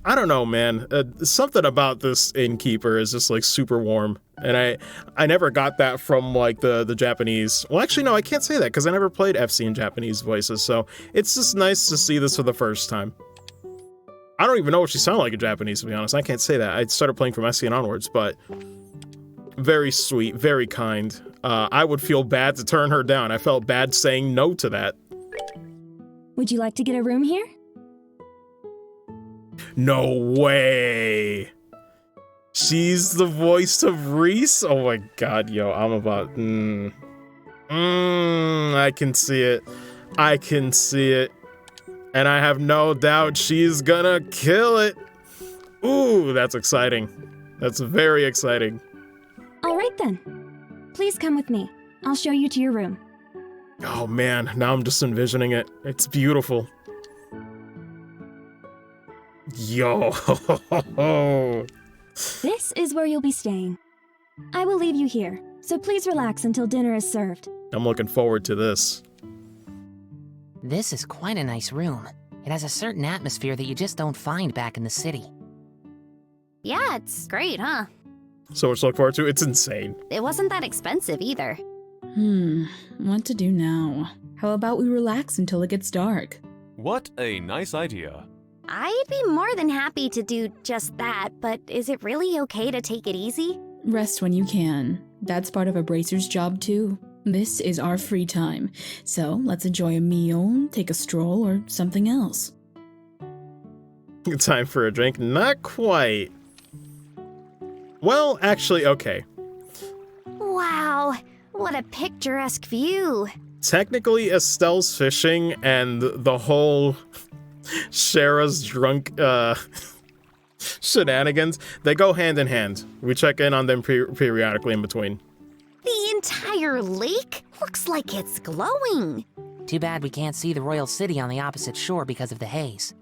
I don't know, man. Something about this innkeeper is just like super warm. And I never got that from like the Japanese. Well, actually, no, I can't say that because I never played FC in Japanese voices. So it's just nice to see this for the first time. I don't even know what she sounded like in Japanese, to be honest. I can't say that. I started playing from SC and onwards, but very sweet, very kind. I would feel bad to turn her down. I felt bad saying no to that. Would you like to get a room here? No way. She's the voice of Reese? Oh my god, yo, I'm about... I can see it. I can see it. And I have no doubt she's gonna kill it. Ooh, that's exciting. That's very exciting. All right then. Please come with me. I'll show you to your room. Oh man, now I'm just envisioning it. It's beautiful. Yo. This is where you'll be staying. I will leave you here, so please relax until dinner is served. I'm looking forward to this. This is quite a nice room. It has a certain atmosphere that you just don't find back in the city. Yeah, it's great, huh? So much to look forward to. It's insane. It wasn't that expensive either. What to do now? How about we relax until it gets dark? What a nice idea. I'd be more than happy to do just that, but is it really okay to take it easy? Rest when you can. That's part of a bracer's job too. This is our free time, so let's enjoy a meal, take a stroll, or something else. Time for a drink? Not quite. Well, actually, okay. Wow, what a picturesque view. Technically, Estelle's fishing and the whole Shara's drunk shenanigans, they go hand in hand. We check in on them periodically in between. The entire lake looks like it's glowing. Too bad we can't see the royal city on the opposite shore because of the haze.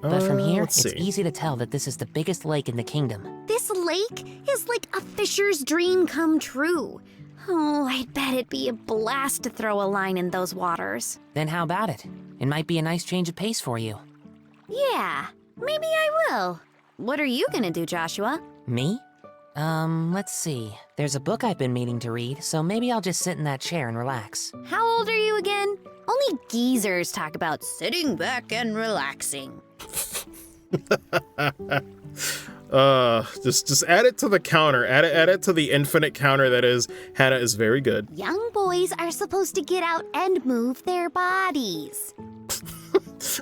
But from here, let's it's see. easy to tell that this is the biggest lake in the kingdom. This lake is like a fisher's dream come true. Oh, I'd bet it'd be a blast to throw a line in those waters. Then how about it? It might be a nice change of pace for you. Yeah, maybe I will. What are you gonna do, Joshua? Me? Let's see. There's a book I've been meaning to read, so maybe I'll just sit in that chair and relax. How old are you again? Only geezers talk about sitting back and relaxing. Just add it to the counter. Add it to the infinite counter that is Hannah is very good. Young boys are supposed to get out and move their bodies.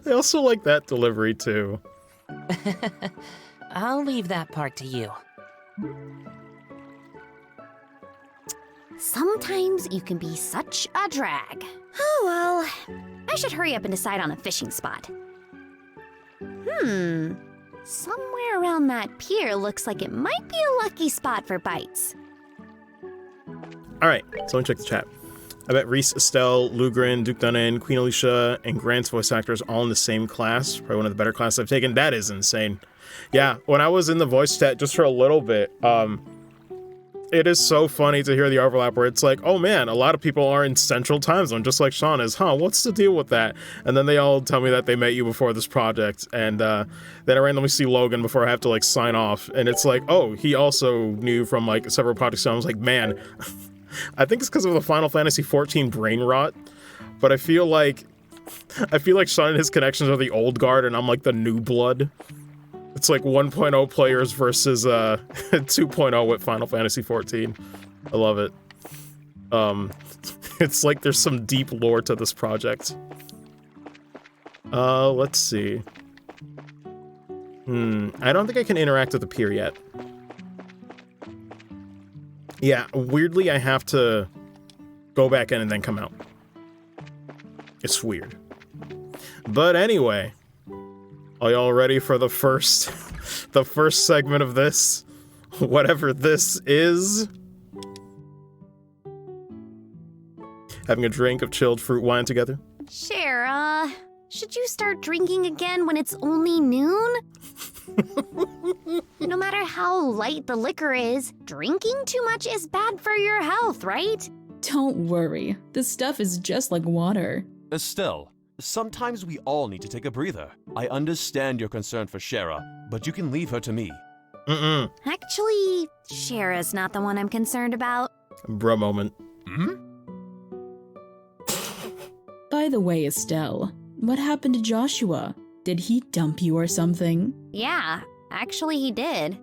I also like that delivery too. I'll leave that part to you. Sometimes you can be such a drag. Oh well, I should hurry up and decide on a fishing spot. Somewhere around that pier looks like it might be a lucky spot for bites. Alright, so let me check the chat. I bet Reese, Estelle, Lugrin, Duke Dunnan, Queen Alicia, and Grant's voice actors all in the same class. Probably one of the better classes I've taken. That is insane. Yeah, when I was in the voice chat just for a little bit, it is so funny to hear the overlap where it's like, oh man, a lot of people are in Central Time Zone, just like Sean is. What's the deal with that? And then they all tell me that they met you before this project, and then I randomly see Logan before I have to like sign off, and it's like, oh, he also knew from like several projects. So I was like, man, I think it's because of the Final Fantasy XIV brain rot, but I feel like Sean and his connections are the old guard, and I'm like the new blood. It's like 1.0 players versus 2.0 with Final Fantasy XIV. I love it. It's like there's some deep lore to this project. Let's see. I don't think I can interact with the pier yet. Yeah, weirdly I have to go back in and then come out. It's weird. But anyway, are y'all ready for the first segment of this? Whatever this is. Having a drink of chilled fruit wine together? Shara, should you start drinking again when it's only noon? No matter how light the liquor is, drinking too much is bad for your health, right? Don't worry. This stuff is just like water. Estelle, sometimes we all need to take a breather. I understand your concern for Shara, but you can leave her to me. Actually, Shara's not the one I'm concerned about. Bruh moment. By the way, Estelle, what happened to Joshua? Did he dump you or something? Yeah, actually he did.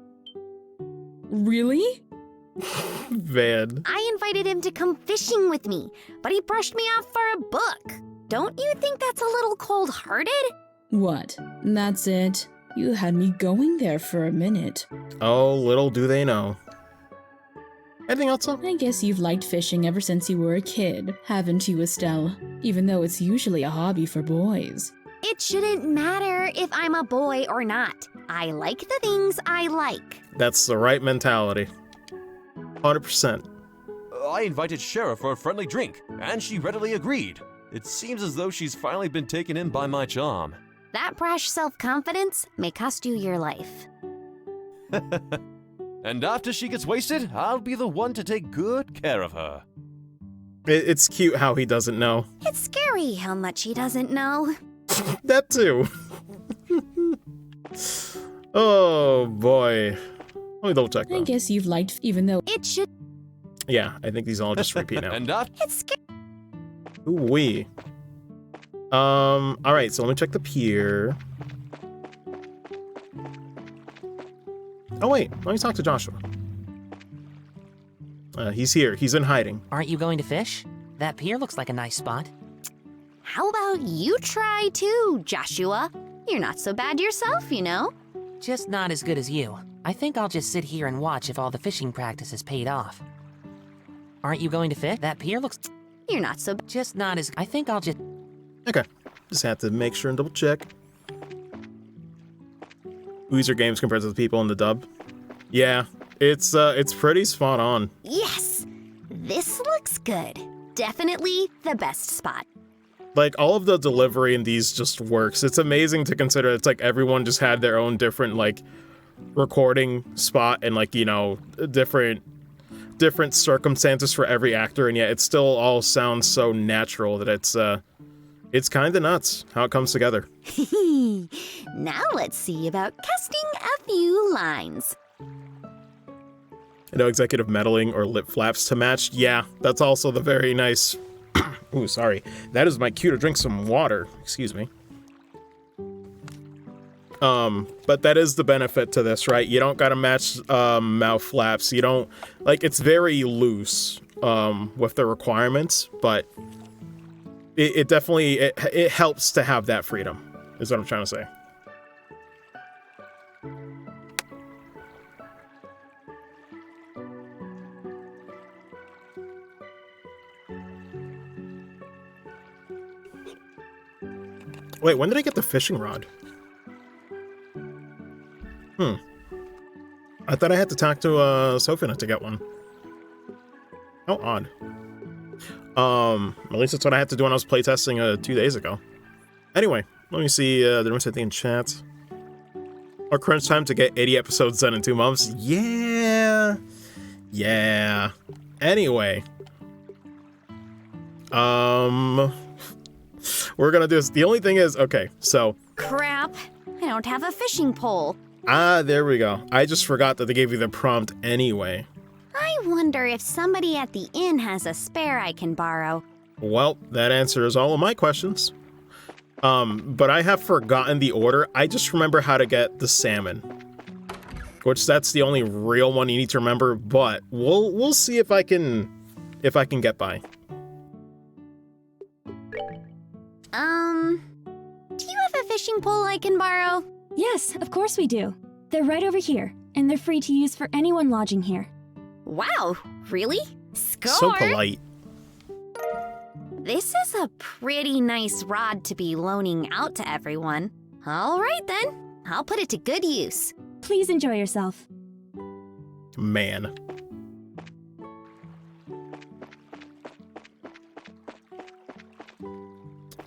Really? Van. I invited him to come fishing with me, but he brushed me off for a book. Don't you think that's a little cold-hearted? What? That's it? You had me going there for a minute. Oh, little do they know. Anything else? I guess you've liked fishing ever since you were a kid, haven't you, Estelle? Even though it's usually a hobby for boys. It shouldn't matter if I'm a boy or not. I like the things I like. That's the right mentality. 100%. I invited Shara for a friendly drink, and she readily agreed. It seems as though she's finally been taken in by my charm. That brash self-confidence may cost you your life. And after she gets wasted, I'll be the one to take good care of her. It's cute how he doesn't know. It's scary how much he doesn't know. That too. Oh boy. Let me double check though. I guess you've liked even though it should. Yeah, I think these all just repeat now. And it's scary. Ooh-wee. Alright, so let me check the pier. Oh wait, let me talk to Joshua. He's here. He's in hiding. Aren't you going to fish? That pier looks like a nice spot. How about you try too, Joshua? You're not so bad yourself, you know. Just not as good as you. I think I'll just sit here and watch if all the fishing practice has paid off. Aren't you going to fish? That pier looks... You're not so bad. Just not as... I think I'll just... Okay. Just have to make sure and double check. Weezer games compared to the people in the dub. Yeah, it's pretty spot on. Yes! This looks good. Definitely the best spot. Like, all of the delivery in these just works. It's amazing to consider it's like everyone just had their own different, like, recording spot and, like, you know, different circumstances for every actor, and yet it still all sounds so natural that it's kind of nuts how it comes together. Now let's see about casting a few lines. No executive meddling or lip flaps to match. Yeah, that's also the very nice... Ooh, sorry. That is my cue to drink some water. Excuse me. But that is the benefit to this, right? You don't gotta match mouth flaps. You don't... Like, it's very loose with the requirements, but it definitely... It helps to have that freedom, is what I'm trying to say. Wait, when did I get the fishing rod? I thought I had to talk to Sophina to get one. How odd. At least that's what I had to do when I was playtesting 2 days ago. Anyway, let me see. Did I miss anything in chat? Our crunch time to get 80 episodes done in 2 months? Yeah. Yeah. Anyway. We're gonna do this. The only thing is, okay, so... Crap. I don't have a fishing pole. Ah, there we go. I just forgot that they gave you the prompt anyway. I wonder if somebody at the inn has a spare I can borrow. Well, that answers all of my questions. But I have forgotten the order. I just remember how to get the salmon. Which, that's the only real one you need to remember, but we'll see if I can get by. Do you have a fishing pole I can borrow? Yes, of course we do. They're right over here, and they're free to use for anyone lodging here. Wow, really? Score! So polite. This is a pretty nice rod to be loaning out to everyone. All right then, I'll put it to good use. Please enjoy yourself. Man.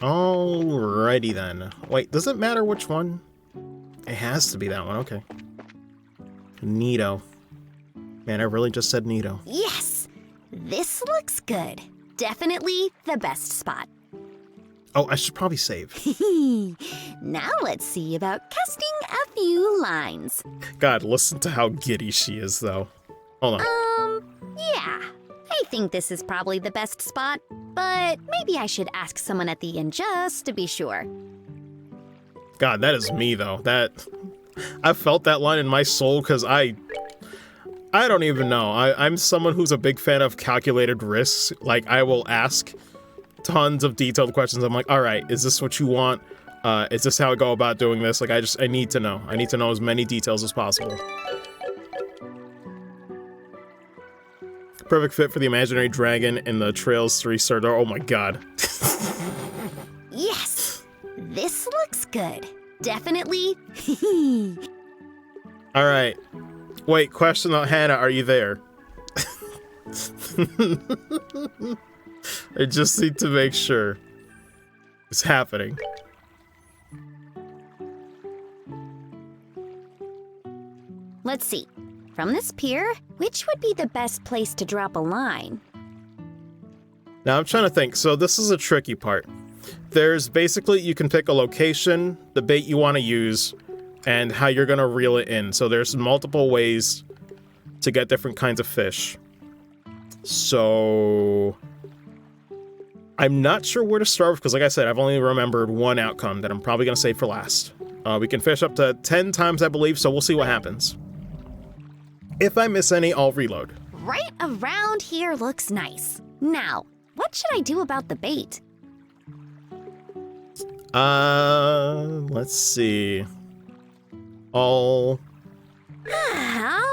Alrighty then. Wait, does it matter which one? It has to be that one, okay. Neato. Man, I really just said neato. Yes! This looks good. Definitely the best spot. Oh, I should probably save. Now let's see about casting a few lines. God, listen to how giddy she is, though. Hold on. Yeah. I think this is probably the best spot, but maybe I should ask someone at the inn just to be sure. God, that is me, though. I felt that line in my soul, because I don't even know. I'm someone who's a big fan of calculated risks. Like, I will ask tons of detailed questions. I'm like, all right, is this what you want? Is this how I go about doing this? Like, I need to know. I need to know as many details as possible. Perfect fit for the imaginary dragon in the Trails 3-star door. Oh my god. Yes! This looks good. Definitely. Alright. Wait, question though, Hannah, are you there? I just need to make sure it's happening. Let's see. From this pier, which would be the best place to drop a line? Now I'm trying to think. So this is a tricky part. There's basically, you can pick a location, the bait you want to use, and how you're going to reel it in. So there's multiple ways to get different kinds of fish. So I'm not sure where to start because, like I said, I've only remembered one outcome that I'm probably going to save for last. We can fish up to 10 times, I believe, so we'll see what happens. If I miss any, I'll reload. Right around here looks nice. Now, what should I do about the bait? Let's see. I'll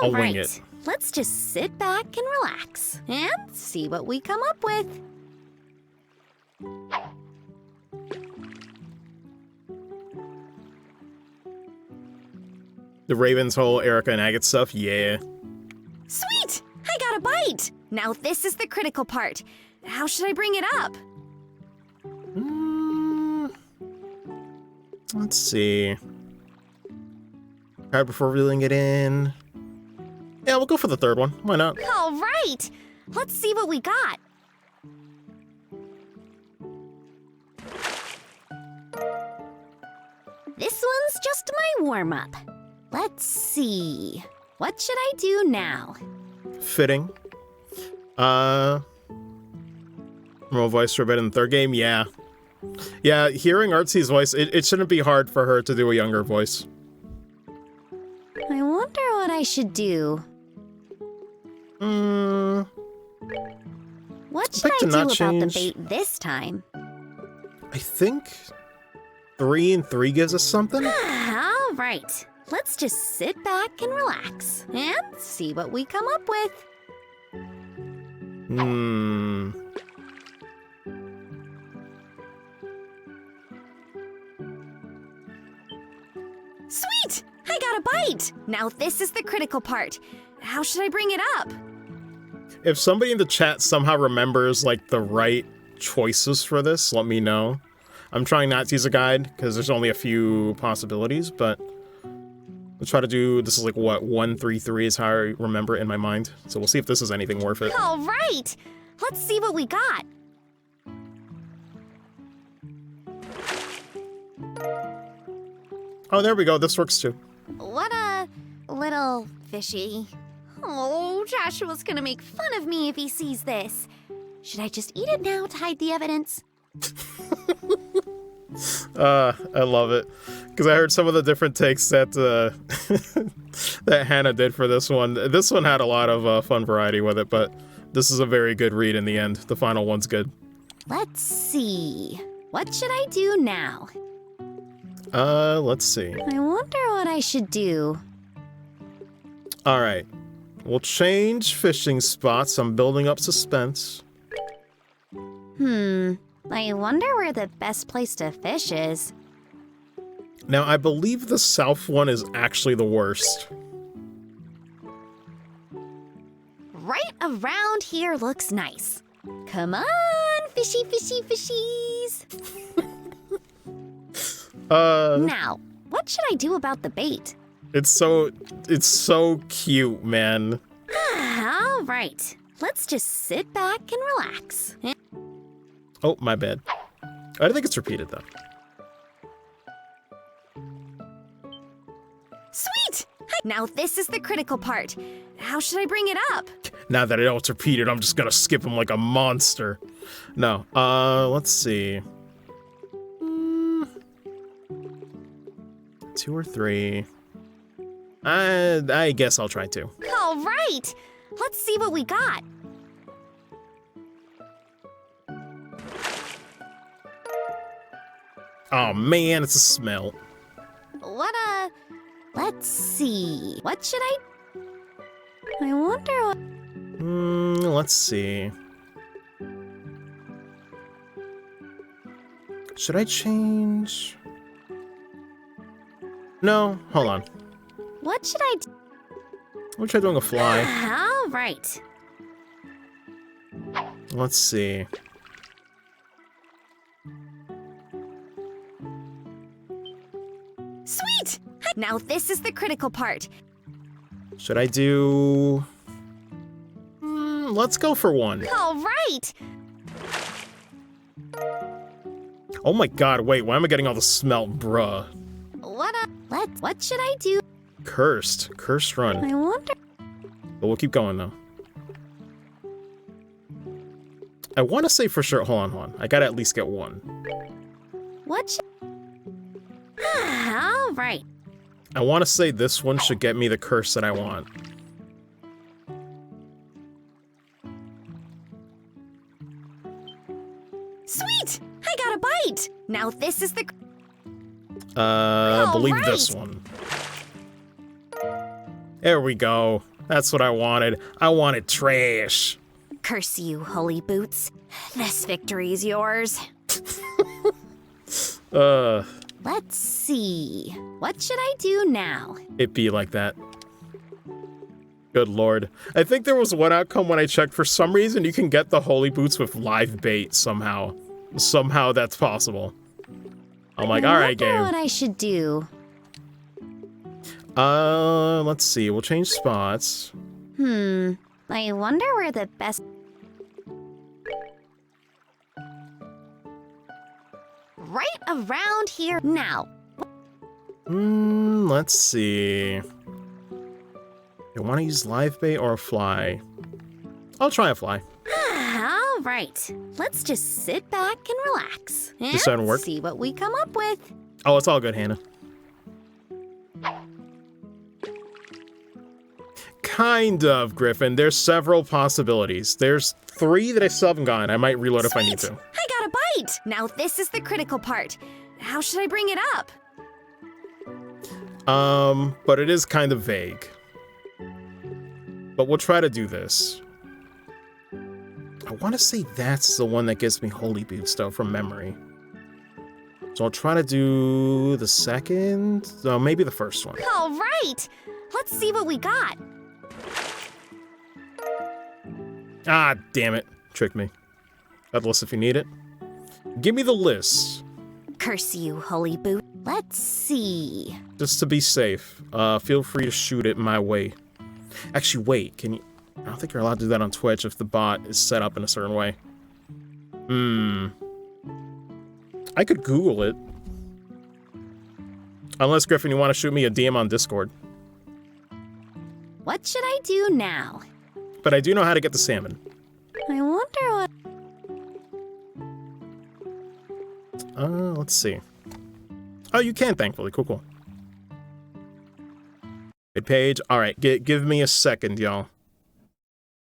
wing it. Let's just sit back and relax and see what we come up with. The Raven's Hole, Erica and Agate stuff, yeah. Sweet! I got a bite! Now this is the critical part. How should I bring it up? Let's see. Right before reeling it in. Yeah, we'll go for the third one. Why not? All right, let's see what we got. This one's just my warm-up. Let's see. What should I do now? Fitting. Remote voice for a bit in the third game? Yeah. Yeah, hearing Artsy's voice, it shouldn't be hard for her to do a younger voice. I wonder what I should do. What should I do about the bait this time? I think 3 and 3 gives us something. All right, let's just sit back and relax and see what we come up with. Sweet! I got a bite! Now this is the critical part. How should I bring it up? If somebody in the chat somehow remembers, like, the right choices for this, let me know. I'm trying not to use a guide, because there's only a few possibilities, but we'll try to do, this is like, what, 133 is how I remember it in my mind. So we'll see if this is anything worth it. All right! Let's see what we got. Oh, there we go. This works too. What a little fishy. Oh, Joshua's gonna make fun of me if he sees this. Should I just eat it now to hide the evidence? I love it. Because I heard some of the different takes that that Hannah did for this one. This one had a lot of fun variety with it, but this is a very good read in the end. The final one's good. Let's see. What should I do now? Let's see. I wonder what I should do. Alright. We'll change fishing spots. I'm building up suspense. I wonder where the best place to fish is. Now, I believe the south one is actually the worst. Right around here looks nice. Come on, fishy, fishy, fishies. Now, what should I do about the bait? It's so cute, man. All right, let's just sit back and relax. Oh, my bad. I don't think it's repeated, though. Sweet! Now this is the critical part. How should I bring it up? Now that I know it's repeated, I'm just gonna skip him like a monster. No, let's see. 2 or 3. I guess I'll try 2. All right, let's see what we got. Oh man, it's a smell. Let's see. What should I wonder what... Let's see. Should I change? No, hold on. What should I do? We'll try doing a fly. All right. Let's see. Sweet! Now this is the critical part. Should I do... let's go for 1. All right. Oh my god, wait, why am I getting all the smelt, bruh? What should I do? Cursed run. I wonder... But we'll keep going, though. I want to say for sure... Hold on. I gotta at least get 1. What should... All right. I want to say this one should get me the curse that I want. Sweet! I got a bite! Now this is the... I believe this one. There we go. That's what I wanted. I wanted trash. Curse you, holy boots. This victory is yours. Let's see. What should I do now? It be like that. Good lord. I think there was one outcome when I checked. For some reason, you can get the holy boots with live bait somehow. Somehow that's possible. I'm like, alright, I wonder game. what I should do. Let's see. We'll change spots. I wonder where the best... Right around here now. Let's see. You want to use live bait or a fly? I'll try a fly. All right. Let's just sit back and relax. And This doesn't work. see what we come up with. Oh, it's all good, Hannah. Kind of, Griffin. There's several possibilities. There's 3 that I still haven't gotten. I might reload if I need to. I got a bite. Now this is the critical part. How should I bring it up? But it is kind of vague. But we'll try to do this. I want to say that's the one that gives me holy boots, though, from memory. So I'll try to do the second. No, maybe the first one. All right. Let's see what we got. Ah, damn it. Tricked me. Got the list if you need it. Give me the list. Curse you, holy boot. Let's see. Just to be safe. Feel free to shoot it my way. Actually, wait. Can you... I don't think you're allowed to do that on Twitch if the bot is set up in a certain way. I could Google it. Unless, Griffin, you want to shoot me a DM on Discord. What should I do now? But I do know how to get the salmon. I wonder what... Let's see. Oh, you can, thankfully. Cool, cool. Good page. All right, give me a second, y'all.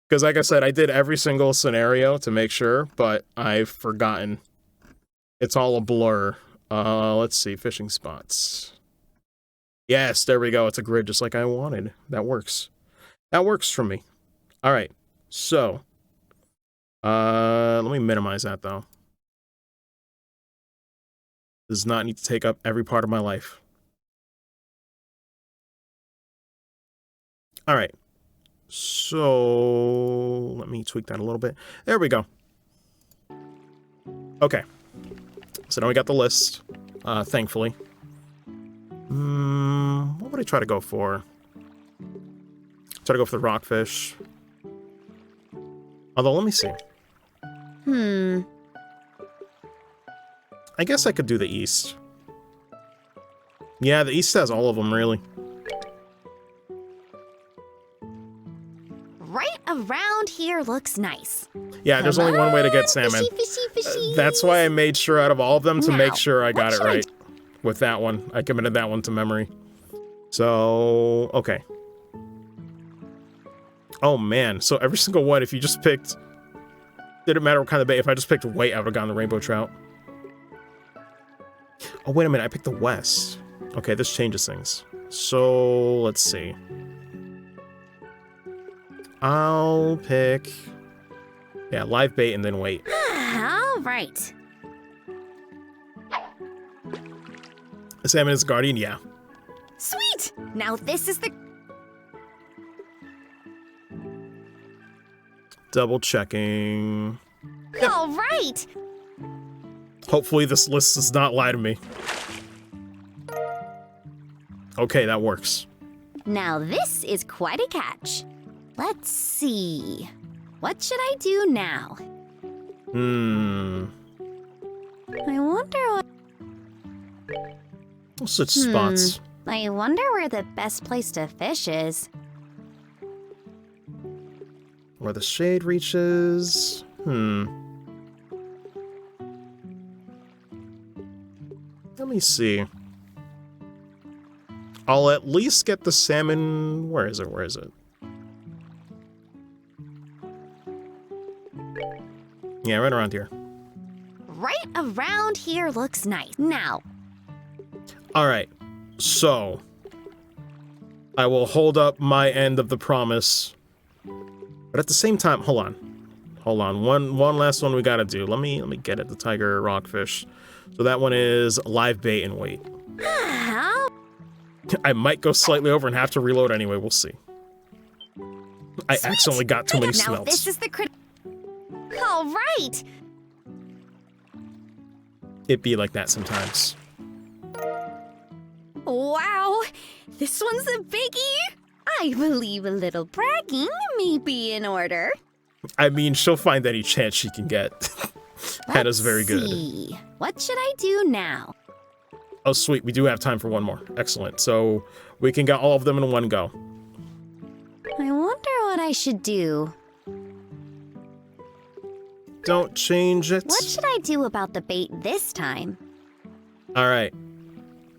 Because like I said, I did every single scenario to make sure, but I've forgotten. It's all a blur. Let's see. Fishing spots. Yes, there we go. It's a grid just like I wanted. That works. That works for me. All right. So, let me minimize that, though. Does not need to take up every part of my life. All right. So, let me tweak that a little bit. There we go. Okay. So now we got the list, thankfully. What would I try to go for? Try to go for the rockfish. Although, let me see. I guess I could do the east. Yeah, the east has all of them, really. Right around here looks nice. Yeah, there's only one way to get salmon. Fishy. That's why I made sure out of all of them to make Now, sure I got what it should I right with that one. I committed that one to memory. So, okay. Oh, man. So every single one, if you just picked... Didn't matter what kind of bait. If I just picked white, I would have gotten the rainbow trout. Oh, wait a minute. I picked the west. Okay, this changes things. So, let's see. I'll pick... Yeah, live bait and then wait. All right. Salmon is guardian? Yeah. Sweet. Now this is the... Double checking. All right. Hopefully this list does not lie to me. Okay, that works. Now this is quite a catch. Let's see. What should I do now? I wonder what... We'll switch spots. I wonder where the best place to fish is. Where the shade reaches. Let me see. I'll at least get the salmon... Where is it? Where is it? Yeah, right around here. Right around here looks nice. Now. Alright, so... I will hold up my end of the promise. But at the same time, hold on. Hold on, one last one we gotta do. Let me get it, the tiger rockfish. So that one is live bait and wait. I might go slightly over and have to reload anyway, we'll see. I accidentally got too many Now smelts. this is the All right. It be like that sometimes. Wow, this one's a biggie. I believe a little bragging may be in order. I mean, she'll find any chance she can get. Hannah's very good. See, what should I do now? Oh, sweet. We do have time for one more. Excellent. So we can get all of them in one go. I wonder what I should do. Don't change it. What should I do about the bait this time? All right.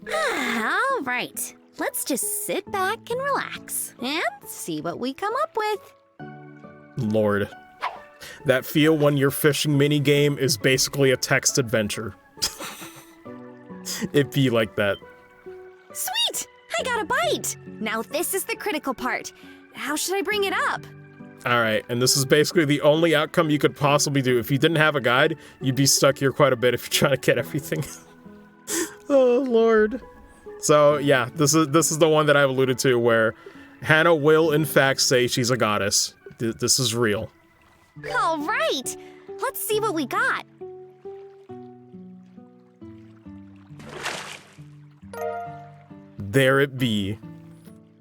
All right. Let's just sit back and relax and see what we come up with. Lord. That feel when your fishing minigame is basically a text adventure. It be like that. Sweet! I got a bite! Now this is the critical part. How should I bring it up? All right, and this is basically the only outcome you could possibly do. If you didn't have a guide, you'd be stuck here quite a bit if you're trying to get everything. Oh, Lord. So, yeah, this is the one that I've alluded to where Hannah will, in fact, say she's a goddess. This is real. All right! Let's see what we got. There it be.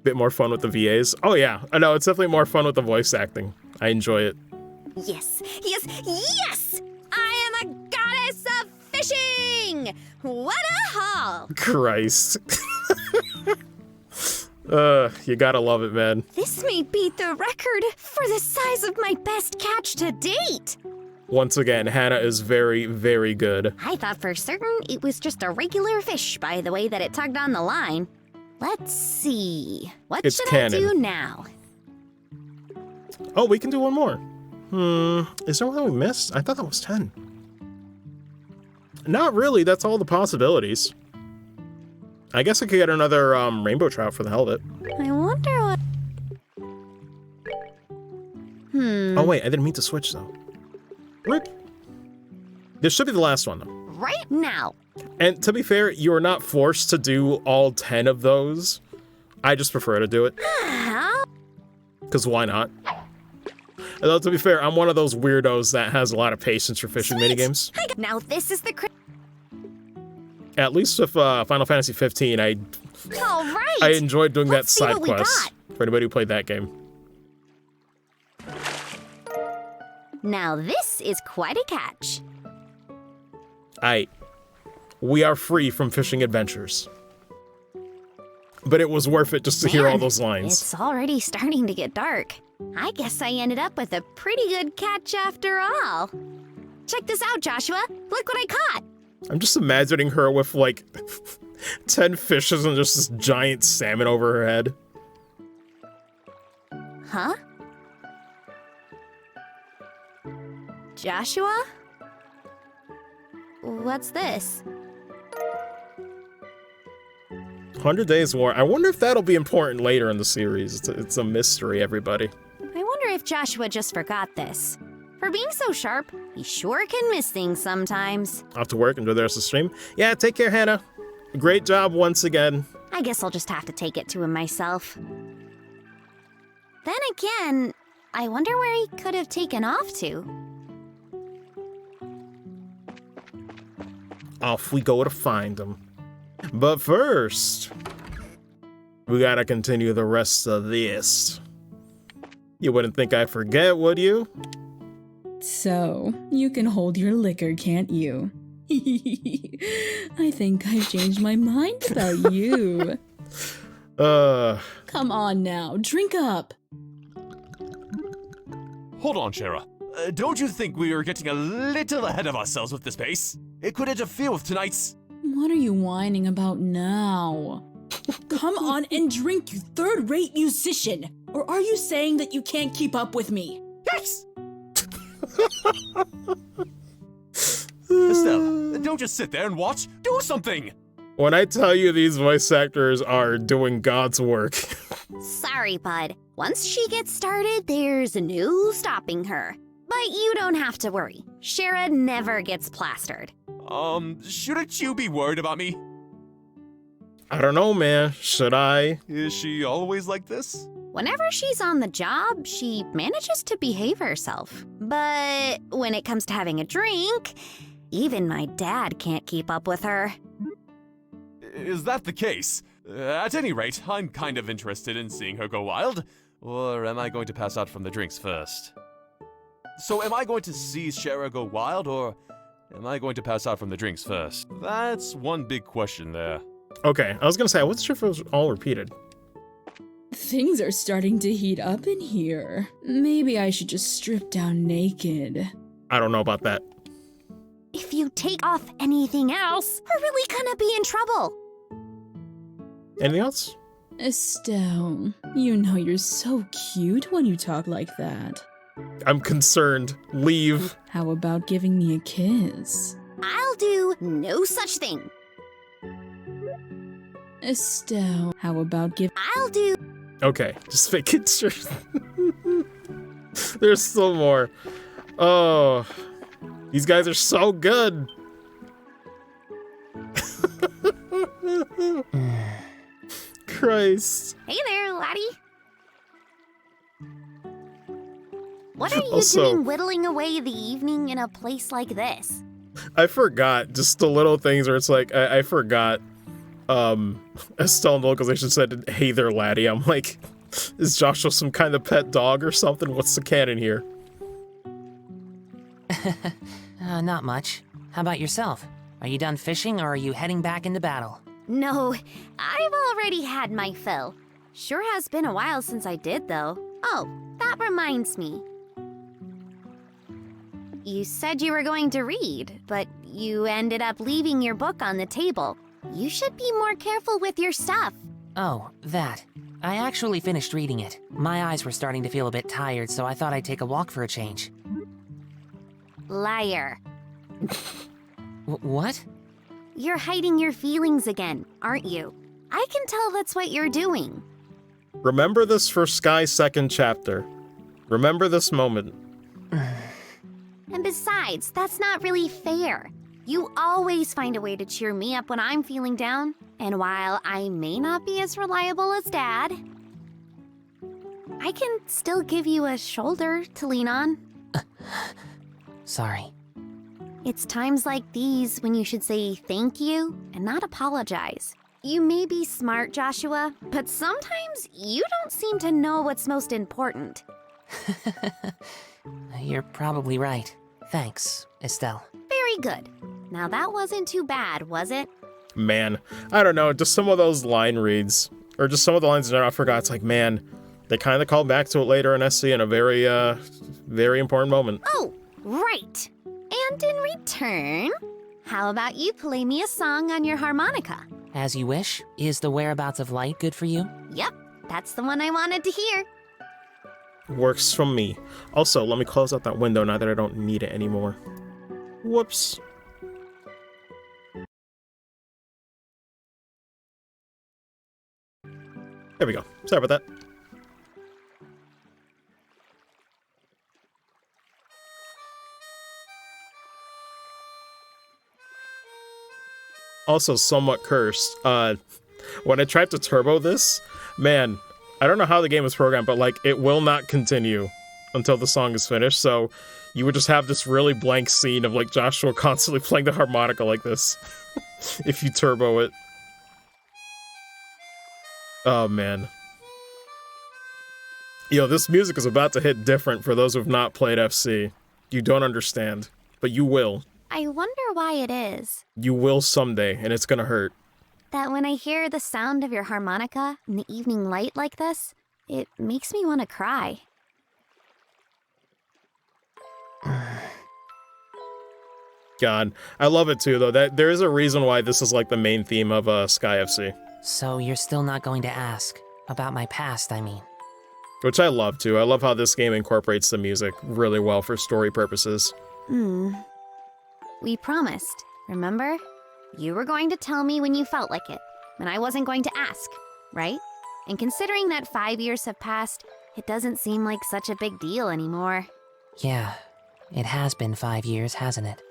Bit more fun with the VAs. Oh, yeah. I know, it's definitely more fun with the voice acting. I enjoy it. Yes, yes, yes! I am a goddess of fishing! What a haul! Christ. You gotta love it, man. This may beat the record for the size of my best catch to date. Once again, Hannah is very, very good. I thought for certain it was just a regular fish by the way that it tugged on the line. Let's see. What It's should canon. I do now? Oh, we can do one more. Is there one we missed? I thought that was 10. Not really, that's all the possibilities. I guess I could get another rainbow trout for the hell of it. I wonder what... Oh wait, I didn't mean to switch though. Rip. This should be the last one though. Right now. And to be fair, you're not forced to do all 10 of those. I just prefer to do it. Because why not? Although to be fair, I'm one of those weirdos that has a lot of patience for fishing minigames. Now this is the... At least with Final Fantasy 15, All right. I enjoyed doing Let's see that side what we quest. For anybody who played that game. Now this is quite a catch. We are free from fishing adventures. But it was worth it just to hear all those lines. It's already starting to get dark. I guess I ended up with a pretty good catch after all. Check this out, Joshua. Look what I caught. I'm just imagining her with like 10 fishes and just this giant salmon over her head. Huh? Joshua? What's this? 100 Days War. I wonder if that'll be important later in the series. It's a mystery, everybody. I wonder if Joshua just forgot this. For being so sharp, he sure can miss things sometimes. Off to work, enjoy the rest of the stream. Yeah, take care, Hannah. Great job once again. I guess I'll just have to take it to him myself. Then again, I wonder where he could have taken off to. Off we go to find him. But first, we gotta continue the rest of this. You wouldn't think I'd forget, would you? So, you can hold your liquor, can't you? I think I've changed my mind about you. Come on now, drink up. Hold on, Shara. Don't you think we are getting a little ahead of ourselves with this pace? It could interfere with tonight's... What are you whining about now? Come on and drink, you third-rate musician! Or are you saying that you can't keep up with me? Yes! Estelle, don't just sit there and watch. Do something! When I tell you these voice actors are doing God's work. Sorry, bud. Once she gets started, there's no stopping her. But you don't have to worry. Shara never gets plastered. Shouldn't you be worried about me? I don't know, man. Should I? Is she always like this? Whenever she's on the job, she manages to behave herself. But when it comes to having a drink, even my dad can't keep up with her. Is that the case? At any rate, I'm kind of interested in seeing her go wild. Or am I going to pass out from the drinks first? So am I going to see Shara go wild, or am I going to pass out from the drinks first? That's one big question there. Okay, I was gonna say, I wasn't sure if it was all repeated. Things are starting to heat up in here. Maybe I should just strip down naked. I don't know about that. If you take off anything else, we're really gonna be in trouble. Anything else? Estelle, you know you're so cute when you talk like that. I'm concerned. Leave. How about giving me a kiss? I'll do no such thing. Estelle, how about I'll do. Okay, just making sure. There's still more. Oh, these guys are so good. Christ. Hey there, laddie. What are you Also, doing whittling away the evening in a place like this? I forgot just the little things where it's like, I forgot. Estelle in the localization said, "Hey there, laddie." I'm like, is Joshua some kind of pet dog or something? What's the canon here? Not much. How about yourself? Are you done fishing, or are you heading back into battle? No, I've already had my fill. Sure has been a while since I did, though. Oh, that reminds me. You said you were going to read, but you ended up leaving your book on the table. You should be more careful with your stuff. Oh, that. I actually finished reading it. My eyes were starting to feel a bit tired, so I thought I'd take a walk for a change. Liar. What? You're hiding your feelings again, aren't you? I can tell that's what you're doing. Remember this for Sky's second chapter. Remember this moment. And besides, that's not really fair. You always find a way to cheer me up when I'm feeling down. And while I may not be as reliable as Dad, I can still give you a shoulder to lean on. Sorry. It's times like these when you should say thank you and not apologize. You may be smart, Joshua, but sometimes you don't seem to know what's most important. You're probably right. Thanks, Estelle. Very good. Now that wasn't too bad, was it? Man, I don't know, just some of those line reads, or just some of the lines that I forgot, it's like, man, they kind of called back to it later in SC in a very, very important moment. Oh, right. And in return, how about you play me a song on your harmonica? As you wish. Is the Whereabouts of Light good for you? Yep, that's the one I wanted to hear. Works from me. Also, let me close out that window now that I don't need it anymore. Whoops. There we go. Sorry about that. Also somewhat cursed. When I tried to turbo this, man, I don't know how the game is programmed, but like it will not continue until the song is finished. So you would just have this really blank scene of like Joshua constantly playing the harmonica like this if you turbo it. Oh man. Yo, this music is about to hit different for those who've not played FC. You don't understand, but you will. I wonder why it is. You will someday, and it's gonna hurt. That when I hear the sound of your harmonica in the evening light like this, it makes me want to cry. God, I love it too, though. That there is a reason why this is like the main theme of Sky FC. So you're still not going to ask? About my past, I mean. Which I love too. I love how this game incorporates the music really well for story purposes. We promised, remember? You were going to tell me when you felt like it, and I wasn't going to ask, right? And considering that 5 years have passed, it doesn't seem like such a big deal anymore. Yeah, it has been 5 years, hasn't it?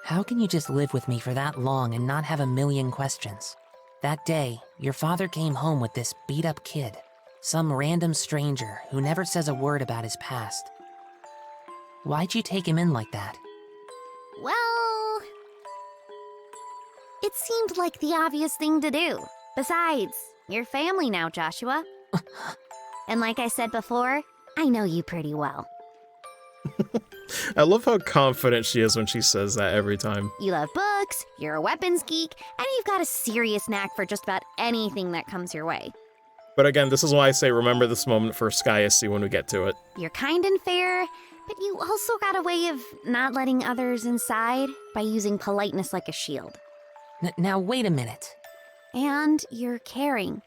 How can you just live with me for that long and not have a million questions? That day, your father came home with this beat-up kid. Some random stranger who never says a word about his past. Why'd you take him in like that? Well, it seemed like the obvious thing to do. Besides, you're family now, Joshua. And like I said before, I know you pretty well. I love how confident she is when she says that every time. You love books, you're a weapons geek, and you've got a serious knack for just about anything that comes your way. But again, this is why I say remember this moment for Skyasy when we get to it. You're kind and fair, but you also got a way of not letting others inside by using politeness like a shield. Now wait a minute. And you're caring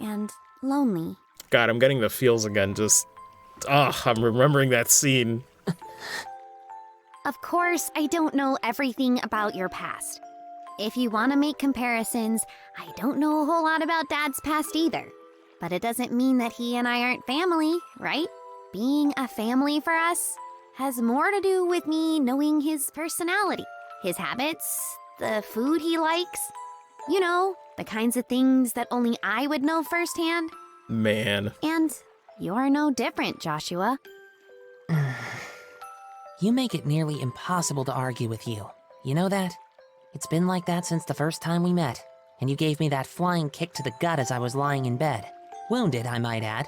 and lonely. God, I'm getting the feels again, I'm remembering that scene. Of course, I don't know everything about your past. If you want to make comparisons, I don't know a whole lot about Dad's past either. But it doesn't mean that he and I aren't family, right? Being a family for us has more to do with me knowing his personality, his habits, the food he likes. You know, the kinds of things that only I would know firsthand. Man. And you're no different, Joshua. You make it nearly impossible to argue with you. You know that? It's been like that since the first time we met, and you gave me that flying kick to the gut as I was lying in bed. Wounded, I might add.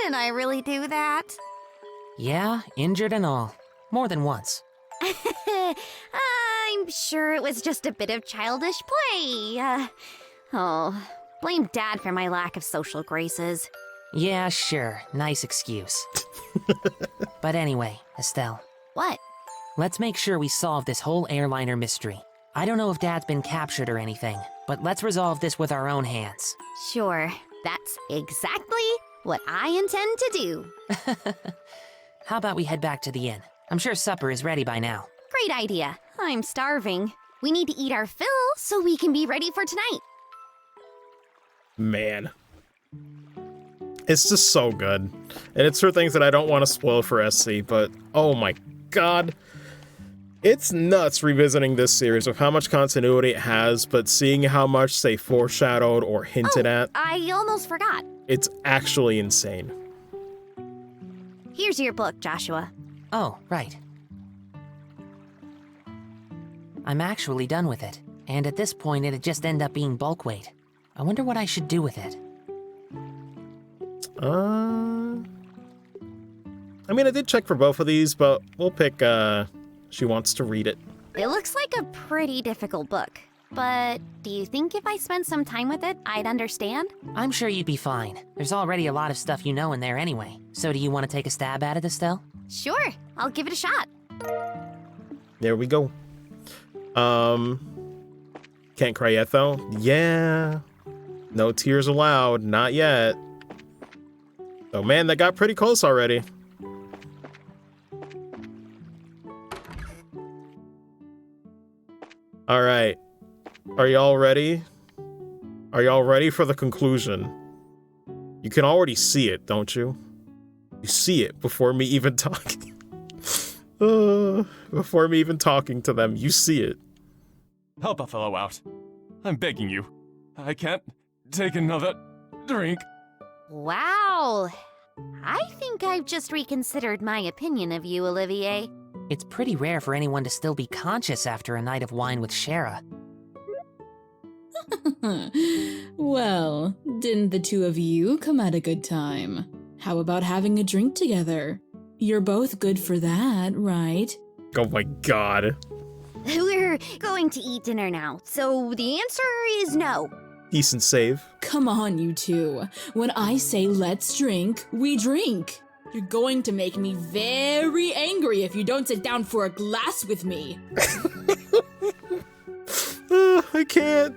Did I really do that? Yeah, injured and all. More than once. I'm sure it was just a bit of childish play. Blame Dad for my lack of social graces. Yeah, sure. Nice excuse. But anyway, Estelle. What? Let's make sure we solve this whole airliner mystery. I don't know if Dad's been captured or anything, but let's resolve this with our own hands. Sure. That's exactly what I intend to do. How about we head back to the inn? I'm sure supper is ready by now. Great idea. I'm starving. We need to eat our fill so we can be ready for tonight. Man. It's just so good. And it's for things that I don't want to spoil for SC, but oh my god. It's nuts revisiting this series with how much continuity it has, but seeing how much they foreshadowed or hinted at. I almost forgot. It's actually insane. Here's your book, Joshua. Oh, right. I'm actually done with it, and at this point it'd just end up being bulk weight. I wonder what I should do with it. I mean, I did check for both of these, but we'll pick, she wants to read it. It looks like a pretty difficult book, but do you think if I spent some time with it, I'd understand? I'm sure you'd be fine. There's already a lot of stuff you know in there anyway. So do you want to take a stab at it, Estelle? Sure, I'll give it a shot. There we go. Can't cry yet, though? Yeah. No tears allowed, not yet. Oh man, that got pretty close already. All right. Are y'all ready? Are y'all ready for the conclusion? You can already see it, don't you? You see it before me even talking. Before me even talking to them, you see it. Help a fellow out. I'm begging you. I can't take another drink. Wow. I think I've just reconsidered my opinion of you, Olivier. It's pretty rare for anyone to still be conscious after a night of wine with Shara. Well, didn't the two of you come at a good time? How about having a drink together? You're both good for that, right? Oh my god. We're going to eat dinner now, so the answer is no. Decent save. Come on, you two. When I say let's drink, we drink. You're going to make me very angry if you don't sit down for a glass with me. I can't.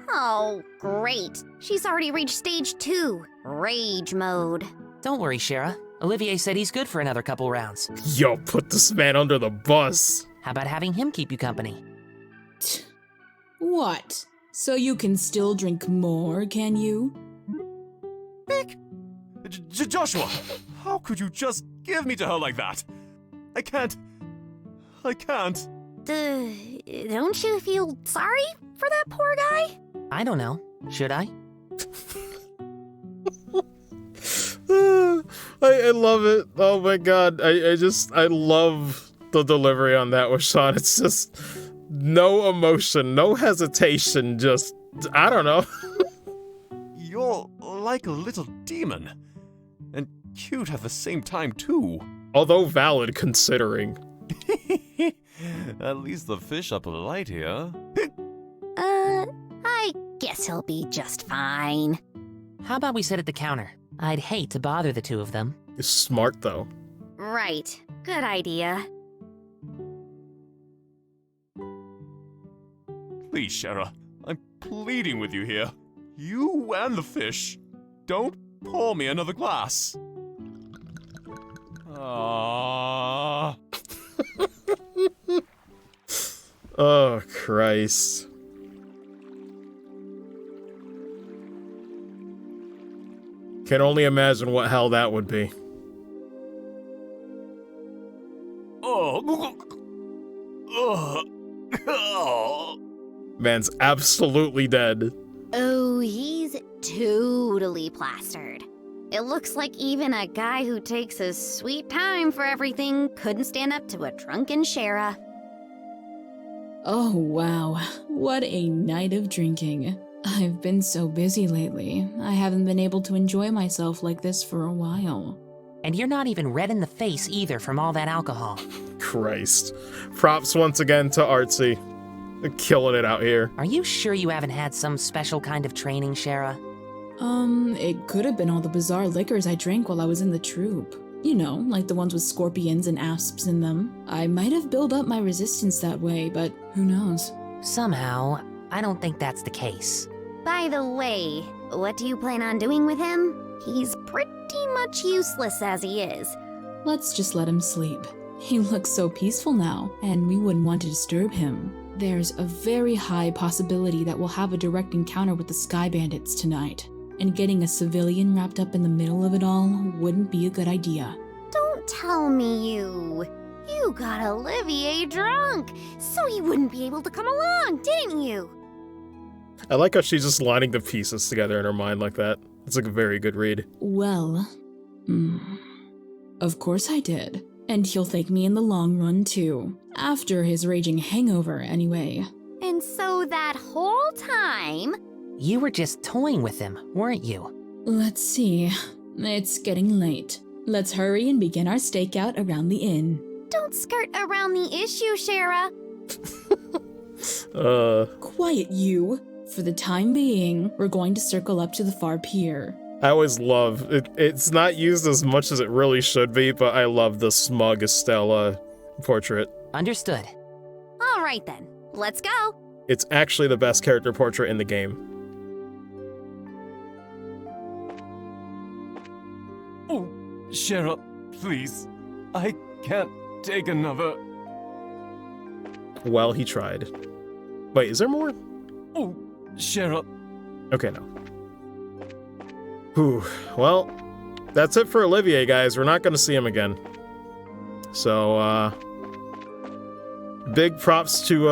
Oh, great. She's already reached stage 2, rage mode. Don't worry, Shara. Olivier said he's good for another couple rounds. Yo, put this man under the bus. How about having him keep you company? What? So you can still drink more, can you? Joshua, how could you just give me to her like that? I can't. Don't you feel sorry for that poor guy? I don't know. Should I? I love it. Oh my god. I love the delivery on that with Sean. It's just no emotion, no hesitation, just, I don't know. You're like a little demon. And cute at the same time, too. Although valid considering. At least the fish are polite here. I guess he'll be just fine. How about we sit at the counter? I'd hate to bother the two of them. You're smart, though. Right. Good idea. Please, Shara, I'm pleading with you here. You and the fish, don't pour me another glass. Ah. Oh, Christ. Can only imagine what hell that would be. Man's absolutely dead. Oh, he's totally plastered. It looks like even a guy who takes his sweet time for everything couldn't stand up to a drunken Shara. Oh wow, what a night of drinking. I've been so busy lately, I haven't been able to enjoy myself like this for a while. And you're not even red in the face either from all that alcohol. Christ. Props once again to Artsy. They're killing it out here. Are you sure you haven't had some special kind of training, Shara? It could have been all the bizarre liquors I drank while I was in the troop. You know, like the ones with scorpions and asps in them. I might have built up my resistance that way, but who knows? Somehow, I don't think that's the case. By the way, what do you plan on doing with him? He's pretty much useless as he is. Let's just let him sleep. He looks so peaceful now, and we wouldn't want to disturb him. There's a very high possibility that we'll have a direct encounter with the Sky Bandits tonight, and getting a civilian wrapped up in the middle of it all wouldn't be a good idea. Don't tell me you got Olivier drunk, so he wouldn't be able to come along, didn't you? I like how she's just lining the pieces together in her mind like that. It's like a very good read. Well, of course I did. And he'll thank me in the long run, too. After his raging hangover, anyway. And so that whole time... You were just toying with him, weren't you? Let's see. It's getting late. Let's hurry and begin our stakeout around the inn. Don't skirt around the issue, Shara. Quiet, you. For the time being, we're going to circle up to the far pier. I always love it. It's not used as much as it really should be, but I love the smug Estella portrait. Understood. All right then, let's go. It's actually the best character portrait in the game. Oh, Shara, please. I can't take another. Well, he tried. Wait, is there more? Oh, Shara. Okay, no. Whew. Well, that's it for Olivier, guys. We're not going to see him again. So, big props to,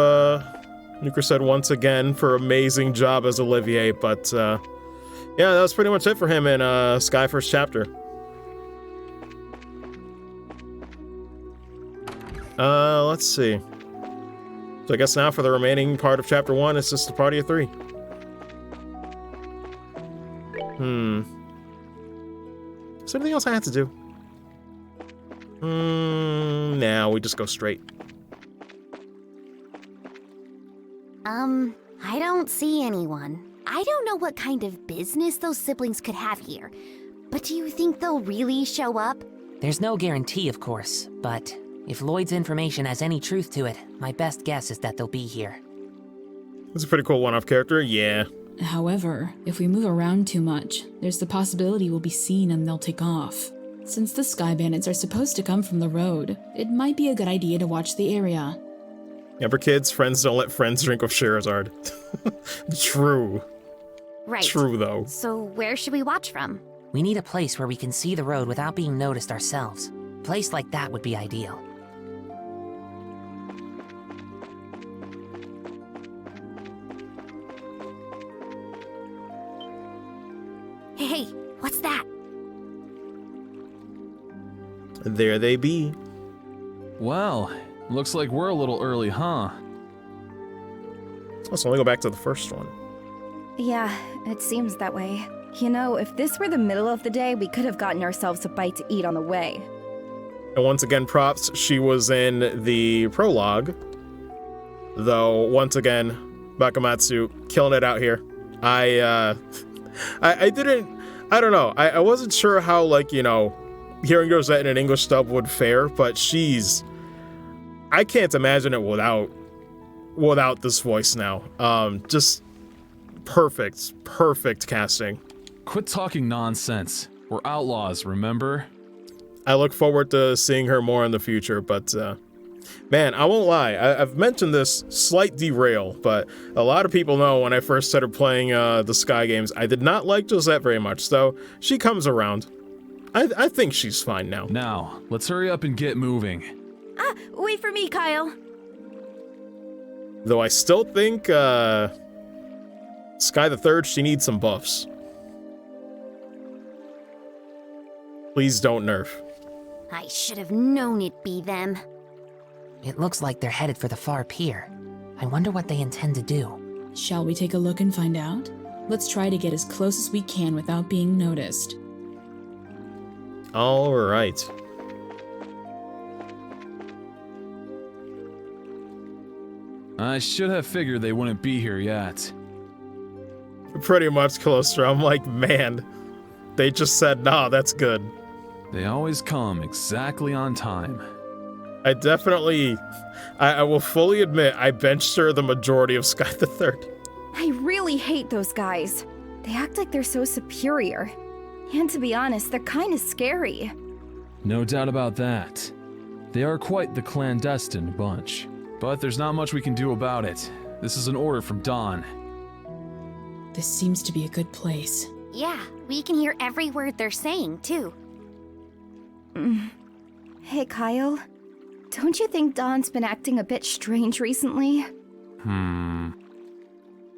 Nuker said once again for amazing job as Olivier, but, yeah, that was pretty much it for him in, Sky First Chapter. Let's see. So I guess now for the remaining part of Chapter 1, it's just a party of 3. Is there anything else I have to do? Nah, we just go straight. I don't see anyone. I don't know what kind of business those siblings could have here, but do you think they'll really show up? There's no guarantee, of course, but if Lloyd's information has any truth to it, my best guess is that they'll be here. That's a pretty cool one-off character, yeah. However, if we move around too much, there's the possibility we'll be seen and they'll take off. Since the Sky Bandits are supposed to come from the road, it might be a good idea to watch the area. Remember, kids, friends don't let friends drink with Scheherazade. True. Right. True, though. So where should we watch from? We need a place where we can see the road without being noticed ourselves. A place like that would be ideal. What's that? There they be. Well, looks like we're a little early, huh? Let's only go back to the first one. Yeah, it seems that way. You know, if this were the middle of the day, we could have gotten ourselves a bite to eat on the way. And once again, props, she was in the prologue. Though, once again, Bakumatsu killing it out here. I don't know. I wasn't sure how, like, you know, hearing Rosette in an English dub would fare, but I can't imagine it without this voice now. Just perfect casting. Quit talking nonsense. We're outlaws, remember? I look forward to seeing her more in the future, but man, I won't lie. I've mentioned this slight derail, but a lot of people know when I first started playing the Sky games, I did not like Josette very much, so she comes around. I think she's fine now. Now, let's hurry up and get moving. Wait for me, Kyle. Though I still think Sky the Third, she needs some buffs. Please don't nerf. I should have known it'd be them. It looks like they're headed for the far pier. I wonder what they intend to do. Shall we take a look and find out? Let's try to get as close as we can without being noticed. All right. I should have figured they wouldn't be here yet. Pretty much closer. I'm like, man, they just said, nah, that's good. They always come exactly on time. I will fully admit, I benched her the majority of Sky the Third. I really hate those guys. They act like they're so superior. And to be honest, they're kind of scary. No doubt about that. They are quite the clandestine bunch. But there's not much we can do about it. This is an order from Dawn. This seems to be a good place. Yeah, we can hear every word they're saying, too. Hey, Kyle. Don't you think Dawn's been acting a bit strange recently?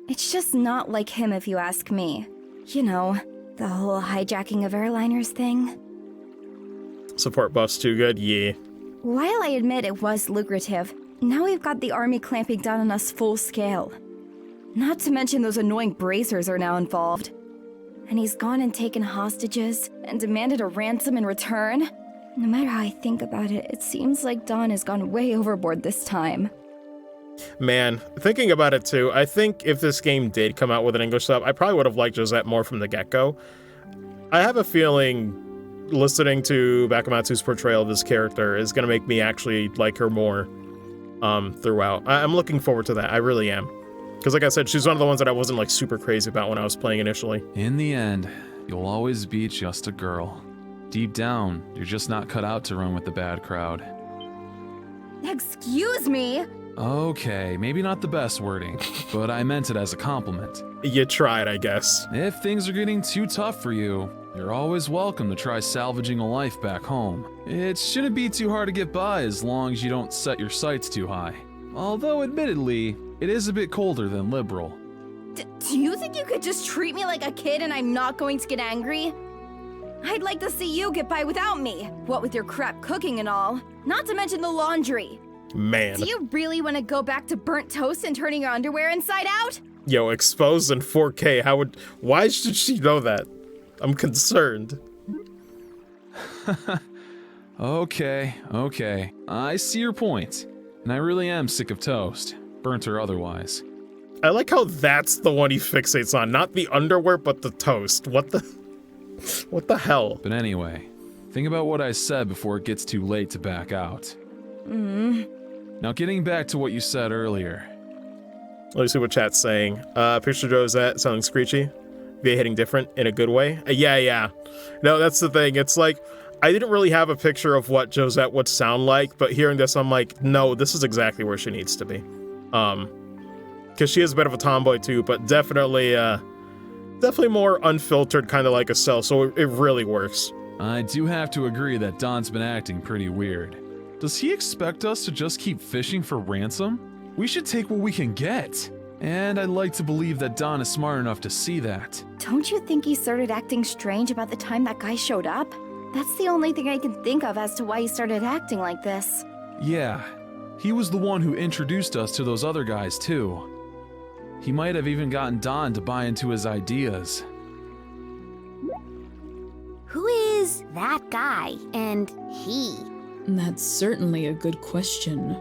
It's just not like him if you ask me. You know, the whole hijacking of airliners thing. Support buffs too good, yeah. While I admit it was lucrative, now we've got the army clamping down on us full scale. Not to mention those annoying bracers are now involved. And he's gone and taken hostages and demanded a ransom in return. No matter how I think about it, it seems like Dawn has gone way overboard this time. Man, thinking about it too, I think if this game did come out with an English sub, I probably would have liked Josette more from the get-go. I have a feeling listening to Bakumatsu's portrayal of this character is going to make me actually like her more throughout. I'm looking forward to that, I really am. Because like I said, she's one of the ones that I wasn't like super crazy about when I was playing initially. In the end, you'll always be just a girl. Deep down, you're just not cut out to run with the bad crowd. Excuse me? Okay, maybe not the best wording, but I meant it as a compliment. You tried, I guess. If things are getting too tough for you, you're always welcome to try salvaging a life back home. It shouldn't be too hard to get by as long as you don't set your sights too high. Although, admittedly, it is a bit colder than liberal. Do you think you could just treat me like a kid and I'm not going to get angry? I'd like to see you get by without me, what with your crap cooking and all. Not to mention the laundry. Man. Do you really want to go back to burnt toast and turning your underwear inside out? Yo, exposed in 4K, why should she know that? I'm concerned. Okay. I see your point. And I really am sick of toast, burnt or otherwise. I like how that's the one he fixates on, not the underwear, but the toast. What the hell? But anyway, think about what I said before it gets too late to back out. Now getting back to what you said earlier. Let me see what chat's saying. Picture Josette sounding screechy. VA hitting different in a good way. Yeah. No, that's the thing. It's like, I didn't really have a picture of what Josette would sound like, but hearing this, I'm like, no, this is exactly where she needs to be. Because she is a bit of a tomboy too, but definitely more unfiltered, kind of like Estelle, so it really works. I do have to agree that Don's been acting pretty weird. Does he expect us to just keep fishing for ransom? We should take what we can get. And I'd like to believe that Don is smart enough to see that. Don't you think he started acting strange about the time that guy showed up? That's the only thing I can think of as to why he started acting like this. Yeah, he was the one who introduced us to those other guys, too. He might have even gotten Don to buy into his ideas. Who is that guy and he? That's certainly a good question.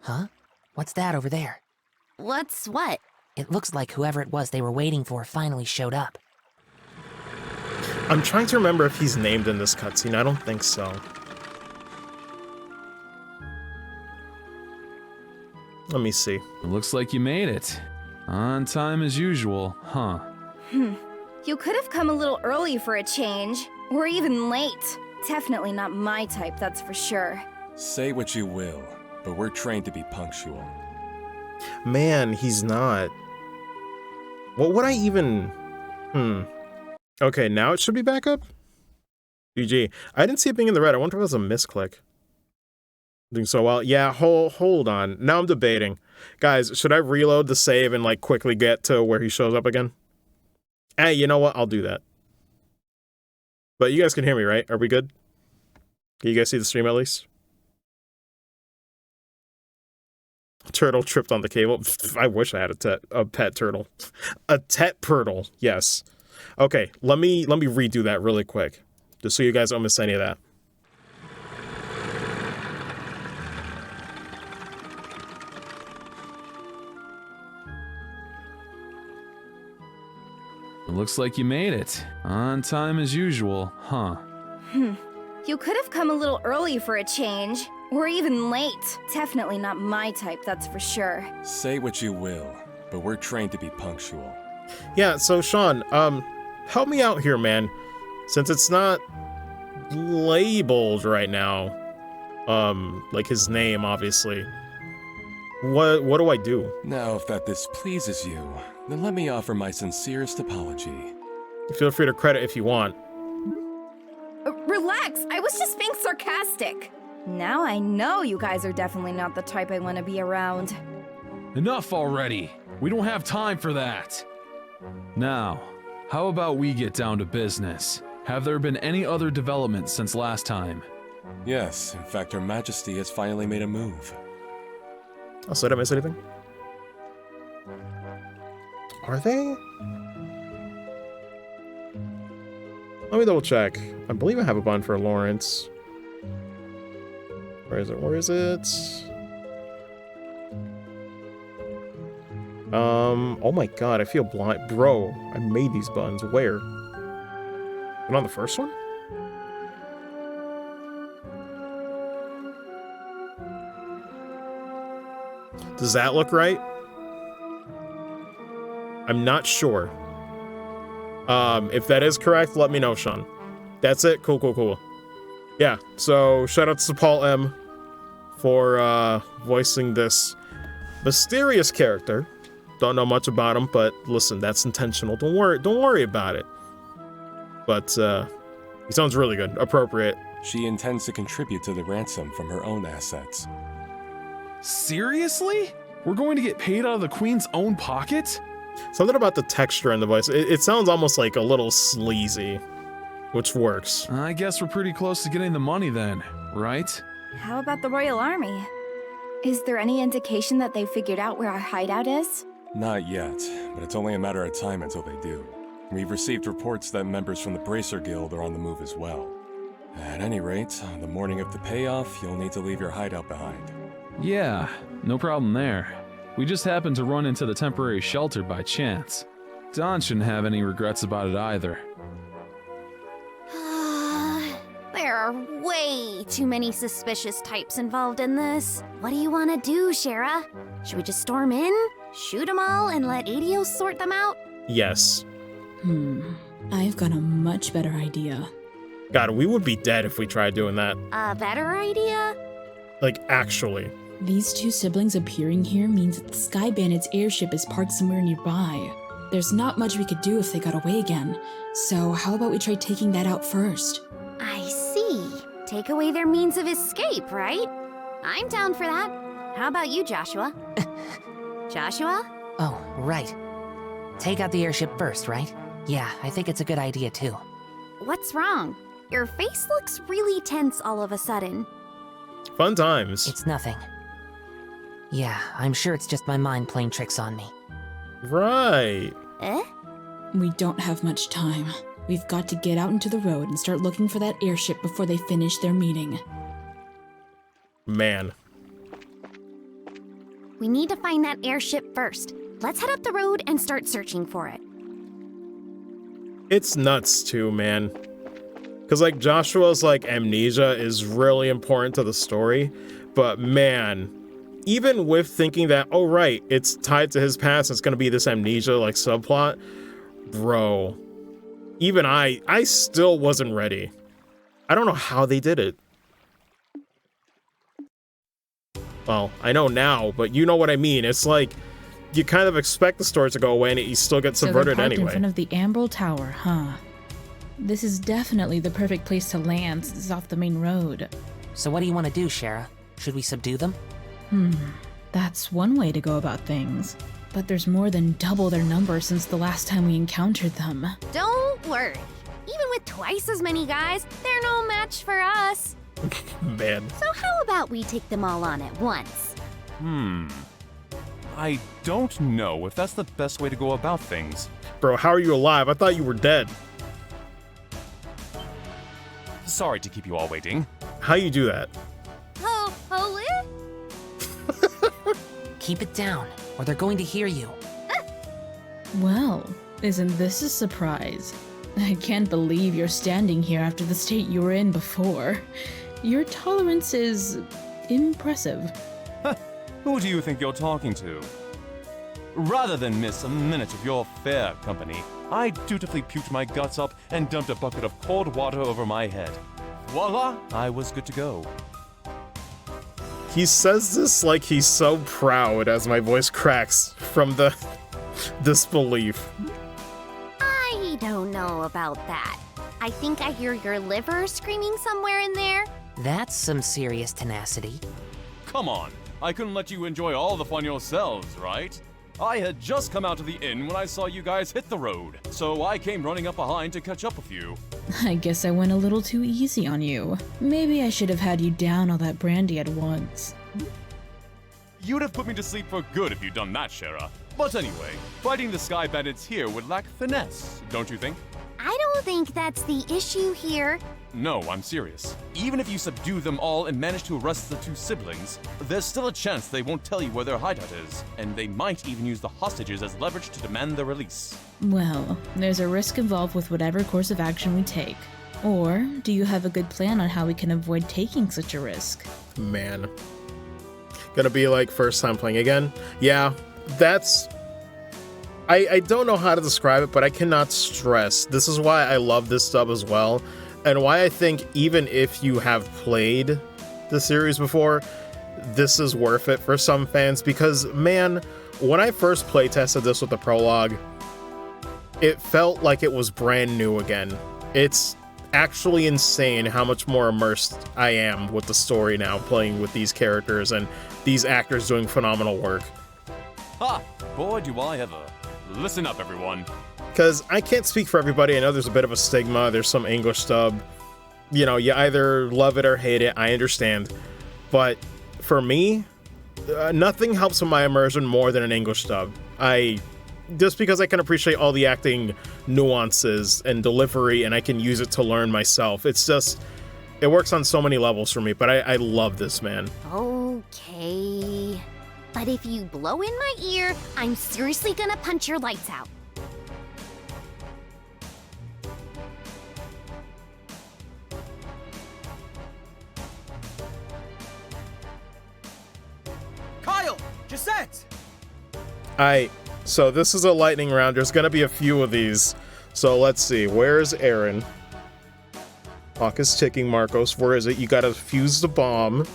Huh? What's that over there? What's what? It looks like whoever it was they were waiting for finally showed up. I'm trying to remember if he's named in this cutscene. I don't think so. Let me see. It looks like you made it. On time as usual, huh? You could have come a little early for a change, or even late. Definitely not my type, that's for sure. Say what you will, but we're trained to be punctual. Man, he's not. What would I even... Okay, now it should be back up? GG. I didn't see it being in the red. I wonder if it was a misclick. Doing so well. Yeah, hold on. Now I'm debating. Guys, should I reload the save and like quickly get to where he shows up again? Hey, you know what? I'll do that. But you guys can hear me, right? Are we good? Can you guys see the stream at least? Turtle tripped on the cable. I wish I had a pet turtle. A tetpurtle, yes. Okay, let me redo that really quick, just so you guys don't miss any of that. It looks like you made it. On time as usual, huh? You could have come a little early for a change, or even late. Definitely not my type, that's for sure. Say what you will, but we're trained to be punctual. Yeah, so Sean, help me out here, man. Since it's not labeled right now, like his name, obviously. What do I do? Now, if that displeases you, then let me offer my sincerest apology. Feel free to credit if you want. Relax, I was just being sarcastic. Now I know you guys are definitely not the type I want to be around. Enough already. We don't have time for that. Now, how about we get down to business? Have there been any other developments since last time? Yes, in fact, Her Majesty has finally made a move. Oh, so did I miss anything? Are they? Let me double check. I believe I have a bond for Lawrence. Where is it? Where is it? Oh my god, I feel blind. Bro, I made these buttons. Where? And on the first one? Does that look right? I'm not sure. If that is correct, let me know, Sean. That's it? Cool. Yeah, so shout out to Paul M for voicing this mysterious character. Don't know much about him, but listen, that's intentional. Don't worry about it. But he sounds really good. Appropriate. She intends to contribute to the ransom from her own assets. Seriously? We're going to get paid out of the Queen's own pocket? Something about the texture in the voice. It sounds almost like a little sleazy, which works. I guess we're pretty close to getting the money then, right? How about the Royal Army? Is there any indication that they figured out where our hideout is? Not yet, but it's only a matter of time until they do. We've received reports that members from the Bracer Guild are on the move as well. At any rate, on the morning of the payoff, you'll need to leave your hideout behind. Yeah, no problem there. We just happened to run into the temporary shelter by chance. Don shouldn't have any regrets about it either. There are way too many suspicious types involved in this. What do you want to do, Shara? Should we just storm in, shoot them all, and let Adios sort them out? Yes. I've got a much better idea. God, we would be dead if we tried doing that. A better idea? Like, actually. These two siblings appearing here means that the Sky Bandit's airship is parked somewhere nearby. There's not much we could do if they got away again, so how about we try taking that out first? I see. Take away their means of escape, right? I'm down for that. How about you, Joshua? Joshua? Oh, right. Take out the airship first, right? Yeah, I think it's a good idea too. What's wrong? Your face looks really tense all of a sudden. Fun times. It's nothing. Yeah, I'm sure it's just my mind playing tricks on me. Right. Eh? We don't have much time. We've got to get out into the road and start looking for that airship before they finish their meeting. Man. We need to find that airship first. Let's head up the road and start searching for it. It's nuts too, man. Because like Joshua's like amnesia is really important to the story, but man, even with thinking that, oh right, it's tied to his past, it's gonna be this amnesia like subplot, bro, even I still wasn't ready. I don't know how they did it. Well, I know now, but you know what I mean. It's like you kind of expect the story to go away and you still get subverted so they're parked anyway. in front of the Ambrel Tower, huh? This is definitely the perfect place to land since it's off the main road. So what do you want to do, Shara? Should we subdue them? That's one way to go about things. But there's more than double their number since the last time we encountered them. Don't worry. Even with twice as many guys, they're no match for us. Man. So how about we take them all on at once? I don't know if that's the best way to go about things. Bro, how are you alive? I thought you were dead. Sorry to keep you all waiting. How you do that? Holy? Keep it down, or they're going to hear you. Well, isn't this a surprise? I can't believe you're standing here after the state you were in before. Your tolerance is impressive. Who do you think you're talking to? Rather than miss a minute of your fair company, I dutifully puked my guts up and dumped a bucket of cold water over my head. Voila! I was good to go. He says this like he's so proud as my voice cracks from the disbelief. I don't know about that. I think I hear your liver screaming somewhere in there. That's some serious tenacity. Come on, I couldn't let you enjoy all the fun yourselves, right? I had just come out of the inn when I saw you guys hit the road, so I came running up behind to catch up with you. I guess I went a little too easy on you. Maybe I should have had you down all that brandy at once. You'd have put me to sleep for good if you'd done that, Shara. But anyway, fighting the Sky Bandits here would lack finesse, don't you think? I don't think that's the issue here. No, I'm serious. Even if you subdue them all and manage to arrest the two siblings, there's still a chance they won't tell you where their hideout is, and they might even use the hostages as leverage to demand their release. Well, there's a risk involved with whatever course of action we take. Or, do you have a good plan on how we can avoid taking such a risk? Man. Gonna be like first time playing again? Yeah, that's... I don't know how to describe it, but I cannot stress. This is why I love this dub as well, and why I think even if you have played the series before, this is worth it for some fans, because man, when I first playtested this with the prologue, it felt like it was brand new again. It's actually insane how much more immersed I am with the story now, playing with these characters and these actors doing phenomenal work. Ha! Boy, do I ever. Listen up, everyone. Because I can't speak for everybody. I know there's a bit of a stigma. There's some English dub. You know, you either love it or hate it. I understand. But for me, nothing helps with my immersion more than an English dub. Just because I can appreciate all the acting nuances and delivery, and I can use it to learn myself. It's just, it works on so many levels for me. But I love this, man. Okay. But if you blow in my ear, I'm seriously gonna punch your lights out. Kyle! Gisette! So this is a lightning round. There's gonna be a few of these. So let's see. Where's Aaron? Clock is ticking, Marcos. Where is it? You gotta fuse the bomb.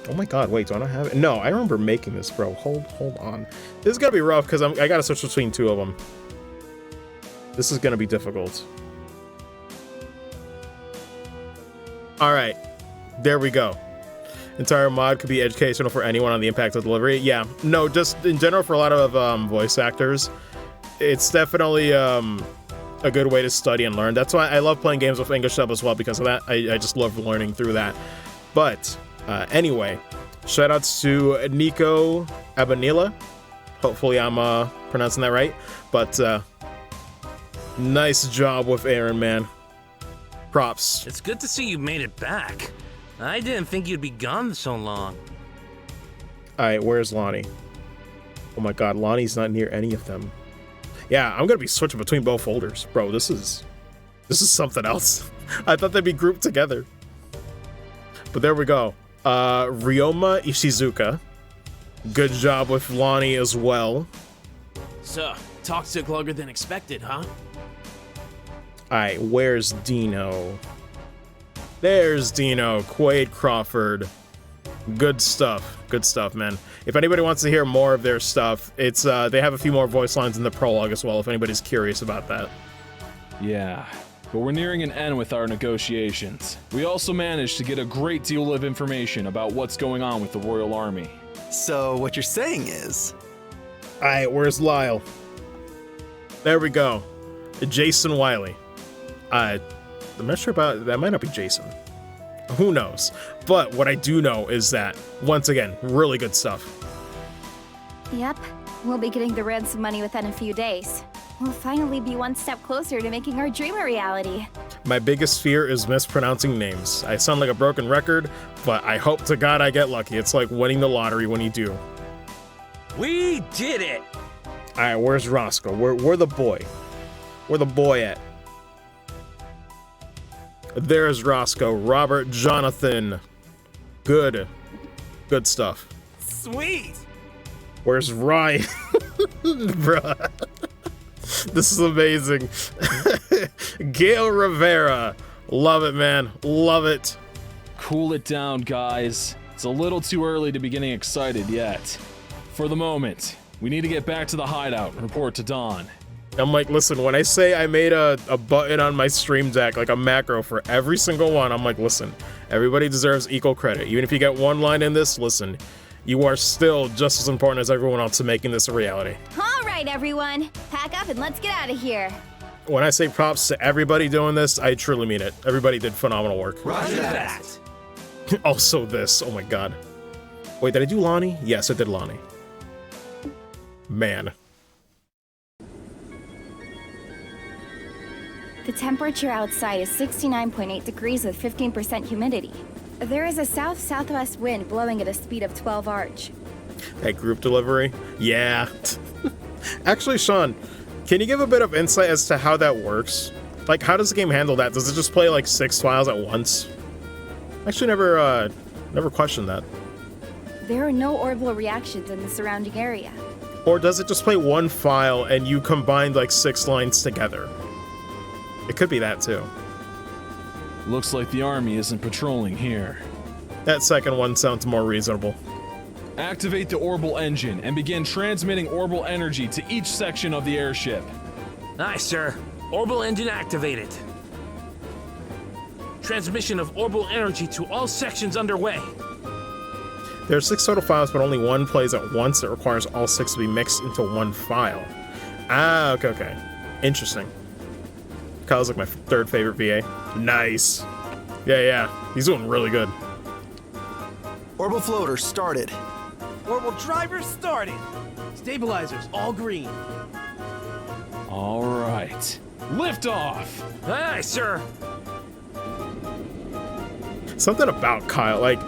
Oh my god, wait, do I not have it? No, I remember making this, bro. Hold on. This is gonna be rough because I gotta switch between two of them. This is gonna be difficult. Alright, there we go. entire mod could be educational for anyone on the impact of delivery. Yeah, no, just in general for a lot of voice actors, it's definitely a good way to study and learn. That's why I love playing games with English dub as well, because of that. I just love learning through that. But anyway, shoutouts to Nico Abanila. Hopefully I'm pronouncing that right. But nice job with Aaron, man. Props. It's good to see you made it back. I didn't think you'd be gone so long. Alright, where's Lonnie? Oh my god, Lonnie's not near any of them. Yeah, I'm gonna be switching between both folders. Bro, this is something else. I thought they'd be grouped together. But there we go. Ryoma Ishizuka. Good job with Lonnie as well. So, talk took longer than expected, huh? Alright, where's Dino? There's Dino, Quaid Crawford. Good stuff, man. If anybody wants to hear more of their stuff, it's they have a few more voice lines in the prologue as well, if anybody's curious about that. Yeah, but we're nearing an end with our negotiations. We also managed to get a great deal of information about what's going on with the Royal Army. So what you're saying is... Alright, where's Lyle? There we go. Jason Wiley. I'm not sure about... That might not be Jason. Who knows? But what I do know is that, once again, really good stuff. Yep, we'll be getting the ransom money within a few days. We'll finally be one step closer to making our dream a reality. My biggest fear is mispronouncing names. I sound like a broken record, but I hope to God I get lucky. It's like winning the lottery when you do. We did it! Alright, where's Roscoe? Where the boy? Where the boy at? There's Roscoe. Robert Jonathan. Good stuff. Sweet! Where's Ryan? Bruh. This is amazing. Gail Rivera. Love it, man. Love it. Cool it down, guys. It's a little too early to be getting excited yet. For the moment, we need to get back to the hideout and report to Dawn. I'm like, listen, when I say I made a button on my stream deck, like a macro for every single one, I'm like, listen, everybody deserves equal credit. Even if you get one line in this, listen, you are still just as important as everyone else to making this a reality. All right, everyone. Pack up and let's get out of here. When I say props to everybody doing this, I truly mean it. Everybody did phenomenal work. Roger that. Also this, oh my god. Wait, did I do Lonnie? Yes, I did Lonnie. Man. The temperature outside is 69.8 degrees with 15% humidity. There is a south-southwest wind blowing at a speed of 12 arch. That group delivery? Yeah. Actually, Sean, can you give a bit of insight as to how that works? Like, how does the game handle that? Does it just play like 6 files at once? Actually, never questioned that. There are no orbital reactions in the surrounding area. Or does it just play one file and you combine like 6 lines together? It could be that too. Looks like the army isn't patrolling here. That second one sounds more reasonable. Activate the orbital engine and begin transmitting orbital energy to each section of the airship. Aye, sir. Orbital engine activated. Transmission of orbital energy to all sections underway. There are 6 total files, but only one plays at once. It requires all 6 to be mixed into one file. Ah, okay. Interesting. Kyle's like my 3rd favorite VA. Nice. Yeah. He's doing really good. Orbital floater started. Orbital driver started. Stabilizers all green. All right. Lift off. Aye, sir. Something about Kyle, like,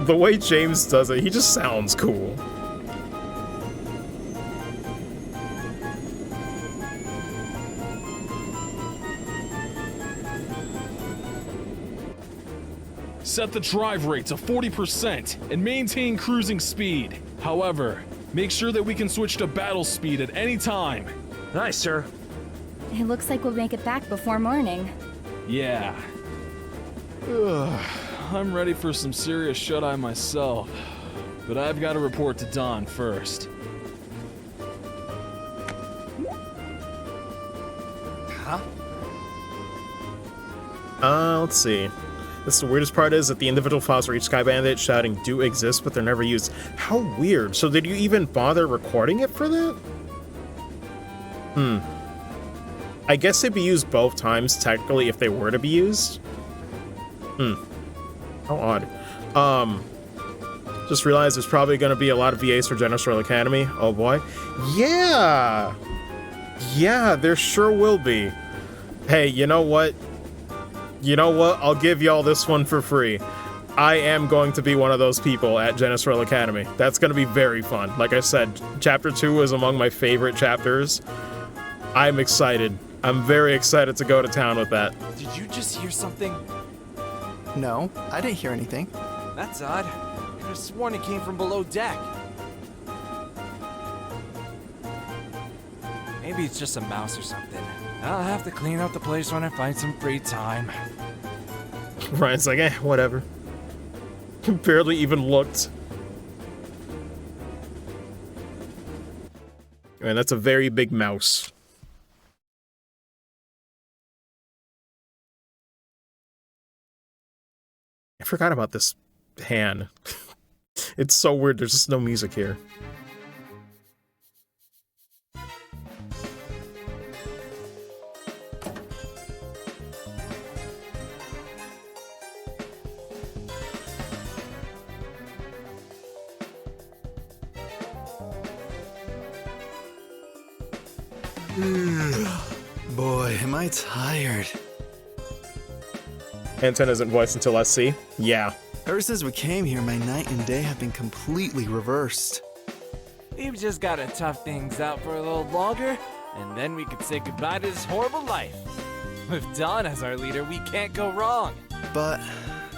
the way James does it, he just sounds cool. Set the drive rate to 40% and maintain cruising speed. However, make sure that we can switch to battle speed at any time. Aye, sir. It looks like we'll make it back before morning. Yeah. Ugh, I'm ready for some serious shut-eye myself. But I've got to report to Dawn first. Huh? Let's see. This the weirdest part is that the individual files for each Sky Bandit shouting do exist, but they're never used. How weird. So did you even bother recording it for that? I guess they'd be used both times, technically, if they were to be used. How odd. Just realized there's probably going to be a lot of VAs for Generous Royal Academy. Oh boy. Yeah! Yeah, there sure will be. Hey, you know what? You know what? I'll give y'all this one for free. I am going to be one of those people at Generous Royal Academy. That's going to be very fun. Like I said, Chapter 2 is among my favorite chapters. I'm excited. I'm very excited to go to town with that. Did you just hear something? No, I didn't hear anything. That's odd. I could have sworn it came from below deck. Maybe it's just a mouse or something. I'll have to clean out the place when I find some free time. Ryan's like, whatever. Barely even looked. Man, that's a very big mouse. I forgot about this hand. It's so weird, there's just no music here. Boy, am I tired. Anton isn't voiced until SC? Yeah. Ever since we came here, my night and day have been completely reversed. We've just gotta tough things out for a little longer, and then we could say goodbye to this horrible life. With Dawn as our leader, we can't go wrong. But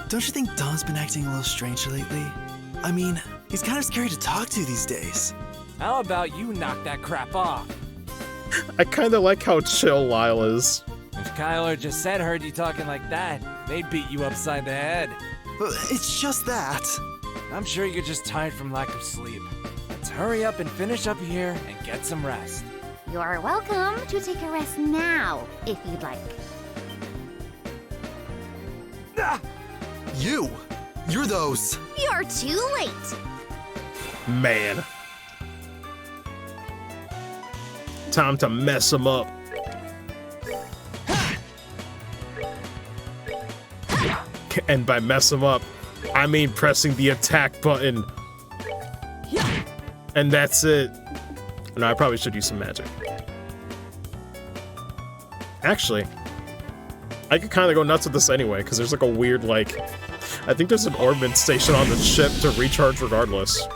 don't you think Dawn's been acting a little strange lately? I mean, he's kind of scary to talk to these days. How about you knock that crap off? I kinda like how chill Lyle is. If Kyle or Gisette heard you talking like that, they'd beat you upside the head. But it's just that. I'm sure you're just tired from lack of sleep. Let's hurry up and finish up here and get some rest. You're welcome to take a rest now, if you'd like. You're those. You're too late. Man. Time to mess him up. And by mess him up, I mean pressing the attack button. And that's it. No, I probably should use some magic. Actually, I could kind of go nuts with this anyway, because there's like a weird, like... I think there's an orbit station on the ship to recharge regardless.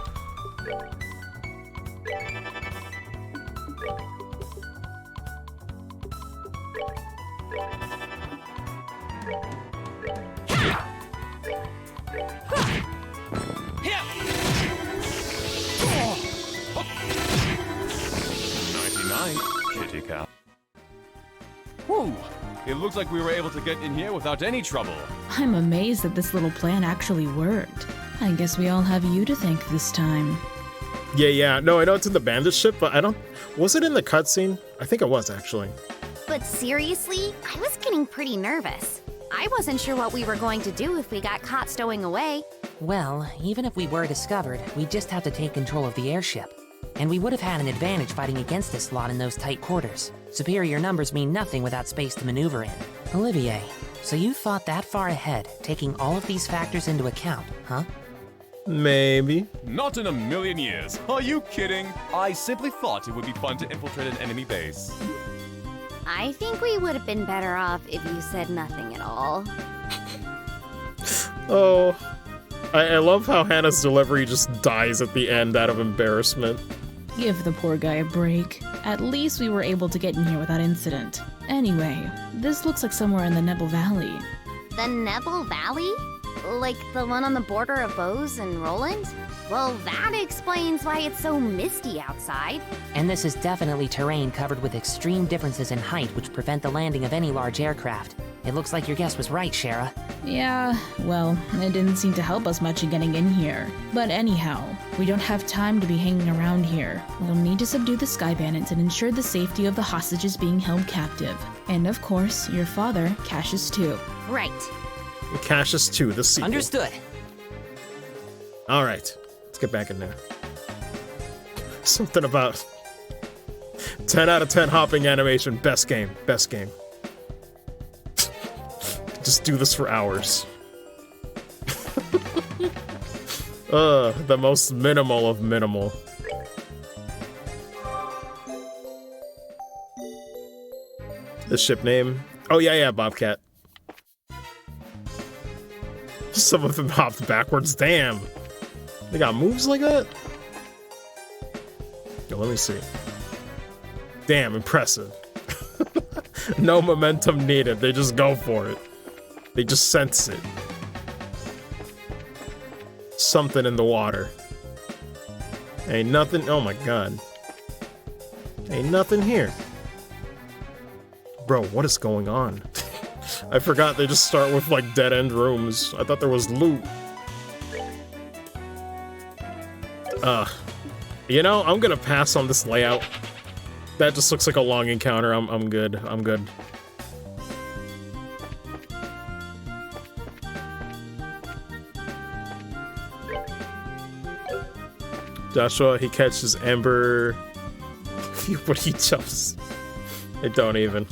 Whew! It looks like we were able to get in here without any trouble. I'm amazed that this little plan actually worked. I guess we all have you to thank this time. Yeah. No, I know it's in the bandit ship, but I don't... Was it in the cutscene? I think it was, actually. But seriously, I was getting pretty nervous. I wasn't sure what we were going to do if we got caught stowing away. Well, even if we were discovered, we'd just have to take control of the airship. And we would have had an advantage fighting against this lot in those tight quarters. Superior numbers mean nothing without space to maneuver in. Olivier, so you thought that far ahead, taking all of these factors into account, huh? Maybe. Not in a million years. Are you kidding? I simply thought it would be fun to infiltrate an enemy base. I think we would have been better off if you said nothing at all. Oh. I love how Hannah's delivery just dies at the end out of embarrassment. Give the poor guy a break. At least we were able to get in here without incident. Anyway, this looks like somewhere in the Nebel Valley. The Nebel Valley? Like the one on the border of Bose and Roland? Well, that explains why it's so misty outside. And this is definitely terrain covered with extreme differences in height which prevent the landing of any large aircraft. It looks like your guess was right, Shara. Yeah, well, it didn't seem to help us much in getting in here. But anyhow, we don't have time to be hanging around here. We'll need to subdue the Sky Bandits and ensure the safety of the hostages being held captive. And of course, your father, Cassius, too. Right. Cassius 2, the sequel. Understood. All right, let's get back in there. Something about 10 out of 10 hopping animation. Best game. Best game. Just do this for hours. The most minimal of minimal. The ship name? Oh, yeah, Bobcat. Some of them hopped backwards. Damn. They got moves like that? Yo, let me see. Damn, impressive. No momentum needed. They just go for it. They just sense it. Something in the water. Ain't nothing. Oh my god. Ain't nothing here. Bro, what is going on? I forgot they just start with like dead end rooms. I thought there was loot. You know, I'm gonna pass on this layout. That just looks like a long encounter. I'm good. I'm good. Joshua, he catches Ember. But he jumps. They don't even.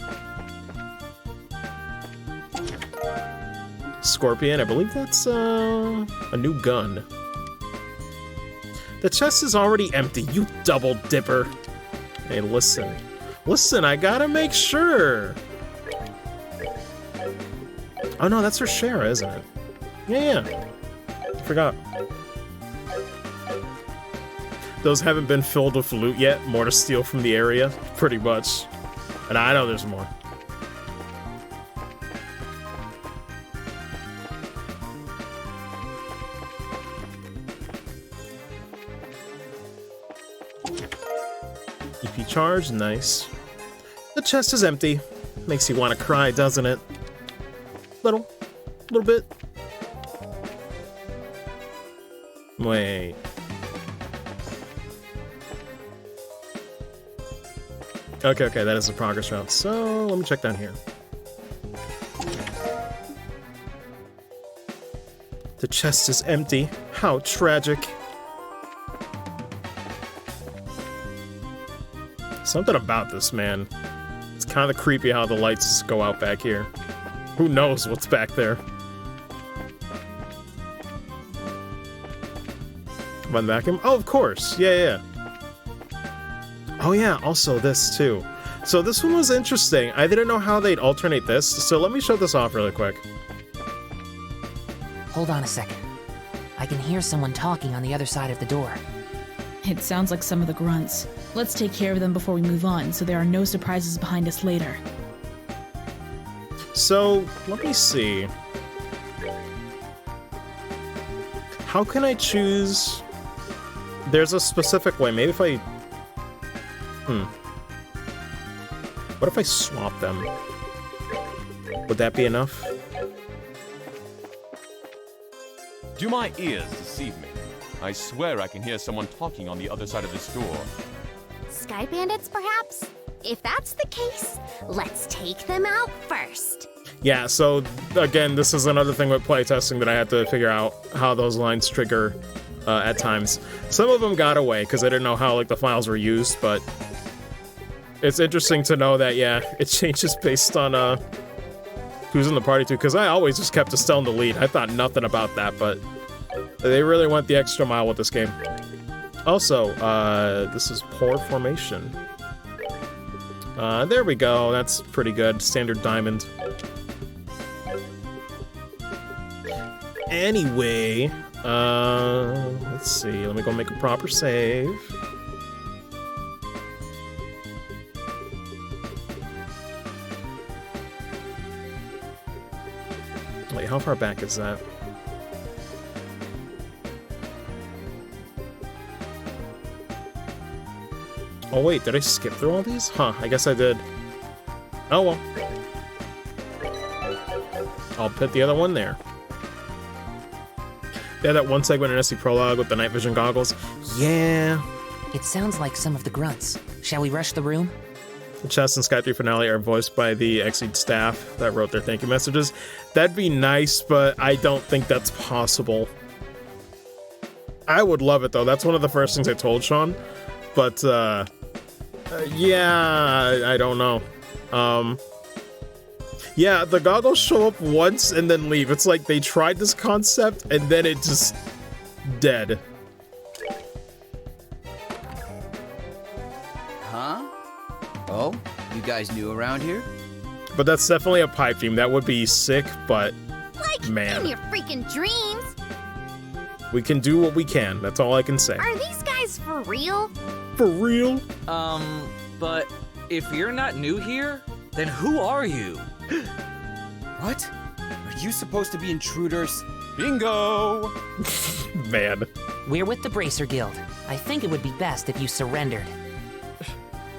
Scorpion, I believe that's a new gun. The chest is already empty, you double dipper. Hey, listen. Listen, I gotta make sure. Oh no, that's for Shara, isn't it? Yeah. Forgot. Those haven't been filled with loot yet. More to steal from the area, pretty much. And I know there's more. EP charge, nice. The chest is empty. Makes you want to cry, doesn't it? Little bit. Wait. Okay, that is the progress route. So, let me check down here. The chest is empty. How tragic. Something about this, man. It's kind of creepy how the lights go out back here. Who knows what's back there? Run vacuum? Oh, of course. Yeah. Oh yeah, also this too. So this one was interesting. I didn't know how they'd alternate this, so let me show this off really quick. Hold on a second. I can hear someone talking on the other side of the door. It sounds like some of the grunts. Let's take care of them before we move on, so there are no surprises behind us later. So, let me see. How can I choose? There's a specific way. Maybe if I... What if I swap them? Would that be enough? Do my ears deceive me? I swear I can hear someone talking on the other side of this door. Sky bandits, perhaps? If that's the case, let's take them out first. Yeah, so again, this is another thing with playtesting that I had to figure out how those lines trigger at times. Some of them got away because I didn't know how like the files were used, but it's interesting to know that, yeah, it changes based on who's in the party too, because I always just kept Estelle in the lead. I thought nothing about that, but they really went the extra mile with this game. Also, this is poor formation. There we go, that's pretty good. Standard diamond. Anyway, let's see, let me go make a proper save. Wait, how far back is that? Oh wait, did I skip through all these? Huh, I guess I did. Oh well. I'll put the other one there. Yeah, that one segment in SC Prologue with the night vision goggles. Yeah. It sounds like some of the grunts. Shall we rush the room? Chess and Sky 3 Finale are voiced by the XE staff that wrote their thank you messages. That'd be nice, but I don't think that's possible. I would love it, though. That's one of the first things I told Sean. But, yeah, I don't know. Yeah, the goggles show up once and then leave. It's like they tried this concept and then it just... dead. Huh? Oh, you guys new around here? But that's definitely a pipe dream. That would be sick, but... Like, man. in your freaking dreams! We can do what we can. That's all I can say. Are these guys for real? For real? But if you're not new here, then who are you? What? Are you supposed to be intruders? Bingo! Man. We're with the Bracer Guild. I think it would be best if you surrendered.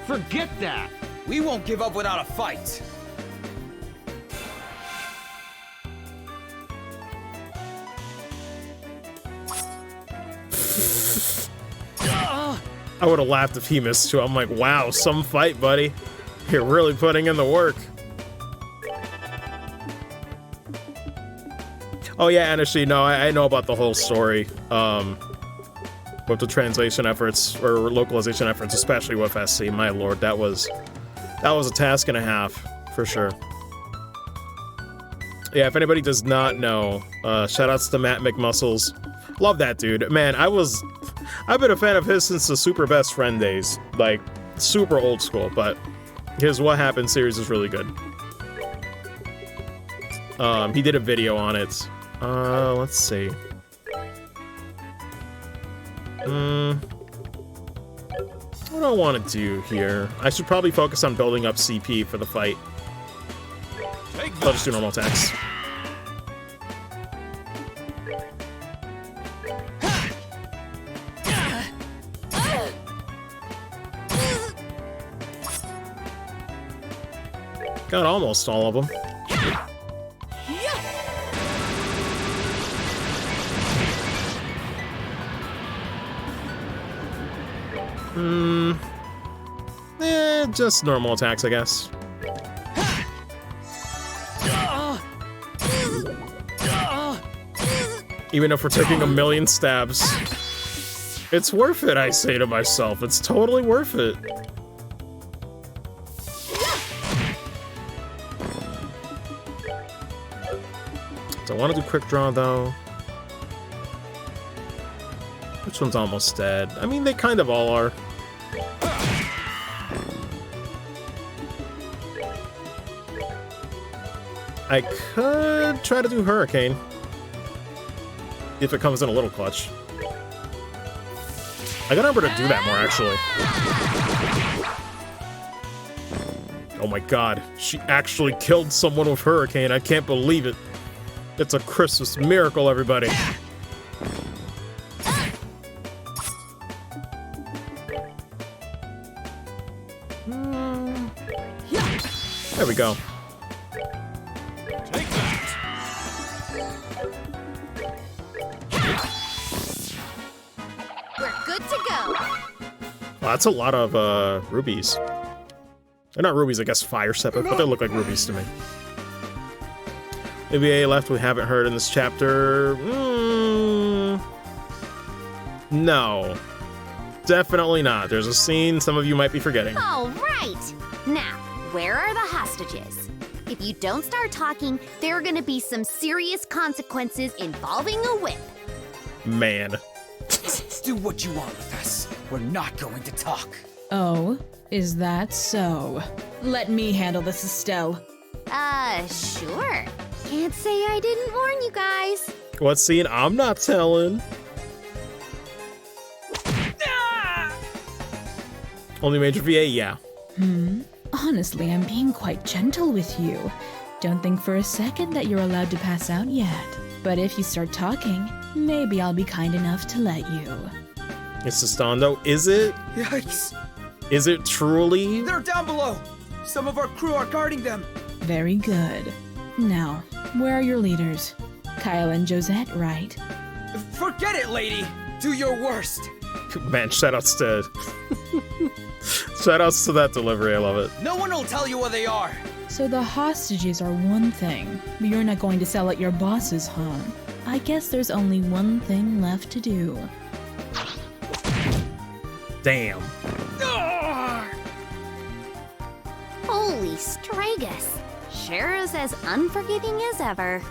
Forget that! We won't give up without a fight! I would have laughed if he missed too. I'm like, wow, some fight, buddy. You're really putting in the work. Oh yeah, and actually, no, I know about the whole story. With the translation efforts or localization efforts, especially with SC. My lord, that was a task and a half for sure. Yeah, if anybody does not know, shoutouts to Matt McMuscles. Love that dude, man. I've been a fan of his since the Super Best Friend days, like super old school. But his What Happened series is really good. He did a video on it. Let's see. What do I want to do here? I should probably focus on building up CP for the fight. I'll just do normal attacks. Got almost all of them. Just normal attacks, I guess. Even if we're taking a million stabs, it's worth it, I say to myself. It's totally worth it. Don't want to do quick draw, though. Which one's almost dead? I mean, they kind of all are. I could try to do Hurricane. If it comes in a little clutch. I gotta remember to do that more, actually. Oh my god. She actually killed someone with Hurricane. I can't believe it. It's a Christmas miracle, everybody. There we go. That's a lot of rubies. They're not rubies, I guess fire separate, but they look like rubies to me. Maybe A left we haven't heard in this chapter. No. Definitely not. There's a scene some of you might be forgetting. All right. Now, where are the hostages? If you don't start talking, there are gonna be some serious consequences involving a whip. Man. Do what you want with us. We're not going to talk. Oh, is that so? Let me handle this, Estelle. Sure. Can't say I didn't warn you guys. What scene? I'm not telling. Only Major VA, yeah. Honestly, I'm being quite gentle with you. Don't think for a second that you're allowed to pass out yet. But if you start talking, maybe I'll be kind enough to let you. It's Estando. Is it? Yikes. Is it truly? They're down below. Some of our crew are guarding them. Very good. Now, where are your leaders? Kyle and Josette, right? Forget it, lady. Do your worst. Man, shoutouts to... shoutouts to that delivery, I love it. No one will tell you where they are. So the hostages are one thing, but you're not going to sell at your boss's, huh? I guess there's only one thing left to do. Damn. Holy Stragus. Shara's as unforgiving as ever.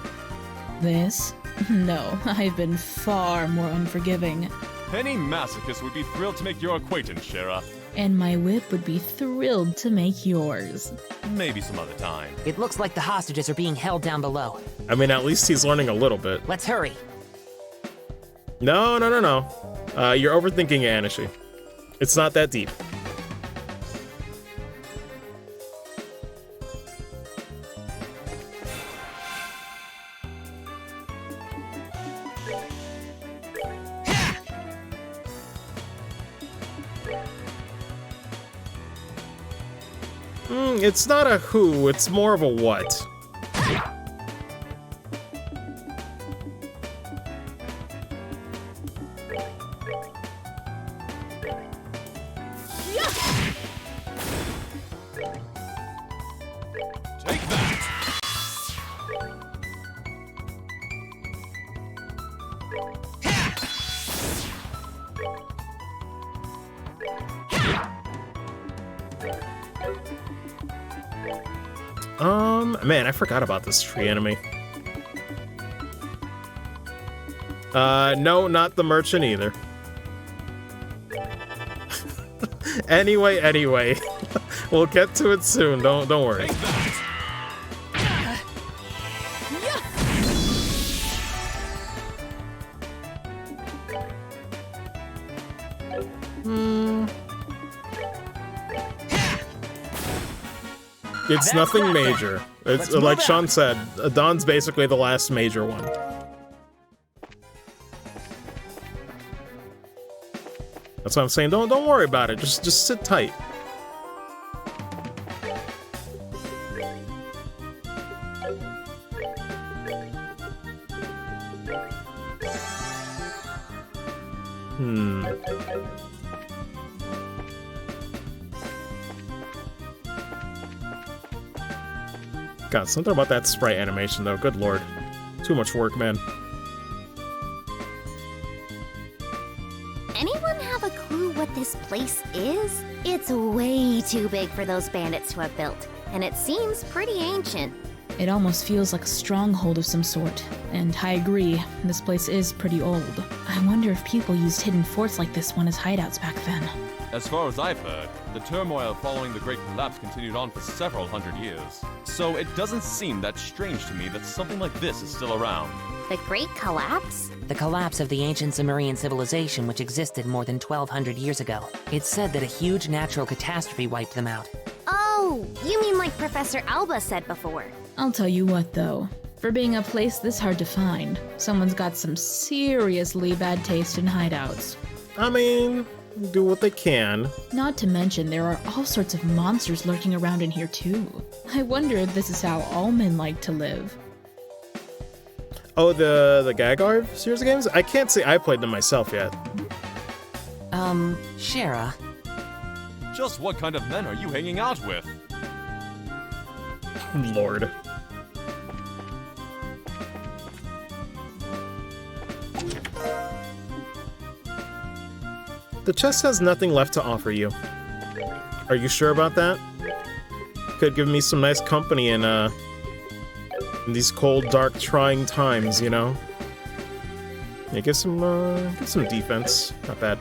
This? No, I've been far more unforgiving. Any masochist would be thrilled to make your acquaintance, Shara. And my whip would be thrilled to make yours. Maybe some other time. It looks like the hostages are being held down below. I mean, at least he's learning a little bit. Let's hurry. No. You're overthinking it, Anishi. It's not that deep. It's not a who, it's more of a what. Take that! Man, I forgot about this tree enemy. No, not the merchant either. Anyway. We'll get to it soon, don't worry. It's nothing major. It's like Sean said, Dawn's basically the last major one. That's what I'm saying. Don't worry about it. Just sit tight. God, something about that sprite animation, though. Good lord. Too much work, man. Anyone have a clue what this place is? It's way too big for those bandits to have built, and it seems pretty ancient. It almost feels like a stronghold of some sort, and I agree, this place is pretty old. I wonder if people used hidden forts like this one as hideouts back then. As far as I've heard, the turmoil following the Great Collapse continued on for several hundred years. So it doesn't seem that strange to me that something like this is still around. The Great Collapse? The collapse of the ancient Sumerian civilization which existed more than 1,200 years ago. It's said that a huge natural catastrophe wiped them out. Oh, you mean like Professor Alba said before. I'll tell you what, though. For being a place this hard to find, someone's got some seriously bad taste in hideouts. I mean, do what they can. Not to mention, there are all sorts of monsters lurking around in here, too. I wonder if this is how all men like to live. Oh, the Gagar series of games? I can't say I played them myself yet. Shara. Just what kind of men are you hanging out with? Lord. The chest has nothing left to offer you. Are you sure about that? Could give me some nice company in these cold, dark, trying times, you know? Yeah, give some defense. Not bad.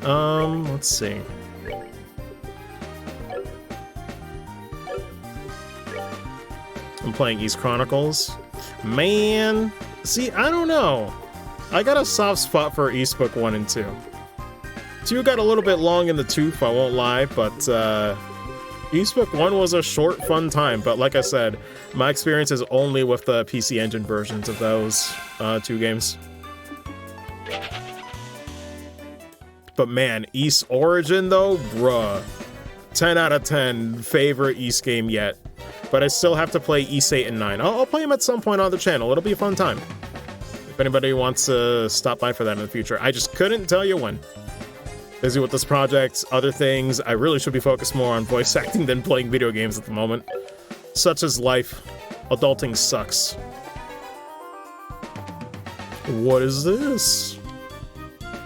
Let's see. I'm playing East Chronicles. Man, see, I don't know. I got a soft spot for East Book 1 and 2. 2 got a little bit long in the tooth, I won't lie, but East Book 1 was a short, fun time. But like I said, my experience is only with the PC Engine versions of those 2 games. But man, East Origin though, bruh. 10 out of 10, favorite East game yet. But I still have to play East 8 and 9. I'll play them at some point on the channel. It'll be a fun time. If anybody wants to stop by for that in the future. I just couldn't tell you when. Busy with this project, other things. I really should be focused more on voice acting than playing video games at the moment. Such is life. Adulting sucks. What is this?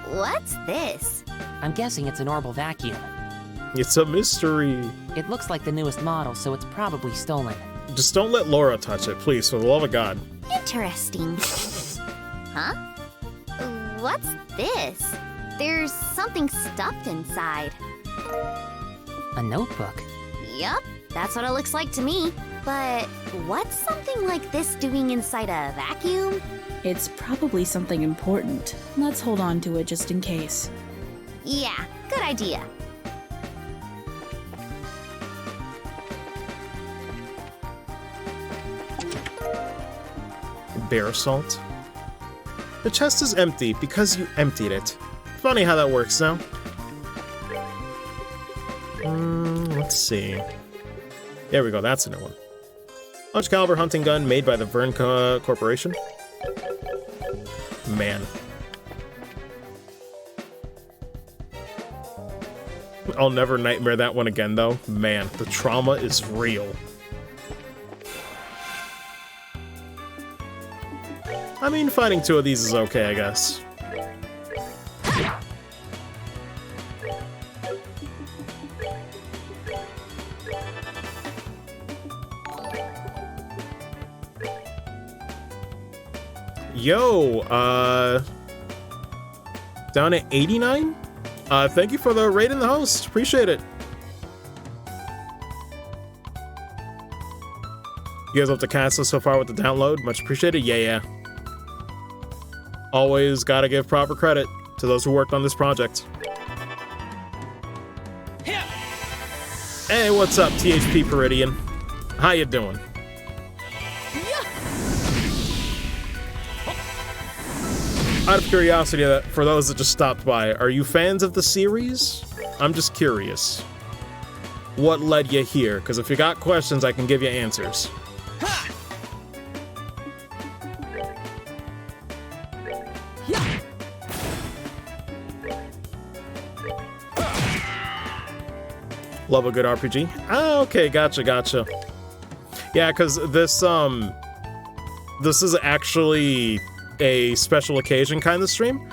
What's this? I'm guessing it's an orbital vacuum. It's a mystery. It looks like the newest model, so it's probably stolen. Just don't let Laura touch it, please, for the love of God. Interesting. Huh? What's this? There's something stuffed inside. A notebook? Yup, that's what it looks like to me. But what's something like this doing inside a vacuum? It's probably something important. Let's hold on to it just in case. Yeah, good idea. Bear salt. The chest is empty because you emptied it. Funny how that works now. Let's see. There we go, that's a new one. Large caliber hunting gun made by the Vern Corporation. Man. I'll never nightmare that one again, though. Man, the trauma is real. I mean, fighting two of these is okay, I guess. Yo, down at 89? Thank you for the raid in the host. Appreciate it. You guys up to cast us so far with the download? Much appreciated. Yeah. Always gotta give proper credit to those who worked on this project. Hey, what's up, THP Peridian? How you doing? Out of curiosity, for those that just stopped by, are you fans of the series? I'm just curious. What led you here? Because if you got questions, I can give you answers. Love a good RPG. Ah, okay, gotcha. Yeah, because this is actually a special occasion kind of stream.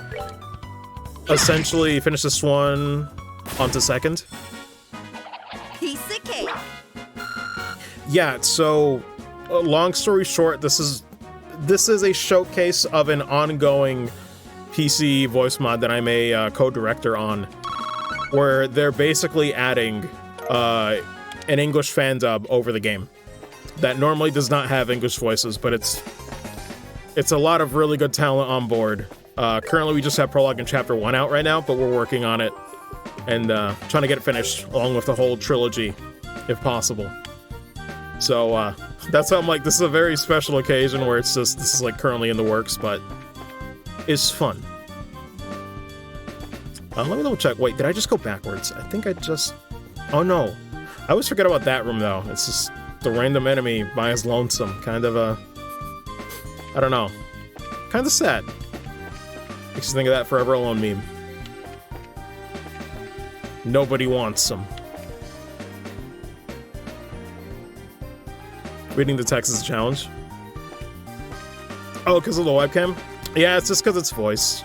Essentially, finish this one onto second. Piece of cake. Yeah, so long story short, this is a showcase of an ongoing PC voice mod that I'm a co-director on, where they're basically adding an English fan dub over the game that normally does not have English voices, but it's a lot of really good talent on board. Currently, we just have Prologue and Chapter 1 out right now, but we're working on it and trying to get it finished, along with the whole trilogy, if possible. So, that's why I'm like, this is a very special occasion where this is like currently in the works, but it's fun. Let me double check. Wait, did I just go backwards? I think I just... Oh no. I always forget about that room, though. It's just the random enemy by his lonesome. Kind of a... I don't know. Kind of sad. Makes you think of that Forever Alone meme. Nobody wants them. Reading the text is a challenge. Oh, because of the webcam? Yeah, it's just because it's voice.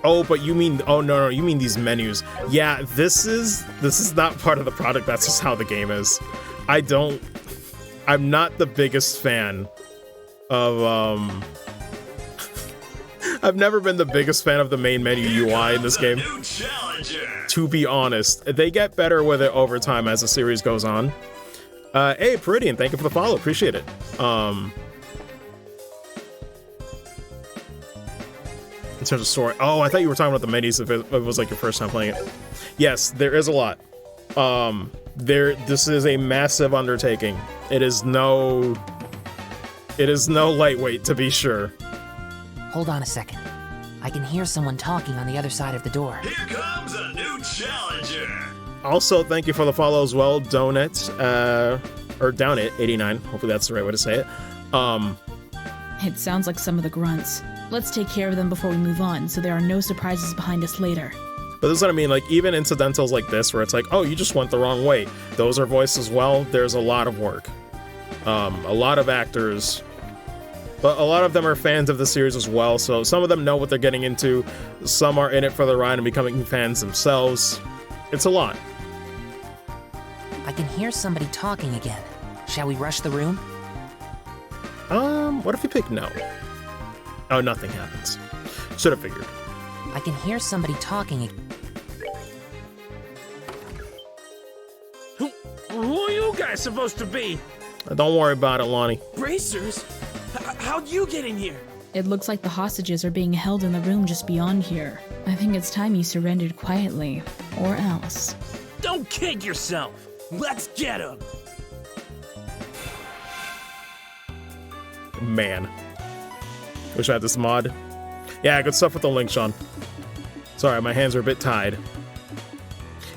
Oh, but you mean... Oh, no, you mean these menus. Yeah, this is not part of the product. That's just how the game is. I'm not the biggest fan of, I've never been the biggest fan of the main menu UI in this game. To be honest. They get better with it over time as the series goes on. Hey, Peridian, thank you for the follow. Appreciate it. In terms of story. Oh, I thought you were talking about the menus if it was like your first time playing it. Yes, there is a lot. This is a massive undertaking. It is no lightweight, to be sure. Hold on a second. I can hear someone talking on the other side of the door. Here comes a new challenger. Also, thank you for the follow as well, Donut. or down it, 89. Hopefully that's the right way to say it. It sounds like some of the grunts. Let's take care of them before we move on, so there are no surprises behind us later. But this is what I mean, like, even incidentals like this, where it's like, oh, you just went the wrong way. Those are voiced as well. There's a lot of work. A lot of actors. But a lot of them are fans of the series as well, so some of them know what they're getting into. Some are in it for the ride and becoming fans themselves. It's a lot. I can hear somebody talking again. Shall we rush the room? What if you pick no? Oh, nothing happens. Should have figured. I can hear somebody talking again. Who are you guys supposed to be? Don't worry about it, Lonnie. Bracers? How'd you get in here? It looks like the hostages are being held in the room just beyond here. I think it's time you surrendered quietly, or else. Don't kid yourself. Let's get him. Man. Wish I had this mod. Yeah, good stuff with the link, Sean. Sorry, my hands are a bit tied.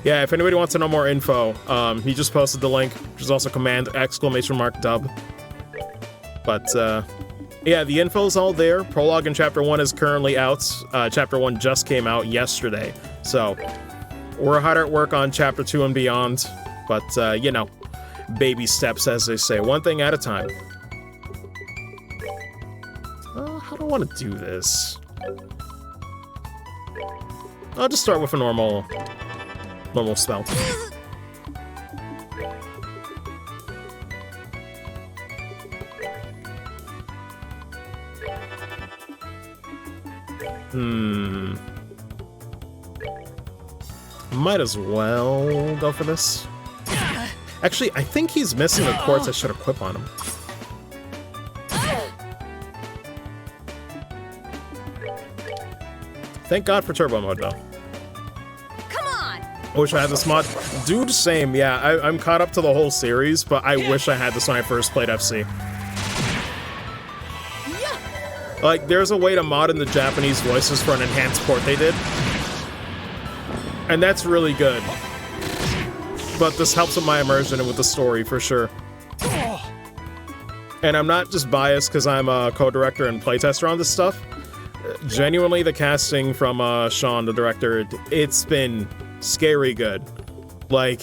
Yeah, if anybody wants to know more info, he just posted the link, which is also !dub. But, yeah, the info's all there. Prologue in Chapter 1 is currently out. Chapter 1 just came out yesterday. So, we're hard at work on Chapter 2 and beyond. But, you know, baby steps, as they say. One thing at a time. How do I want to do this? I'll just start with a normal spell. Might as well go for this. Actually, I think he's missing the quartz I should equip on him. Thank God for turbo mode, though. Come on! I wish I had this mod. Dude, same. Yeah, I'm caught up to the whole series, but I wish I had this when I first played FC. Like, there's a way to mod in the Japanese voices for an enhanced port they did. And that's really good. But this helps with my immersion and with the story, for sure. And I'm not just biased because I'm a co-director and playtester on this stuff. Genuinely, the casting from Sean, the director, it's been scary good. Like,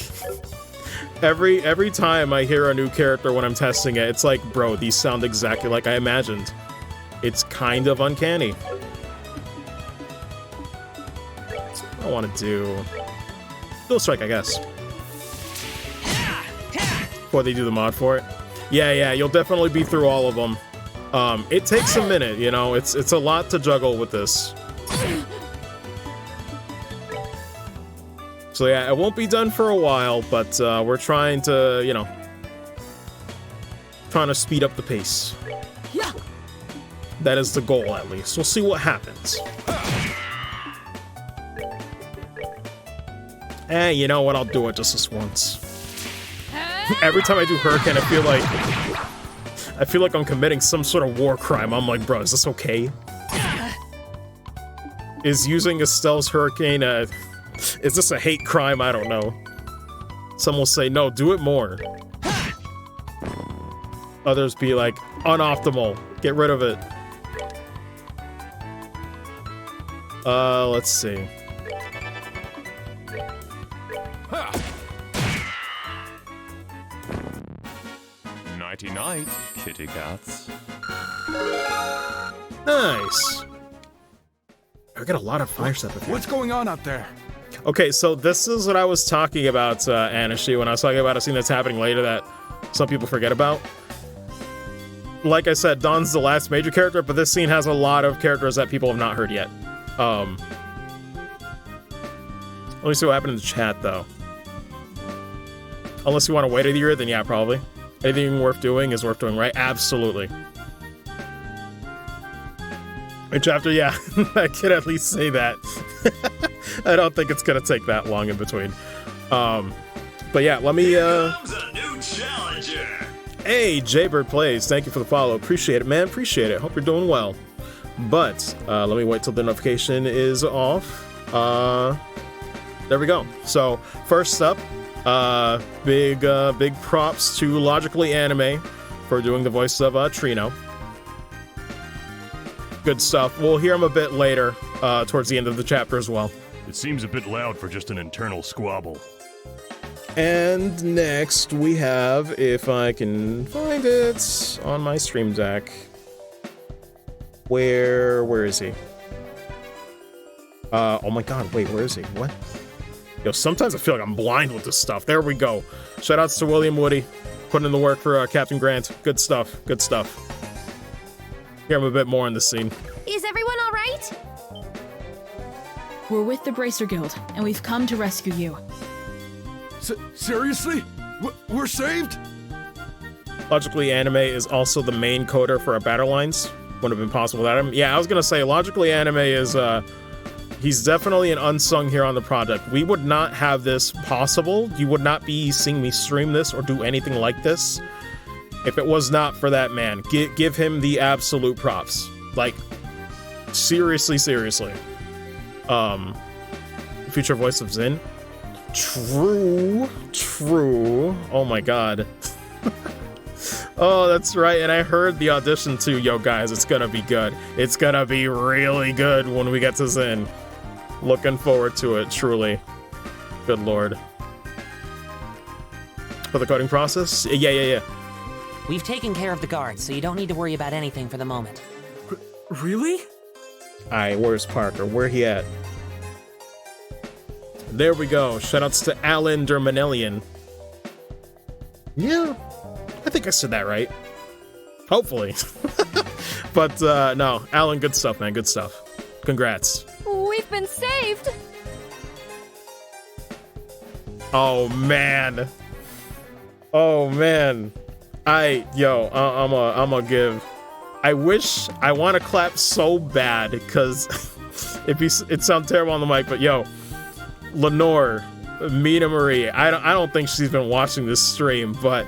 every time I hear a new character when I'm testing it, it's like, bro, these sound exactly like I imagined. It's kind of uncanny. I want to do Dual Strike, I guess. Before they do the mod for it. Yeah, you'll definitely be through all of them. It takes a minute, you know, it's a lot to juggle with this. So yeah, it won't be done for a while, but we're trying to, you know, speed up the pace. That is the goal, at least. We'll see what happens. You know what, I'll do it just this once. Every time I do Hurricane, I feel like I'm committing some sort of war crime. I'm like, bro, is this okay? Is using Estelle's Hurricane is this a hate crime? I don't know. Some will say, no, do it more. Others be like, unoptimal. Get rid of it. Let's see. Nighty-night, kitty cats. Nice. I got a lot of fire stuff up here. What's going on out there? Okay, so this is what I was talking about, Anishi, when I was talking about a scene that's happening later that some people forget about. Like I said, Dawn's the last major character, but this scene has a lot of characters that people have not heard yet. Let me see what happened in the chat, though. Unless you want to wait a year, then yeah, probably. Anything worth doing is worth doing, right? Absolutely. In chapter, yeah, I can at least say that. I don't think it's gonna take that long in between. But yeah, let me Hey, Jaybird Plays, thank you for the follow. Appreciate it, man. Appreciate it. Hope you're doing well. But let me wait till the notification is off. There we go. So first up, Big props to Logically Anime for doing the voice of Trino. Good stuff. We'll hear him a bit later, towards the end of the chapter as well. It seems a bit loud for just an internal squabble. And next we have, if I can find it on my stream deck. Where is he? Oh my god, wait, where is he? What? Yo, sometimes I feel like I'm blind with this stuff. There we go. Shoutouts to William Woody, putting in the work for Captain Grant. Good stuff, good stuff. Hear him a bit more in the scene. Is everyone all right? We're with the Bracer Guild, and we've come to rescue you. Seriously? We're saved? Logically Anime is also the main coder for our battle lines. Wouldn't have been possible without him. Yeah, I was gonna say, Logically Anime is, he's definitely an unsung hero on the project. We would not have this possible. You would not be seeing me stream this or do anything like this if it was not for that man. Give him the absolute props. Like, seriously. Future voice of Zin. True. Oh my god. Oh, that's right, and I heard the audition too. Yo, guys, it's gonna be good. It's gonna be really good when we get to Zin. Looking forward to it, truly. Good lord. For the coding process? Yeah. We've taken care of the guards, so you don't need to worry about anything for the moment. Really? Alright, where's Parker? Where he at? There we go. Shoutouts to Alan Dermanelian. Yeah, I think I said that right. Hopefully. But, no. Alan, good stuff, man. Good stuff. Congrats. We've been saved! Oh, man. I'm a give. I want to clap so bad, because it sounds terrible on the mic, but yo, Lenore, Mina Marie, I don't think she's been watching this stream, but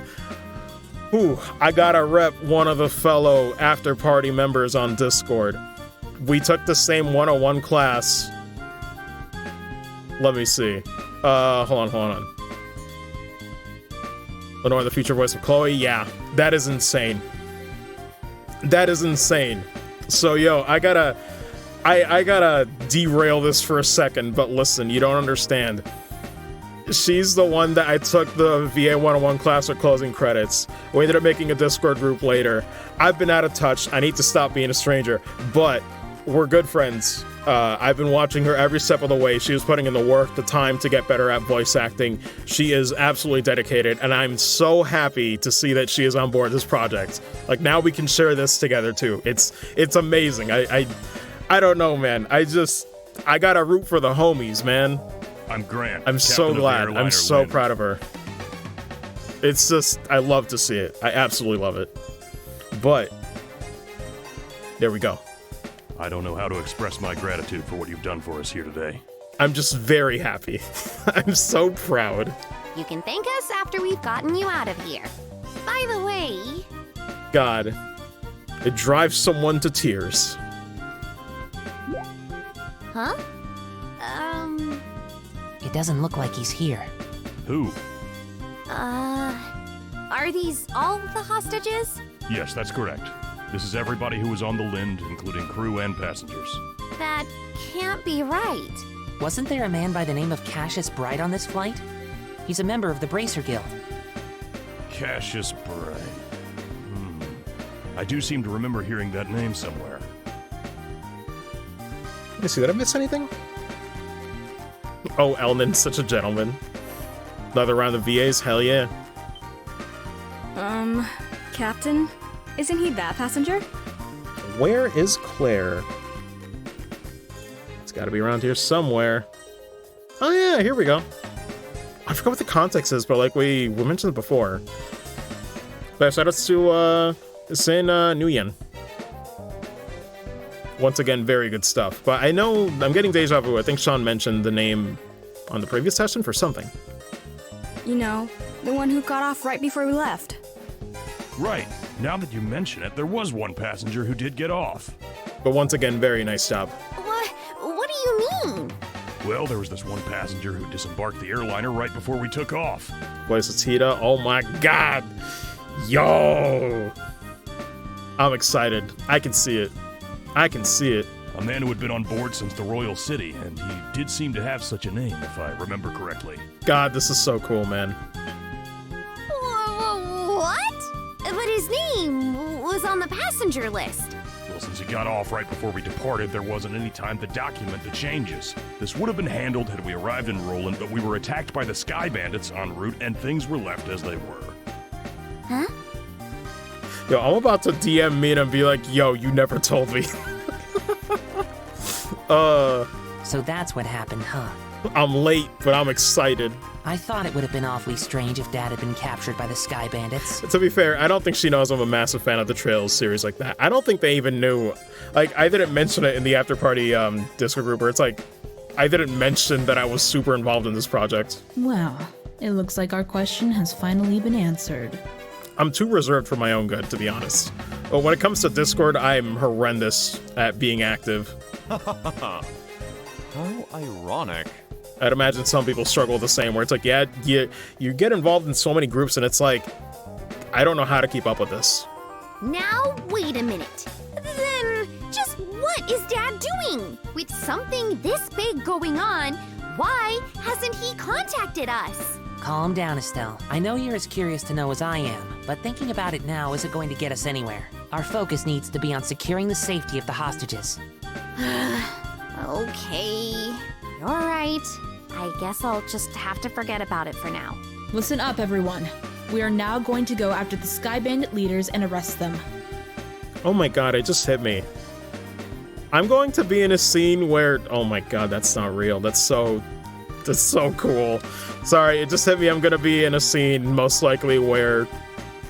I gotta rep one of the fellow after party members on Discord. We took the same 101 class. Let me see. Hold on. Lenore, the future voice of Chloe? Yeah, that is insane. So, yo, I gotta derail this for a second, but listen, you don't understand. She's the one that I took the VA 101 class with closing credits. We ended up making a Discord group later. I've been out of touch. I need to stop being a stranger, but we're good friends. I've been watching her every step of the way. She was putting in the work, the time to get better at voice acting. She is absolutely dedicated, and I'm so happy to see that she is on board this project. Like, now we can share this together too. It's amazing. I don't know, man. I gotta root for the homies, man. I'm Grant. I'm so glad. I'm so proud of her. It's just, I love to see it. I absolutely love it. But there we go. I don't know how to express my gratitude for what you've done for us here today. I'm just very happy. I'm so proud. You can thank us after we've gotten you out of here. By the way... God, it drives someone to tears. Huh? It doesn't look like he's here. Who? Are these all the hostages? Yes, that's correct. This is everybody who was on the Lind, including crew and passengers. That can't be right. Wasn't there a man by the name of Cassius Bright on this flight? He's a member of the Bracer Guild. Cassius Bright. I do seem to remember hearing that name somewhere. Let me see, did I miss anything? Oh, Elnan's such a gentleman. Another round of VAs, hell yeah. Captain? Isn't he that passenger? Where is Claire? It's gotta be around here somewhere. Oh yeah, here we go. I forgot what the context is, but like we mentioned it before. But shoutouts to Sin Nguyen. Once again, very good stuff. But I know I'm getting deja vu. I think Sean mentioned the name on the previous session for something. You know, the one who got off right before we left. Right. Now that you mention it, there was one passenger who did get off. But once again, very nice job. What do you mean? Well, there was this one passenger who disembarked the airliner right before we took off. Voice of Tita. Oh my god. Yo. I'm excited. I can see it. I can see it. A man who had been on board since the Royal City, and he did seem to have such a name, if I remember correctly. God, this is so cool, man. What? But his name was on the passenger list. Well, since he got off right before we departed, there wasn't any time to document the changes. This would have been handled had we arrived in Roland, but we were attacked by the Sky Bandits en route, and things were left as they were. Huh? Yo, I'm about to DM Mina and be like, yo, you never told me. So that's what happened, huh? I'm late, but I'm excited. I thought it would have been awfully strange if Dad had been captured by the Sky Bandits. To be fair, I don't think she knows I'm a massive fan of the Trails series like that. I don't think they even knew. Like, I didn't mention it in the after party Discord group where it's like, I didn't mention that I was super involved in this project. Well, it looks like our question has finally been answered. I'm too reserved for my own good, to be honest. But when it comes to Discord, I'm horrendous at being active. How ironic. I'd imagine some people struggle the same, where it's like, yeah, you get involved in so many groups, and it's like, I don't know how to keep up with this. Now, wait a minute. Then, just what is Dad doing? With something this big going on, why hasn't he contacted us? Calm down, Estelle. I know you're as curious to know as I am, but thinking about it now isn't going to get us anywhere. Our focus needs to be on securing the safety of the hostages. Okay, you're right. I guess I'll just have to forget about it for now. Listen up, everyone. We are now going to go after the Sky Bandit leaders and arrest them. Oh my god, it just hit me. I'm going to be in a scene where, oh my god, that's not real. That's so cool. Sorry, it just hit me. I'm gonna be in a scene, most likely, where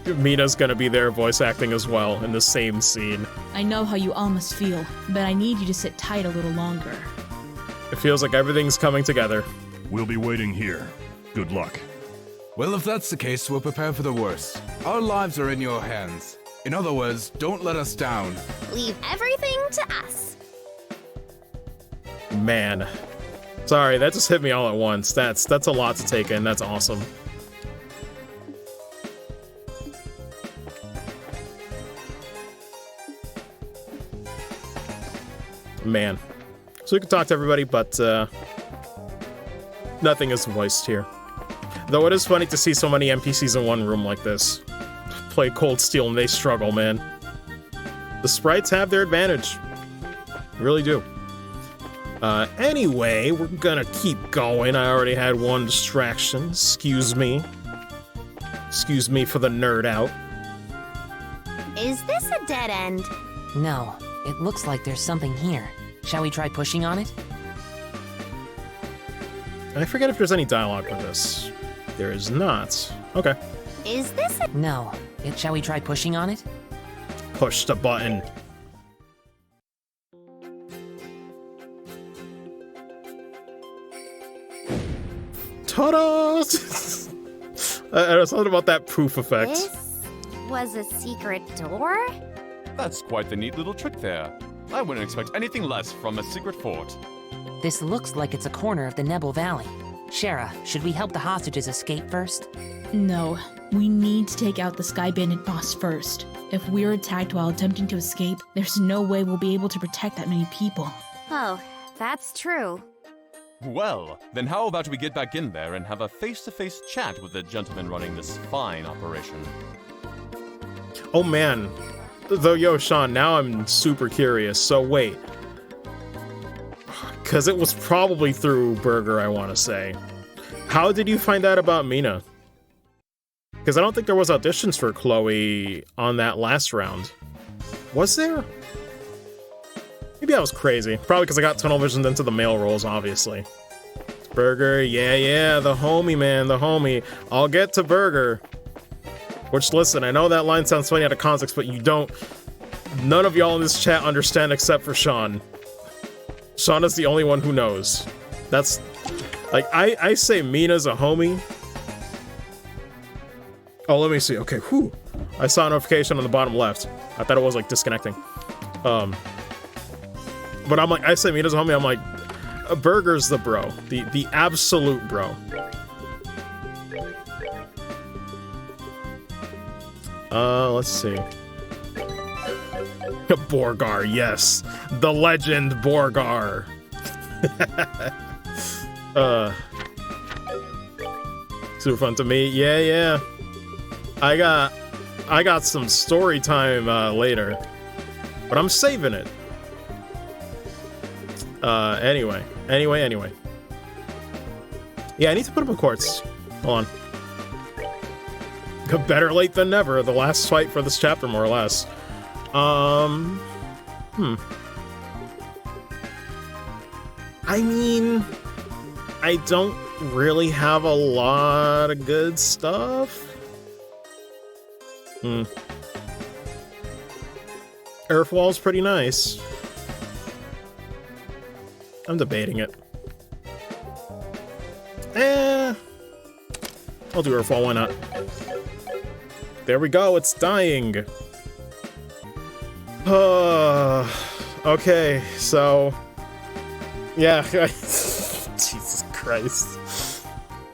Mina's gonna be there voice acting as well in the same scene. I know how you all must feel, but I need you to sit tight a little longer. It feels like everything's coming together. We'll be waiting here. Good luck. Well, if that's the case, we'll prepare for the worst. Our lives are in your hands. In other words, don't let us down. Leave everything to us. Man. Sorry, that just hit me all at once. That's a lot to take in. That's awesome. Man. So we can talk to everybody, but nothing is voiced here. Though it is funny to see so many NPCs in one room like this. Play Cold Steel and they struggle, man. The sprites have their advantage. Really do. Anyway, we're gonna keep going. I already had one distraction. Excuse me. Excuse me for the nerd out. Is this a dead end? No, it looks like there's something here. Shall we try pushing on it? I forget if there's any dialogue with this. There is not. Okay. Is this a... No. Shall we try pushing on it? Push the button. Ta-da! There's something about that poof effect. This was a secret door? That's quite the neat little trick there. I wouldn't expect anything less from a secret fort. This looks like it's a corner of the Nebel Valley. Shara, should we help the hostages escape first? No, we need to take out the Sky Bandit boss first. If we're attacked while attempting to escape, there's no way we'll be able to protect that many people. Oh, that's true. Well, then how about we get back in there and have a face-to-face chat with the gentleman running this fine operation? Oh man. Though, yo, Sean, now I'm super curious. So wait. Because it was probably through Burger, I want to say. How did you find out about Mina? Because I don't think there was auditions for Chloe on that last round. Was there? Maybe I was crazy. Probably because I got tunnel visioned into the male roles, obviously. Burger, yeah, the homie, man, the homie. I'll get to Burger. Which, listen, I know that line sounds funny out of context, but you don't... None of y'all in this chat understand except for Sean. Sean is the only one who knows. That's... Like, I say Mina's a homie. Oh, let me see. Okay, whew. I saw a notification on the bottom left. I thought it was, like, disconnecting. But I'm like, I say Mina's a homie, I'm like... Burger's the bro. The absolute bro. Let's see. Borgar, yes. The legend Borgar. Super fun to meet. Yeah. I got some story time later. But I'm saving it. Anyway. Yeah, I need to put up a quartz. Hold on. Better late than never. The last fight for this chapter, more or less. I mean, I don't really have a lot of good stuff. Earthwall's pretty nice. I'm debating it. I'll do Earthwall, why not? There we go, it's dying. Okay, so... yeah, Jesus Christ.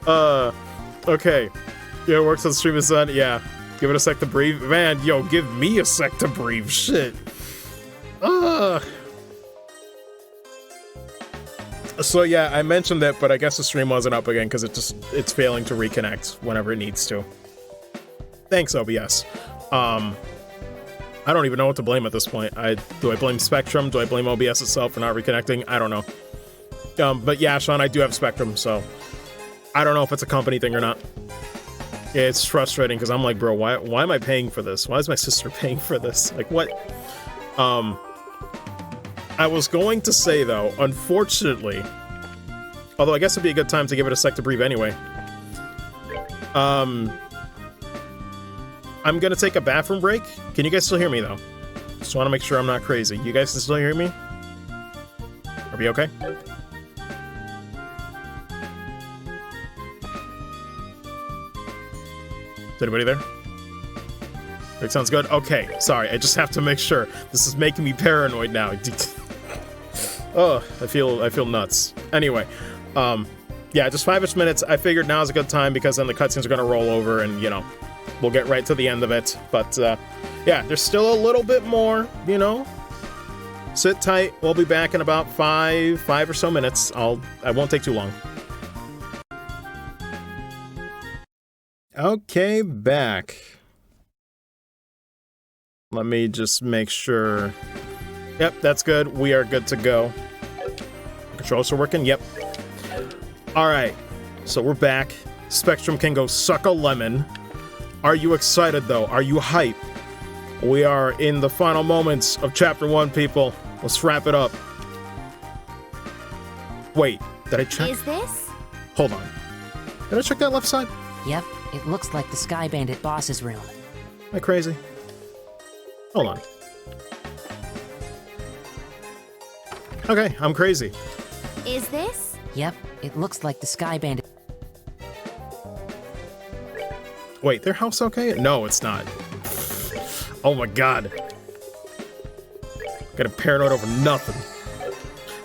Okay. Yeah, it works on stream is done, yeah. Give it a sec to breathe. Man, yo, give me a sec to breathe, shit. So yeah, I mentioned that, but I guess the stream wasn't up again because it's failing to reconnect whenever it needs to. Thanks, OBS. I don't even know what to blame at this point. Do I blame Spectrum? Do I blame OBS itself for not reconnecting? I don't know. But yeah, Sean, I do have Spectrum, so I don't know if it's a company thing or not. Yeah, it's frustrating because I'm like, bro, why am I paying for this? Why is my sister paying for this? Like, what? I was going to say, though, unfortunately, although I guess it'd be a good time to give it a sec to breathe anyway. I'm gonna take a bathroom break. Can you guys still hear me, though? Just want to make sure I'm not crazy. You guys can still hear me? Are we okay? Is anybody there? That sounds good. Okay, sorry. I just have to make sure. This is making me paranoid now. Oh, I feel nuts. Anyway, yeah, just 5-ish minutes. I figured now's a good time because then the cutscenes are gonna roll over and, you know, we'll get right to the end of it. But, yeah, there's still a little bit more, you know? Sit tight. We'll be back in about five or so minutes. I won't take too long. Okay, back. Let me just make sure. Yep, that's good. We are good to go. Controls are working? Yep. Alright, so we're back. Spectrum can go suck a lemon. Are you excited, though? Are you hype? We are in the final moments of Chapter 1, people. Let's wrap it up. Wait, did I check? Is this? Hold on. Did I check that left side? Yep, it looks like the Sky Bandit boss's room. Am I crazy? Hold on. Okay, I'm crazy. Is this? Yep, it looks like the Sky Bandit. Wait, their house okay? No, it's not. Oh my god. Got a paranoid over nothing.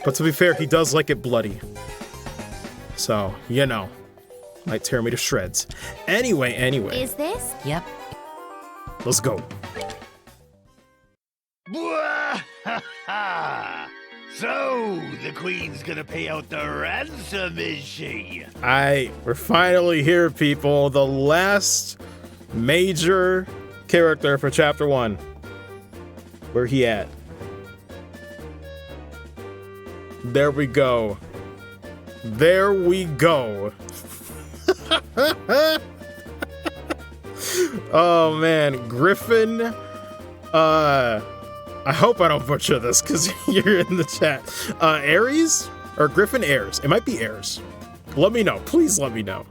But to be fair, he does like it bloody. So, you know. Might tear me to shreds. Anyway. Is this? Yep. Let's go. So, the Queen's gonna pay out the ransom, is she? We're finally here, people. The last major character for Chapter 1. Where he at? There we go. There we go. Oh man, Griffin. I hope I don't butcher this because you're in the chat. Aries or Griffin Ayers? It might be Ayers. Let me know. Please let me know.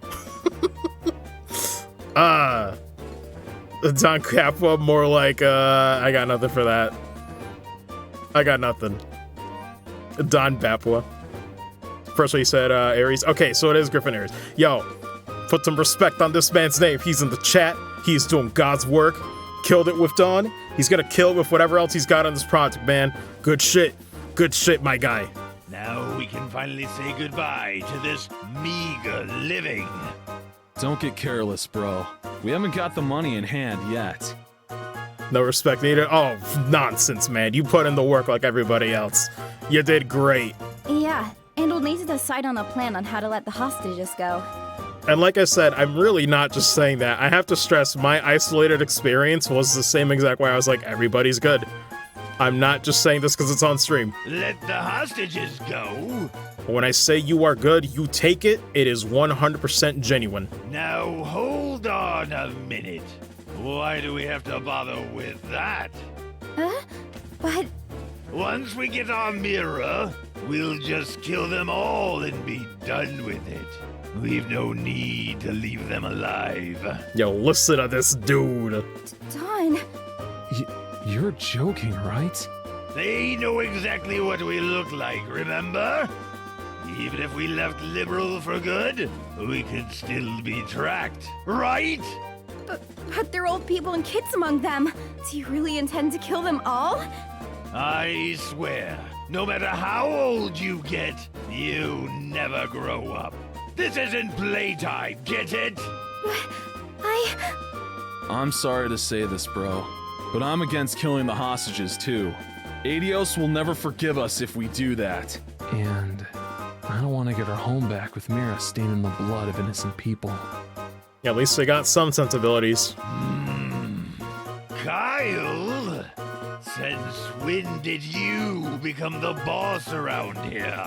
Don Capua, more like I got nothing for that. I got nothing. Don Papua. First one he said Aries. Okay, so it is Griffin Ayers. Yo, put some respect on this man's name. He's in the chat. He's doing God's work. Killed it with Dawn. He's gonna kill it with whatever else he's got on this project, man. Good shit. Good shit, my guy. Now we we can finally say goodbye to this meager living. Don't get careless, bro. We haven't got the money in hand yet. No respect needed? Oh, nonsense, man. You put in the work like everybody else. You did great. Yeah, and we'll need to decide on a plan on how to let the hostages go. And like I said, I'm really not just saying that. I have to stress my isolated experience was the same exact way. I was like, everybody's good. I'm not just saying this because it's on stream. Let the hostages go? When I say you are good, you take it. It is 100% genuine. Now hold on a minute. Why do we have to bother with that? But... Once we get our mirror, we'll just kill them all and be done with it. We've no need to leave them alive. Yo, listen to this dude. Don... You're joking, right? They know exactly what we look like, remember? Even if we left liberal for good, we could still be tracked, right? But there are old people and kids among them. Do you really intend to kill them all? I swear, no matter how old you get, you never grow up. This isn't playtime, get it? I'm sorry to say this, bro, but I'm against killing the hostages too. Adios will never forgive us if we do that. And I don't want to get our home back with Mira staining the blood of innocent people. Yeah, at least they got some sensibilities. Kyle, since when did you become the boss around here?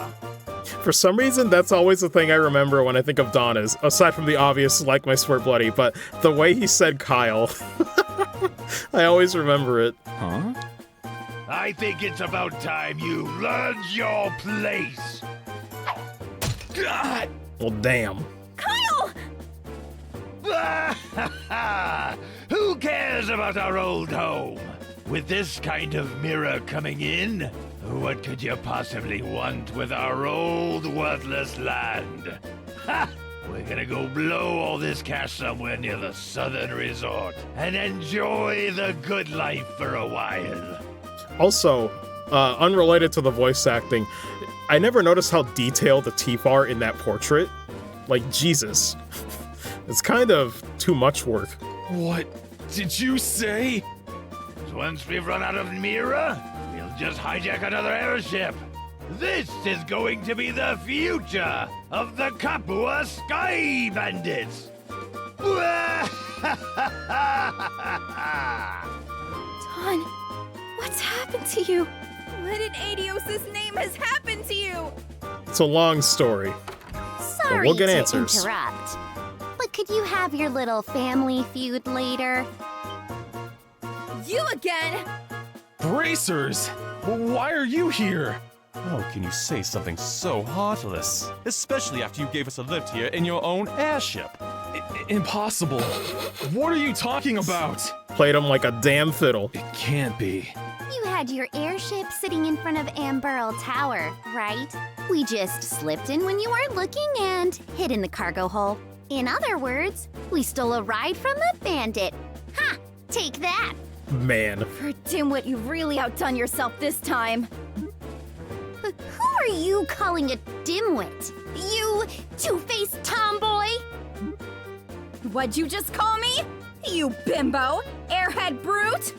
For some reason, that's always the thing I remember when I think of Don is, aside from the obvious, like my swear bloody, but the way he said Kyle. I always remember it. Huh? I think it's about time you learned your place. God! Well, damn. Kyle! Who cares about our old home? With this kind of mirror coming in, what could you possibly want with our old worthless land? Ha! We're gonna go blow all this cash somewhere near the southern resort and enjoy the good life for a while. Also, unrelated to the voice acting, I never noticed how detailed the teeth are in that portrait. Like, Jesus. It's kind of too much work. What did you say? Once we've run out of Mira, we'll just hijack another airship. This is going to be the future of the Kapua Sky Bandits. Don, what's happened to you? What in Adios' name has happened to you? It's a long story. Sorry we'll get to answers. interrupt, but could you have your little family feud later? You again? Bracers! Why are you here? How can you say something so heartless? Especially after you gave us a lift here in your own airship. Impossible. What are you talking about? Played him like a damn fiddle. It can't be. You had your airship sitting in front of Amberl Tower, right? We just slipped in when you weren't looking and hid in the cargo hold. In other words, we stole a ride from a bandit. Ha! Take that! Man. For Dimwit, you've really outdone yourself this time. But who are you calling a dimwit? You two-faced tomboy? What'd you just call me? You bimbo! Airhead brute!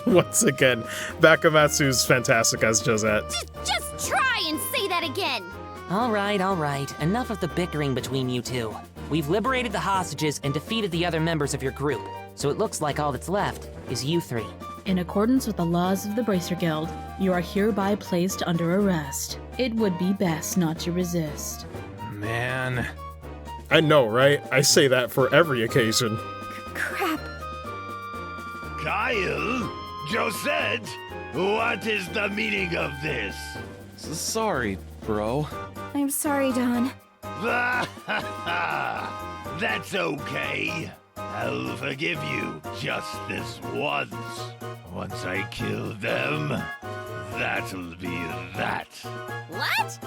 Once again, Bakamatsu's fantastic as Josette. Just try and say that again! All right. Enough of the bickering between you two. We've liberated the hostages and defeated the other members of your group, so it looks like all that's left is you three. In accordance with the laws of the Bracer Guild, you are hereby placed under arrest. It would be best not to resist. Man. I know, right? I say that for every occasion. Crap. Kyle? Josette? What is the meaning of this? Sorry, bro. I'm sorry, Don. That's okay. I'll forgive you just this once. Once I kill them, that'll be that. What?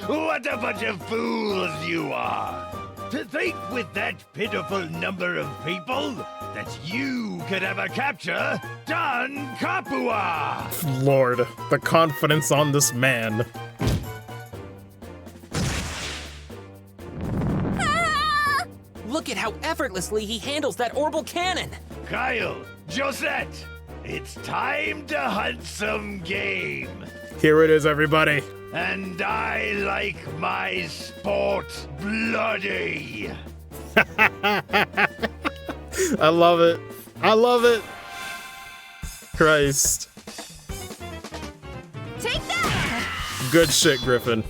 What a bunch of fools you are! To think with that pitiful number of people, that you could ever capture Don Kapua! Lord, the confidence on this man. Look at how effortlessly he handles that orbital cannon! Kyle, Josette, it's time to hunt some game. Here it is, everybody. And I like my sport bloody. I love it. I love it. Christ. Take that! Good shit, Griffin.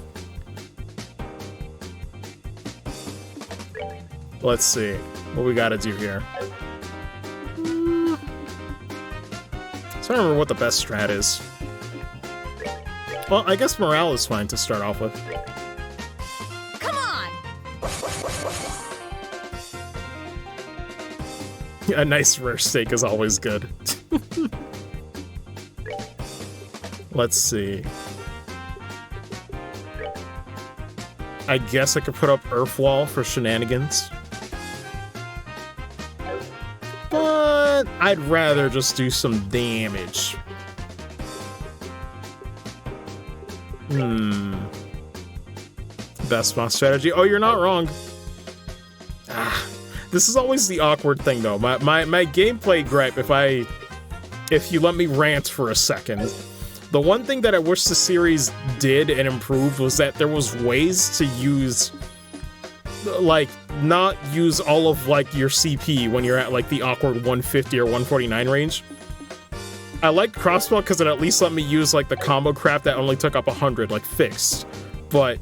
Let's see what we gotta do here. So I don't remember what the best strat is. Well, I guess morale is fine to start off with. Come on! A nice rare steak is always good. Let's see. I guess I could put up Earth Wall for shenanigans. But I'd rather just do some damage. Best boss strategy. Oh, you're not wrong. This is always the awkward thing, though. My gameplay gripe, if you let me rant for a second. The one thing that I wish the series did and improved was that there was ways to use, like, not use all of, like, your CP when you're at, like, the awkward 150 or 149 range. I liked Crossbow because it at least let me use, like, the combo crap that only took up 100, like, fixed. But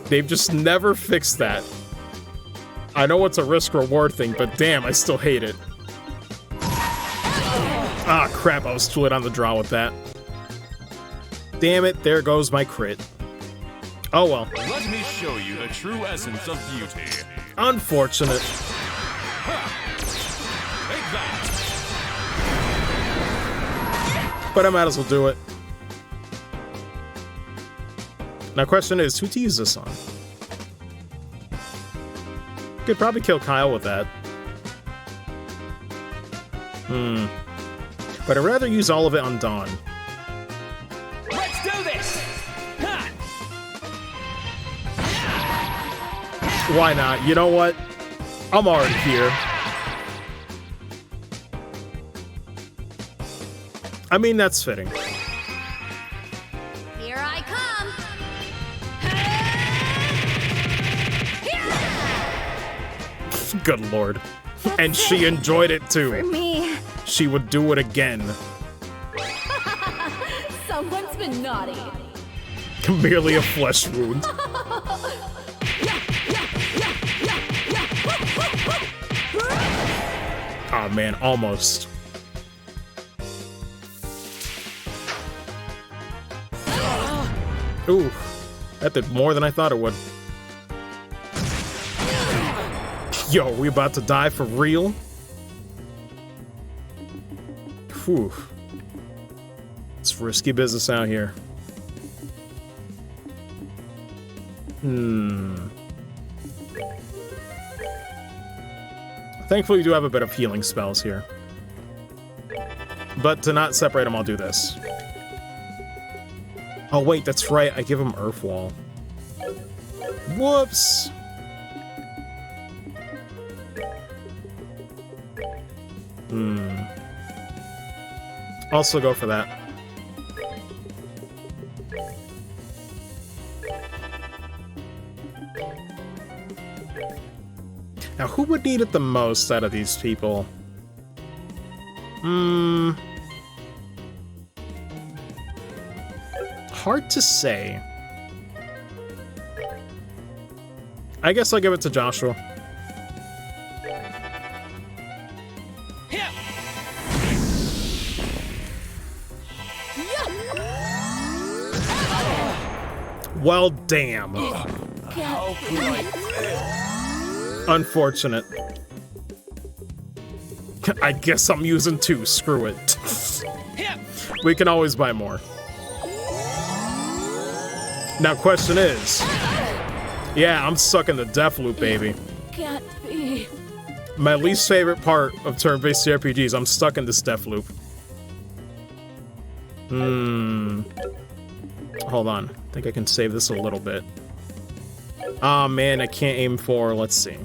they've just never fixed that. I know it's a risk-reward thing, but damn, I still hate it. Ah, crap, I was too late on the draw with that. Damn it, there goes my crit. Oh well. Let me show you the true essence of beauty. Unfortunate. Take that. But I might as well do it. Now, question is, who to use this on? Could probably kill Kyle with that. But I'd rather use all of it on Dawn. Let's do this! Why not? You know what? I'm already here. I mean, that's fitting. Here I come! Good lord. And she enjoyed it too. For me. She would do it again. Someone's been naughty. Merely a flesh wound. Oh man, almost. Ooh, that did more than I thought it would. Yo, we about to die for real? Whew. It's risky business out here. Thankfully, we do have a bit of healing spells here. But to not separate them, I'll do this. Oh wait, that's right, I give him Earth Wall. Whoops! Also go for that. Now, who would need it the most out of these people? Hard to say. I guess I'll give it to Joshua. Well, damn. How could I fail? Unfortunate. I guess I'm using 2. Screw it. We can always buy more. Now, question is... Yeah, I'm sucking the Deathloop, baby. Can't be. My least favorite part of turn-based RPGs. I'm stuck in this death loop. Hold on. I think I can save this a little bit. Oh man, I can't aim for, let's see.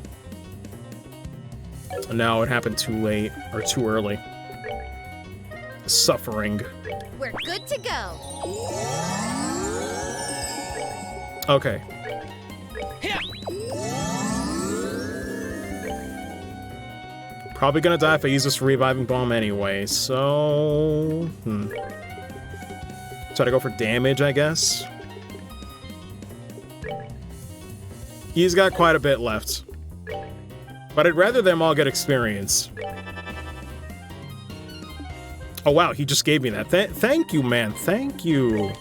No, it happened too late, or too early. Suffering. We're good to go. Okay. Probably gonna die if I use this reviving bomb anyway, so... Try to go for damage, I guess. He's got quite a bit left. But I'd rather them all get experience. Oh wow, he just gave me that. Thank you, man. Thank you.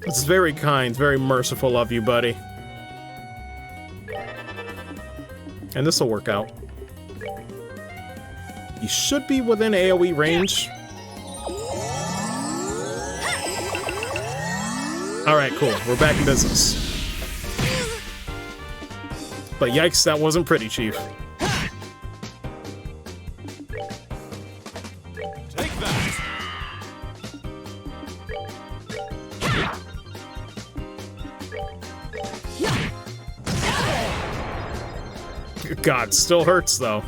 That's very kind, very merciful of you, buddy. And this'll work out. He should be within AoE range. Alright, cool. We're back in business. But yikes, that wasn't pretty, Chief. Take that! God, still hurts, though.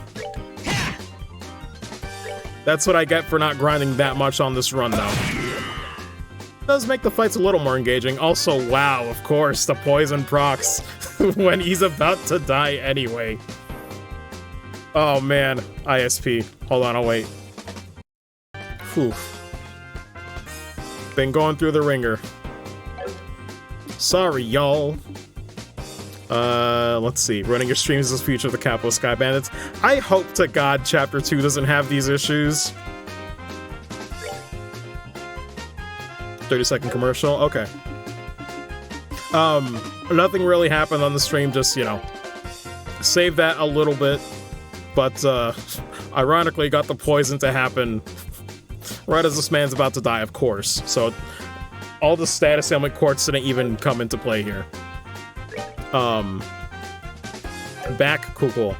That's what I get for not grinding that much on this run, though. Does make the fights a little more engaging. Also, wow, of course, the poison procs when he's about to die anyway. Oh man, ISP. Hold on, I'll wait. Whew. Been going through the ringer. Sorry, y'all. Let's see. Running your streams is the future of the capital Sky Bandits. I hope to God Chapter 2 doesn't have these issues. 30-second commercial. Okay. Nothing really happened on the stream. Just, you know, save that a little bit. But, ironically, got the poison to happen right as this man's about to die, of course. So, all the status ailment quartz didn't even come into play here. Back, cool.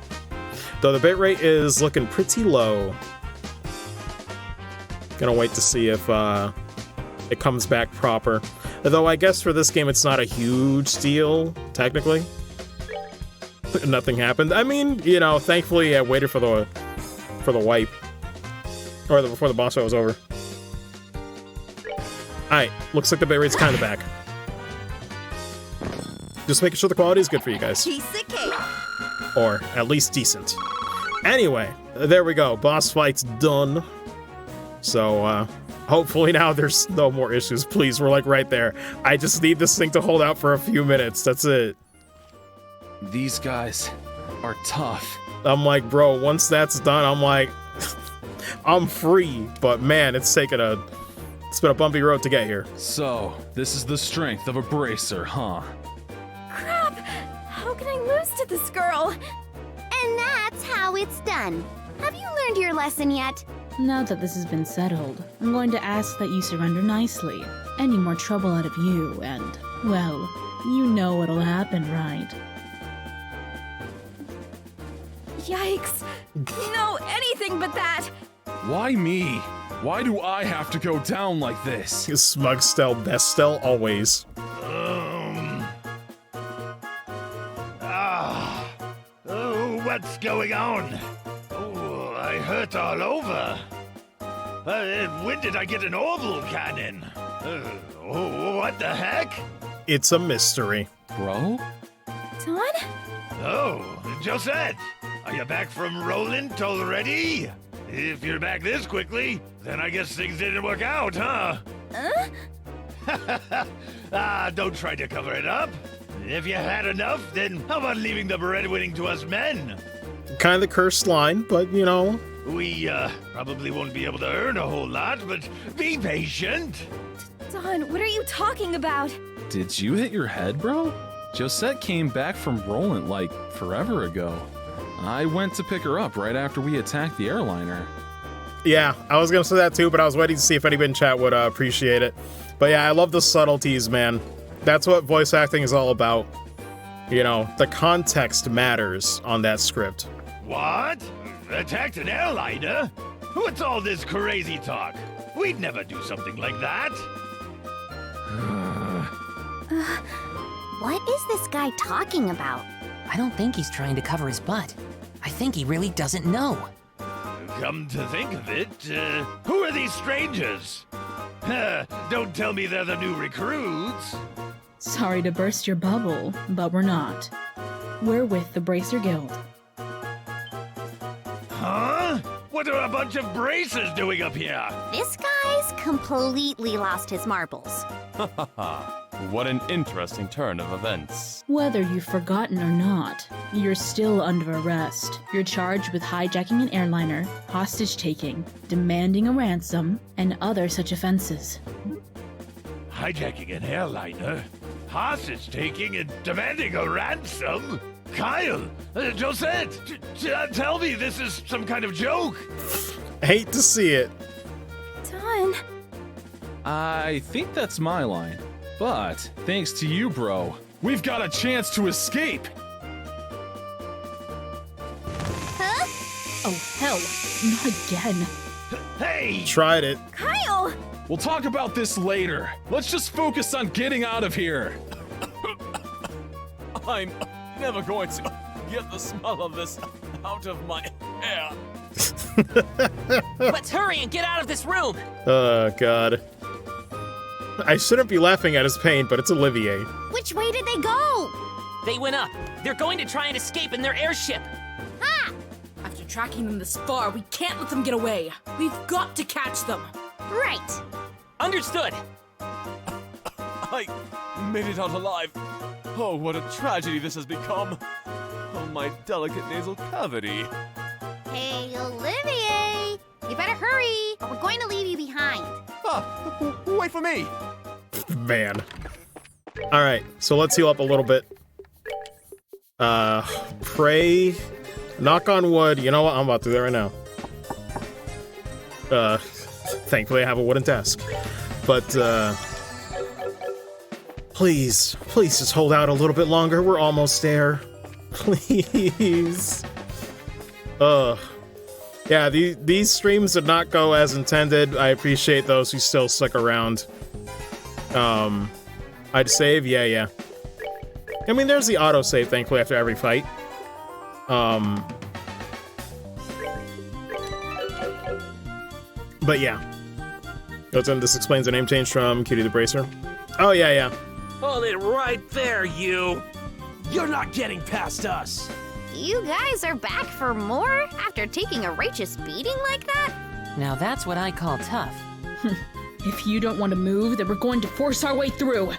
Though the bitrate is looking pretty low. Gonna wait to see if, it comes back proper. Though I guess for this game it's not a huge deal, technically. Nothing happened. I mean, you know, thankfully I waited for the wipe. Or before the boss fight was over. Alright, looks like the bitrate's kinda back. Just making sure the quality is good for you guys. Piece of cake. Or at least decent. Anyway, there we go. Boss fight's done. So, hopefully now there's no more issues. Please, we're like right there. I just need this thing to hold out for a few minutes. That's it. These guys are tough. I'm like, bro, once that's done, I'm like, I'm free. But man, it's been a bumpy road to get here. So, this is the strength of a bracer, huh? Crap! How can I lose to this girl? And that's how it's done. Have you learned your lesson yet? Now that this has been settled, I'm going to ask that you surrender nicely. Any more trouble out of you, and, well, you know what'll happen, right? Yikes! No, anything but that! Why me? Why do I have to go down like this? Smug Stel, best Stel, always. What's going on? Oh, I hurt all over. When did I get an orbital cannon? What the heck? It's a mystery. Bro? Don? Oh, Josette! Are you back from Roland already? If you're back this quickly, then I guess things didn't work out, huh? Don't try to cover it up. If you had enough, then how about leaving the breadwinning to us men? Kind of cursed line, but, you know. We, probably won't be able to earn a whole lot, but be patient. Don, what are you talking about? Did you hit your head, bro? Josette came back from Roland, like, forever ago. I went to pick her up right after we attacked the airliner. Yeah, I was gonna say that too, but I was waiting to see if anybody in chat would appreciate it. But yeah, I love the subtleties, man. That's what voice acting is all about. You know, the context matters on that script. What? Attacked an airliner? What's all this crazy talk? We'd never do something like that. What is this guy talking about? I don't think he's trying to cover his butt. I think he really doesn't know. Come to think of it, who are these strangers? Don't tell me they're the new recruits. Sorry to burst your bubble, but we're not. We're with the Bracer Guild. Huh? What are a bunch of bracers doing up here? This guy's completely lost his marbles. What an interesting turn of events. Whether you've forgotten or not, you're still under arrest. You're charged with hijacking an airliner, hostage-taking, demanding a ransom, and other such offenses. Hijacking an airliner? Hostage-taking and demanding a ransom? Kyle! Josette! Tell me this is some kind of joke! Hate to see it. Don. I think that's my line. But, thanks to you, bro, we've got a chance to escape! Huh? Oh, hell. Not again. Hey! Tried it. Kyle! We'll talk about this later. Let's just focus on getting out of here. I'm never going to get the smell of this out of my hair. Let's hurry and get out of this room! Oh, God. I shouldn't be laughing at his pain, but it's Olivier. Which way did they go? They went up. They're going to try and escape in their airship. Ha! After tracking them this far, we can't let them get away. We've got to catch them. Right. Understood. I made it out alive. Oh, what a tragedy this has become. Oh, my delicate nasal cavity. Hey, Olivier! You better hurry, or we're going to leave you behind. Ah, wait for me! Man. Alright, so let's heal up a little bit. Pray. Knock on wood. You know what? I'm about to do that right now. Thankfully I have a wooden desk. But, please just hold out a little bit longer. We're almost there. Please. Yeah, these streams did not go as intended. I appreciate those who still stuck around. I'd save? Yeah. I mean, there's the autosave, thankfully, after every fight. But yeah. This explains the name change from Cutie the Bracer. Oh, yeah. Hold it right there, you! You're not getting past us! You guys are back for more after taking a righteous beating like that? Now that's what I call tough. If you don't want to move, then we're going to force our way through.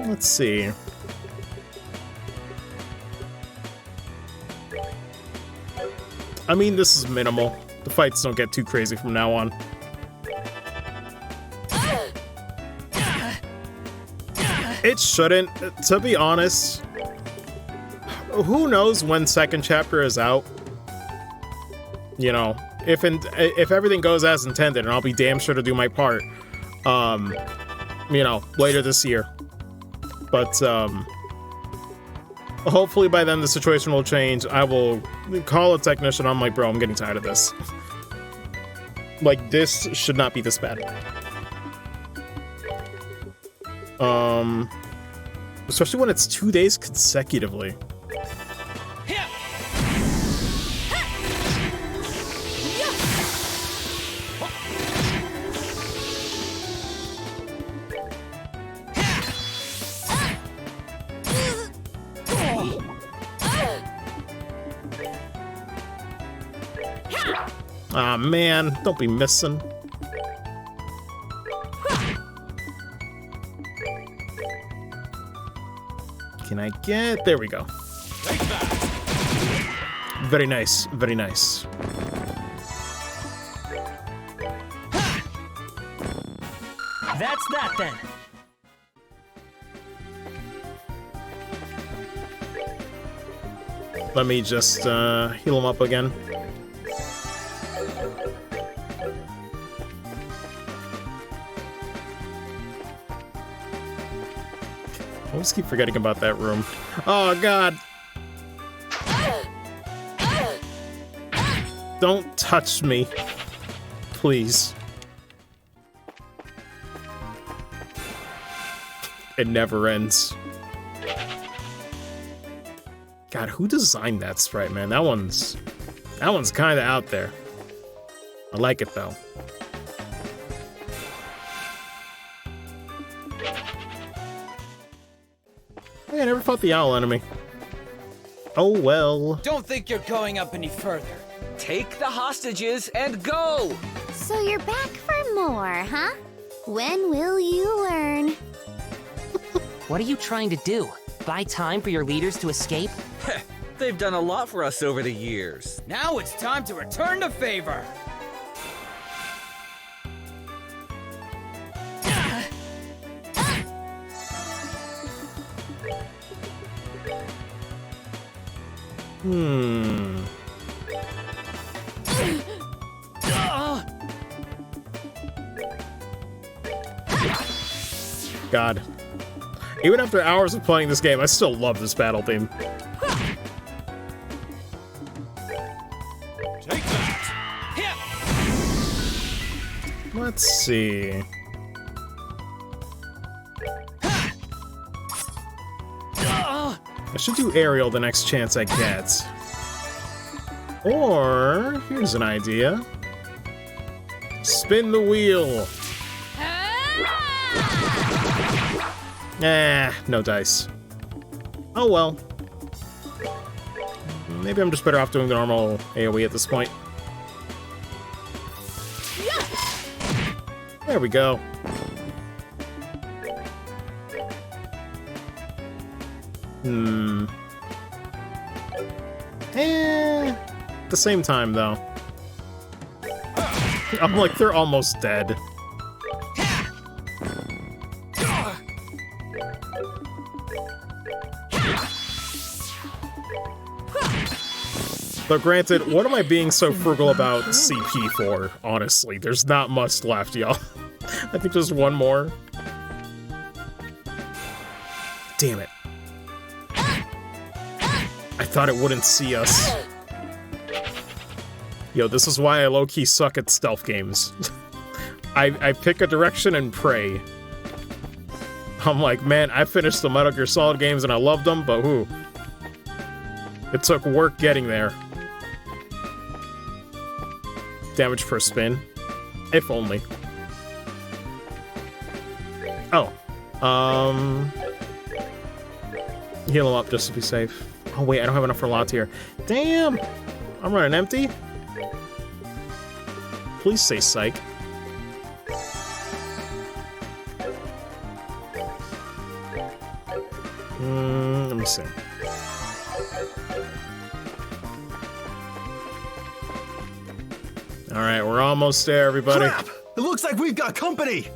Let's see. I mean, this is minimal. The fights don't get too crazy from now on. It shouldn't, to be honest. Who knows when second chapter is out? You know, if everything goes as intended, and I'll be damn sure to do my part. You know, later this year. But hopefully by then the situation will change. I will call a technician. I'm like, bro, I'm getting tired of this. Like, this should not be this bad. Especially when it's 2 days consecutively. Ah, man, don't be missing. Can I get... There we go. Very nice, very nice. That's that then. Let me just heal him up again. always keep forgetting about that room. Oh, God. Don't touch me. Please. It never ends. God, who designed that sprite, man? That one's kind of out there. I like it, though. Hey, I never fought the owl enemy. Oh, well. Don't think you're going up any further. Take the hostages and go! So you're back for more, huh? When will you learn? What are you trying to do? Buy time for your leaders to escape? They've done a lot for us over the years. Now it's time to return the favor! God. Even after hours of playing this game, I still love this battle theme. Take that! Let's see. I should do aerial the next chance I get. Or, here's an idea. Spin the wheel. No dice. Oh well. Maybe I'm just better off doing the normal AoE at this point. There we go. At the same time, though. I'm like, they're almost dead. But granted, what am I being so frugal about CP for, honestly? There's not much left, y'all. I think just one more. Damn it. I thought it wouldn't see us. Yo, this is why I low-key suck at stealth games. I pick a direction and pray. I'm like, man, I finished the Metal Gear Solid games and I loved them, but whoo. It took work getting there. Damage per spin. If only. Oh. Heal him up just to be safe. Oh wait, I don't have enough for lots here. Damn! I'm running empty. Please say psych. Let me see. Alright, we're almost there, everybody. Crap! It looks like we've got company!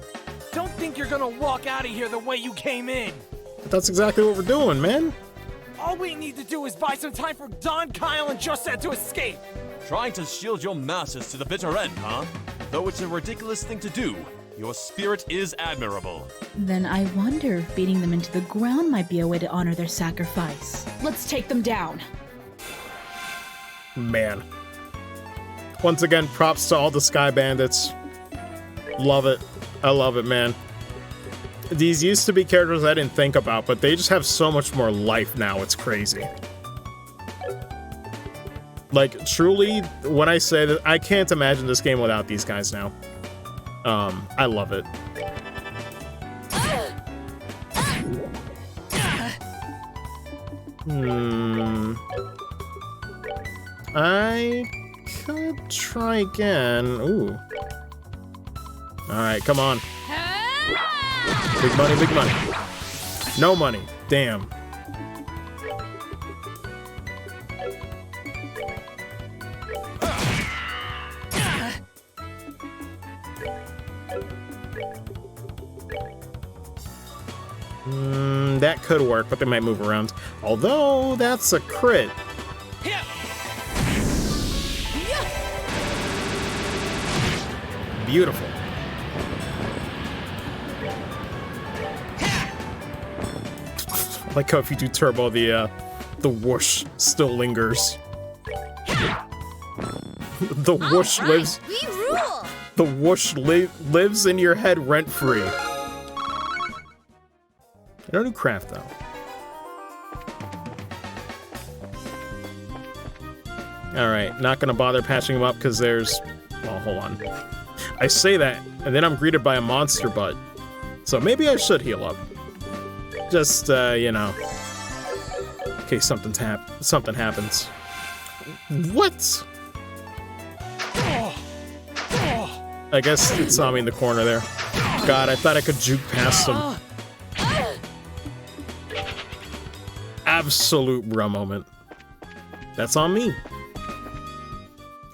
Don't think you're gonna walk out of here the way you came in. But that's exactly what we're doing, man. All we need to do is buy some time for Don, Kyle, and Josette to escape. Trying to shield your masters to the bitter end, huh? Though it's a ridiculous thing to do, your spirit is admirable. Then I wonder if beating them into the ground might be a way to honor their sacrifice. Let's take them down. Man. Once again, props to all the Sky Bandits. Love it. I love it, man. These used to be characters I didn't think about, but they just have so much more life now, it's crazy. Like, truly, when I say that, I can't imagine this game without these guys now. I love it. I could try again. Ooh. Alright, come on. Big money, big money. No money. Damn. That could work, but they might move around. Although, that's a crit. Beautiful. Like how if you do turbo, the whoosh still lingers. The whoosh lives. We rule! The whoosh lives in your head rent free. No new craft though. Alright, not gonna bother patching him up because there's... Well, hold on. I say that, and then I'm greeted by a monster butt. So maybe I should heal up. Just, you know. In case something happens. What? I guess it saw me in the corner there. God, I thought I could juke past him. Absolute bro moment. That's on me.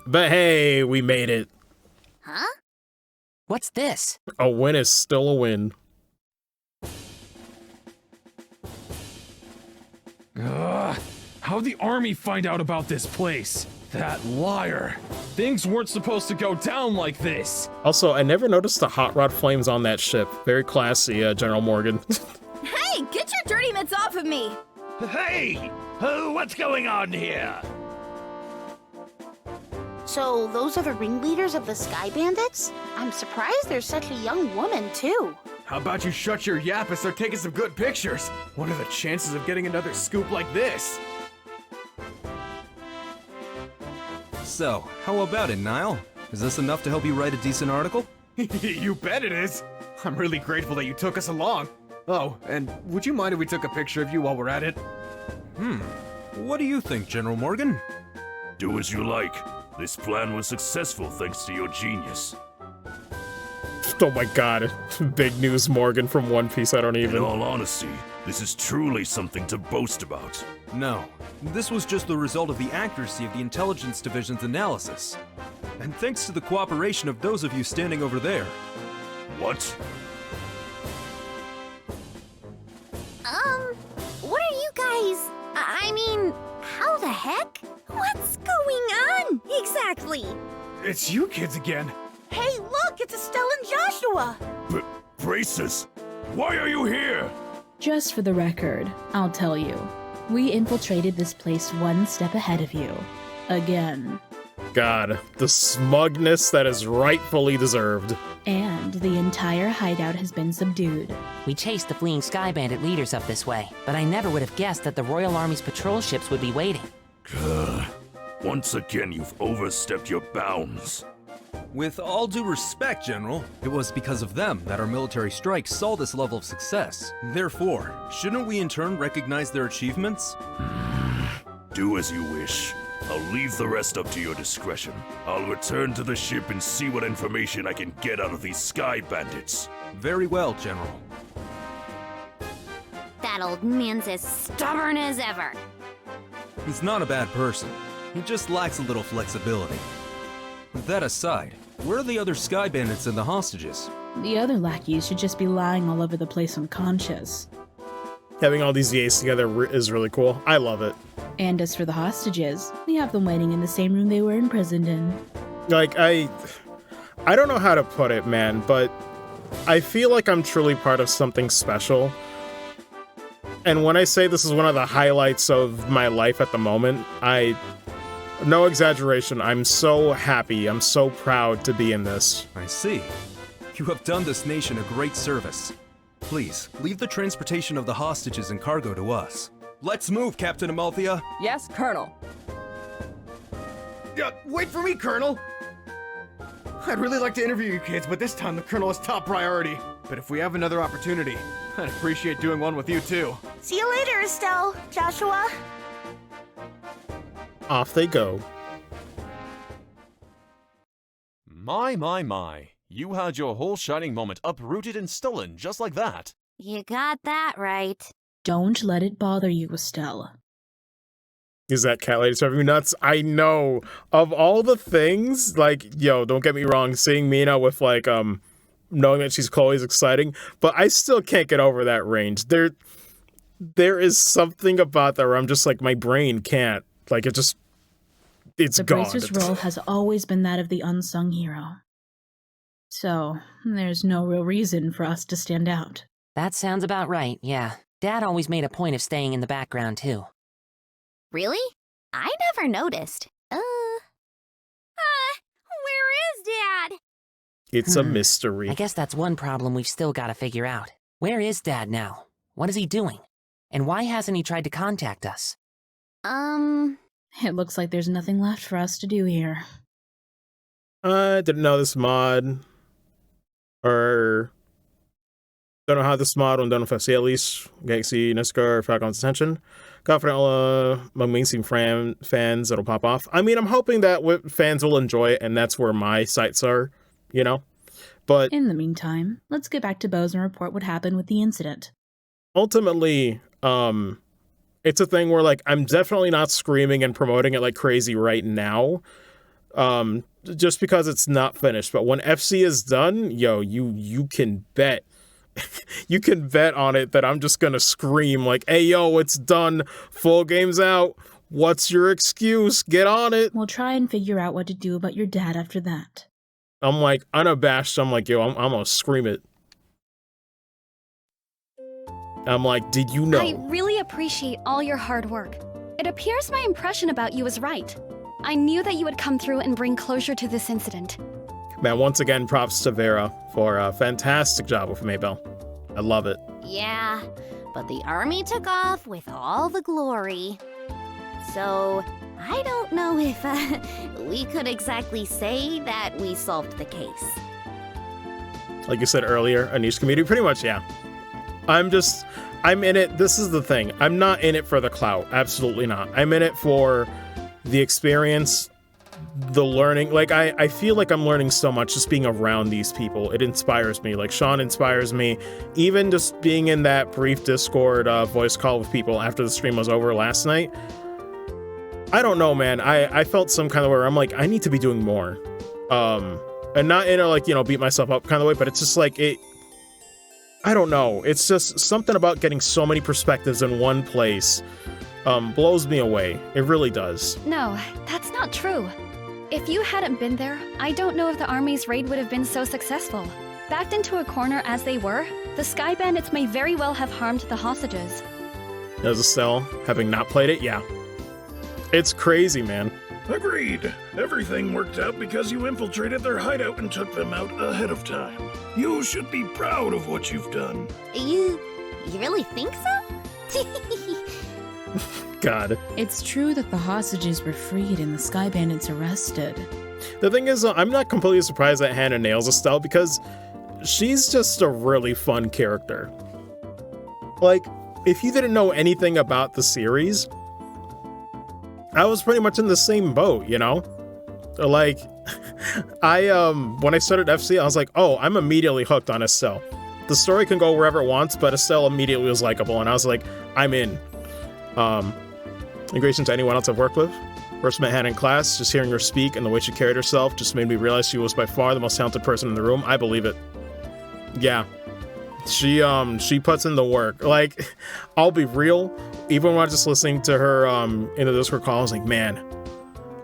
But hey, we made it. Huh? What's this? A win is still a win. How'd the army find out about this place? That liar. Things weren't supposed to go down like this. Also, I never noticed the hot rod flames on that ship. Very classy, General Morgan. Hey, get your dirty mitts off of me! Hey! What's going on here? So, those are the ringleaders of the Sky Bandits? I'm surprised there's such a young woman, too. How about you shut your yap and start taking some good pictures? What are the chances of getting another scoop like this? So, how about it, Niall? Is this enough to help you write a decent article? You bet it is. I'm really grateful that you took us along. Oh, and would you mind if we took a picture of you while we're at it? What do you think, General Morgan? Do as you like. This plan was successful thanks to your genius. Oh my god. Big news, Morgan from One Piece. I don't even... In all honesty, this is truly something to boast about. No, this was just the result of the accuracy of the Intelligence Division's analysis. And thanks to the cooperation of those of you standing over there. What? What are you guys... I mean, how the heck? What's going on? Exactly. It's you kids again. Hey, look, it's Estelle and Joshua! Braces! Why are you here? Just for the record, I'll tell you. We infiltrated this place one step ahead of you. Again. God, the smugness that is rightfully deserved. And the entire hideout has been subdued. We chased the fleeing Sky Bandit leaders up this way, but I never would have guessed that the Royal Army's patrol ships would be waiting. Once again, you've overstepped your bounds. With all due respect, General, it was because of them that our military strike saw this level of success. Therefore, shouldn't we in turn recognize their achievements? Do as you wish. I'll leave the rest up to your discretion. I'll return to the ship and see what information I can get out of these Sky Bandits. Very well, General. That old man's as stubborn as ever. He's not a bad person. He just lacks a little flexibility. That aside, where are the other Sky Bandits and the hostages? The other lackeys should just be lying all over the place unconscious. Having all these EAs together is really cool. I love it. And as for the hostages, we have them waiting in the same room they were imprisoned in. Like, I don't know how to put it, man, but I feel like I'm truly part of something special. And when I say this is one of the highlights of my life at the moment, no exaggeration, I'm so happy, I'm so proud to be in this. I see. You have done this nation a great service. Please, leave the transportation of the hostages and cargo to us. Let's move, Captain Amalthea. Yes, Colonel. Yeah, wait for me, Colonel! I'd really like to interview you kids, but this time the Colonel is top priority. But if we have another opportunity, I'd appreciate doing one with you too. See you later, Estelle, Joshua. Off they go. My. You had your whole shining moment uprooted and stolen just like that. You got that right. Don't let it bother you, Estelle. Is that cat lady driving me nuts? I know. Of all the things, like, yo, don't get me wrong, seeing Mina with, like, knowing that she's Chloe is exciting, but I still can't get over that range. There is something about that where I'm just like, my brain can't. Like, it's The gone. Bracer's role has always been that of the unsung hero. So, there's no real reason for us to stand out. That sounds about right, yeah. Dad always made a point of staying in the background, too. Really? I never noticed. Where is Dad? It's a mystery. I guess that's one problem we've still got to figure out. Where is Dad now? What is he doing? And why hasn't he tried to contact us? It looks like there's nothing left for us to do here. I didn't know this mod. Or don't know how this mod and don't know if I see at least Galaxy, Nescar, Falcon's attention. Confident among mainstream fans it'll pop off. I mean, I'm hoping that fans will enjoy it, and that's where my sights are, you know? But in the meantime, let's get back to Bose and report what happened with the incident. Ultimately, it's a thing where, like, I'm definitely not screaming and promoting it like crazy right now. Just because it's not finished. But when FC is done, yo, you can bet. You can bet on it that I'm just gonna scream like, hey, yo, it's done. Full game's out. What's your excuse? Get on it. We'll try and figure out what to do about your dad after that. I'm like, unabashed. I'm like, yo, I'm gonna scream it. I'm like, did you know? I really appreciate all your hard work. It appears my impression about you is right. I knew that you would come through and bring closure to this incident. Man, once again, props to Vera for a fantastic job with Maybell. I love it. Yeah, but the army took off with all the glory. So, I don't know if we could exactly say that we solved the case. Like you said earlier, a niche community, pretty much, yeah. I'm in it. This is the thing. I'm not in it for the clout. Absolutely not. I'm in it for the experience, the learning. Like, I feel like I'm learning so much just being around these people. It inspires me. Like, Sean inspires me. Even just being in that brief Discord voice call with people after the stream was over last night. I don't know, man. I felt some kind of way where I'm like, I need to be doing more. And not in a, like, you know, beat myself up kind of way, but it's just like, I don't know. It's just something about getting so many perspectives in one place blows me away. It really does. No, that's not true. If you hadn't been there, I don't know if the army's raid would have been so successful. Backed into a corner as they were, the Sky Bandits may very well have harmed the hostages. As Estelle, having not played it, yeah. It's crazy, man. Agreed. Everything worked out because you infiltrated their hideout and took them out ahead of time. You should be proud of what you've done. You really think so? God. It's true that the hostages were freed and the Sky Bandits arrested. The thing is, I'm not completely surprised that Hannah nails Estelle because she's just a really fun character. Like, if you didn't know anything about the series, I was pretty much in the same boat, you know? Like, when I started FC, I was like, oh, I'm immediately hooked on Estelle. The story can go wherever it wants, but Estelle immediately was likable, and I was like, I'm in. Integration to anyone else I've worked with. First met Hannah in class, just hearing her speak and the way she carried herself just made me realize she was by far the most talented person in the room. I believe it. Yeah. She puts in the work. Like, I'll be real, even when I was just listening to her in the Discord call, I was like, man,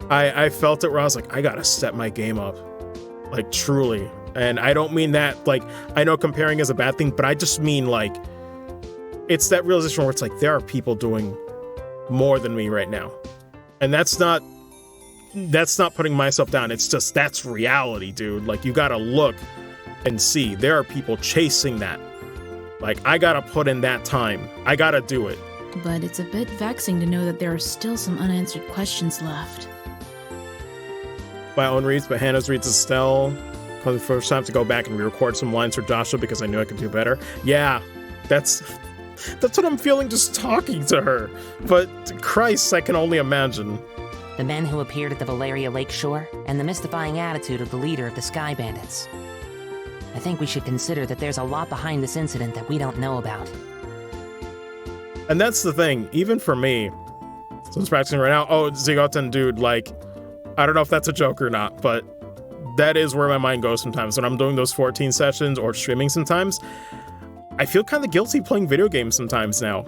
I felt it where I was like, I gotta step my game up. Like, truly. And I don't mean that, like, I know comparing is a bad thing, but I just mean, like, it's that realization where it's like, there are people doing more than me right now. And that's not putting myself down. It's just, that's reality, dude. Like, you gotta look and see. There are people chasing that. Like, I gotta put in that time. I gotta do it. But it's a bit vexing to know that there are still some unanswered questions left. My own reads, but Hannah's reads Estelle. Probably the first time to go back and re-record some lines for Joshua because I knew I could do better. Yeah, that's what I'm feeling just talking to her. But Christ, I can only imagine. The men who appeared at the Valeria Lakeshore, and the mystifying attitude of the leader of the Sky Bandits. I think we should consider that there's a lot behind this incident that we don't know about. And that's the thing, even for me, so I'm practicing right now, oh, Zigoten, dude, like, I don't know if that's a joke or not, but that is where my mind goes sometimes. When I'm doing those 14 sessions or streaming sometimes, I feel kind of guilty playing video games sometimes now.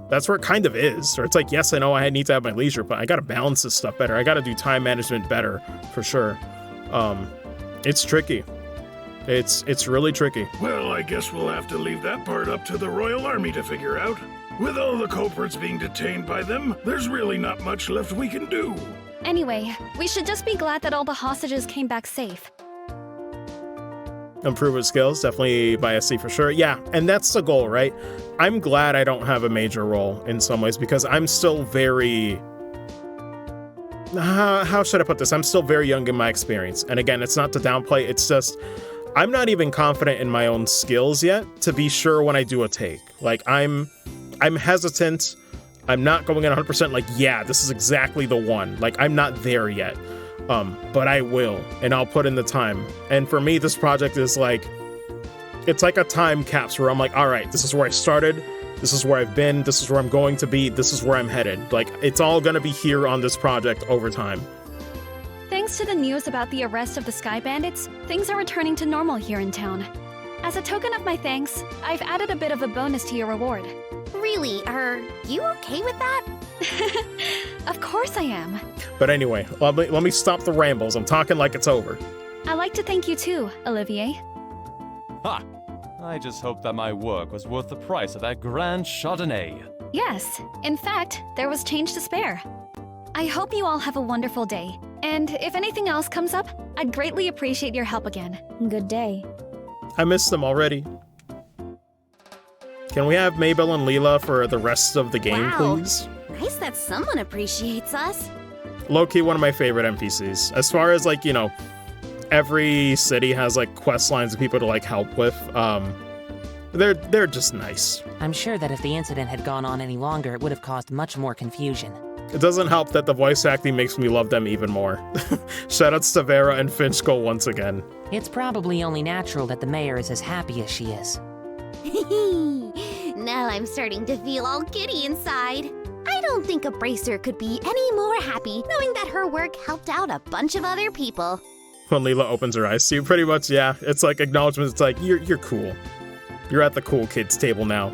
That's where it kind of is. Or it's like, yes, I know I need to have my leisure, but I gotta balance this stuff better. I gotta do time management better, for sure. It's tricky. It's really tricky. Well, I guess we'll have to leave that part up to the Royal Army to figure out. With all the culprits being detained by them, there's really not much left we can do. Anyway, we should just be glad that all the hostages came back safe. Improve his skills, definitely by a C for sure. Yeah, and that's the goal, right? I'm glad I don't have a major role in some ways because I'm still very... how should I put this? I'm still very young in my experience. And again, it's not to downplay, it's just... I'm not even confident in my own skills yet to be sure when I do a take. Like, I'm hesitant. I'm not going in 100% like, yeah, this is exactly the one. Like, I'm not there yet. But I will, and I'll put in the time. And for me, this project is like, it's like a time capsule where I'm like, all right, this is where I started. This is where I've been. This is where I'm going to be. This is where I'm headed. Like, it's all going to be here on this project over time. Thanks to the news about the arrest of the Sky Bandits, things are returning to normal here in town. As a token of my thanks, I've added a bit of a bonus to your reward. Really? Are you okay with that? Of course I am. But anyway, let me stop the rambles. I'm talking like it's over. I'd like to thank you too, Olivier. Ha! I just hope that my work was worth the price of that grand Chardonnay. Yes, in fact, there was change to spare. I hope you all have a wonderful day. And if anything else comes up, I'd greatly appreciate your help again. Good day. I missed them already. Can we have Mabel and Leela for the rest of the game, please? Nice that someone appreciates us. Low-key one of my favorite NPCs. As far as, like, you know, every city has, like, quest lines of people to, like, help with. They're just nice. I'm sure that if the incident had gone on any longer, it would have caused much more confusion. It doesn't help that the voice acting makes me love them even more. Shoutouts to Vera and Finchko once again. It's probably only natural that the mayor is as happy as she is. Now I'm starting to feel all giddy inside. I don't think a bracer could be any more happy knowing that her work helped out a bunch of other people. When Leela opens her eyes to you, pretty much, yeah. It's like acknowledgement. It's like, you're cool. You're at the cool kids table now.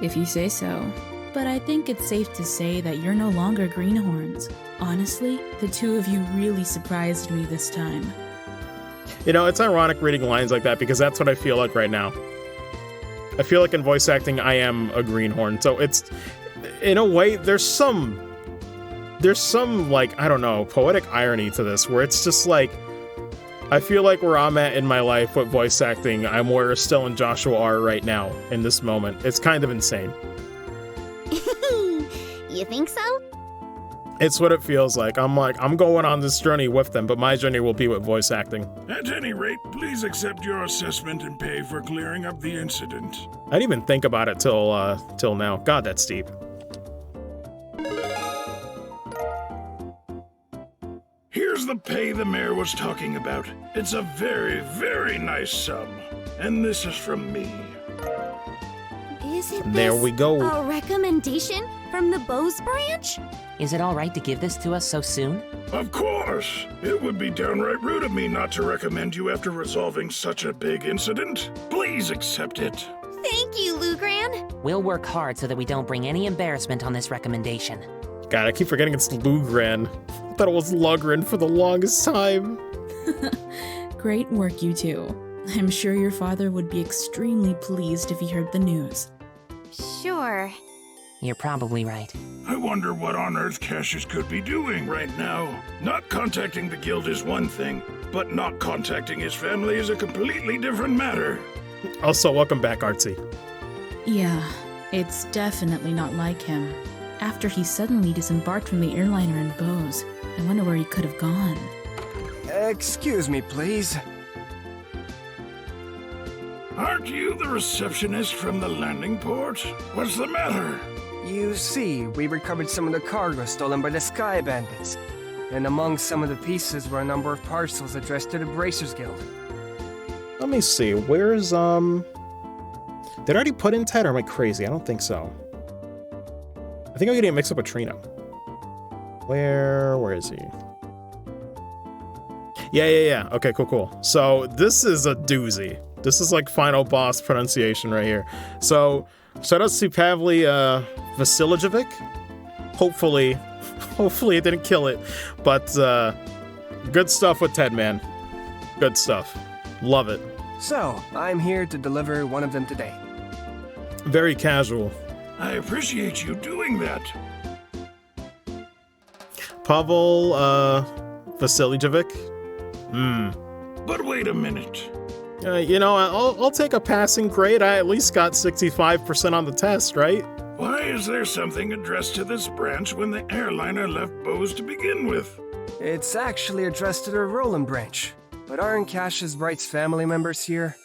If you say so. But I think it's safe to say that you're no longer greenhorns. Honestly, the two of you really surprised me this time. You know, it's ironic reading lines like that because that's what I feel like right now. I feel like in voice acting, I am a greenhorn. So it's, in a way, there's some, like, I don't know, poetic irony to this, where it's just like, I feel like where I'm at in my life with voice acting, I'm where Estelle and Joshua are right now, in this moment. It's kind of insane. You think so? It's what it feels like. I'm going on this journey with them, but my journey will be with voice acting. At any rate, please accept your assessment and pay for clearing up the incident. I didn't even think about it till now. God, that's deep. Here's the pay the mayor was talking about. It's a very, very nice sum. And this is from me. Isn't there this we go. A recommendation from the Bose branch? Is it all right to give this to us so soon? Of course! It would be downright rude of me not to recommend you after resolving such a big incident. Please accept it. Thank you, Lugran. We'll work hard so that we don't bring any embarrassment on this recommendation. God, I keep forgetting it's Lugran. I thought it was Lugran for the longest time. Great work, you two. I'm sure your father would be extremely pleased if he heard the news. Sure. You're probably right. I wonder what on earth Cassius could be doing right now. Not contacting the guild is one thing, but not contacting his family is a completely different matter. Also, welcome back, Artsy. Yeah, it's definitely not like him. After he suddenly disembarked from the airliner in Bose, I wonder where he could have gone. Excuse me, please. Aren't you the receptionist from the landing port? What's the matter? You see, we recovered some of the cargo stolen by the Sky Bandits. And among some of the pieces were a number of parcels addressed to the Bracers Guild. Let me see, where's, Did I already put in Ted, or am I crazy? I don't think so. I think I'm getting mixed up with Trino. Where is he? Yeah. Okay, cool. So, this is a doozy. This is like final boss pronunciation right here. So, shout out to Pavli Vasilijevic. Hopefully it didn't kill it. But good stuff with Ted, man. Good stuff. Love it. So, I'm here to deliver one of them today. Very casual. I appreciate you doing that. Pavel, Vasiljevic? But wait a minute. You know, I'll take a passing grade. I at least got 65% on the test, right? Why is there something addressed to this branch when the airliner left Bose to begin with? It's actually addressed to the Roland branch. But aren't Cassius Bright's family members here?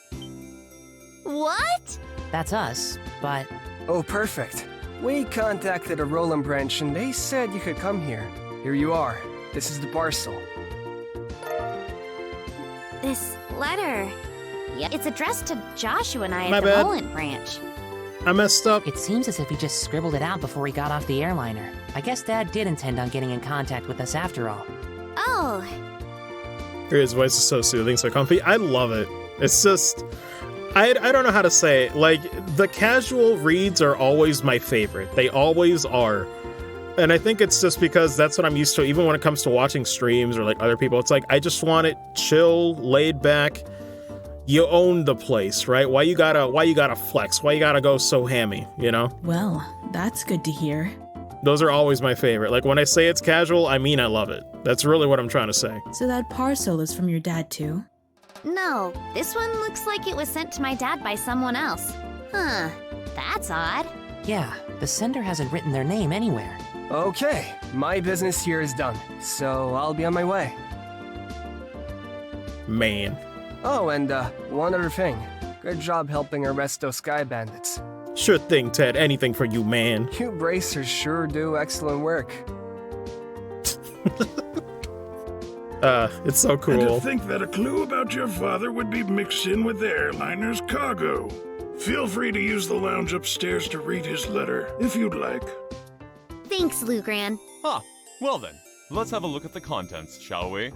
What? That's us, but... Oh, perfect. We contacted a Roland branch and they said you could come here. Here you are. This is the parcel. This letter. Yeah, it's addressed to Joshua and I My at the bad. Roland branch. I messed up. It seems as if he just scribbled it out before he got off the airliner. I guess Dad did intend on getting in contact with us after all. Oh. His voice is so soothing, so comfy. I love it. It's just... I don't know how to say it. Like, the casual reads are always my favorite. They always are. And I think it's just because that's what I'm used to, even when it comes to watching streams or like other people. It's like, I just want it chill, laid back. You own the place, right? Why you gotta flex? Why you gotta go so hammy, you know? Well, that's good to hear. Those are always my favorite. Like, when I say it's casual, I mean I love it. That's really what I'm trying to say. So that parcel is from your dad too? No, this one looks like it was sent to my dad by someone else. Huh, that's odd. Yeah, the sender hasn't written their name anywhere. Okay, my business here is done, so I'll be on my way. Man. Oh, and one other thing. Good job helping arrest those sky bandits. Sure thing, Ted. Anything for you, man. You bracers sure do excellent work. It's so cool. And to think that a clue about your father would be mixed in with the airliner's cargo. Feel free to use the lounge upstairs to read his letter, if you'd like. Thanks, Lugran. Well then, let's have a look at the contents, shall we?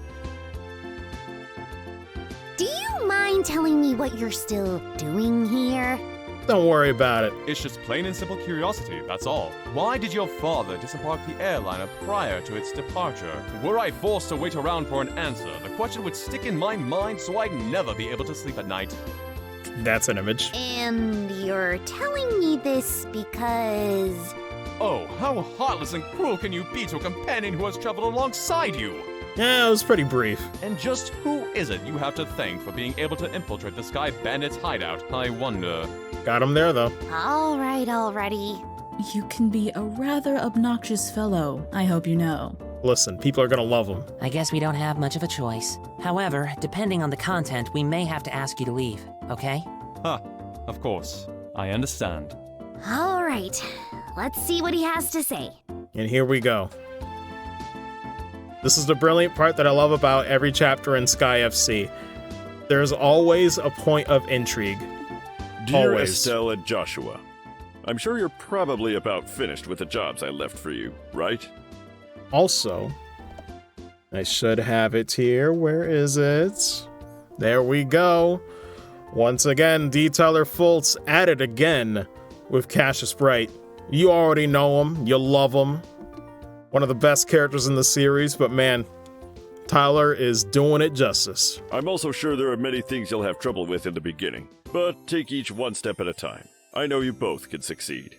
Do you mind telling me what you're still doing here? Don't worry about it. It's just plain and simple curiosity, that's all. Why did your father disembark the airliner prior to its departure? Were I forced to wait around for an answer, the question would stick in my mind so I'd never be able to sleep at night. That's an image. And you're telling me this because... Oh, how heartless and cruel can you be to a companion who has traveled alongside you? Yeah, it was pretty brief. And just who is it you have to thank for being able to infiltrate the Sky Bandits' hideout, I wonder? Got him there, though. All right, already. You can be a rather obnoxious fellow, I hope you know. Listen, people are gonna love him. I guess we don't have much of a choice. However, depending on the content, we may have to ask you to leave, okay? Of course. I understand. All right, let's see what he has to say. And here we go. This is the brilliant part that I love about every chapter in Sky FC. There's always a point of intrigue. Dear Always. Estelle and Joshua, I'm sure you're probably about finished with the jobs I left for you, right? Also, I should have it here. Where is it? There we go. Once again, Detailer Fultz at it again with Cassius Bright. You already know him. You love him. One of the best characters in the series, but man, Tyler is doing it justice. I'm also sure there are many things you'll have trouble with in the beginning, but take each one step at a time. I know you both can succeed.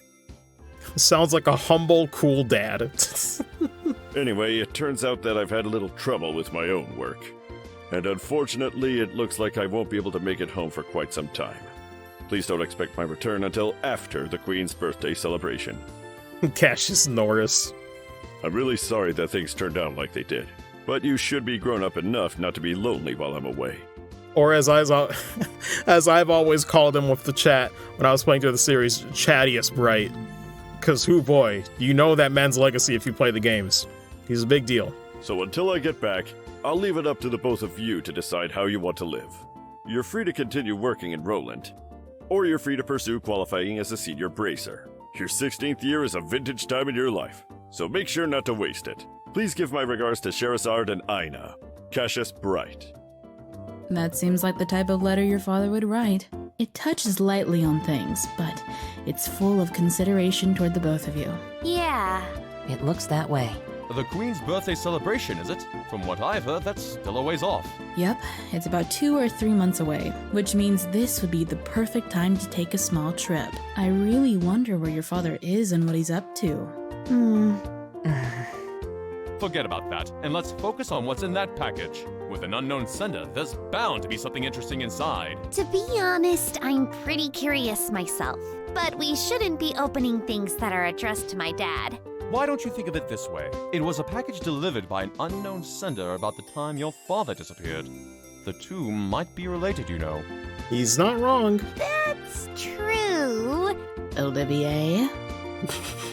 Sounds like a humble, cool dad. Anyway, it turns out that I've had a little trouble with my own work. And unfortunately, it looks like I won't be able to make it home for quite some time. Please don't expect my return until after the Queen's birthday celebration. Cassius Norris. I'm really sorry that things turned out like they did, but you should be grown up enough not to be lonely while I'm away. Or as I've always called him with the chat when I was playing through the series, Chattiest Bright. Because who boy, you know that man's legacy if you play the games. He's a big deal. So until I get back, I'll leave it up to the both of you to decide how you want to live. You're free to continue working in Roland, or you're free to pursue qualifying as a senior bracer. Your 16th year is a vintage time in your life, so make sure not to waste it. Please give my regards to Sherazard and Aina. Cassius Bright. That seems like the type of letter your father would write. It touches lightly on things, but it's full of consideration toward the both of you. Yeah. It looks that way. The Queen's birthday celebration, is it? From what I've heard, that's still a ways off. Yep, it's about 2 or 3 months away, which means this would be the perfect time to take a small trip. I really wonder where your father is and what he's up to. Forget about that, and let's focus on what's in that package. With an unknown sender, there's bound to be something interesting inside. To be honest, I'm pretty curious myself. But we shouldn't be opening things that are addressed to my dad. Why don't you think of it this way? It was a package delivered by an unknown sender about the time your father disappeared. The two might be related, you know. He's not wrong. That's true. Olivier?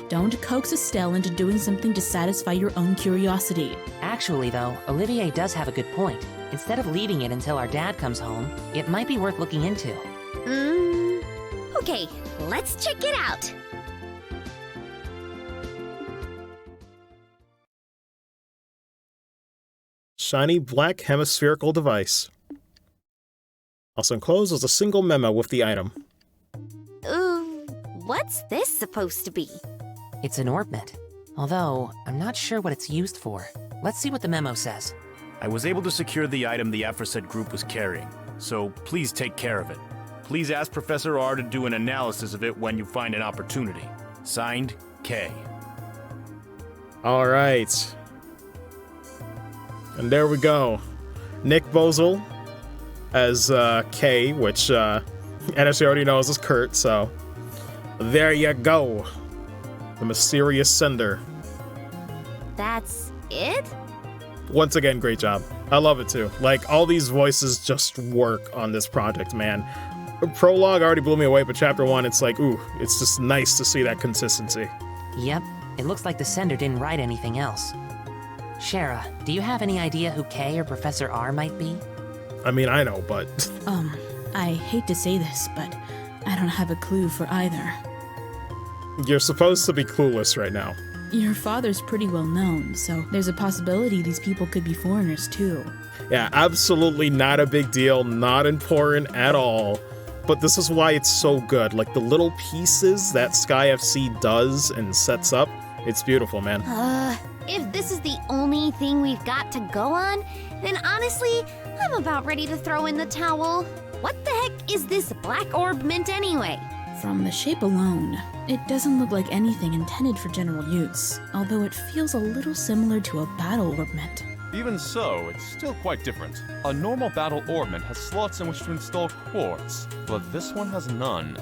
Don't coax Estelle into doing something to satisfy your own curiosity. Actually, though, Olivier does have a good point. Instead of leaving it until our dad comes home, it might be worth looking into. Okay, let's check it out. Shiny black hemispherical device. Also enclosed was a single memo with the item. Ooh, what's this supposed to be? It's an orbment. Although, I'm not sure what it's used for. Let's see what the memo says. I was able to secure the item the aforesaid group was carrying, so please take care of it. Please ask Professor R to do an analysis of it when you find an opportunity. Signed, K. All right. And there we go. Nick Bozel as K, which NSC already knows is Kurt, so there you go. The mysterious sender. That's it? Once again, great job. I love it too. Like, all these voices just work on this project, man. Prologue already blew me away, but Chapter 1, it's like, ooh, it's just nice to see that consistency. Yep, it looks like the sender didn't write anything else. Shara, do you have any idea who K or Professor R might be? I mean, I know, but... I hate to say this, but I don't have a clue for either. You're supposed to be clueless right now. Your father's pretty well known, so there's a possibility these people could be foreigners too. Yeah, absolutely not a big deal, not important at all. But this is why it's so good. Like, the little pieces that Sky FC does and sets up, it's beautiful, man. If this is the only thing we've got to go on, then honestly, I'm about ready to throw in the towel. What the heck is this black orb mint anyway? From the shape alone, it doesn't look like anything intended for general use, although it feels a little similar to a battle orb mint. Even so, it's still quite different. A normal battle orbment has slots in which to install quartz, but this one has none.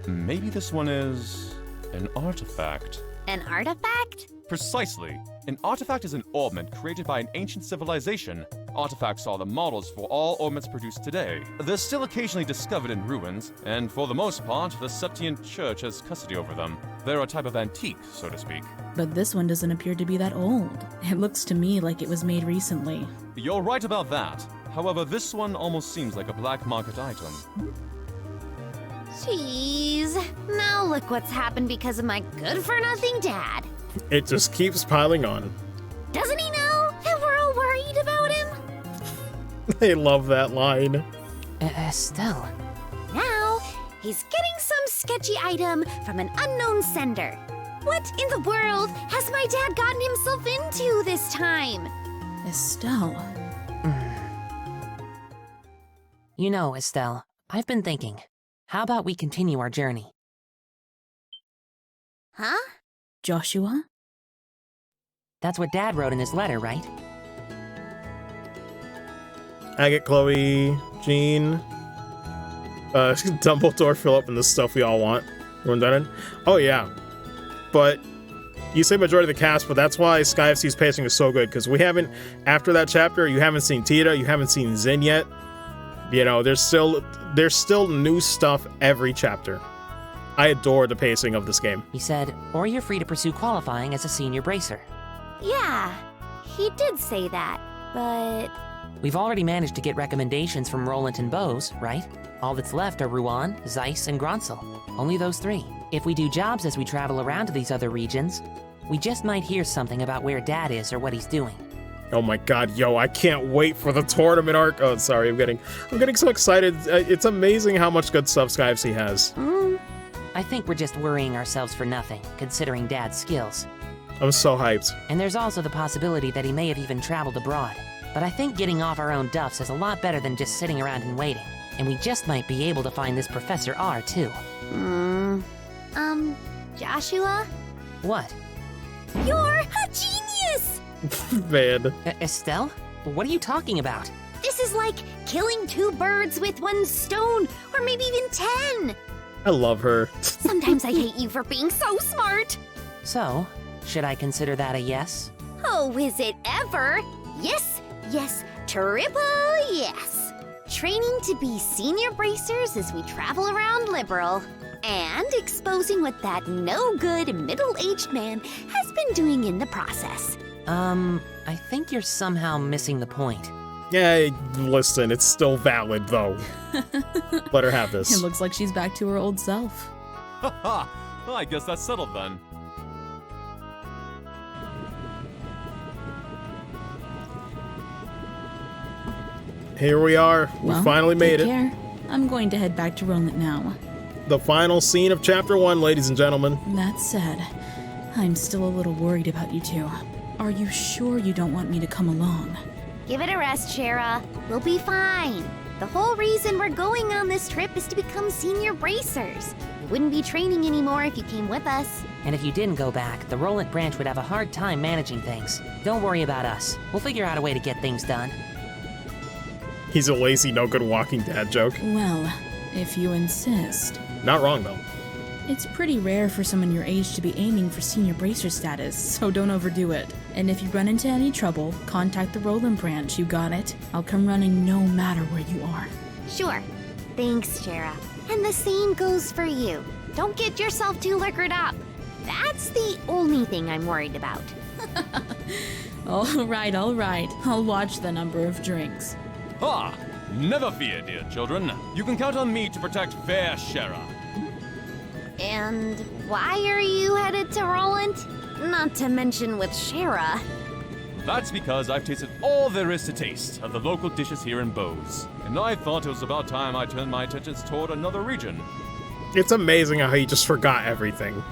Maybe this one is... an artifact. An artifact? Precisely. An artifact is an orbment created by an ancient civilization. Artifacts are the models for all orbments produced today. They're still occasionally discovered in ruins, and for the most part, the Septian Church has custody over them. They're a type of antique, so to speak. But this one doesn't appear to be that old. It looks to me like it was made recently. You're right about that. However, this one almost seems like a black market item. Jeez. Now look what's happened because of my good-for-nothing dad. It just keeps piling on. Doesn't he know that we're all worried about him? I love that line. Estelle. Now, he's getting some sketchy item from an unknown sender. What in the world has my dad gotten himself into this time? Estelle. You know, Estelle, I've been thinking. How about we continue our journey? Huh? Joshua? That's what Dad wrote in his letter, right? Agate, Chloe, Jean, Dumbledore, Philip, and the stuff we all want. Run that in? Oh, yeah. But you say majority of the cast, but that's why Sky FC's pacing is so good, because we haven't, after that chapter, you haven't seen Tita, you haven't seen Zin yet. You know, there's still new stuff every chapter. I adore the pacing of this game. He said, or you're free to pursue qualifying as a senior bracer. Yeah, he did say that, but... We've already managed to get recommendations from Roland and Bose, right? All that's left are Rouen, Zeiss, and Gronsel. Only those three. If we do jobs as we travel around to these other regions, we just might hear something about where Dad is or what he's doing. Oh my god, yo, I can't wait for the tournament arc. Oh, sorry, I'm getting so excited. It's amazing how much good stuff Sky FC has. I think we're just worrying ourselves for nothing, considering Dad's skills. I'm so hyped. And there's also the possibility that he may have even traveled abroad. But I think getting off our own duffs is a lot better than just sitting around and waiting. And we just might be able to find this Professor R, too. Joshua? What? You're a genius! Man. Estelle? What are you talking about? This is like killing 2 birds with 1 stone, or maybe even 10. I love her. Sometimes I hate you for being so smart. So, should I consider that a yes? Oh, is it ever? Yes, yes, triple yes. Training to be senior bracers as we travel around Liberal. And exposing what that no-good middle-aged man has been doing in the process. I think you're somehow missing the point. Yeah, listen, it's still valid, though. Let her have this. It looks like she's back to her old self. Haha! Well, I guess that's settled then. Here we are. Well, we finally made it. Care. I'm going to head back to Roland now. The final scene of Chapter 1, ladies and gentlemen. That said, I'm still a little worried about you two. Are you sure you don't want me to come along? Give it a rest, Shara. We'll be fine. The whole reason we're going on this trip is to become senior bracers. You wouldn't be training anymore if you came with us. And if you didn't go back, the Roland branch would have a hard time managing things. Don't worry about us. We'll figure out a way to get things done. He's a lazy, no-good walking dad joke. Well, if you insist. Not wrong, though. It's pretty rare for someone your age to be aiming for senior bracer status, so don't overdo it. And if you run into any trouble, contact the Roland branch, you got it? I'll come running no matter where you are. Sure. Thanks, Shara. And the same goes for you. Don't get yourself too liquored up. That's the only thing I'm worried about. All right. I'll watch the number of drinks. Ha! Never fear, dear children. You can count on me to protect fair Shara. And why are you headed to Roland? Not to mention with Shara. That's because I've tasted all there is to taste of the local dishes here in Bose. And I thought it was about time I turned my attentions toward another region. It's amazing how he just forgot everything.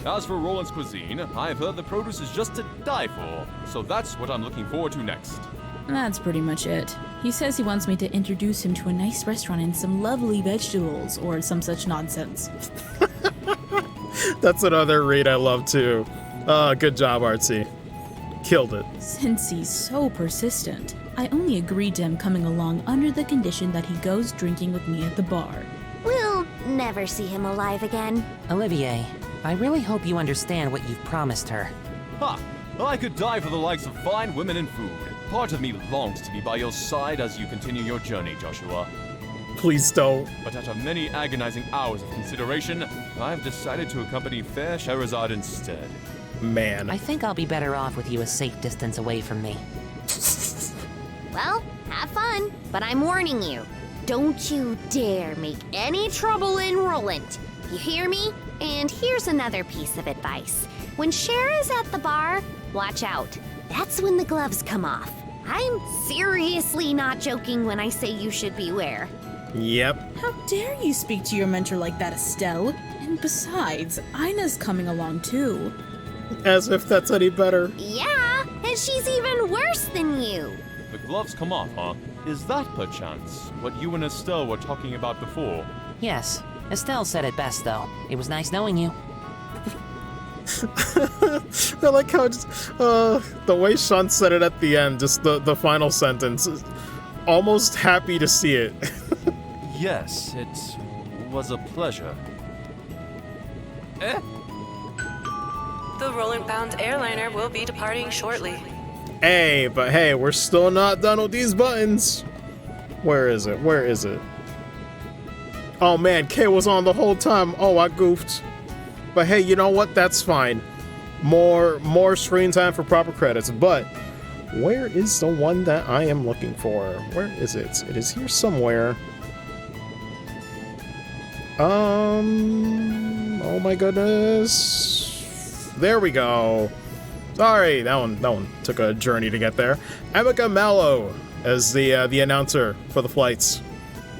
As for Roland's cuisine, I've heard the produce is just to die for. So that's what I'm looking forward to next. That's pretty much it. He says he wants me to introduce him to a nice restaurant and some lovely vegetables, or some such nonsense. That's another read I love, too. Good job, Artsy. Killed it. Since he's so persistent, I only agreed to him coming along under the condition that he goes drinking with me at the bar. We'll never see him alive again. Olivier, I really hope you understand what you've promised her. Ha! I could die for the likes of fine women and food. Part of me longs to be by your side as you continue your journey, Joshua. Please don't. But after many agonizing hours of consideration, I've decided to accompany fair Scheherazade instead. Man. I think I'll be better off with you a safe distance away from me. Well, have fun, but I'm warning you. Don't you dare make any trouble in Roland. You hear me? And here's another piece of advice. When Shara's at the bar, watch out. That's when the gloves come off. I'm seriously not joking when I say you should beware. Yep. How dare you speak to your mentor like that, Estelle? And besides, Ina's coming along too. As if that's any better. Yeah, and she's even worse than you. The gloves come off, huh? Is that perchance what you and Estelle were talking about before? Yes. Estelle said it best, though. It was nice knowing you. I like how just, the way Sean said it at the end, just the final sentence. Almost happy to see it. Yes, it was a pleasure. The Roland-bound airliner will be departing shortly. Hey, but hey, we're still not done with these buttons. Where is it? Where is it? Oh man, Kay was on the whole time. Oh, I goofed. But hey, you know what? That's fine. More screen time for proper credits. But where is the one that I am looking for? Where is it? It is here somewhere. Oh my goodness. There we go. Sorry, that one took a journey to get there. Emeka Mallow as the announcer for the flights.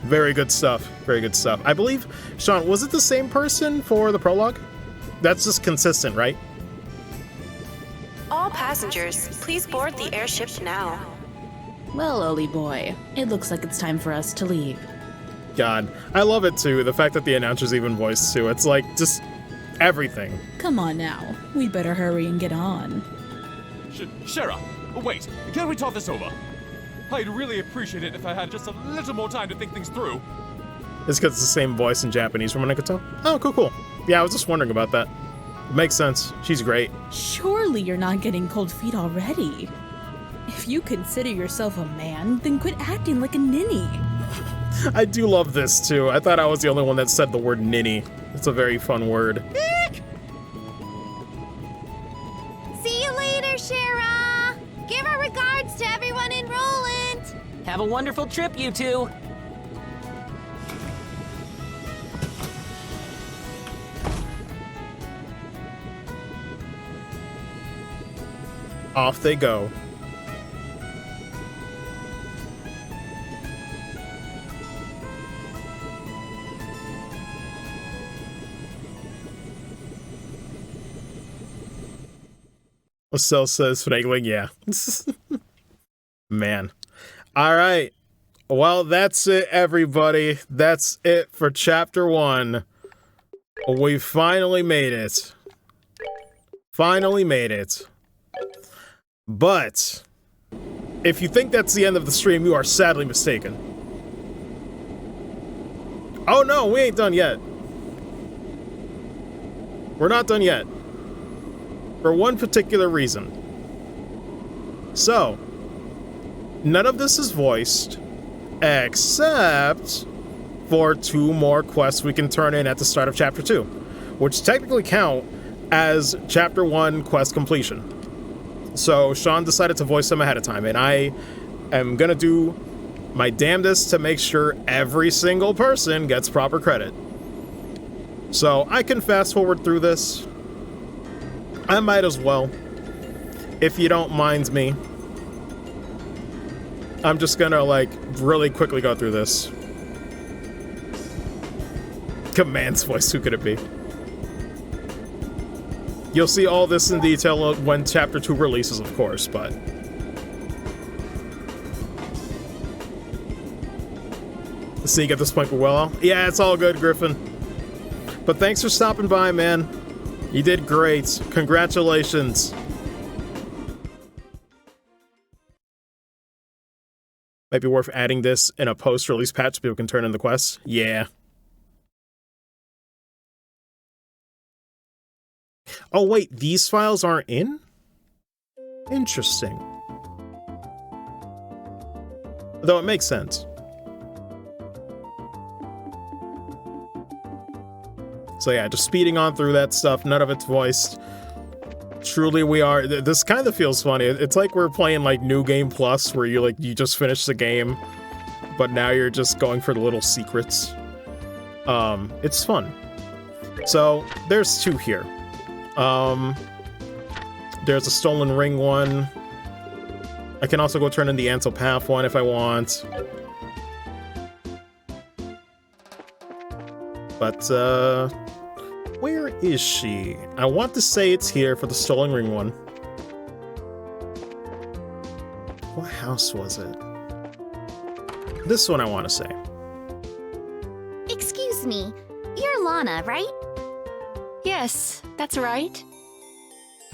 Very good stuff. Very good stuff. I believe, Sean, was it the same person for the prologue? That's just consistent, right? All passengers, please board the airship now. Well, Oli boy, it looks like it's time for us to leave. God, I love it too, the fact that the announcer's even voiced too. It's like, just everything. Come on now, we'd better hurry and get on. Shara, wait, can we talk this over? I'd really appreciate it if I had just a little more time to think things through. It's because it's the same voice in Japanese from what I could tell. Oh, cool. Yeah, I was just wondering about that. It makes sense. She's great. Surely you're not getting cold feet already. If you consider yourself a man, then quit acting like a ninny. I do love this too. I thought I was the only one that said the word ninny. It's a very fun word. See you later, Shara! Give our regards to everyone in Roland! Have a wonderful trip, you two! Off they go. Marcel says finagling, yeah. Man. Alright. Well, that's it, everybody. That's it for Chapter 1. We finally made it. Finally made it. But, if you think that's the end of the stream, you are sadly mistaken. Oh no, we ain't done yet. We're not done yet. For one particular reason. So, none of this is voiced, except for 2 more quests we can turn in at the start of Chapter 2, which technically count as Chapter 1 quest completion. So, Sean decided to voice them ahead of time, and I am gonna do my damnedest to make sure every single person gets proper credit. So, I can fast forward through this. I might as well, if you don't mind me. I'm just gonna, like, really quickly go through this. Command's voice, who could it be? You'll see all this in detail when Chapter 2 releases, of course, but... Seeing at this point, but well, yeah, it's all good, Griffin. But thanks for stopping by, man. You did great. Congratulations. Might be worth adding this in a post-release patch so people can turn in the quests. Yeah. Oh, wait, these files aren't in? Interesting. Though it makes sense. So yeah, just speeding on through that stuff. None of it's voiced. Truly, we are. This kind of feels funny. It's like we're playing like New Game Plus, where you just finish the game, but now you're just going for the little secrets. It's fun. So there's 2 here. There's a Stolen Ring one. I can also go turn in the Ansel Path one if I want. But, where is she? I want to say it's here for the Stolen Ring one. What house was it? This one I want to say. Excuse me, you're Lana, right? Yes, that's right.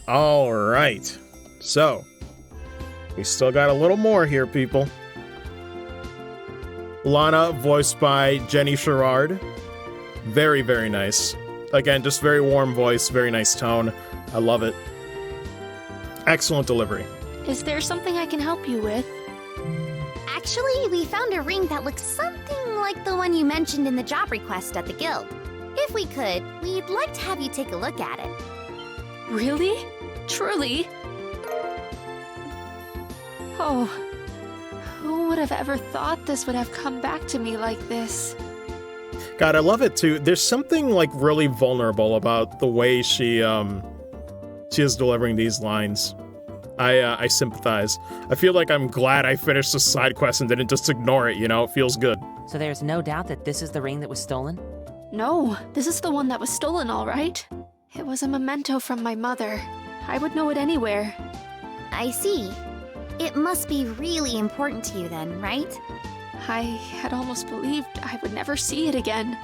Alright. So, we still got a little more here, people. Lana, voiced by Jenny Sherrard. Very, very nice. Again, just very warm voice, very nice tone. I love it. Excellent delivery. Is there something I can help you with? Actually, we found a ring that looks something like the one you mentioned in the job request at the guild. If we could, we'd like to have you take a look at it. Really? Truly? Oh, who would have ever thought this would have come back to me like this? God, I love it too. There's something like really vulnerable about the way she is delivering these lines. I sympathize. I feel like I'm glad I finished the side quest and didn't just ignore it, you know? It feels good. So there's no doubt that this is the ring that was stolen? No, this is the one that was stolen, all right. It was a memento from my mother. I would know it anywhere. I see. It must be really important to you then, right? I had almost believed I would never see it again.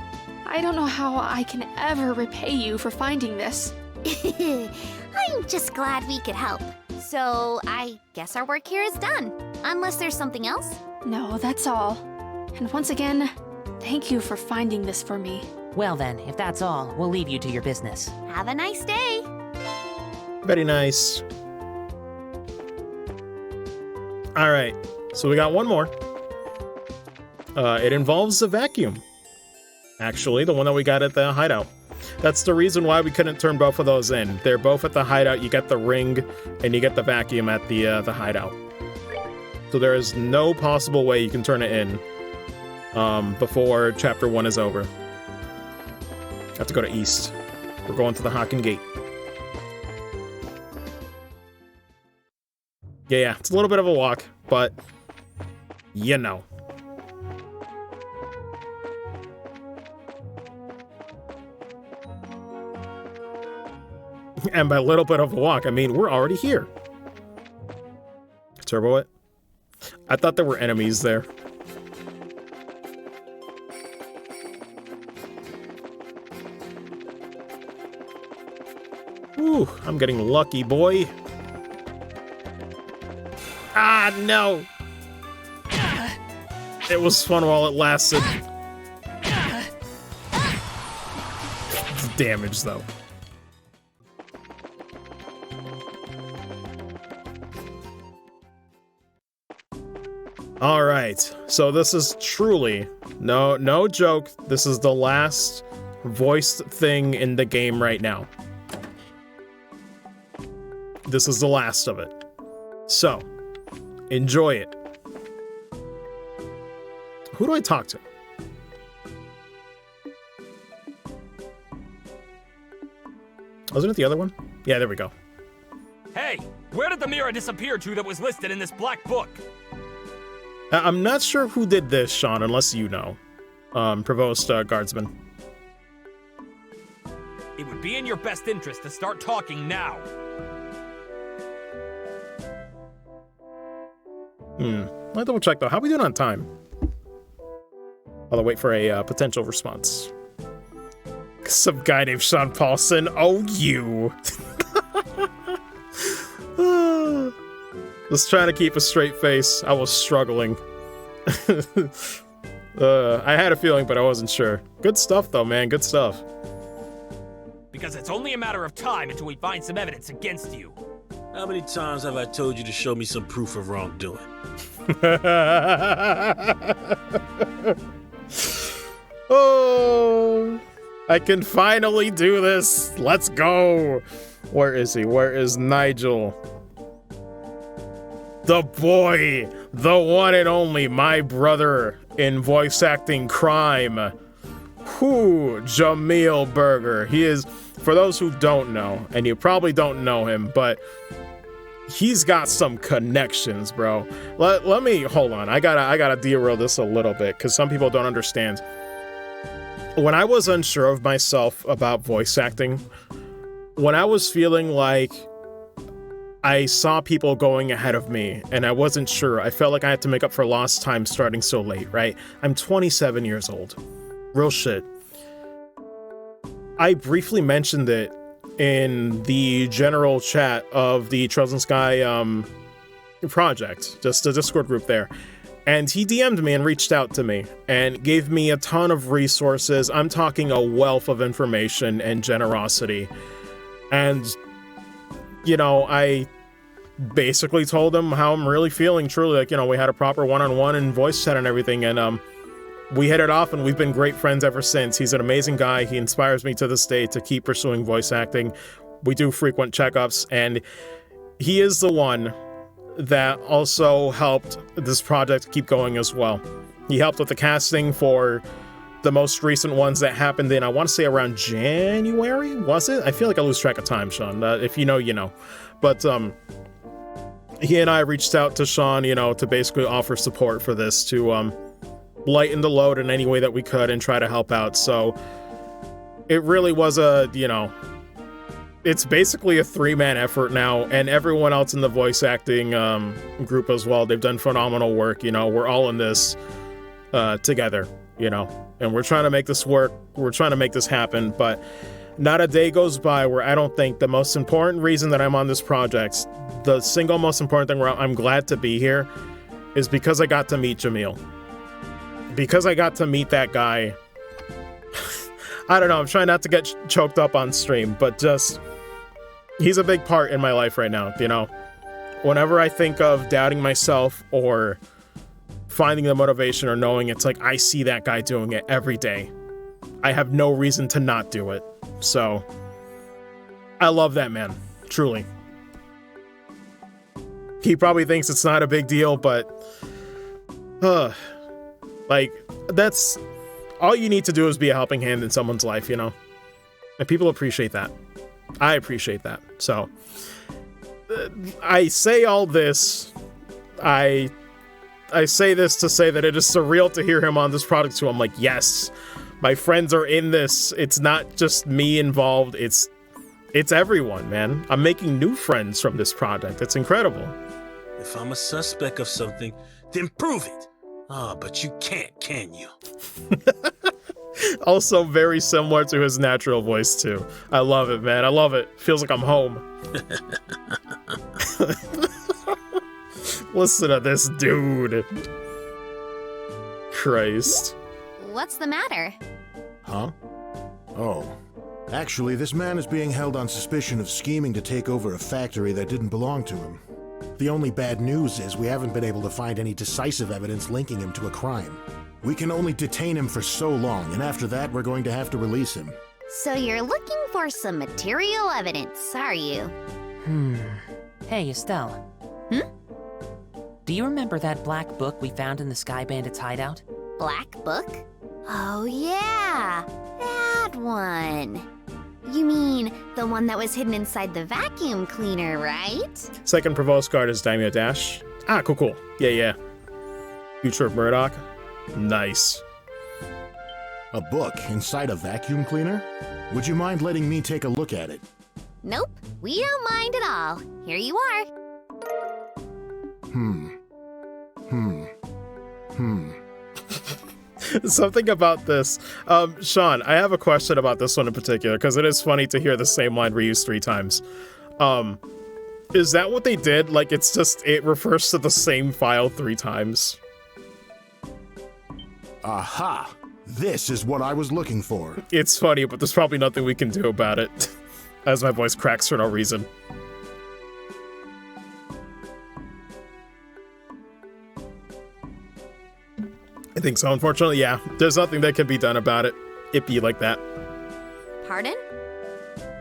I don't know how I can ever repay you for finding this. I'm just glad we could help. So, I guess our work here is done. Unless there's something else? No, that's all. And once again, thank you for finding this for me. Well then, if that's all, we'll leave you to your business. Have a nice day. Very nice. Alright, so we got one more. It involves the vacuum. Actually, the one that we got at the hideout. That's the reason why we couldn't turn both of those in. They're both at the hideout. You get the ring, and you get the vacuum at the hideout. So there is no possible way you can turn it in before Chapter 1 is over. Have to go to East. We're going to the Hocken Gate. Yeah, it's a little bit of a walk, but you know. And by a little bit of a walk, I mean we're already here. Turbo it? I thought there were enemies there. Ooh, I'm getting lucky, boy. Ah, no! It was fun while it lasted. It's damage, though. Alright, so this is truly, no joke, this is the last voiced thing in the game right now. This is the last of it. So, enjoy it. Who do I talk to? Wasn't it the other one? Yeah, there we go. Hey, where did the mirror disappear to that was listed in this black book? I'm not sure who did this, Sean, unless you know. Provost Guardsman. It would be in your best interest to start talking now. I'll double check though. How are we doing on time? I'll wait for a potential response. Some guy named Sean Paulson. Oh, you. Just trying to keep a straight face. I was struggling. I had a feeling, but I wasn't sure. Good stuff, though, man. Good stuff. Because it's only a matter of time until we find some evidence against you. How many times have I told you to show me some proof of wrongdoing? Oh, I can finally do this. Let's go. Where is he? Where is Nigel? The boy, the one and only, my brother in voice acting crime. Whoo, Jamil Berger. He is, for those who don't know, and you probably don't know him, but he's got some connections, bro. Let me, hold on. I gotta derail this a little bit, because some people don't understand. When I was unsure of myself about voice acting, when I was feeling like I saw people going ahead of me, and I wasn't sure. I felt like I had to make up for lost time starting so late, right? I'm 27 years old. Real shit. I briefly mentioned it in the general chat of the Chosen Sky project, just a Discord group there. And he DM'd me and reached out to me and gave me a ton of resources. I'm talking a wealth of information and generosity. And you know, I basically told him how I'm really feeling, truly. Like, you know, we had a proper one-on-one and voice chat and everything, and we hit it off, and we've been great friends ever since. He's an amazing guy. He inspires me to this day to keep pursuing voice acting. We do frequent checkups, and he is the one that also helped this project keep going as well. He helped with the casting for the most recent ones that happened in, I want to say around January, was it? I feel like I lose track of time, Sean. If you know, you know. But he and I reached out to Sean, you know, to basically offer support for this, to lighten the load in any way that we could and try to help out. So it really was a, you know, it's basically a 3-man effort now, and everyone else in the voice acting group as well. They've done phenomenal work. You know, we're all in this together, you know, and we're trying to make this work. We're trying to make this happen, but not a day goes by where I don't think the most important reason that I'm on this project, the single most important thing where I'm glad to be here, is because I got to meet Jamil. Because I got to meet that guy. I don't know, I'm trying not to get choked up on stream, but just, he's a big part in my life right now, you know? Whenever I think of doubting myself or finding the motivation or knowing it's like, I see that guy doing it every day. I have no reason to not do it. So, I love that man, truly. He probably thinks it's not a big deal, but, like, that's... all you need to do is be a helping hand in someone's life, you know? And people appreciate that. I appreciate that. So, I say all this, I say this to say that it is surreal to hear him on this project too. I'm like, yes, my friends are in this. It's not just me involved, it's everyone, man. I'm making new friends from this project. It's incredible. If I'm a suspect of something, then prove it. Ah, but you can't, can you? Also very similar to his natural voice, too. I love it, man. I love it. Feels like I'm home. Listen to this dude. Christ. What's the matter? Huh? Oh. Actually, this man is being held on suspicion of scheming to take over a factory that didn't belong to him. The only bad news is we haven't been able to find any decisive evidence linking him to a crime. We can only detain him for so long, and after that, we're going to have to release him. So you're looking for some material evidence, are you? Hey, Estelle. Do you remember that black book we found in the Sky Bandits' hideout? Black book? Oh yeah, that one. You mean the one that was hidden inside the vacuum cleaner, right? Second Provost Guard is Daimyo Dash. Ah, cool. Yeah. Future of Murdoch. Nice. A book inside a vacuum cleaner? Would you mind letting me take a look at it? Nope, we don't mind at all. Here you are. Something about this. Sean, I have a question about this one in particular, because it is funny to hear the same line reused 3 times. Is that what they did? Like, it's just, it refers to the same file 3 times? Aha! This is what I was looking for. It's funny, but there's probably nothing we can do about it. As my voice cracks for no reason. I think so, unfortunately, yeah. There's nothing that can be done about it. It be like that. Pardon?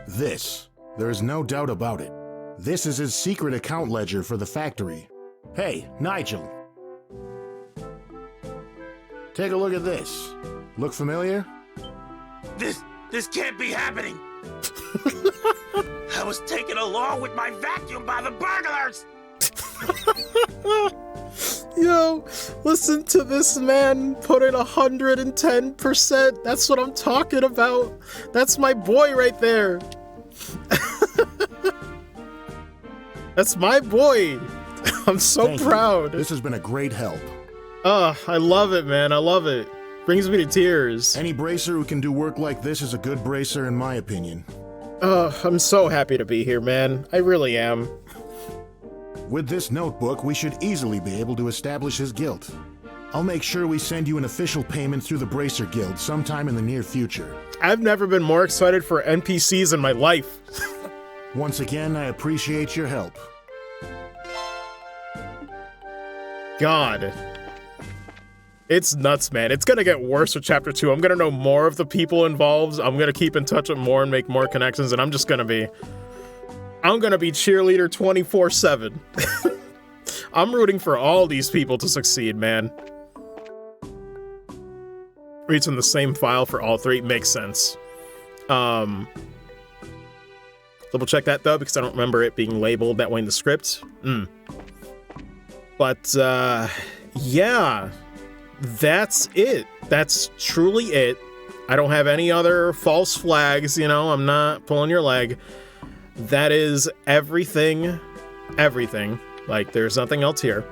This. There is no doubt about it. This is his secret account ledger for the factory. Hey, Nigel. Take a look at this. Look familiar? This can't be happening. I was taken along with my vacuum by the burglars. Yo, listen to this man put in 110%. That's what I'm talking about. That's my boy right there. That's my boy. I'm so Thank proud. You. This has been a great help. I love it, man. I love it. Brings me to tears. Any bracer who can do work like this is a good bracer, in my opinion. I'm so happy to be here, man. I really am. With this notebook, we should easily be able to establish his guilt. I'll make sure we send you an official payment through the Bracer Guild sometime in the near future. I've never been more excited for NPCs in my life. Once again, I appreciate your help. God. It's nuts, man. It's gonna get worse with Chapter 2. I'm gonna know more of the people involved. I'm gonna keep in touch with more and make more connections, and I'm gonna be cheerleader 24/7. I'm rooting for all these people to succeed, man. Reaching the same file for all 3 makes sense. Double check that though, because I don't remember it being labeled that way in the script. But, yeah. That's it. That's truly it. I don't have any other false flags, you know, I'm not pulling your leg. that is everything. Like, there's nothing else here.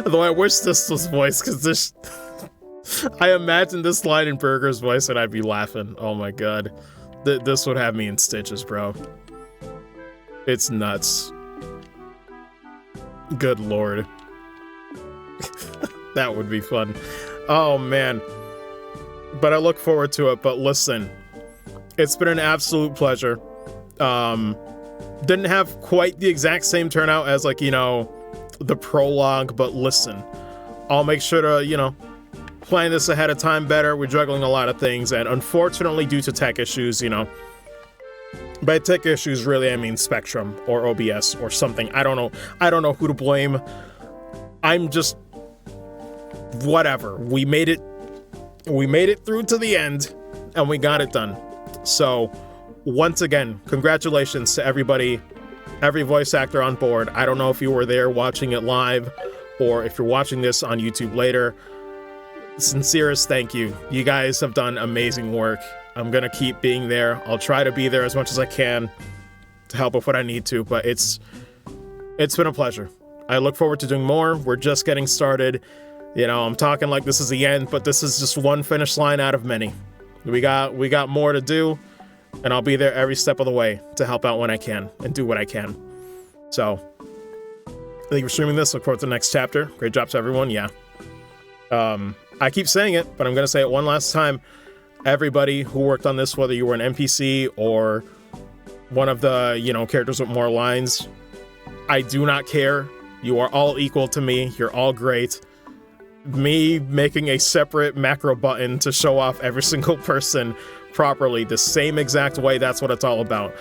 Though I wish this was voiced, because this... I imagine this line in Burger's voice and I'd be laughing. Oh my god. This would have me in stitches, bro. It's nuts. Good lord. That would be fun. Oh man. But I look forward to it. But listen, it's been an absolute pleasure. Didn't have quite the exact same turnout as, like, you know, the prologue, but listen, I'll make sure to, you know, plan this ahead of time better. We're juggling a lot of things, and unfortunately, due to tech issues, you know, by tech issues, really, I mean Spectrum or OBS or something. I don't know who to blame. I'm just, whatever. We made it through to the end, and we got it done. So, once again, congratulations to everybody, every voice actor on board. I don't know if you were there watching it live, or if you're watching this on YouTube later. Sincerest thank you. You guys have done amazing work. I'm gonna keep being there. I'll try to be there as much as I can to help with what I need to, but it's been a pleasure. I look forward to doing more. We're just getting started. You know, I'm talking like this is the end, but this is just one finish line out of many. We got more to do, and I'll be there every step of the way to help out when I can and do what I can. So, thank you for streaming this. Look forward to the next chapter. Great job to everyone. Yeah. I keep saying it, but I'm going to say it one last time. Everybody who worked on this, whether you were an NPC or one of the, you know, characters with more lines, I do not care. You are all equal to me. You're all great. Me making a separate macro button to show off every single person properly the same exact way, that's what it's all about.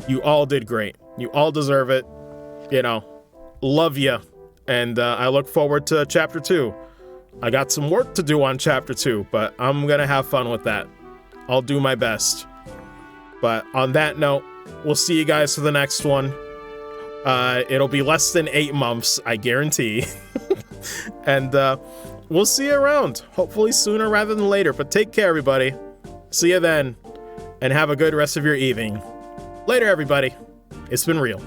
You all did great. You all deserve it. You know, love you. And I look forward to Chapter 2. I got some work to do on Chapter 2, but I'm gonna have fun with that. I'll do my best. But on that note, we'll see you guys for the next one. It'll be less than 8 months, I guarantee. And we'll see you around. Hopefully sooner rather than later. But take care, everybody. See you then. And have a good rest of your evening. Later, everybody. It's been real.